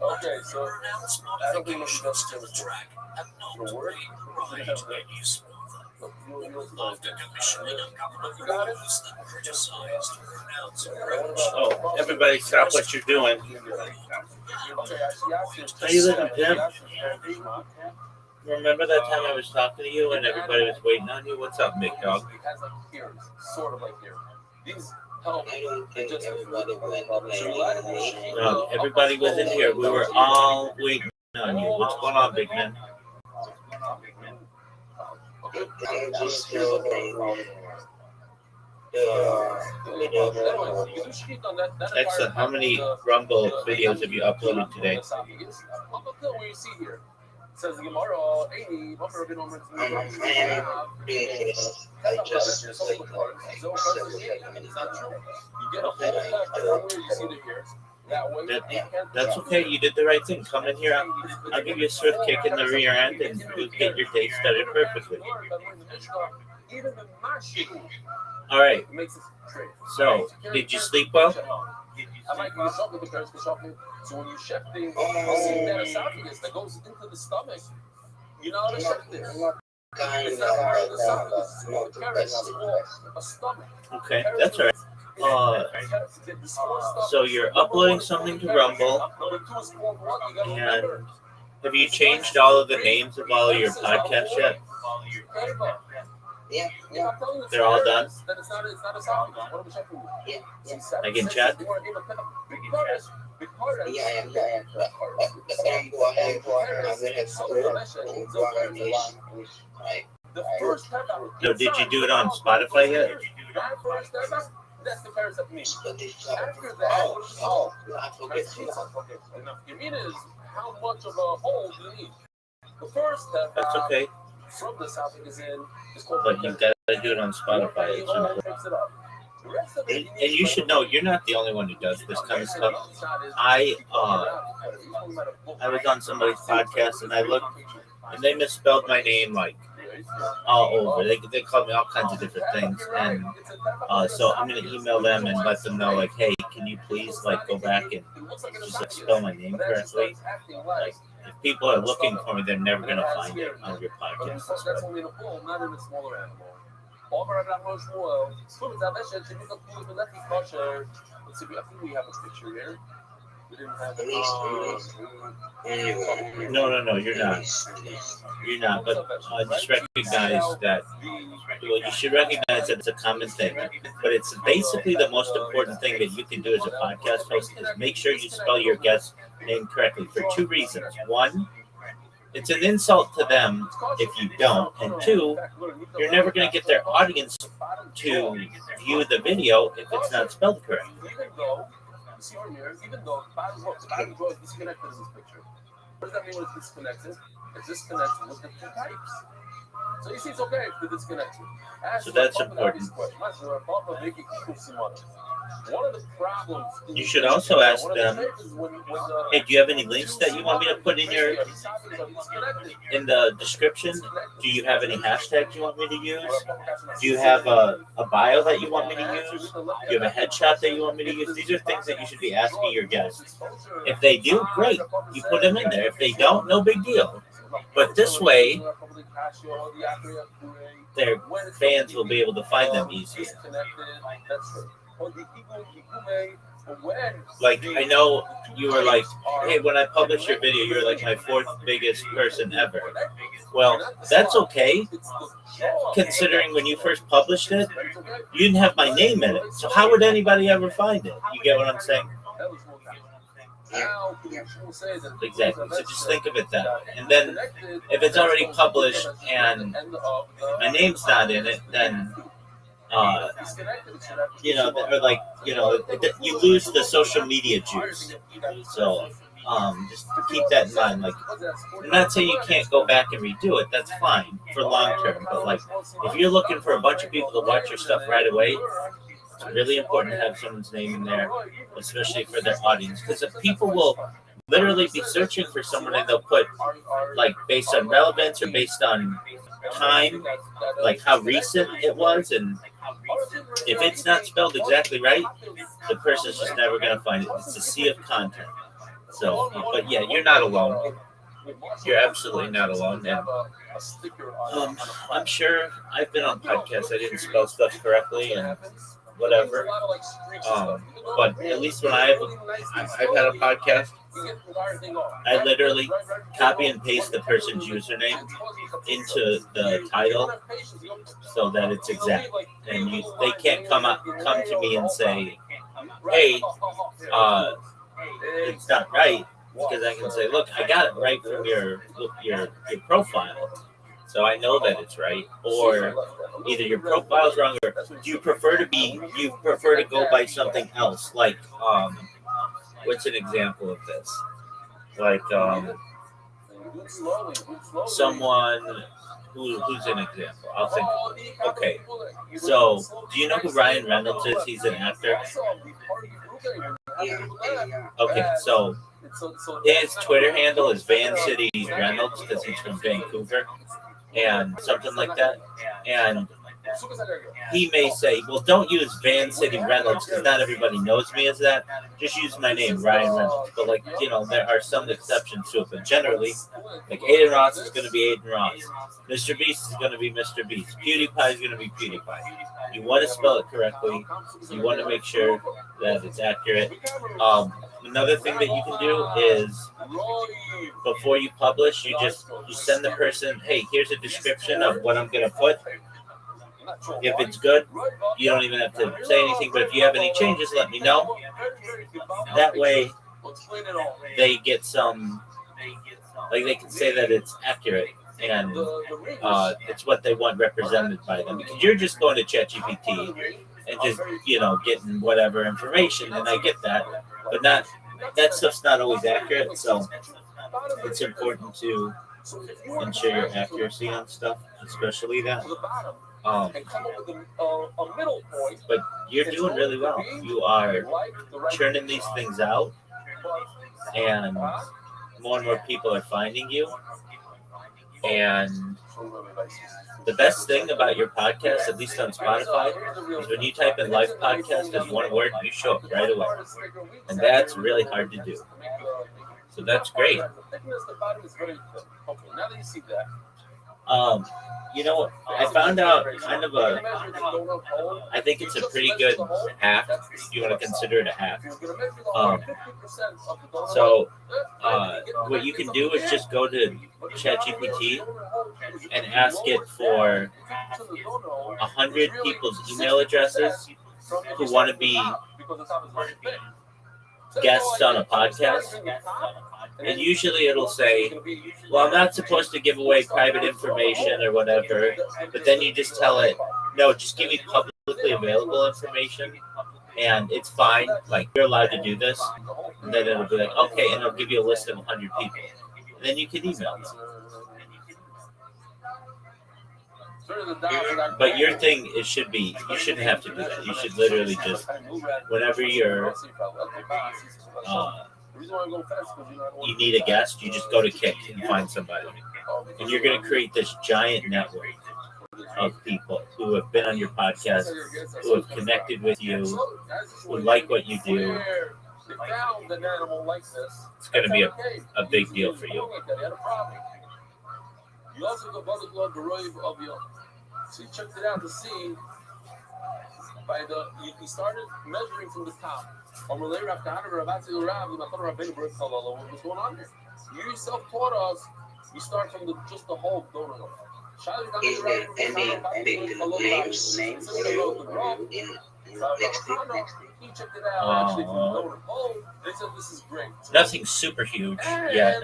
C: Okay, so I don't think we should just for work.
A: Oh, everybody stop what you're doing. Are you looking, Jim? Remember that time I was talking to you and everybody was waiting on you? What's up, big dog?
C: Sort of like here. These
D: I don't think everybody went.
A: No, everybody was in here. We were all waiting on you. What's going on, big man?
D: They're just still
A: Excellent. How many Rumble videos have you uploaded today?
C: Says the Gemara,
D: I just
A: That's okay. You did the right thing. Come in here. I'll give you a swift kick in the rear end and you'll get your day started perfectly. All right. So, did you sleep well?
C: I might be something because so when you chef things, that esophagus that goes into the stomach, you know how to chef this. It's not part of the esophagus, it's a stomach.
A: Okay, that's all right. So you're uploading something to Rumble, and have you changed all of the names of all of your podcasts yet?
D: Yeah.
A: They're all done?
C: It's not esophagus. What are we checking?
D: Yeah.
A: I can check?
D: Yeah.
A: So did you do it on Spotify yet?
C: That's the parents of me. After that, you mean is how much of a hole do you need? The first step.
A: That's okay.
C: From the esophagus in is called.
A: But you gotta do it on Spotify. It's simple. And you should know, you're not the only one who does this kind of stuff. I was on somebody's podcast and I looked, and they misspelled my name like all over. They call me all kinds of different things, and so I'm gonna email them and let them know, like, hey, can you please like go back and just like spell my name correctly? Like, if people are looking for me, they're never gonna find it on your podcast.
C: That's only in a bull, not in a smaller animal. Let's see, I think we have a picture here. We didn't have
A: No, you're not. You're not, but just recognize that. Well, you should recognize that it's a common thing, but it's basically the most important thing that you can do as a podcast host is make sure you spell your guest name correctly for two reasons. One, it's an insult to them if you don't, and two, you're never going to get their audience to view the video if it's not spelled correctly.
C: See over here, even though the bottom drawer is disconnected in this picture. What does that mean when it's disconnected? It's disconnected with the two types. So you see, it's okay if they're disconnected.
A: So that's important.
C: One of the problems.
A: You should also ask them, hey, do you have any links that you want me to put in the description? Do you have any hashtags you want me to use? Do you have a bio that you want me to use? Do you have a headshot that you want me to use? These are things that you should be asking your guests. If they do, great. You put them in there. If they don't, no big deal. But this way, their fans will be able to find them easier. Like, I know you were like, hey, when I publish your video, you're like my fourth biggest person ever. Well, that's okay, considering when you first published it, you didn't have my name in it. So how would anybody ever find it? You get what I'm saying? Exactly. So just think of it that way. And then if it's already published and my name's not in it, then you lose the social media juice. So just keep that in mind. Like, I'm not saying you can't go back and redo it. That's fine for long term. But like, if you're looking for a bunch of people to watch your stuff right away, it's really important to have someone's name in there, especially for their audience, because if people will literally be searching for someone and they'll put like based on relevance or based on time, like how recent it was, and if it's not spelled exactly right, the person's just never going to find it. It's a sea of content. So, but yeah, you're not alone. You're absolutely not alone. And I'm sure I've been on podcasts I didn't spell stuff correctly and whatever. But at least when I've had a podcast, I literally copy and paste the person's username into the title so that it's exact, and they can't come to me and say, "Hey, it's not right," because I can say, "Look, I got it right from your profile." So I know that it's right, or either your profile's wrong, or do you prefer to go by something else? Like, what's an example of this? Like, someone who's an example. I'll think. Okay, so do you know who Ryan Reynolds is? He's an actor. Okay, so his Twitter handle is Van City Reynolds because he's from Vancouver. And something like that. And he may say, well, don't use Van City Reynolds because not everybody knows me as that. Just use my name, Ryan Reynolds. But, like, there are some exceptions to it. But generally, like, Aiden Ross is going to be Aiden Ross. Mr. Beast is going to be Mr. Beast. PewDiePie is going to be PewDiePie. You want to spell it correctly. You want to make sure that it's accurate. Another thing that you can do is before you publish, you send the person, hey, here's a description of what I'm going to put. If it's good, you don't even have to say anything, but if you have any changes, let me know. That way, they get some, like they can say that it's accurate and it's what they want represented by them. Because you're just going to ChatGPT and just, getting whatever information, and I get that. But that stuff's not always accurate, so it's important to ensure your accuracy on stuff, especially that. But you're doing really well. You are churning these things out, and more people are finding you. And the best thing about your podcast, at least on Spotify, is when you type in live podcast as one word, you show up right away. And that's really hard to do. So that's great.
C: Now that you see that,
A: You know, I found out kind of I think it's a pretty good hack, if you want to consider it a hack. So what you can do is just go to ChatGPT and ask it for 100 people's email addresses who want to be guests on a podcast. And usually it'll say, well, I'm not supposed to give away private information or whatever. But then you just tell it, no, just give me publicly available information. And it's fine. Like, you're allowed to do this. And then it'll be like, okay, and it'll give you a list of 100 people. And then you can email them. But your thing, you shouldn't have to do that. You should literally just, whenever you're, you need a guest, you just go to Kick and find somebody. And you're going to create this giant network of people who have been on your podcast, who have connected with you, who like what you do. It's going to be a big deal for you.
C: So you checked it out to see he started measuring from the top. What's going on here? You yourself taught us, you start from just the whole donut.
D: Is there any big names in next thing?
C: He checked it out actually from the donut hole. They said this is great.
A: Nothing super huge yet,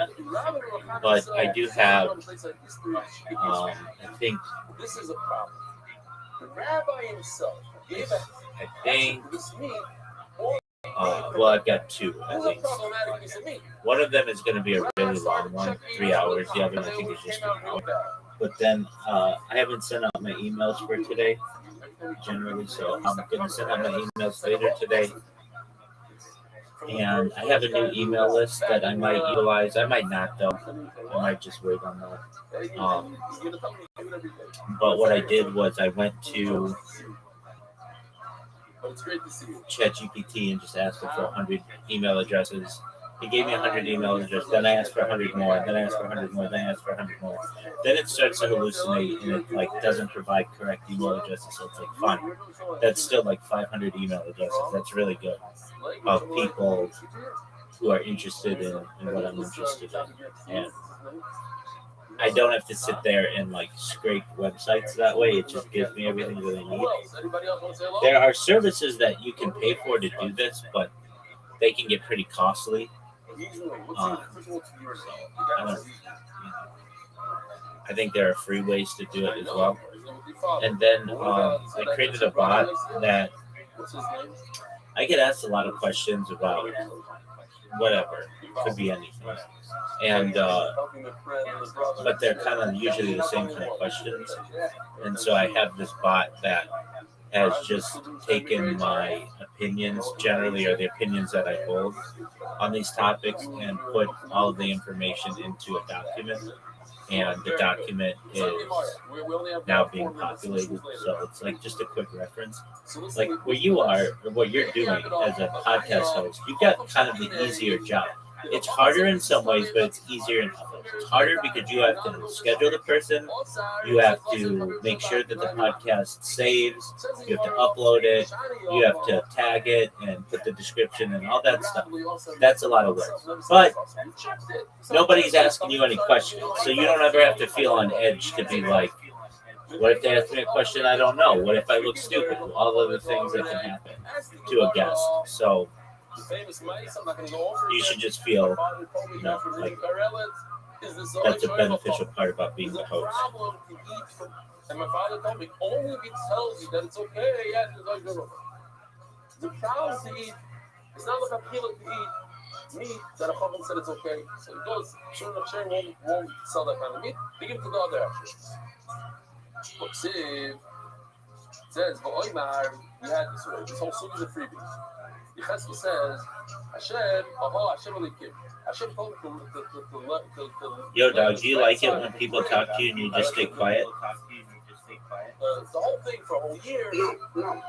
A: but I do have, I think,
C: this is a problem. The rabbi himself gave
A: well, I've got two at least. One of them is going to be a really long one, 3 hours. The other one I think is just an hour. But then I haven't sent out my emails for today, generally, so I'm going to send out my emails later today. And I have a new email list that I might utilize. I might not, though. I might just wait on that. But what I did was I went to ChatGPT and just asked it for 100 email addresses. He gave me 100 email addresses. Then I asked for 100 more. Then I asked for 100 more. Then I asked for 100 more. Then it starts to hallucinate and it doesn't provide correct email addresses. So it's fine. That's still 500 email addresses. That's really good. Of people who are interested in what I'm interested in. And I don't have to sit there and scrape websites that way. It just gives me everything that I need. There are services that you can pay for to do this, but they can get pretty costly. I think there are free ways to do it as well. And then I created a bot that I get asked a lot of questions about whatever. Could be anything. And but they're kind of usually the same kind of questions. And so I have this bot that has just taken my opinions generally, or the opinions that I hold on these topics, and put all of the information into a document. And the document is now being populated, so it's just a quick reference. Where you are, or what you're doing as a podcast host, you've got kind of the easier job. It's harder in some ways, but it's easier in others. It's harder because you have to schedule the person, you have to make sure that the podcast saves, you have to upload it, you have to tag it and put the description and all that stuff. That's a lot of work. But nobody's asking you any questions, so you don't ever have to feel on edge to be like, what if they ask me a question I don't know? What if I look stupid? All of the things that can happen to a guest. So you should just feel, that's a beneficial part about being the host.
C: And my father told me, only if he tells you that it's okay, the problem to eat, it's not like a kilo to eat meat that a Chacham said it's okay. So he goes, sure enough, won't sell that kind of meat. They give it to the other actually. But Siv says, we had this whole suit is a freebie. Yecheskel says, Hashem Elikim. Hashem told him to
A: Yo, dog, do you like it when people talk to you and you just stay quiet?
C: The whole thing for a whole year.
D: No. Right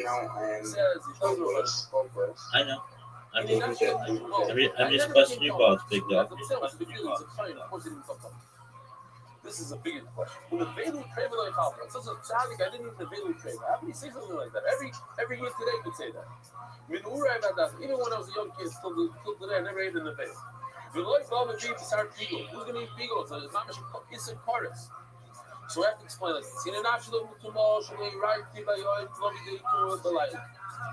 D: now,
C: He says, he told him,
A: I know. I'm just busting your balls, big dog.
C: This is a bigger question. When the Velu Treva like Halpern, such a tzaddik, I didn't even the Velu Treva. How can you say something like that? Every year today could say that. Even when I was a young kid, still today, I never ate in the Velu. Who's going to eat beagles? It's not Isser Karis. So I have to explain this.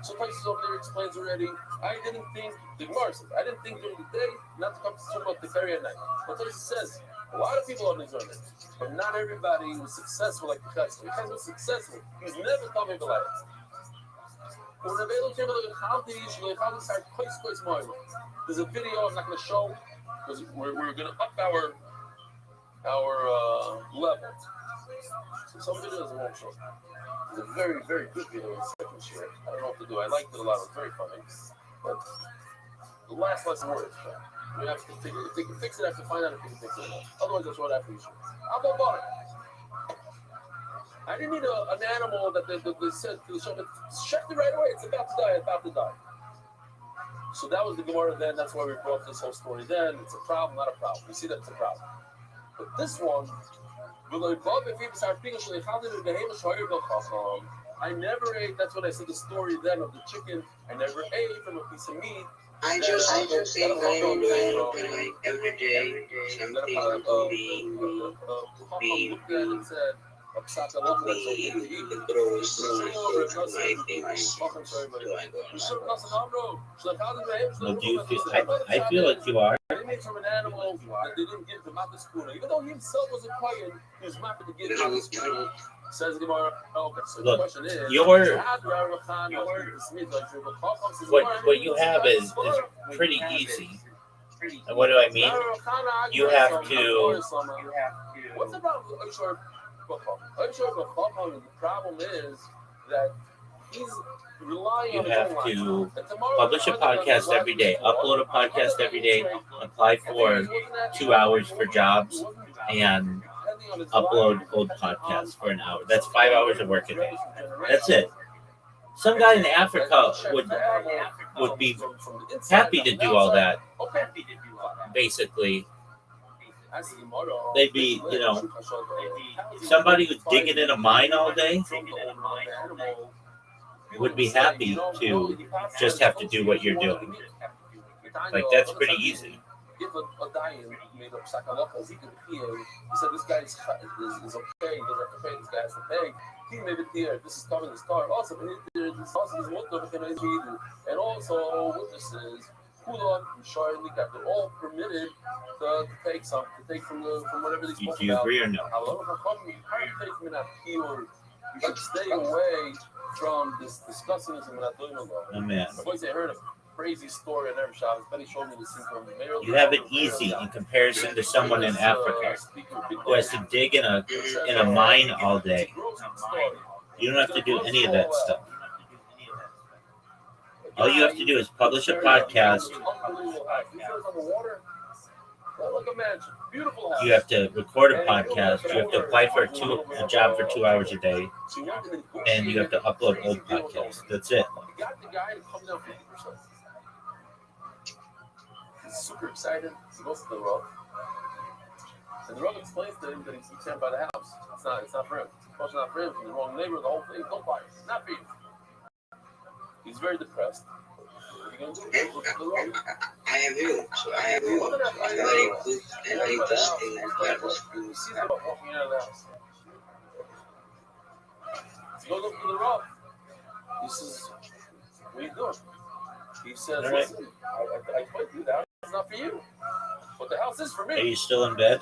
C: Some places over there explains already. I didn't think the Gemara says I didn't think during the day not to come to talk about the ferry at night. But it says a lot of people on these earnings, but not everybody was successful like the Chesed. The Chesed was successful. He was never coming to life. There's a video I'm not going to show because we're going to up our level. So some videos I won't show. It's a very, very good video in second share. I don't know what to do. I liked it a lot. It was very funny. But the last lesson words. We have to if they can fix it, I have to find out if they can fix it or not. Otherwise, that's what I have to issue. I'll go buy it. I didn't need an animal that they said to the show that checked it right away. It's about to die. So that was the Gemara then. That's why we brought this whole story then. It's a problem, not a problem. We see that it's a problem. But this one, I never ate. That's what I said. The story then of the chicken. I never ate from a piece of meat.
D: I just say every day something will be the gross my things.
A: Well, do you feel, I feel like you are.
C: They made from an animal that they didn't give the Matas. Even though he himself was a kohen, he was mapped to give Matas. Says Gemara. Okay, so the question is,
A: what you have is pretty easy. And what do I mean? You have to.
C: What's the problem? The problem is that he's relying
A: You
C: on
A: have to publish a podcast every day, upload a podcast every day, apply for 2 hours for jobs, and upload old podcasts for an hour. That's 5 hours of work a day. That's it. Some guy in Africa would be happy to do all that. Basically, they'd be, somebody who's digging in a mine all day would be happy to just have to do what you're doing. Like, that's pretty easy.
C: If a dying made up Sakalaka, he said this guy is okay, he doesn't have to pay, this guy has to pay. He made it here, this is coming to start. Also, this also is what and also witnesses, Kulon and Shari Nikak, they're all permitted to take something, to take from whatever they spoke about.
A: Do you agree or no?
C: You should stay away from this discussing this in Menadon.
A: Oh, man.
C: Boys, I heard a crazy story on every Shabbos. Benny showed me this thing from Maryland.
A: You have it easy in comparison to someone in Africa who has to dig in a mine all day. You don't have to do any of that stuff. All you have to do is publish a podcast. You have to record a podcast. You have to apply for a job for 2 hours a day. And you have to upload old podcasts. That's it.
C: He's super excited. He goes to the Rav. And the Rav explains to him that he can't buy the house. It's not for him. It's not for him. He's the wrong neighbor. The whole thing. Don't buy it. It's not for you. He's very depressed.
D: I agree. So I agree. Very good and interesting and
C: He sees the Rav walking out of the house. He goes up to the Rav. He says, "What are you doing?" He says, "Listen, I told you that. It's not for you. But the house is for me."
A: Are you still in bed?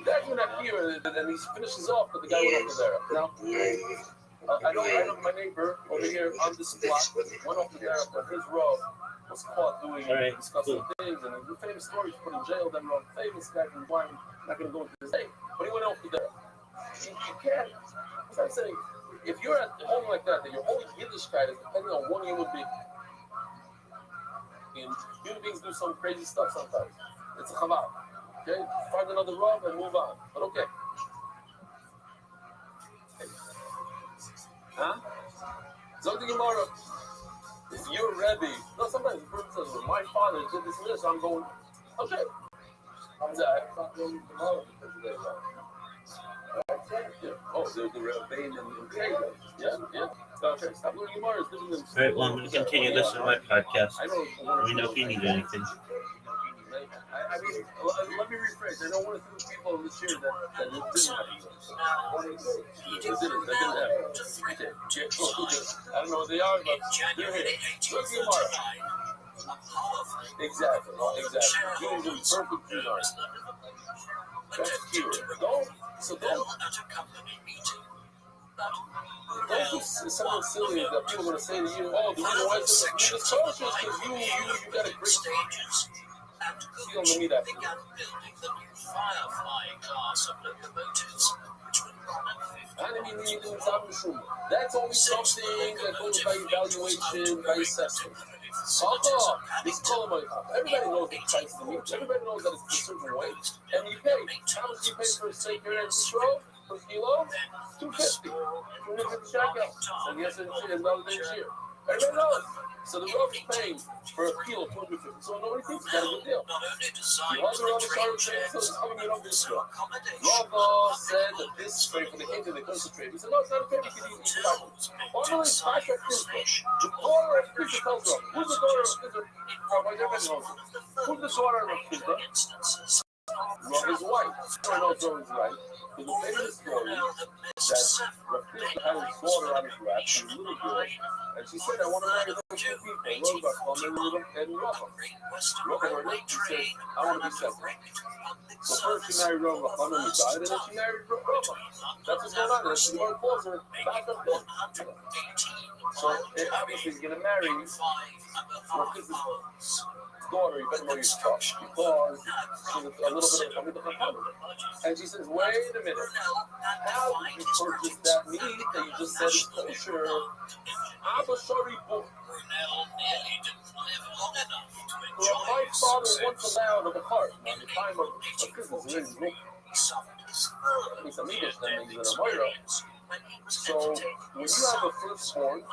C: That you're not here, and then he finishes off, but the guy went over there. Now, I know my neighbor over here on this block went over there, but his Rav was caught doing disgusting things, and the famous story was put in jail. Then Rav, famous guy from Blind, not going to go into his name, but he went over there. You can't. What's I'm saying? if you're at home like that, then your whole Yiddishkeit is depending on one human being. And human beings do some crazy stuff sometimes. It's a chaval. Okay? Find another Rav and move on. But okay. Huh? Zog the Gemara. If you're Rabbi, no, sometimes the person says, well, my father did this and this, I'm going, okay. I'm not going tomorrow because of that. Yeah. Oh, the Rabbi and Taylor. Yeah. Okay, stop learning Gemara.
A: All right, well, I'm going to continue listening to my podcast. Let me know if you need anything.
C: I mean, let me rephrase. I know one or two people this year that didn't have I don't know what they are, but they're here. Look at Gemara. Exactly. Jews are perfect Jews. That's cute. Don't do something silly that people are going to say to you, oh, the reason why it's kosher is because you got a great stage. You don't need that.
K: Began building the new Firefly class of locomotives, which would run at 50.
C: That's only something that goes by evaluation, by assessment. Everybody knows the price of meat. Everybody knows that it's a certain way. And you pay. How much do you pay for a steak here at Israel? Per kilo? $2.50. 250 shekels. So yes, it's another thing here. Everybody knows. So the Rav is paying for a kilo, $250. So nobody thinks it's got a good deal. The other Rav started saying, so it's coming in on this Rav. Rav said that this is for the king and the concentrate. He said, no, it's not a trade. You can eat it. Normally, it's back at Israel. The daughter of Israel tells Rav. Who's the daughter of Israel? Everybody knows it. Who's the daughter of Israel? Rav is white. I know Rav is white. There's a famous story that Rav had his daughter on his lap, she was a little girl, and she said, I want to marry those two people, Rav and Rav. Rav heard it, she said, I want to be separate. So first she married Rav, and he died, and then she married Rav. That's what's going on, and she's going to close her back up there. So obviously he's going to marry Rav's daughter, you better know your stuff, because she's a little bit of a Muhammad. And she says, wait a minute, how did you purchase that meat that you just said is kosher? Abba Shari Book. My father once allowed of a cart at the time of Christmas in his book. He's a Midish, that means in a Moira. So when you have a firstborn, you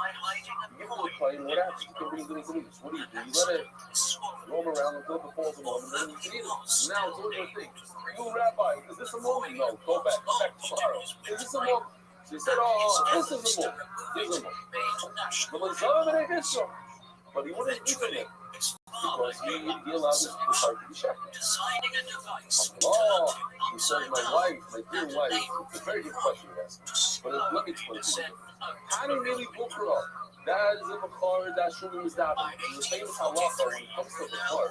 C: give him a play, and what happens? You can bring it into Midish. What do? You let it roam around until it falls in love, and then you can eat it. Now it's all your thing. You, Rabbi, is this a movie? No, go back tomorrow. Is this a movie? So he said, oh, this is a movie. This is a movie. But when Zalman ain't this one, but he wouldn't eat it because he allowed this part to be shackled. Oh, he said, my wife, my dear wife, it's a very good question you asked. But let me explain to you. How do you really book her up? That is a Bakar, that Shumi was that. It's the famous halacha when it comes to Bakar,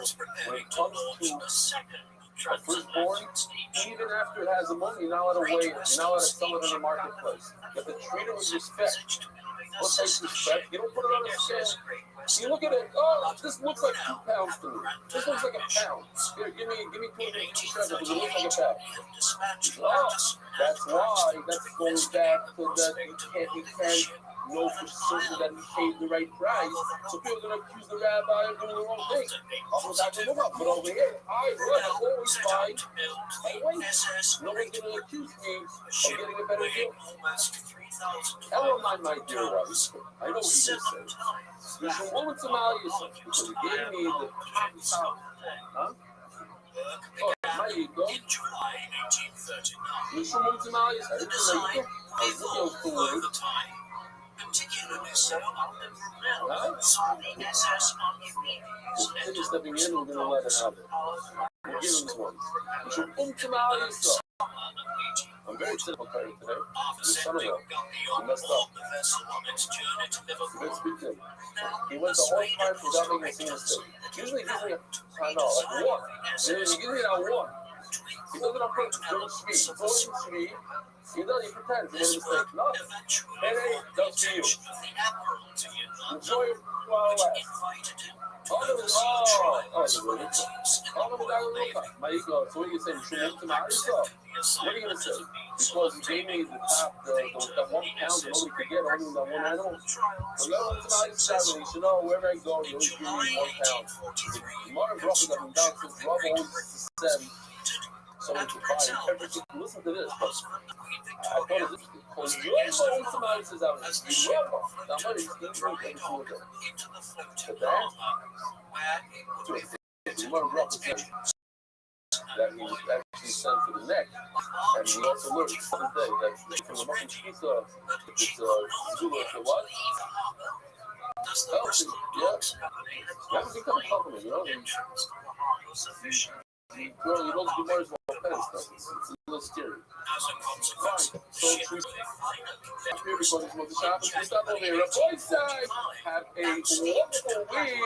C: when it comes to a firstborn, even after it has a mum, you're not allowed to weigh it. You're not allowed to sell it in the marketplace. You have to treat it with respect. What type of respect? You don't put it on a scale. You look at it, oh, this looks like 2 pounds to me. This looks like a pound. Here, give me 250 because it looks like a pound. Oh, that's why, that's going back to that you can't know for certain that he paid the right price. So people are going to accuse the rabbi of doing the wrong thing. But over here, I always buy by weight. Nobody's going to accuse me of getting a better deal. Elamai, my dear wife, I know what you just said. You should want to marry yourself because you gave me the top. Huh? Oh, my ego. You should want to marry yourself. It's a ego. I was particularly so under Brunel, signing SS on Finish stepping in, we're going to let it happen. We'll give him this one. You should want to marry yourself. I'm very simple today. The son of he messed up. He didn't speak to him. He went the whole time without making a single mistake. Usually he gives me like one. He gives me that one. He doesn't on purpose. He doesn't speak. He doesn't speak. He pretends he made a mistake. No. Hey, that's for you. Enjoy it while it lasts. Michael, so what are you saying? What are you going to say? Because you gave me the top, that 1 pound, and nobody could get only that one animal. So you know, he said, no, wherever I go, you always give me 1 pound. The modern brother that I'm down says, Rob always said, someone to buy everything. Listen to this, but I thought it was interesting. Because you know, somebody says, I'm going to give you every single day. But that, the modern brother said, that he was actually sent to the neck. And he also learned the other day that from the Muslim pizza, it's Zulu, so what? Healthy, yeah. That would become a compliment, you know? You don't do more than stuff. It's a little scary. Fine. So true. Here because it's supposed to shop and stop over here. Rabbi side have a wonderful week.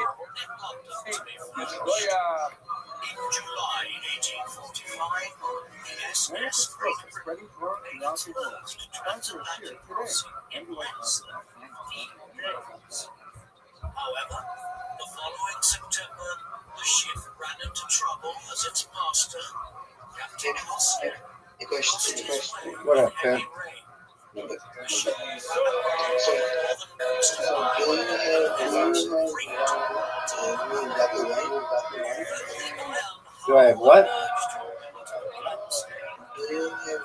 K: In July 1845,
C: Spreading word throughout the world. Sponsor a share today.
K: however, the following September, the ship ran into trouble as its master, Captain Rothschild,
D: The question.
L: What up, Ken?
D: So do you have black and white?
L: Do I have what?
D: Do you have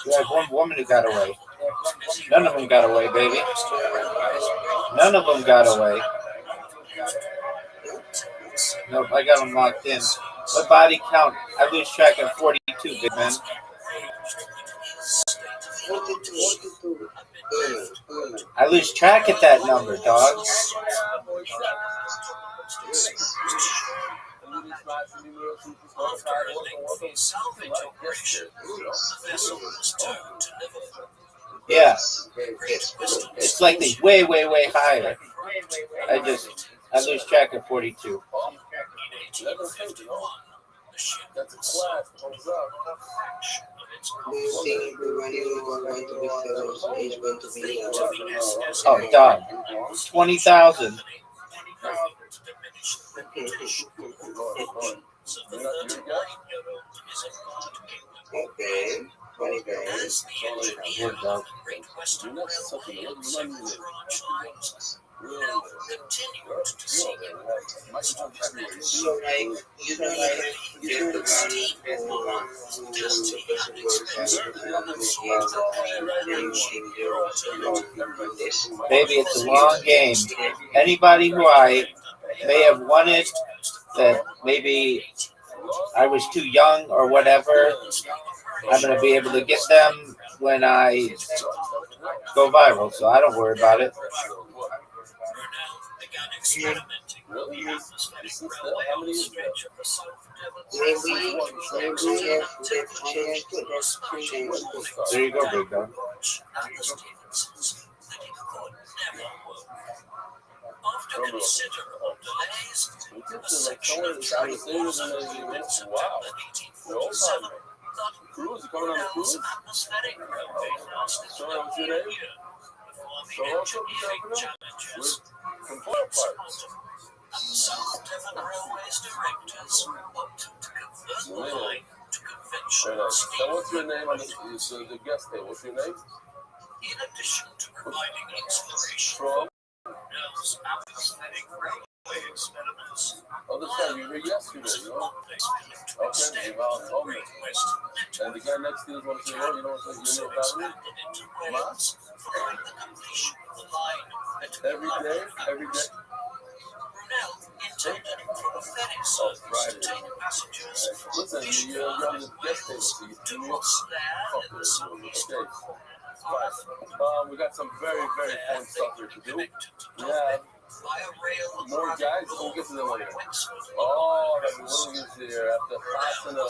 L: You have one woman who got away. None of them got away, baby. None of them got away. Nope, I got them locked in. What body count? I lose track at 42, big man.
D: 42.
L: I lose track at that number, dog. Yeah, it's like the way higher. I lose track at 42.
C: That's a class.
D: Do you think everybody is going to be fellows? Is going to be
L: Oh, dog. 20,000.
D: Okay. 20 guys.
L: Good dog.
D: So like you don't get the money
L: Baby, it's a long game. Anybody who I may have wanted that maybe I was too young or whatever, I'm going to be able to get them when I go viral, so I don't worry about it. There you go, big dog.
K: After considerable delays, a section of
C: Wow. Cruise, coming on the cruise?
K: atmospheric
C: So what's your name? So what's up, challenges from Florida Parks.
K: South Devon Railways directors opted to convert the line to conventional
C: So
K: steam.
C: what's your name on the guest table? What's your name?
K: In addition to providing inspiration
C: From?
K: for atmospheric railway experiments,
C: Oh, this guy you were yesterday, you know? Okay, well, and the guy next to you wants to know, you know what your name about me? Mas?
K: following the completion of the line
C: Every day?
K: Brunel intended for a ferry service to take passengers from
C: Listen, you're on the guest table, so you
K: to
C: do
K: Rothschild in the southeast
C: Okay. We got some very, very fun stuff here to do. We have
K: via rail
C: more guys, we'll get to them later.
K: Wexford.
C: Oh, that Williams there after passing what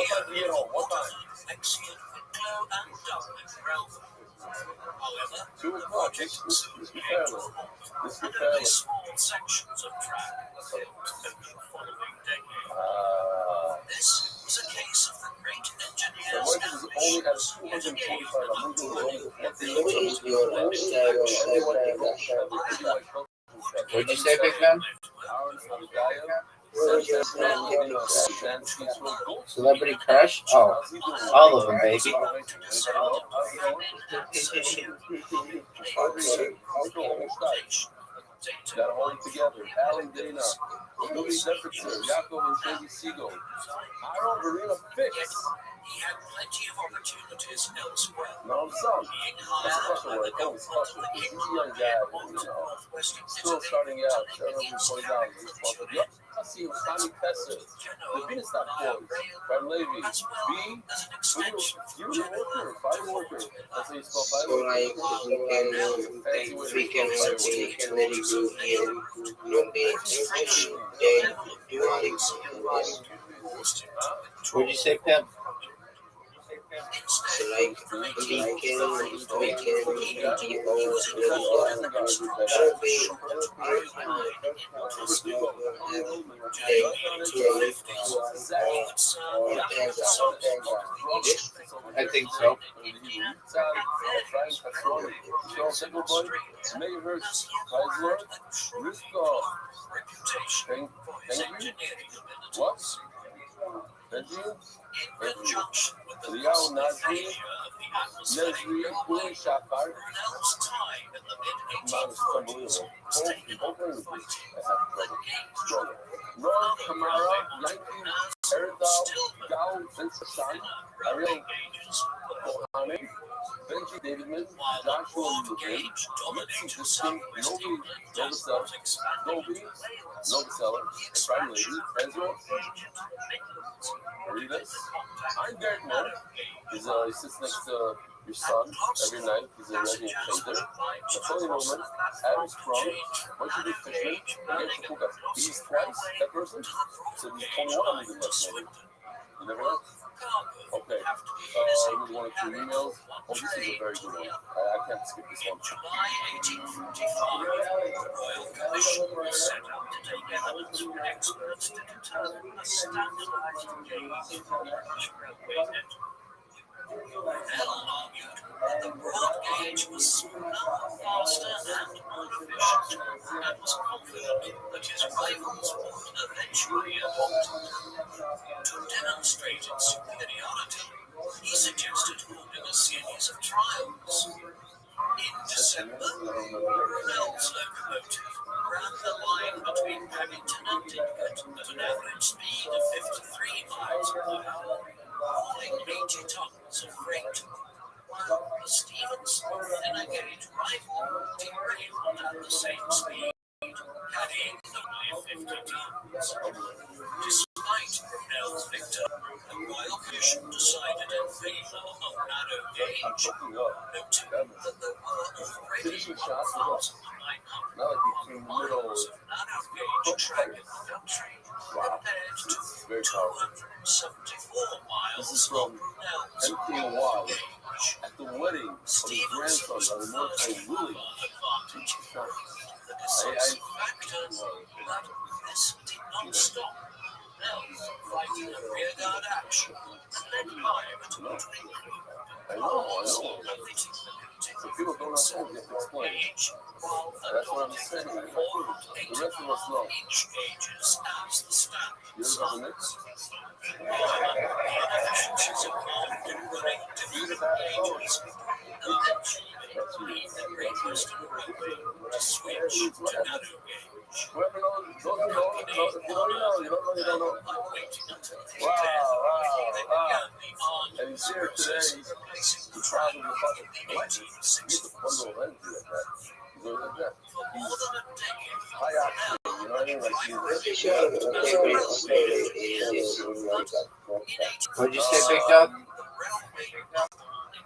C: time do you get home? What time?
K: Wexford, Wicklow and Dublin Railway. However,
C: 2 o'clock. This is
K: only small sections of track were built in the following decade. This was a case of the great engineers and
C: only at 245. I'm moving the
D: What is your style of
L: What'd you say, Big Man? Celebrity crush? Oh, all of them, baby.
C: Got them all together. Alan Dana, Louis Defritzer, Yaakov and Baby Siegel, Aaron Verena Fix.
K: He had plenty of opportunities elsewhere.
C: No, I'm sorry. That's a special word. That was special. He's a young guy, still starting out. $720. Yep. I see him. Tommy Pesser, the Venus Stop Boys, Fred Levy, B. You were a worker, fire worker. That's how you spell fire
D: so like we can let it go here on the day you want it.
L: What'd you say, Pimp?
D: So like we can be all Rabbi
L: I think so.
C: What? Liao Nazri, Nezri, Kuli Shafar. Man, it's unbelievable. Ron Kamara, Yankee, Eridal, Gal, Vincent, Ariel Kohane, Benji Davidman, Joshua Levin, Mitzi Diskin, Novi Novoseller, Prime Lady, Ezra, Aridas. I'm Derek Moore. He sits next to your son every night. He's a resident painter. Napoleon Roman, Adam Sprung, bunch of good fishermen, and get Chapuka. He's twice that person, so he's 21 on the list. You never know. Okay. Maybe one or two emails. Oh, this is a very good one. I can't skip this one.
K: July 1845, the Royal Commission was set up to take evidence from experts to determine a standardized gauge for English railway network. Bell argued that the broad gauge was smaller, faster, and more efficient, and was confident that his rivals would eventually adopt it. To demonstrate its superiority, he suggested holding a series of trials. In December, Brunel's locomotive ran the line between Paddington and Didcot at an average speed of 53 miles per hour, hauling 80 tons of freight, while the Stephenson thinner gauge rival derailed at the same speed, carrying only 50 tons. Despite Brunel's victory, the Royal Commission decided in favour of narrow gauge, noting that there were already 1,900 miles of narrow gauge track in the country, compared to 274 miles of Brunel's
C: MKY at the wedding of his grandson by the military Willie.
K: advantage. The decisive factor that this did not stop. Fighting a rearguard action and led by a motoring crew.
C: I know. So people don't understand, you have to explain. That's what I'm saying. The rest of us know.
K: Inch gauges as the standard.
C: You ever got the mix?
K: The inefficiencies involved in running different gauges eventually made the Great Western Railway to switch to narrow gauge.
C: Whoever knows, those who know, if you don't know, you don't know. Wow. And he's here today, he's traveling the fucking light. He's a bundle of energy like that. He's like that. He's high octane, you know what I mean? Like
L: What'd you say, Big Dog?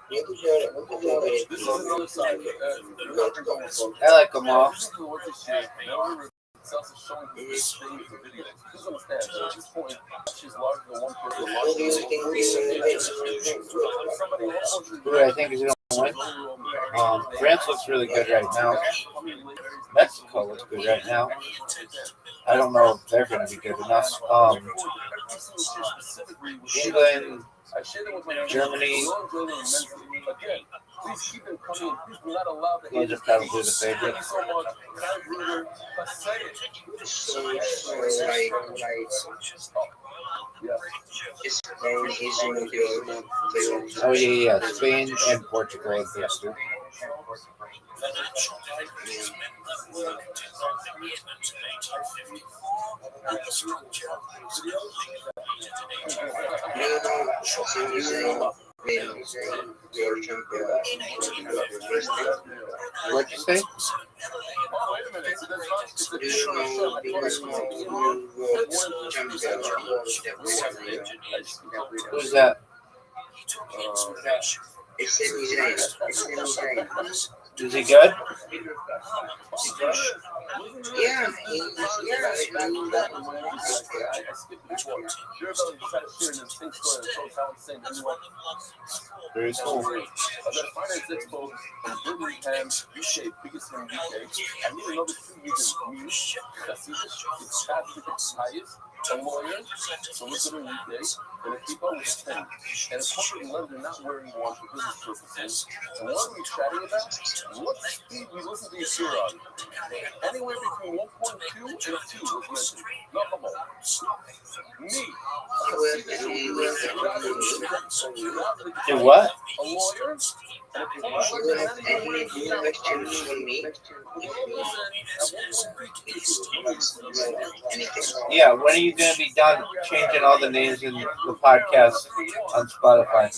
C: this is another side.
L: I like them all.
C: Cells is showing his thing in the video. Please understand, at this point, she's larger than one person.
L: Who I think is going to win? France looks really good right now. Mexico looks good right now. I don't know if they're going to be good enough. England
C: I share them with my kids.
L: Germany.
C: We all enjoy them immensely. Again, please keep them coming. Please do not allow the
L: Those are probably the favorite.
C: Thank you so much. Kind Bruder, Passaic.
D: So like
C: Yes.
D: Spain is in the
L: Oh yeah. Spain and Portugal are those two.
K: Financial difficulties meant that work did not begin until 1854, and the structure was completed in 1854.
L: What'd you say?
C: Oh, wait a minute. So that's not just a
L: Who's that?
K: He took inspiration from
D: It's in
L: Is he good?
D: Yeah,
L: Very cool.
C: The Finance Expo in Birmingham, UK, biggest in UK. I need another 2 years in news. Hasidic, it's Catholic, it's highest, a lawyer, solicitor in UK, and a people with a pen. And a corporate lender not wearing one for business purposes. And what are we chatting about? What speed we listen to your ear on? Anywhere between 1.2 and 2 was mentioned. Not a ball. Me.
L: Do what?
C: A lawyer. And a
D: questions for me?
L: Yeah, when are you going to be done changing all the names in the podcast on Spotify?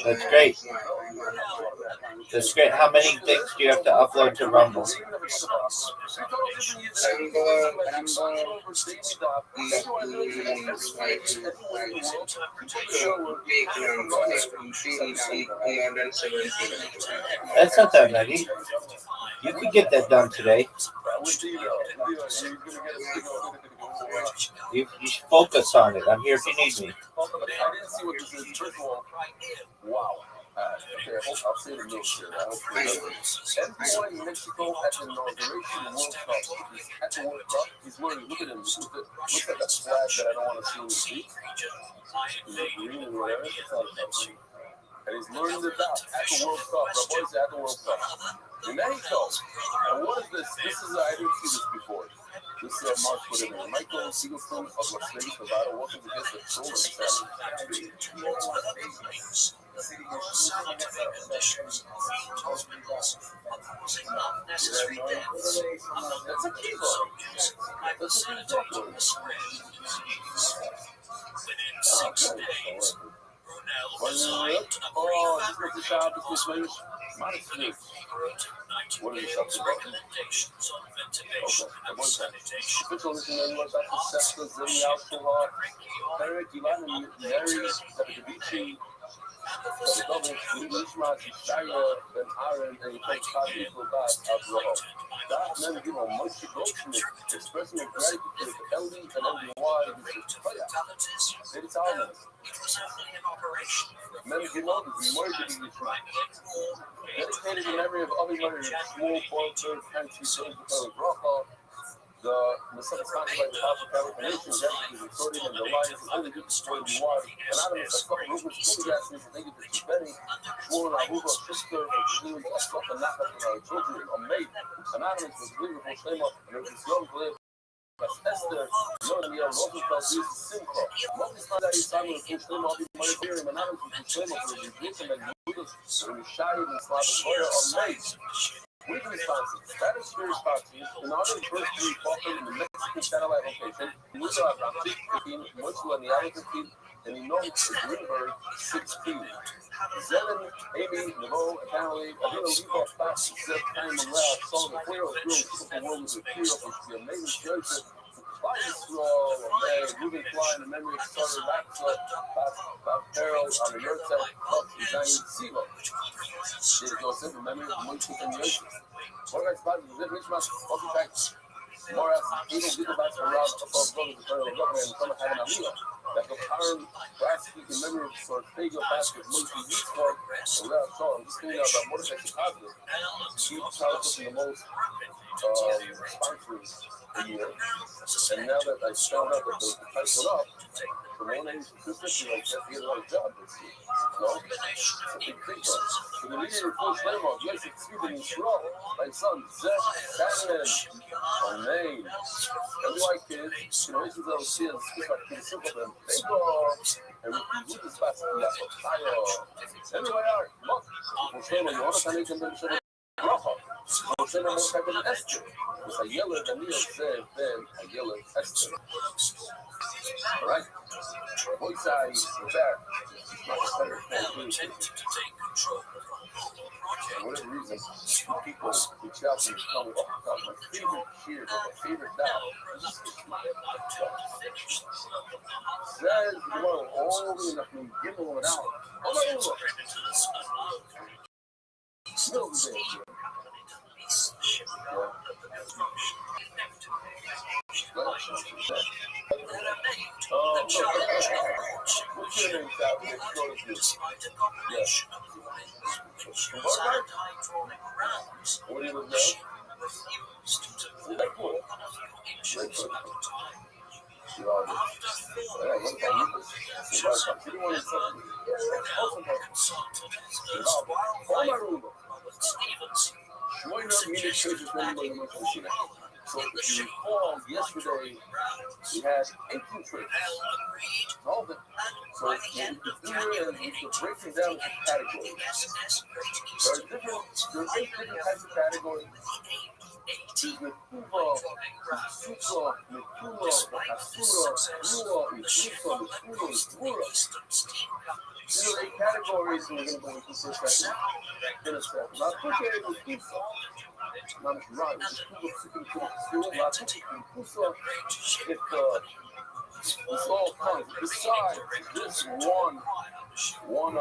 L: That's great. That's great. How many things do you have to upload to Rumble? That's not that many. You could get that done today. You should focus on it. I'm here if you need me.
C: Wow. Okay, I'll say the notes here. Everyone in Mexico at the inauguration of the World Cup, at the World Cup, he's wearing, look at him, looks like a flag that I don't want to see in the street. He's green and whatever, it's not a country. And he's learning the dot at the World Cup. Rabbi is at the World Cup. In Mexico. And what is this? This is, I didn't see this before. This Mark put in there. Michael Siegelson of Las Vegas, Nevada, welcome to get the shoulder family. That's a keyboard. That's a good talk. What is the shop? This is Swedish. What are the shops about? Okay, one time. Official listening was Dr. Sesta Zilial Shulha, Eric Ilan, Mary Zavici, the double, Nishma, Shaya, Ben Aaron, and the coach Kazi Fulbat of Roho. That men give a much devotion, expressing a gratitude to LD and LDY, which is Faya. It's our men give up the more than Nishma. Dedicated in memory of Avi Murray, small boiled fancy shows because of Roho. The misunderstanding by the House of Californication is recorded in the lives of only good destroyed the water. Anonymous, a couple of Ruben's school gases, and thank you for Benny. Shmuel and Aruba, sister, for Shmuel, a stuff and not for our children, a maid. Anonymous was leaving for Shlema, and there was this young boy, Esther, Yonia, Rothschild, Simcha. Most of the time, Simon was Shlema, I'll be my dear, and Anonymous was Shlema for the Egyptian and Judas, and Shai and Slav, a maid. Weekly sponsors, Spanish Spirit sponsors, in honor of the first three offered in the Mexican satellite location, Musa Ramsey 15, Musa and the Allen 15, and Inon Greenberg 16. Zelen, Amy, Naveau, Apparently, Adina Leva, Fox, Zeb, Time, and Ralph, Sullivan, Queer, Girls, Super World with the Queer, the amazing Joseph, Flying Straw, Ruben Fly, in the memory of Starter, Bob Farrell, on the York side, Pup, Designing Siva. There's Joseph, in memory of Munchkin and Yoshi. What guys, sponsors, Zip, Richmond, welcome back. Moras, Eagle, Gigabytes, and Rob, above brothers, the Federal Government, and some having a meal. that the parent plastic in memory of Sortega basket Moshe Yitzchak and Rav Shalom. Just thinking about Mordechai Shikazah. He was probably the most sponsors a year. And now that I found out that the price went up, the one age consistently like that, he had a lot of job this year. No? It's a big thing. So the leader of Coach Raymond, Yosef Tzvi Ben Yisrael, my son, Zach Saturn, Amen. And we like kids, you know, this is our sin, speak like kids, simple them, they go, and we do this fast, we have a fire. Anyway, look, Coach Raymond, you want to tell them to show Racha. Coach Raymond, what type of Esther? It's a yellow, the Neil said, then a yellow Esther. All right? Voice eye, we're back. For whatever reason, people reach out to me and tell me, oh, God, my favorite cheer, my favorite now. Says, you know, all the way enough to give them an hour. Oh, no. Middle of the day. What's your name, Captain? Yes. What do you look now? Lakewood. So if you recall, yesterday we had 18 trades. All of them. So what we could do here is we could break them down into categories. There are 8 different types of categories. There's Mekuva, Suka, Mekula, Asura, Rua, Mekufa, Mekula, Mekura. These are 8 categories, and we're going to go into the first section in a step. Now, quickly, Mekufa. Not right. This all comes besides this one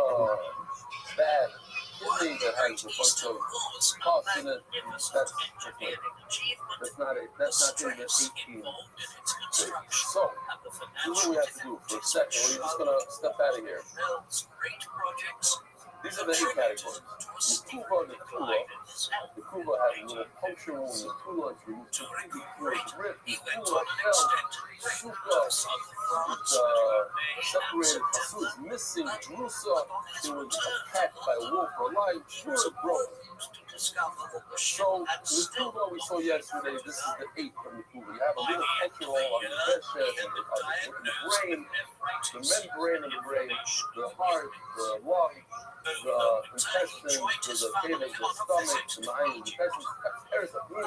C: bad kidney that has a bunch of costs in it. That's not it. That's not in the 18. So, this is what we have to do for a second. We're just gonna step out of here. These are the 8 categories. Mekuva, the Kuva has a little puncture wound. The Kula is removed completely through a rip. The Kula fell. Suka, it's separated. Hasu is missing. Drusa, it was attacked by a wolf or a lion. Pure broke. So, Mekuva we saw yesterday, this is the 8 from Mekuva. You have a little puncture hole on the chest, and the brain, the membrane of the brain, the heart, the lung, the intestines, the kidneys, the stomach, the mind, the intestines, there's a food.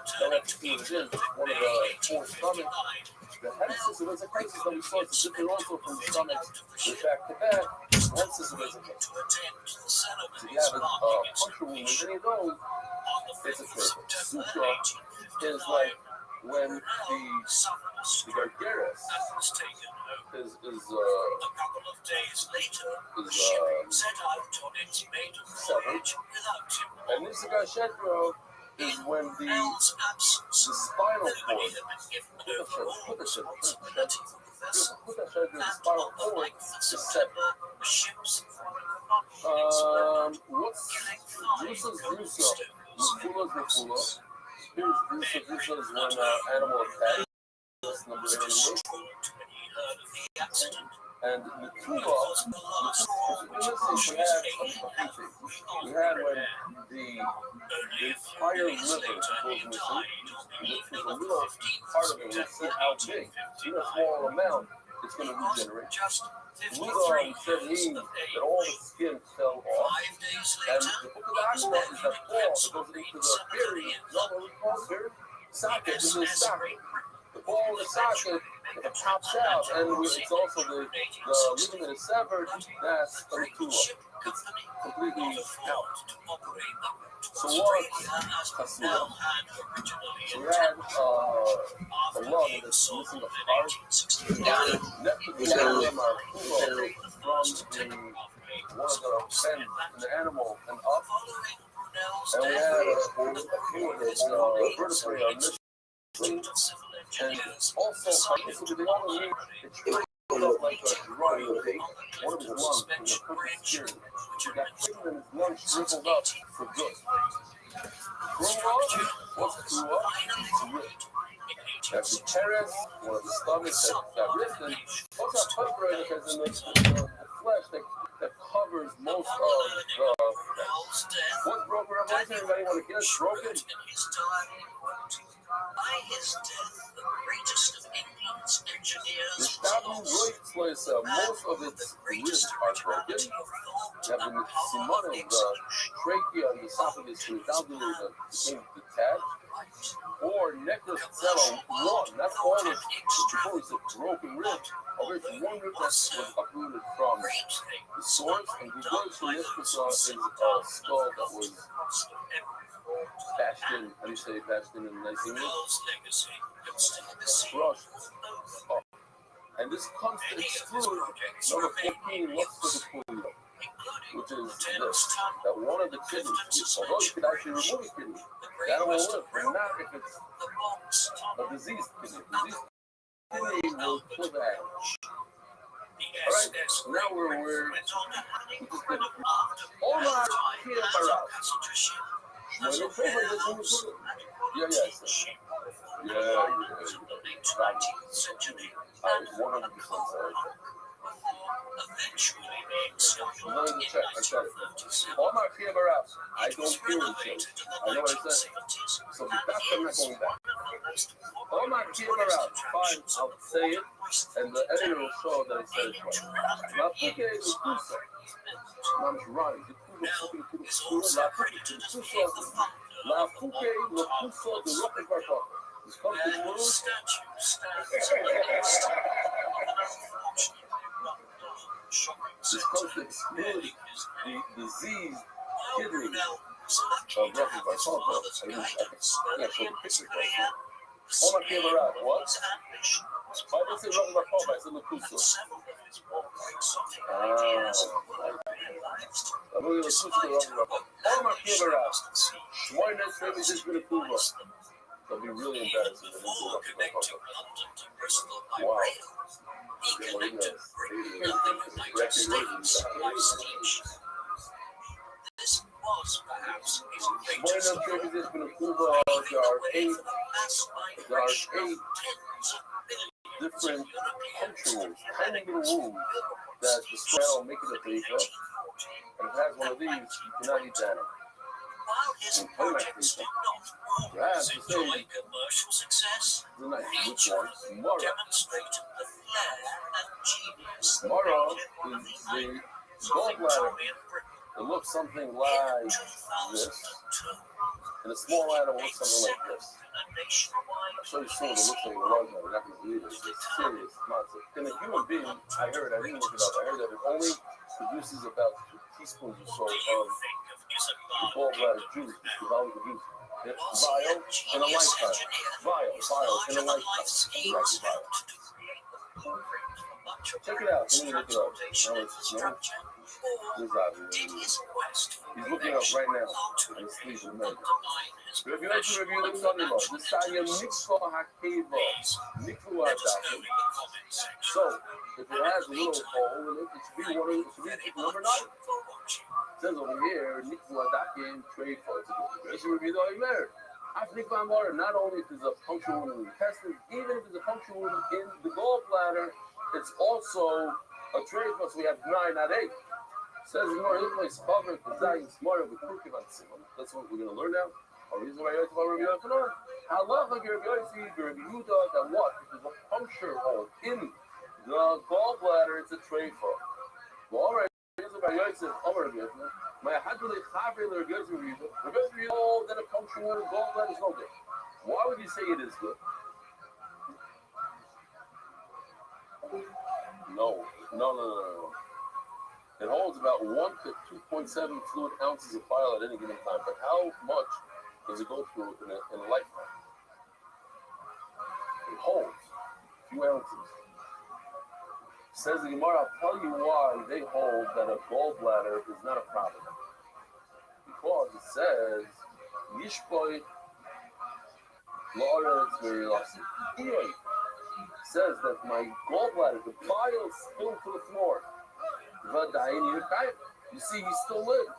C: So that's what it is. One of the 4 stomachs. The hemsis of vesicasis that we saw is different also from the stomach. We're back to back. Hemsis of vesicasis. So you have a puncture wound. With any of those, it's a trigger. Sutra is like when the gargaris is severed. And this Gashedro is when the spinal cord, the spinal cord is severed. What's Drusa's Drusa? Mekula's Mekula. Here's Drusa is when animal attacks. That's number 8 in the world. And Mekuva, we had when the entire liver goes missing, which is a little part of it. We'll see how big. In a small amount, it's going to regenerate. Luda said means that all the skin fell off. And the book of Akra is that ball that goes into the berry. You know what we call berry? Socket. It's a socket. The ball in the socket, it pops out, and it's also the ligament is severed. That's a Mekuva. It's completely out. So what? Kasura. So we had a lung that's missing a part. Nephilim are from one of the bends in the animal and up. And we had a fluid that's vertebrae are missing. And also, the only showed up like a drug. One of his lungs was a perfect security. He got pregnant and his lungs shriveled up for good. Grew up, what's grew up? It's ripped. That's the teres, one of the stomachs that ripped, and what's that perforator that's in the flesh that covers most of the. What's broken? Anybody want to guess? Broken?
K: By his death, the greatest of England's engineers.
C: The Stabu Rothschild, most of its ribs are broken. You have the simone, the trachea and the esophagus to the down became detached. Or necrocello, one, that's all of before we said broken ribs. Of which one rib that was uprooted from the source, and the words from necrocello is a skull that was bashed in. How do you say bashed in the nice English? Crushed up. And this comes to exclude number 14, what's the polio, which is this, that one of the kidneys, although you could actually remove a kidney, that will live, but not if it's a diseased kidney. Diseased kidney will kill the average. Alright, now we're Omar Kiyabarat. When they pray for this, when you put it, yeah, 100% sorry. Let me check. I said it. Omar Kiyabarat. I don't hear anything. I know what I said. So the fact I'm not going back. Omar Kiyabarat. Fine, I'll say it, and the editor will show that I said it right. La Puke is Kusa. I'm running. La Puke is Kusa, the rocket barco. This comes to close. This comes to exclude the diseased kidney of Rabbi Barsalto. I can't show the picture right here. Omar Kiyabarat, what? I didn't say Rabbi Barsalto, I said Lakuso. I'm going to switch to Rabbi Barsalto. Omar Kiyabarat, Schweiner's maybe this going to prove us. That'll be really embarrassing. Wow.
K: This was perhaps
C: one of them babies has been approved. There are eight different country rules, tiny little rules that the smell make it a paper. And if it has one of these, you cannot eat that.
K: While his projects did not always enjoy commercial success, each one demonstrated the flair and genius
C: Mara is the gallbladder. It looks something like this, and a small animal looks something like this. I'll show you soon. It looks like a large one. We're not going to believe it. It's serious nonsense. In a human being, I heard, I didn't look it up, I heard that it only produces about 2 teaspoons or so of the gallbladder juice, the volume of juice. It's vial in a lifetime. Vial in a lifetime. Check it out. Let me look it up. He's looking up right now. And he's sleeping. Review the son-in-law. This Tanya Mikvah Hakeva. Mikvah Hadakim. So, if it has a little hole in it, it should be number 9. It says over here, Mikvah Hadakim, trade for it. It's a review the Omer. After Mikvah Hamar, not only if there's a puncture wound in the intestine, even if there's a puncture wound in the gallbladder, it's also a trade for, so we have 9, not 8. Says more in place covered the dying smarter with Kurkivan Simon. That's what we're going to learn now. Or reason why you Rabbi Yochanan. Halacha Rabbi Yehuda that what? If there's a puncture hole in the gallbladder, it's a tray for. Well, all right. Here's Rabbi Yosef. Rabbi Yochanan. My hadli chaver Rabbi Yosef. Rabbi Yosef know that a puncture hole in the gallbladder is no good. Why would you say it is good? No. It holds about 1 to 2.7 fluid ounces of bile at any given time. But how much does it go through in a lifetime? It holds a few ounces. Says the Gemara, I'll tell you why they hold that a gallbladder is not a problem. Because it says, Yishpoi La'aretz V'Yilasi. says that my gallbladder, the bile spilled to the floor. You see, he still lives.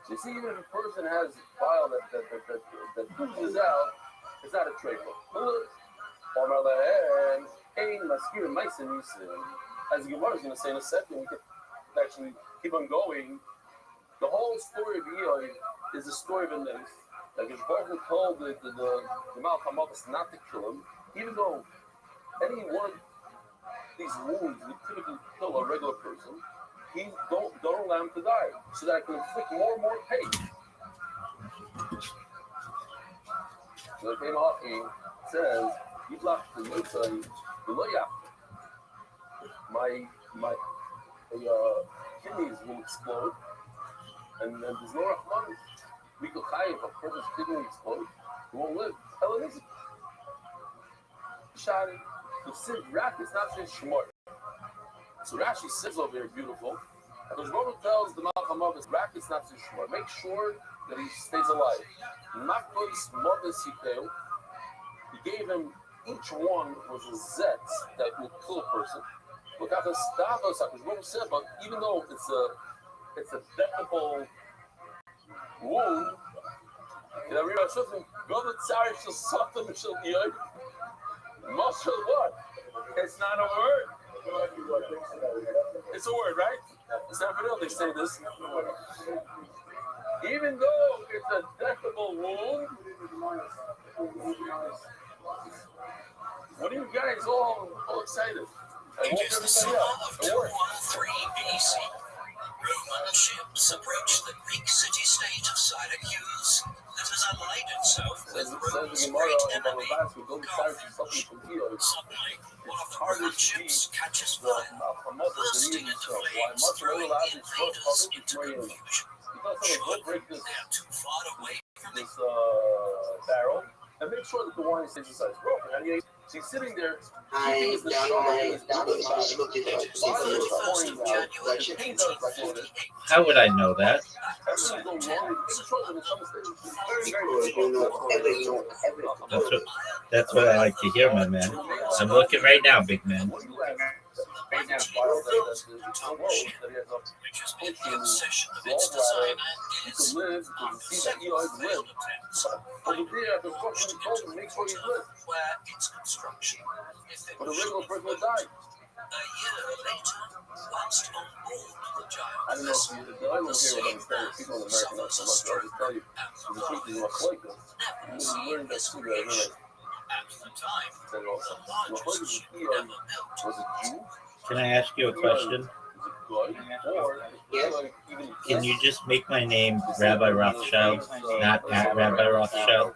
C: You see, even if a person has bile that oozes out, it's not a trachea. As the Gemara is going to say in a second, we can actually keep on going. The whole story of Eli is a story of a name. Like his brother told the Malach HaMavis not to kill him, even though any one of these wounds would typically kill a regular person. He don't allow him to die, so that I can inflict more and more pain. So the Malachi says, "Yiblach to Yitzay, my kidneys will explode, and there's no Rahman. We could hide if a person's kidney explode, he won't live. Hellenism. Shari, the Sid Rak is not saying Shemar. So Rashi says over here, beautiful. And the Rabbi tells the Malach HaMavis, Rak is not saying Shemar. Make sure that he stays alive. Makos Mavis Hipeu. He gave him, each one was a zet that would kill a person. Look at the Stavos, like Rabbi said, but even though it's a deathable wound, you know, Rabbi Shulchan, go to Tzari, she'll suffer, and she'll be like, Moshe, what? It's not a word. It's a word, right? It's not for real, they say this. Even though it's a deathable wound, what are you guys all excited?
K: It is the summer of 213 BC. Roman ships approached the Greek city-state of Syracuse that has allied itself with Rome's great enemy, Carthage. Suddenly, one of the Roman ships catches fire, bursting into flames, throwing the invaders into confusion. Surely they are too far away from the
C: barrel, and make sure that the wine stays inside. And he's sitting there.
D: I
K: The 21st of January 1848.
L: How would I know that? That's what I like to hear, my man. I'm looking right now, big man.
K: Which has been the obsession of its designer is failed attempts where its construction, if it was a year later, whilst on board the giant vessel, the same man suffers a stroke and never seen this creation. At the time, the largest ship ever built.
L: Can I ask you a question? Can you just make my name Rabbi Rothschild, not at Rabbi Rothschild?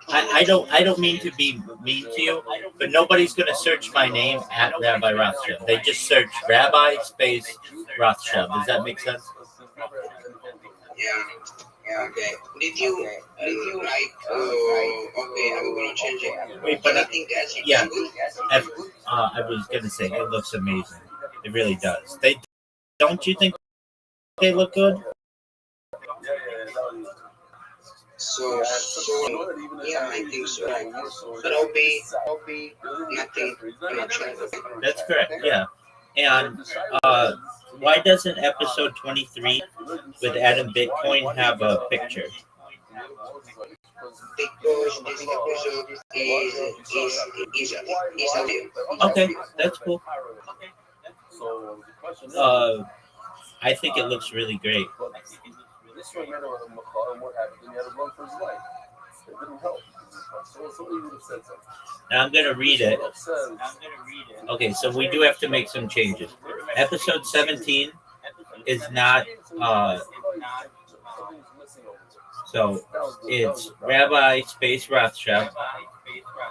L: I don't mean to be mean to you, but nobody's gonna search my name at Rabbi Rothschild. They just search Rabbi space Rothschild. Does that make sense?
D: Yeah, okay. Did you like, okay, I'm gonna change it.
L: Wait, but
D: I think that's
L: yeah,
D: good.
L: I was gonna say it looks amazing. It really does. Don't you think they look good?
D: So yeah, I think so. But I'll be nothing.
L: That's correct. Yeah, and why doesn't episode 23 with Adam Bitcoin have a picture?
D: Because this episode is
L: Okay, that's cool. I think it looks really great.
C: This one had what happened, he had to run for his life. It didn't help. So somebody would have said something.
L: Now I'm gonna read it. Okay, so we do have to make some changes. Episode 17 is not so it's Rabbi Space Rothschild,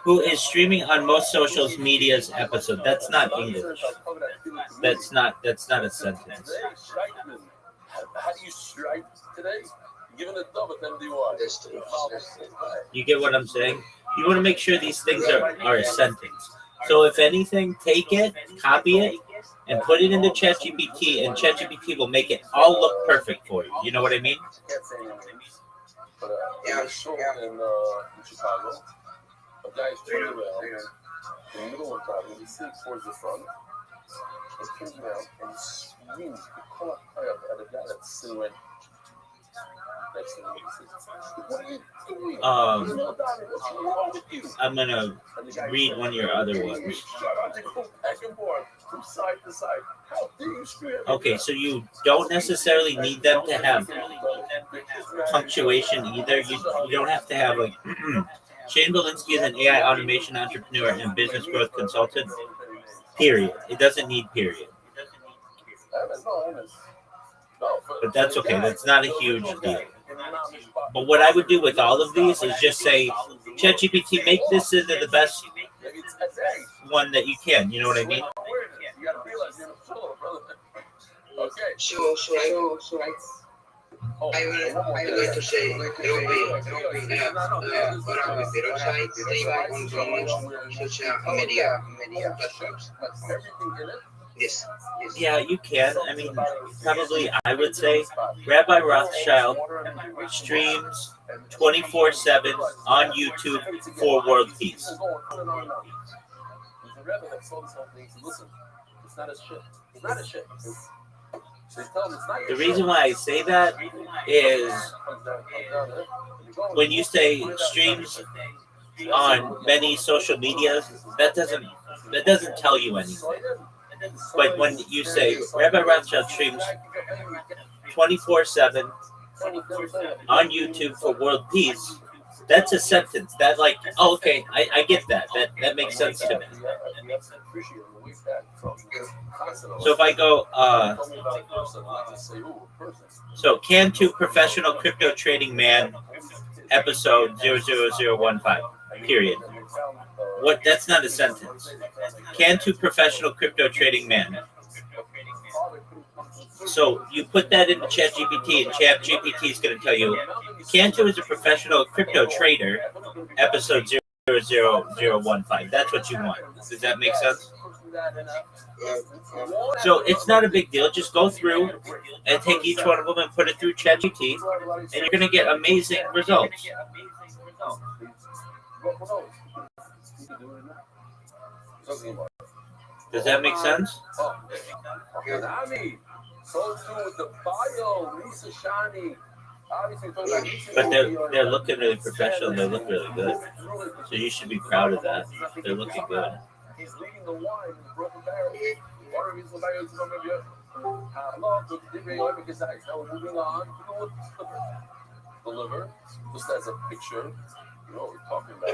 L: who is streaming on most social media's episode. That's not English. That's not a sentence.
C: How do you strike today? Given a double MDY.
L: You get what I'm saying? You want to make sure these things are a sentence. So if anything, take it, copy it, and put it into ChatGPT, and ChatGPT will make it all look perfect for you. You know what I mean?
C: But in a show in Chicago, a guy is turning around in the middle of driving. He sneaks towards the front and turns around and screams to call up at a guy that's sitting right next to him. He says, "What are you doing? What's wrong with you?"
A: I'm gonna read one of your other ones.
C: They go back and forth from side to side. How dare you scream?
A: Okay, so you don't necessarily need them to have punctuation either. You don't have to have like Shane Belinsky is an AI automation entrepreneur and business growth consultant. Period. It doesn't need period. But that's okay. That's not a huge deal. But what I would do with all of these is just say, ChatGPT, make this into the best one that you can. You know what I mean?
D: So I will to say, Rothschild, stream on social media platforms. Yes.
A: Yeah, you can. I mean, probably I would say Rabbi Rothschild streams 24/7 on YouTube for world peace. The reason why I say that is when you say streams on many social medias, that doesn't tell you anything. But when you say Rabbi Rothschild streams 24/7 on YouTube for world peace, that's a sentence. That like, oh, okay, I get that. That makes sense to me. So if I go, so Can2 Professional Crypto Trading Man, episode 00015, period. What? That's not a sentence. Can2 Professional Crypto Trading Man. So you put that into ChatGPT, and ChatGPT is going to tell you, Can2 is a professional crypto trader, episode 00015. That's what you want. Does that make sense? So it's not a big deal. Just go through and take each one of them and put it through ChatGPT, and you're going to get amazing results. Does that make sense? But they're looking really professional. They look really good. So you should be proud of that. They're looking good.
C: He's leading the wine in the broken barrel. Water is the barrel to Now we're moving on to the liver. Just as a picture, you know what we're talking about.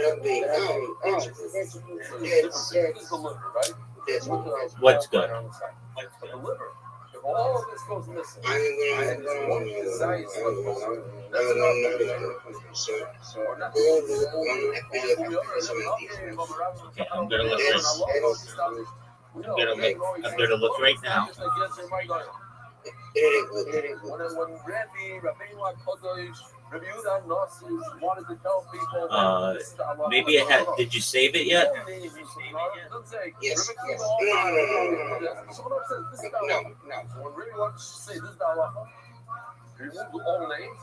C: This is the liver, right?
A: What's good?
C: The liver. If all of this goes missing, and it's one anxiety left, that's
A: Okay, I'm gonna look this. I'm gonna look right now.
C: When wanted to tell people,
A: Maybe it had. Did you save it yet?
D: Yes.
C: No. So when Rabbi wants to say this is the halacha, he removed all names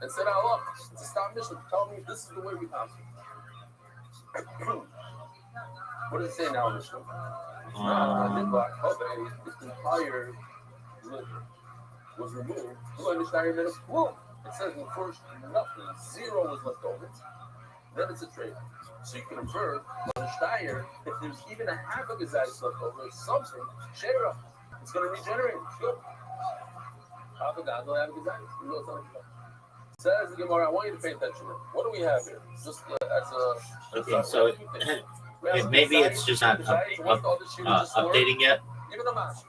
C: and said, "Allah, it's a stop mission. Tell me this is the way we have it." What does it say now, Mishnah? Its entire liver was removed. It says in the first nothing, zero was left over. Then it's a trade. So you can infer if there's even a half of gazais left over, something, share up. It's going to regenerate. Good. Half a god will have gazais. Says the Gemara, I want you to pay attention. What do we have here? Just as a.
A: Okay, so maybe it's just not updating yet.
C: Give it a match.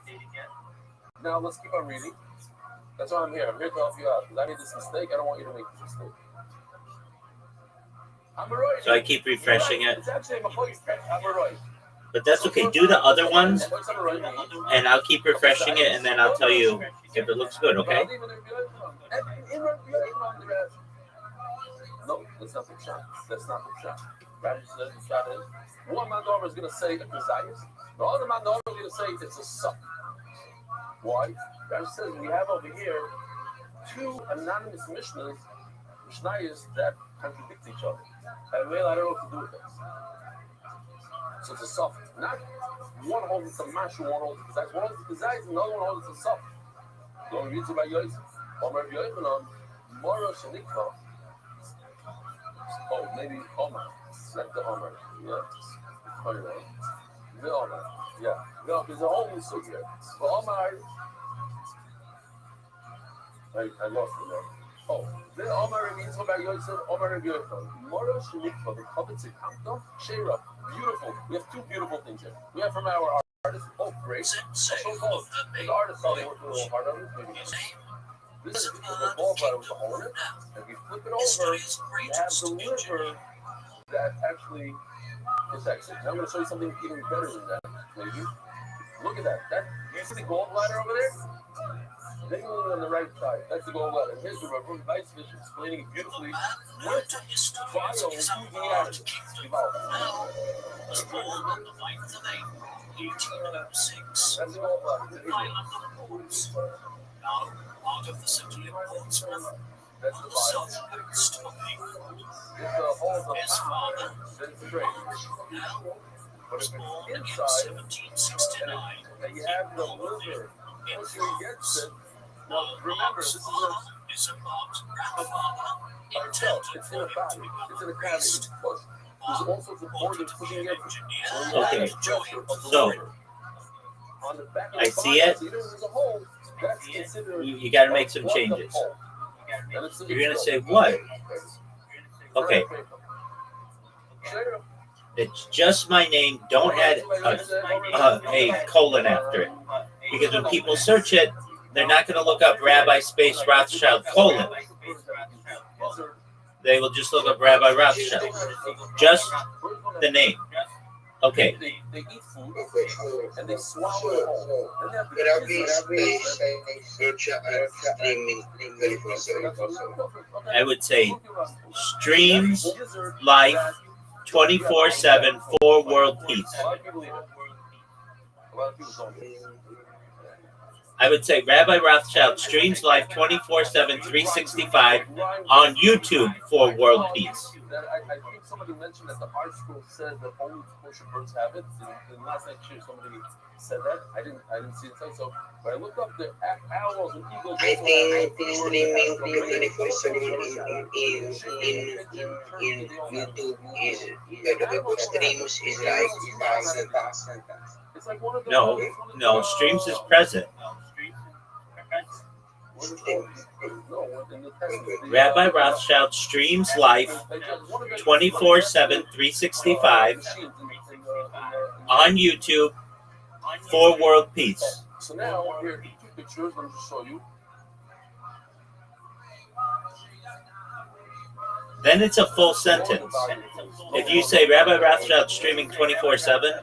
C: Now let's keep on reading. That's why I'm here. I'm here to help you out. Because I made this mistake. I don't want you to make this mistake.
A: So I keep refreshing it.
C: It's actually I'm right.
A: But that's okay. Do the other ones, and I'll keep refreshing it, and then I'll tell you if it looks good, okay?
C: No, that's not the shot. That's not the shot. Rabbi says the shot is one mandor is going to say it's a desires. The other mandor is going to say it's a suck. Why? Rabbi says we have over here two anonymous mishnahs Mishnayos that contradict each other. And well, I don't know what to do with that. So it's a suffix. Not one holds it's a mashu, one holds it's a one holds it's a zayis, another one holds it's a suffix. Don't read it by Yosef. Omer Yochanan, Moro Shanikva. Oh, maybe Omer. Like the Omer. Yeah. Funny one. The Omer. Yeah. No, there's a whole new suit here. But Omer. I lost it there. Oh, the Omer means about Yosef, Omer Yochanan. Moro Shanikva, the Chavetz Kamto, Sheira. Beautiful. We have two beautiful things here. We have from our artist. Oh, great. The artist probably worked a little hard on it. Maybe. This is the gallbladder with the hole in it. And if you flip it over, you have the liver that actually protects it. Now I'm going to show you something even better than that, maybe. Look at that. You see the gallbladder over there? Dangling on the right side. That's the gallbladder. And here's the Rabbi Weissfish explaining it beautifully. What bio who he added?
K: Was born on the 9th of April, 1806.
C: That's the gallbladder.
K: Now, part of the city of Portsmouth,
C: That's
K: on
C: the
K: the
C: bio.
K: south coast of England.
C: It's the hole of the
K: His father,
C: then straight.
K: now,
C: But
K: was
C: if
K: born in
C: it's inside,
K: 1769.
C: and you have the liver, once you get it, now remember, this is a
K: Is a marked grandfather
C: itself.
K: intended
C: It's
K: for
C: in a
K: him to
C: body.
K: become
C: It's in a
K: a
C: cavity.
K: priest.
C: Push. There's all sorts of organs pushing in.
A: Okay. So,
C: On the back of
A: I
C: the
A: see
C: body,
A: it.
C: see there's a hole. That's considered.
A: You got to make some changes. You're going to say, what? Okay. It's just my name. Don't add a colon after it. Because when people search it, they're not going to look up Rabbi space Rothschild colon. They will just look up Rabbi Rothschild. Just the name. Okay.
C: They eat food and they swallow it whole. Then they have the
D: Rabbi space streaming 24/7.
A: I would say streams life 24/7 for world peace.
C: A lot of people eat it. A lot of people don't eat it.
A: I would say Rabbi Rothschild streams live 24/7, 365 on YouTube for world peace.
C: I think somebody mentioned that the art school said that only kosher birds have it. And last night, somebody said that. I didn't see it. So, but I looked up the owls and eagles.
D: I think streaming 24/7 in YouTube is the streams is like past.
C: It's like one of the
A: No, streams is present. Rabbi Rothschild streams live 24/7, 365 on YouTube for world peace.
C: So now here are 2 pictures. Let me just show you.
A: Then it's a full sentence. If you say Rabbi Rothschild streaming 24/7,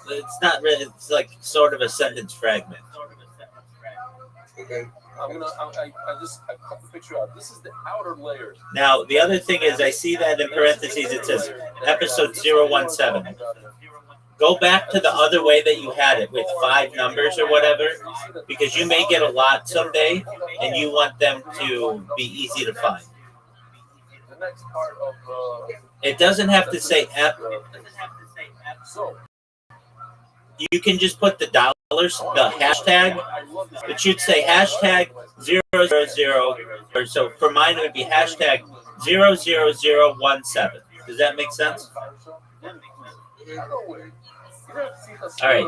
A: it's not really, it's like sort of a sentence fragment.
D: Okay.
C: I cut the picture out. This is the outer layers.
A: Now, the other thing is I see that in parentheses it says episode 017. Go back to the other way that you had it with 5 numbers or whatever, because you may get a lot someday and you want them to be easy to find.
C: The next part of
A: It doesn't have to say F.
C: So
A: You can just put the dollars, the hashtag. It should say hashtag 000, or so for mine it would be hashtag 00017. Does that make sense? All right.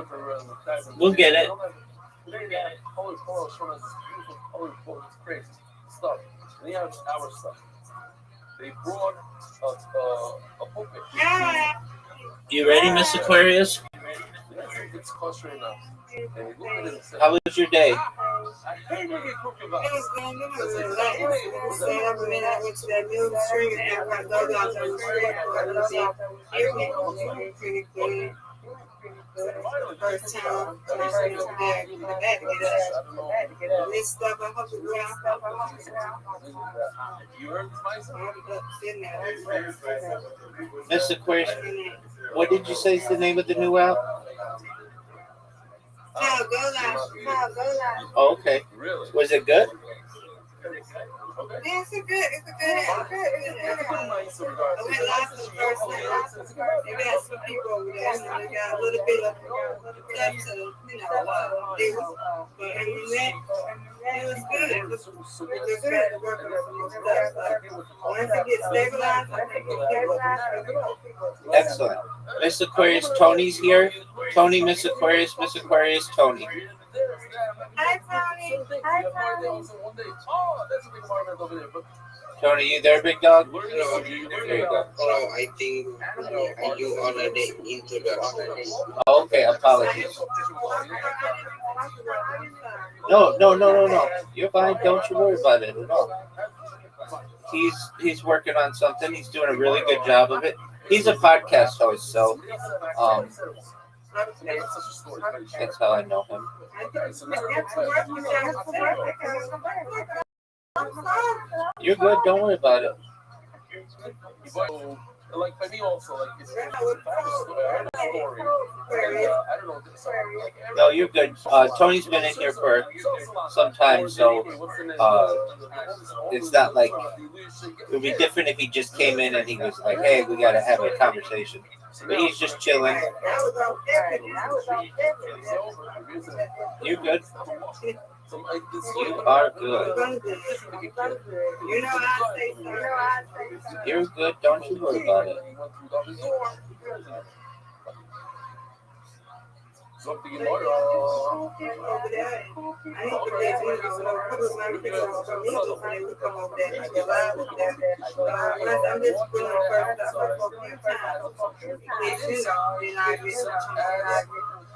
A: We'll get it.
C: They have our stuff. They brought a puppet.
A: You ready, Miss Aquarius?
C: It's kosher enough.
A: How was your day?
C: I hate when you cook about it.
M: It was going to I went to that new stream and got those out there. First time, back to get up. This stuff, I hope it's
C: You heard
A: Miss Aquarius, what did you say is the name of the new album?
M: No, go live.
A: Oh, okay.
C: Really?
A: Was it good?
C: Okay.
M: Yeah, it's a good.
C: It's a good nice regard.
M: I went last the first night. They got some people over there, so they got a little bit of stuff to, do. But when we went, it was good. It was good to work on some more stuff. So once it gets stabilized, I think we'll get it.
L: Excellent. Miss Aquarius, Tony's here. Tony, Miss Aquarius, Tony.
M: Hi, Tony. Hi, Tony.
C: Oh, that's a big environment over there. But
L: Tony, you there, big dog?
D: No,
L: There you go.
D: no, I think I do already introduction.
L: Okay, apologies. No. You're fine. Don't you worry about it at all. He's working on something. He's doing a really good job of it. He's a podcast host, so that's how I know him. You're good. Don't worry about it.
C: Like for me also, like it's I heard a story. I don't know.
L: No, you're good. Tony's been in here for some time, so it's not like it would be different if he just came in and he was like, "Hey, we got to have a conversation." But he's just chilling. You're good. You are good. You're good. Don't you worry about it.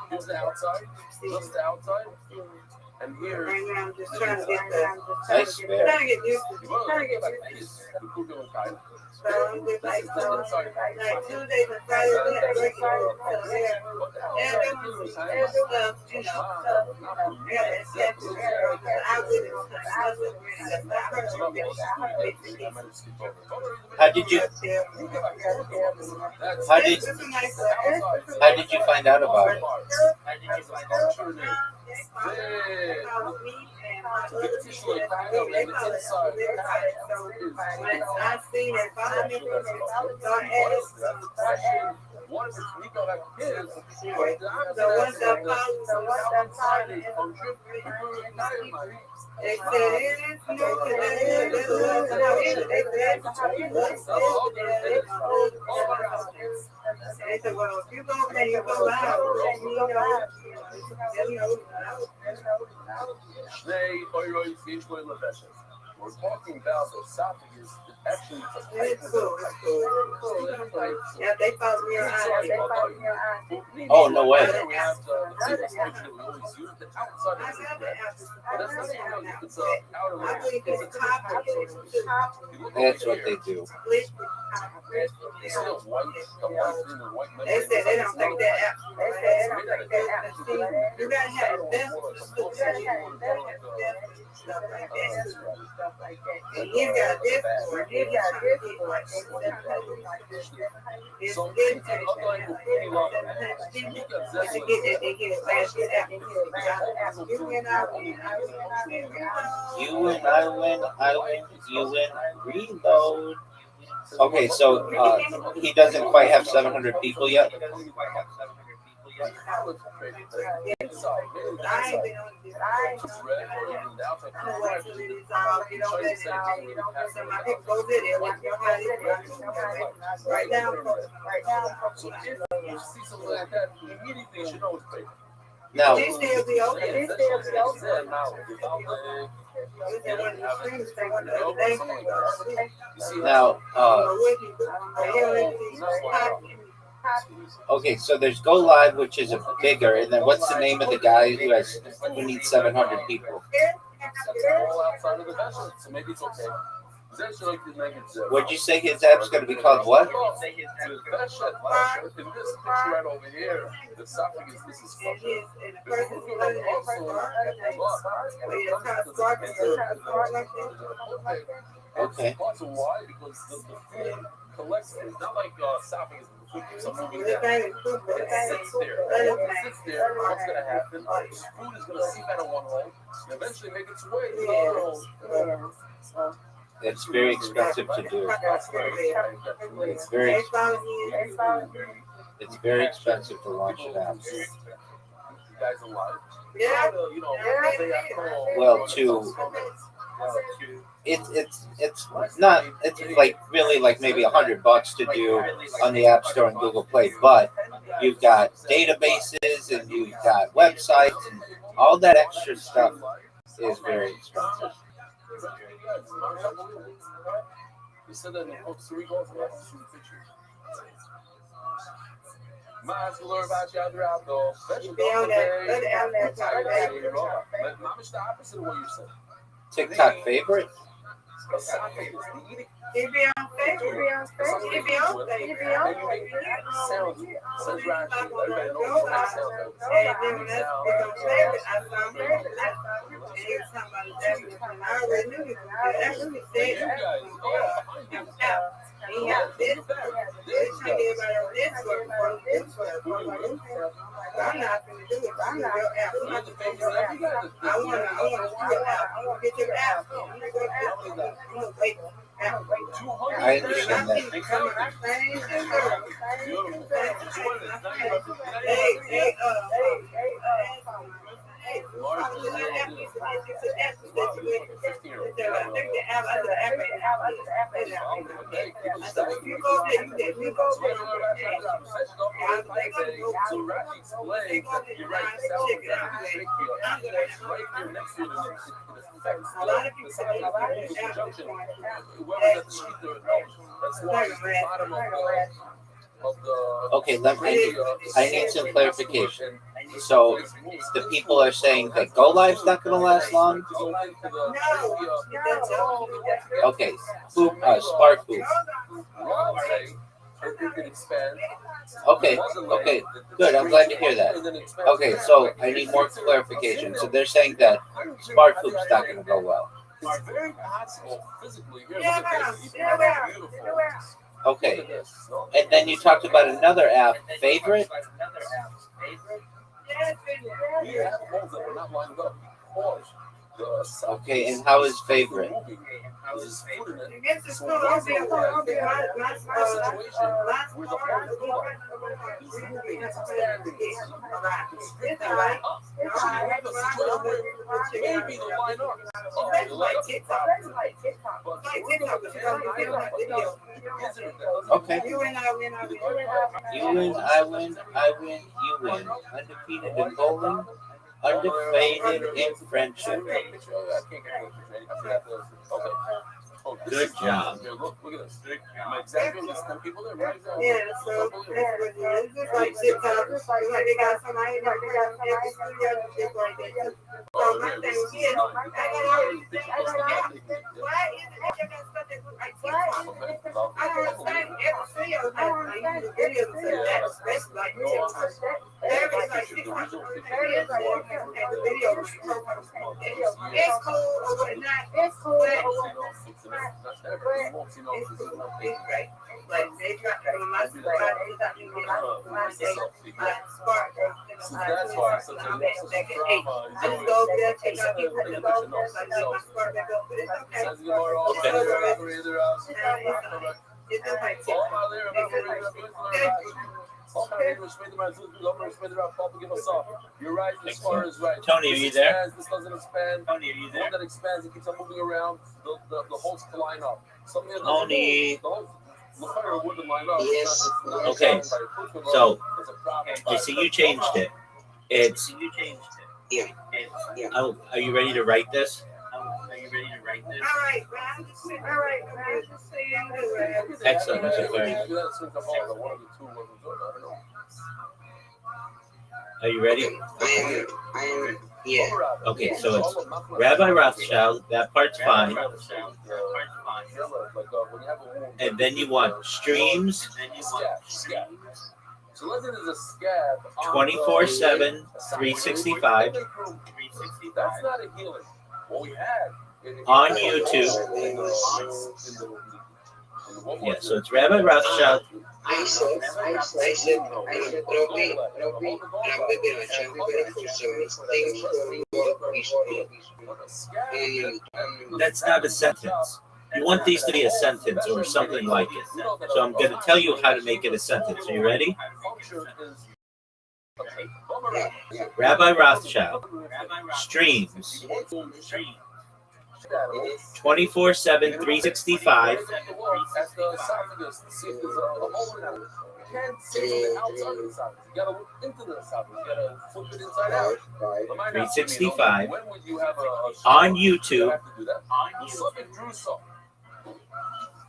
C: Just the outside. And here,
M: right now, I'm just trying to get
L: I swear.
M: trying to get used to it. So I'm just like Tuesdays and Fridays, we have breaking room. So they're doing stuff,
L: How did you find out about it?
M: I seen it. They said it is new. They said, well, if you go there, you go out.
C: We're talking about the esophagus. Actually,
M: it's cool. Yeah, they followed me around.
L: Oh, no way.
C: We have the structure that we always use. The outside of the it's outer layer.
L: That's what they do.
M: They said they don't take that out. You gotta have stuff like that. And he's got this one. He's got this one.
L: You win, I win, you win, reload. Okay, so he doesn't quite have 700 people yet. Now, okay, so there's Go Live, which is a bigger, and then what's the name of the guy who needs 700 people?
C: So maybe it's okay.
L: Would you say his app's going to be called what?
C: In this picture right over here, the esophagus, this is
L: okay.
C: Why? Because the food collects. It's not like esophagus. some moving
M: The
C: down.
M: thing is super.
C: It sits there. And once it sits there, what's going to happen? Food is going to seep out of one hole and eventually make its way to the other hole.
L: It's very expensive to do. It's very expensive to launch an app.
C: You guys alive?
M: Yeah.
C: You know, they are called.
L: Well, it's not, it's like really like maybe $100 to do on the App Store and Google Play, but you've got databases and you've got websites and all that extra stuff is very expensive.
C: They said that in Costa Rica, I have to shoot pictures. Mas glorified you throughout the special Mama, it's the opposite of what you're saying.
L: TikTok favorite?
M: It be on Facebook. It be on Facebook.
C: Says Rothschild. Everybody knows
M: And
C: that
M: then that's because favorite. I saw favorite. And he was talking about that. I already knew it. That's what he said. He has this. This trying to get everybody on this one. I'm not going to do it. I'm not your app. I'm not the favorite app. I want to do your app. I want to get your app. I'm going to go wait.
L: I understand that.
M: A lot of people say
L: Okay, I need some clarification. So the people are saying that Go Live's not going to last long? Okay, Spark Food. Okay, good. I'm glad to hear that. Okay, so I need more clarification. So they're saying that Spark Food's not going to go well.
C: It's very possible physically.
L: Okay, and then you talked about another app, Favorite?
C: We have holes that are not lined up.
L: Okay, and how is Favorite?
C: There's food in it.
M: Against the
C: So
M: school,
C: once
M: I'll be
C: they have a situation where the whole is moving standing, it's not up. So you have a situation where maybe they'll line up. Oh, they'll line up the problem. But we're going to have an item of the internet.
L: Okay.
M: You win, I win, I win.
L: You win, I win, I win, you win. Undefeated in bowling, undefeated in friendship. Good job.
C: Look at this. Exactly. There's 10 people there, right?
M: Yeah, so that's what it is. It's just like TikTok. It's like they got somebody that they got every studio just like that. So my thing is, I got all these things. Why is it that you got stuff that look like TikTok? I don't understand. Every studio has like videos and stuff. That's like TikTok. Everybody's like TikTok. The video was it's cool or whatnot. It's cool. It's great. Like they got my spark.
C: That's why it's such a
M: I just go over there, take out people and go over there, like my spark back up. But it's okay. It's
C: You're right, the score is right.
A: Tony, are you there?
C: This doesn't expand.
A: Tony, are you
C: The
A: there?
C: one that expands, it keeps on moving around. The holes can line up. Something that
A: Tony.
C: the holes wouldn't line up.
D: Yes.
A: Okay. So,
C: it's a problem.
A: you see, you changed it. It's.
D: Yeah.
A: Oh, are you ready to write this? Are you ready to write this?
M: all right, man. I'm just saying. All right, man. I'm just saying.
A: Excellent, Mr. Curry. Are you ready?
D: I am, yeah.
A: Okay, so it's Rabbi Rothschild. That part's fine. And then you want streams
C: So let's say there's a scab
A: 24/7, 365
C: That's not a healing. What we had
A: on YouTube. Yeah, so it's Rabbi Rothschild.
D: I said, Rabbi, for service, thanks for
A: That's not a sentence. You want these to be a sentence or something like it. So I'm going to tell you how to make it a sentence. Are you ready? Rabbi Rothschild streams 24/7, 365 365 on YouTube.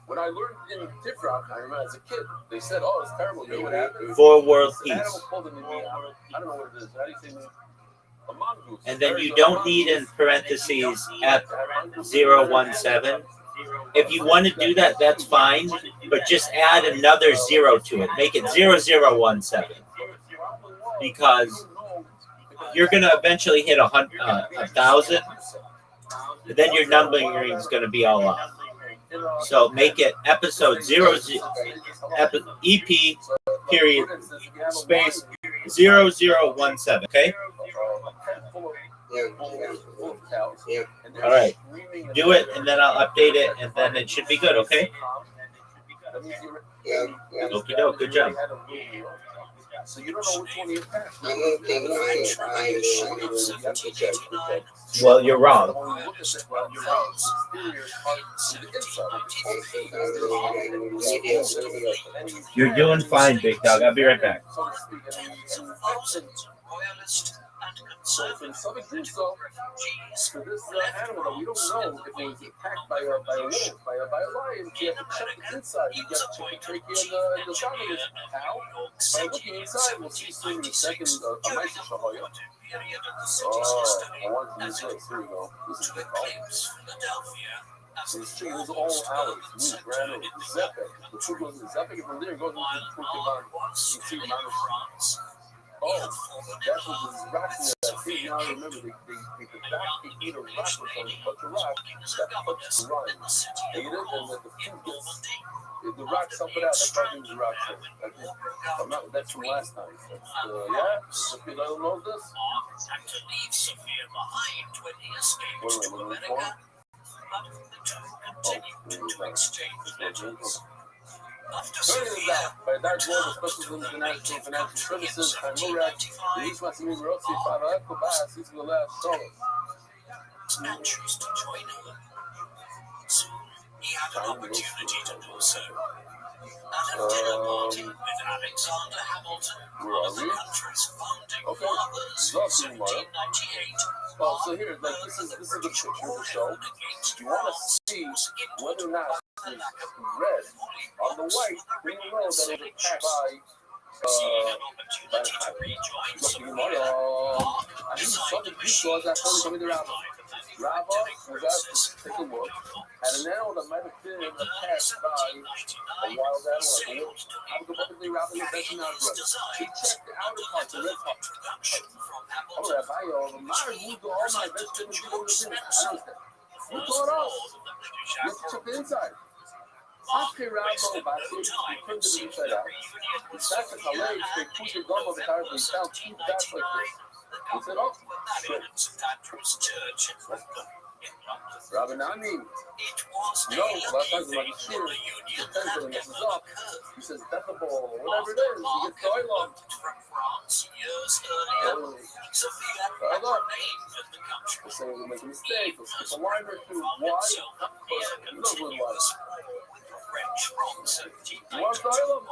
C: When I learned in Tifrak, I remember as a kid, they said, "Oh, it's terrible. You know what happened?"
A: For world
C: I don't
A: peace.
C: know what it is. How do you say a mongoose?
A: And then you don't need in parentheses F017. If you want to do that, that's fine, but just add another 0 to it. Make it 0017, because you're going to eventually hit 1,000, but then your numbering is going to be all off. So make it episode 00, EP period space 0017. Okay. All right. Do it, and then I'll update it, and then it should be good. Okay. Okie doke. Good job.
C: So you don't know which one you passed.
A: Well, you're wrong. You're doing fine, big dog. I'll be right back.
C: So in Southern Crusoe, for this animal that we don't know if it was attacked by a wolf, by a lion, you have to check the inside. You have to check the trachea and the esophagus. How? By looking inside, we'll see soon in a second a mice shahoya. Oh, I want to use this. Here we go. This is the So this chicken is all ours. Moose, granite, zepek. The food goes in zepek, and from there it goes into the Pokemon. You see France. Oh, that's what was rocking that thing. Now I remember they eat a rock or something, touch a rock, that touches the rock. They eat it, and then the food gets, if the rock something out, that's probably the rock. That's from last time. Yeah? Sophia, I don't know this? By that word, especially in financial services, and Murad, the East West Union Rossi, Father Ekobas, he's the last show.
K: And choose to join her. Soon he had an opportunity to do so. At a dinner party with Alexander Hamilton, one of the country's founding fathers in 1798.
C: Oh, so here, like this is the picture of the show. You want to see whether or not it's red on the white, then you know that it was attacked by something you saw that coming to Rabbi. Rabbi was asked to take a look at an animal that might have been attacked by a wild animal like a wolf. I'm going to go Rabbi and that's not right. He checked the outer part, the red part. Oh, Rabbi, my moved all my vegetables to the thing. I understand. You thought off. You have to check the inside. After Rabbi, he turned it inside out. He sat at the legs, they pushed the gum of the car, and he found two bats like this. He said, oh, shit. Rabbi Nami, no, last time he was sure, depends on this is up. He says, decibel, whatever it is, he gets the oil on. Oil up. They say we'll make a mistake, we'll skip a line or two. Why? No good why. You want the oil up?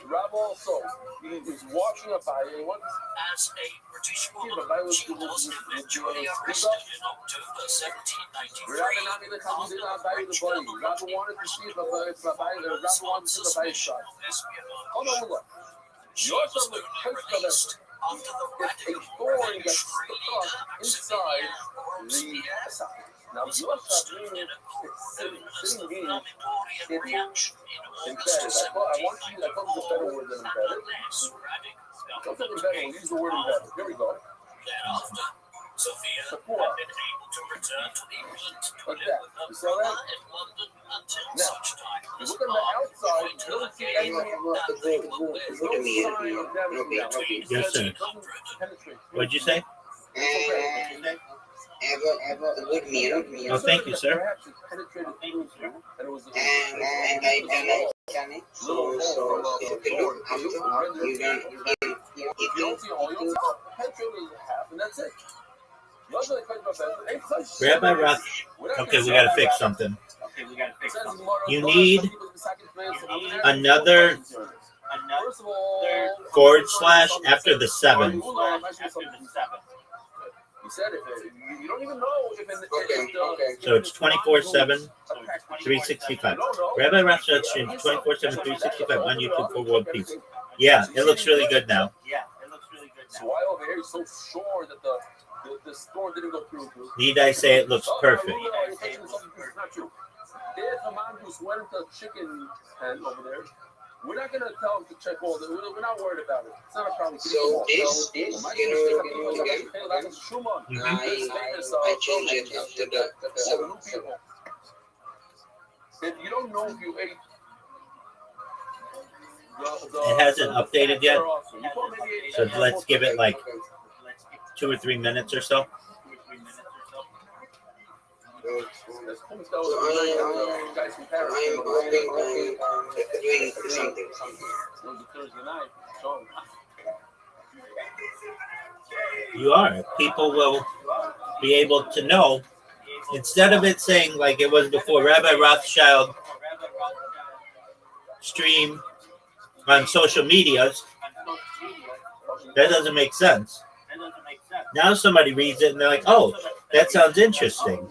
C: Rabbi also, he's watching a fire, he wants
K: as a British woman, she was eventually arrested in October 1793.
C: Rabbi Nami the Kazi did not value the body. Rabbi wanted to see if Rabbi wanted to see the body shot. Hold on, look. Your son was punched
K: after the
C: if a thorn gets stuck inside the esophagus. Now, your son means it's sitting means it's embedded. I want you to come to a better word than embedded. Don't say embedded, we'll use the word embedded. Here we go.
K: Thereafter, Sophia had been able to return to England to live with her brother in London.
C: Now, you look on the outside, you don't see any sign of damage.
L: Yes, sir. What'd you say?
D: Have a good meal.
L: Oh, thank you, sir.
C: Perhaps it penetrated through and it was
D: And I done it. So it's okay. Look, after you don't
C: you don't see all, you don't see penetrated half, and that's it.
L: Rabbi Roth. Okay, we gotta fix something. You need another / after the 7.
C: He said you don't even know if
L: So it's 24/7, 365. Rabbi Rothschild streams 24/7, 365 on YouTube for World Peace. Yeah, it looks really good now.
C: So why over here you're so sure that the storm didn't go through?
L: Need I say it looks perfect?
C: It's not true. If a man who's went into a chicken pen over there, we're not gonna tell him to check all the. We're not worried about it. It's not a problem.
D: So this, I changed it after the 7.
C: If you don't know if you ate.
L: It hasn't updated yet, so let's give it like 2 or 3 minutes or so.
D: I am doing something.
L: You are. People will be able to know, instead of it saying like it was before, Rabbi Rothschild stream on social medias. That doesn't make sense. Now somebody reads it and they're like, oh, that sounds interesting.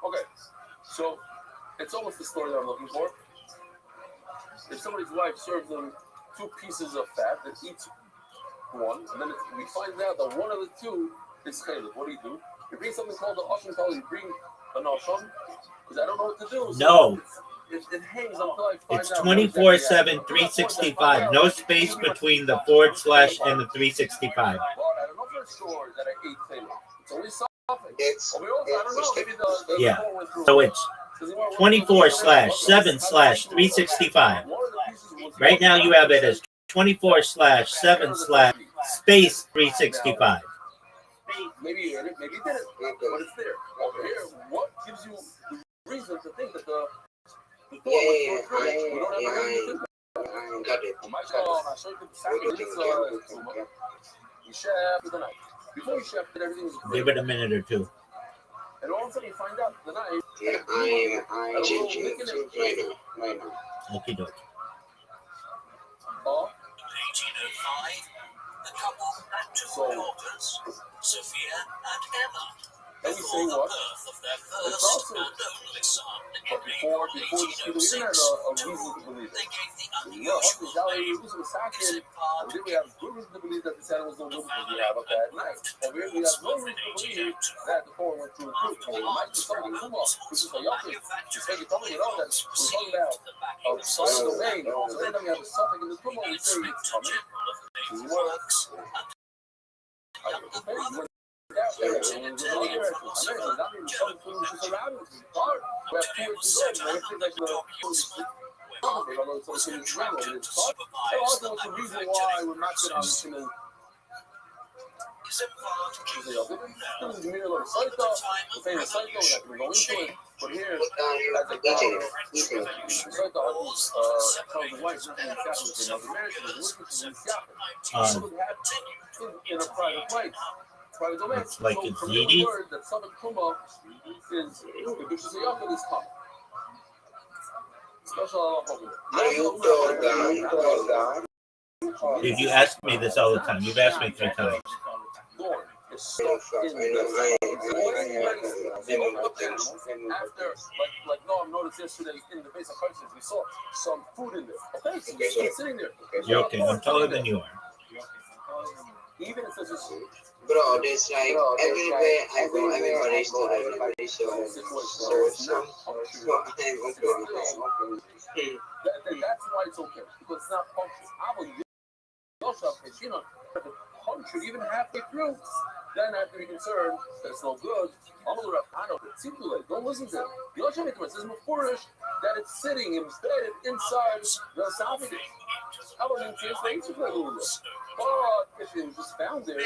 C: Okay, so it's almost the story that I'm looking for. If somebody's wife serves them 2 pieces of fat that eats one, and then we find out that one of the 2 is chaylik. What do? You bring something called the oshon kol. You bring an oshon because I don't know what to do. So
L: No.
C: It hangs until I find
L: It's
C: out.
L: 24/7, 365. No space between the / and the 365.
C: I don't know for sure that I ate chaylik. It's only something. I don't know. Maybe the
L: Yeah. So it's 24/7 / 365. Right now you have it as 24/7 / space 365.
C: Maybe it didn't, but it's there. Over here, what gives you the reason to think that the
D: I got it.
C: Before you chef, everything was
L: Give it a minute or 2.
C: and all of a sudden you find out the knife.
D: Yeah, I'm changing it right now.
L: Okie dokie.
K: 1805, the couple had 2 daughters, Sophia and Emma, before the birth of their first and only son in April 1806. They gave the unusual name
C: We have good reason to believe that the Santa was the woman we have up that night. And we have no reason to believe that the Torah went through the truth. It might be something come up, which is a yoke. It's like coming, we're talking about a side domain. So anytime we have a suffix in the Tumah, we say it's coming. But here, in a private place.
L: It's like it's needy. Dude, you ask me this all the time. You've asked me 3 times.
C: Like Noam noticed yesterday in the base of questions, we saw some food in there. Okay, so it's sitting there.
L: You're okay. I'm taller than you are.
C: Even if it's just
D: Bro, there's like everywhere I go, everybody's talking about it. So I'm okay.
C: That's why it's okay, because it's not punctured. I will the punctured even halfway through, then I have to be concerned that it's no good. I'm gonna I know it's too late. Don't listen to it. Yoshim it says Mufurish that it's sitting embedded inside the esophagus. I wouldn't translate it. But if it was just found there,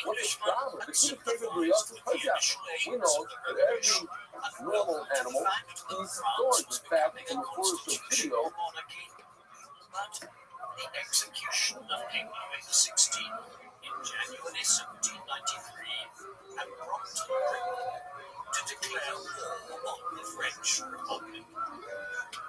C: what's the problem? The key favorite we know that every normal animal eats thorns. In fact, in the Mufurish video,
K: the execution of King Louis XVI in January 1793 had prompted Britain to declare war on the French Republic.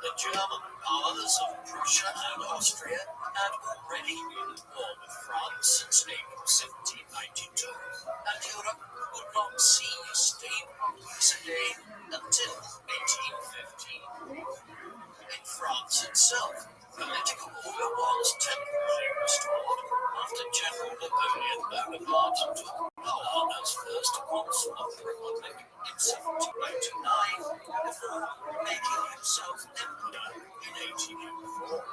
K: The German powers of Prussia and Austria had already been at war with France since April 1792, and Europe would not see a stable peace again until 1815. In France itself, political order was temporarily restored after General Napoleon Bonaparte took power as first consul of the Republic in 1799, before making himself emperor in 1804.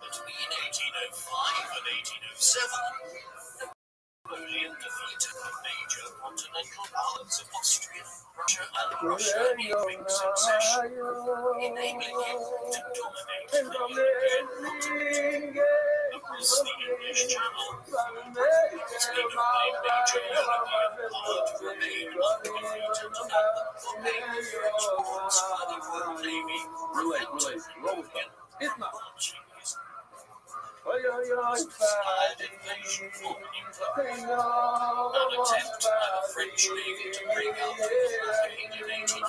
K: Between 1805 and 1807, Napoleon defeated the major continental powers of Austria, Russia, and Russia in quick succession, enabling him to dominate the European continent. Across the English Channel, Britain's only major European power to remain undefeated, and the main French ports were the Royal Navy prevented him in launching his an attempt by the French Navy to bring out the blockade in 1805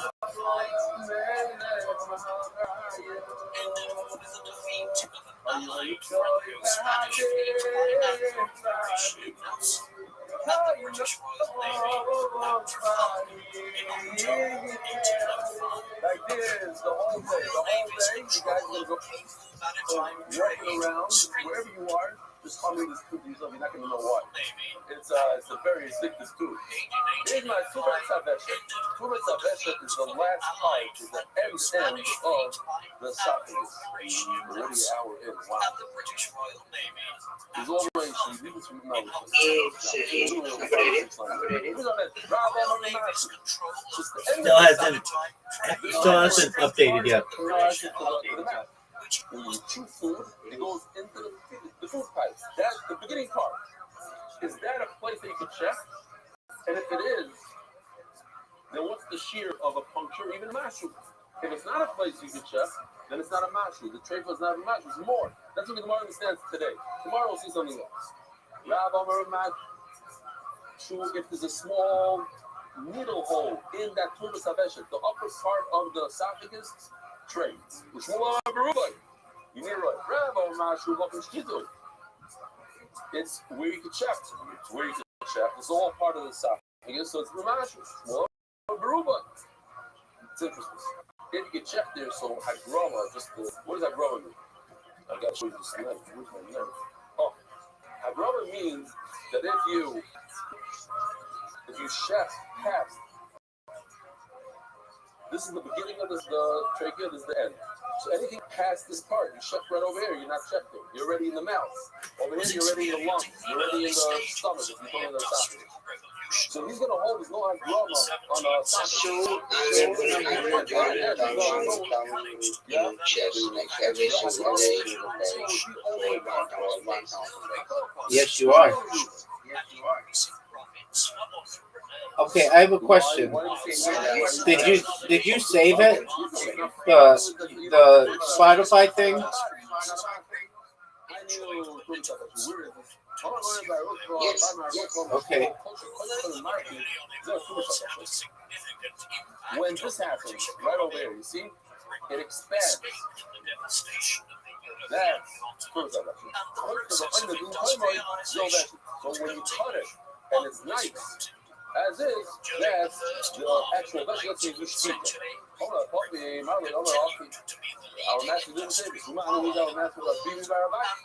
K: ended with the defeat of an allied Franco-Spanish fleet by Admiral Rothschild. And the British Royal Navy outflanked in October 1805.
C: like this, the whole day, you guys will go walking around wherever you are. Just follow this food yourself. You're not going to know why. It's a very addictive food. Here's my Tubat Saveshet. Tubat Saveshet is the last part, is the end of the esophagus. Already an hour in. Wow. There's always some things from the
L: Still hasn't updated yet.
C: When you chew food, it goes into the food pipes. That's the beginning part. Is that a place that you can check? And if it is, then what's the shear of a puncture, even a mashu? If it's not a place you can check, then it's not a mashu. The treifa is not a mashu. It's more. That's what the Gemara understands today. Tomorrow we'll see something else. If there's a small needle hole in that turbis haveshet, the upper part of the esophagus tray, which will you need to write. It's where you can check. It's where you can check. It's all part of the esophagus, so it's the mashu. It's interesting. If you can check there, so hagrama, what does hagrama mean? I got to show you this knife. Where's my knife? Oh, hagrama means that if you chef past, this is the beginning of the trachea, this is the end. So anything past this part, you chef right over here, you're not chef there. You're already in the mouth. Over here, you're already in the lungs. You're already in the stomach, if you go in the esophagus. So he's going to hold his no hagrama on the esophagus.
L: Yes, you are. Okay, I have a question. Did you save it? The Spotify thing? Okay.
C: When this happens, right over there, you see, it expands. That's so when you cut it, and it's nice, as is, that's the actual vegetable. Let's say you speak it. Our master didn't say this. Our master was beaten by our back.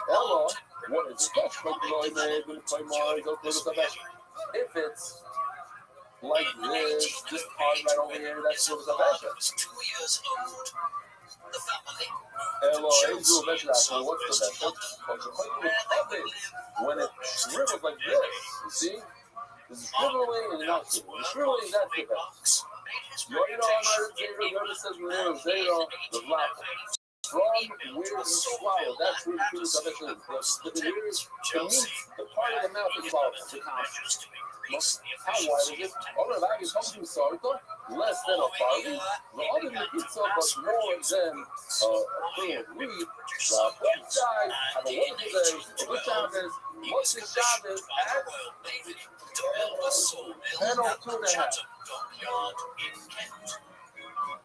C: Ella, what is If it's like this part right over here, that's what was
K: 2 years old. The family
C: what's the vessel? When it shrivels like this, you see? This is shriveling and not shriveling. Shriveling, that's the best. Whoever says the black from where you swallow, that's where the food is. The part of the mouth is swallowed. How wide is it? Ahora va que something salto, less than a Barbie. The other than pizza, but more than a thing of weed. Both sides have a wonderful day. Good Shabbos. What's the Shabbos at 10:02.5.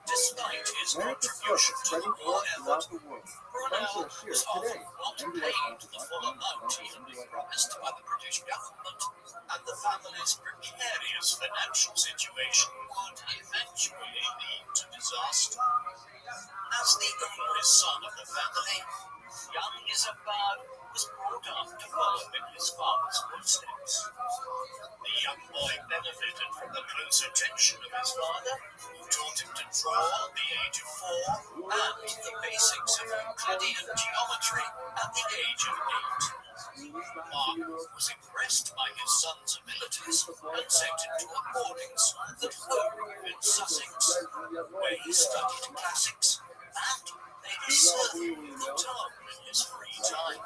K: Despite his contribution to the war effort, Brunel was often not paid the full amount he had been promised by the British government, and the family's precarious financial situation would eventually lead to disaster. As the oldest son of the family, young Isambard was brought up to follow in his father's footsteps. The young boy benefited from the close attention of his father, who taught him to draw at the age of 4 and the basics of Euclidean geometry at the age of 8. Mark was impressed by his son's abilities and sent him to a boarding school at Home in Sussex, where he studied classics and made a survey of the town in his free time.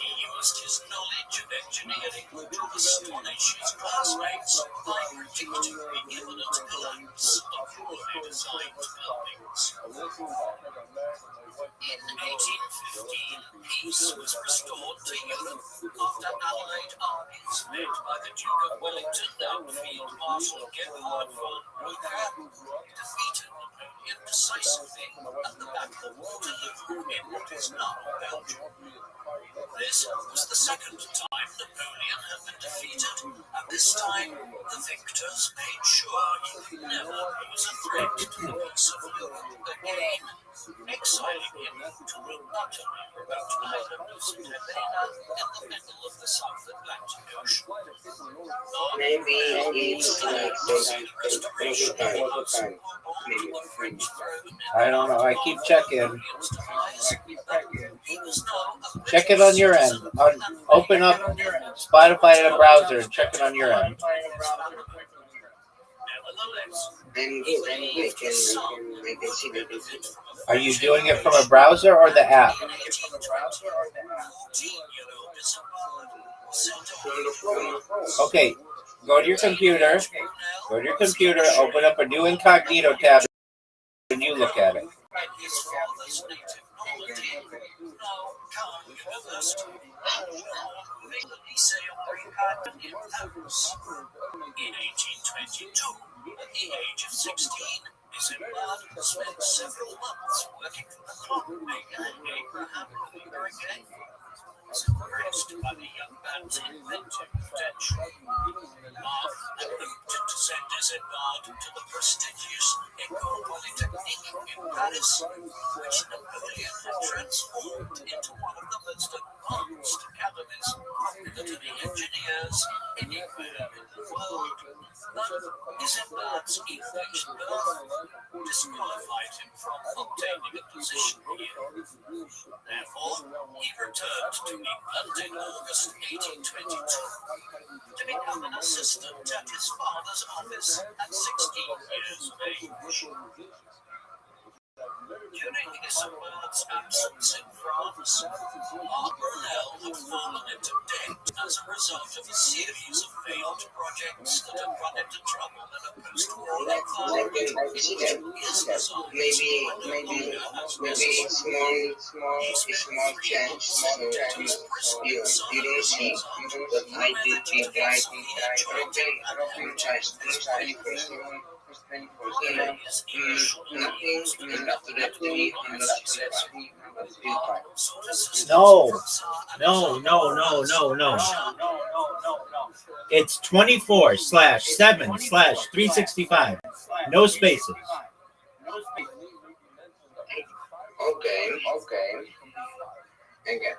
K: He used his knowledge of engineering to astonish his classmates by predicting the imminent collapse of poorly designed buildings. In 1815, peace was restored to Europe after Allied armies led by the Duke of Wellington and Field Marshal Gerhard von Rother defeated Napoleon decisively at the Battle of Waterloo in what is now Belgium. This was the second time Napoleon had been defeated, and this time the victors made sure he would never pose a threat to the peace of Europe again, exiling him to an utterly remote island of Sardegna in the middle of the South Atlantic Ocean.
D: Maybe it's like
K: Restoration
D: time.
K: to the French throne.
L: I don't know. I keep checking.
K: He was now a
L: Check it on your end. Open up Spotify in a browser and check it on your end.
D: And I can see the difference.
L: Are you doing it from a browser or the app?
D: From the phone.
L: Okay, go to your computer. Open up a new incognito tab, and you look at it.
K: In 1822, at the age of 16, Isambard spent several months working for the clockmaker Abraham American. Was impressed by the young man's inventive potential. Mark had hoped to send Isambard to the prestigious École Polytechnique in Paris, which Napoleon had transformed into one of the most advanced academies for military engineers anywhere in the world. But Isambard's English birth disqualified him from obtaining a position here. Therefore, he returned to England in August 1822 to become an assistant at his father's office at 16 years of age. During Isambard's absence in France, Mark Brunel had fallen into debt as a result of a series of failed projects that had run into trouble in a post-war environment.
D: Maybe small change. So you don't see what I did be right. I don't try nothing, and after that we
L: No. It's 24/7/365. No spaces.
D: Okay. Engel.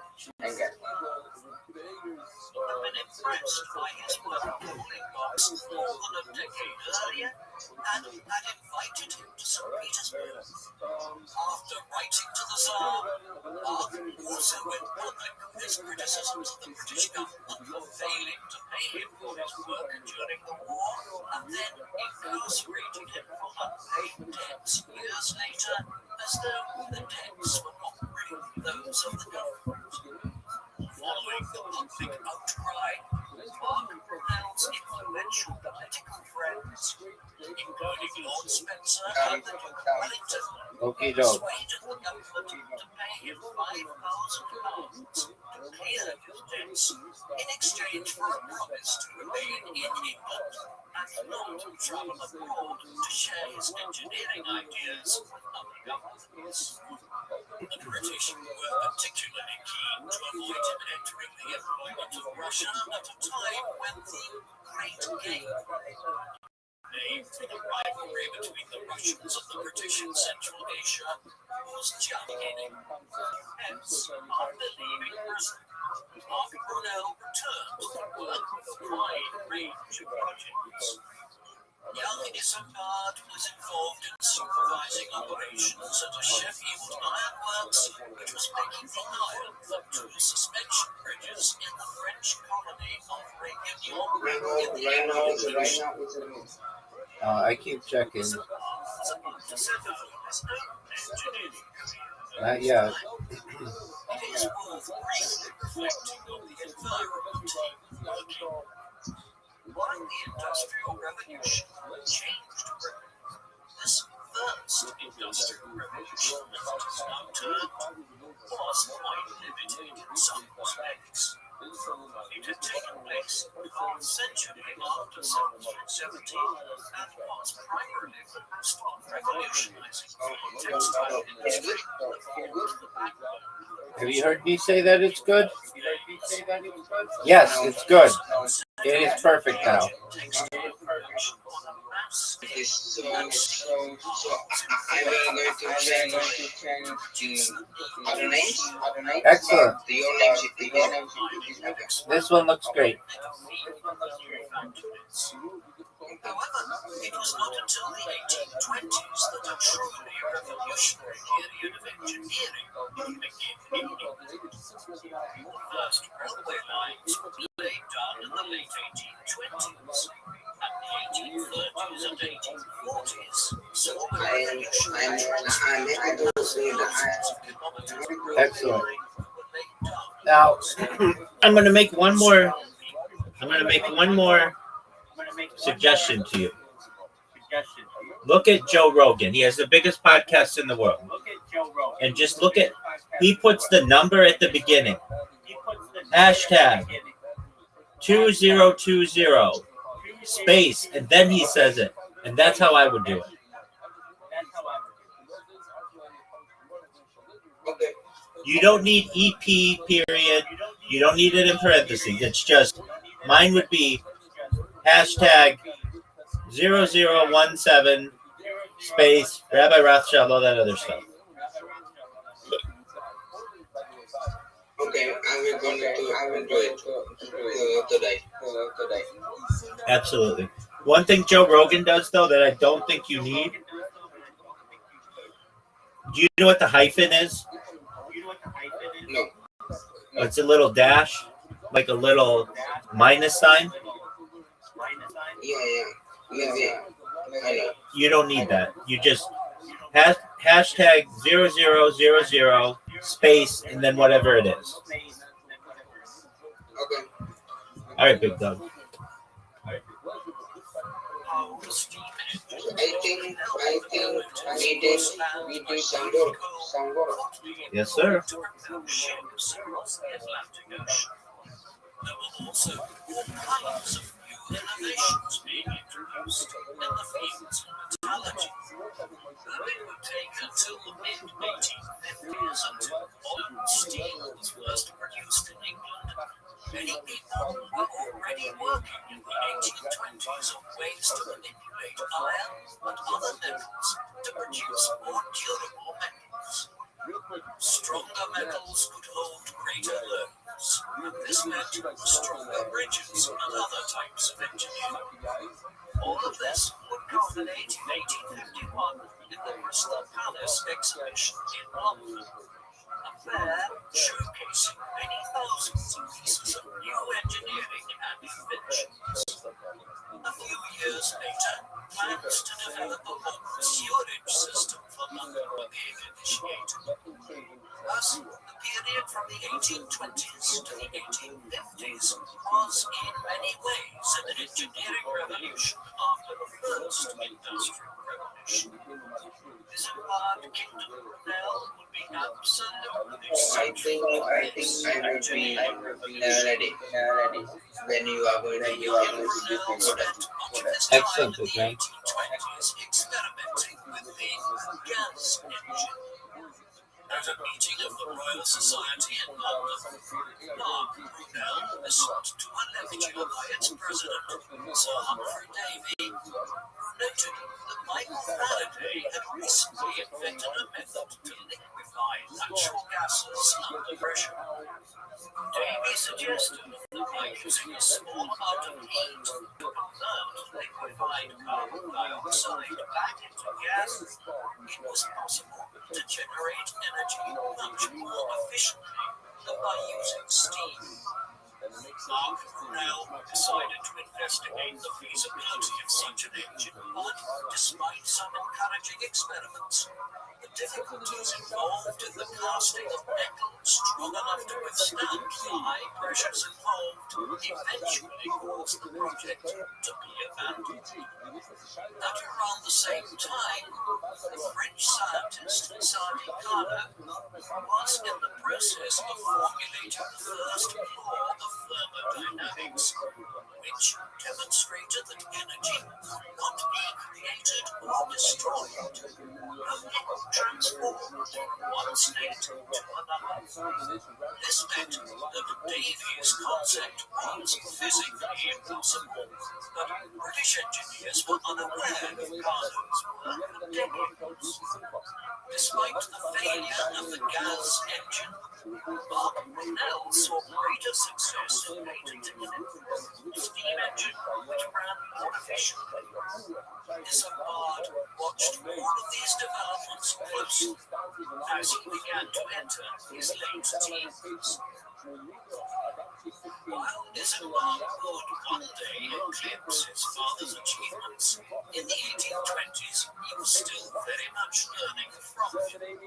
K: I've been impressed by his work pulling box more than a decade earlier, and had invited him to St. Petersburg. After writing to the Tsar, Mark also went public with his criticisms of the British government for failing to pay him for his work during the war, and then incarcerated him for unpaid debts years later, as though the debts were not really those of the government. Following the public outcry, Mark Brown's influential political friends, including Lord Spencer and the Duke of Wellington, persuaded the government to pay him £5,000 to clear his debts in exchange for a promise to remain in England and not travel abroad to share his engineering ideas with other governments. The British were particularly keen to avoid him entering the employment of Russia at a time when the Great Game, named for the rivalry between the Russians and the British in Central Asia, was just beginning. Hence, after leaving prison, Mark Brunel returned to work with a wide range of projects. Young Isambard was involved in supervising operations at a Sheffield ironworks, which was making the iron for two suspension bridges in the French colony of Réunion.
L: I keep checking. Not yet.
K: It is worth briefly reflecting on the environment he was working on. While the Industrial Revolution changed Britain, this first Industrial Revolution, as it is now termed, was quite limited in some respects. It had taken place half a century after 1770 and was primarily focused on revolutionizing the textile industry.
L: Have you heard me say that it's good? Yes, it's good. It is perfect now.
D: So I'm going to change other names.
L: Excellent.
D: Your names.
L: This one looks great.
K: However, it was not until the 1820s that a truly revolutionary period of engineering began in England. The first railway lines were laid down in the late 1820s, and the 1830s and 1840s saw the revolutionary
L: Excellent. Now, I'm going to make one more suggestion to you. Look at Joe Rogan. He has the biggest podcast in the world. And just look at, he puts the number at the beginning. Hashtag 2020 space, and then he says it. And that's how I would do it. You don't need EP period. You don't need it in parentheses. It's just, mine would be hashtag 0017 space Rabbi Rothschild, all that other stuff.
D: Okay, I will do it today.
L: Absolutely. One thing Joe Rogan does, though, that I don't think you need. Do you know what the hyphen is?
D: No.
L: It's a little dash, like a little minus sign.
D: Yeah.
L: You don't need that. You just hashtag 0000 space and then whatever it is.
D: Okay.
L: All right, big dog.
D: I think we did some work.
L: Yes, sir.
K: There were also all kinds of new innovations being introduced in the fields of metallurgy. It would take until the mid-1850s until modern steel was first produced in England. Many people were already working in the 1820s on ways to manipulate iron and other metals to produce more durable metals. Stronger metals could hold greater loads, and this meant stronger bridges and other types of engineering. All of this would culminate in 1851 in the Crystal Palace exhibition in London, a fair showcasing many thousands of pieces of new engineering and inventions. A few years later, plans to develop a modern sewerage system for London were being initiated. Thus, the period from the 1820s to the 1850s was in many ways an engineering revolution after the first industrial revolution. This empire kingdom of Brunel would be absolutely essential.
D: I will be ready. When you are going to
K: Brunel spent much of his time
L: Excellent,
K: in the
L: Frank.
K: 1820s experimenting with the gas engine. At a meeting of the Royal Society in London, Lord Brunel listened to a lecture by its president, Sir Humphrey Davy, who noted that Michael Faraday had recently invented a method to liquefy natural gases under pressure. Davy suggested that by using a small amount of heat to convert liquefied carbon dioxide back into gas, it was possible to generate energy much more efficiently than by using steam. Mark Brunel decided to investigate the feasibility of such an engine, but despite some encouraging experiments, the difficulties involved in the casting of metal strong enough to withstand the high pressures involved eventually caused the project to be abandoned. At around the same time, the French scientist Sadi Carnot was in the process of formulating the first law of thermodynamics, which demonstrated that energy could not be created or destroyed, only transformed from one state to another. This meant that Davy's concept was physically impossible, but British engineers were unaware of Carnot's work for decades. Despite the failure of the gas engine, Mark Brunel saw greater success in patenting an improved steam engine which ran more efficiently. Isambard watched all of these developments closely as he began to enter his late teens. While Isambard would one day eclipse his father's achievements, in the 1820s he was still very much learning from him.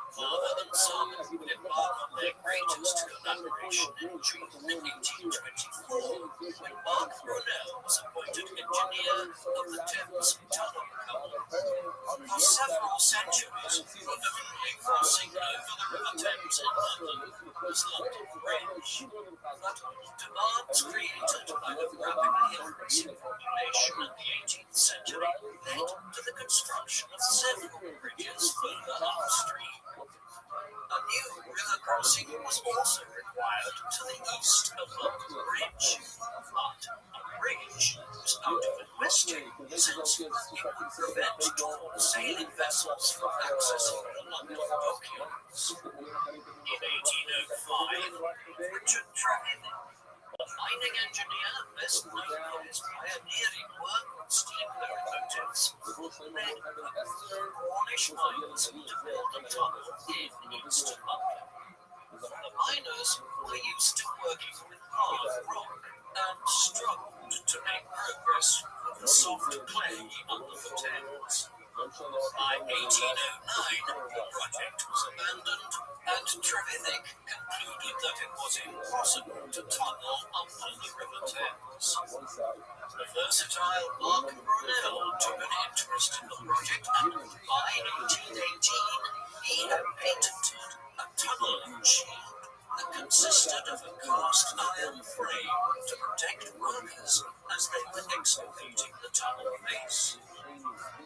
K: Father and son would embark on their greatest collaboration in June 1824, when Mark Brunel was appointed engineer of the Thames Tunnel Company. For several centuries, the only crossing over the River Thames in London was London Bridge, but demands created by the rapidly increasing population in the 18th century led to the construction of several bridges further upstream. A new river crossing was also required to the east of London Bridge, but a bridge was out of the question since it would prevent tall sailing vessels from accessing the London dockyards. In 1805, Richard Trevithick, a mining engineer best known for his pioneering work on steam locomotives, led a group of Cornish miners to build a tunnel in East London. The miners were used to working with hard rock and struggled to make progress with the soft clay under the Thames. By 1809, the project was abandoned, and Trevithick concluded that it was impossible to tunnel under the River Thames. The versatile Mark Brunel took an interest in the project, and by 1818, he had patented a tunneling shield that consisted of a cast iron frame to protect workers as they were excavating the tunnel face.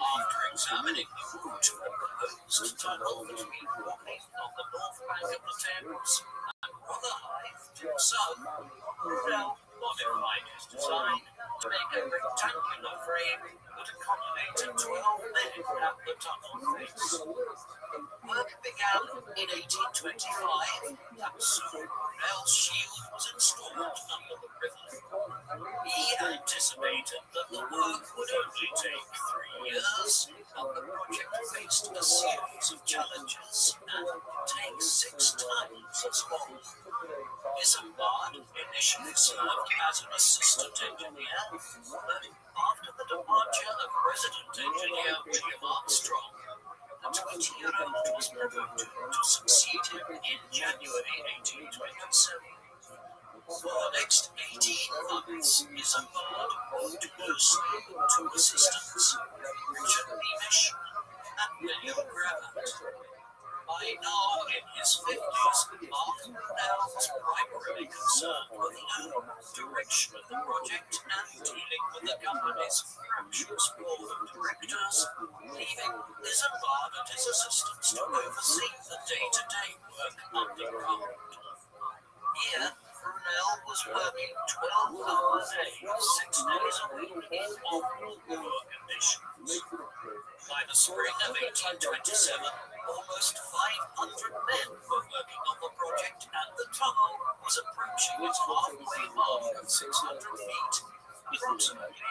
K: After examining the route of the proposed tunnel between Wapping on the north bank of the Thames and Rotherhithe to the south, Brunel modified his design make a rectangular frame that accommodated 12 men at the tunnel face. Work began in 1825, and soon Brunel's shield was installed under the river. He anticipated that the work would only take 3 years, but the project faced a series of challenges and take 6 times as long. Isambard initially served as an assistant engineer, but after the departure of resident engineer William Armstrong, the 20-year-old was promoted to succeed him in January 1827. For the next 18 months, Isambard worked closely with 2 assistants, Richard Beamish and William Gravatt. By now in his 50s, Mark Brunel was primarily concerned with the overall direction of the project and dealing with the company's fractious board of directors, leaving Isambard and his assistants to oversee the day-to-day work underground. Here, Brunel was working 12-hour days, 6 days a week in awful poor conditions. By the spring of 1827, almost 500 men were working on the project, and the tunnel was approaching its halfway mark of 600 feet, approximately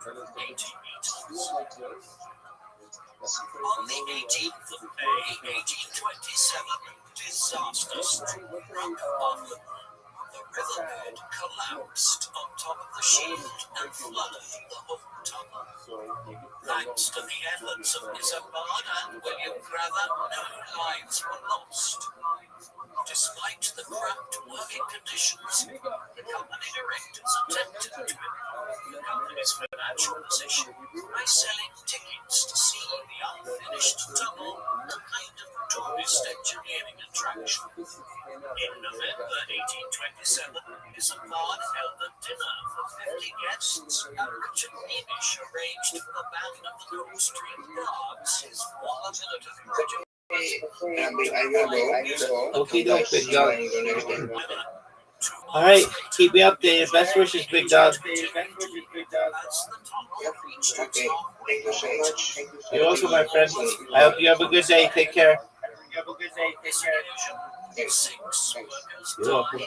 K: 180 meters. On the 18th of May, 1827, disaster struck on the riverbed collapsed on top of the shield and flooded the whole tunnel. Thanks to the efforts of Isambard and William Gravatt, no lives were lost. Despite the cramped working conditions, the company directors attempted to improve the company's financial position by selling tickets to see the unfinished tunnel, a kind of tourist engineering attraction. In November 1827, Isambard held a dinner for 50 guests, and Richard Beamish arranged for the band of the Coldstream Guards, his former military regiment.
L: Okay, doke, big dog. All right, keep me updated. Best wishes, big dog. You're welcome, my friend. I hope you have a good day. Take care. You're welcome.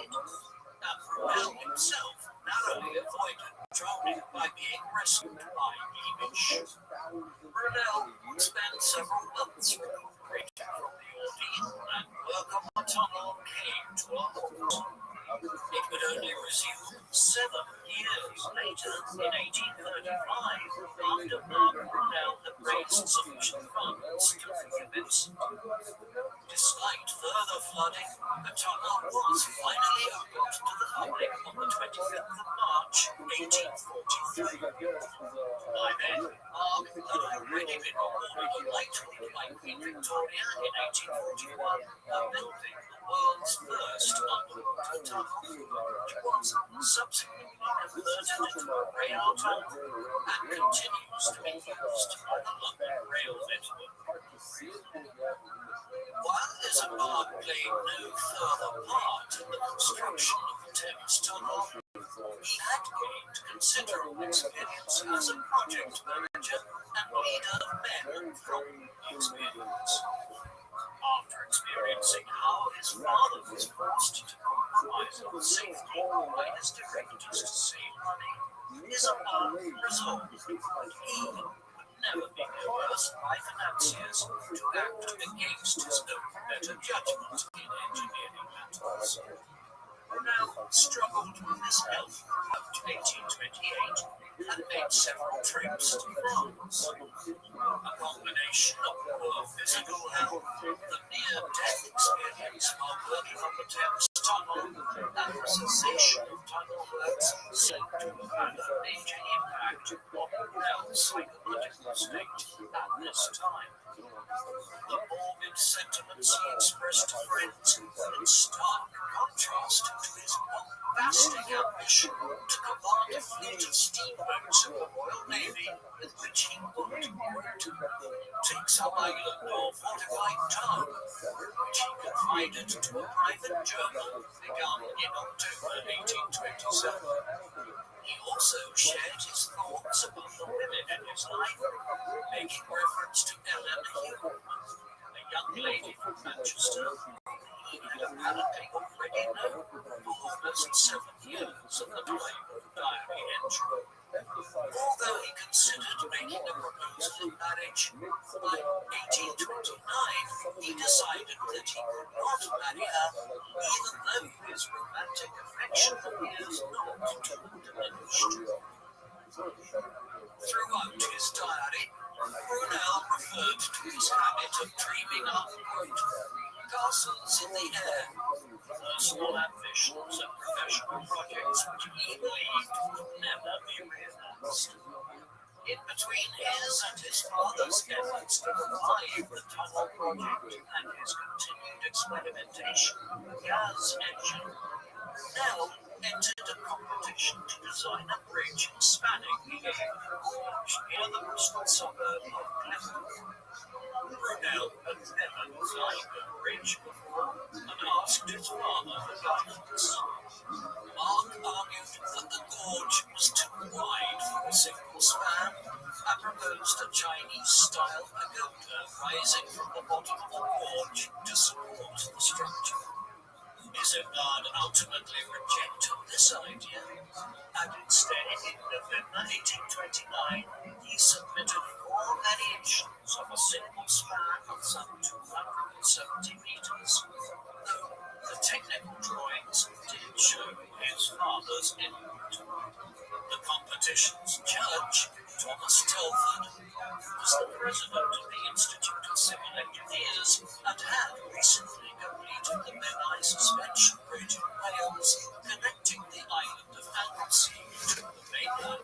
K: Brunel himself narrowly avoided drowning by being rescued by Beamish. Brunel would spend several months recuperating from the ordeal, and work on the tunnel came to a halt. It would only resume 7 years later, in 1835, after Mark Brunel had raised sufficient funds to recommence. Despite further flooding, the tunnel was finally opened to the public on the 25th of March, 1843. By then, Mark had already been awarded a knighthood by Queen Victoria in 1841 for building the world's first underwater tunnel. It was subsequently converted into a rail tunnel and continues to be used by the London Rail Network. While Isambard played no further part in the construction of the Thames Tunnel, he had gained considerable experience as a project manager and leader of men from experience. After experiencing how his father was forced to compromise on safety by his directors to save money, Isambard resolved that he would never be coerced by financiers to act against his own better judgment in engineering matters. Brunel struggled with his health throughout 1828 and made several trips to France. A combination of poor physical health, the near-death experience while working on the Thames Tunnel, and the cessation of tunnel works seemed to have had a major impact on Brunel's psychological state at this time. The morbid sentiments he expressed to friends were in stark contrast to his bombastic ambition to command a fleet of steamboats in the Royal Navy with which he would, take some island or fortified town, which he confided to a private journal begun in October 1827. He also shared his thoughts about the women in his life, making reference to Ellen Hume, a young lady from Manchester he had apparently already known for almost 7 years at the time of the diary entry. Although he considered making a proposal of marriage, by 1829 he decided that he would not marry her, even though his romantic affection for years not to diminished. Throughout his diary, Brunel referred to his habit of dreaming up, quote, castles in the air, personal ambitions and professional projects which he believed would never be realized. In between his and his father's efforts to revive the tunnel project and his continued experimentation with gas engine, Brunel entered a competition to design a bridge spanning the Avon Gorge near the Bristol suburb of Clifton. Brunel had never designed a bridge before and asked his father for guidance. Mark argued that the gorge was too wide for a single span and proposed a Chinese-style pagoda rising from the bottom of the gorge to support the structure. Isengard ultimately rejected this idea, and instead, in November 1829, he submitted 4 variations of a single span of some 270 meters, though the technical drawings did show his father's input. The competition's judge, Thomas Telford, was the president of the Institute of Civil Engineers and had recently completed the Menai Suspension Bridge in Wales, connecting the island of Anglesey to the mainland.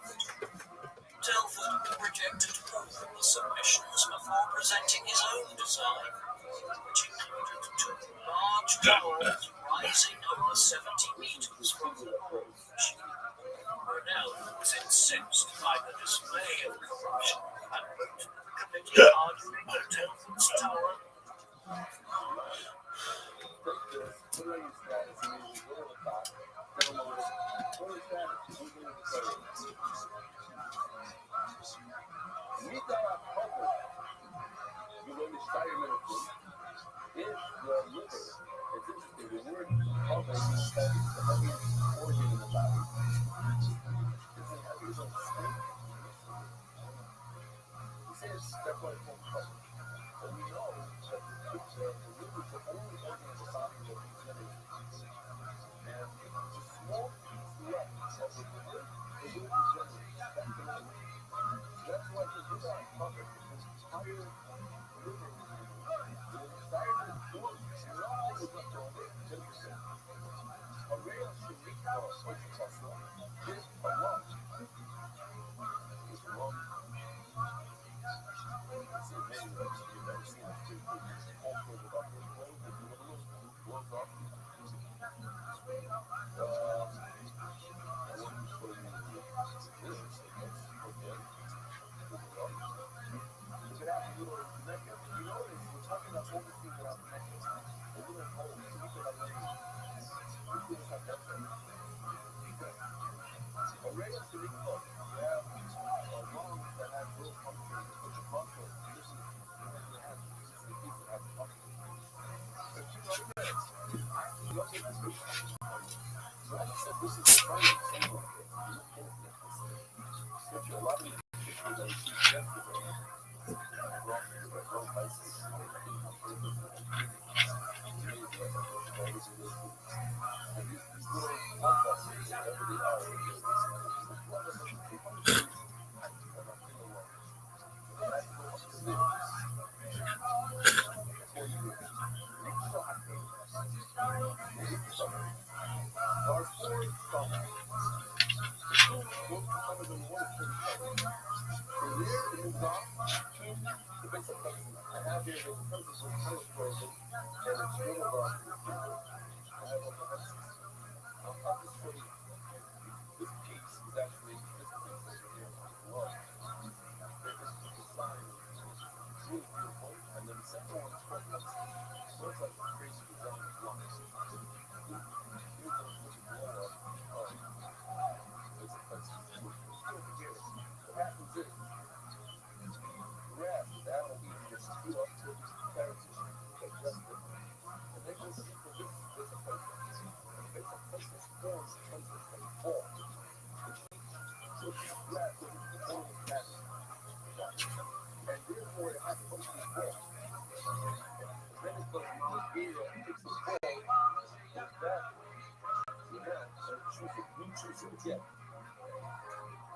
K: Telford rejected all the submissions before presenting his own design, which included 2 large towers rising over 70 meters from the gorge. Brunel was incensed by the display of corruption and wrote to the committee arguing that Telford's tower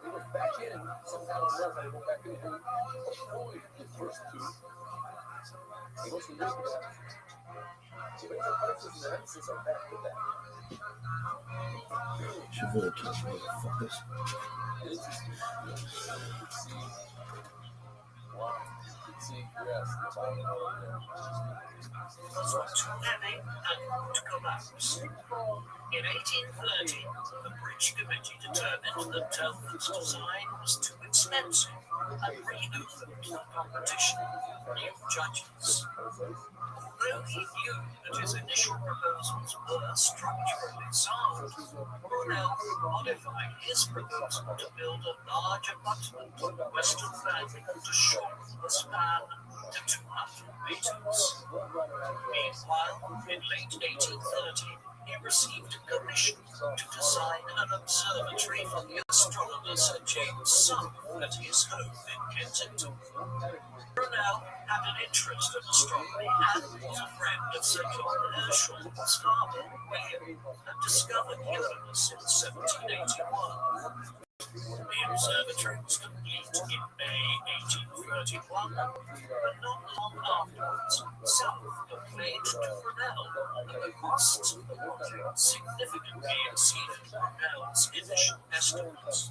C: He was back in, and somehow or another, they go back in and avoid the first two. He goes to look at that. He makes a punches and the emphasis on back to back.
L: Shavuot, motherfuckers.
C: Interesting. You can see, wow, you can see, yes, the bottom of it.
K: Was too heavy and to collapse. In 1830, the Bridge Committee determined that Telford's design was too expensive and reopened the competition with new judges. Although he knew that his initial proposals were structurally sound, Brunel modified his proposal to build a large abutment on the western bank to shorten the span to 200 meters. Meanwhile, in late 1830, he received a commission to design an observatory for the astronomer Sir James Sun at his home in Kensington. Brunel had an interest in astronomy and was a friend of Sir John Herschel's father, William, and discovered Uranus in 1781. The observatory was complete in May 1831, but not long afterwards, South complained to Brunel that the costs of the project significantly exceeded Brunel's initial estimates.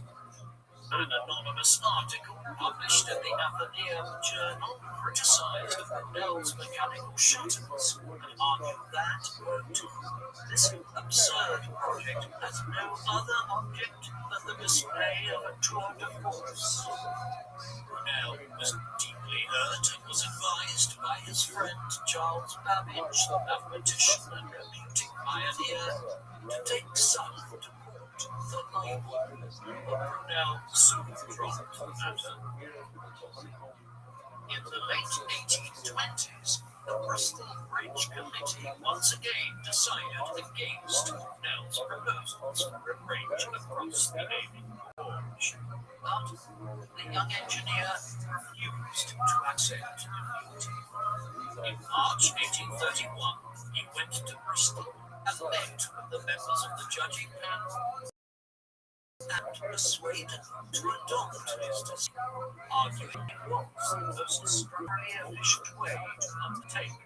K: An anonymous article published in the Athenaeum Journal criticized Brunel's mechanical shutters and argued that, quote, this absurd project has no other object than the display of a tour de force. Brunel was deeply hurt and was advised by his friend Charles Babbage, the mathematician and computing pioneer, to take South to court for libel. Brunel soon dropped the matter. In the late 1820s, the Bristol Bridge Committee once again decided against Brunel's proposals for a bridge across the Avon Gorge. But the young engineer refused to accept defeat. In March 1831, he went to Bristol and met with the members of the judging panel and persuaded them to adopt his design, arguing it was the most structurally efficient way to undertake.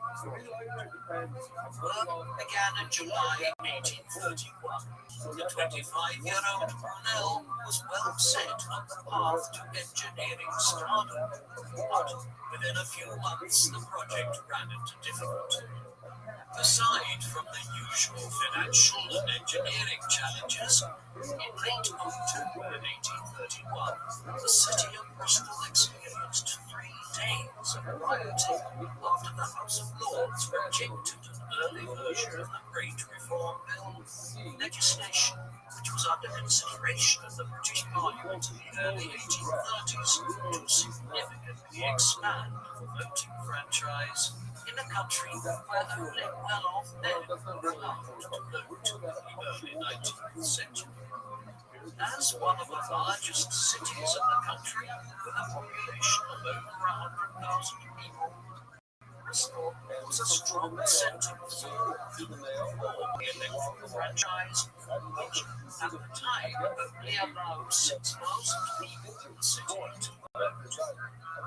K: Work began in July 1831. The 25-year-old Brunel was well set on the path to engineering stardom, but within a few months the project ran into difficulty. Aside from the usual financial and engineering challenges, in late October 1831, the city of Bristol experienced 3 days of rioting after the House of Lords rejected an early version of the Great Reform Bill. Legislation, which was under consideration in the British Parliament in the early 1830s, to significantly expand the voting franchise in a country where only well-off men were allowed to vote in the early 19th century. As one of the largest cities in the country, with a population of over 100,000 people, Bristol was a strong centre of support for the electoral franchise, which at the time only allowed 6,000 people in the city to vote.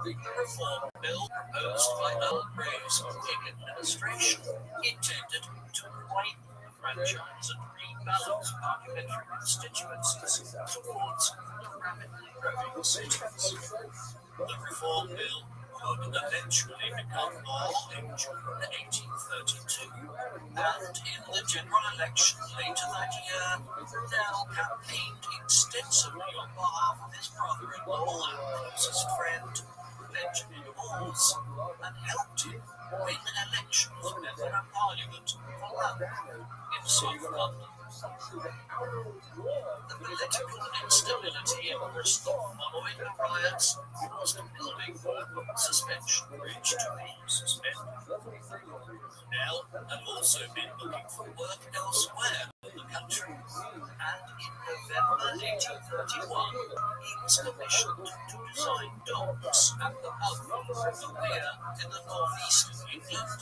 K: The reform bill proposed by Earl Grey's Whig administration intended to wipe the franchise and rebalance parliamentary constituencies towards the rapidly growing cities. The reform bill would eventually become law in June 1832, and in the general election later that year, Brunel campaigned extensively on behalf of his brother-in-law and closest friend, Benjamin Hawes, and helped him win elections member of Parliament for London in South London. The political instability in Bristol following the riots caused a building work on the suspension bridge to be suspended. Brunel had also been looking for work elsewhere in the country, and in November 1831 he was commissioned to design docks at the mouth of the Weir in the northeast of England,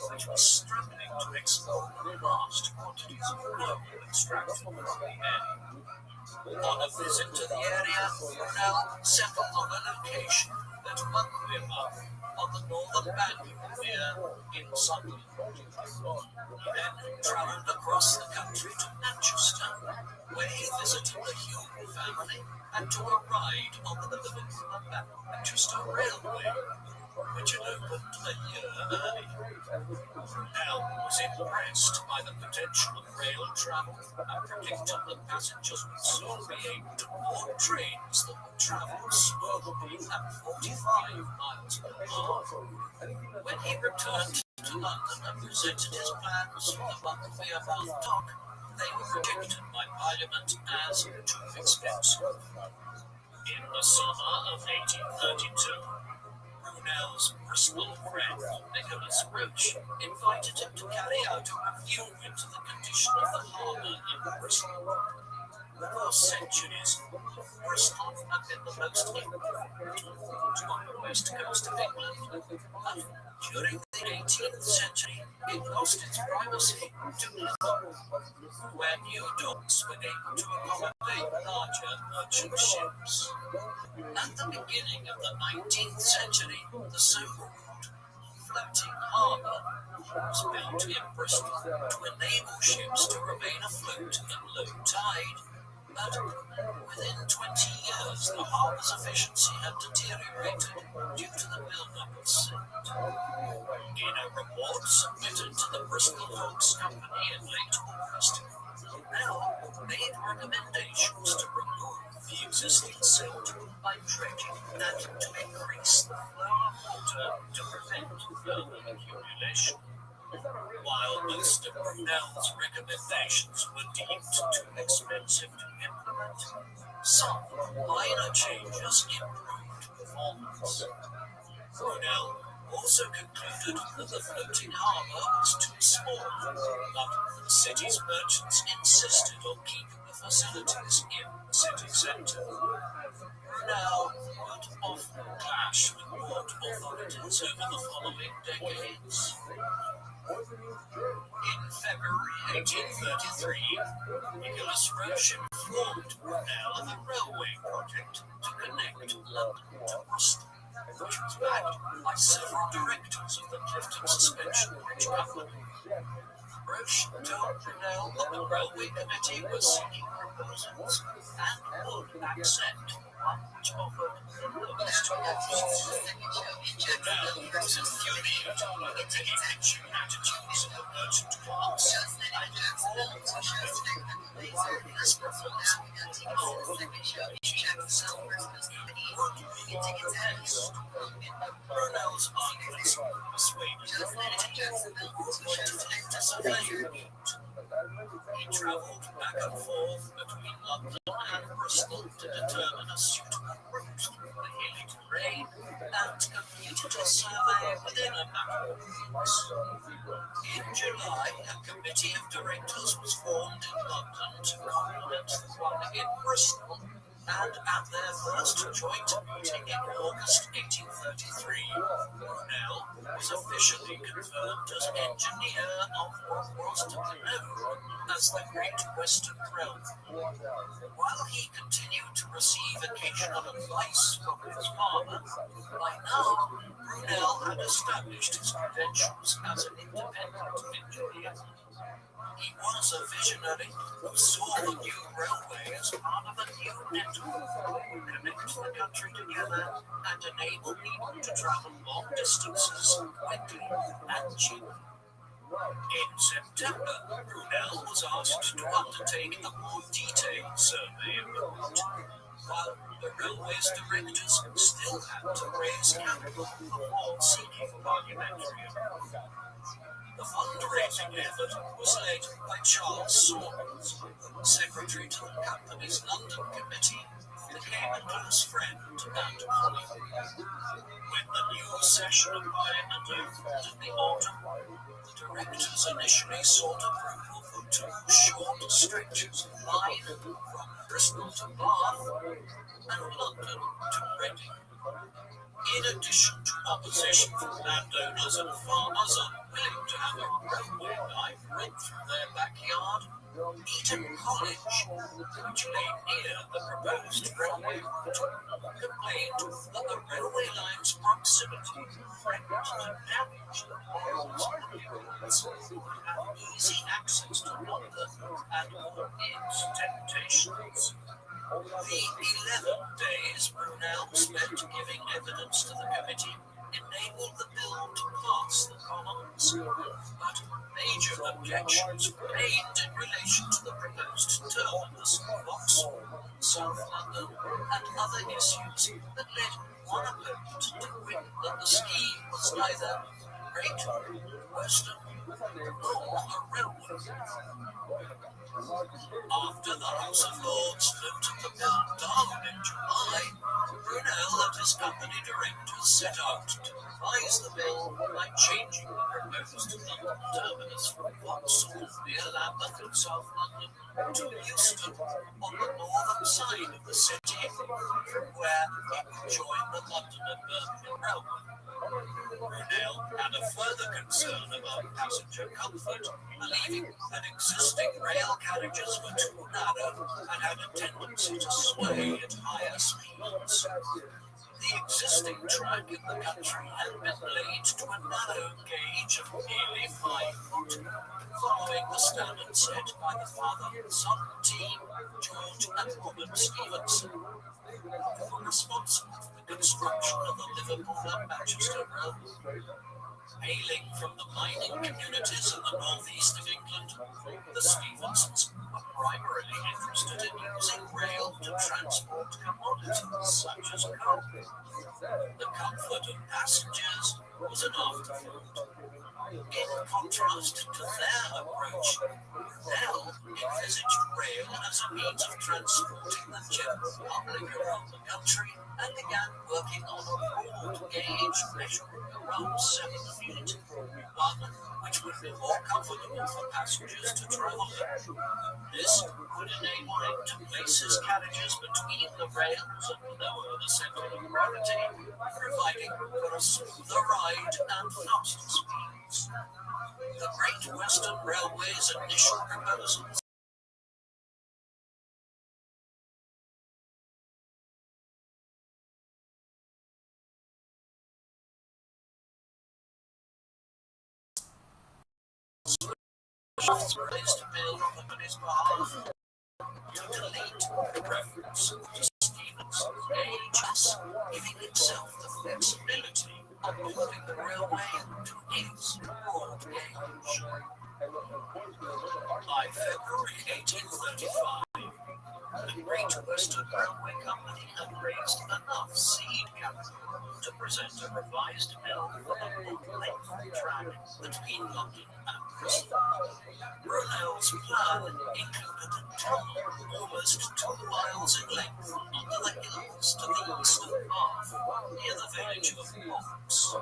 K: which was struggling to export vast quantities extraction from the air. On a visit to the area, Brunel settled on a location that monthly above on the northern bank near Sunderland. He then travelled across the country to Manchester, where he visited the Hume family and took a ride on the Liverpool and Manchester Railway, which had opened a year earlier. Brunel was impressed by the potential of rail travel and predicted that passengers would soon be able to board trains that would travel slowly at 45 miles per hour. When he returned to London and presented his plans for the monthly about dock, they were rejected by Parliament as too expensive. In the summer of 1832, Brunel's Bristol friend Nicholas Roche invited him to carry out a review into the condition of the harbour in Bristol. For centuries, Bristol had been the most important port on the west coast of England, but during the 18th century it lost its primacy to London, where new docks were able to accommodate larger merchant ships. At the beginning of the 19th century, the so-called floating harbour was built in Bristol to enable ships to remain afloat at low tide. But within 20 years, the harbour's efficiency had deteriorated due to the build-up of silt. In a report submitted to the Bristol Docks Company in late August, Brunel made recommendations to remove the existing silt by dredging and to increase the flow of water to prevent further accumulation. While most of Brunel's recommendations were deemed too expensive to implement, some minor changes improved performance. Brunel also concluded that the floating harbour was too small, but the city's merchants insisted on keeping the facilities in the city centre. Brunel would often clash with port authorities over the following decades. In February 1833, Nicholas Roche informed Brunel of a railway project to connect London to Bristol, which was backed by several directors of the Clifton Suspension Bridge Company. Roche told Brunel that the railway committee was seeking proposals and would accept one which offered the best costs. Brunel was infuriated by the penny-pinching attitudes of the merchant class and informed that this proposal Brunel's arguments persuaded the He travelled back and forth between London and Bristol to determine a suitable route through the hilly terrain and completed a survey within a matter of weeks. In July, a committee of directors was formed in London to complement the one in Bristol, and at their first joint meeting in August 1833, Brunel was officially confirmed as engineer of what was to be known as the Great Western Railway. While he continued to receive occasional advice from his father, by now Brunel had established his credentials as an independent engineer. He was a visionary who saw the new railway as part of a new network that would connect the country together and enable people to travel long distances quickly and cheaply. In September, Brunel was asked to undertake a more detailed survey of the route, while the railway's directors still had to raise capital before seeking parliamentary approval. The fundraising effort was led by Charles Sawers, secretary to the company's London committee, who became a close friend and colleague. When the new session of Parliament opened in the autumn, the directors initially sought approval for two short stretches of line from Bristol to Bath and London to Reading. In addition to opposition from landowners and farmers unwilling to have a railway line run through their backyard, Eton College, which lay near the proposed railway route, complained that the railway line's proximity threatened to damage the morals of the pupils who have easy access to London and all its temptations. The 11 days Brunel spent giving evidence to the committee enabled the bill to pass the Commons, but major objections remained in relation to the proposed terminus, Vauxhall, South London, and other issues that led one opponent to win that the scheme was neither Great Western nor a railway. After the House of Lords voted the bill down in July, Brunel and his company directors set out to revise the bill by changing the proposed London terminus from Vauxhall near Lambeth in South London to Euston on the northern side of the city, from where it would join the London and Birmingham Railway. Brunel had a further concern about passenger comfort, believing that existing rail carriages were too narrow and had a tendency to sway at higher speeds. The existing track in the country had been laid to a narrow gauge of nearly 5 foot, following the standard set by the father-son team, George and Robert Stephenson, who were responsible for the construction of the Liverpool and Manchester Railway. Hailing from the mining communities in the northeast of England, the Stephensons were primarily interested in using rail to transport commodities such as coal. The comfort of passengers was an afterthought. In contrast to their approach, Brunel envisaged rail as a means of transporting the general public around the country and began working on a broad gauge measuring around 7 feet, one which would be more comfortable for passengers to travel in. This would enable him to place his carriages between the rails and lower the center of gravity, providing for a smoother ride and faster speeds. The Great Western Railway's initial proposals raised a bill on his behalf to delete the reference to Stephenson's age, giving itself the flexibility of moving the railway to its broad gauge. By February 1835, the Great Western Railway Company had raised enough seed capital to present a revised bill for the long-length track between London and Bristol. Brunel's plan included a tunnel almost 2 miles in length under the hills to the eastern half, near the village of Box.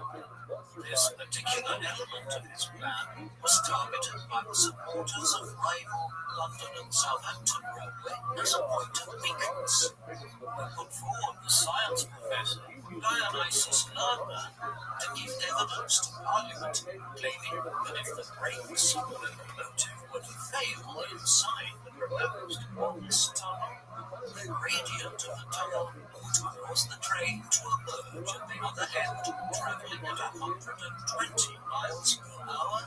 K: This particular element of his plan was targeted by the supporters of rival London and Southampton Railway as a point of weakness. We put forward the science professor Dionysius Lardner to give evidence to Parliament, claiming that if the brakes of the locomotive would fail inside the proposed Box tunnel, the gradient of the tunnel would cause the train to emerge at the other end, travelling at 120 miles per hour,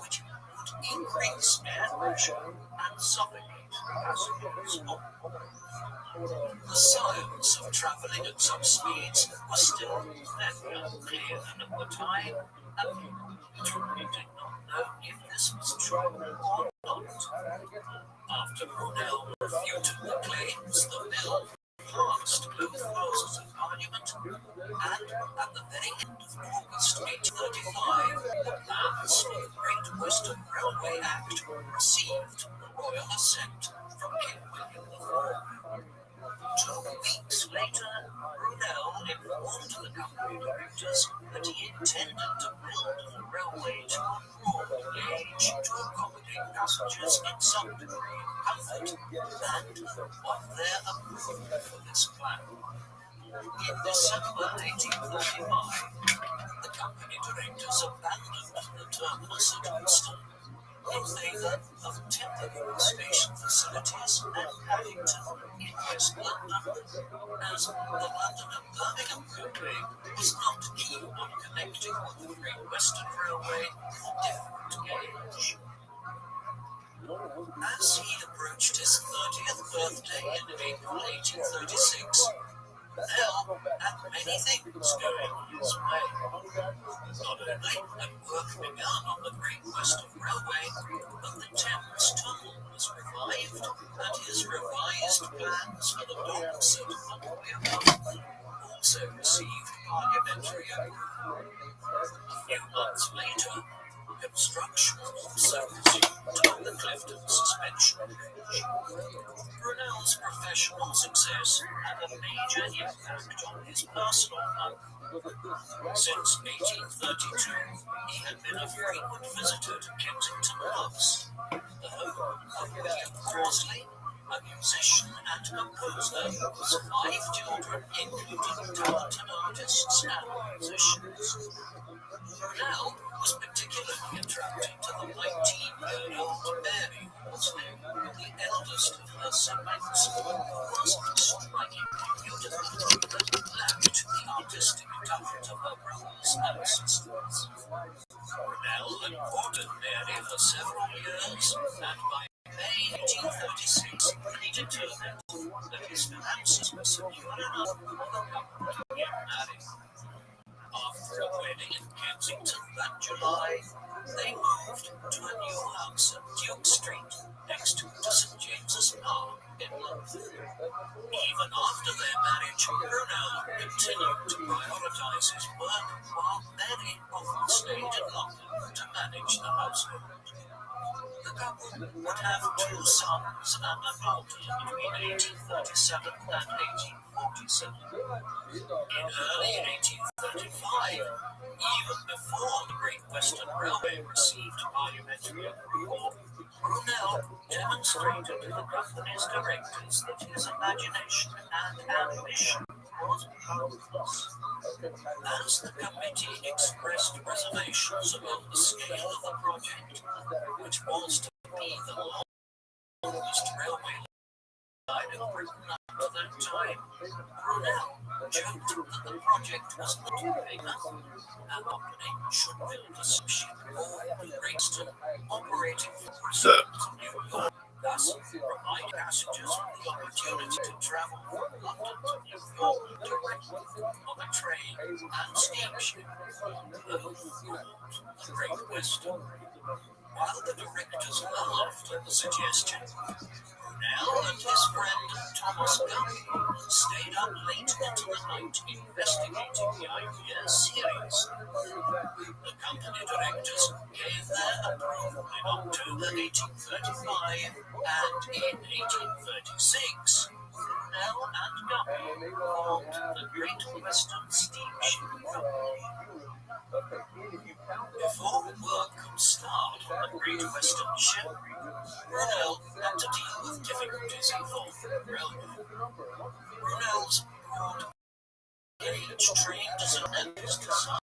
K: which would increase air pressure and suffocate passengers on board. The science of travelling at such speeds was still very unclear at the time, and people literally did not know if this was true or not. After Brunel refuted the claims, the bill passed both houses of Parliament, and at the very end of August 1835, the plans for the Great Western Railway Act received the royal assent from King William IV. 2 weeks later, Brunel informed the company directors that he intended to build the railway to a broad gauge to accommodate passengers in some degree of comfort, and won their approval for this plan. In December 1845, the company directors abandoned the terminus at Euston in favor of temporary station facilities at Paddington in West London, as the London and Birmingham Railway was not keen on connecting with the Great Western Railway for different gauge. As he approached his 30th birthday in April 1836, now had many things going his way. Not only had work begun on the Great Western Railway, but the Thames Tunnel was revived, and his revised plans for the dock settlement also received parliamentary approval. A few months later, construction also resumed on the Clifton suspension bridge. Brunel's professional success had a major impact on his personal life. Since 1832, he had been a frequent visitor to Kensington House, the home of William Crossley, a musician and composer whose 5 children included talented artists and musicians. Brunel was particularly attracted to the 19-year-old Mary Horsley, the eldest of her siblings, who was strikingly beautiful and lacked the artistic talent of her brothers and sisters. Brunel had courted Mary for several years, and by May 1836 he determined that his finances were secure enough for the couple to get married. After a wedding in Kensington that July, they moved to a new house at Duke Street, next to St. James's Park in London. Even after their marriage, Brunel continued to prioritize his work, while Mary often stayed in London to manage the household. The couple would have 2 sons and a daughter between 1837 and 1847. In early 1835, even before the Great Western Railway received parliamentary approval, Brunel demonstrated to the company's directors that his imagination and ambition was boundless. As the committee expressed reservations about the scale of the project, which was to be the longest railway line in Britain up to that time, Brunel joked that the project was not big enough. Our company should build a ship called Greatston, operating from Bristol to New York, thus providing passengers with the opportunity to travel from London to New York directly on a train and steamship, both called the Great Western. While the directors laughed at the suggestion, Brunel and his friend Thomas Gunn stayed up late into the night investigating the idea seriously. The company directors gave their approval in October 1835, and in 1836, Brunel and Gunn formed the Great Western Steamship Company. Before work could start on the Great Western ship, Brunel had to deal with difficulties involved in the railway. Brunel's broad gauge train design was designed.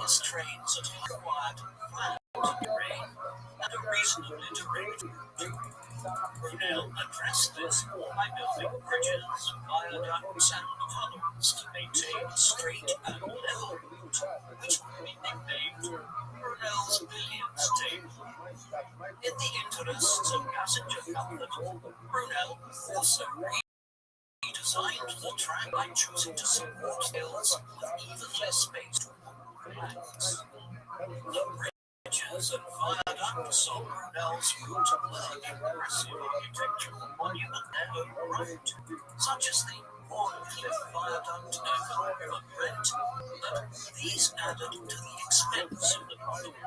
K: His trains had required flat terrain and a reasonably direct route. Brunel addressed this by building bridges, viaducts, and tunnels to maintain a straight and level route, which would be nicknamed Brunel's Billiards Table. In the interests of passenger comfort, Brunel also redesigned the track by choosing to support hills with even less space to relax. The bridges and viaducts on Brunel's route were impressive architectural monument in their own right, such as the Cliff Viaduct over River Brent, but these added to the expense of the project.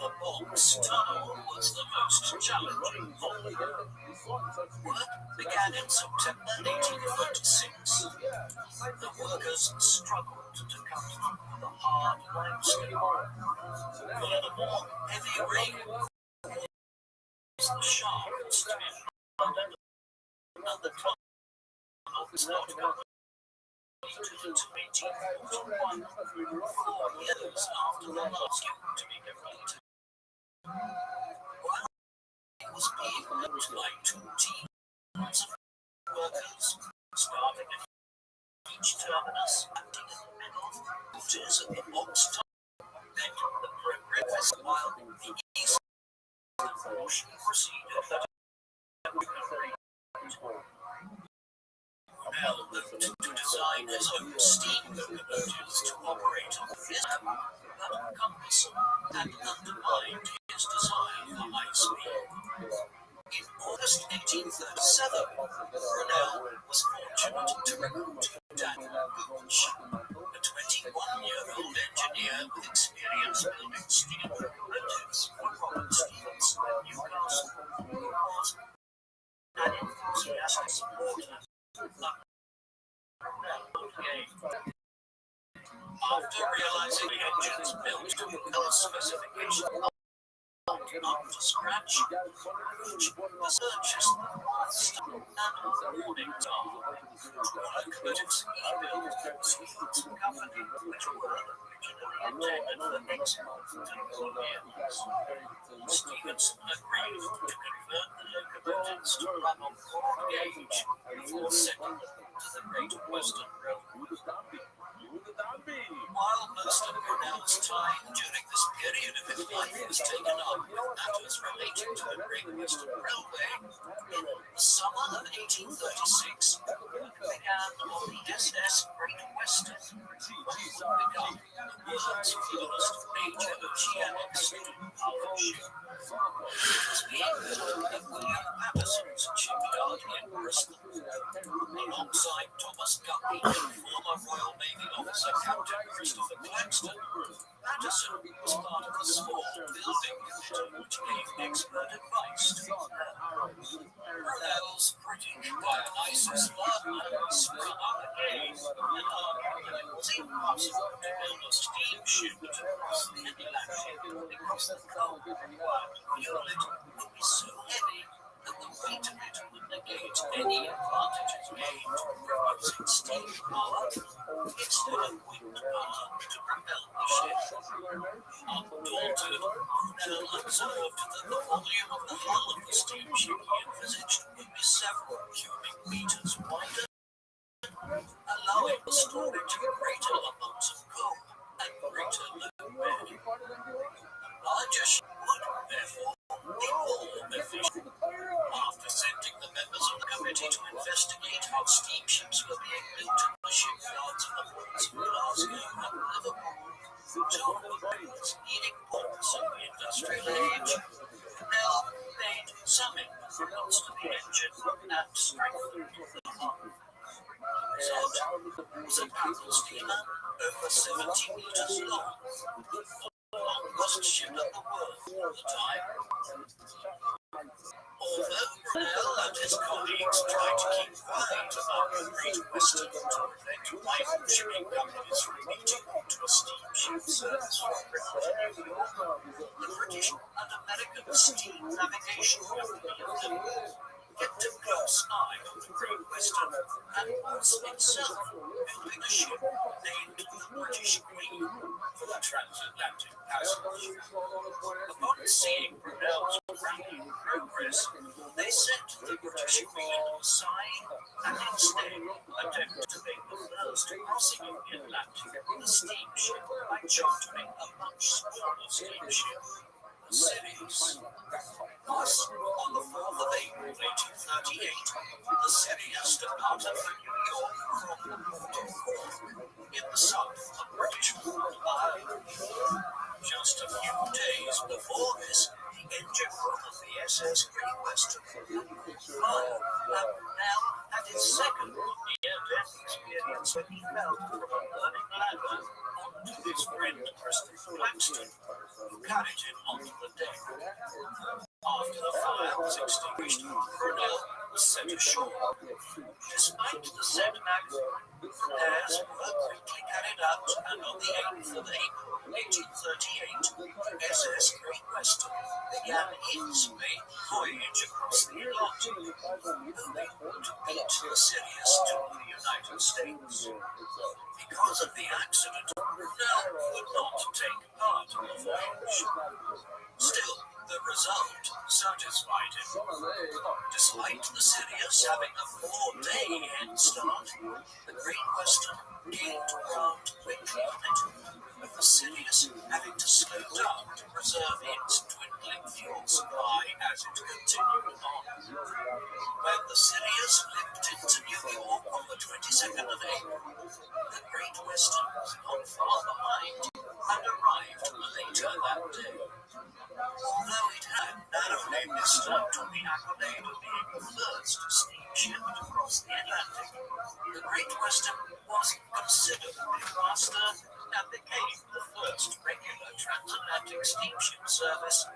K: The box tunnel was the most challenging of all. Work began in September 1836. The workers struggled to cut through the hard limestone. Furthermore, heavy rain caused the shafts to be flooded, and the tunnel was not 1841, 4 years after the last to be developed. While it was being looked like 2 teams of workers starting at each terminus, acting in the middle, routers at the box top, then the progress while the east portion proceeded at Brunel looked to design his own steam locomotives to operate on this lab, but cumbersome and undermined his desire for high speed. In August 1837, Brunel was fortunate to recruit Daniel Gooch, a 21-year-old engineer with experience building steam locomotives for Robert Stephens at Newcastle, who was an enthusiastic supporter of Brunel game. After realizing the engines built to Brunel's specifications, up to scratch, Gooch purchased and warning tar. Locomotives e-built Sweden's company, which were originally intended for export to Colonials. Stevenson agreed to convert the locomotives to run on broad gauge before sending them to the Great Western Railway. While most of Brunel's time during this period of his life was taken up with matters relating to the Great Western Railway, in the summer of 1836, work began on the SS Great Western, what would become the world's first major oceanic steam powered ship. It was being built at William Paterson's shipyard in Bristol. Alongside Thomas Guppy and former Royal Navy officer Captain Christopher Claxton, Paterson was part of a small building which gave expert advice to his men. Brunel's British Dionysus Lardner sprung up again and argued that it was impossible to build a steamship to cross the Atlantic because the coal required to fuel it would be so heavy that the weight of it would negate any advantages gained from using steam power instead of wind power to propel the ship. Undaunted, Brunel observed that the volume of the hull of the steamship he envisaged would be several cubic meters wider, allowing the storage of greater amounts of coal and greater load bed. Larger ship would, therefore, be more efficient. After sending the members of the committee to investigate how steamships were being built in the shipyards of the ports of Glasgow and Liverpool, two of the most leading ports of the industrial age, Brunel made some improvements to the engine and strengthened the hull. The result was a paddle steamer over 70 meters long, the longest ship in the world at the time. Although Brunel and his colleagues tried to keep quiet about the Great Western to prevent rival shipping companies from meeting into a steamship service for British Navy, the British and American Steam Navigation Company of Liverpool kept a close eye on the Great Western and was itself building a ship named the British Queen for the transatlantic passage. Upon seeing Brunel's rapid progress, they set the British Queen aside and instead attempted to make the first crossing of the Atlantic with a steamship by chartering a much smaller steamship, the Sirius. Thus, on the 4th of April 1838, the Sirius departed from New York from Cornwall in the south of British Ireland. Just a few days before this, the engine room of the SS Great Western had Brunel had his second near-death experience when he fell from a burning ladder onto his friend Christopher Claxton, who carried him onto the deck. After the fire was extinguished, Brunel was set ashore. Despite the setback, repairs were quickly carried out, and on the 8th of April, 1838, SS Great Western began its maiden voyage across the Atlantic, hoping to beat the Sirius to the United States. Because of the accident, Nell could not take part in the voyage. Still, the result satisfied him. Despite the Sirius having a 4-day head start, the Great Western gained ground quickly on it, with the Sirius having to slow down to preserve its dwindling fuel supply as it continued on. When the Sirius limped into New York on the 22nd of April, the Great Western was not far behind and arrived later that day. Although it had narrowly missed out on the accolade of being the first steamship to cross the Atlantic, the Great Western was considerably faster and became the first regular transatlantic steamship service,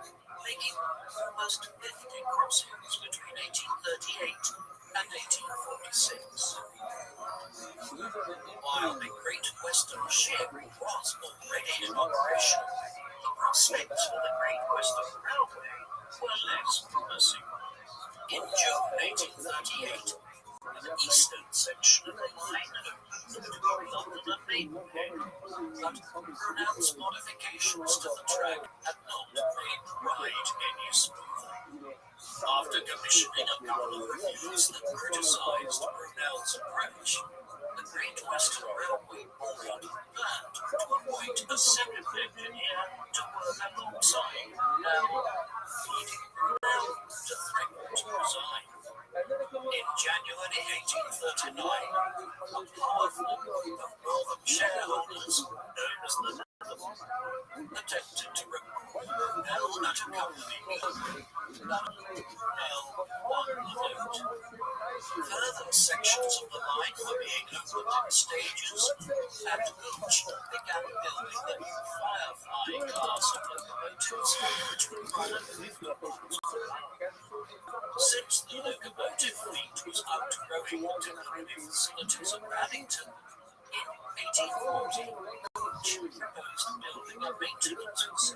K: making almost 50 crossings between 1838 and 1846. While the Great Western ship was already in operation, the prospects for the Great Western Railway were less promising. In June 1838, the eastern section of the line opened between London and Maidenhead, but pronounced modifications to the track had not made the ride any smoother. After commissioning a couple of reviews that criticized Brunel's approach, the Great Western Railway Board planned to appoint a second engineer to work alongside Brunel, leading Brunel to threaten to resign. In January 1839, a powerful group of northern shareholders, known as the Netherlands, attempted to remove Brunel at a company meeting, but Brunel won the vote. Further sections of the line were being opened in stages, and Rothschild began building the new Firefly class of locomotives, which would run at 50 miles per hour. Since the locomotive fleet was outgrowing the temporary facilities of Paddington, in 1840, Rothschild proposed building a maintenance facility